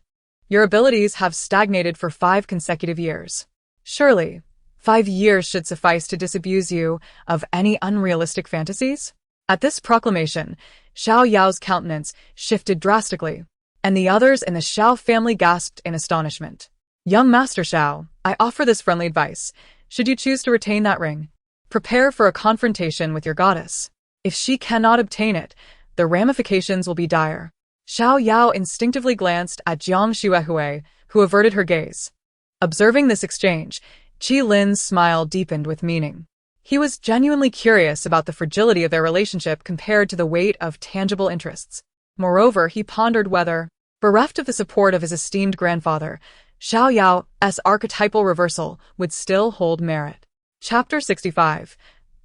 your abilities have stagnated for 5 consecutive years. Surely, 5 years should suffice to disabuse you of any unrealistic fantasies? At this proclamation, Xiao Yao's countenance shifted drastically, and the others in the Xiao family gasped in astonishment. Young Master Xiao, I offer this friendly advice. Should you choose to retain that ring, prepare for a confrontation with your goddess. If she cannot obtain it, the ramifications will be dire. Xiao Yao instinctively glanced at Jiang Xuehui, who averted her gaze. Observing this exchange, Qilin's smile deepened with meaning. He was genuinely curious about the fragility of their relationship compared to the weight of tangible interests. Moreover, he pondered whether, bereft of the support of his esteemed grandfather, Xiao Yao's archetypal reversal would still hold merit. Chapter 65.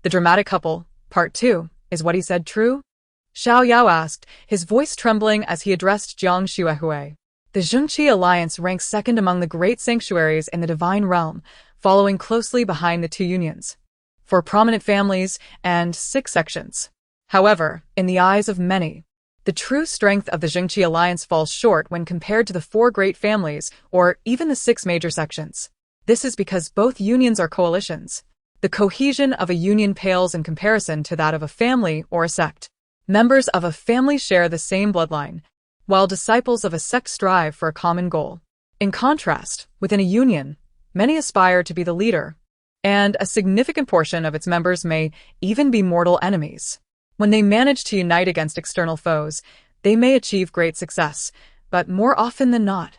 The Dramatic Couple, Part 2. Is what he said true? Xiao Yao asked, his voice trembling as he addressed Jiang Xuehui. The Zhengqi alliance ranks second among the great sanctuaries in the divine realm, following closely behind the 2 unions, 4 prominent families, and 6 sections. However, in the eyes of many, the true strength of the Zhengqi alliance falls short when compared to the 4 great families or even the 6 major sections. This is because both unions are coalitions. The cohesion of a union pales in comparison to that of a family or a sect. Members of a family share the same bloodline, while disciples of a sect strive for a common goal. In contrast, within a union, many aspire to be the leader, and a significant portion of its members may even be mortal enemies. When they manage to unite against external foes, they may achieve great success, but more often than not,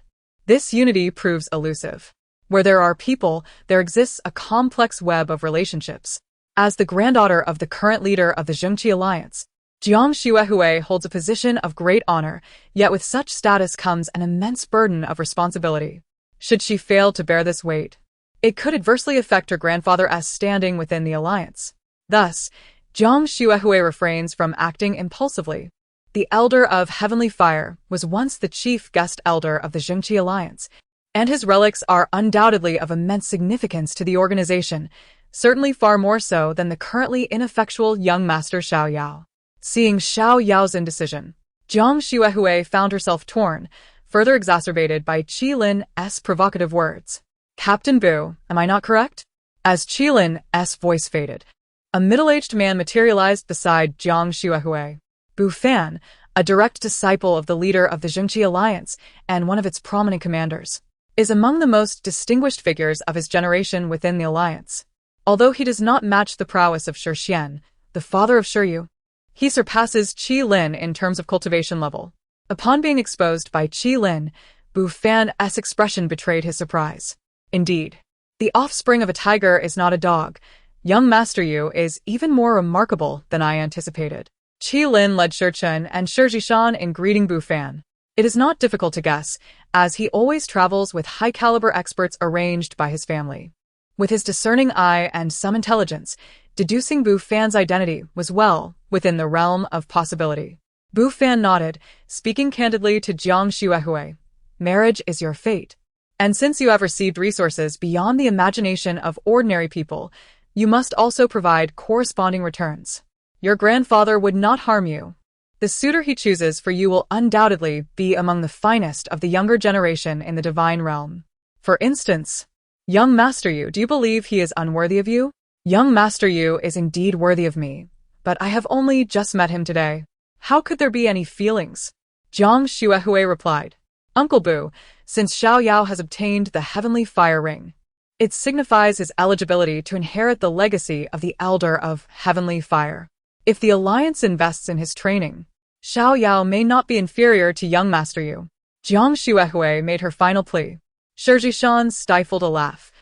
This unity proves elusive. Where there are people, there exists a complex web of relationships. As the granddaughter of the current leader of the Zhengqi alliance, Jiang Xuehui holds a position of great honor, yet with such status comes an immense burden of responsibility. Should she fail to bear this weight, it could adversely affect her grandfather's standing within the alliance. Thus, Jiang Xuehui refrains from acting impulsively. The Elder of Heavenly Fire was once the chief guest elder of the Zhengqi alliance, and his relics are undoubtedly of immense significance to the organization, certainly far more so than the currently ineffectual young master Xiao Yao. Seeing Xiao Yao's indecision, Jiang Xuehui found herself torn, further exacerbated by Qi Lin's provocative words. "Captain Bu, am I not correct?" As Qi Lin's voice faded, a middle-aged man materialized beside Jiang Xuehui. Bu Fan, a direct disciple of the leader of the Zhengqi alliance and one of its prominent commanders, is among the most distinguished figures of his generation within the alliance. Although he does not match the prowess of Shi Xian, the father of Shi Yu, he surpasses Qi Lin in terms of cultivation level. Upon being exposed by Qi Lin, Bu Fan's expression betrayed his surprise. Indeed, the offspring of a tiger is not a dog. Young Master Yu is even more remarkable than I anticipated. Qi Lin led Shi Chen and Shi Zhishan in greeting Bu Fan. It is not difficult to guess, as he always travels with high-caliber experts arranged by his family. With his discerning eye and some intelligence, deducing Bu Fan's identity was well within the realm of possibility. Bu Fan nodded, speaking candidly to Jiang Xuehui. "Marriage is your fate. And since you have received resources beyond the imagination of ordinary people, you must also provide corresponding returns. Your grandfather would not harm you. The suitor he chooses for you will undoubtedly be among the finest of the younger generation in the divine realm. For instance, young Master Yu, do you believe he is unworthy of you?" "Young Master Yu is indeed worthy of me, but I have only just met him today. How could there be any feelings?" Jiang Xuehui replied. "Uncle Bu, since Xiao Yao has obtained the Heavenly Fire Ring, it signifies his eligibility to inherit the legacy of the Elder of Heavenly Fire. If the Alliance invests in his training, Xiao Yao may not be inferior to young Master Yu." Jiang Xuehui made her final plea. Shi Zhishan stifled a laugh,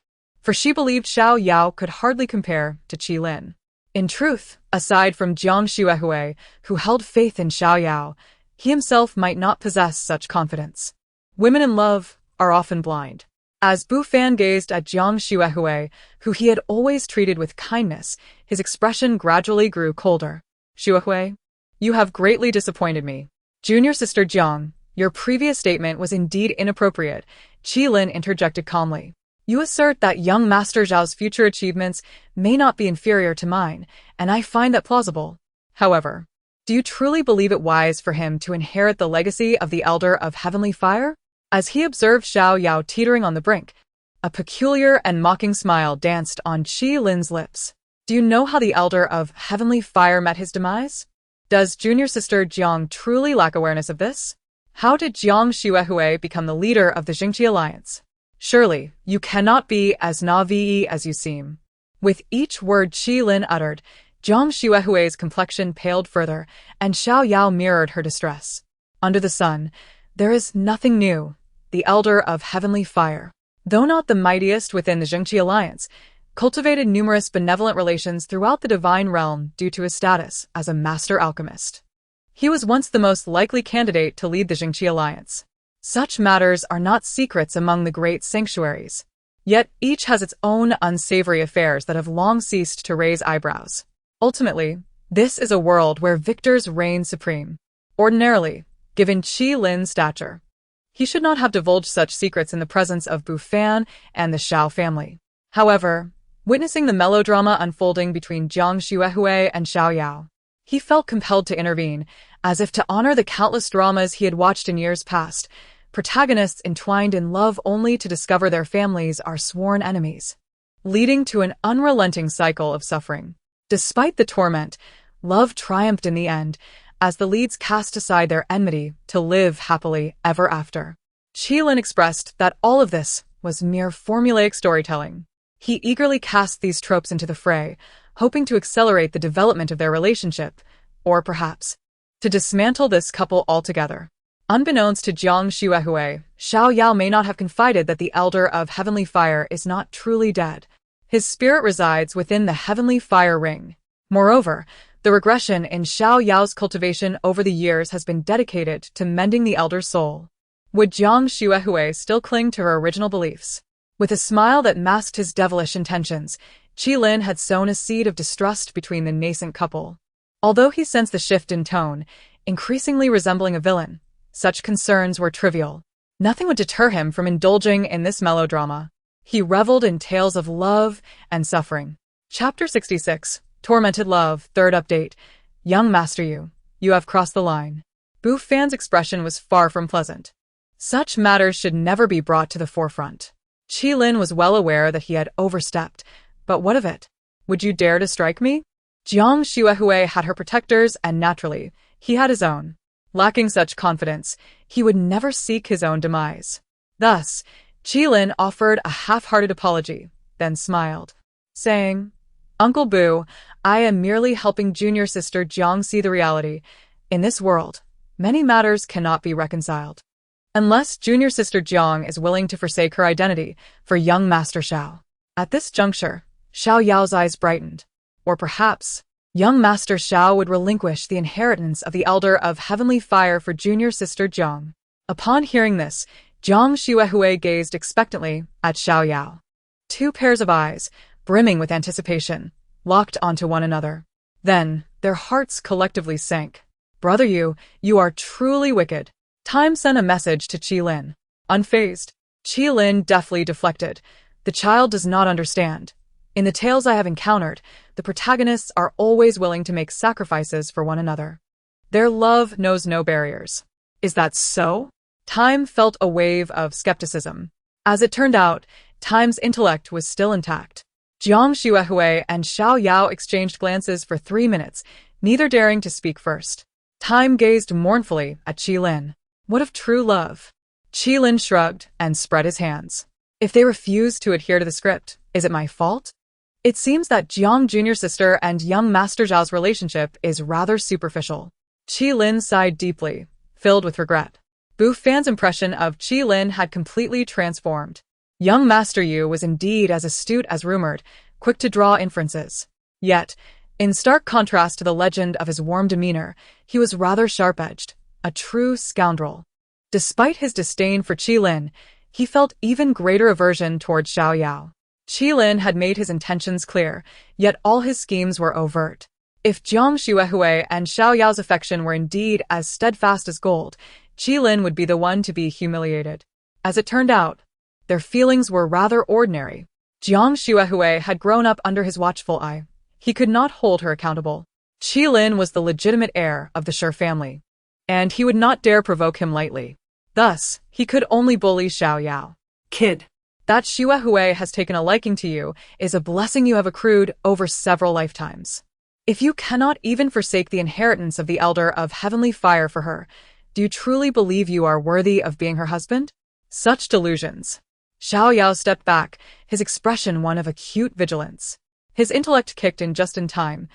for she believed Xiao Yao could hardly compare to Qi Lin. In truth, aside from Jiang Xuehui, who held faith in Xiao Yao, he himself might not possess such confidence. Women in love are often blind. As Bu Fan gazed at Jiang Xuehui, who he had always treated with kindness, his expression gradually grew colder. "Xuehui, you have greatly disappointed me." "Junior sister Jiang, your previous statement was indeed inappropriate," Qi Lin interjected calmly. "You assert that young Master Zhao's future achievements may not be inferior to mine, and I find that plausible. However, do you truly believe it wise for him to inherit the legacy of the Elder of Heavenly Fire?" As he observed Xiao Yao teetering on the brink, a peculiar and mocking smile danced on Qi Lin's lips. "Do you know how the Elder of Heavenly Fire met his demise? Does junior sister Jiang truly lack awareness of this? How did Jiang Xuehui become the leader of the Zhengqi alliance? Surely, you cannot be as naive as you seem." With each word Qi Lin uttered, Jiang Xuehui's complexion paled further, and Xiao Yao mirrored her distress. Under the sun, there is nothing new. The Elder of Heavenly Fire, though not the mightiest within the Zhengqi alliance, cultivated numerous benevolent relations throughout the divine realm due to his status as a master alchemist. He was once the most likely candidate to lead the Zhengqi alliance. Such matters are not secrets among the great sanctuaries. Yet each has its own unsavory affairs that have long ceased to raise eyebrows. Ultimately, this is a world where victors reign supreme. Ordinarily, given Qi Lin's stature, he should not have divulged such secrets in the presence of Bu Fan and the Xiao family. However, witnessing the melodrama unfolding between Jiang Xuehui and Xiao Yao, he felt compelled to intervene, as if to honor the countless dramas he had watched in years past, protagonists entwined in love only to discover their families are sworn enemies, leading to an unrelenting cycle of suffering. Despite the torment, love triumphed in the end, as the leads cast aside their enmity to live happily ever after. Qi Lin expressed that all of this was mere formulaic storytelling. He eagerly cast these tropes into the fray, hoping to accelerate the development of their relationship, or perhaps to dismantle this couple altogether. Unbeknownst to Jiang Xuehui, Xiao Yao may not have confided that the Elder of Heavenly Fire is not truly dead. His spirit resides within the Heavenly Fire Ring. Moreover, the regression in Xiao Yao's cultivation over the years has been dedicated to mending the Elder's soul. Would Jiang Xuehui still cling to her original beliefs? With a smile that masked his devilish intentions, Qilin had sown a seed of distrust between the nascent couple. Although he sensed the shift in tone, increasingly resembling a villain, such concerns were trivial. Nothing would deter him from indulging in this melodrama. He reveled in tales of love and suffering. Chapter 66, Tormented Love, third update. Young Master you have crossed the line. Bu Fan's expression was far from pleasant. Such matters should never be brought to the forefront. Qilin was well aware that he had overstepped, but what of it? Would you dare to strike me? Jiang Xuehui had her protectors, and naturally, he had his own. Lacking such confidence, he would never seek his own demise. Thus, Qilin offered a half-hearted apology, then smiled, saying, Uncle Bu, I am merely helping junior sister Jiang see the reality. In this world, many matters cannot be reconciled. Unless junior sister Jiang is willing to forsake her identity for young Master Xiao. At this juncture, Xiao Yao's eyes brightened. Or perhaps, young Master Xiao would relinquish the inheritance of the Elder of Heavenly Fire for junior sister Jiang. Upon hearing this, Jiang Xuehui gazed expectantly at Xiao Yao. Two pairs of eyes, brimming with anticipation, locked onto one another. Then, their hearts collectively sank. Brother you are truly wicked. Time sent a message to Qilin. Unfazed, Qilin deftly deflected. The child does not understand. In the tales I have encountered, the protagonists are always willing to make sacrifices for one another. Their love knows no barriers. Is that so? Time felt a wave of skepticism. As it turned out, Time's intellect was still intact. Jiang Xuehui and Xiao Yao exchanged glances for 3 minutes, neither daring to speak first. Time gazed mournfully at Qilin. What of true love? Qilin shrugged and spread his hands. If they refuse to adhere to the script, is it my fault? It seems that Jiang junior sister and young Master Zhao's relationship is rather superficial. Qilin sighed deeply, filled with regret. Bu Fan's impression of Qilin had completely transformed. Young Master Yu was indeed as astute as rumored, quick to draw inferences. Yet, in stark contrast to the legend of his warm demeanor, he was rather sharp-edged, a true scoundrel. Despite his disdain for Qilin, he felt even greater aversion toward Xiao Yao. Qilin had made his intentions clear, yet all his schemes were overt. If Jiang Xuehui and Xiao Yao's affection were indeed as steadfast as gold, Qilin would be the one to be humiliated. As it turned out, their feelings were rather ordinary. Jiang Xuehui had grown up under his watchful eye. He could not hold her accountable. Qilin was the legitimate heir of the Shi family, and he would not dare provoke him lightly. Thus, he could only bully Xiao Yao. Kid. That Xuehui has taken a liking to you is a blessing you have accrued over several lifetimes. If you cannot even forsake the inheritance of the Elder of Heavenly Fire for her, do you truly believe you are worthy of being her husband? Such delusions. Xiao Yao stepped back, his expression one of acute vigilance. His intellect kicked in just in time.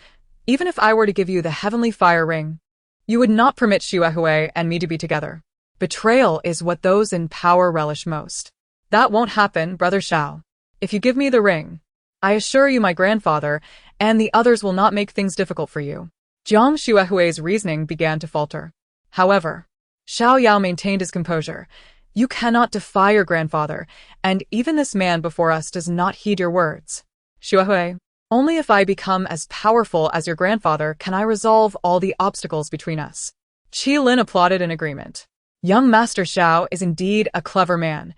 Even if I were to give you the Heavenly Fire Ring, you would not permit Xuehui and me to be together. Betrayal is what those in power relish most. That won't happen, Brother Xiao. If you give me the ring, I assure you my grandfather and the others will not make things difficult for you. Jiang Xuehui's reasoning began to falter. However, Xiao Yao maintained his composure. You cannot defy your grandfather, and even this man before us does not heed your words. Xuehui, only if I become as powerful as your grandfather can I resolve all the obstacles between us. Qilin applauded in agreement. Young Master Xiao is indeed a clever man.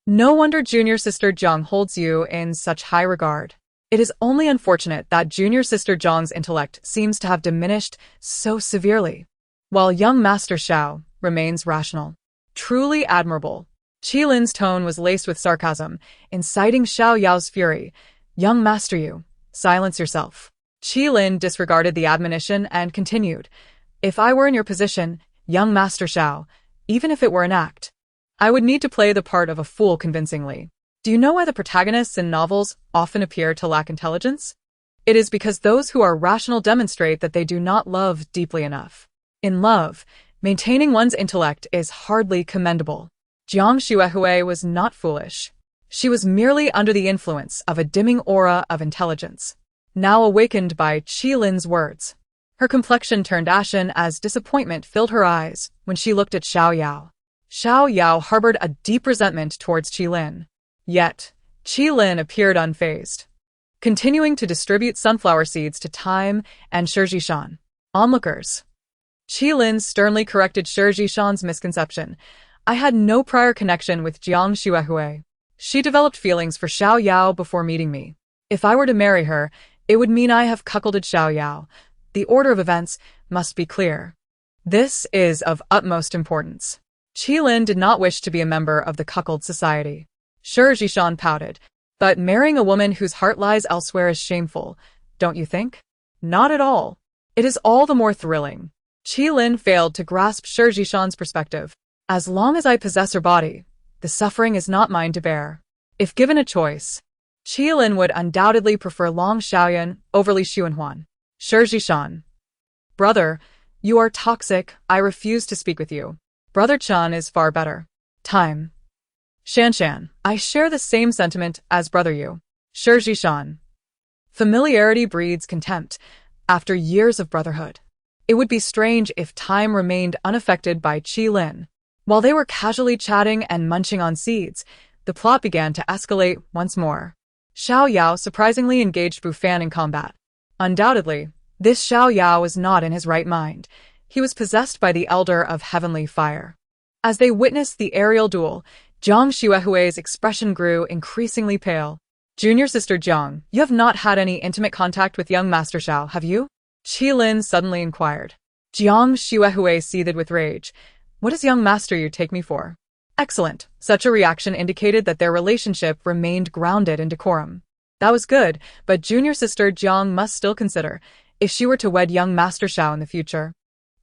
No wonder junior sister Jiang holds you in such high regard. It is only unfortunate that junior sister Jiang's intellect seems to have diminished so severely, while young Master Xiao remains rational. Truly admirable. Qilin's tone was laced with sarcasm, inciting Xiao Yao's fury. Young Master Yu, silence yourself. Qilin disregarded the admonition and continued. If I were in your position, young Master Xiao, even if it were an act, I would need to play the part of a fool convincingly. Do you know why the protagonists in novels often appear to lack intelligence? It is because those who are rational demonstrate that they do not love deeply enough. In love, Maintaining one's intellect is hardly commendable. Jiang Xuehui was not foolish. She was merely under the influence of a dimming aura of intelligence, now awakened by Qi Lin's words. Her complexion turned ashen as disappointment filled her eyes when she looked at Xiao Yao. Xiao Yao harbored a deep resentment towards Qi Lin. Yet, Qi Lin appeared unfazed, continuing to distribute sunflower seeds to Time and Shi Zhishan. Onlookers. Qi Lin sternly corrected Shi Zhishan's misconception. I had no prior connection with Jiang Xuehui. She developed feelings for Xiao Yao before meeting me. If I were to marry her, it would mean I have cuckolded Xiao Yao. The order of events must be clear. This is of utmost importance. Qi Lin did not wish to be a member of the cuckold society. Shi Zhishan pouted. But marrying a woman whose heart lies elsewhere is shameful, don't you think? Not at all. It is all the more thrilling. Qi Lin failed to grasp Shi Zhishan's perspective. As long as I possess her body, the suffering is not mine to bear. If given a choice, Qi Lin would undoubtedly prefer Long Xiaoyan over Li Xuanhuan. Shi Zhishan. Brother, you are toxic. I refuse to speak with you. Brother Chan is far better. Time. Shanshan, I share the same sentiment as Brother Yu. Shi Zhishan. Familiarity breeds contempt. After years of brotherhood, it would be strange if Time remained unaffected by Qi Lin. While they were casually chatting and munching on seeds, the plot began to escalate once more. Xiao Yao surprisingly engaged Bu Fan in combat. Undoubtedly, this Xiao Yao was not in his right mind. He was possessed by the Elder of Heavenly Fire. As they witnessed the aerial duel, Jiang Xuehui's expression grew increasingly pale. Junior sister Jiang, you have not had any intimate contact with young Master Xiao, have you? Qi Lin suddenly inquired. Jiang Xuehui seethed with rage. What does young master you take me for? Excellent. Such a reaction indicated that their relationship remained grounded in decorum. That was good, but junior sister Jiang must still consider, if she were to wed young Master Xiao in the future,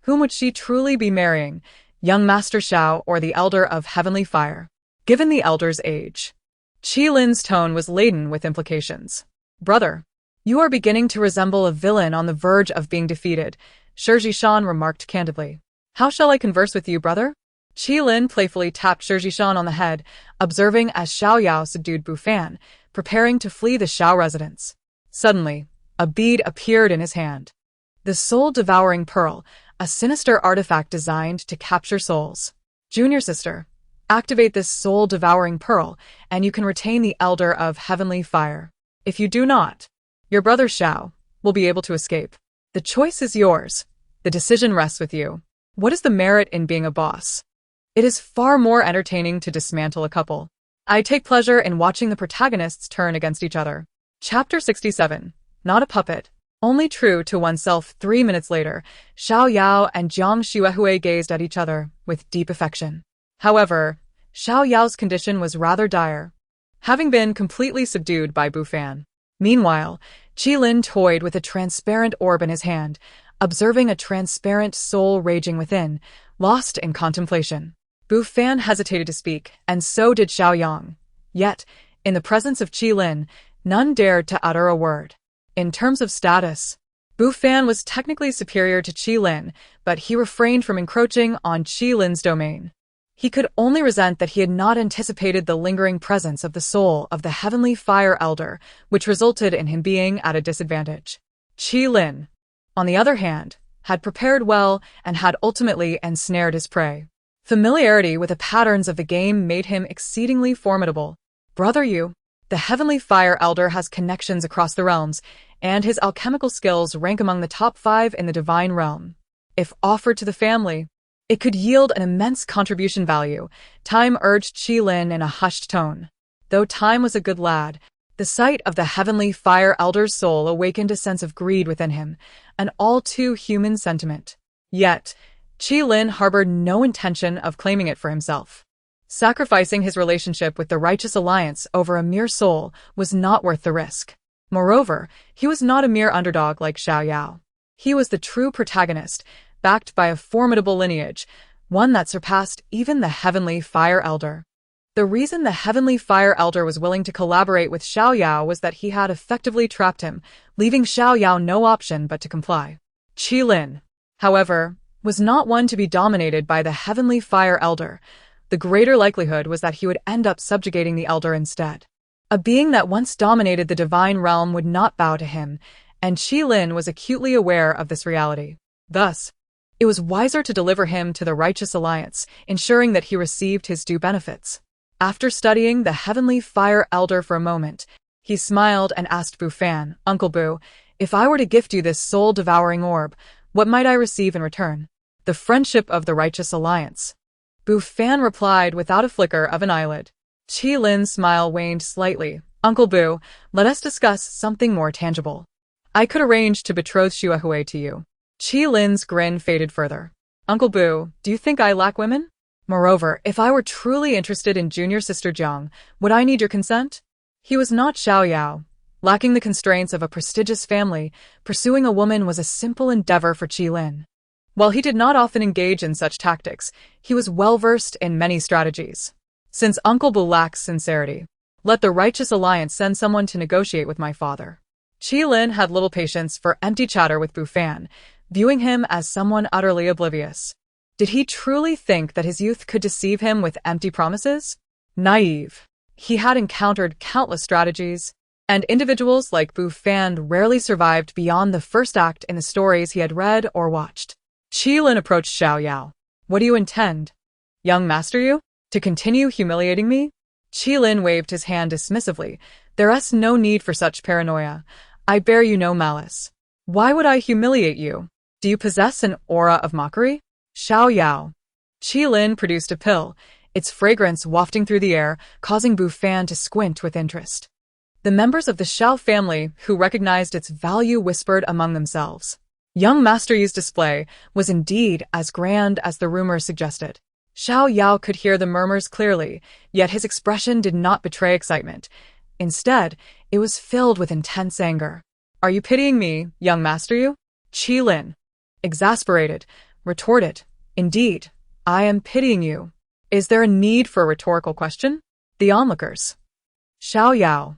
whom would she truly be marrying, young Master Xiao or the Elder of Heavenly Fire? Given the Elder's age, Qi Lin's tone was laden with implications. Brother, you are beginning to resemble a villain on the verge of being defeated, Shi Zhishan remarked candidly. How shall I converse with you, brother? Qi Lin playfully tapped Shi Zhishan on the head, observing as Xiao Yao subdued Bu Fan, preparing to flee the Xiao residence. Suddenly, a bead appeared in his hand. The soul-devouring pearl, a sinister artifact designed to capture souls. Junior sister, activate this soul-devouring pearl, and you can retain the Elder of Heavenly Fire. If you do not, your brother Xiao will be able to escape. The choice is yours. The decision rests with you. What is the merit in being a boss? It is far more entertaining to dismantle a couple. I take pleasure in watching the protagonists turn against each other. Chapter 67. Not a puppet. Only true to oneself. 3 minutes later, Xiao Yao and Jiang Xuehui gazed at each other with deep affection. However, Xiao Yao's condition was rather dire, having been completely subdued by Bu Fan. Meanwhile, Qi Lin toyed with a transparent orb in his hand, observing a transparent soul raging within, lost in contemplation. Bu Fan hesitated to speak, and so did Xiao Yang. Yet, in the presence of Qi Lin, none dared to utter a word. In terms of status, Bu Fan was technically superior to Qi Lin, but he refrained from encroaching on Qi Lin's domain. He could only resent that he had not anticipated the lingering presence of the soul of the Heavenly Fire Elder, which resulted in him being at a disadvantage. Qi Lin, on the other hand, had prepared well and had ultimately ensnared his prey. Familiarity with the patterns of the game made him exceedingly formidable. Brother Yu, the Heavenly Fire Elder has connections across the realms, and his alchemical skills rank among the top 5 in the Divine Realm. If offered to the family, it could yield an immense contribution value, Time urged Qi Lin in a hushed tone. Though Time was a good lad, the sight of the Heavenly Fire Elder's soul awakened a sense of greed within him, an all-too-human sentiment. Yet, Qi Lin harbored no intention of claiming it for himself. Sacrificing his relationship with the Righteous Alliance over a mere soul was not worth the risk. Moreover, he was not a mere underdog like Xiao Yao. He was the true protagonist, backed by a formidable lineage, one that surpassed even the Heavenly Fire Elder. The reason the Heavenly Fire Elder was willing to collaborate with Xiao Yao was that he had effectively trapped him, leaving Xiao Yao no option but to comply. Qi Lin, however, was not one to be dominated by the heavenly fire elder. The greater likelihood was that he would end up subjugating the elder instead. A being that once dominated the divine realm would not bow to him, and Qilin was acutely aware of this reality. Thus, it was wiser to deliver him to the righteous alliance, ensuring that he received his due benefits. After studying the heavenly fire elder for a moment, he smiled and asked Bu Fan, "Uncle Bu, if I were to gift you this soul-devouring orb, what might I receive in return?" "The friendship of the righteous alliance." Bu Fan replied without a flicker of an eyelid. Qilin's smile waned slightly. "Uncle Bu, let us discuss something more tangible. I could arrange to betroth Xuehui to you." Qilin's grin faded further. "Uncle Bu, do you think I lack women? Moreover, if I were truly interested in junior sister Jiang, would I need your consent?" He was not Xiao Yao. Lacking the constraints of a prestigious family, pursuing a woman was a simple endeavor for Qilin. While he did not often engage in such tactics, he was well-versed in many strategies. "Since Uncle Bu lacks sincerity, let the righteous alliance send someone to negotiate with my father." Qilin had little patience for empty chatter with Bu Fan, viewing him as someone utterly oblivious. Did he truly think that his youth could deceive him with empty promises? Naive. He had encountered countless strategies, and individuals like Bu Fan rarely survived beyond the first act in the stories he had read or watched. Qilin approached Xiao Yao. "What do you intend? Young master you? To continue humiliating me?" Qilin waved his hand dismissively. "There is no need for such paranoia. I bear you no malice. Why would I humiliate you? Do you possess an aura of mockery?" "Xiao Yao." Qilin produced a pill, its fragrance wafting through the air, causing Bu Fan to squint with interest. The members of the Xiao family who recognized its value whispered among themselves. Young Master Yi's display was indeed as grand as the rumors suggested. Xiao Yao could hear the murmurs clearly, yet his expression did not betray excitement. Instead, it was filled with intense anger. "Are you pitying me, young Master Yi?" Qilin, exasperated, retorted, "Indeed, I am pitying you. Is there a need for a rhetorical question?" The onlookers. "Xiao Yao,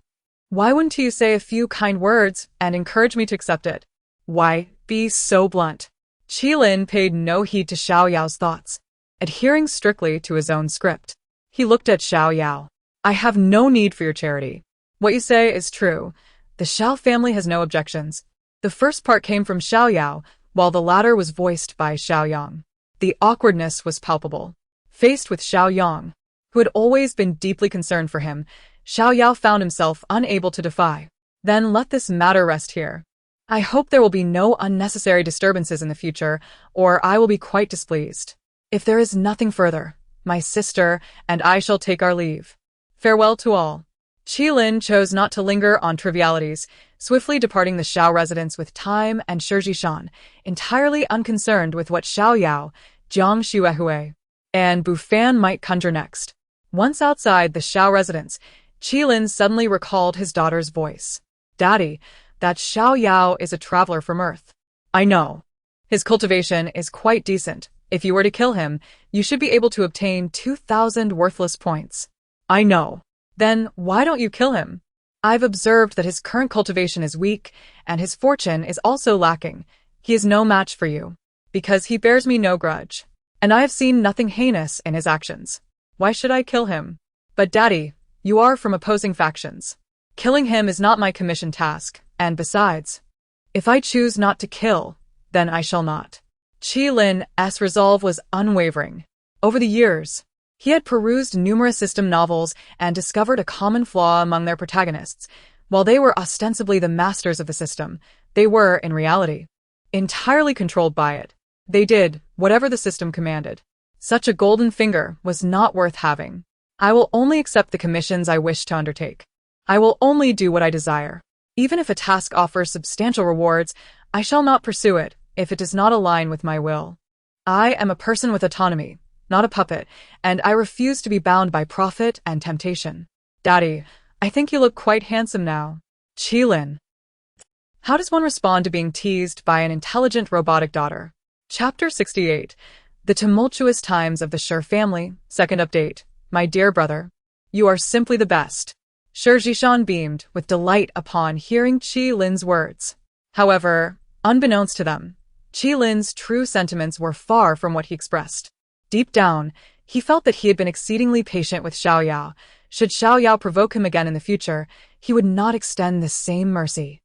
why wouldn't you say a few kind words and encourage me to accept it? Why be so blunt?" Qilin paid no heed to Xiao Yao's thoughts, adhering strictly to his own script. He looked at Xiao Yao. "I have no need for your charity. What you say is true. The Xiao family has no objections." The first part came from Xiao Yao, while the latter was voiced by Xiao Yang. The awkwardness was palpable. Faced with Xiao Yang, who had always been deeply concerned for him, Xiao Yao found himself unable to defy. "Then let this matter rest here. I hope there will be no unnecessary disturbances in the future, or I will be quite displeased. If there is nothing further, my sister and I shall take our leave. Farewell to all." Qilin chose not to linger on trivialities, swiftly departing the Xiao residence with time and Shizhishan, entirely unconcerned with what Xiao Yao, Jiang Xuehui, and Bu Fan might conjure next. Once outside the Xiao residence, Qilin suddenly recalled his daughter's voice. "Daddy, that Xiao Yao is a traveler from Earth." "I know. His cultivation is quite decent. If you were to kill him, you should be able to obtain 2,000 worthless points." "I know. Then why don't you kill him? I've observed that his current cultivation is weak, and his fortune is also lacking. He is no match for you, because he bears me no grudge, and I have seen nothing heinous in his actions. Why should I kill him? But Daddy, you are from opposing factions. Killing him is not my commissioned task, and besides, if I choose not to kill, then I shall not." Qilin's resolve was unwavering. Over the years, he had perused numerous system novels and discovered a common flaw among their protagonists. While they were ostensibly the masters of the system, they were, in reality, entirely controlled by it. They did whatever the system commanded. Such a golden finger was not worth having. "I will only accept the commissions I wish to undertake. I will only do what I desire. Even if a task offers substantial rewards, I shall not pursue it if it does not align with my will. I am a person with autonomy, not a puppet, and I refuse to be bound by profit and temptation." "Daddy, I think you look quite handsome now." Qilin. How does one respond to being teased by an intelligent robotic daughter? Chapter 68. The Tumultuous Times of the Shi Family. Second update. My dear brother, you are simply the best. Shizhishan beamed with delight upon hearing Qilin's words. However, unbeknownst to them, Qi Lin's true sentiments were far from what he expressed. Deep down, he felt that he had been exceedingly patient with Xiao Yao. Should Xiao Yao provoke him again in the future, he would not extend the same mercy.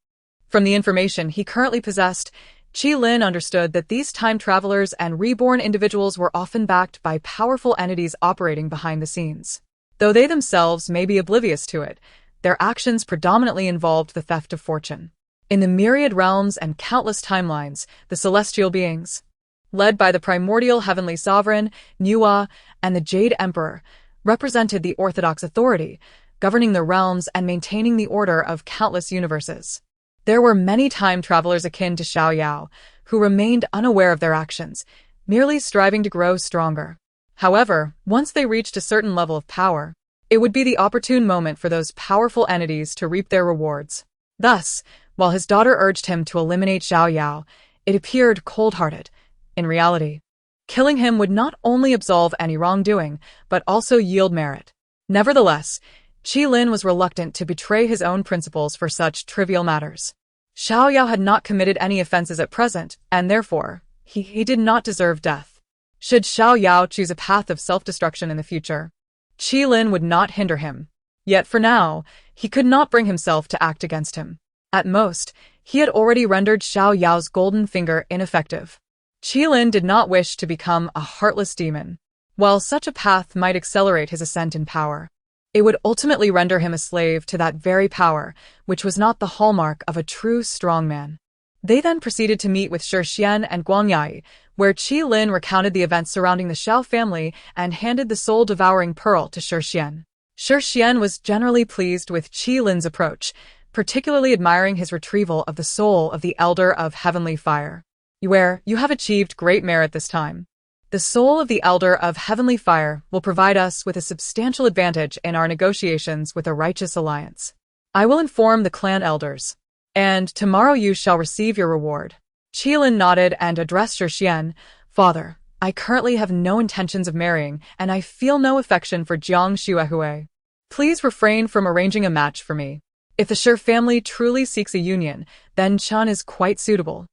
From the information he currently possessed, Qi Lin understood that these time travelers and reborn individuals were often backed by powerful entities operating behind the scenes. Though they themselves may be oblivious to it, their actions predominantly involved the theft of fortune. In the myriad realms and countless timelines, the celestial beings, led by the primordial heavenly sovereign, MASU-MANHUA, and the Jade Emperor, represented the orthodox authority, governing the realms and maintaining the order of countless universes. There were many time travelers akin to Xiao Yao, who remained unaware of their actions, merely striving to grow stronger. However, once they reached a certain level of power, it would be the opportune moment for those powerful entities to reap their rewards. Thus, while his daughter urged him to eliminate Xiao Yao, it appeared cold-hearted. In reality, killing him would not only absolve any wrongdoing, but also yield merit. Nevertheless, Qi Lin was reluctant to betray his own principles for such trivial matters. Xiao Yao had not committed any offenses at present, and therefore, he did not deserve death. Should Xiao Yao choose a path of self-destruction in the future, Qi Lin would not hinder him. Yet for now, he could not bring himself to act against him. At most, he had already rendered Xiao Yao's golden finger ineffective. Qi Lin did not wish to become a heartless demon. While such a path might accelerate his ascent in power, it would ultimately render him a slave to that very power, which was not the hallmark of a true strong man. They then proceeded to meet with Shi Xian and Guangyai, where Qi Lin recounted the events surrounding the Xiao family and handed the soul-devouring pearl to Shi Xian. Shi Xian was generally pleased with Qi Lin's approach, particularly admiring his retrieval of the soul of the Elder of Heavenly Fire. You have achieved great merit this time. The soul of the Elder of Heavenly Fire will provide us with a substantial advantage in our negotiations with a righteous alliance. I will inform the clan elders, and tomorrow you shall receive your reward. Qi Lin nodded and addressed Shi Xian. Father, I currently have no intentions of marrying, and I feel no affection for Jiang Xuehui. Please refrain from arranging a match for me. If the Shi family truly seeks a union, then Chen is quite suitable.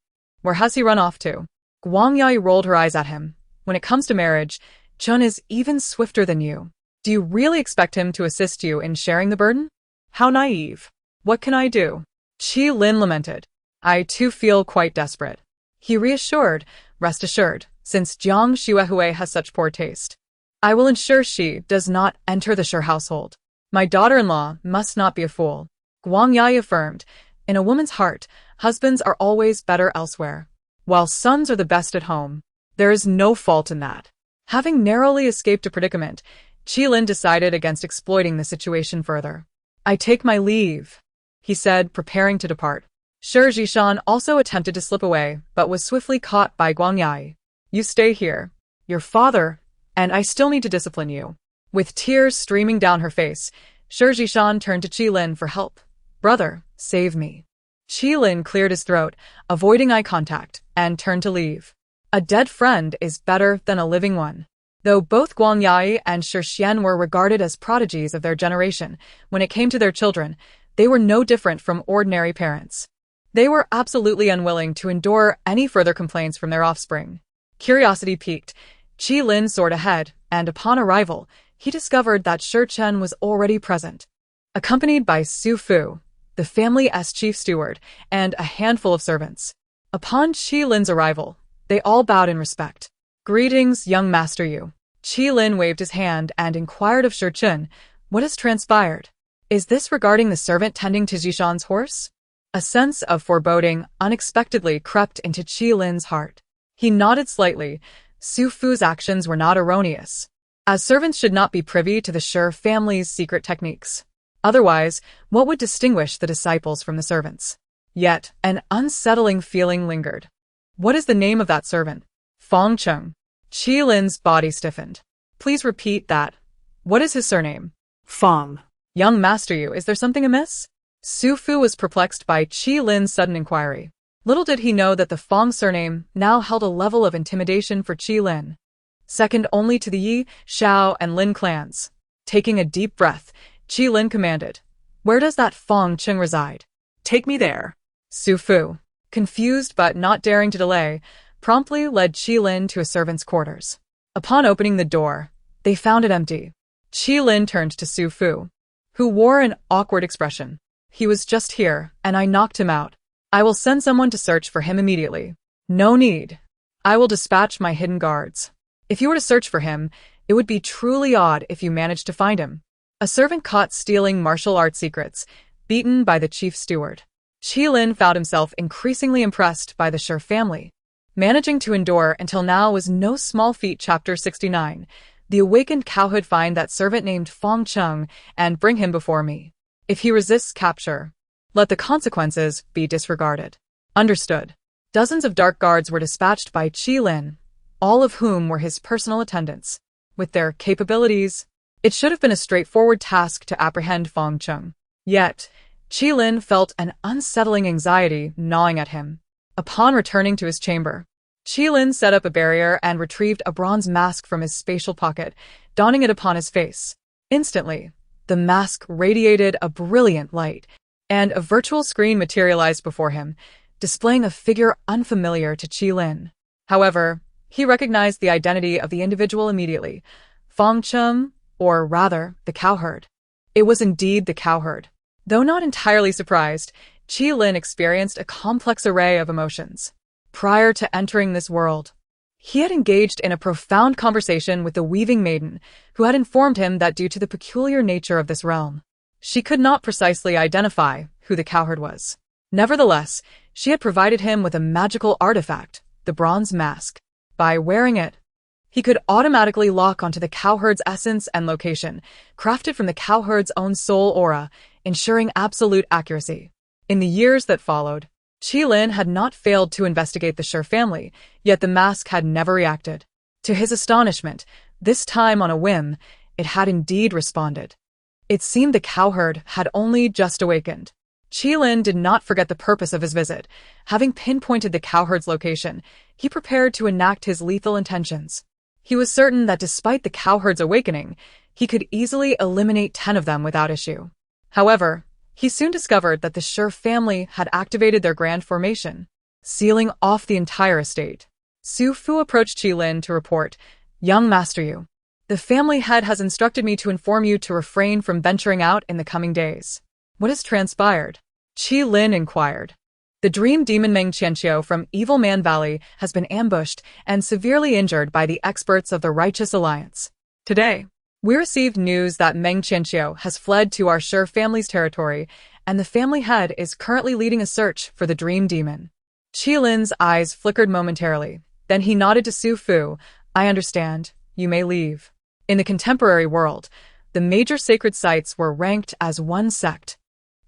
Where has he run off to? Guangyai rolled her eyes at him. When it comes to marriage, Chen is even swifter than you. Do you really expect him to assist you in sharing the burden? How naive. What can I do? Qi Lin lamented. I too feel quite desperate. He reassured, rest assured, since Jiang Xuehui has such poor taste. I will ensure she does not enter the Shi household. My daughter-in-law must not be a fool. Guangyai affirmed, in a woman's heart, husbands are always better elsewhere, while sons are the best at home. There is no fault in that. Having narrowly escaped a predicament, Qi Lin decided against exploiting the situation further. I take my leave, he said, preparing to depart. Shi Zhishan also attempted to slip away, but was swiftly caught by Guangyai. You stay here. Your father, and I still need to discipline you. With tears streaming down her face, Shi Zhishan turned to Qi Lin for help. Brother, save me. Qi Lin cleared his throat, avoiding eye contact, and turned to leave. A dead friend is better than a living one. Though both Guangyai and Shi Xian were regarded as prodigies of their generation, when it came to their children, they were no different from ordinary parents. They were absolutely unwilling to endure any further complaints from their offspring. Curiosity piqued, Qi Lin soared ahead, and upon arrival, he discovered that Shi Chen was already present. Accompanied by Su Fu, the family's chief steward, and a handful of servants. Upon Qi Lin's arrival, they all bowed in respect. Greetings, young master Yu. Qi Lin waved his hand and inquired of Shi Chen, what has transpired? Is this regarding the servant tending to Zhishan's horse? A sense of foreboding unexpectedly crept into Qi Lin's heart. He nodded slightly. Su Fu's actions were not erroneous, as servants should not be privy to the Shi family's secret techniques. Otherwise, what would distinguish the disciples from the servants? Yet, an unsettling feeling lingered. What is the name of that servant? Fong Cheng. Qi Lin's body stiffened. Please repeat that. What is his surname? Fong. Young Master Yu, is there something amiss? Su Fu was perplexed by Qi Lin's sudden inquiry. Little did he know that the Fong surname now held a level of intimidation for Qi Lin, second only to the Yi, Xiao, and Lin clans. Taking a deep breath, Qi Lin commanded, where does that Fong Cheng reside? Take me there. Su Fu, confused but not daring to delay, promptly led Qilin to a servant's quarters. Upon opening the door, they found it empty. Qilin turned to Su Fu, who wore an awkward expression. He was just here, and I knocked him out. I will send someone to search for him immediately. No need. I will dispatch my hidden guards. If you were to search for him, it would be truly odd if you managed to find him. A servant caught stealing martial arts secrets, beaten by the chief steward. Qilin found himself increasingly impressed by the Shi family. Managing to endure until now was no small feat. Chapter 69. The awakened cowhood find that servant named Fong Chung and bring him before me. If he resists capture, let the consequences be disregarded. Understood. Dozens of dark guards were dispatched by Qilin, all of whom were his personal attendants. With their capabilities, it should have been a straightforward task to apprehend Fong Chung. Yet, Qilin felt an unsettling anxiety gnawing at him. Upon returning to his chamber, Qilin set up a barrier and retrieved a bronze mask from his spatial pocket, donning it upon his face. Instantly, the mask radiated a brilliant light, and a virtual screen materialized before him, displaying a figure unfamiliar to Qilin. However, he recognized the identity of the individual immediately. Fong Chung, or rather, the cowherd. It was indeed the cowherd. Though not entirely surprised, Qilin experienced a complex array of emotions. Prior to entering this world, he had engaged in a profound conversation with the weaving maiden, who had informed him that due to the peculiar nature of this realm, she could not precisely identify who the cowherd was. Nevertheless, she had provided him with a magical artifact, the bronze mask. By wearing it, he could automatically lock onto the cowherd's essence and location, crafted from the cowherd's own soul aura, ensuring absolute accuracy. In the years that followed, Qilin had not failed to investigate the Shi family, yet the mask had never reacted. To his astonishment, this time on a whim, it had indeed responded. It seemed the cowherd had only just awakened. Qilin did not forget the purpose of his visit. Having pinpointed the cowherd's location, he prepared to enact his lethal intentions. He was certain that despite the cowherd's awakening, he could easily eliminate 10 of them without issue. However, he soon discovered that the Shi family had activated their grand formation, sealing off the entire estate. Su Fu approached Qilin to report, "Young Master Yu, the family head has instructed me to inform you to refrain from venturing out in the coming days." "What has transpired?" Qilin inquired. "The dream demon Meng Qianqiu from Evil Man Valley has been ambushed and severely injured by the experts of the Righteous Alliance. Today, we received news that Meng Qianqiu has fled to our Shi family's territory, and the family head is currently leading a search for the dream demon." Qilin's eyes flickered momentarily. Then he nodded to Su Fu. "I understand. You may leave." In the contemporary world, the major sacred sites were ranked as one sect,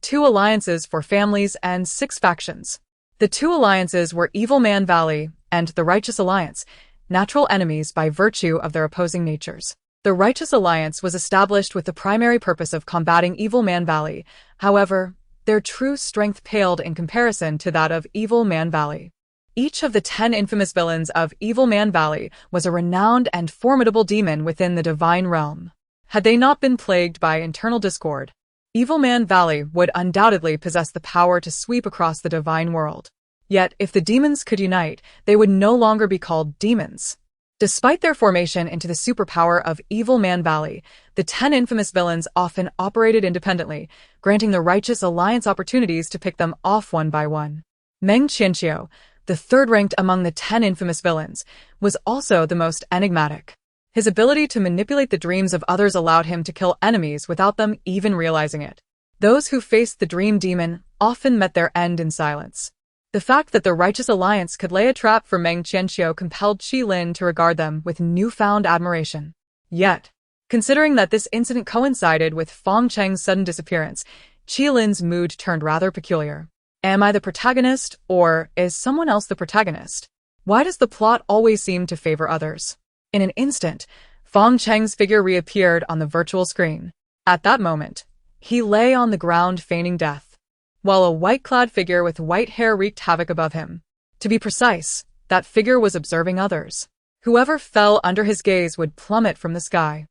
2 alliances for families, and 6 factions. The 2 alliances were Evil Man Valley and the Righteous Alliance, natural enemies by virtue of their opposing natures. The Righteous Alliance was established with the primary purpose of combating Evil Man Valley. However, their true strength paled in comparison to that of Evil Man Valley. Each of the 10 infamous villains of Evil Man Valley was a renowned and formidable demon within the divine realm. Had they not been plagued by internal discord, Evil Man Valley would undoubtedly possess the power to sweep across the divine world. Yet, if the demons could unite, they would no longer be called demons. Despite their formation into the superpower of Evil Man Valley, the 10 infamous villains often operated independently, granting the Righteous Alliance opportunities to pick them off one by one. Meng Qianqiu, the 3rd ranked among the 10 infamous villains, was also the most enigmatic. His ability to manipulate the dreams of others allowed him to kill enemies without them even realizing it. Those who faced the dream demon often met their end in silence. The fact that the Righteous Alliance could lay a trap for Meng Qianqiu compelled Qilin to regard them with newfound admiration. Yet, considering that this incident coincided with Fong Cheng's sudden disappearance, Qilin's mood turned rather peculiar. Am I the protagonist, or is someone else the protagonist? Why does the plot always seem to favor others? In an instant, Fong Cheng's figure reappeared on the virtual screen. At that moment, he lay on the ground feigning death, while a white-clad figure with white hair wreaked havoc above him. To be precise, that figure was observing others. Whoever fell under his gaze would plummet from the sky.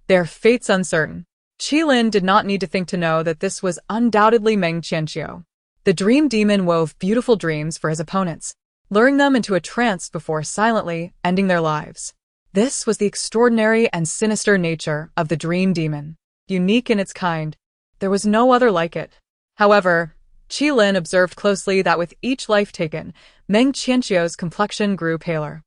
Their fates uncertain. Qilin did not need to think to know that this was undoubtedly Meng Qianqiu. The dream demon wove beautiful dreams for his opponents. luring them into a trance before silently ending their lives. This was the extraordinary and sinister nature of the dream demon. Unique in its kind, there was no other like it. However, Qilin observed closely that with each life taken, Meng Qianqiu's complexion grew paler.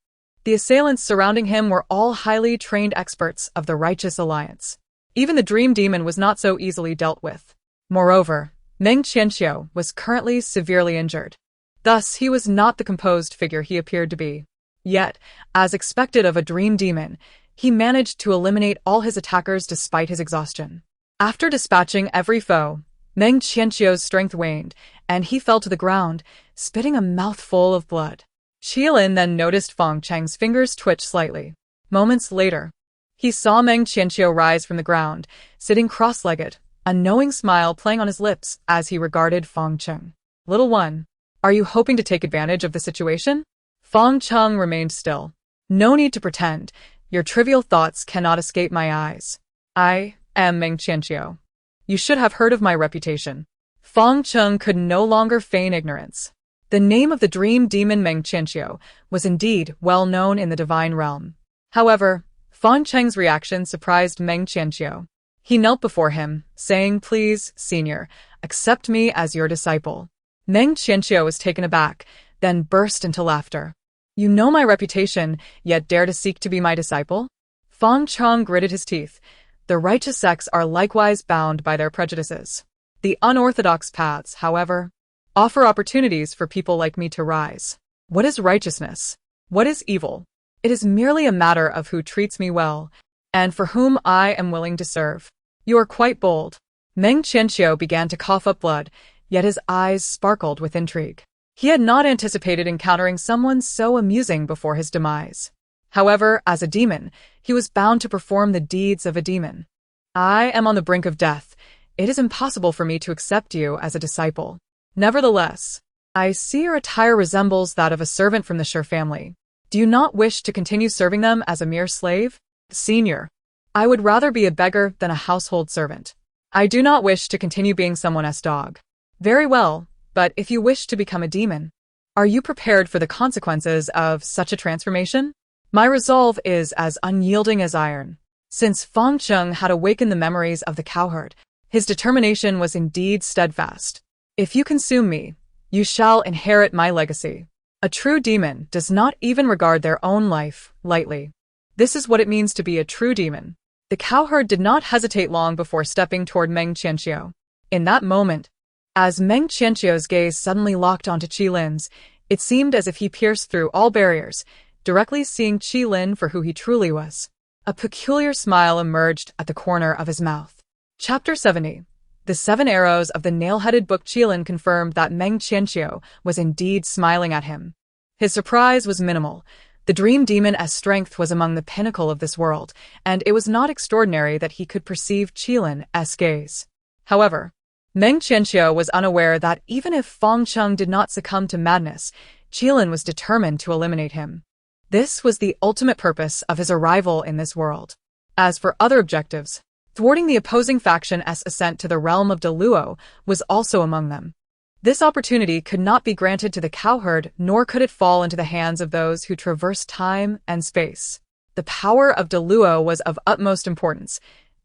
The assailants surrounding him were all highly trained experts of the Righteous Alliance. Even the dream demon was not so easily dealt with. Moreover, Meng Qianqiu was currently severely injured. Thus, he was not the composed figure he appeared to be. Yet, as expected of a dream demon, he managed to eliminate all his attackers despite his exhaustion. After dispatching every foe, Meng Qianqiu's strength waned, and he fell to the ground, spitting a mouthful of blood. Qilin then noticed Feng Cheng's fingers twitch slightly. Moments later, he saw Meng Qianqiu rise from the ground, sitting cross-legged, a knowing smile playing on his lips as he regarded Feng Cheng. "Little one, are you hoping to take advantage of the situation?" Feng Cheng remained still. "No need to pretend. Your trivial thoughts cannot escape my eyes. I am Meng Qianqiu. You should have heard of my reputation." Feng Cheng could no longer feign ignorance. The name of the dream demon Meng Qianqiu was indeed well known in the divine realm. However, Feng Cheng's reaction surprised Meng Qianqiu. He knelt before him, saying, "Please, senior, accept me as your disciple." Meng Qianqiu was taken aback, then burst into laughter. "You know my reputation, yet dare to seek to be my disciple?" Feng Cheng gritted his teeth. The righteous sects are likewise bound by their prejudices. The unorthodox paths, however, offer opportunities for people like me to rise. What is righteousness? What is evil? It is merely a matter of who treats me well, and for whom I am willing to serve. You are quite bold. Meng Qianqiu began to cough up blood, yet his eyes sparkled with intrigue. He had not anticipated encountering someone so amusing before his demise. However, as a demon, he was bound to perform the deeds of a demon. "I am on the brink of death. It is impossible for me to accept you as a disciple. Nevertheless, I see your attire resembles that of a servant from the Shi family. Do you not wish to continue serving them as a mere slave?" "Senior, I would rather be a beggar than a household servant. I do not wish to continue being someone's dog." "Very well, but if you wish to become a demon, are you prepared for the consequences of such a transformation?" "My resolve is as unyielding as iron." Since Feng Cheng had awakened the memories of the cowherd, his determination was indeed steadfast. "If you consume me, you shall inherit my legacy." A true demon does not even regard their own life lightly. This is what it means to be a true demon. The cowherd did not hesitate long before stepping toward Meng Qianqiu. In that moment, as Meng Qianqiu's gaze suddenly locked onto Qilin's, it seemed as if he pierced through all barriers, directly seeing Qilin for who he truly was. A peculiar smile emerged at the corner of his mouth. Chapter 70. The 7 arrows of the nail-headed book. Qilin confirmed that Meng Qianqiu was indeed smiling at him. His surprise was minimal. The dream demon's strength was among the pinnacle of this world, and it was not extraordinary that he could perceive Qilin's gaze. However, Meng Qianqiu was unaware that even if Feng Cheng did not succumb to madness, Qilin was determined to eliminate him. This was the ultimate purpose of his arrival in this world. As for other objectives, thwarting the opposing faction's ascent to the realm of Deluo was also among them. This opportunity could not be granted to the cowherd, nor could it fall into the hands of those who traverse time and space. The power of Deluo was of utmost importance.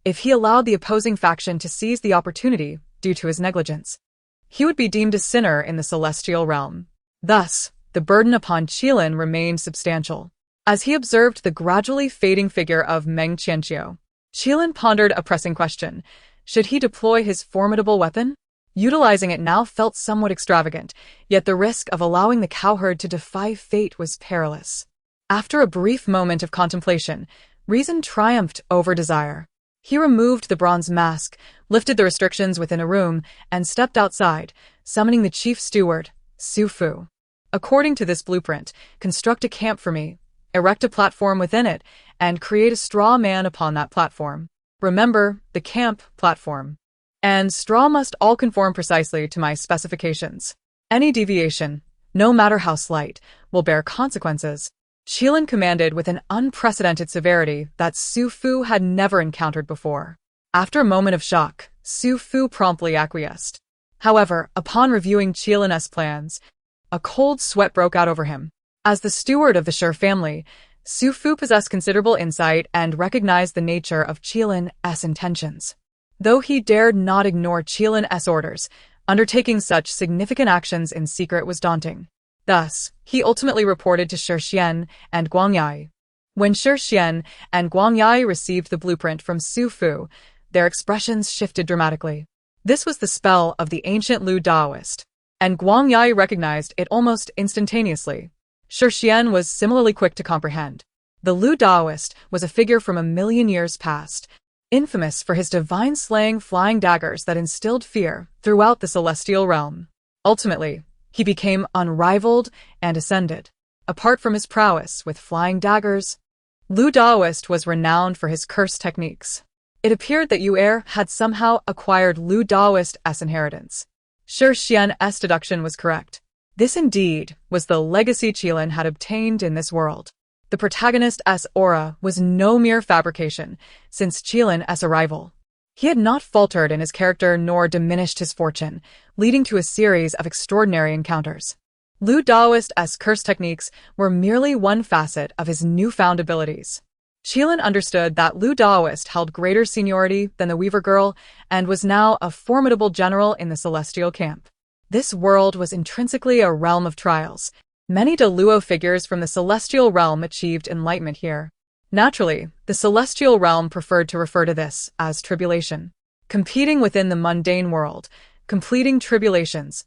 If he allowed the opposing faction to seize the opportunity due to his negligence, he would be deemed a sinner in the celestial realm. Thus, the burden upon Qilin remained substantial. As he observed the gradually fading figure of Meng Qianqiu, Qilin pondered a pressing question. Should he deploy his formidable weapon? Utilizing it now felt somewhat extravagant, yet the risk of allowing the cowherd to defy fate was perilous. After a brief moment of contemplation, reason triumphed over desire. He removed the bronze mask, lifted the restrictions within a room, and stepped outside, summoning the chief steward, Su Fu. "According to this blueprint, construct a camp for me, erect a platform within it, and create a straw man upon that platform. Remember, the camp platform and straw must all conform precisely to my specifications. Any deviation, no matter how slight, will bear consequences." Qilin commanded with an unprecedented severity that Su Fu had never encountered before. After a moment of shock, Su Fu promptly acquiesced. However, upon reviewing Qilin's plans, A cold sweat broke out over him. As the steward of the Shi family, Su Fu possessed considerable insight and recognized the nature of Qilin's intentions. Though he dared not ignore Qilin's orders, undertaking such significant actions in secret was daunting. Thus, he ultimately reported to Shi Xian and Guang Yi. When Shi Xian and Guang Yi received the blueprint from Su Fu, their expressions shifted dramatically. This was the spell of the ancient Lu Daoist, and Guang Yi recognized it almost instantaneously. Shi Xian was similarly quick to comprehend. The Lu Daoist was a figure from a million years past, infamous for his divine-slaying flying daggers that instilled fear throughout the celestial realm. Ultimately, he became unrivaled and ascended. Apart from his prowess with flying daggers, Lu Daoist was renowned for his curse techniques. It appeared that Yu had somehow acquired Lu Daoist's inheritance. Shi Xian's deduction was correct. This indeed was the legacy Qilin had obtained in this world. The protagonist's aura was no mere fabrication, since Qilin's arrival. He had not faltered in his character nor diminished his fortune, leading to a series of extraordinary encounters. Lu Daoist's curse techniques were merely one facet of his newfound abilities. Qilin understood that Lu Daoist held greater seniority than the Weaver Girl and was now a formidable general in the celestial camp. This world was intrinsically a realm of trials. Many Deluo figures from the celestial realm achieved enlightenment here. Naturally, the celestial realm preferred to refer to this as tribulation. Competing within the mundane world, completing tribulations,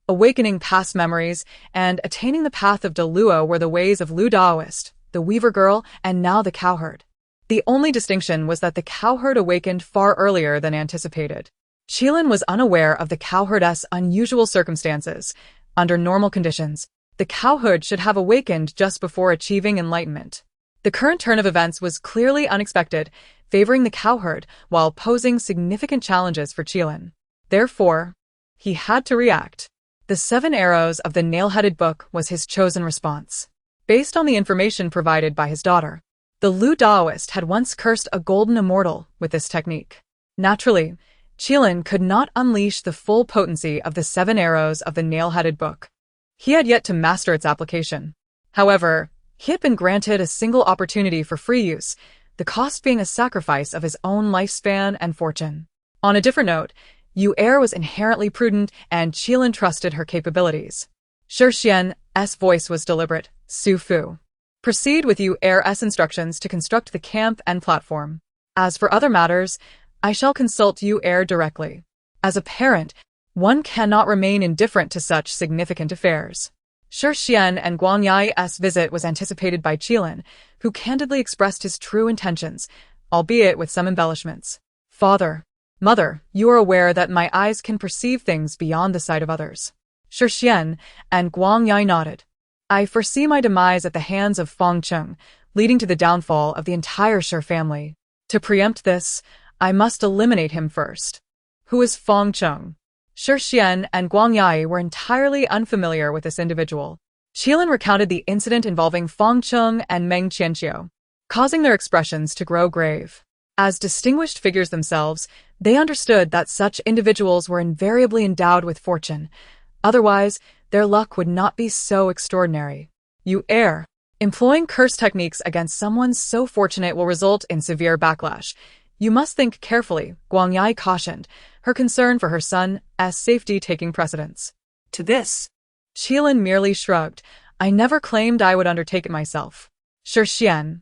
awakening past memories, and attaining the path of Deluo were the ways of Lu Daoist, the Weaver Girl, and now the cowherd. The only distinction was that the cowherd awakened far earlier than anticipated. Qilin was unaware of the cowherd's unusual circumstances. Under normal conditions, the cowherd should have awakened just before achieving enlightenment. The current turn of events was clearly unexpected, favoring the cowherd while posing significant challenges for Qilin. Therefore, he had to react. The 7 arrows of the nail-headed book was his chosen response. Based on the information provided by his daughter, the Lu Daoist had once cursed a golden immortal with this technique. Naturally, Qilin could not unleash the full potency of the 7 arrows of the nail-headed book. He had yet to master its application. However, he had been granted a single opportunity for free use, the cost being a sacrifice of his own lifespan and fortune. On a different note, Yu was inherently prudent and Qilin trusted her capabilities. Shi Xian's voice was deliberate. Su Fu. Proceed with Yu's instructions to construct the camp and platform. As for other matters, I shall consult Yu directly. As a parent, one cannot remain indifferent to such significant affairs. Shi Xian and Guang Yi's visit was anticipated by Qilin, who candidly expressed his true intentions, albeit with some embellishments. Father, Mother, you are aware that my eyes can perceive things beyond the sight of others. Shi Xian and Guang Yi nodded. I foresee my demise at the hands of Feng Cheng, leading to the downfall of the entire Shi family. To preempt this, I must eliminate him first. Who is Feng Cheng? Shi Xian and Guang Yi were entirely unfamiliar with this individual. Qilin recounted the incident involving Feng Cheng and Meng Qianqiu, causing their expressions to grow grave. As distinguished figures themselves, they understood that such individuals were invariably endowed with fortune. Otherwise, their luck would not be so extraordinary. Employing curse techniques against someone so fortunate will result in severe backlash. You must think carefully, Guang Yi cautioned, her concern for her son's safety taking precedence. To this, Qilin merely shrugged. I never claimed I would undertake it myself. Shi Xian,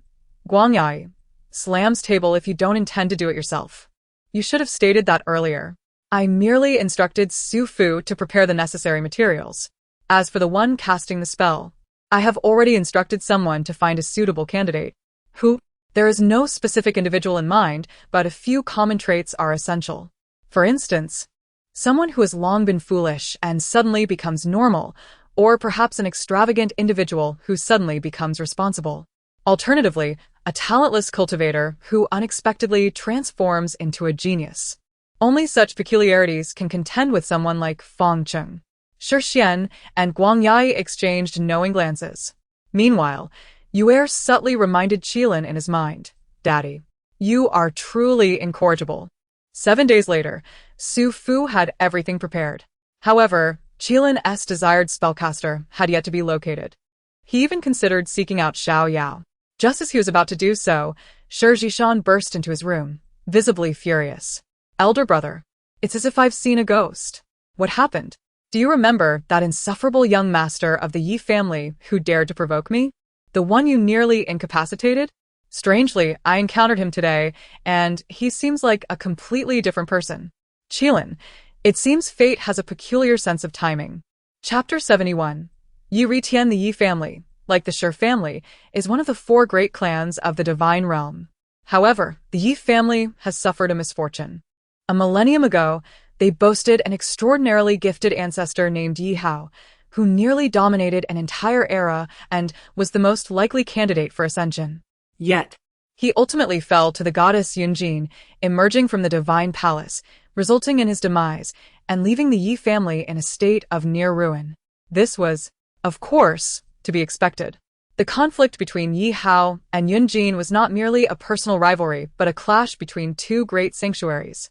Guang Yi, slams table if you don't intend to do it yourself. You should have stated that earlier. I merely instructed Su Fu to prepare the necessary materials. As for the one casting the spell, I have already instructed someone to find a suitable candidate. Who? There is no specific individual in mind, but a few common traits are essential. For instance, someone who has long been foolish and suddenly becomes normal, or perhaps an extravagant individual who suddenly becomes responsible. Alternatively, a talentless cultivator who unexpectedly transforms into a genius. Only such peculiarities can contend with someone like Feng Cheng. Shi Xian and Guang Yi exchanged knowing glances. Meanwhile, Yu subtly reminded Qilin in his mind, Daddy, you are truly incorrigible. 7 days later, Su Fu had everything prepared. However, Qilin's desired spellcaster had yet to be located. He even considered seeking out Xiao Yao. Just as he was about to do so, Shi Zhishan burst into his room, visibly furious. Elder brother, it's as if I've seen a ghost. What happened? Do you remember that insufferable young master of the Yi family who dared to provoke me? The one you nearly incapacitated? Strangely, I encountered him today, and he seems like a completely different person. Qilin, it seems fate has a peculiar sense of timing. Chapter 71. Yi Ritian. The Yi family, like the Shi family, is one of the 4 great clans of the divine realm. However, the Yi family has suffered a misfortune. A millennium ago, they boasted an extraordinarily gifted ancestor named Yi Hao, who nearly dominated an entire era and was the most likely candidate for ascension. Yet, he ultimately fell to the goddess Yunjin, emerging from the divine palace, resulting in his demise and leaving the Yi family in a state of near ruin. This was, of course, to be expected. The conflict between Yi Hao and Yunjin was not merely a personal rivalry, but a clash between 2 great sanctuaries.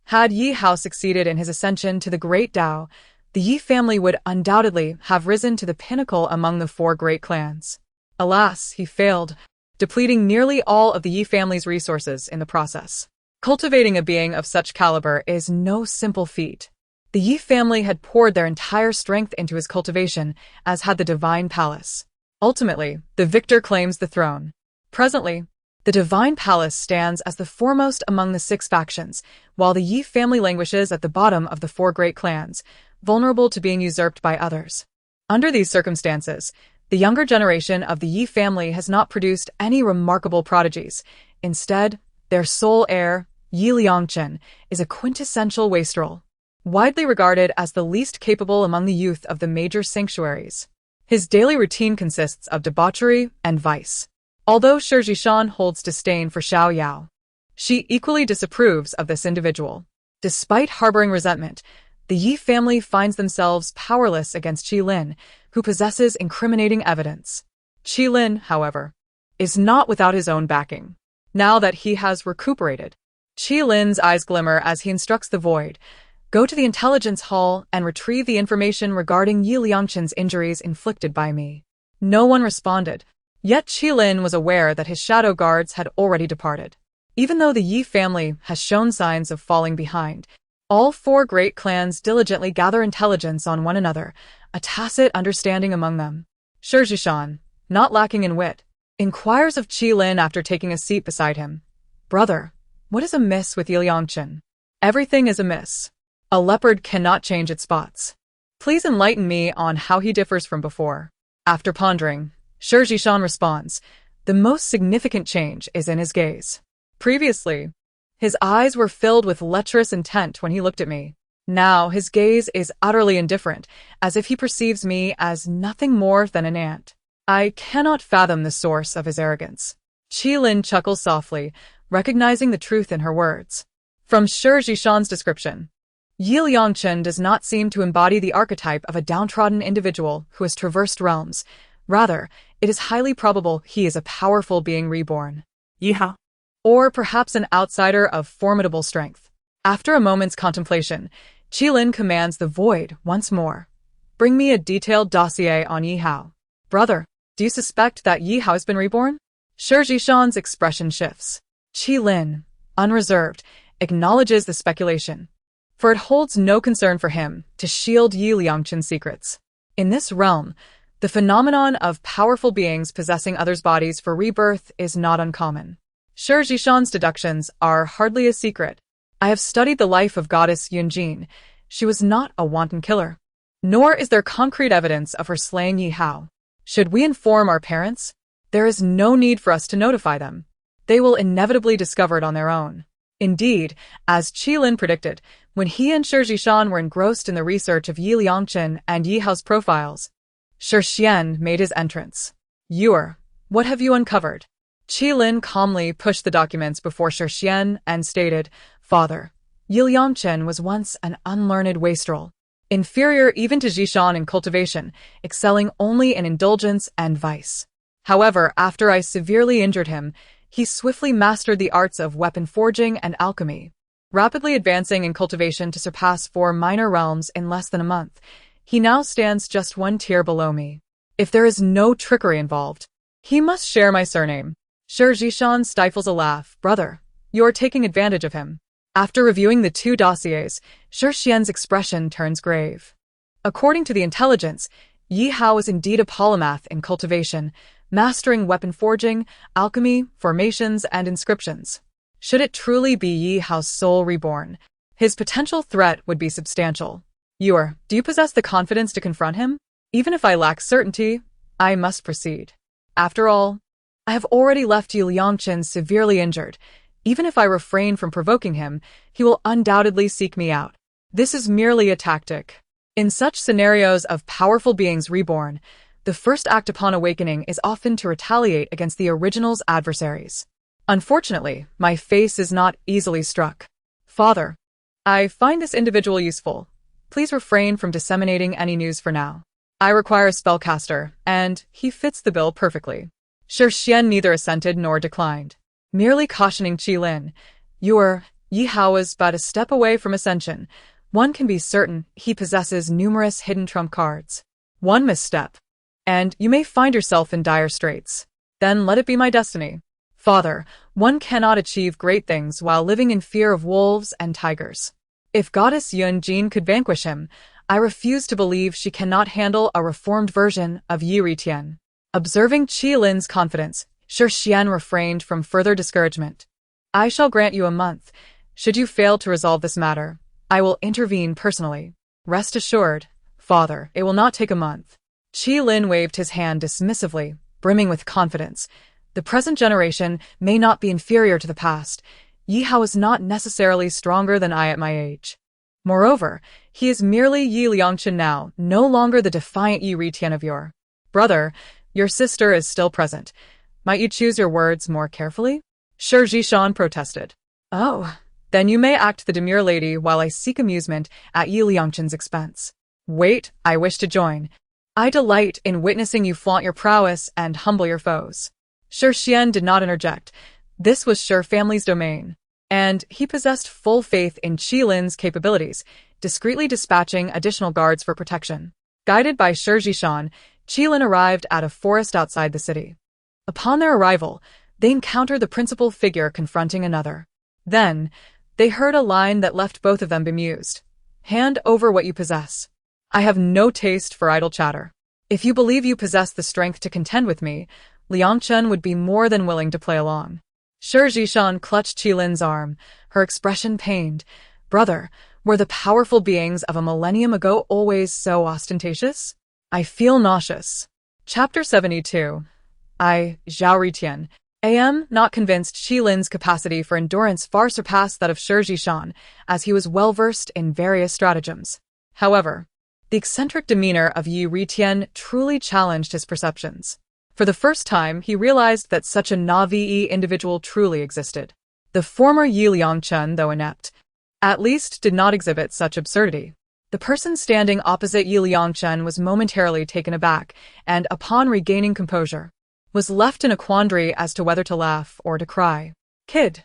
Had Yi Hao succeeded in his ascension to the Great Tao, the Yi family would undoubtedly have risen to the pinnacle among the 4 great clans. Alas, he failed, depleting nearly all of the Yi family's resources in the process. Cultivating a being of such caliber is no simple feat. The Yi family had poured their entire strength into his cultivation, as had the divine palace. Ultimately, the victor claims the throne. Presently, the divine palace stands as the foremost among the 6 factions, while the Yi family languishes at the bottom of the 4 great clans, vulnerable to being usurped by others. Under these circumstances, the younger generation of the Yi family has not produced any remarkable prodigies. Instead, their sole heir, Yi Liangchen, is a quintessential wastrel, widely regarded as the least capable among the youth of the major sanctuaries. His daily routine consists of debauchery and vice. Although Shi Zhishan holds disdain for Xiao Yao, she equally disapproves of this individual. Despite harboring resentment, the Yi family finds themselves powerless against Qilin, who possesses incriminating evidence. Qilin, however, is not without his own backing. Now that he has recuperated, Qilin's eyes glimmer as he instructs the Void, "Go to the intelligence hall and retrieve the information regarding Yi Liangchen's injuries inflicted by me." No one responded, yet Qilin was aware that his shadow guards had already departed. Even though the Yi family has shown signs of falling behind, all 4 great clans diligently gather intelligence on one another, a tacit understanding among them. Shi Zhishan, not lacking in wit, inquires of Qilin after taking a seat beside him. "Brother, what is amiss with Yi Liangchen?" "Everything is amiss. A leopard cannot change its spots. Please enlighten me on how he differs from before." After pondering, Shi Zhishan responds, "The most significant change is in his gaze. Previously, his eyes were filled with lecherous intent when he looked at me. Now his gaze is utterly indifferent, as if he perceives me as nothing more than an ant. I cannot fathom the source of his arrogance." Qilin chuckles softly, recognizing the truth in her words. From Shi Zhishan's description, Yi Liangchen does not seem to embody the archetype of a downtrodden individual who has traversed realms. Rather, it is highly probable he is a powerful being reborn. Yi Hao, Or perhaps an outsider of formidable strength. After a moment's contemplation, Qilin commands the Void once more. "Bring me a detailed dossier on Yi Hao." "Brother, do you suspect that Yi Hao has been reborn?" Shi Zhishan's expression shifts. Qilin, unreserved, acknowledges the speculation, for it holds no concern for him to shield Yi Liangchen's secrets. In this realm, the phenomenon of powerful beings possessing others' bodies for rebirth is not uncommon. Shi Zhishan's deductions are hardly a secret. I have studied the life of goddess Yunjin. She was not a wanton killer. Nor is there concrete evidence of her slaying Yi Hao. Should we inform our parents? There is no need for us to notify them. They will inevitably discover it on their own. Indeed, as Qilin predicted, when he and Shi Zhishan were engrossed in the research of Yi Liangchen and Yi Hao's profiles, Shi Xian made his entrance. What have you uncovered?" Qilin calmly pushed the documents before Shi Xian and stated, "Father, Yi Liangchen was once an unlearned wastrel, inferior even to Zhishan in cultivation, excelling only in indulgence and vice. However, after I severely injured him, he swiftly mastered the arts of weapon forging and alchemy. Rapidly advancing in cultivation to surpass 4 minor realms in less than a month, He now stands just one tier below me. If there is no trickery involved, he must share my surname. Shi Zhishan stifles a laugh. Brother, you're taking advantage of him. After reviewing the two dossiers, Shi Xian's expression turns grave. According to the intelligence, Yi Hao is indeed a polymath in cultivation, mastering weapon forging, alchemy, formations, and inscriptions. Should it truly be Yi Hao's soul reborn, his potential threat would be substantial. Do you possess the confidence to confront him? Even if I lack certainty, I must proceed. After all, I have already left Yi Liangchen severely injured. Even if I refrain from provoking him, he will undoubtedly seek me out. This is merely a tactic. In such scenarios of powerful beings reborn, the first act upon awakening is often to retaliate against the original's adversaries. Unfortunately, my face is not easily struck. Father, I find this individual useful. Please refrain from disseminating any news for now. I require a spellcaster, and he fits the bill perfectly. Shi Xian neither assented nor declined, merely cautioning Qilin. Yi Hao is but a step away from ascension. One can be certain he possesses numerous hidden trump cards. One misstep, and you may find yourself in dire straits. Then let it be my destiny. Father, one cannot achieve great things while living in fear of wolves and tigers. If Goddess Yun Jin could vanquish him, I refuse to believe she cannot handle a reformed version of Yi Ritian. Observing Qilin's confidence, Shi Xian refrained from further discouragement. I shall grant you a month. Should you fail to resolve this matter, I will intervene personally. Rest assured, Father, it will not take a month. Qilin waved his hand dismissively, brimming with confidence. The present generation may not be inferior to the past. Yi Hao is not necessarily stronger than I at my age. Moreover, he is merely Yi Liangchen now, no longer the defiant Yi Ritian of yore. Brother, your sister is still present. Might you choose your words more carefully? Shi Zhishan protested. Oh, then you may act the demure lady while I seek amusement at Yi Liangchen's expense. Wait, I wish to join. I delight in witnessing you flaunt your prowess and humble your foes. Shi Xian did not interject. This was Shi family's domain, and he possessed full faith in Qilin's capabilities, discreetly dispatching additional guards for protection. Guided by Shi Zhishan, Qilin arrived at a forest outside the city. Upon their arrival, they encountered the principal figure confronting another. Then, they heard a line that left both of them bemused. Hand over what you possess. I have no taste for idle chatter. If you believe you possess the strength to contend with me, Liangchen would be more than willing to play along. Shi Zhishan clutched Qilin's arm, her expression pained. Brother, were the powerful beings of a millennium ago always so ostentatious? I feel nauseous. Chapter 72. Zhao Ritian, am not convinced Qilin's capacity for endurance far surpassed that of Shi Zhishan, as he was well-versed in various stratagems. However, the eccentric demeanor of Yi Ritian truly challenged his perceptions. For the first time, he realized that such a Navi individual truly existed. The former Yi Liangchen, though inept, at least did not exhibit such absurdity. The person standing opposite Yi Liangchen was momentarily taken aback, and upon regaining composure, was left in a quandary as to whether to laugh or to cry. Kid,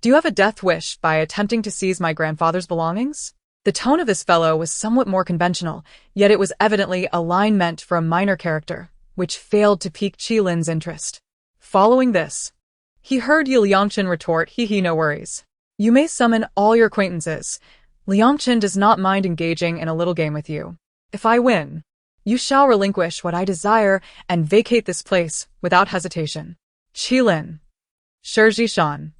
do you have a death wish by attempting to seize my grandfather's belongings? The tone of this fellow was somewhat more conventional, yet it was evidently a line meant for a minor character, which failed to pique Qilin's interest. Following this, he heard Yi Liangchen retort, no worries. You may summon all your acquaintances. Liangchen does not mind engaging in a little game with you. If I win, you shall relinquish what I desire and vacate this place without hesitation. Qilin. Shi Zhishan.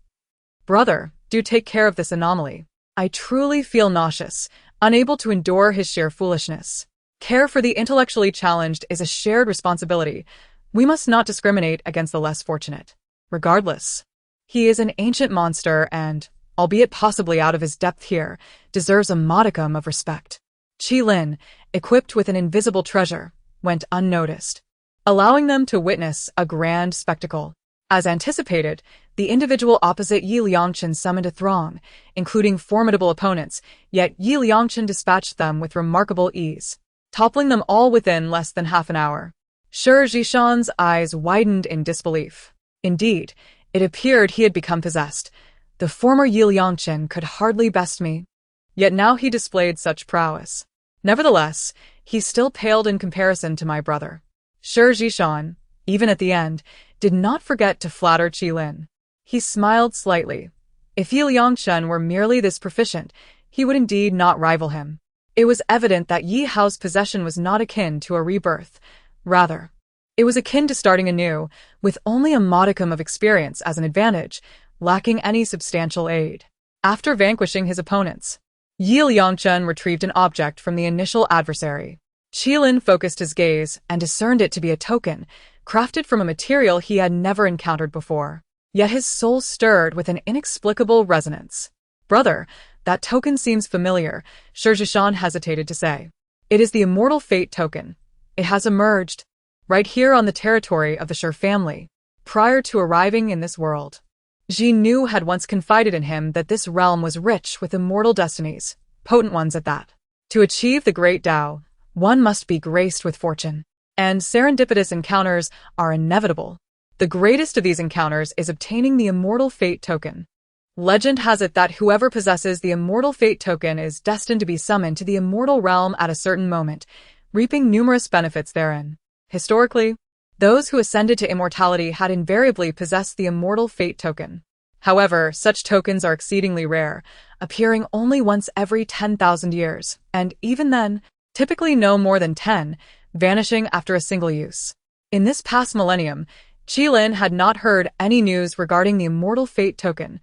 Brother, do take care of this anomaly. I truly feel nauseous, unable to endure his sheer foolishness. Care for the intellectually challenged is a shared responsibility. We must not discriminate against the less fortunate. Regardless, he is an ancient monster and, albeit possibly out of his depth here, deserves a modicum of respect. Qilin, equipped with an invisible treasure, went unnoticed, allowing them to witness a grand spectacle. As anticipated, the individual opposite Yi Liangchen summoned a throng, including formidable opponents, yet Yi Liangchen dispatched them with remarkable ease, toppling them all within less than half an hour. Shi Zhishan's eyes widened in disbelief. Indeed, it appeared he had become possessed. The former Yi Liangchen could hardly best me, yet now he displayed such prowess. Nevertheless, he still paled in comparison to my brother. Shi Zhishan, even at the end, did not forget to flatter Qilin. He smiled slightly. If Yi Liangchen were merely this proficient, he would indeed not rival him. It was evident that Yi Hao's possession was not akin to a rebirth. Rather, it was akin to starting anew, with only a modicum of experience as an advantage, lacking any substantial aid. After vanquishing his opponents, Yi Liangchen retrieved an object from the initial adversary. Qilin focused his gaze and discerned it to be a token, crafted from a material he had never encountered before. Yet his soul stirred with an inexplicable resonance. "Brother, that token seems familiar," Shi Zhishan hesitated to say. "It is the immortal fate token. It has emerged right here on the territory of the Shi family, prior to arriving in this world." Ji Nu had once confided in him that this realm was rich with immortal destinies, potent ones at that. To achieve the great Tao, one must be graced with fortune, and serendipitous encounters are inevitable. The greatest of these encounters is obtaining the immortal fate token. Legend has it that whoever possesses the immortal fate token is destined to be summoned to the immortal realm at a certain moment, reaping numerous benefits therein. Historically, those who ascended to immortality had invariably possessed the immortal fate token. However, such tokens are exceedingly rare, appearing only once every 10,000 years, and even then, typically no more than 10, vanishing after a single use. In this past millennium, Qilin had not heard any news regarding the immortal fate token,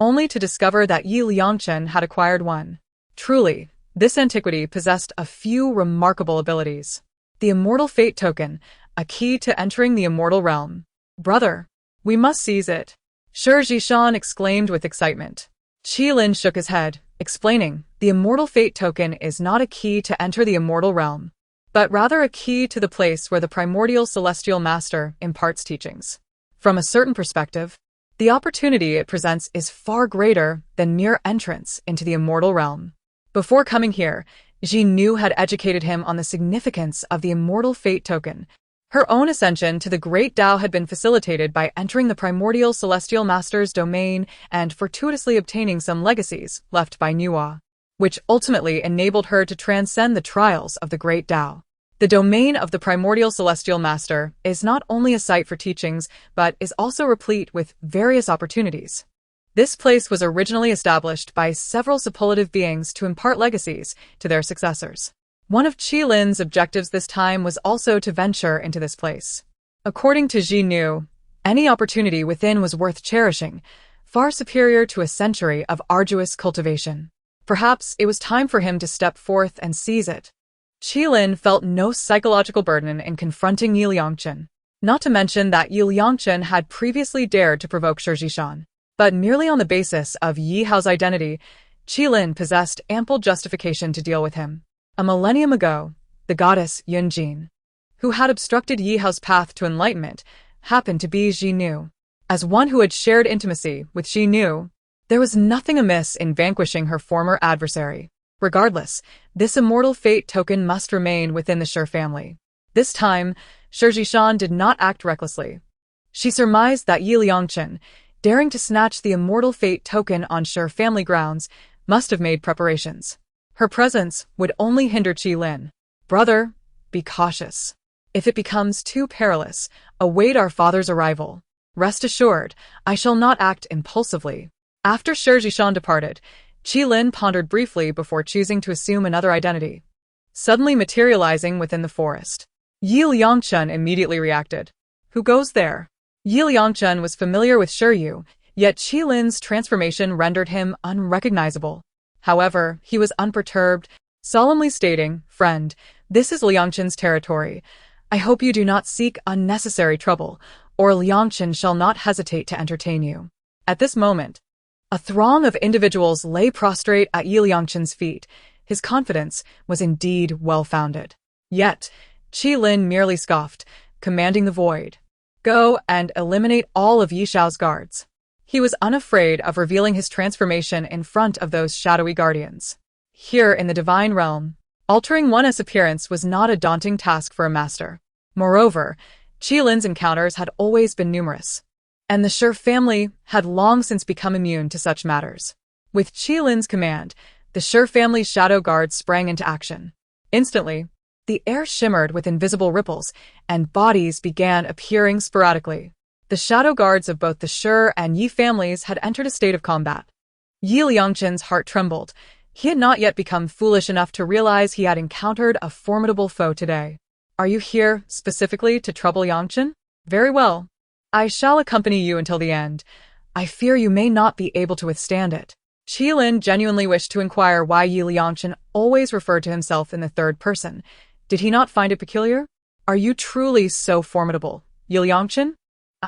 only to discover that Yi Liangchen had acquired one. Truly, this antiquity possessed a few remarkable abilities. The immortal fate token, a key to entering the immortal realm. "Brother, we must seize it," Shi Zhishan exclaimed with excitement. Qilin shook his head, explaining, "The immortal fate token is not a key to enter the immortal realm, but rather a key to the place where the primordial celestial master imparts teachings. From a certain perspective, the opportunity it presents is far greater than mere entrance into the immortal realm." Before coming here, Ji Nu had educated him on the significance of the immortal fate token. Her own ascension to the great Tao had been facilitated by entering the primordial celestial master's domain and fortuitously obtaining some legacies left by Nuwa, which ultimately enabled her to transcend the trials of the great Tao. The domain of the primordial celestial master is not only a site for teachings, but is also replete with various opportunities. This place was originally established by several superlative beings to impart legacies to their successors. One of Qilin's objectives this time was also to venture into this place. According to Ji Nu, any opportunity within was worth cherishing, far superior to a century of arduous cultivation. Perhaps it was time for him to step forth and seize it. Qilin felt no psychological burden in confronting Yi Liangchen, not to mention that Yi Liangchen had previously dared to provoke Shi Zhishan. But merely on the basis of Yi Hao's identity, Qilin possessed ample justification to deal with him. A millennium ago, the goddess Yunjin, who had obstructed Yi Hao's path to enlightenment, happened to be Ji Nu. As one who had shared intimacy with Ji Nu, there was nothing amiss in vanquishing her former adversary. Regardless, this immortal fate token must remain within the Shi family. This time, Shi Zhishan did not act recklessly. She surmised that Yi Liangchen, daring to snatch the immortal fate token on Shi family grounds, must have made preparations. Her presence would only hinder Qilin. "Brother, be cautious. If it becomes too perilous, await our father's arrival. Rest assured, I shall not act impulsively." After Shi Zhishan departed, Qilin pondered briefly before choosing to assume another identity. Suddenly materializing within the forest, Yi Liangchen immediately reacted. "Who goes there?" Yi Liangchen was familiar with Shiryu, yet Qilin's transformation rendered him unrecognizable. However, he was unperturbed, solemnly stating, "Friend, this is Liangchen's territory. I hope you do not seek unnecessary trouble, or Liangchen shall not hesitate to entertain you." At this moment, a throng of individuals lay prostrate at Yi Liangchen's feet. His confidence was indeed well-founded. Yet, Qilin merely scoffed, commanding the void, "Go and eliminate all of Yi Shao's guards." He was unafraid of revealing his transformation in front of those shadowy guardians. Here in the divine realm, altering one's appearance was not a daunting task for a master. Moreover, Qilin's encounters had always been numerous, and the Shi family had long since become immune to such matters. With Qilin's command, the Shi family's shadow guards sprang into action. Instantly, The air shimmered with invisible ripples, and bodies began appearing sporadically. The shadow guards of both the Shi and Yi families had entered a state of combat. Yi Liangchen's heart trembled. He had not yet become foolish enough to realize he had encountered a formidable foe today. Are you here, specifically, to trouble Yangchen? Very well. I shall accompany you until the end. I fear you may not be able to withstand it. Qilin genuinely wished to inquire why Yi Liangchen always referred to himself in the third person. Did he not find it peculiar? Are you truly so formidable, Yi Liangchen?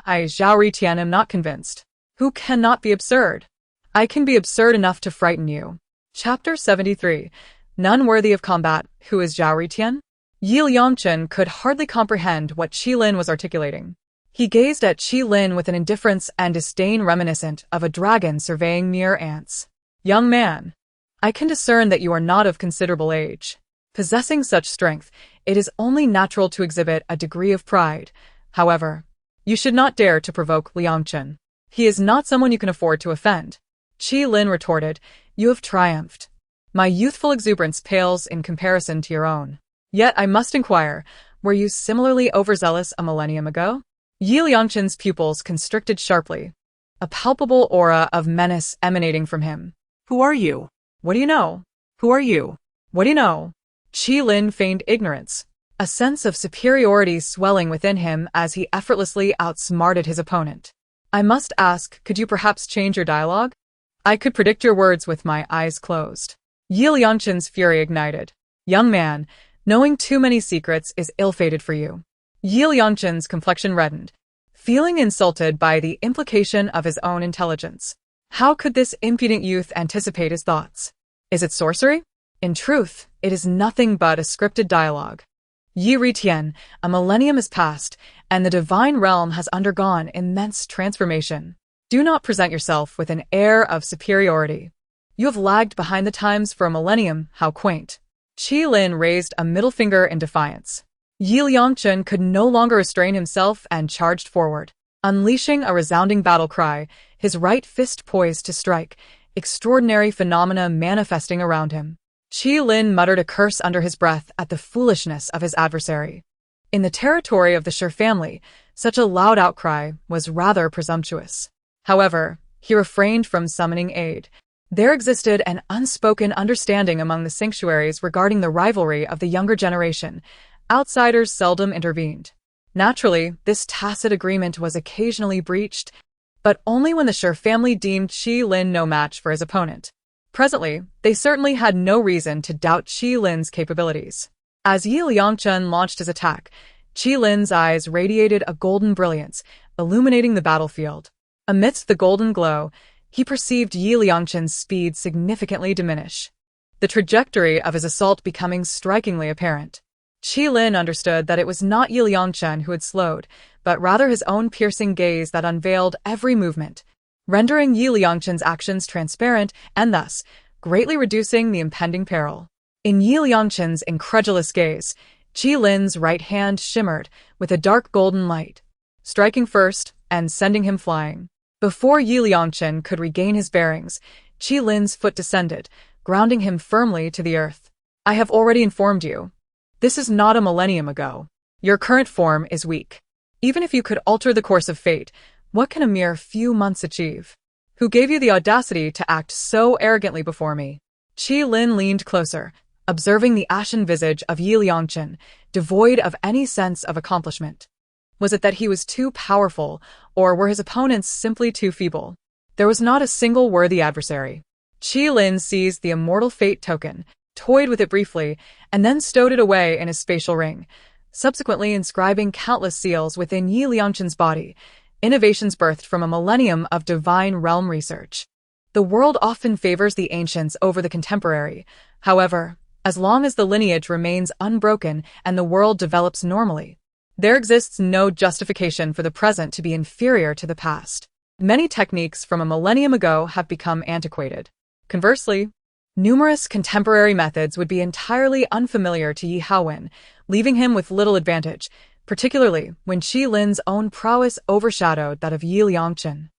I, Zhao Ritian, am not convinced. Who cannot be absurd? I can be absurd enough to frighten you. Chapter 73. None worthy of combat. Who is Zhao Ritian? Yi Liangchen could hardly comprehend what Qilin was articulating. He gazed at Qilin with an indifference and disdain reminiscent of a dragon surveying mere ants. Young man, I can discern that you are not of considerable age. Possessing such strength, it is only natural to exhibit a degree of pride. However, you should not dare to provoke Liangchen. He is not someone you can afford to offend. Qilin retorted, you have triumphed. My youthful exuberance pales in comparison to your own. Yet I must inquire, were you similarly overzealous a millennium ago? Yi Liangchen's pupils constricted sharply, a palpable aura of menace emanating from him. Who are you? What do you know? Who are you? What do you know? Qilin feigned ignorance, a sense of superiority swelling within him as he effortlessly outsmarted his opponent. I must ask, could you perhaps change your dialogue? I could predict your words with my eyes closed. Yi Liangchen's fury ignited. Young man, knowing too many secrets is ill-fated for you. Yi Liangchen's complexion reddened, feeling insulted by the implication of his own intelligence. How could this impudent youth anticipate his thoughts? Is it sorcery? In truth, it is nothing but a scripted dialogue. Yi Ritian, a millennium has passed, and the divine realm has undergone immense transformation. Do not present yourself with an air of superiority. You have lagged behind the times for a millennium, how quaint. Qilin raised a middle finger in defiance. Yi Liangchen could no longer restrain himself and charged forward, unleashing a resounding battle cry, his right fist poised to strike, extraordinary phenomena manifesting around him. Qilin muttered a curse under his breath at the foolishness of his adversary. In the territory of the Shi family, such a loud outcry was rather presumptuous. However, he refrained from summoning aid. There existed an unspoken understanding among the sanctuaries regarding the rivalry of the younger generation. Outsiders seldom intervened. Naturally, this tacit agreement was occasionally breached, but only when the Shi family deemed Qilin no match for his opponent. Presently, they certainly had no reason to doubt Qilin's capabilities. As Yi Liangchen launched his attack, Qilin's eyes radiated a golden brilliance, illuminating the battlefield. Amidst the golden glow, he perceived Yi Liangchen's speed significantly diminish, the trajectory of his assault becoming strikingly apparent. Qilin understood that it was not Yi Liangchen who had slowed, but rather his own piercing gaze that unveiled every movement, rendering Yi Liangchen's actions transparent and thus greatly reducing the impending peril. In Yi Liangchen's incredulous gaze, Qilin's right hand shimmered with a dark golden light, striking first and sending him flying. Before Yi Liangchen could regain his bearings, Qilin's foot descended, grounding him firmly to the earth. I have already informed you. This is not a millennium ago. Your current form is weak. Even if you could alter the course of fate, what can a mere few months achieve? Who gave you the audacity to act so arrogantly before me? Qilin leaned closer, observing the ashen visage of Yi Liangchen, devoid of any sense of accomplishment. Was it that he was too powerful, or were his opponents simply too feeble? There was not a single worthy adversary. Qilin seized the immortal fate token, toyed with it briefly, and then stowed it away in his spatial ring, subsequently inscribing countless seals within Yi Liangchen's body, innovations birthed from a millennium of divine realm research. The world often favors the ancients over the contemporary. However, as long as the lineage remains unbroken and the world develops normally, there exists no justification for the present to be inferior to the past. Many techniques from a millennium ago have become antiquated. Conversely, numerous contemporary methods would be entirely unfamiliar to Yi Haowen, leaving him with little advantage, particularly when Qilin's own prowess overshadowed that of Yi Liangchen.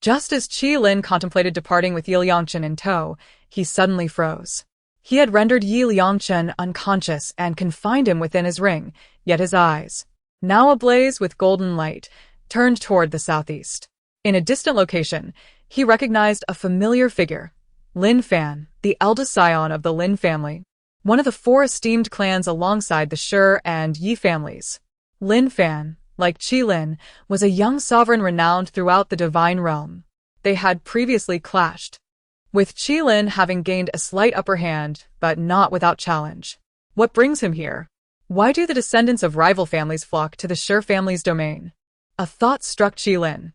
Just as Qilin contemplated departing with Yi Liangchen in tow, he suddenly froze. He had rendered Yi Liangchen unconscious and confined him within his ring, yet his eyes, now ablaze with golden light, turned toward the southeast. In a distant location, he recognized a familiar figure, Lin Fan, the eldest scion of the Lin family, one of the four esteemed clans alongside the Shi and Yi families. Lin Fan, like Qi Lin, was a young sovereign renowned throughout the divine realm. They had previously clashed, with Qi Lin having gained a slight upper hand, but not without challenge. What brings him here? Why do the descendants of rival families flock to the Shi family's domain? A thought struck Qi Lin.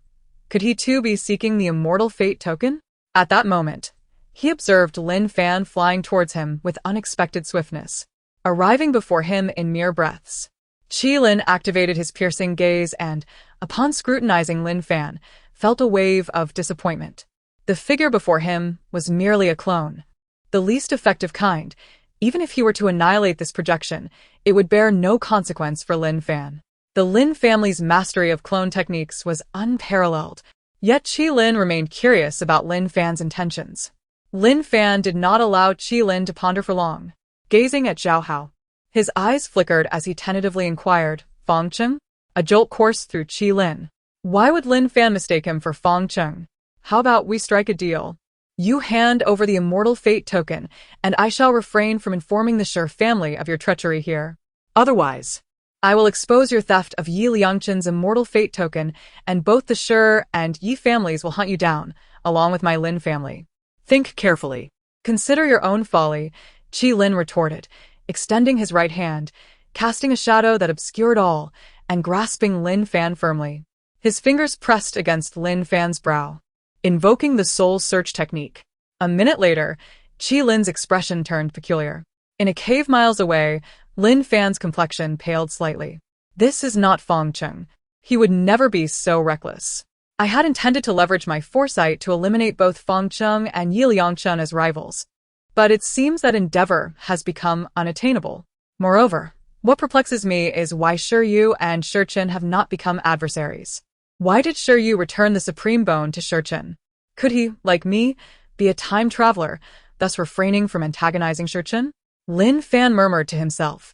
Could he too be seeking the immortal fate token? At that moment, he observed Lin Fan flying towards him with unexpected swiftness, arriving before him in mere breaths. Qi Lin activated his piercing gaze and, upon scrutinizing Lin Fan, felt a wave of disappointment. The figure before him was merely a clone, the least effective kind. Even if he were to annihilate this projection, it would bear no consequence for Lin Fan. The Lin family's mastery of clone techniques was unparalleled, yet Qi Lin remained curious about Lin Fan's intentions. Lin Fan did not allow Qi Lin to ponder for long. Gazing at Zhao Hao, his eyes flickered as he tentatively inquired, "Fang Cheng?" A jolt coursed through Qi Lin. Why would Lin Fan mistake him for Fang Cheng? How about we strike a deal? You hand over the immortal fate token, and I shall refrain from informing the Shi family of your treachery here. Otherwise, I will expose your theft of Yi Liangchen's immortal fate token, and both the Shi and Yi families will hunt you down, along with my Lin family. Think carefully. Consider your own folly, Qi Lin retorted, extending his right hand, casting a shadow that obscured all, and grasping Lin Fan firmly. His fingers pressed against Lin Fan's brow, invoking the soul search technique. A minute later, Qi Lin's expression turned peculiar. In a cave miles away, Lin Fan's complexion paled slightly. This is not Fang Cheng. He would never be so reckless. I had intended to leverage my foresight to eliminate both Fang Cheng and Yi Liangchen as rivals, but it seems that endeavor has become unattainable. Moreover, what perplexes me is why Shi Yu and Shi Chen have not become adversaries. Why did Shi Yu return the supreme bone to Shi Chen? Could he, like me, be a time traveler, thus refraining from antagonizing Shi Chen? Lin Fan murmured to himself,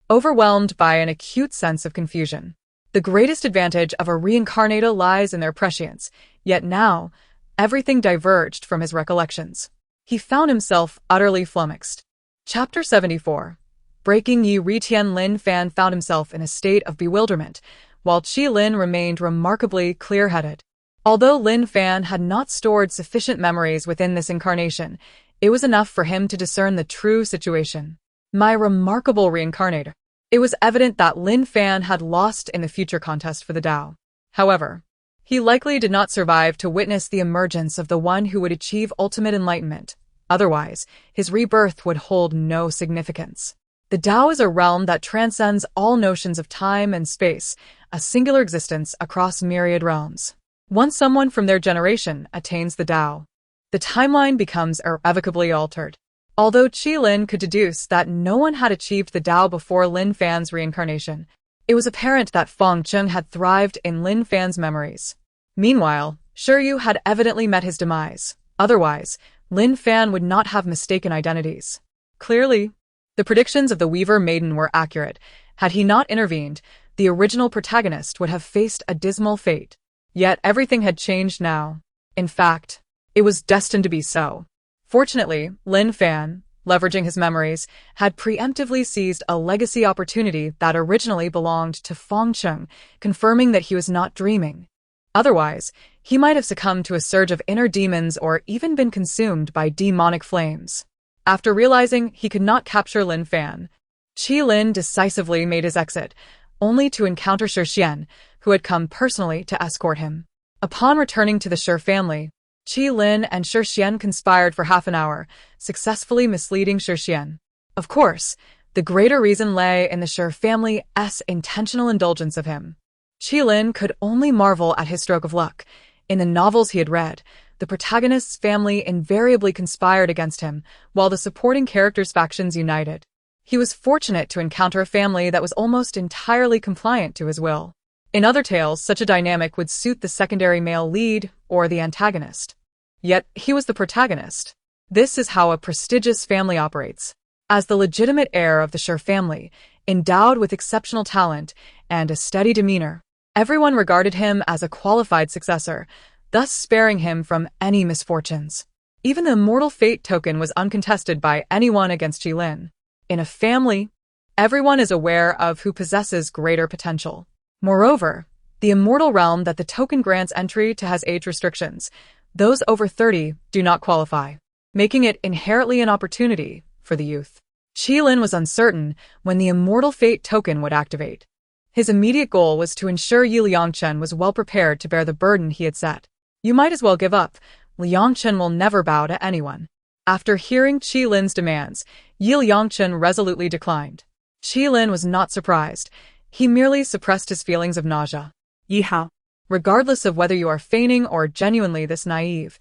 overwhelmed by an acute sense of confusion. The greatest advantage of a reincarnated lies in their prescience, yet now, everything diverged from his recollections. He found himself utterly flummoxed. Chapter 74. Breaking Yi Ritian. Lin Fan found himself in a state of bewilderment, while Qi Lin remained remarkably clear-headed. Although Lin Fan had not stored sufficient memories within this incarnation, it was enough for him to discern the true situation. My remarkable reincarnator. It was evident that Lin Fan had lost in the future contest for the Tao. However, he likely did not survive to witness the emergence of the one who would achieve ultimate enlightenment. Otherwise, his rebirth would hold no significance. The Tao is a realm that transcends all notions of time and space, a singular existence across myriad realms. Once someone from their generation attains the Tao, the timeline becomes irrevocably altered. Although Qi Lin could deduce that no one had achieved the Tao before Lin Fan's reincarnation, it was apparent that Fang Cheng had thrived in Lin Fan's memories. Meanwhile, Shi Yu had evidently met his demise. Otherwise, Lin Fan would not have mistaken identities. Clearly, the predictions of the Weaver Maiden were accurate. Had he not intervened, the original protagonist would have faced a dismal fate. Yet everything had changed now. In fact, it was destined to be so. Fortunately, Lin Fan, leveraging his memories, had preemptively seized a legacy opportunity that originally belonged to Fang Cheng, confirming that he was not dreaming. Otherwise, he might have succumbed to a surge of inner demons or even been consumed by demonic flames. After realizing he could not capture Lin Fan, Qi Lin decisively made his exit, only to encounter Shi Xian, who had come personally to escort him. Upon returning to the Shi family, Qi Lin and Shi Xian conspired for half an hour, successfully misleading Shi Xian. Of course, the greater reason lay in the Shi family's intentional indulgence of him. Qi Lin could only marvel at his stroke of luck. In the novels he had read, the protagonist's family invariably conspired against him, while the supporting characters' factions united. He was fortunate to encounter a family that was almost entirely compliant to his will. In other tales, such a dynamic would suit the secondary male lead or the antagonist. Yet, he was the protagonist. This is how a prestigious family operates. As the legitimate heir of the Sher family, endowed with exceptional talent and a steady demeanor, everyone regarded him as a qualified successor, thus sparing him from any misfortunes. Even the immortal fate token was uncontested by anyone against Qilin. In a family, everyone is aware of who possesses greater potential. Moreover, the immortal realm that the token grants entry to has age restrictions. Those over 30 do not qualify, making it inherently an opportunity for the youth. Qilin was uncertain when the immortal fate token would activate. His immediate goal was to ensure Yi Liangchen was well prepared to bear the burden he had set. You might as well give up. Liangchen will never bow to anyone. After hearing Qilin's demands, Yi Liangchen resolutely declined. Qilin was not surprised. He merely suppressed his feelings of nausea. Yi Hao. Regardless of whether you are feigning or genuinely this naive,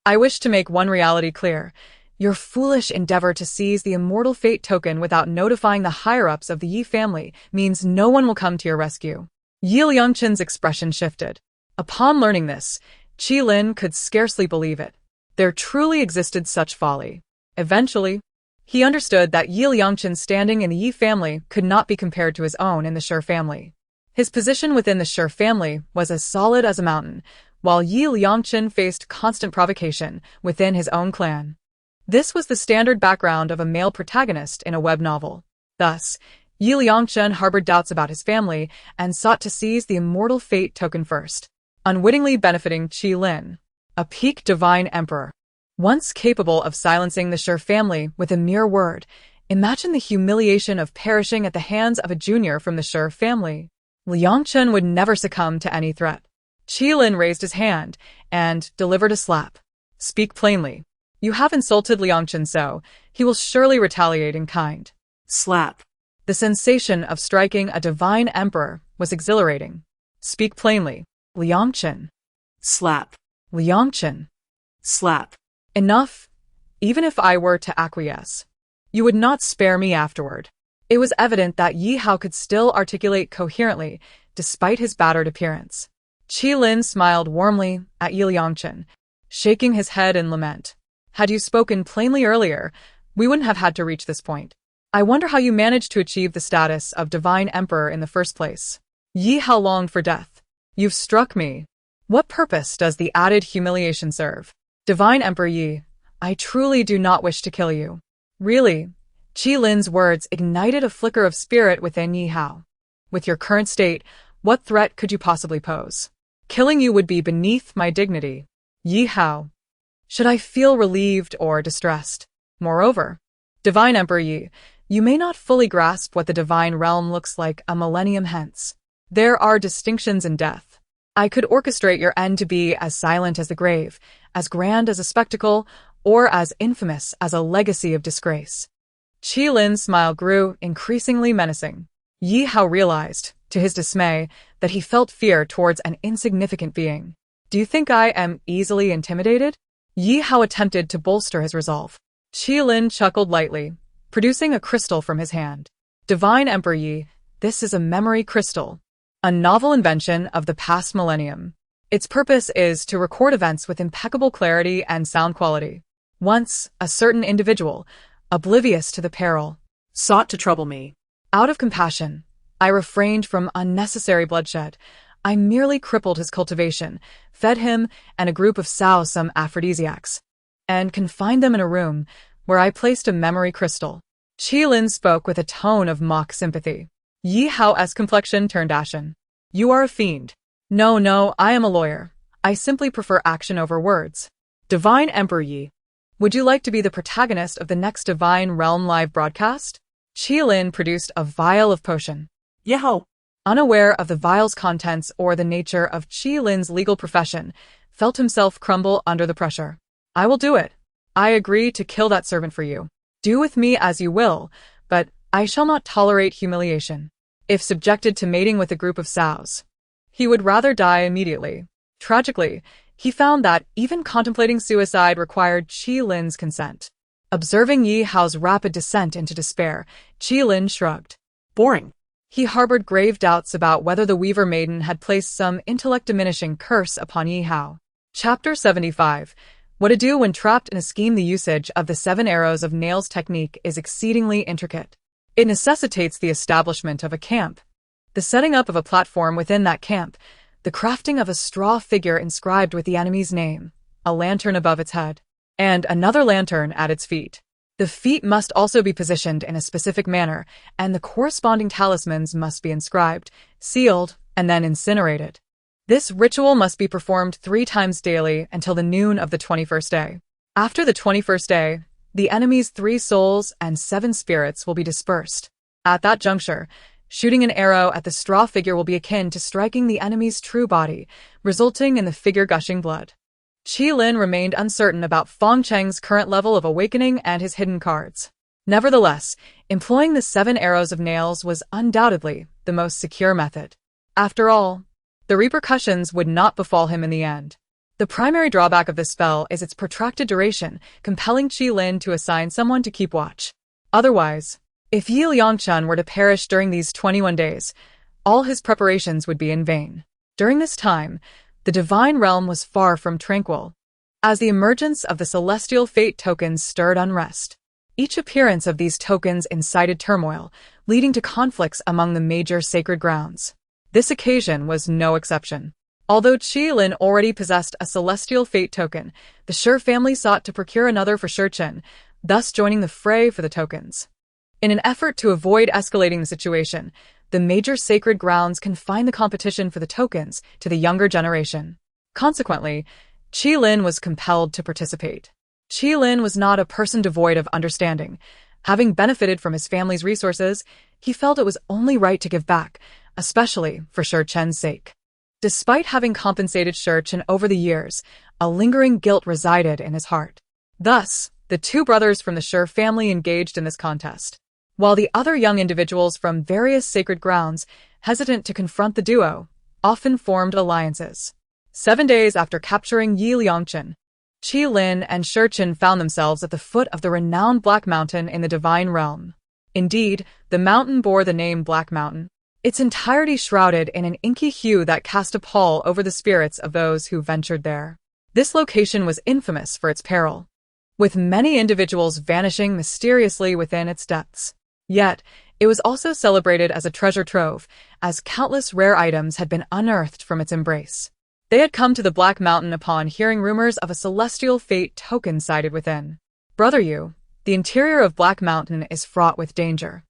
I wish to make one reality clear. Your foolish endeavor to seize the immortal fate token without notifying the higher-ups of the Yi family means no one will come to your rescue. Yi Liangchen's expression shifted. Upon learning this, Qilin could scarcely believe it. There truly existed such folly. Eventually, he understood that Yi Liangchen's standing in the Yi family could not be compared to his own in the Sher family. His position within the Sher family was as solid as a mountain, while Yi Liangchen faced constant provocation within his own clan. This was the standard background of a male protagonist in a web novel. Thus, Yi Liangchen harbored doubts about his family and sought to seize the immortal fate token first, unwittingly benefiting Qilin, a peak divine emperor. Once capable of silencing the Sher family with a mere word, imagine the humiliation of perishing at the hands of a junior from the Sher family. Liangchen would never succumb to any threat. Qilin raised his hand and delivered a slap. Speak plainly. You have insulted Liangchen, so he will surely retaliate in kind. Slap. The sensation of striking a divine emperor was exhilarating. Speak plainly. Liangchen. Slap. Liangchen. Slap. Enough. Even if I were to acquiesce, you would not spare me afterward. It was evident that Yi Hao could still articulate coherently, despite his battered appearance. Qilin smiled warmly at Yi Liangchen, shaking his head in lament. Had you spoken plainly earlier, we wouldn't have had to reach this point. I wonder how you managed to achieve the status of Divine Emperor in the first place. Yi Hao longed for death. You've struck me. What purpose does the added humiliation serve? Divine Emperor Yi, I truly do not wish to kill you. Really? Qilin's words ignited a flicker of spirit within Yi Hao. With your current state, what threat could you possibly pose? Killing you would be beneath my dignity. Yi Hao. Should I feel relieved or distressed? Moreover, Divine Emperor Yi, you may not fully grasp what the divine realm looks like a millennium hence. There are distinctions in death. I could orchestrate your end to be as silent as the grave, as grand as a spectacle, or as infamous as a legacy of disgrace. Qilin's smile grew increasingly menacing. Yi Hao realized, to his dismay, that he felt fear towards an insignificant being. Do you think I am easily intimidated? Yi Hao attempted to bolster his resolve. Qilin chuckled lightly, producing a crystal from his hand. Divine Emperor Yi, this is a memory crystal, a novel invention of the past millennium. Its purpose is to record events with impeccable clarity and sound quality. Once, a certain individual, oblivious to the peril, Sought to trouble me. Out of compassion, I refrained from unnecessary bloodshed. I merely crippled his cultivation, fed him and a group of sow some aphrodisiacs, and confined them in a room where I placed a memory crystal. Qilin spoke with a tone of mock sympathy. Yi Hao's complexion turned ashen. You are a fiend. No, I am a lawyer. I simply prefer action over words. Divine Emperor Yi, would you like to be the protagonist of the next Divine Realm live broadcast? Qilin produced a vial of potion. Yeho. Unaware of the vial's contents or the nature of Qilin's legal profession, felt himself crumble under the pressure. I will do it. I agree to kill that servant for you. Do with me as you will, but I shall not tolerate humiliation. If subjected to mating with a group of sows, he would rather die immediately. Tragically, he found that even contemplating suicide required Qilin's consent. Observing Yi Hao's rapid descent into despair, Qilin shrugged. Boring. He harbored grave doubts about whether the Weaver Maiden had placed some intellect-diminishing curse upon Yi Hao. Chapter 75. What to do when trapped in a scheme? The usage of the 7 arrows of nails technique is exceedingly intricate. It necessitates the establishment of a camp, the setting up of a platform within that camp, the crafting of a straw figure inscribed with the enemy's name, a lantern above its head, and another lantern at its feet. The feet must also be positioned in a specific manner, and the corresponding talismans must be inscribed, sealed, and then incinerated. This ritual must be performed 3 times daily until the noon of the 21st day. After the 21st day, the enemy's 3 souls and 7 spirits will be dispersed. At that juncture, shooting an arrow at the straw figure will be akin to striking the enemy's true body, resulting in the figure gushing blood. Qi Lin remained uncertain about Feng Cheng's current level of awakening and his hidden cards. Nevertheless, employing the 7 arrows of nails was undoubtedly the most secure method. After all, the repercussions would not befall him in the end. The primary drawback of this spell is its protracted duration, compelling Qi Lin to assign someone to keep watch. Otherwise, if Yi Liangchen were to perish during these 21 days, all his preparations would be in vain. During this time, the divine realm was far from tranquil, as the emergence of the celestial fate tokens stirred unrest. Each appearance of these tokens incited turmoil, leading to conflicts among the major sacred grounds. This occasion was no exception. Although Qi Lin already possessed a celestial fate token, the Shi family sought to procure another for Shi Chen, thus joining the fray for the tokens. In an effort to avoid escalating the situation, the major sacred grounds confined the competition for the tokens to the younger generation. Consequently, Qi Lin was compelled to participate. Qi Lin was not a person devoid of understanding. Having benefited from his family's resources, he felt it was only right to give back, especially for Shi Chen's sake. Despite having compensated Shi Chen over the years, a lingering guilt resided in his heart. Thus, the 2 brothers from the Shi family engaged in this contest, while the other young individuals from various sacred grounds, hesitant to confront the duo, often formed alliances. 7 days after capturing Yi Liangchen, Qi Lin and Shi Chen found themselves at the foot of the renowned Black Mountain in the Divine Realm. Indeed, the mountain bore the name Black Mountain, its entirety shrouded in an inky hue that cast a pall over the spirits of those who ventured there. This location was infamous for its peril, with many individuals vanishing mysteriously within its depths. Yet, it was also celebrated as a treasure trove, as countless rare items had been unearthed from its embrace. They had come to the Black Mountain upon hearing rumors of a celestial fate token sighted within. Brother Yu, the interior of Black Mountain is fraught with danger.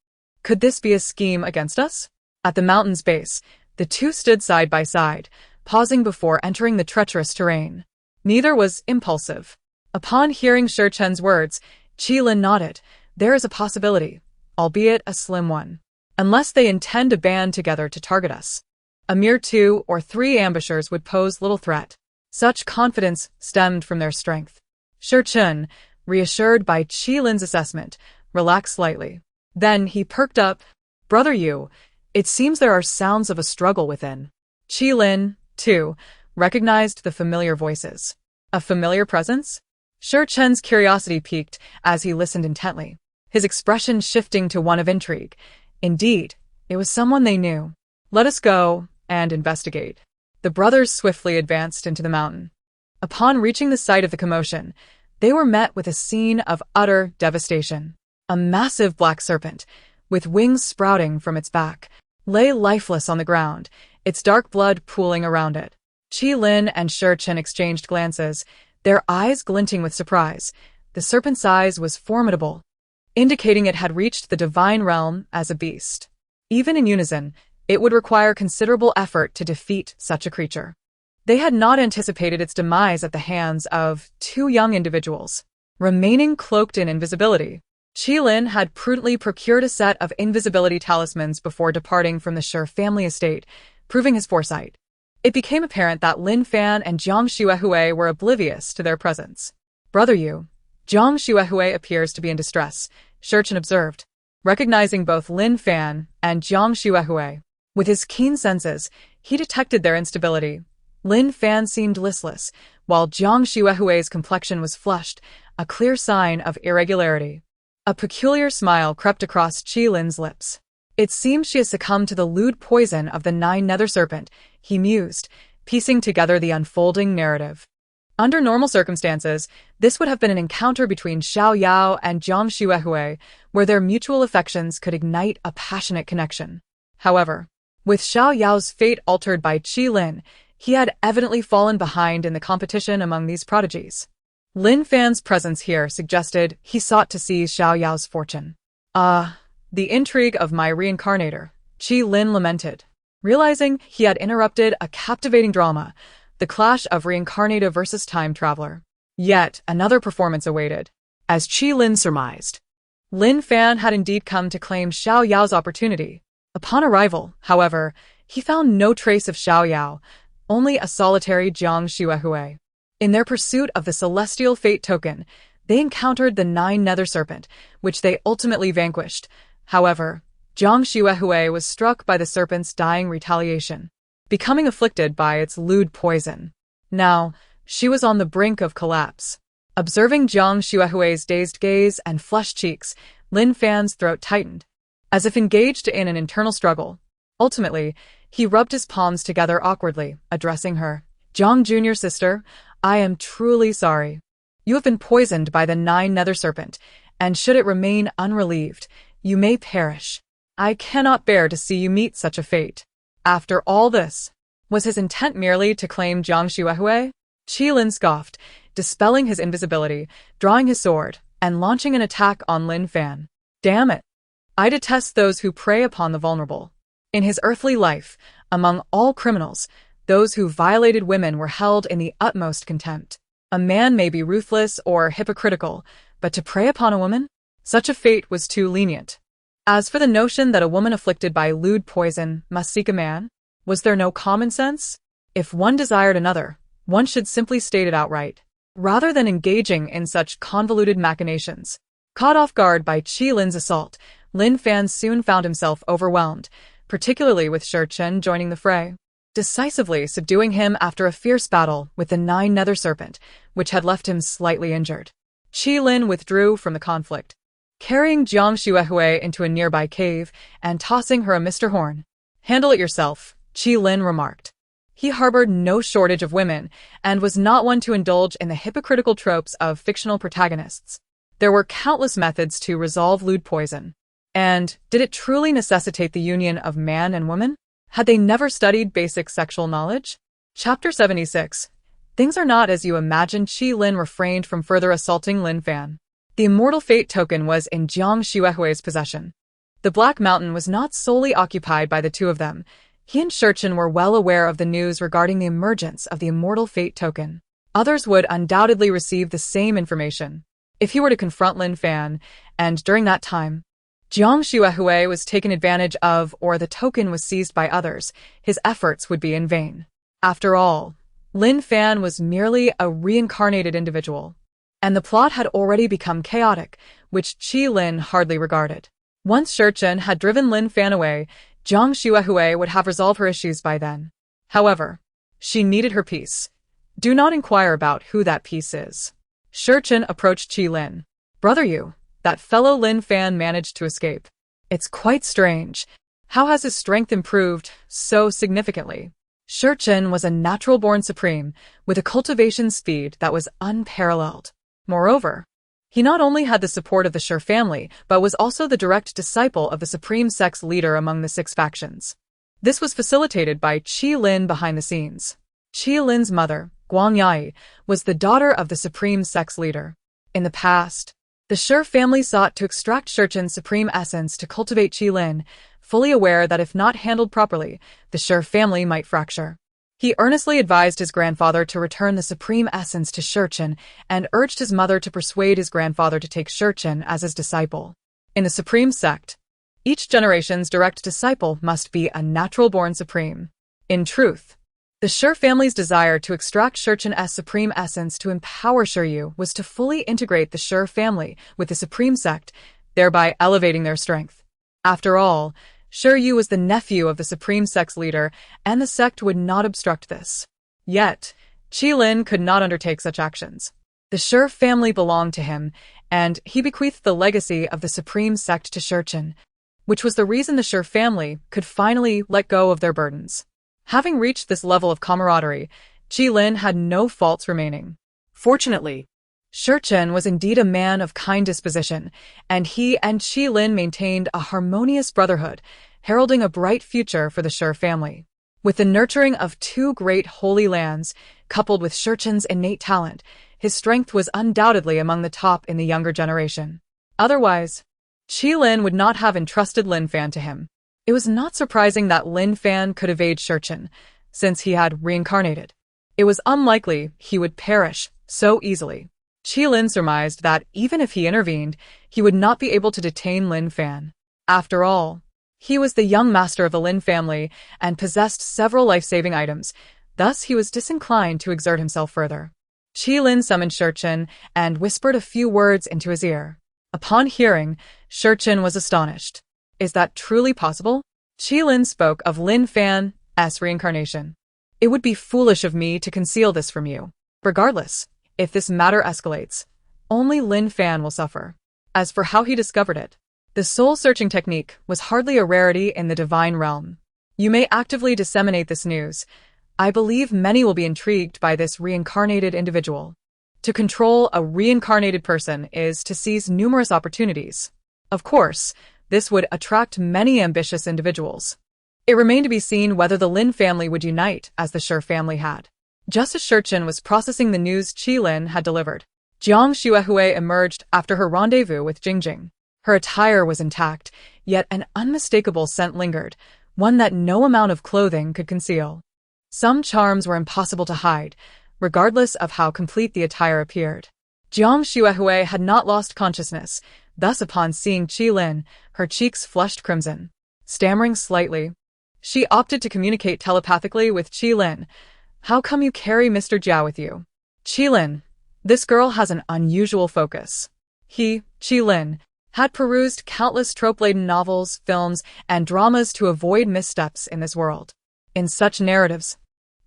Could this be a scheme against us? At the mountain's base, the 2 stood side by side, pausing before entering the treacherous terrain. Neither was impulsive. Upon hearing Shi Chen's words, Qi Lin nodded. There is a possibility, albeit a slim one. Unless they intend to band together to target us, a mere 2 or 3 ambushers would pose little threat. Such confidence stemmed from their strength. Shi Chen, reassured by Qi Lin's assessment, relaxed slightly. Then he perked up. Brother Yu, it seems there are sounds of a struggle within. Qi Lin, too, recognized the familiar voices. A familiar presence? Shi Chen's curiosity piqued as he listened intently, his expression shifting to one of intrigue. Indeed, it was someone they knew. Let us go and investigate. The brothers swiftly advanced into the mountain. Upon reaching the site of the commotion, they were met with a scene of utter devastation. A massive black serpent, with wings sprouting from its back, lay lifeless on the ground, its dark blood pooling around it. Qi Lin and Shi Chen exchanged glances, their eyes glinting with surprise. The serpent's size was formidable, indicating it had reached the divine realm as a beast. Even in unison, it would require considerable effort to defeat such a creature. They had not anticipated its demise at the hands of 2 young individuals, remaining cloaked in invisibility. Qi Lin had prudently procured a set of invisibility talismans before departing from the Shi family estate, proving his foresight. It became apparent that Lin Fan and Jiang Xuehui were oblivious to their presence. Brother Yu, Jiang Xuehui appears to be in distress, Shi Chen observed, recognizing both Lin Fan and Jiang Xuehui. With his keen senses, he detected their instability. Lin Fan seemed listless, while Jiang Xuehui's complexion was flushed, a clear sign of irregularity. A peculiar smile crept across Qi Lin's lips. It seems she has succumbed to the lewd poison of the 9 nether serpent, he mused, piecing together the unfolding narrative. Under normal circumstances, this would have been an encounter between Xiao Yao and Jiang Xuehui, where their mutual affections could ignite a passionate connection. However, with Xiao Yao's fate altered by Qi Lin, he had evidently fallen behind in the competition among these prodigies. Lin Fan's presence here suggested he sought to seize Xiao Yao's fortune. The intrigue of my reincarnator, Qi Lin lamented. Realizing he had interrupted a captivating drama, the clash of reincarnated versus time traveler. Yet another performance awaited. As Qi Lin surmised, Lin Fan had indeed come to claim Xiao Yao's opportunity. Upon arrival, however, he found no trace of Xiao Yao, only a solitary Jiang Xuehui. In their pursuit of the celestial fate token, they encountered the 9 nether serpent, which they ultimately vanquished. However, Jiang Xuehui was struck by the serpent's dying retaliation, becoming afflicted by its lewd poison. Now, she was on the brink of collapse. Observing Jiang Xuehui's dazed gaze and flushed cheeks, Lin Fan's throat tightened, as if engaged in an internal struggle. Ultimately, he rubbed his palms together awkwardly, addressing her. Jiang Jr. sister, I am truly sorry. You have been poisoned by the 9 nether serpent, and should it remain unrelieved, you may perish. I cannot bear to see you meet such a fate. After all this, was his intent merely to claim Jiang Xuehui? Qi Lin scoffed, dispelling his invisibility, drawing his sword, and launching an attack on Lin Fan. Damn it! I detest those who prey upon the vulnerable. In his earthly life, among all criminals, those who violated women were held in the utmost contempt. A man may be ruthless or hypocritical, but to prey upon a woman? Such a fate was too lenient. As for the notion that a woman afflicted by lewd poison must seek a man, was there no common sense? If one desired another, one should simply state it outright, rather than engaging in such convoluted machinations. Caught off guard by Qi Lin's assault, Lin Fan soon found himself overwhelmed, particularly with Shi Chen joining the fray, decisively subduing him after a fierce battle with the 9 nether serpent, which had left him slightly injured. Qi Lin withdrew from the conflict, carrying Jiang Xuehui into a nearby cave and tossing her a Mr. Horn. Handle it yourself, Qi Lin remarked. He harbored no shortage of women and was not one to indulge in the hypocritical tropes of fictional protagonists. There were countless methods to resolve lewd poison. And did it truly necessitate the union of man and woman? Had they never studied basic sexual knowledge? Chapter 76. Things are not as you imagine. Qi Lin refrained from further assaulting Lin Fan. The immortal fate token was in Jiang Xuehui's possession. The Black Mountain was not solely occupied by the two of them. He and Shi Chen were well aware of the news regarding the emergence of the immortal fate token. Others would undoubtedly receive the same information if he were to confront Lin Fan, and during that time, Jiang Xuehui was taken advantage of or the token was seized by others, his efforts would be in vain. After all, Lin Fan was merely a reincarnated individual, and the plot had already become chaotic, which Qi Lin hardly regarded. Once Shi Chen had driven Lin Fan away, Jiang Xuehui would have resolved her issues by then. However, she needed her peace. Do not inquire about who that peace is. Shi Chen approached Qi Lin. Brother you, that fellow Lin Fan managed to escape. It's quite strange. How has his strength improved so significantly? Shi Chen was a natural-born supreme, with a cultivation speed that was unparalleled. Moreover, he not only had the support of the Shi family, but was also the direct disciple of the supreme sex leader among the 6 factions. This was facilitated by Qi Lin behind the scenes. Qi Lin's mother, Guang Yai, was the daughter of the supreme sex leader. In the past, the Shi family sought to extract Shi Chen's supreme essence to cultivate Qi Lin, fully aware that if not handled properly, the Shi family might fracture. He earnestly advised his grandfather to return the supreme essence to Shi Chen and urged his mother to persuade his grandfather to take Shi Chen as his disciple. In the supreme sect, each generation's direct disciple must be a natural-born supreme. In truth, the Shi family's desire to extract Shi Chen's supreme essence to empower Shi Yu was to fully integrate the Shi family with the supreme sect, thereby elevating their strength. After all, Shi Yu was the nephew of the supreme sex leader, and the sect would not obstruct this. Yet, Qi Lin could not undertake such actions. The Shi family belonged to him, and he bequeathed the legacy of the supreme sect to Shi Chen, which was the reason the Shi family could finally let go of their burdens. Having reached this level of camaraderie, Qi Lin had no faults remaining. Fortunately, Shurchen was indeed a man of kind disposition, and he and Qilin maintained a harmonious brotherhood, heralding a bright future for the Shur family. With the nurturing of two great holy lands, coupled with Shurchen's innate talent, his strength was undoubtedly among the top in the younger generation. Otherwise, Qilin would not have entrusted Lin Fan to him. It was not surprising that Lin Fan could evade Shurchen, since he had reincarnated. It was unlikely he would perish so easily. Qilin surmised that even if he intervened, he would not be able to detain Lin Fan. After all, he was the young master of the Lin family and possessed several life-saving items, thus he was disinclined to exert himself further. Qilin summoned Shurchen and whispered a few words into his ear. Upon hearing, Shurchen was astonished. Is that truly possible? Qilin spoke of Lin Fan's reincarnation. It would be foolish of me to conceal this from you. Regardless, if this matter escalates, only Lin Fan will suffer. As for how he discovered it, the soul-searching technique was hardly a rarity in the divine realm. You may actively disseminate this news. I believe many will be intrigued by this reincarnated individual. To control a reincarnated person is to seize numerous opportunities. Of course, this would attract many ambitious individuals. It remained to be seen whether the Lin family would unite as the Shur family had. Just as Shurchen was processing the news Qilin had delivered, Jiang Xuehui emerged after her rendezvous with Jingjing. Her attire was intact, yet an unmistakable scent lingered, one that no amount of clothing could conceal. Some charms were impossible to hide, regardless of how complete the attire appeared. Jiang Xuehui had not lost consciousness, thus upon seeing Qilin, her cheeks flushed crimson. Stammering slightly, she opted to communicate telepathically with Qilin. How come you carry Mr. Jiao with you? Qilin, this girl has an unusual focus. He, Qilin, had perused countless trope-laden novels, films, and dramas to avoid missteps in this world. In such narratives,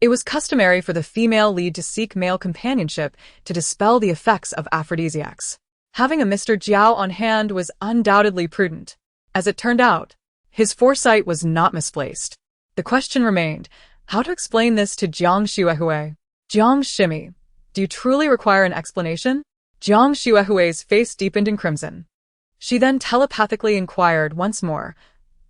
it was customary for the female lead to seek male companionship to dispel the effects of aphrodisiacs. Having a Mr. Jiao on hand was undoubtedly prudent. As it turned out, his foresight was not misplaced. The question remained, how to explain this to Jiang Xuehui? Jiang Shimmy, do you truly require an explanation? Jiang Xuehui's face deepened in crimson. She then telepathically inquired once more,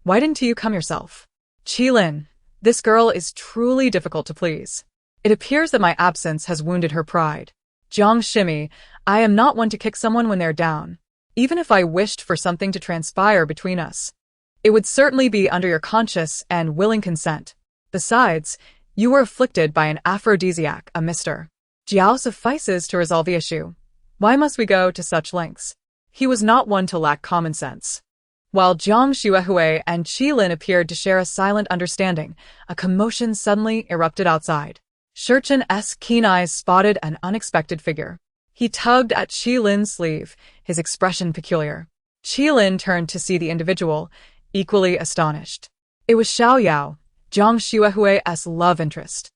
why didn't you come yourself? Qilin, this girl is truly difficult to please. It appears that my absence has wounded her pride. Jiang Shimmy, I am not one to kick someone when they're down. Even if I wished for something to transpire between us, it would certainly be under your conscious and willing consent. Besides, you were afflicted by an aphrodisiac, a Mr. Jiao suffices to resolve the issue. Why must we go to such lengths? He was not one to lack common sense. While Jiang Xuehui and Qilin appeared to share a silent understanding, a commotion suddenly erupted outside. Shurchen's keen eyes spotted an unexpected figure. He tugged at Qilin's sleeve, his expression peculiar. Qilin turned to see the individual, equally astonished. It was Xiao Yao, Jiang Xuehui's love interest.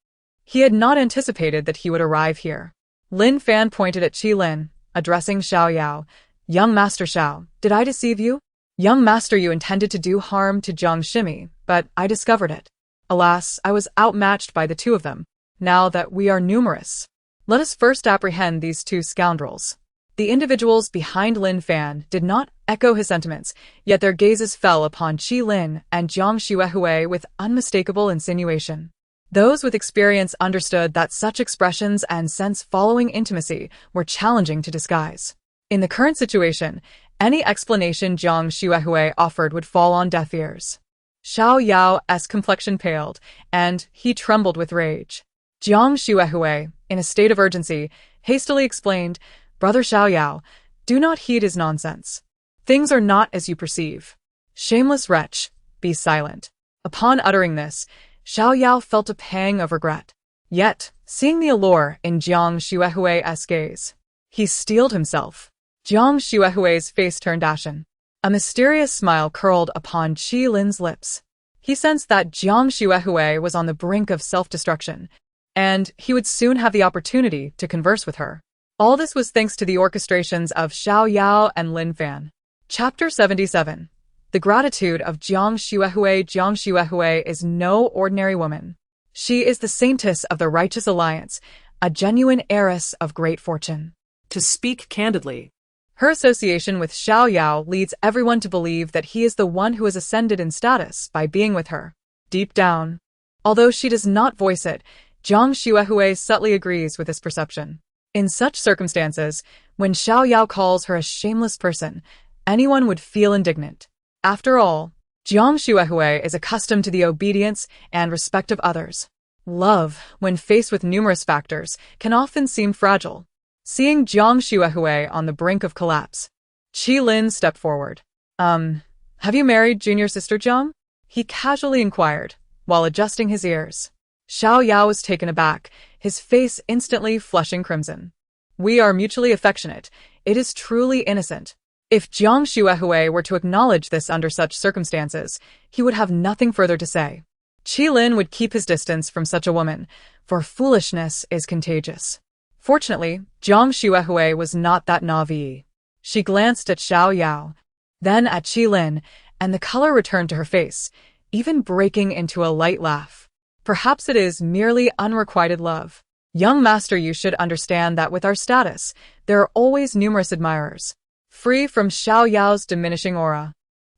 He had not anticipated that he would arrive here. Lin Fan pointed at Qilin, addressing Xiao Yao. Young Master Xiao, did I deceive you? Young Master, you intended to do harm to Jiang Shimmy, but I discovered it. Alas, I was outmatched by the two of them. Now that we are numerous, let us first apprehend these two scoundrels. The individuals behind Lin Fan did not echo his sentiments, yet their gazes fell upon Qilin and Jiang Xuehui with unmistakable insinuation. Those with experience understood that such expressions and sense following intimacy were challenging to disguise. In the current situation, any explanation Jiang Xuehui offered would fall on deaf ears. Xiao Yao's complexion paled, and he trembled with rage. Jiang Xuehui, in a state of urgency, hastily explained, Brother Xiao Yao, do not heed his nonsense. Things are not as you perceive. Shameless wretch, be silent. Upon uttering this, Xiao Yao felt a pang of regret. Yet, seeing the allure in Jiang Xuehui's gaze, he steeled himself. Jiang Xuehui's face turned ashen. A mysterious smile curled upon Qilin's lips. He sensed that Jiang Xuehui was on the brink of self-destruction, and he would soon have the opportunity to converse with her. All this was thanks to the orchestrations of Xiao Yao and Lin Fan. Chapter 77. The gratitude of Jiang Xuehui. Jiang Xuehui is no ordinary woman. She is the saintess of the Righteous Alliance, a genuine heiress of great fortune. To speak candidly, Her association with Xiao Yao leads everyone to believe that he is the one who has ascended in status by being with her. Deep down, although she does not voice it, Jiang Xuehui subtly agrees with this perception. In such circumstances, when Xiao Yao calls her a shameless person, anyone would feel indignant. After all, Jiang Xuehui is accustomed to the obedience and respect of others. Love, when faced with numerous factors, can often seem fragile. Seeing Jiang Xuehui on the brink of collapse, Qi Lin stepped forward. Have you married junior sister Jiang? He casually inquired, while adjusting his ears. Xiao Yao was taken aback, his face instantly flushing crimson. We are mutually affectionate. It is truly innocent. If Jiang Xuehui were to acknowledge this under such circumstances, he would have nothing further to say. Qi Lin would keep his distance from such a woman, for foolishness is contagious. Fortunately, Jiang Xuehui was not that naive. She glanced at Xiao Yao, then at Qi Lin, and the color returned to her face, even breaking into a light laugh. Perhaps it is merely unrequited love. Young master, you should understand that with our status, there are always numerous admirers. Free from Xiao Yao's diminishing aura,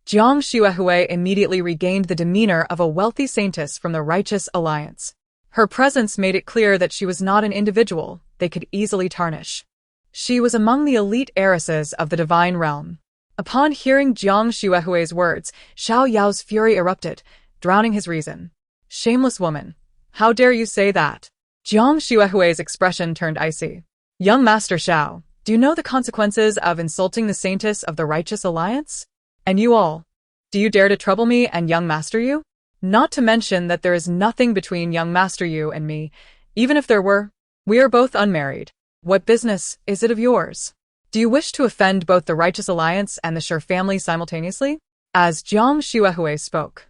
Jiang Xuehui immediately regained the demeanor of a wealthy saintess from the righteous alliance. Her presence made it clear that she was not an individual they could easily tarnish. She was among the elite heiresses of the divine realm. Upon hearing Jiang Xuehui's words, Xiao Yao's fury erupted, drowning his reason. Shameless woman, how dare you say that? Jiang Xuehui's expression turned icy. Young Master Xiao, do you know the consequences of insulting the saintess of the righteous alliance? And you all, do you dare to trouble me and young Master Yu? Not to mention that there is nothing between young Master Yu and me. Even if there were, we are both unmarried. What business is it of yours? Do you wish to offend both the righteous alliance and the Sher family simultaneously? As Jiang Xuehui spoke,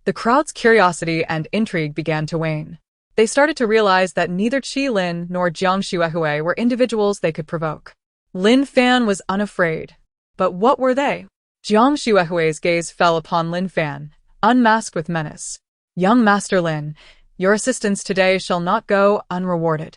the crowd's curiosity and intrigue began to wane. They started to realize that neither Qi Lin nor Jiang Xuehui were individuals they could provoke. Lin Fan was unafraid. But what were they? Jiang Xuehui's gaze fell upon Lin Fan, unmasked with menace. Young Master Lin, your assistance today shall not go unrewarded.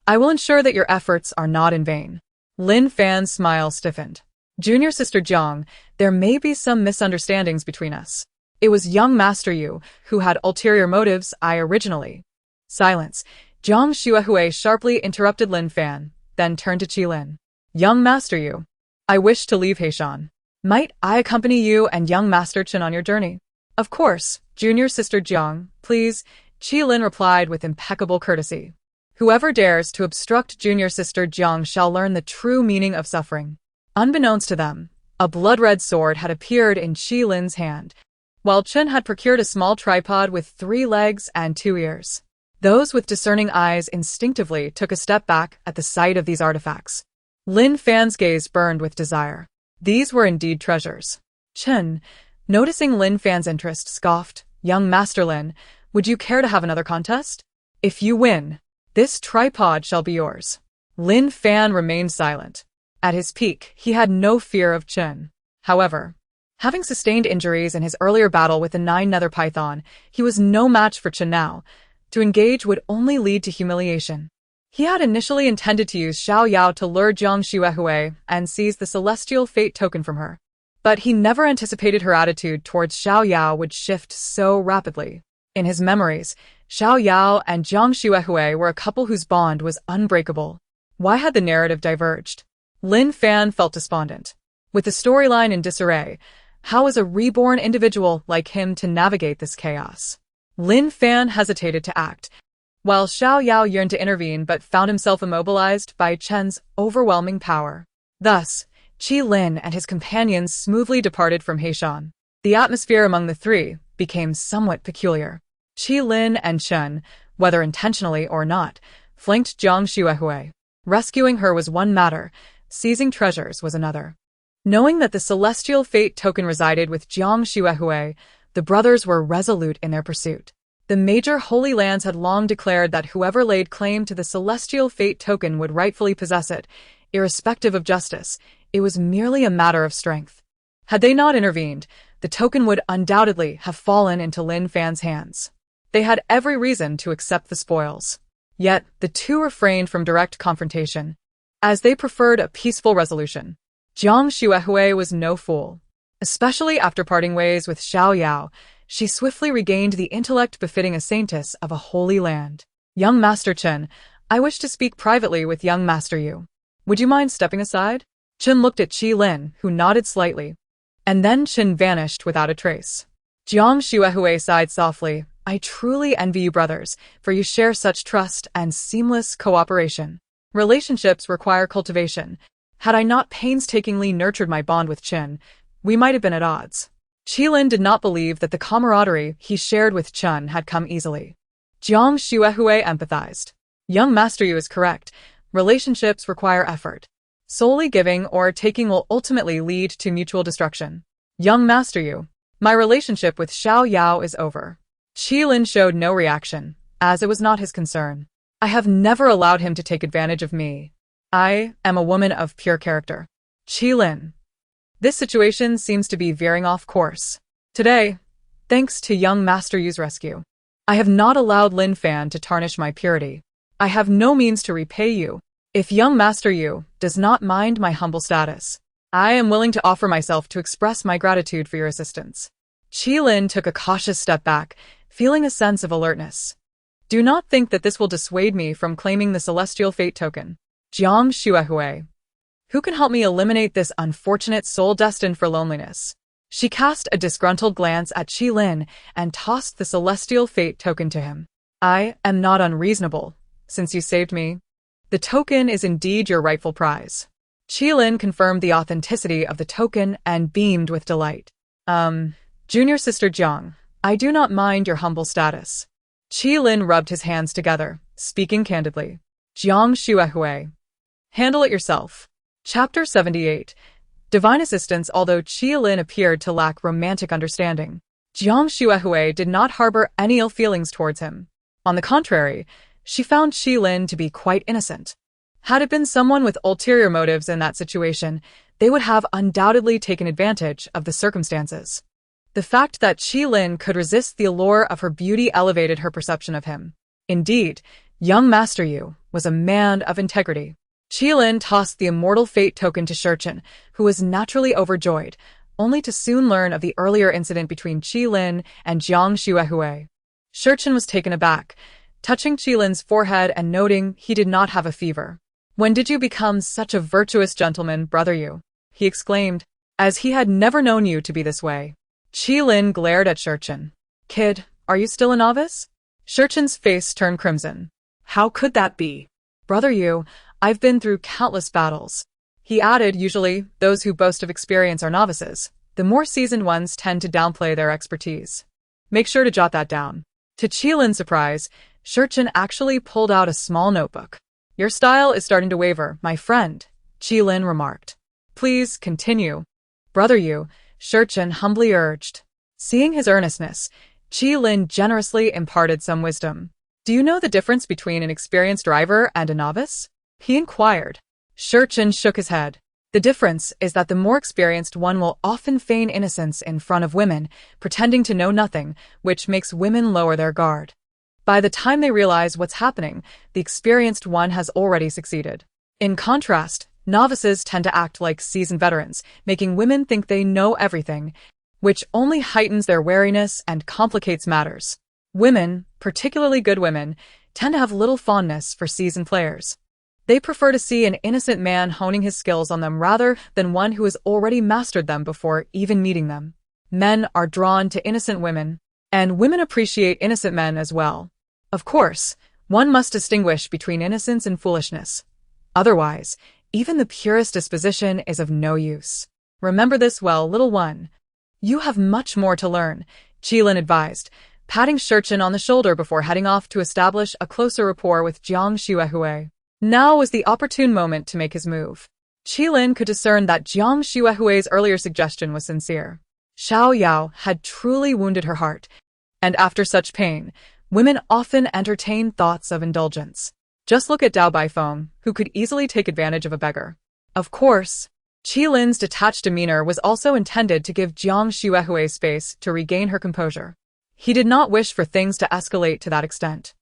I will ensure that your efforts are not in vain. Lin Fan's smile stiffened. Junior Sister Jiang, there may be some misunderstandings between us. It was young Master Yu who had ulterior motives. I originally. Silence. Jiang Xuehui sharply interrupted Lin Fan, then turned to Qi Lin. Young Master Yu, I wish to leave Heishan. Might I accompany you and young Master Chen on your journey? Of course, Junior Sister Jiang, please, Qi Lin replied with impeccable courtesy. Whoever dares to obstruct Junior Sister Jiang shall learn the true meaning of suffering. Unbeknownst to them, a blood-red sword had appeared in Qi Lin's hand, while Chen had procured a small tripod with 3 legs and 2 ears. Those with discerning eyes instinctively took a step back at the sight of these artifacts. Lin Fan's gaze burned with desire. These were indeed treasures. Chen, noticing Lin Fan's interest, scoffed, Young Master Lin, would you care to have another contest? If you win, this tripod shall be yours. Lin Fan remained silent. At his peak, he had no fear of Chen. However, having sustained injuries in his earlier battle with the 9 nether python, he was no match for Chen now. To engage would only lead to humiliation. He had initially intended to use Xiao Yao to lure Jiang Xuehui and seize the celestial fate token from her. But he never anticipated her attitude towards Xiao Yao would shift so rapidly. In his memories, Xiao Yao and Jiang Xuehui were a couple whose bond was unbreakable. Why had the narrative diverged? Lin Fan felt despondent. With the storyline in disarray, how was a reborn individual like him to navigate this chaos? Lin Fan hesitated to act, while Xiao Yao yearned to intervene but found himself immobilized by Chen's overwhelming power. Thus, Qi Lin and his companions smoothly departed from Heishan. The atmosphere among the three became somewhat peculiar. Qi Lin and Chen, whether intentionally or not, flanked Jiang Xuehui. Rescuing her was one matter, seizing treasures was another. Knowing that the celestial fate token resided with Jiang Xuehui, the brothers were resolute in their pursuit. The major Holy Lands had long declared that whoever laid claim to the celestial fate token would rightfully possess it, irrespective of justice. It was merely a matter of strength. Had they not intervened, the token would undoubtedly have fallen into Lin Fan's hands. They had every reason to accept the spoils. Yet, the two refrained from direct confrontation, as they preferred a peaceful resolution. Jiang Xuehui was no fool. Especially after parting ways with Xiao Yao, she swiftly regained the intellect befitting a saintess of a holy land. Young Master Chen, I wish to speak privately with young Master Yu. Would you mind stepping aside? Chen looked at Qi Lin, who nodded slightly. And then Chen vanished without a trace. Jiang Xuehui sighed softly. I truly envy you brothers, for you share such trust and seamless cooperation. Relationships require cultivation. Had I not painstakingly nurtured my bond with Chen, we might have been at odds. Qi Lin did not believe that the camaraderie he shared with Chen had come easily. Jiang Xuehui empathized. Young Master Yu is correct. Relationships require effort. Solely giving or taking will ultimately lead to mutual destruction. Young Master Yu, my relationship with Xiao Yao is over. Qi Lin showed no reaction, as it was not his concern. I have never allowed him to take advantage of me. I am a woman of pure character. Qi Lin. This situation seems to be veering off course. Today, thanks to young Master Yu's rescue, I have not allowed Lin Fan to tarnish my purity. I have no means to repay you. If young Master Yu does not mind my humble status, I am willing to offer myself to express my gratitude for your assistance. Qi Lin took a cautious step back, feeling a sense of alertness. Do not think that this will dissuade me from claiming the celestial fate token. Jiang Xuehui. Who can help me eliminate this unfortunate soul destined for loneliness? She cast a disgruntled glance at Qi Lin and tossed the celestial fate token to him. I am not unreasonable, since you saved me. The token is indeed your rightful prize. Qi Lin confirmed the authenticity of the token and beamed with delight. Junior Sister Jiang, I do not mind your humble status. Qi Lin rubbed his hands together, speaking candidly. Jiang Xuehui. Handle it yourself. Chapter 78. Divine Assistance. Although Qi Lin appeared to lack romantic understanding, Jiang Xuehui did not harbor any ill feelings towards him. On the contrary, she found Qi Lin to be quite innocent. Had it been someone with ulterior motives in that situation, they would have undoubtedly taken advantage of the circumstances. The fact that Qi Lin could resist the allure of her beauty elevated her perception of him. Indeed, young Master Yu was a man of integrity. Qi Lin tossed the immortal fate token to Shurchen, who was naturally overjoyed, only to soon learn of the earlier incident between Qi Lin and Jiang Xuehui. Shurchen was taken aback, touching Qi Lin's forehead and noting he did not have a fever. When did you become such a virtuous gentleman, brother Yu? He exclaimed, as he had never known you to be this way. Qi Lin glared at Shurchen. Kid, are you still a novice? Shurchen's face turned crimson. How could that be? Brother Yu, I've been through countless battles. He added, usually, those who boast of experience are novices. The more seasoned ones tend to downplay their expertise. Make sure to jot that down. To Qi Lin's surprise, Shurchen actually pulled out a small notebook. Your style is starting to waver, my friend, Qi Lin remarked. Please continue. Brother Yu, Shurchen humbly urged. Seeing his earnestness, Qi Lin generously imparted some wisdom. Do you know the difference between an experienced driver and a novice? He inquired. Shurchen shook his head. The difference is that the more experienced one will often feign innocence in front of women, pretending to know nothing, which makes women lower their guard. By the time they realize what's happening, the experienced one has already succeeded. In contrast, novices tend to act like seasoned veterans, making women think they know everything, which only heightens their wariness and complicates matters. Women, particularly good women, tend to have little fondness for seasoned players. They prefer to see an innocent man honing his skills on them rather than one who has already mastered them before even meeting them. Men are drawn to innocent women, and women appreciate innocent men as well. Of course, one must distinguish between innocence and foolishness. Otherwise, even the purest disposition is of no use. Remember this well, little one. You have much more to learn, Qi Lin advised, patting Shurchen on the shoulder before heading off to establish a closer rapport with Jiang Xuehui. Now was the opportune moment to make his move. Qi Lin could discern that Jiang Xuehui's earlier suggestion was sincere. Xiao Yao had truly wounded her heart, and after such pain, women often entertain thoughts of indulgence. Just look at Dao Baifeng, who could easily take advantage of a beggar. Of course, Qi Lin's detached demeanor was also intended to give Jiang Xuehui space to regain her composure. He did not wish for things to escalate to that extent.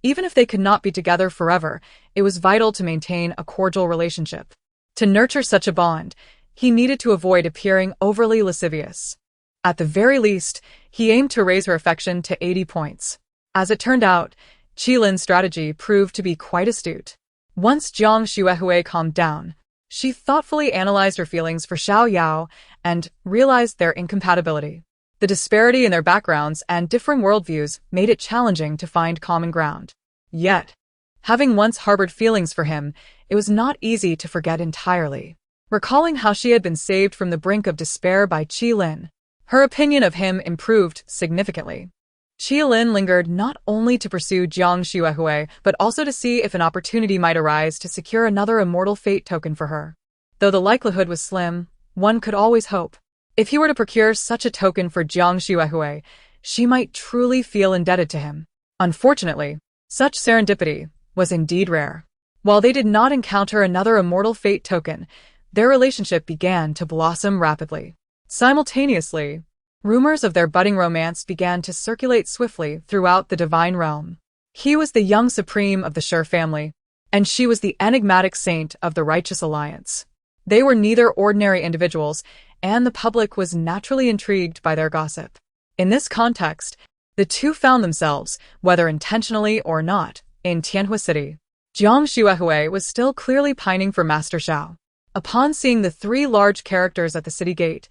Even if they could not be together forever, it was vital to maintain a cordial relationship. To nurture such a bond, he needed to avoid appearing overly lascivious. At the very least, he aimed to raise her affection to 80 points. As it turned out, Qilin's strategy proved to be quite astute. Once Jiang Xuehui calmed down, she thoughtfully analyzed her feelings for Xiao Yao and realized their incompatibility. The disparity in their backgrounds and differing worldviews made it challenging to find common ground. Yet, having once harbored feelings for him, it was not easy to forget entirely. Recalling how she had been saved from the brink of despair by Qilin, her opinion of him improved significantly. Qilin lingered not only to pursue Jiang Xuehui, but also to see if an opportunity might arise to secure another immortal fate token for her. Though the likelihood was slim, one could always hope. If he were to procure such a token for Jiang Xuehui, she might truly feel indebted to him. Unfortunately, such serendipity was indeed rare. While they did not encounter another immortal fate token, their relationship began to blossom rapidly. Simultaneously, rumors of their budding romance began to circulate swiftly throughout the divine realm. He was the young supreme of the Sher family, and she was the enigmatic saint of the righteous alliance. They were neither ordinary individuals, and the public was naturally intrigued by their gossip. In this context, the two found themselves, whether intentionally or not, in Tianhua City. Jiang Xuehui was still clearly pining for Master Xiao. Upon seeing the three large characters at the city gate,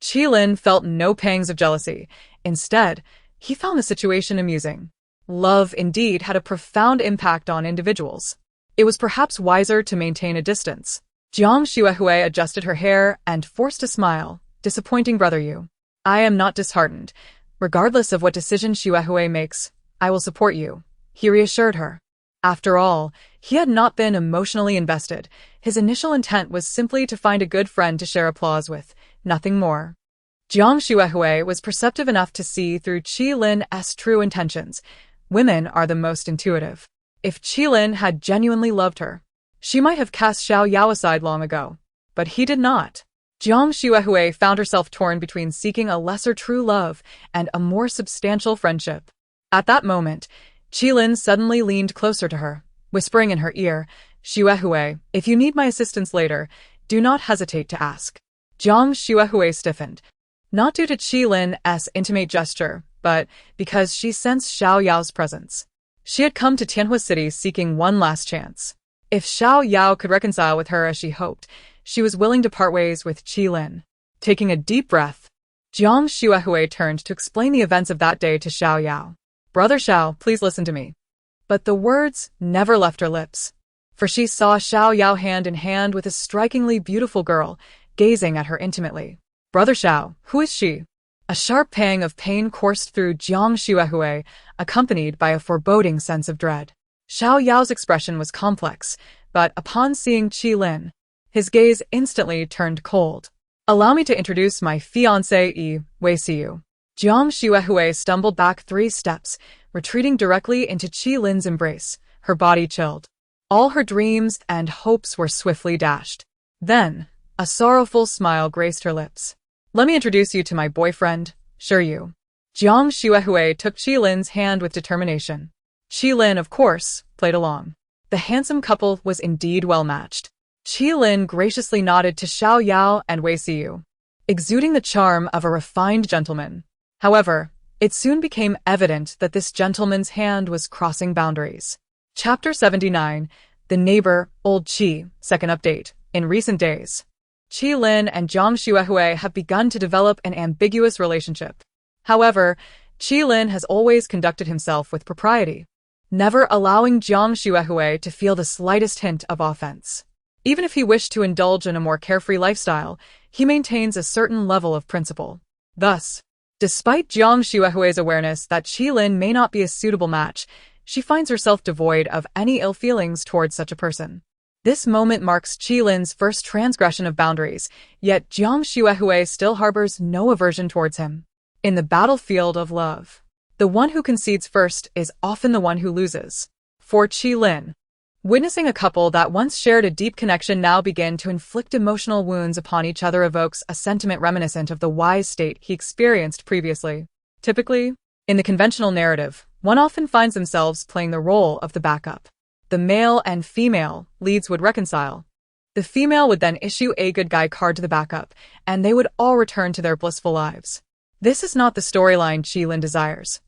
Qilin felt no pangs of jealousy. Instead, he found the situation amusing. Love, indeed, had a profound impact on individuals. It was perhaps wiser to maintain a distance. Jiang Xuehui adjusted her hair and forced a smile. Disappointing brother you. I am not disheartened. Regardless of what decision Xuehui makes, I will support you, he reassured her. After all, he had not been emotionally invested. His initial intent was simply to find a good friend to share applause with, nothing more. Jiang Xuehui was perceptive enough to see through Qilin's true intentions. Women are the most intuitive. If Qilin had genuinely loved her, she might have cast Xiao Yao aside long ago. But he did not. Jiang Xuehui found herself torn between seeking a lesser true love and a more substantial friendship. At that moment, Qilin suddenly leaned closer to her, whispering in her ear, Xuehui, if you need my assistance later, do not hesitate to ask. Jiang Xuehui stiffened, not due to Qilin's intimate gesture, but because she sensed Xiao Yao's presence. She had come to Tianhua City seeking one last chance. If Xiao Yao could reconcile with her as she hoped, she was willing to part ways with Qilin. Taking a deep breath, Jiang Xuehui turned to explain the events of that day to Xiao Yao. Brother Xiao, please listen to me. But the words never left her lips, for she saw Xiao Yao hand in hand with a strikingly beautiful girl, gazing at her intimately. Brother Xiao, who is she? A sharp pang of pain coursed through Jiang Xuehui, accompanied by a foreboding sense of dread. Xiao Yao's expression was complex, but upon seeing Qilin, his gaze instantly turned cold. Allow me to introduce my fiancée, Wei Siyu. Jiang Xuehui stumbled back 3 steps, retreating directly into Qilin's embrace, her body chilled. All her dreams and hopes were swiftly dashed. Then, a sorrowful smile graced her lips. Let me introduce you to my boyfriend, Shiryu. Jiang Xuehui took Qilin's hand with determination. Qilin, of course, played along. The handsome couple was indeed well matched. Qilin graciously nodded to Xiao Yao and Wei Siyu, exuding the charm of a refined gentleman. However, it soon became evident that this gentleman's hand was crossing boundaries. Chapter 79, The Neighbor, Old Qi, Second Update. In recent days, Qilin and Jiang Xuehui have begun to develop an ambiguous relationship. However, Qilin has always conducted himself with propriety, never allowing Jiang Xuehui to feel the slightest hint of offense. Even if he wished to indulge in a more carefree lifestyle, he maintains a certain level of principle. Thus, despite Jiang Xuehui's awareness that Qilin may not be a suitable match, she finds herself devoid of any ill feelings towards such a person. This moment marks Qilin's first transgression of boundaries, yet Jiang Xuehui still harbors no aversion towards him. In the battlefield of love, the one who concedes first is often the one who loses. For Qilin, witnessing a couple that once shared a deep connection now begin to inflict emotional wounds upon each other evokes a sentiment reminiscent of the wise state he experienced previously. Typically, in the conventional narrative, one often finds themselves playing the role of the backup. The male and female leads would reconcile. The female would then issue a good guy card to the backup, and they would all return to their blissful lives. This is not the storyline Qilin desires.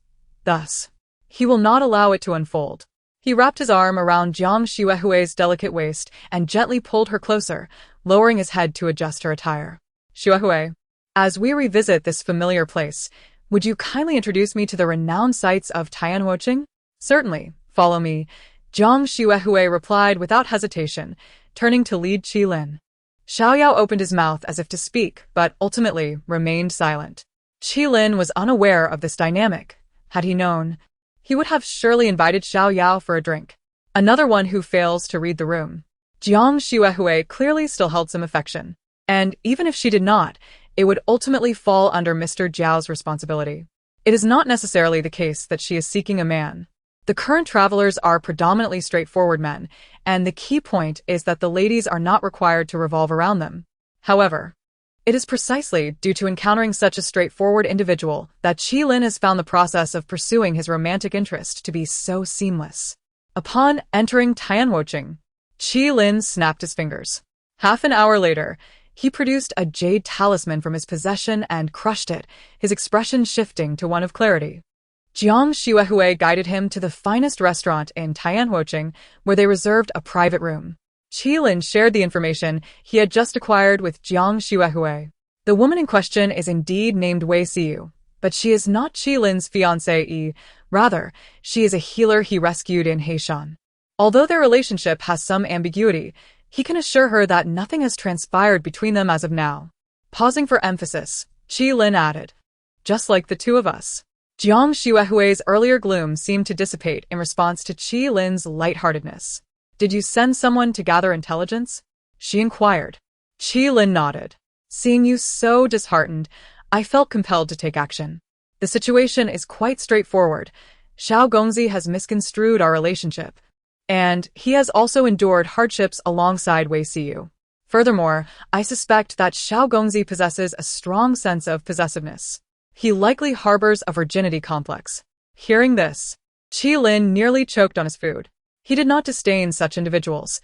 Thus, he will not allow it to unfold. He wrapped his arm around Jiang Xuehui's delicate waist and gently pulled her closer, lowering his head to adjust her attire. Xuehui, as we revisit this familiar place, would you kindly introduce me to the renowned sights of Tianhuoqing? Certainly, follow me, Jiang Xuehui replied without hesitation, turning to lead Qilin. Xiaoyao opened his mouth as if to speak, but ultimately remained silent. Qilin was unaware of this dynamic. Had he known, he would have surely invited Xiaoyao for a drink. Another one who fails to read the room. Jiang Xuehui clearly still held some affection, and even if she did not, it would ultimately fall under Mr. Jiao's responsibility. It is not necessarily the case that she is seeking a man. The current travelers are predominantly straightforward men, and the key point is that the ladies are not required to revolve around them. However, it is precisely due to encountering such a straightforward individual that Qilin has found the process of pursuing his romantic interest to be so seamless. Upon entering Tianhuoqing, Qilin snapped his fingers. Half an hour later, he produced a jade talisman from his possession and crushed it, his expression shifting to one of clarity. Jiang Xuehui guided him to the finest restaurant in Tianhuoqing, where they reserved a private room. Qilin shared the information he had just acquired with Jiang Xuehui. The woman in question is indeed named Wei Siyu, but she is not Qilin's fiancée. Rather, she is a healer he rescued in Heishan. Although their relationship has some ambiguity, he can assure her that nothing has transpired between them as of now. Pausing for emphasis, Qilin added, "Just like the two of us." Jiang Xuehui's earlier gloom seemed to dissipate in response to Qilin's lightheartedness. "Did you send someone to gather intelligence?" she inquired. Qilin nodded. "Seeing you so disheartened, I felt compelled to take action. The situation is quite straightforward. Xiao Gongzi has misconstrued our relationship, and he has also endured hardships alongside Wei Siyu. Furthermore, I suspect that Xiao Gongzi possesses a strong sense of possessiveness. He likely harbors a virginity complex." Hearing this, Qilin nearly choked on his food. He did not disdain such individuals.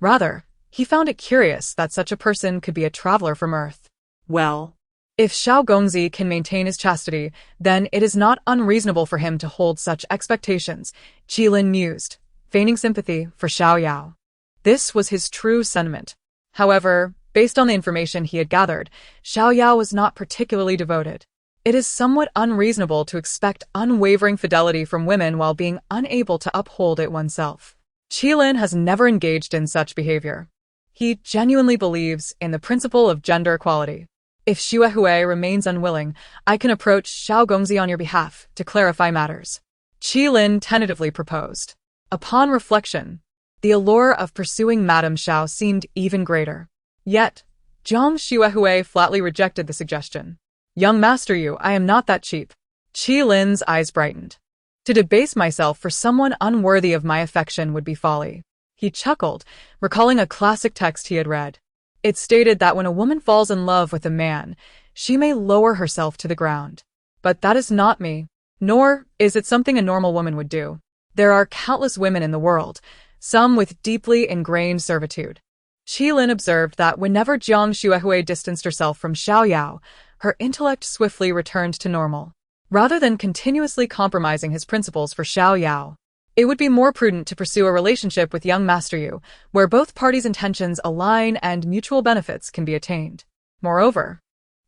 Rather, he found it curious that such a person could be a traveler from Earth. Well, If Xiao Gongzi can maintain his chastity, then it is not unreasonable for him to hold such expectations, Qilin mused, feigning sympathy for Xiaoyao. This was his true sentiment. However, based on the information he had gathered, Xiaoyao was not particularly devoted. It is somewhat unreasonable to expect unwavering fidelity from women while being unable to uphold it oneself. Qilin has never engaged in such behavior. He genuinely believes in the principle of gender equality. If Xuehui remains unwilling, I can approach Xiao Gongzi on your behalf to clarify matters, Qilin tentatively proposed. Upon reflection, the allure of pursuing Madame Xiao seemed even greater. Yet, Jiang Xuehui flatly rejected the suggestion. "Young Master Yu, I am not that cheap." Qilin's eyes brightened. "To debase myself for someone unworthy of my affection would be folly." He chuckled, recalling a classic text he had read. It stated that when a woman falls in love with a man, she may lower herself to the ground. But that is not me, nor is it something a normal woman would do. There are countless women in the world, some with deeply ingrained servitude. Qilin observed that whenever Jiang Xuehui distanced herself from Xiaoyao, her intellect swiftly returned to normal. Rather than continuously compromising his principles for Xiaoyao, it would be more prudent to pursue a relationship with young Master Yu, where both parties' intentions align and mutual benefits can be attained. Moreover,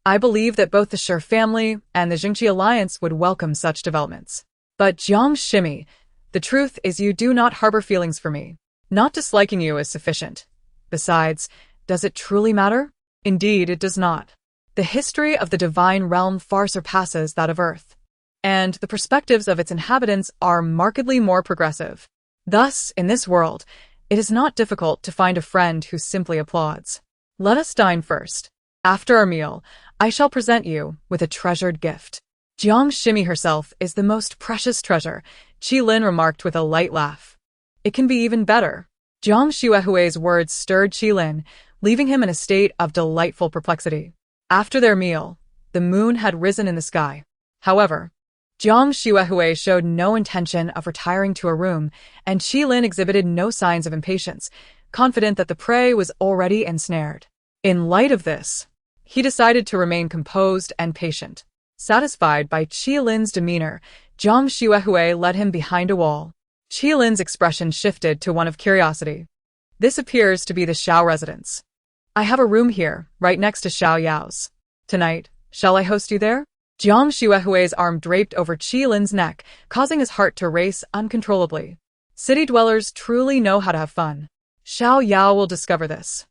I believe that both the Shi family and the Jingqi alliance would welcome such developments. But Jiang Shimi, the truth is you do not harbor feelings for me. Not disliking you is sufficient. Besides, does it truly matter? Indeed, it does not. The history of the divine realm far surpasses that of Earth, and the perspectives of its inhabitants are markedly more progressive. Thus, in this world, it is not difficult to find a friend who simply applauds. Let us dine first. After our meal, I shall present you with a treasured gift. Jiang Shimi herself is the most precious treasure, Qilin remarked with a light laugh. It can be even better. Jiang Xuehui's words stirred Qilin, leaving him in a state of delightful perplexity. After their meal, the moon had risen in the sky. However, Jiang Xuehui showed no intention of retiring to her room, and Qi Lin exhibited no signs of impatience, confident that the prey was already ensnared. In light of this, he decided to remain composed and patient. Satisfied by Qi Lin's demeanor, Jiang Xuehui led him behind a wall. Qi Lin's expression shifted to one of curiosity. This appears to be the Xiao residence. I have a room here, right next to Xiao Yao's. Tonight, shall I host you there? Jiang Xuehui's arm draped over Qi Lin's neck, causing his heart to race uncontrollably. City dwellers truly know how to have fun. Xiao Yao will discover this.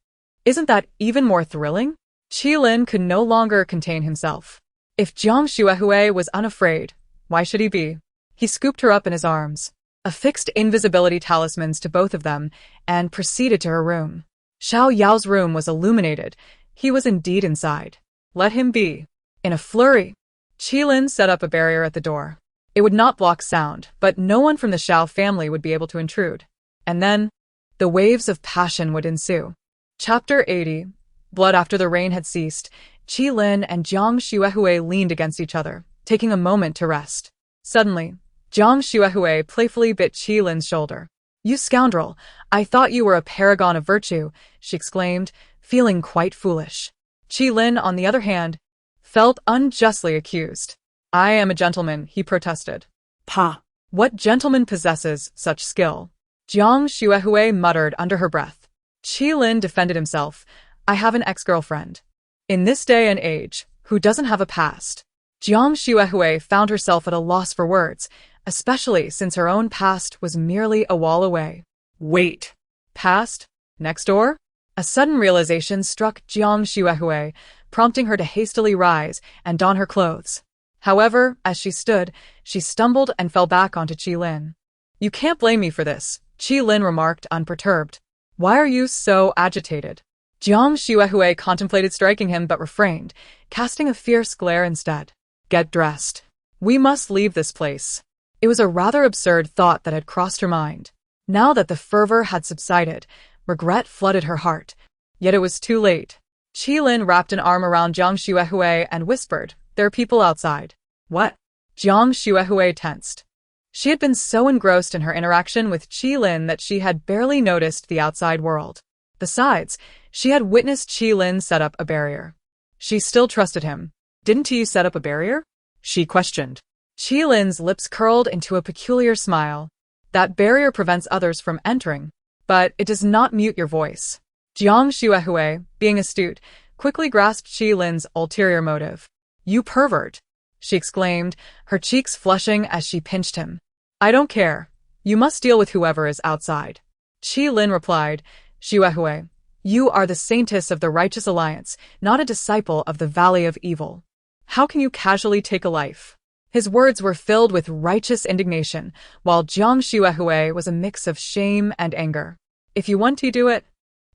Isn't that even more thrilling? Qi Lin could no longer contain himself. If Jiang Xuehui was unafraid, why should he be? He scooped her up in his arms, affixed invisibility talismans to both of them, and proceeded to her room. Xiao Yao's room was illuminated. He was indeed inside. Let him be. In a flurry, Qi Lin set up a barrier at the door. It would not block sound, but no one from the Xiao family would be able to intrude. And then, the waves of passion would ensue. Chapter 80. Blood. After the rain had ceased, Qi Lin and Jiang Xuehui leaned against each other, taking a moment to rest. Suddenly, Jiang Xuehui playfully bit Qi Lin's shoulder. You scoundrel, I thought you were a paragon of virtue, she exclaimed, feeling quite foolish. Qi Lin, on the other hand, felt unjustly accused. I am a gentleman, he protested. Pa. What gentleman possesses such skill? Jiang Xuehui muttered under her breath. Qi Lin defended himself. I have an ex-girlfriend. In this day and age, who doesn't have a past? Jiang Xuehui found herself at a loss for words, especially since her own past was merely a wall away. Wait. Past? Next door? A sudden realization struck Jiang Xuehui, prompting her to hastily rise and don her clothes. However, as she stood, she stumbled and fell back onto Qi Lin. You can't blame me for this, Qi Lin remarked, unperturbed. Why are you so agitated? Jiang Xuehui contemplated striking him but refrained, casting a fierce glare instead. Get dressed. We must leave this place. It was a rather absurd thought that had crossed her mind. Now that the fervor had subsided, regret flooded her heart. Yet it was too late. Qi Lin wrapped an arm around Jiang Xuehui and whispered, There are people outside. What? Jiang Xuehui tensed. She had been so engrossed in her interaction with Qi Lin that she had barely noticed the outside world. Besides, she had witnessed Qi Lin set up a barrier. She still trusted him. Didn't you set up a barrier? She questioned. Qi Lin's lips curled into a peculiar smile. That barrier prevents others from entering, but it does not mute your voice. Jiang Xuehui, being astute, quickly grasped Qi Lin's ulterior motive. You pervert, she exclaimed, her cheeks flushing as she pinched him. I don't care. You must deal with whoever is outside. Qi Lin replied, Xuehui, you are the saintess of the righteous alliance, not a disciple of the valley of evil. How can you casually take a life? His words were filled with righteous indignation, while Jiang Xuehui was a mix of shame and anger. If you want to do it,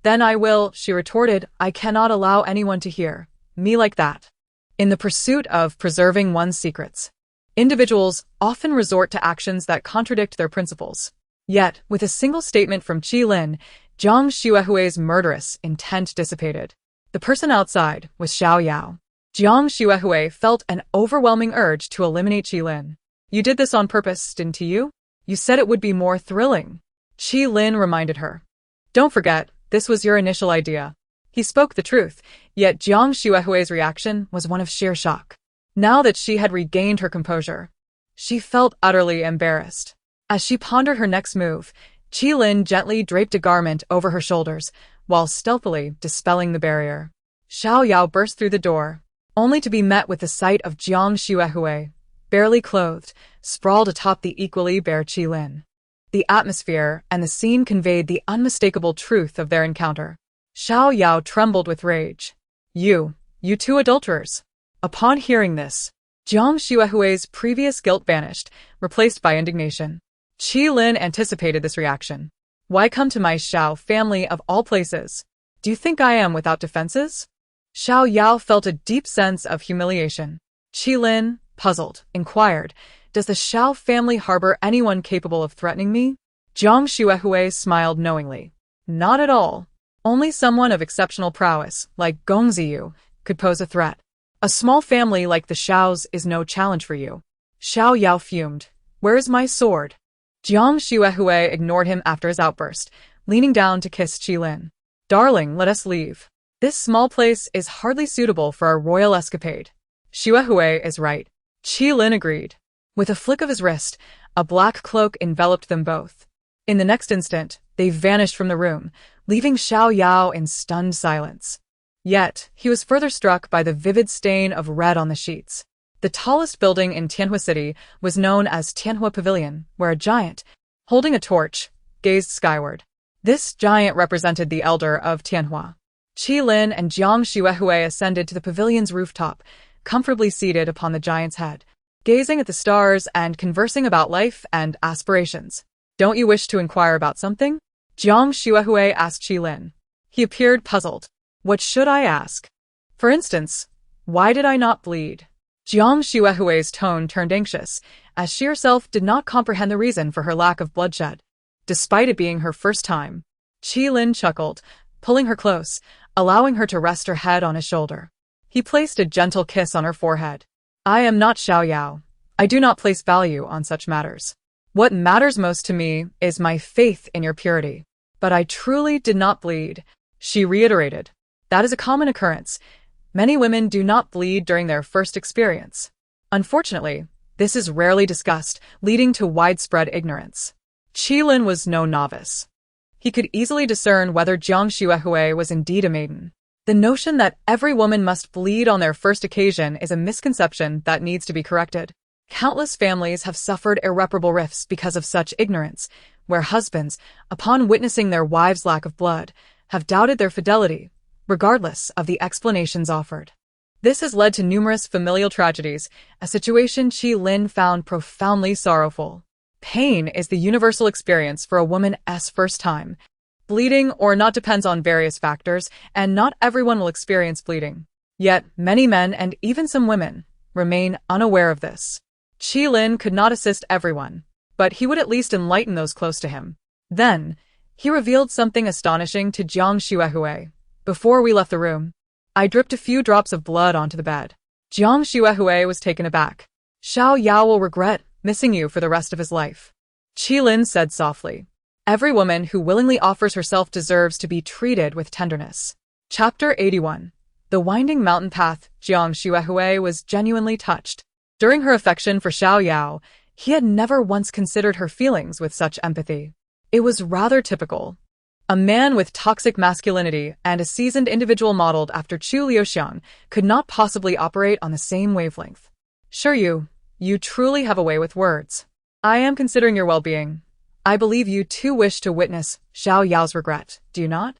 then I will, she retorted. I cannot allow anyone to hear me like that. In the pursuit of preserving one's secrets, individuals often resort to actions that contradict their principles. Yet, with a single statement from Qi Lin, Jiang Xuehui's murderous intent dissipated. The person outside was Xiao Yao. Jiang Xuehui felt an overwhelming urge to eliminate Qi Lin. You did this on purpose, didn't you? You said it would be more thrilling. Qi Lin reminded her. Don't forget, this was your initial idea. He spoke the truth, yet Jiang Xuehui's reaction was one of sheer shock. Now that she had regained her composure, she felt utterly embarrassed. As she pondered her next move, Qi Lin gently draped a garment over her shoulders, while stealthily dispelling the barrier. Xiao Yao burst through the door, only to be met with the sight of Jiang Xuehui, barely clothed, sprawled atop the equally bare Qi Lin. The atmosphere and the scene conveyed the unmistakable truth of their encounter. Xiao Yao trembled with rage. You two adulterers. Upon hearing this, Jiang Xuehui's previous guilt vanished, replaced by indignation. Qi Lin anticipated this reaction. Why come to my Xiao family of all places? Do you think I am without defenses? Xiao Yao felt a deep sense of humiliation. Qi Lin, puzzled, inquired, Does the Xiao family harbor anyone capable of threatening me? Jiang Xuehui smiled knowingly. Not at all. Only someone of exceptional prowess, like Gongziyu, could pose a threat. A small family like the Xiaos is no challenge for you. Xiao Yao fumed. Where's my sword? Jiang Xuehui ignored him after his outburst, leaning down to kiss Qilin. Darling, let us leave. This small place is hardly suitable for our royal escapade. Xuehui is right. Qilin agreed. With a flick of his wrist, a black cloak enveloped them both. In the next instant, they vanished from the room, leaving Xiao Yao in stunned silence. Yet, he was further struck by the vivid stain of red on the sheets. The tallest building in Tianhua City was known as Tianhua Pavilion, where a giant, holding a torch, gazed skyward. This giant represented the elder of Tianhua. Qilin and Jiang Xuehui ascended to the pavilion's rooftop, comfortably seated upon the giant's head, gazing at the stars and conversing about life and aspirations. Don't you wish to inquire about something? Jiang Xuehui asked Qilin. He appeared puzzled. What should I ask? For instance, why did I not bleed? Jiang Xuehui's tone turned anxious, as she herself did not comprehend the reason for her lack of bloodshed. Despite it being her first time, Qilin chuckled, pulling her close, allowing her to rest her head on his shoulder. He placed a gentle kiss on her forehead. I am not Xiao Yao. I do not place value on such matters. What matters most to me is my faith in your purity. But I truly did not bleed, she reiterated. That is a common occurrence. Many women do not bleed during their first experience. Unfortunately, this is rarely discussed, leading to widespread ignorance. Qilin was no novice. He could easily discern whether Jiang Xuehui was indeed a maiden. The notion that every woman must bleed on their first occasion is a misconception that needs to be corrected. Countless families have suffered irreparable rifts because of such ignorance, where husbands, upon witnessing their wives' lack of blood, have doubted their fidelity, regardless of the explanations offered. This has led to numerous familial tragedies, a situation Qilin found profoundly sorrowful. Pain is the universal experience for a woman's first time. Bleeding or not depends on various factors, and not everyone will experience bleeding. Yet, many men and even some women remain unaware of this. Qilin could not assist everyone, but he would at least enlighten those close to him. Then, he revealed something astonishing to Jiang Xuehui. Before we left the room, I dripped a few drops of blood onto the bed. Jiang Xuehui was taken aback. Xiao Yao will regret missing you for the rest of his life. Qilin said softly. Every woman who willingly offers herself deserves to be treated with tenderness. Chapter 81. The winding mountain path. Jiang Xuehui was genuinely touched. During her affection for Xiao Yao, he had never once considered her feelings with such empathy. It was rather typical. A man with toxic masculinity and a seasoned individual modeled after Chu Liuxiang could not possibly operate on the same wavelength. Sure, you truly have a way with words. I am considering your well-being. I believe you too wish to witness Xiao Yao's regret, do you not?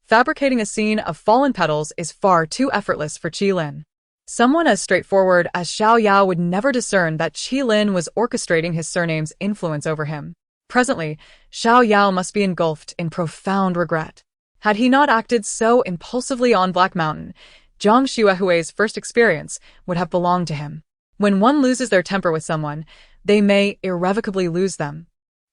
Fabricating a scene of fallen petals is far too effortless for Qilin. Someone as straightforward as Xiao Yao would never discern that Qilin was orchestrating his surname's influence over him. Presently, Xiao Yao must be engulfed in profound regret. Had he not acted so impulsively on Black Mountain, Jiang Xuehui's first experience would have belonged to him. When one loses their temper with someone, they may irrevocably lose them.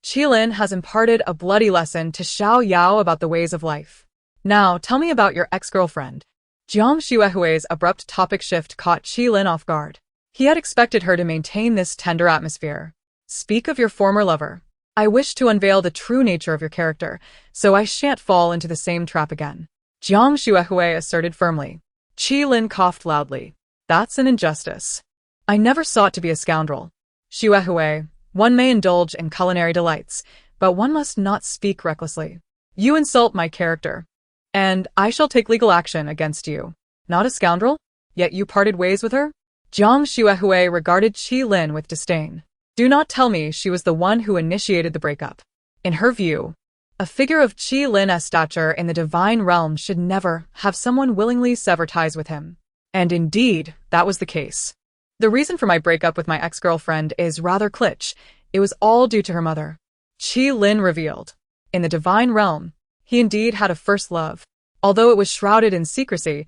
Qilin has imparted a bloody lesson to Xiao Yao about the ways of life. Now, tell me about your ex-girlfriend. Jiang Xuehui's abrupt topic shift caught Qilin off guard. He had expected her to maintain this tender atmosphere. Speak of your former lover. I wish to unveil the true nature of your character, so I shan't fall into the same trap again. Jiang Xuehui asserted firmly. Qilin coughed loudly. That's an injustice. I never sought to be a scoundrel. Xuehui, one may indulge in culinary delights, but one must not speak recklessly. You insult my character, and I shall take legal action against you. Not a scoundrel? Yet you parted ways with her? Jiang Xuehui regarded Qilin with disdain. Do not tell me she was the one who initiated the breakup. In her view, a figure of Qilin's stature in the divine realm should never have someone willingly sever ties with him. And indeed, that was the case. The reason for my breakup with my ex-girlfriend is rather cliché. It was all due to her mother. Qilin revealed. In the divine realm, he indeed had a first love. Although it was shrouded in secrecy,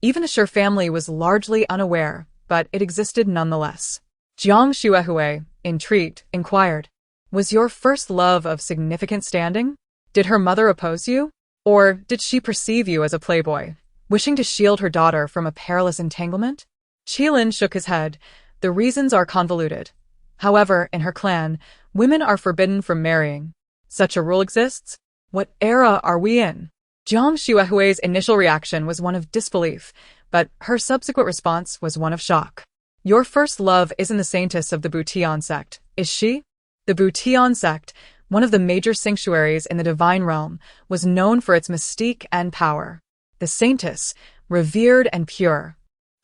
even the Shi family was largely unaware, but it existed nonetheless. Jiang Xuehui, intrigued, inquired, was your first love of significant standing? Did her mother oppose you? Or did she perceive you as a playboy, wishing to shield her daughter from a perilous entanglement? Qilin shook his head. The reasons are convoluted. However, in her clan, women are forbidden from marrying. Such a rule exists? What era are we in? Jiang Xuehui's initial reaction was one of disbelief, but her subsequent response was one of shock. Your first love isn't the saintess of the Butian sect, is she? The Butian sect, one of the major sanctuaries in the divine realm, was known for its mystique and power. The saintess, revered and pure,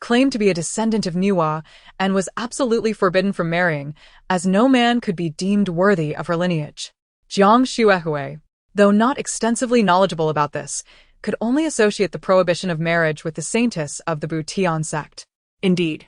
claimed to be a descendant of Niwa and was absolutely forbidden from marrying, as no man could be deemed worthy of her lineage. Jiang Xuehui, though not extensively knowledgeable about this, could only associate the prohibition of marriage with the saintess of the Butian sect. Indeed.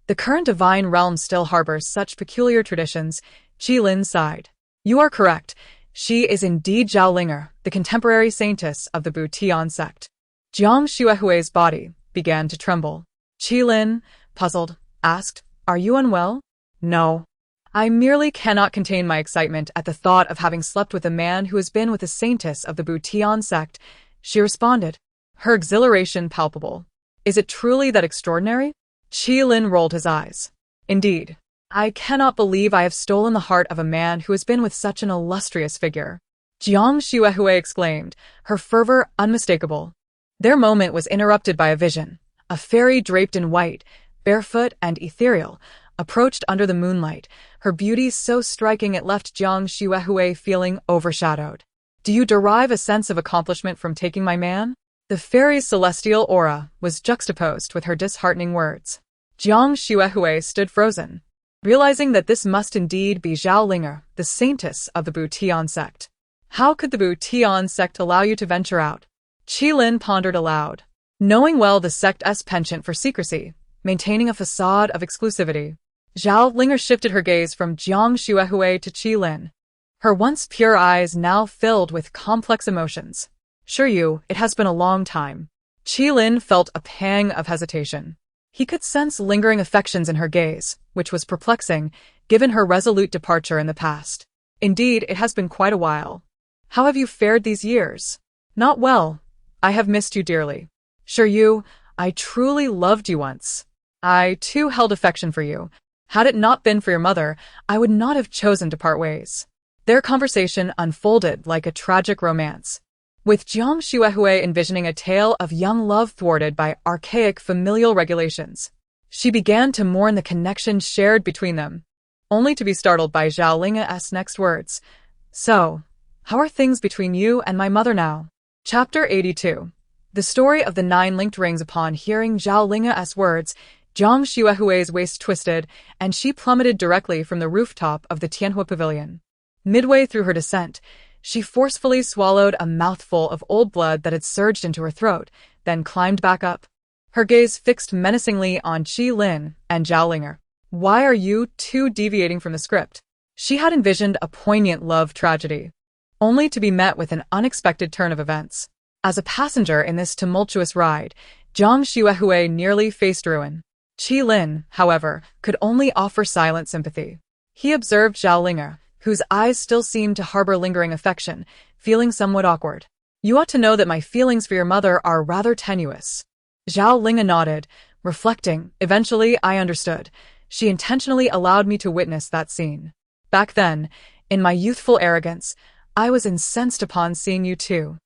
The current divine realm still harbors such peculiar traditions. Qilin sighed. You are correct. She is indeed Zhao Linger, the contemporary saintess of the Butian sect. Jiang Xuehui's body began to tremble. Qilin, puzzled, asked, Are you unwell? No. I merely cannot contain my excitement at the thought of having slept with a man who has been with a saintess of the Butian sect, she responded, her exhilaration palpable. Is it truly that extraordinary? Qilin rolled his eyes. Indeed. I cannot believe I have stolen the heart of a man who has been with such an illustrious figure. Jiang Xuehui exclaimed, her fervor unmistakable. Their moment was interrupted by a vision. A fairy draped in white, barefoot and ethereal, approached under the moonlight, her beauty so striking it left Jiang Xuehui feeling overshadowed. Do you derive a sense of accomplishment from taking my man? The fairy's celestial aura was juxtaposed with her disheartening words. Jiang Xuehui stood frozen, realizing that this must indeed be Zhao Linger, the saintess of the Butian sect. How could the Butian sect allow you to venture out? Qilin pondered aloud. Knowing well the sect's penchant for secrecy, maintaining a facade of exclusivity, Zhao Linger shifted her gaze from Jiang Xuehui to Qilin. Her once pure eyes now filled with complex emotions. Sure you, it has been a long time. Qilin felt a pang of hesitation. He could sense lingering affections in her gaze, which was perplexing, given her resolute departure in the past. Indeed, it has been quite a while. How have you fared these years? Not well. I have missed you dearly. Sure you, I truly loved you once. I, too, held affection for you. Had it not been for your mother, I would not have chosen to part ways. Their conversation unfolded like a tragic romance, with Jiang Xuehui envisioning a tale of young love thwarted by archaic familial regulations. She began to mourn the connection shared between them, only to be startled by Zhao Linger's next words. So, how are things between you and my mother now? Chapter 82. The story of the 9 linked rings. Upon hearing Zhao Linger's words, Jiang Xuehui's waist twisted, and she plummeted directly from the rooftop of the Tianhua pavilion. Midway through her descent, she forcefully swallowed a mouthful of old blood that had surged into her throat, then climbed back up. Her gaze fixed menacingly on Qilin and Zhao Linger. Why are you two deviating from the script? She had envisioned a poignant love tragedy, only to be met with an unexpected turn of events. As a passenger in this tumultuous ride, Jiang Xuehui nearly faced ruin. Qilin, however, could only offer silent sympathy. He observed Zhao Linger, whose eyes still seemed to harbor lingering affection, feeling somewhat awkward. You ought to know that my feelings for your mother are rather tenuous. Zhao Linger nodded, reflecting. Eventually, I understood. She intentionally allowed me to witness that scene. Back then, in my youthful arrogance, I was incensed upon seeing you two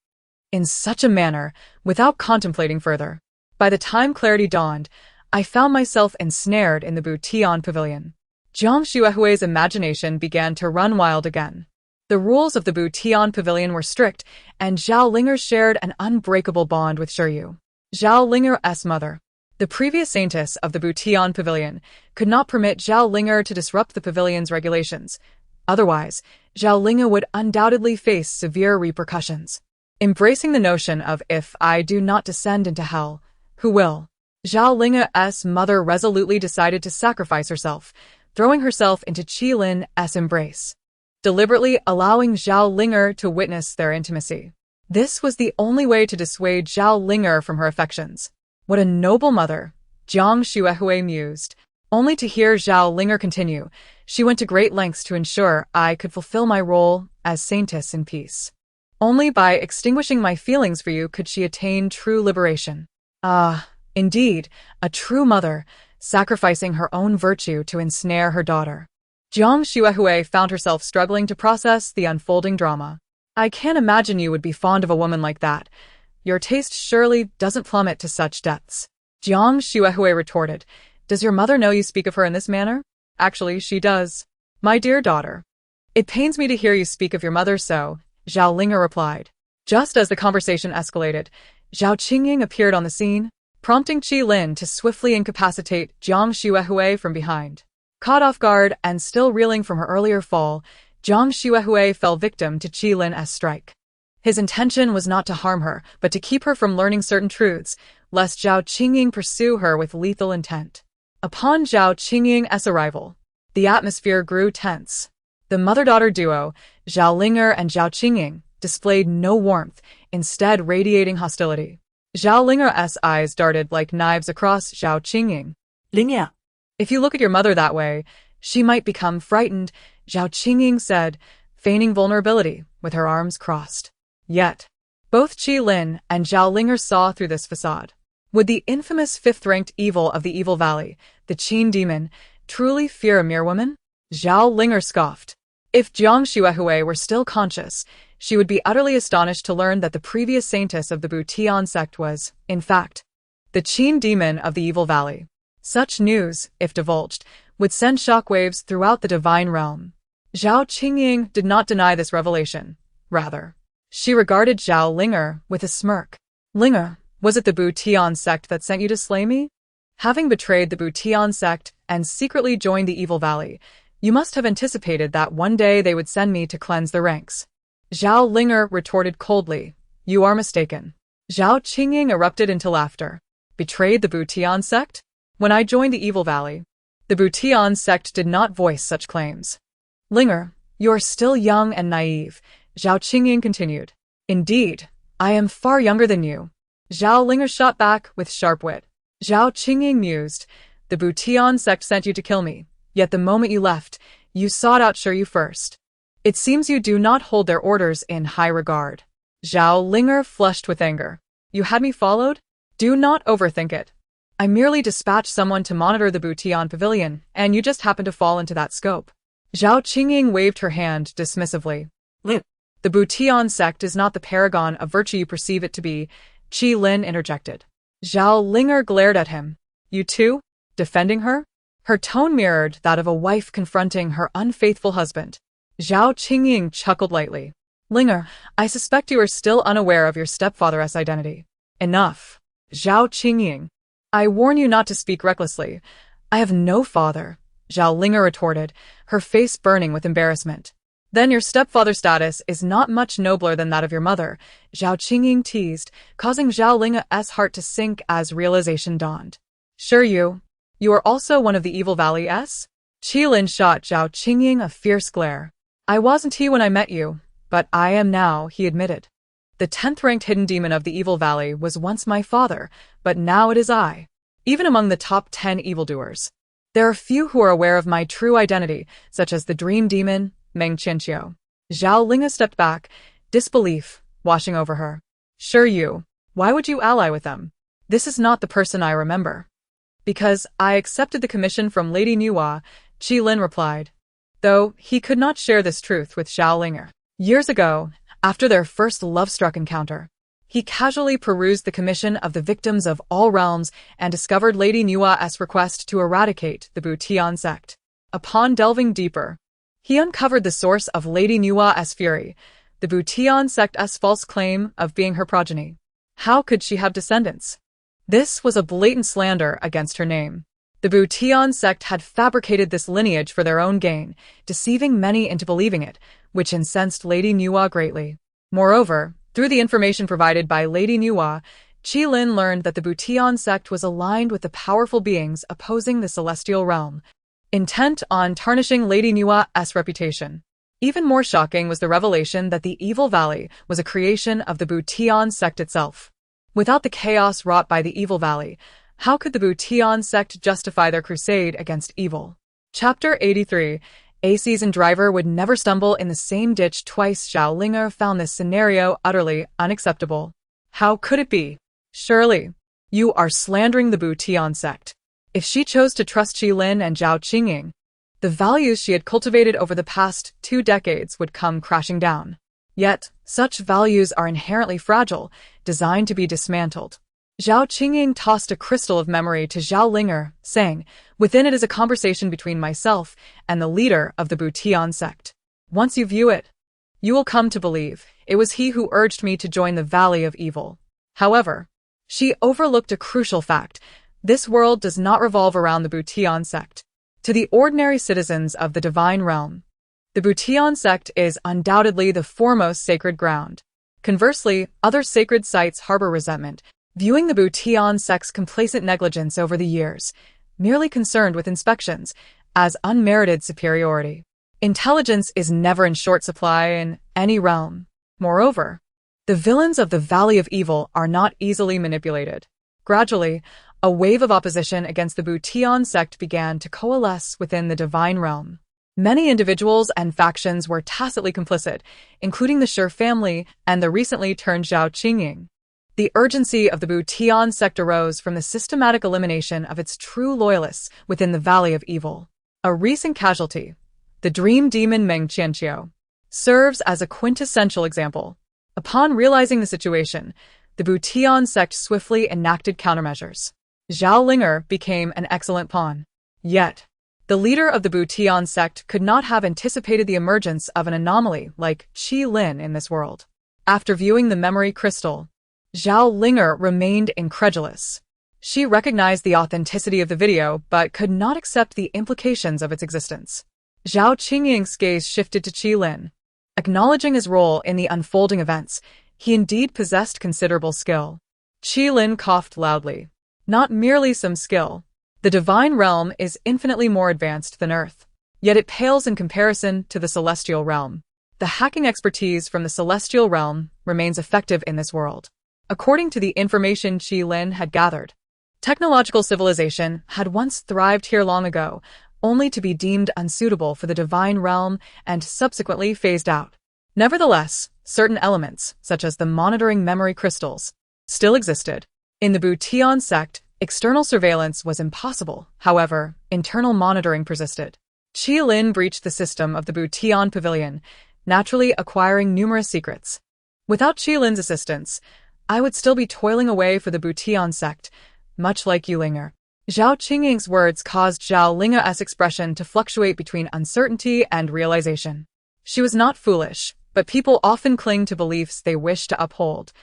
in such a manner, without contemplating further. By the time clarity dawned, I found myself ensnared in the Butian pavilion. Jiang Xuehui's imagination began to run wild again. The rules of the Butian pavilion were strict, and Zhao Linger shared an unbreakable bond with Shiryu, Zhao Linger's mother. The previous saintess of the Butian pavilion could not permit Zhao Linger to disrupt the pavilion's regulations. Otherwise, Zhao Linger would undoubtedly face severe repercussions. Embracing the notion of if I do not descend into hell, who will? Zhao Linger's mother resolutely decided to sacrifice herself, throwing herself into Qilin's embrace, deliberately allowing Zhao Linger to witness their intimacy. This was the only way to dissuade Zhao Linger from her affections. What a noble mother, Jiang Xuehui mused. Only to hear Zhao Linger continue, she went to great lengths to ensure I could fulfill my role as saintess in peace. Only by extinguishing my feelings for you could she attain true liberation. Ah, indeed, a true mother, sacrificing her own virtue to ensnare her daughter. Jiang Xuehue found herself struggling to process the unfolding drama. I can't imagine you would be fond of a woman like that. Your taste surely doesn't plummet to such depths. Jiang Xuehue retorted, Does your mother know you speak of her in this manner? Actually, she does. My dear daughter. It pains me to hear you speak of your mother so, Zhao Linger replied. Just as the conversation escalated, Zhao Qingying appeared on the scene, prompting Qi Lin to swiftly incapacitate Jiang Xuehue from behind. Caught off guard and still reeling from her earlier fall, Jiang Xuehue fell victim to Qi Lin's strike. His intention was not to harm her, but to keep her from learning certain truths, lest Zhao Qingying pursue her with lethal intent. Upon Zhao Qingying's arrival, the atmosphere grew tense. The mother-daughter duo, Zhao Linger and Zhao Qingying, displayed no warmth, instead radiating hostility. Zhao Linger's eyes darted like knives across Zhao Qingying. Linger. If you look at your mother that way, she might become frightened, Zhao Qingying said, feigning vulnerability, with her arms crossed. Yet, both Qi Lin and Zhao Linger saw through this facade. Would the infamous fifth-ranked evil of the Evil Valley, the Qin demon, truly fear a mere woman? Zhao Linger scoffed. If Jiang Xuehue were still conscious, she would be utterly astonished to learn that the previous saintess of the Butian sect was, in fact, the Qin demon of the Evil Valley. Such news, if divulged, would send shockwaves throughout the divine realm. Zhao Qingying did not deny this revelation. Rather, she regarded Zhao Linger with a smirk. Linger, was it the Butian sect that sent you to slay me? Having betrayed the Butian sect and secretly joined the Evil Valley, you must have anticipated that one day they would send me to cleanse the ranks. Zhao Linger retorted coldly, You are mistaken. Zhao Qingying erupted into laughter. Betrayed the Butian sect? When I joined the Evil Valley, the Butian sect did not voice such claims. Linger, you are still young and naive, Zhao Qingying continued. Indeed, I am far younger than you. Zhao Linger shot back with sharp wit. Zhao Qingying mused, The Butian sect sent you to kill me, yet the moment you left, you sought out you first. It seems you do not hold their orders in high regard. Zhao Linger flushed with anger. You had me followed? Do not overthink it. I merely dispatched someone to monitor the Butian pavilion, and you just happened to fall into that scope. Zhao Qingying waved her hand dismissively. Lin. The Butian sect is not the paragon of virtue you perceive it to be, Qi Lin interjected. Zhao Linger glared at him. You too? Defending her? Her tone mirrored that of a wife confronting her unfaithful husband. Zhao Qingying chuckled lightly. Linger, I suspect you are still unaware of your stepfather's identity. Enough. Zhao Qingying. I warn you not to speak recklessly. I have no father, Zhao Linger retorted, her face burning with embarrassment. Then your stepfather's status is not much nobler than that of your mother, Zhao Qingying teased, causing Zhao Linger's heart to sink as realization dawned. Sure you are also one of the Evil Valley's? Qi Lin shot Zhao Qingying a fierce glare. I wasn't he when I met you, but I am now, he admitted. The 10th-ranked hidden demon of the Evil Valley was once my father, but now it is I. Even among the top 10 evildoers, there are few who are aware of my true identity, such as the Dream Demon, Meng Qianqiu. Zhao Linger stepped back, disbelief washing over her. Sure you. Why would you ally with them? This is not the person I remember. Because I accepted the commission from Lady Nuwa, Qi Lin replied. Though he could not share this truth with Zhao Linger. Years ago, after their first love-struck encounter, he casually perused the commission of the victims of all realms and discovered Lady Nuwa's request to eradicate the Butian sect. Upon delving deeper, he uncovered the source of Lady Nuwa's fury, the Butian sect's false claim of being her progeny. How could she have descendants? This was a blatant slander against her name. The Butian sect had fabricated this lineage for their own gain, deceiving many into believing it, which incensed Lady Nuwa greatly. Moreover, through the information provided by Lady Nuwa, Qi Lin learned that the Butian sect was aligned with the powerful beings opposing the celestial realm, intent on tarnishing Lady Nuwa's reputation. Even more shocking was the revelation that the Evil Valley was a creation of the Butian sect itself. Without the chaos wrought by the Evil Valley, how could the Butian sect justify their crusade against evil? Chapter 83. A seasoned driver would never stumble in the same ditch twice. Zhao Linger found this scenario utterly unacceptable. How could it be? Surely, you are slandering the Butian sect. If she chose to trust Qi Lin and Zhao Qingying, The values she had cultivated over the past 2 decades would come crashing down. Yet, such values are inherently fragile, designed to be dismantled. Zhao Qingying tossed a crystal of memory to Zhao Linger, saying, "Within it is a conversation between myself and the leader of the Butian sect. Once you view it, you will come to believe it was he who urged me to join the Valley of Evil." However, she overlooked a crucial fact. This world does not revolve around the Butian sect. To the ordinary citizens of the divine realm, the Butian sect is undoubtedly the foremost sacred ground. Conversely, other sacred sites harbor resentment, viewing the Butian sect's complacent negligence over the years, merely concerned with inspections, as unmerited superiority. Intelligence is never in short supply in any realm. Moreover, the villains of the Valley of Evil are not easily manipulated. Gradually, a wave of opposition against the Butian sect began to coalesce within the divine realm. Many individuals and factions were tacitly complicit, including the Shi family and the recently turned Zhao Qingying. The urgency of the Butian sect arose from the systematic elimination of its true loyalists within the Valley of Evil. A recent casualty, the dream demon Meng Qianqiu, serves as a quintessential example. Upon realizing the situation, the Butian sect swiftly enacted countermeasures. Zhao Linger became an excellent pawn. Yet, the leader of the Butian sect could not have anticipated the emergence of an anomaly like Qi Lin in this world. After viewing the memory crystal, Zhao Linger remained incredulous. She recognized the authenticity of the video but could not accept the implications of its existence. Zhao Qingying's gaze shifted to Qi Lin. Acknowledging his role in the unfolding events, he indeed possessed considerable skill. Qi Lin coughed loudly. Not merely some skill. The divine realm is infinitely more advanced than Earth, yet it pales in comparison to the celestial realm. The hacking expertise from the celestial realm remains effective in this world. According to the information Qi Lin had gathered, technological civilization had once thrived here long ago, only to be deemed unsuitable for the divine realm and subsequently phased out. Nevertheless, certain elements, such as the monitoring memory crystals, still existed. In the Butian sect, external surveillance was impossible. However, internal monitoring persisted. Qi Lin breached the system of the Butian pavilion, naturally acquiring numerous secrets. Without Qi Lin's assistance, I would still be toiling away for the Butian sect, much like you, Linger. Zhao Qingying's words caused Zhao Linger's expression to fluctuate between uncertainty and realization. She was not foolish, but people often cling to beliefs they wish to uphold,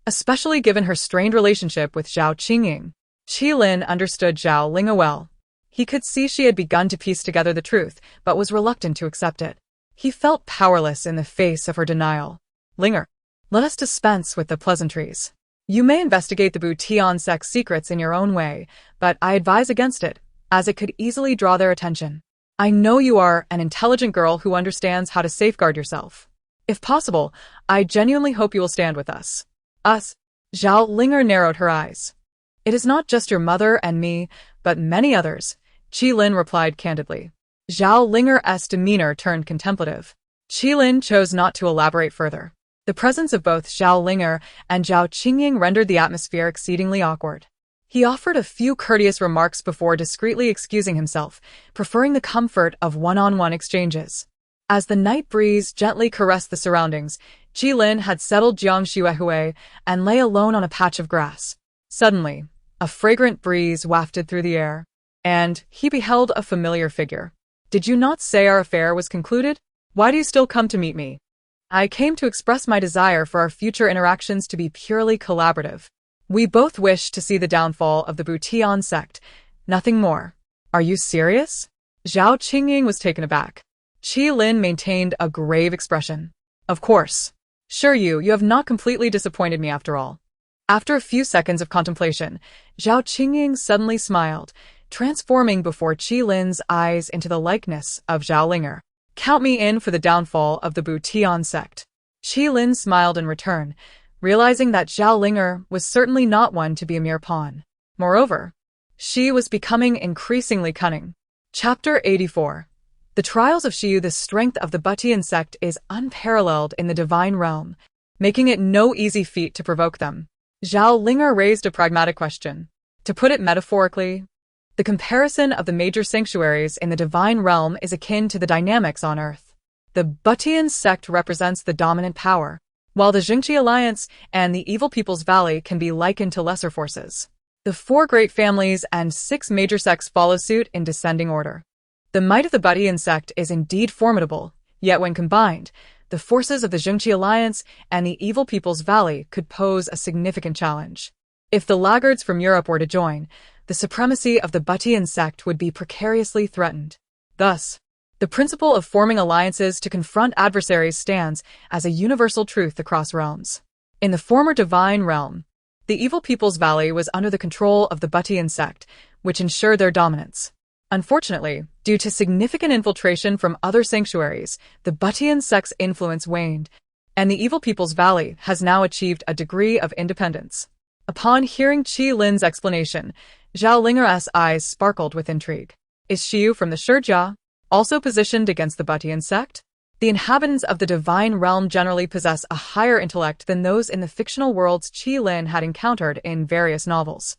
especially given her strained relationship with Zhao Qingying. Qi Lin understood Zhao Linger well. He could see she had begun to piece together the truth, but was reluctant to accept it. He felt powerless in the face of her denial. Linger, let us dispense with the pleasantries. You may investigate the Butian sect's secrets in your own way, but I advise against it, as it could easily draw their attention. I know you are an intelligent girl who understands how to safeguard yourself. If possible, I genuinely hope you will stand with us. Us? Zhao Linger narrowed her eyes. It is not just your mother and me, but many others, Qi Lin replied candidly. Zhao Linger's demeanor turned contemplative. Qi Lin chose not to elaborate further. The presence of both Zhao Linger and Zhao Qingying rendered the atmosphere exceedingly awkward. He offered a few courteous remarks before discreetly excusing himself, preferring the comfort of one-on-one exchanges. As the night breeze gently caressed the surroundings, Qi Lin had settled Jiang Xuehui and lay alone on a patch of grass. Suddenly, a fragrant breeze wafted through the air, and he beheld a familiar figure. Did you not say our affair was concluded? Why do you still come to meet me? I came to express my desire for our future interactions to be purely collaborative. We both wish to see the downfall of the Butian sect, nothing more. Are you serious? Zhao Qingying was taken aback. Qi Lin maintained a grave expression. Of course. Sure you have not completely disappointed me after all. After a few seconds of contemplation, Zhao Qingying suddenly smiled, transforming before Qi Lin's eyes into the likeness of Zhao Linger. Count me in for the downfall of the Butian sect. Qi Lin smiled in return, realizing that Zhao Linger was certainly not one to be a mere pawn. Moreover, she was becoming increasingly cunning. Chapter 84. The trials of Shiyu. The strength of the Butian sect is unparalleled in the divine realm, making it no easy feat to provoke them. Zhao Linger raised a pragmatic question. To put it metaphorically, The comparison of the major sanctuaries in the divine realm is akin to the dynamics on Earth. The Butian sect represents the dominant power, while the Jingqi Alliance and the Evil People's Valley can be likened to lesser forces. The four great families and 6 major sects follow suit in descending order. The might of the Butian sect is indeed formidable, yet when combined, the forces of the Jingqi Alliance and the Evil People's Valley could pose a significant challenge. If the laggards from Europe were to join, the supremacy of the Butian sect would be precariously threatened. Thus, the principle of forming alliances to confront adversaries stands as a universal truth across realms. In the former divine realm, the Evil People's Valley was under the control of the Butian sect, which ensured their dominance. Unfortunately, due to significant infiltration from other sanctuaries, the Butian sect's influence waned, and the Evil People's Valley has now achieved a degree of independence. Upon hearing Qi Lin's explanation, Zhao Linger's eyes sparkled with intrigue. Is Xiu from the Shijia also positioned against the Butian sect? The inhabitants of the divine realm generally possess a higher intellect than those in the fictional worlds Qi Lin had encountered in various novels.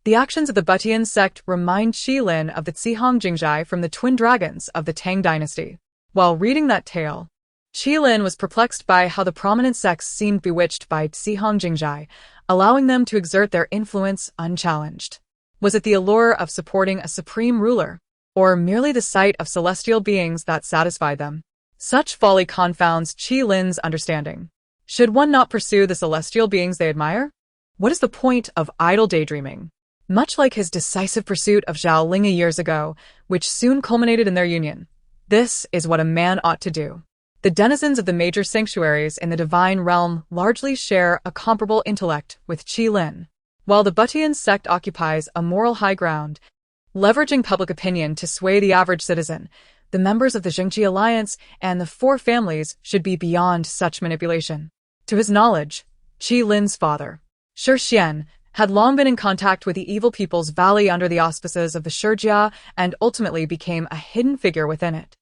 The actions of the Butian sect remind Qi Lin of the Cihong Jingjai from the Twin Dragons of the Tang dynasty. While reading that tale, Qi Lin was perplexed by how the prominent sects seemed bewitched by Cihong Jingjai, allowing them to exert their influence unchallenged. Was it the allure of supporting a supreme ruler, or merely the sight of celestial beings that satisfied them? Such folly confounds Qi Lin's understanding. Should one not pursue the celestial beings they admire? What is the point of idle daydreaming? Much like his decisive pursuit of Zhao Ling years ago, which soon culminated in their union, this is what a man ought to do. The denizens of the major sanctuaries in the divine realm largely share a comparable intellect with Qi Lin. While the Butian sect occupies a moral high ground, leveraging public opinion to sway the average citizen, the members of the Jingqi Alliance and the 4 families should be beyond such manipulation. To his knowledge, Qi Lin's father, Shi Xian, had long been in contact with the Evil People's Valley under the auspices of the Shijia and ultimately became a hidden figure within it.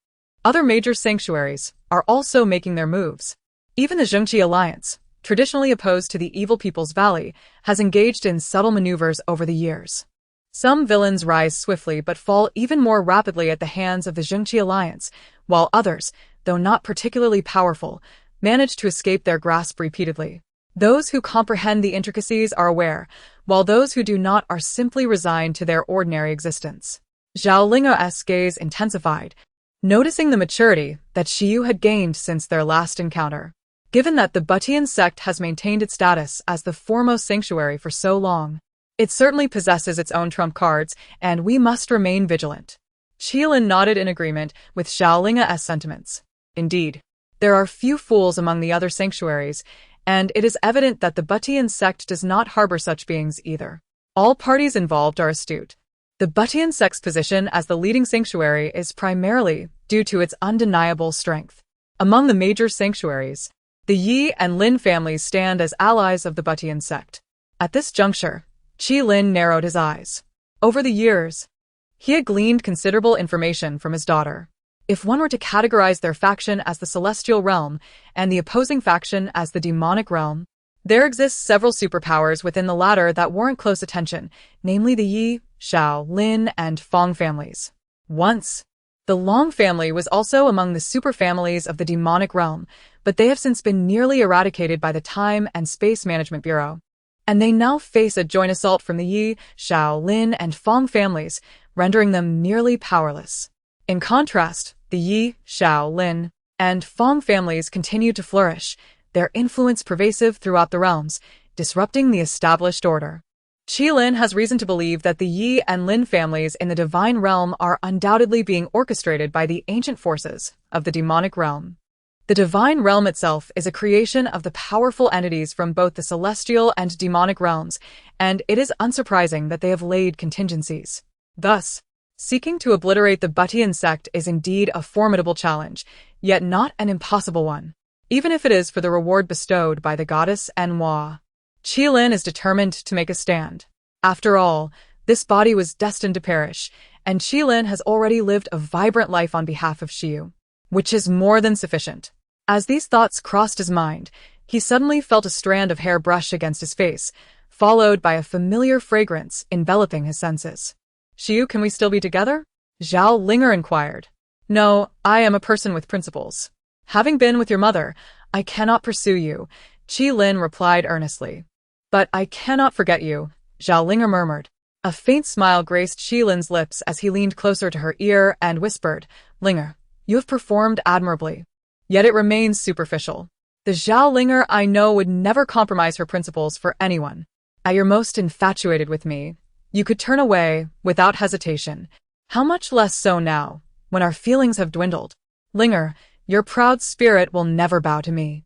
Other major sanctuaries are also making their moves. Even the Jingqi Alliance, traditionally opposed to the Evil People's Valley, has engaged in subtle maneuvers over the years. Some villains rise swiftly but fall even more rapidly at the hands of the Jingqi Alliance, while others, though not particularly powerful, manage to escape their grasp repeatedly. Those who comprehend the intricacies are aware, while those who do not are simply resigned to their ordinary existence. Zhao Linger's gaze intensified, noticing the maturity that Xiu had gained since their last encounter. Given that the Butian sect has maintained its status as the foremost sanctuary for so long, it certainly possesses its own trump cards, and we must remain vigilant. Qi Lin nodded in agreement with Zhao Linger's sentiments. Indeed, there are few fools among the other sanctuaries, and it is evident that the Butian sect does not harbor such beings either. All parties involved are astute. The Butian sect's position as the leading sanctuary is primarily due to its undeniable strength. Among the major sanctuaries, the Yi and Lin families stand as allies of the Butian sect. At this juncture, Qi Lin narrowed his eyes. Over the years, he had gleaned considerable information from his daughter. If one were to categorize their faction as the celestial realm and the opposing faction as the demonic realm, there exist several superpowers within the latter that warrant close attention, namely the Yi, Xiao, Lin, and Fong families. Once, the Long family was also among the superfamilies of the demonic realm, but they have since been nearly eradicated by the Time and Space Management Bureau, and they now face a joint assault from the Yi, Xiao, Lin, and Fong families, rendering them nearly powerless. In contrast, the Yi, Xiao, Lin, and Fong families continue to flourish, their influence pervasive throughout the realms, disrupting the established order. Qi Lin has reason to believe that the Yi and Lin families in the divine realm are undoubtedly being orchestrated by the ancient forces of the demonic realm. The divine realm itself is a creation of the powerful entities from both the celestial and demonic realms, and it is unsurprising that they have laid contingencies. Thus, seeking to obliterate the Butian sect is indeed a formidable challenge, yet not an impossible one, even if it is for the reward bestowed by the goddess Anhua. Qi Lin is determined to make a stand. After all, this body was destined to perish, and Qi Lin has already lived a vibrant life on behalf of Xiu, which is more than sufficient. As these thoughts crossed his mind, he suddenly felt a strand of hair brush against his face, followed by a familiar fragrance enveloping his senses. Xiu, can we still be together? Zhao Linger inquired. No, I am a person with principles. Having been with your mother, I cannot pursue you, Qi Lin replied earnestly. But I cannot forget you, Zhao Linger murmured. A faint smile graced Qi Lin's lips as he leaned closer to her ear and whispered, Linger, you have performed admirably. Yet it remains superficial. The Zhao Linger I know would never compromise her principles for anyone. At your most infatuated with me, you could turn away without hesitation. How much less so now, when our feelings have dwindled? Linger, your proud spirit will never bow to me.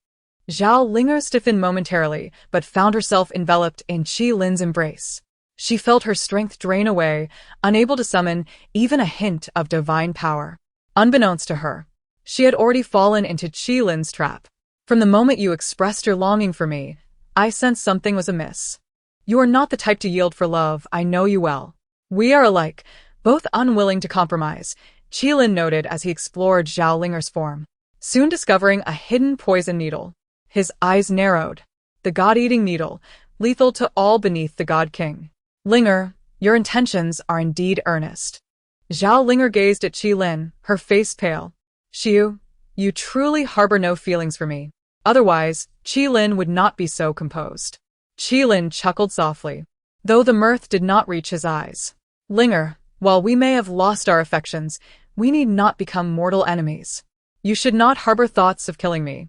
Zhao Linger stiffened momentarily, but found herself enveloped in Qi Lin's embrace. She felt her strength drain away, unable to summon even a hint of divine power. Unbeknownst to her, she had already fallen into Qi Lin's trap. From the moment you expressed your longing for me, I sensed something was amiss. You are not the type to yield for love, I know you well. We are alike, both unwilling to compromise, Qi Lin noted as he explored Zhao Linger's form, soon discovering a hidden poison needle. His eyes narrowed. The god-eating needle, lethal to all beneath the God King. Linger, your intentions are indeed earnest. Zhao Linger gazed at Qi Lin, her face pale. Xiu, you truly harbor no feelings for me. Otherwise, Qi Lin would not be so composed. Qi Lin chuckled softly, though the mirth did not reach his eyes. Linger, while we may have lost our affections, we need not become mortal enemies. You should not harbor thoughts of killing me.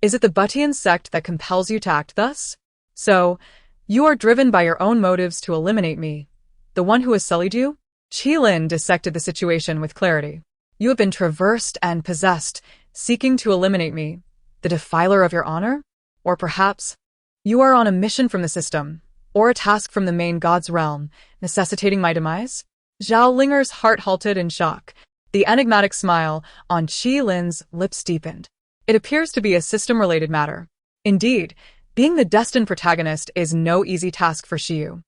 Is it the Butian sect that compels you to act thus? So, you are driven by your own motives to eliminate me, the one who has sullied you? Qi Lin dissected the situation with clarity. You have been traversed and possessed, seeking to eliminate me, the defiler of your honor? Or perhaps, you are on a mission from the system, or a task from the main god's realm, necessitating my demise? Zhao Linger's heart halted in shock. The enigmatic smile on Qi Lin's lips deepened. It appears to be a system-related matter. Indeed, being the destined protagonist is no easy task for Xiu.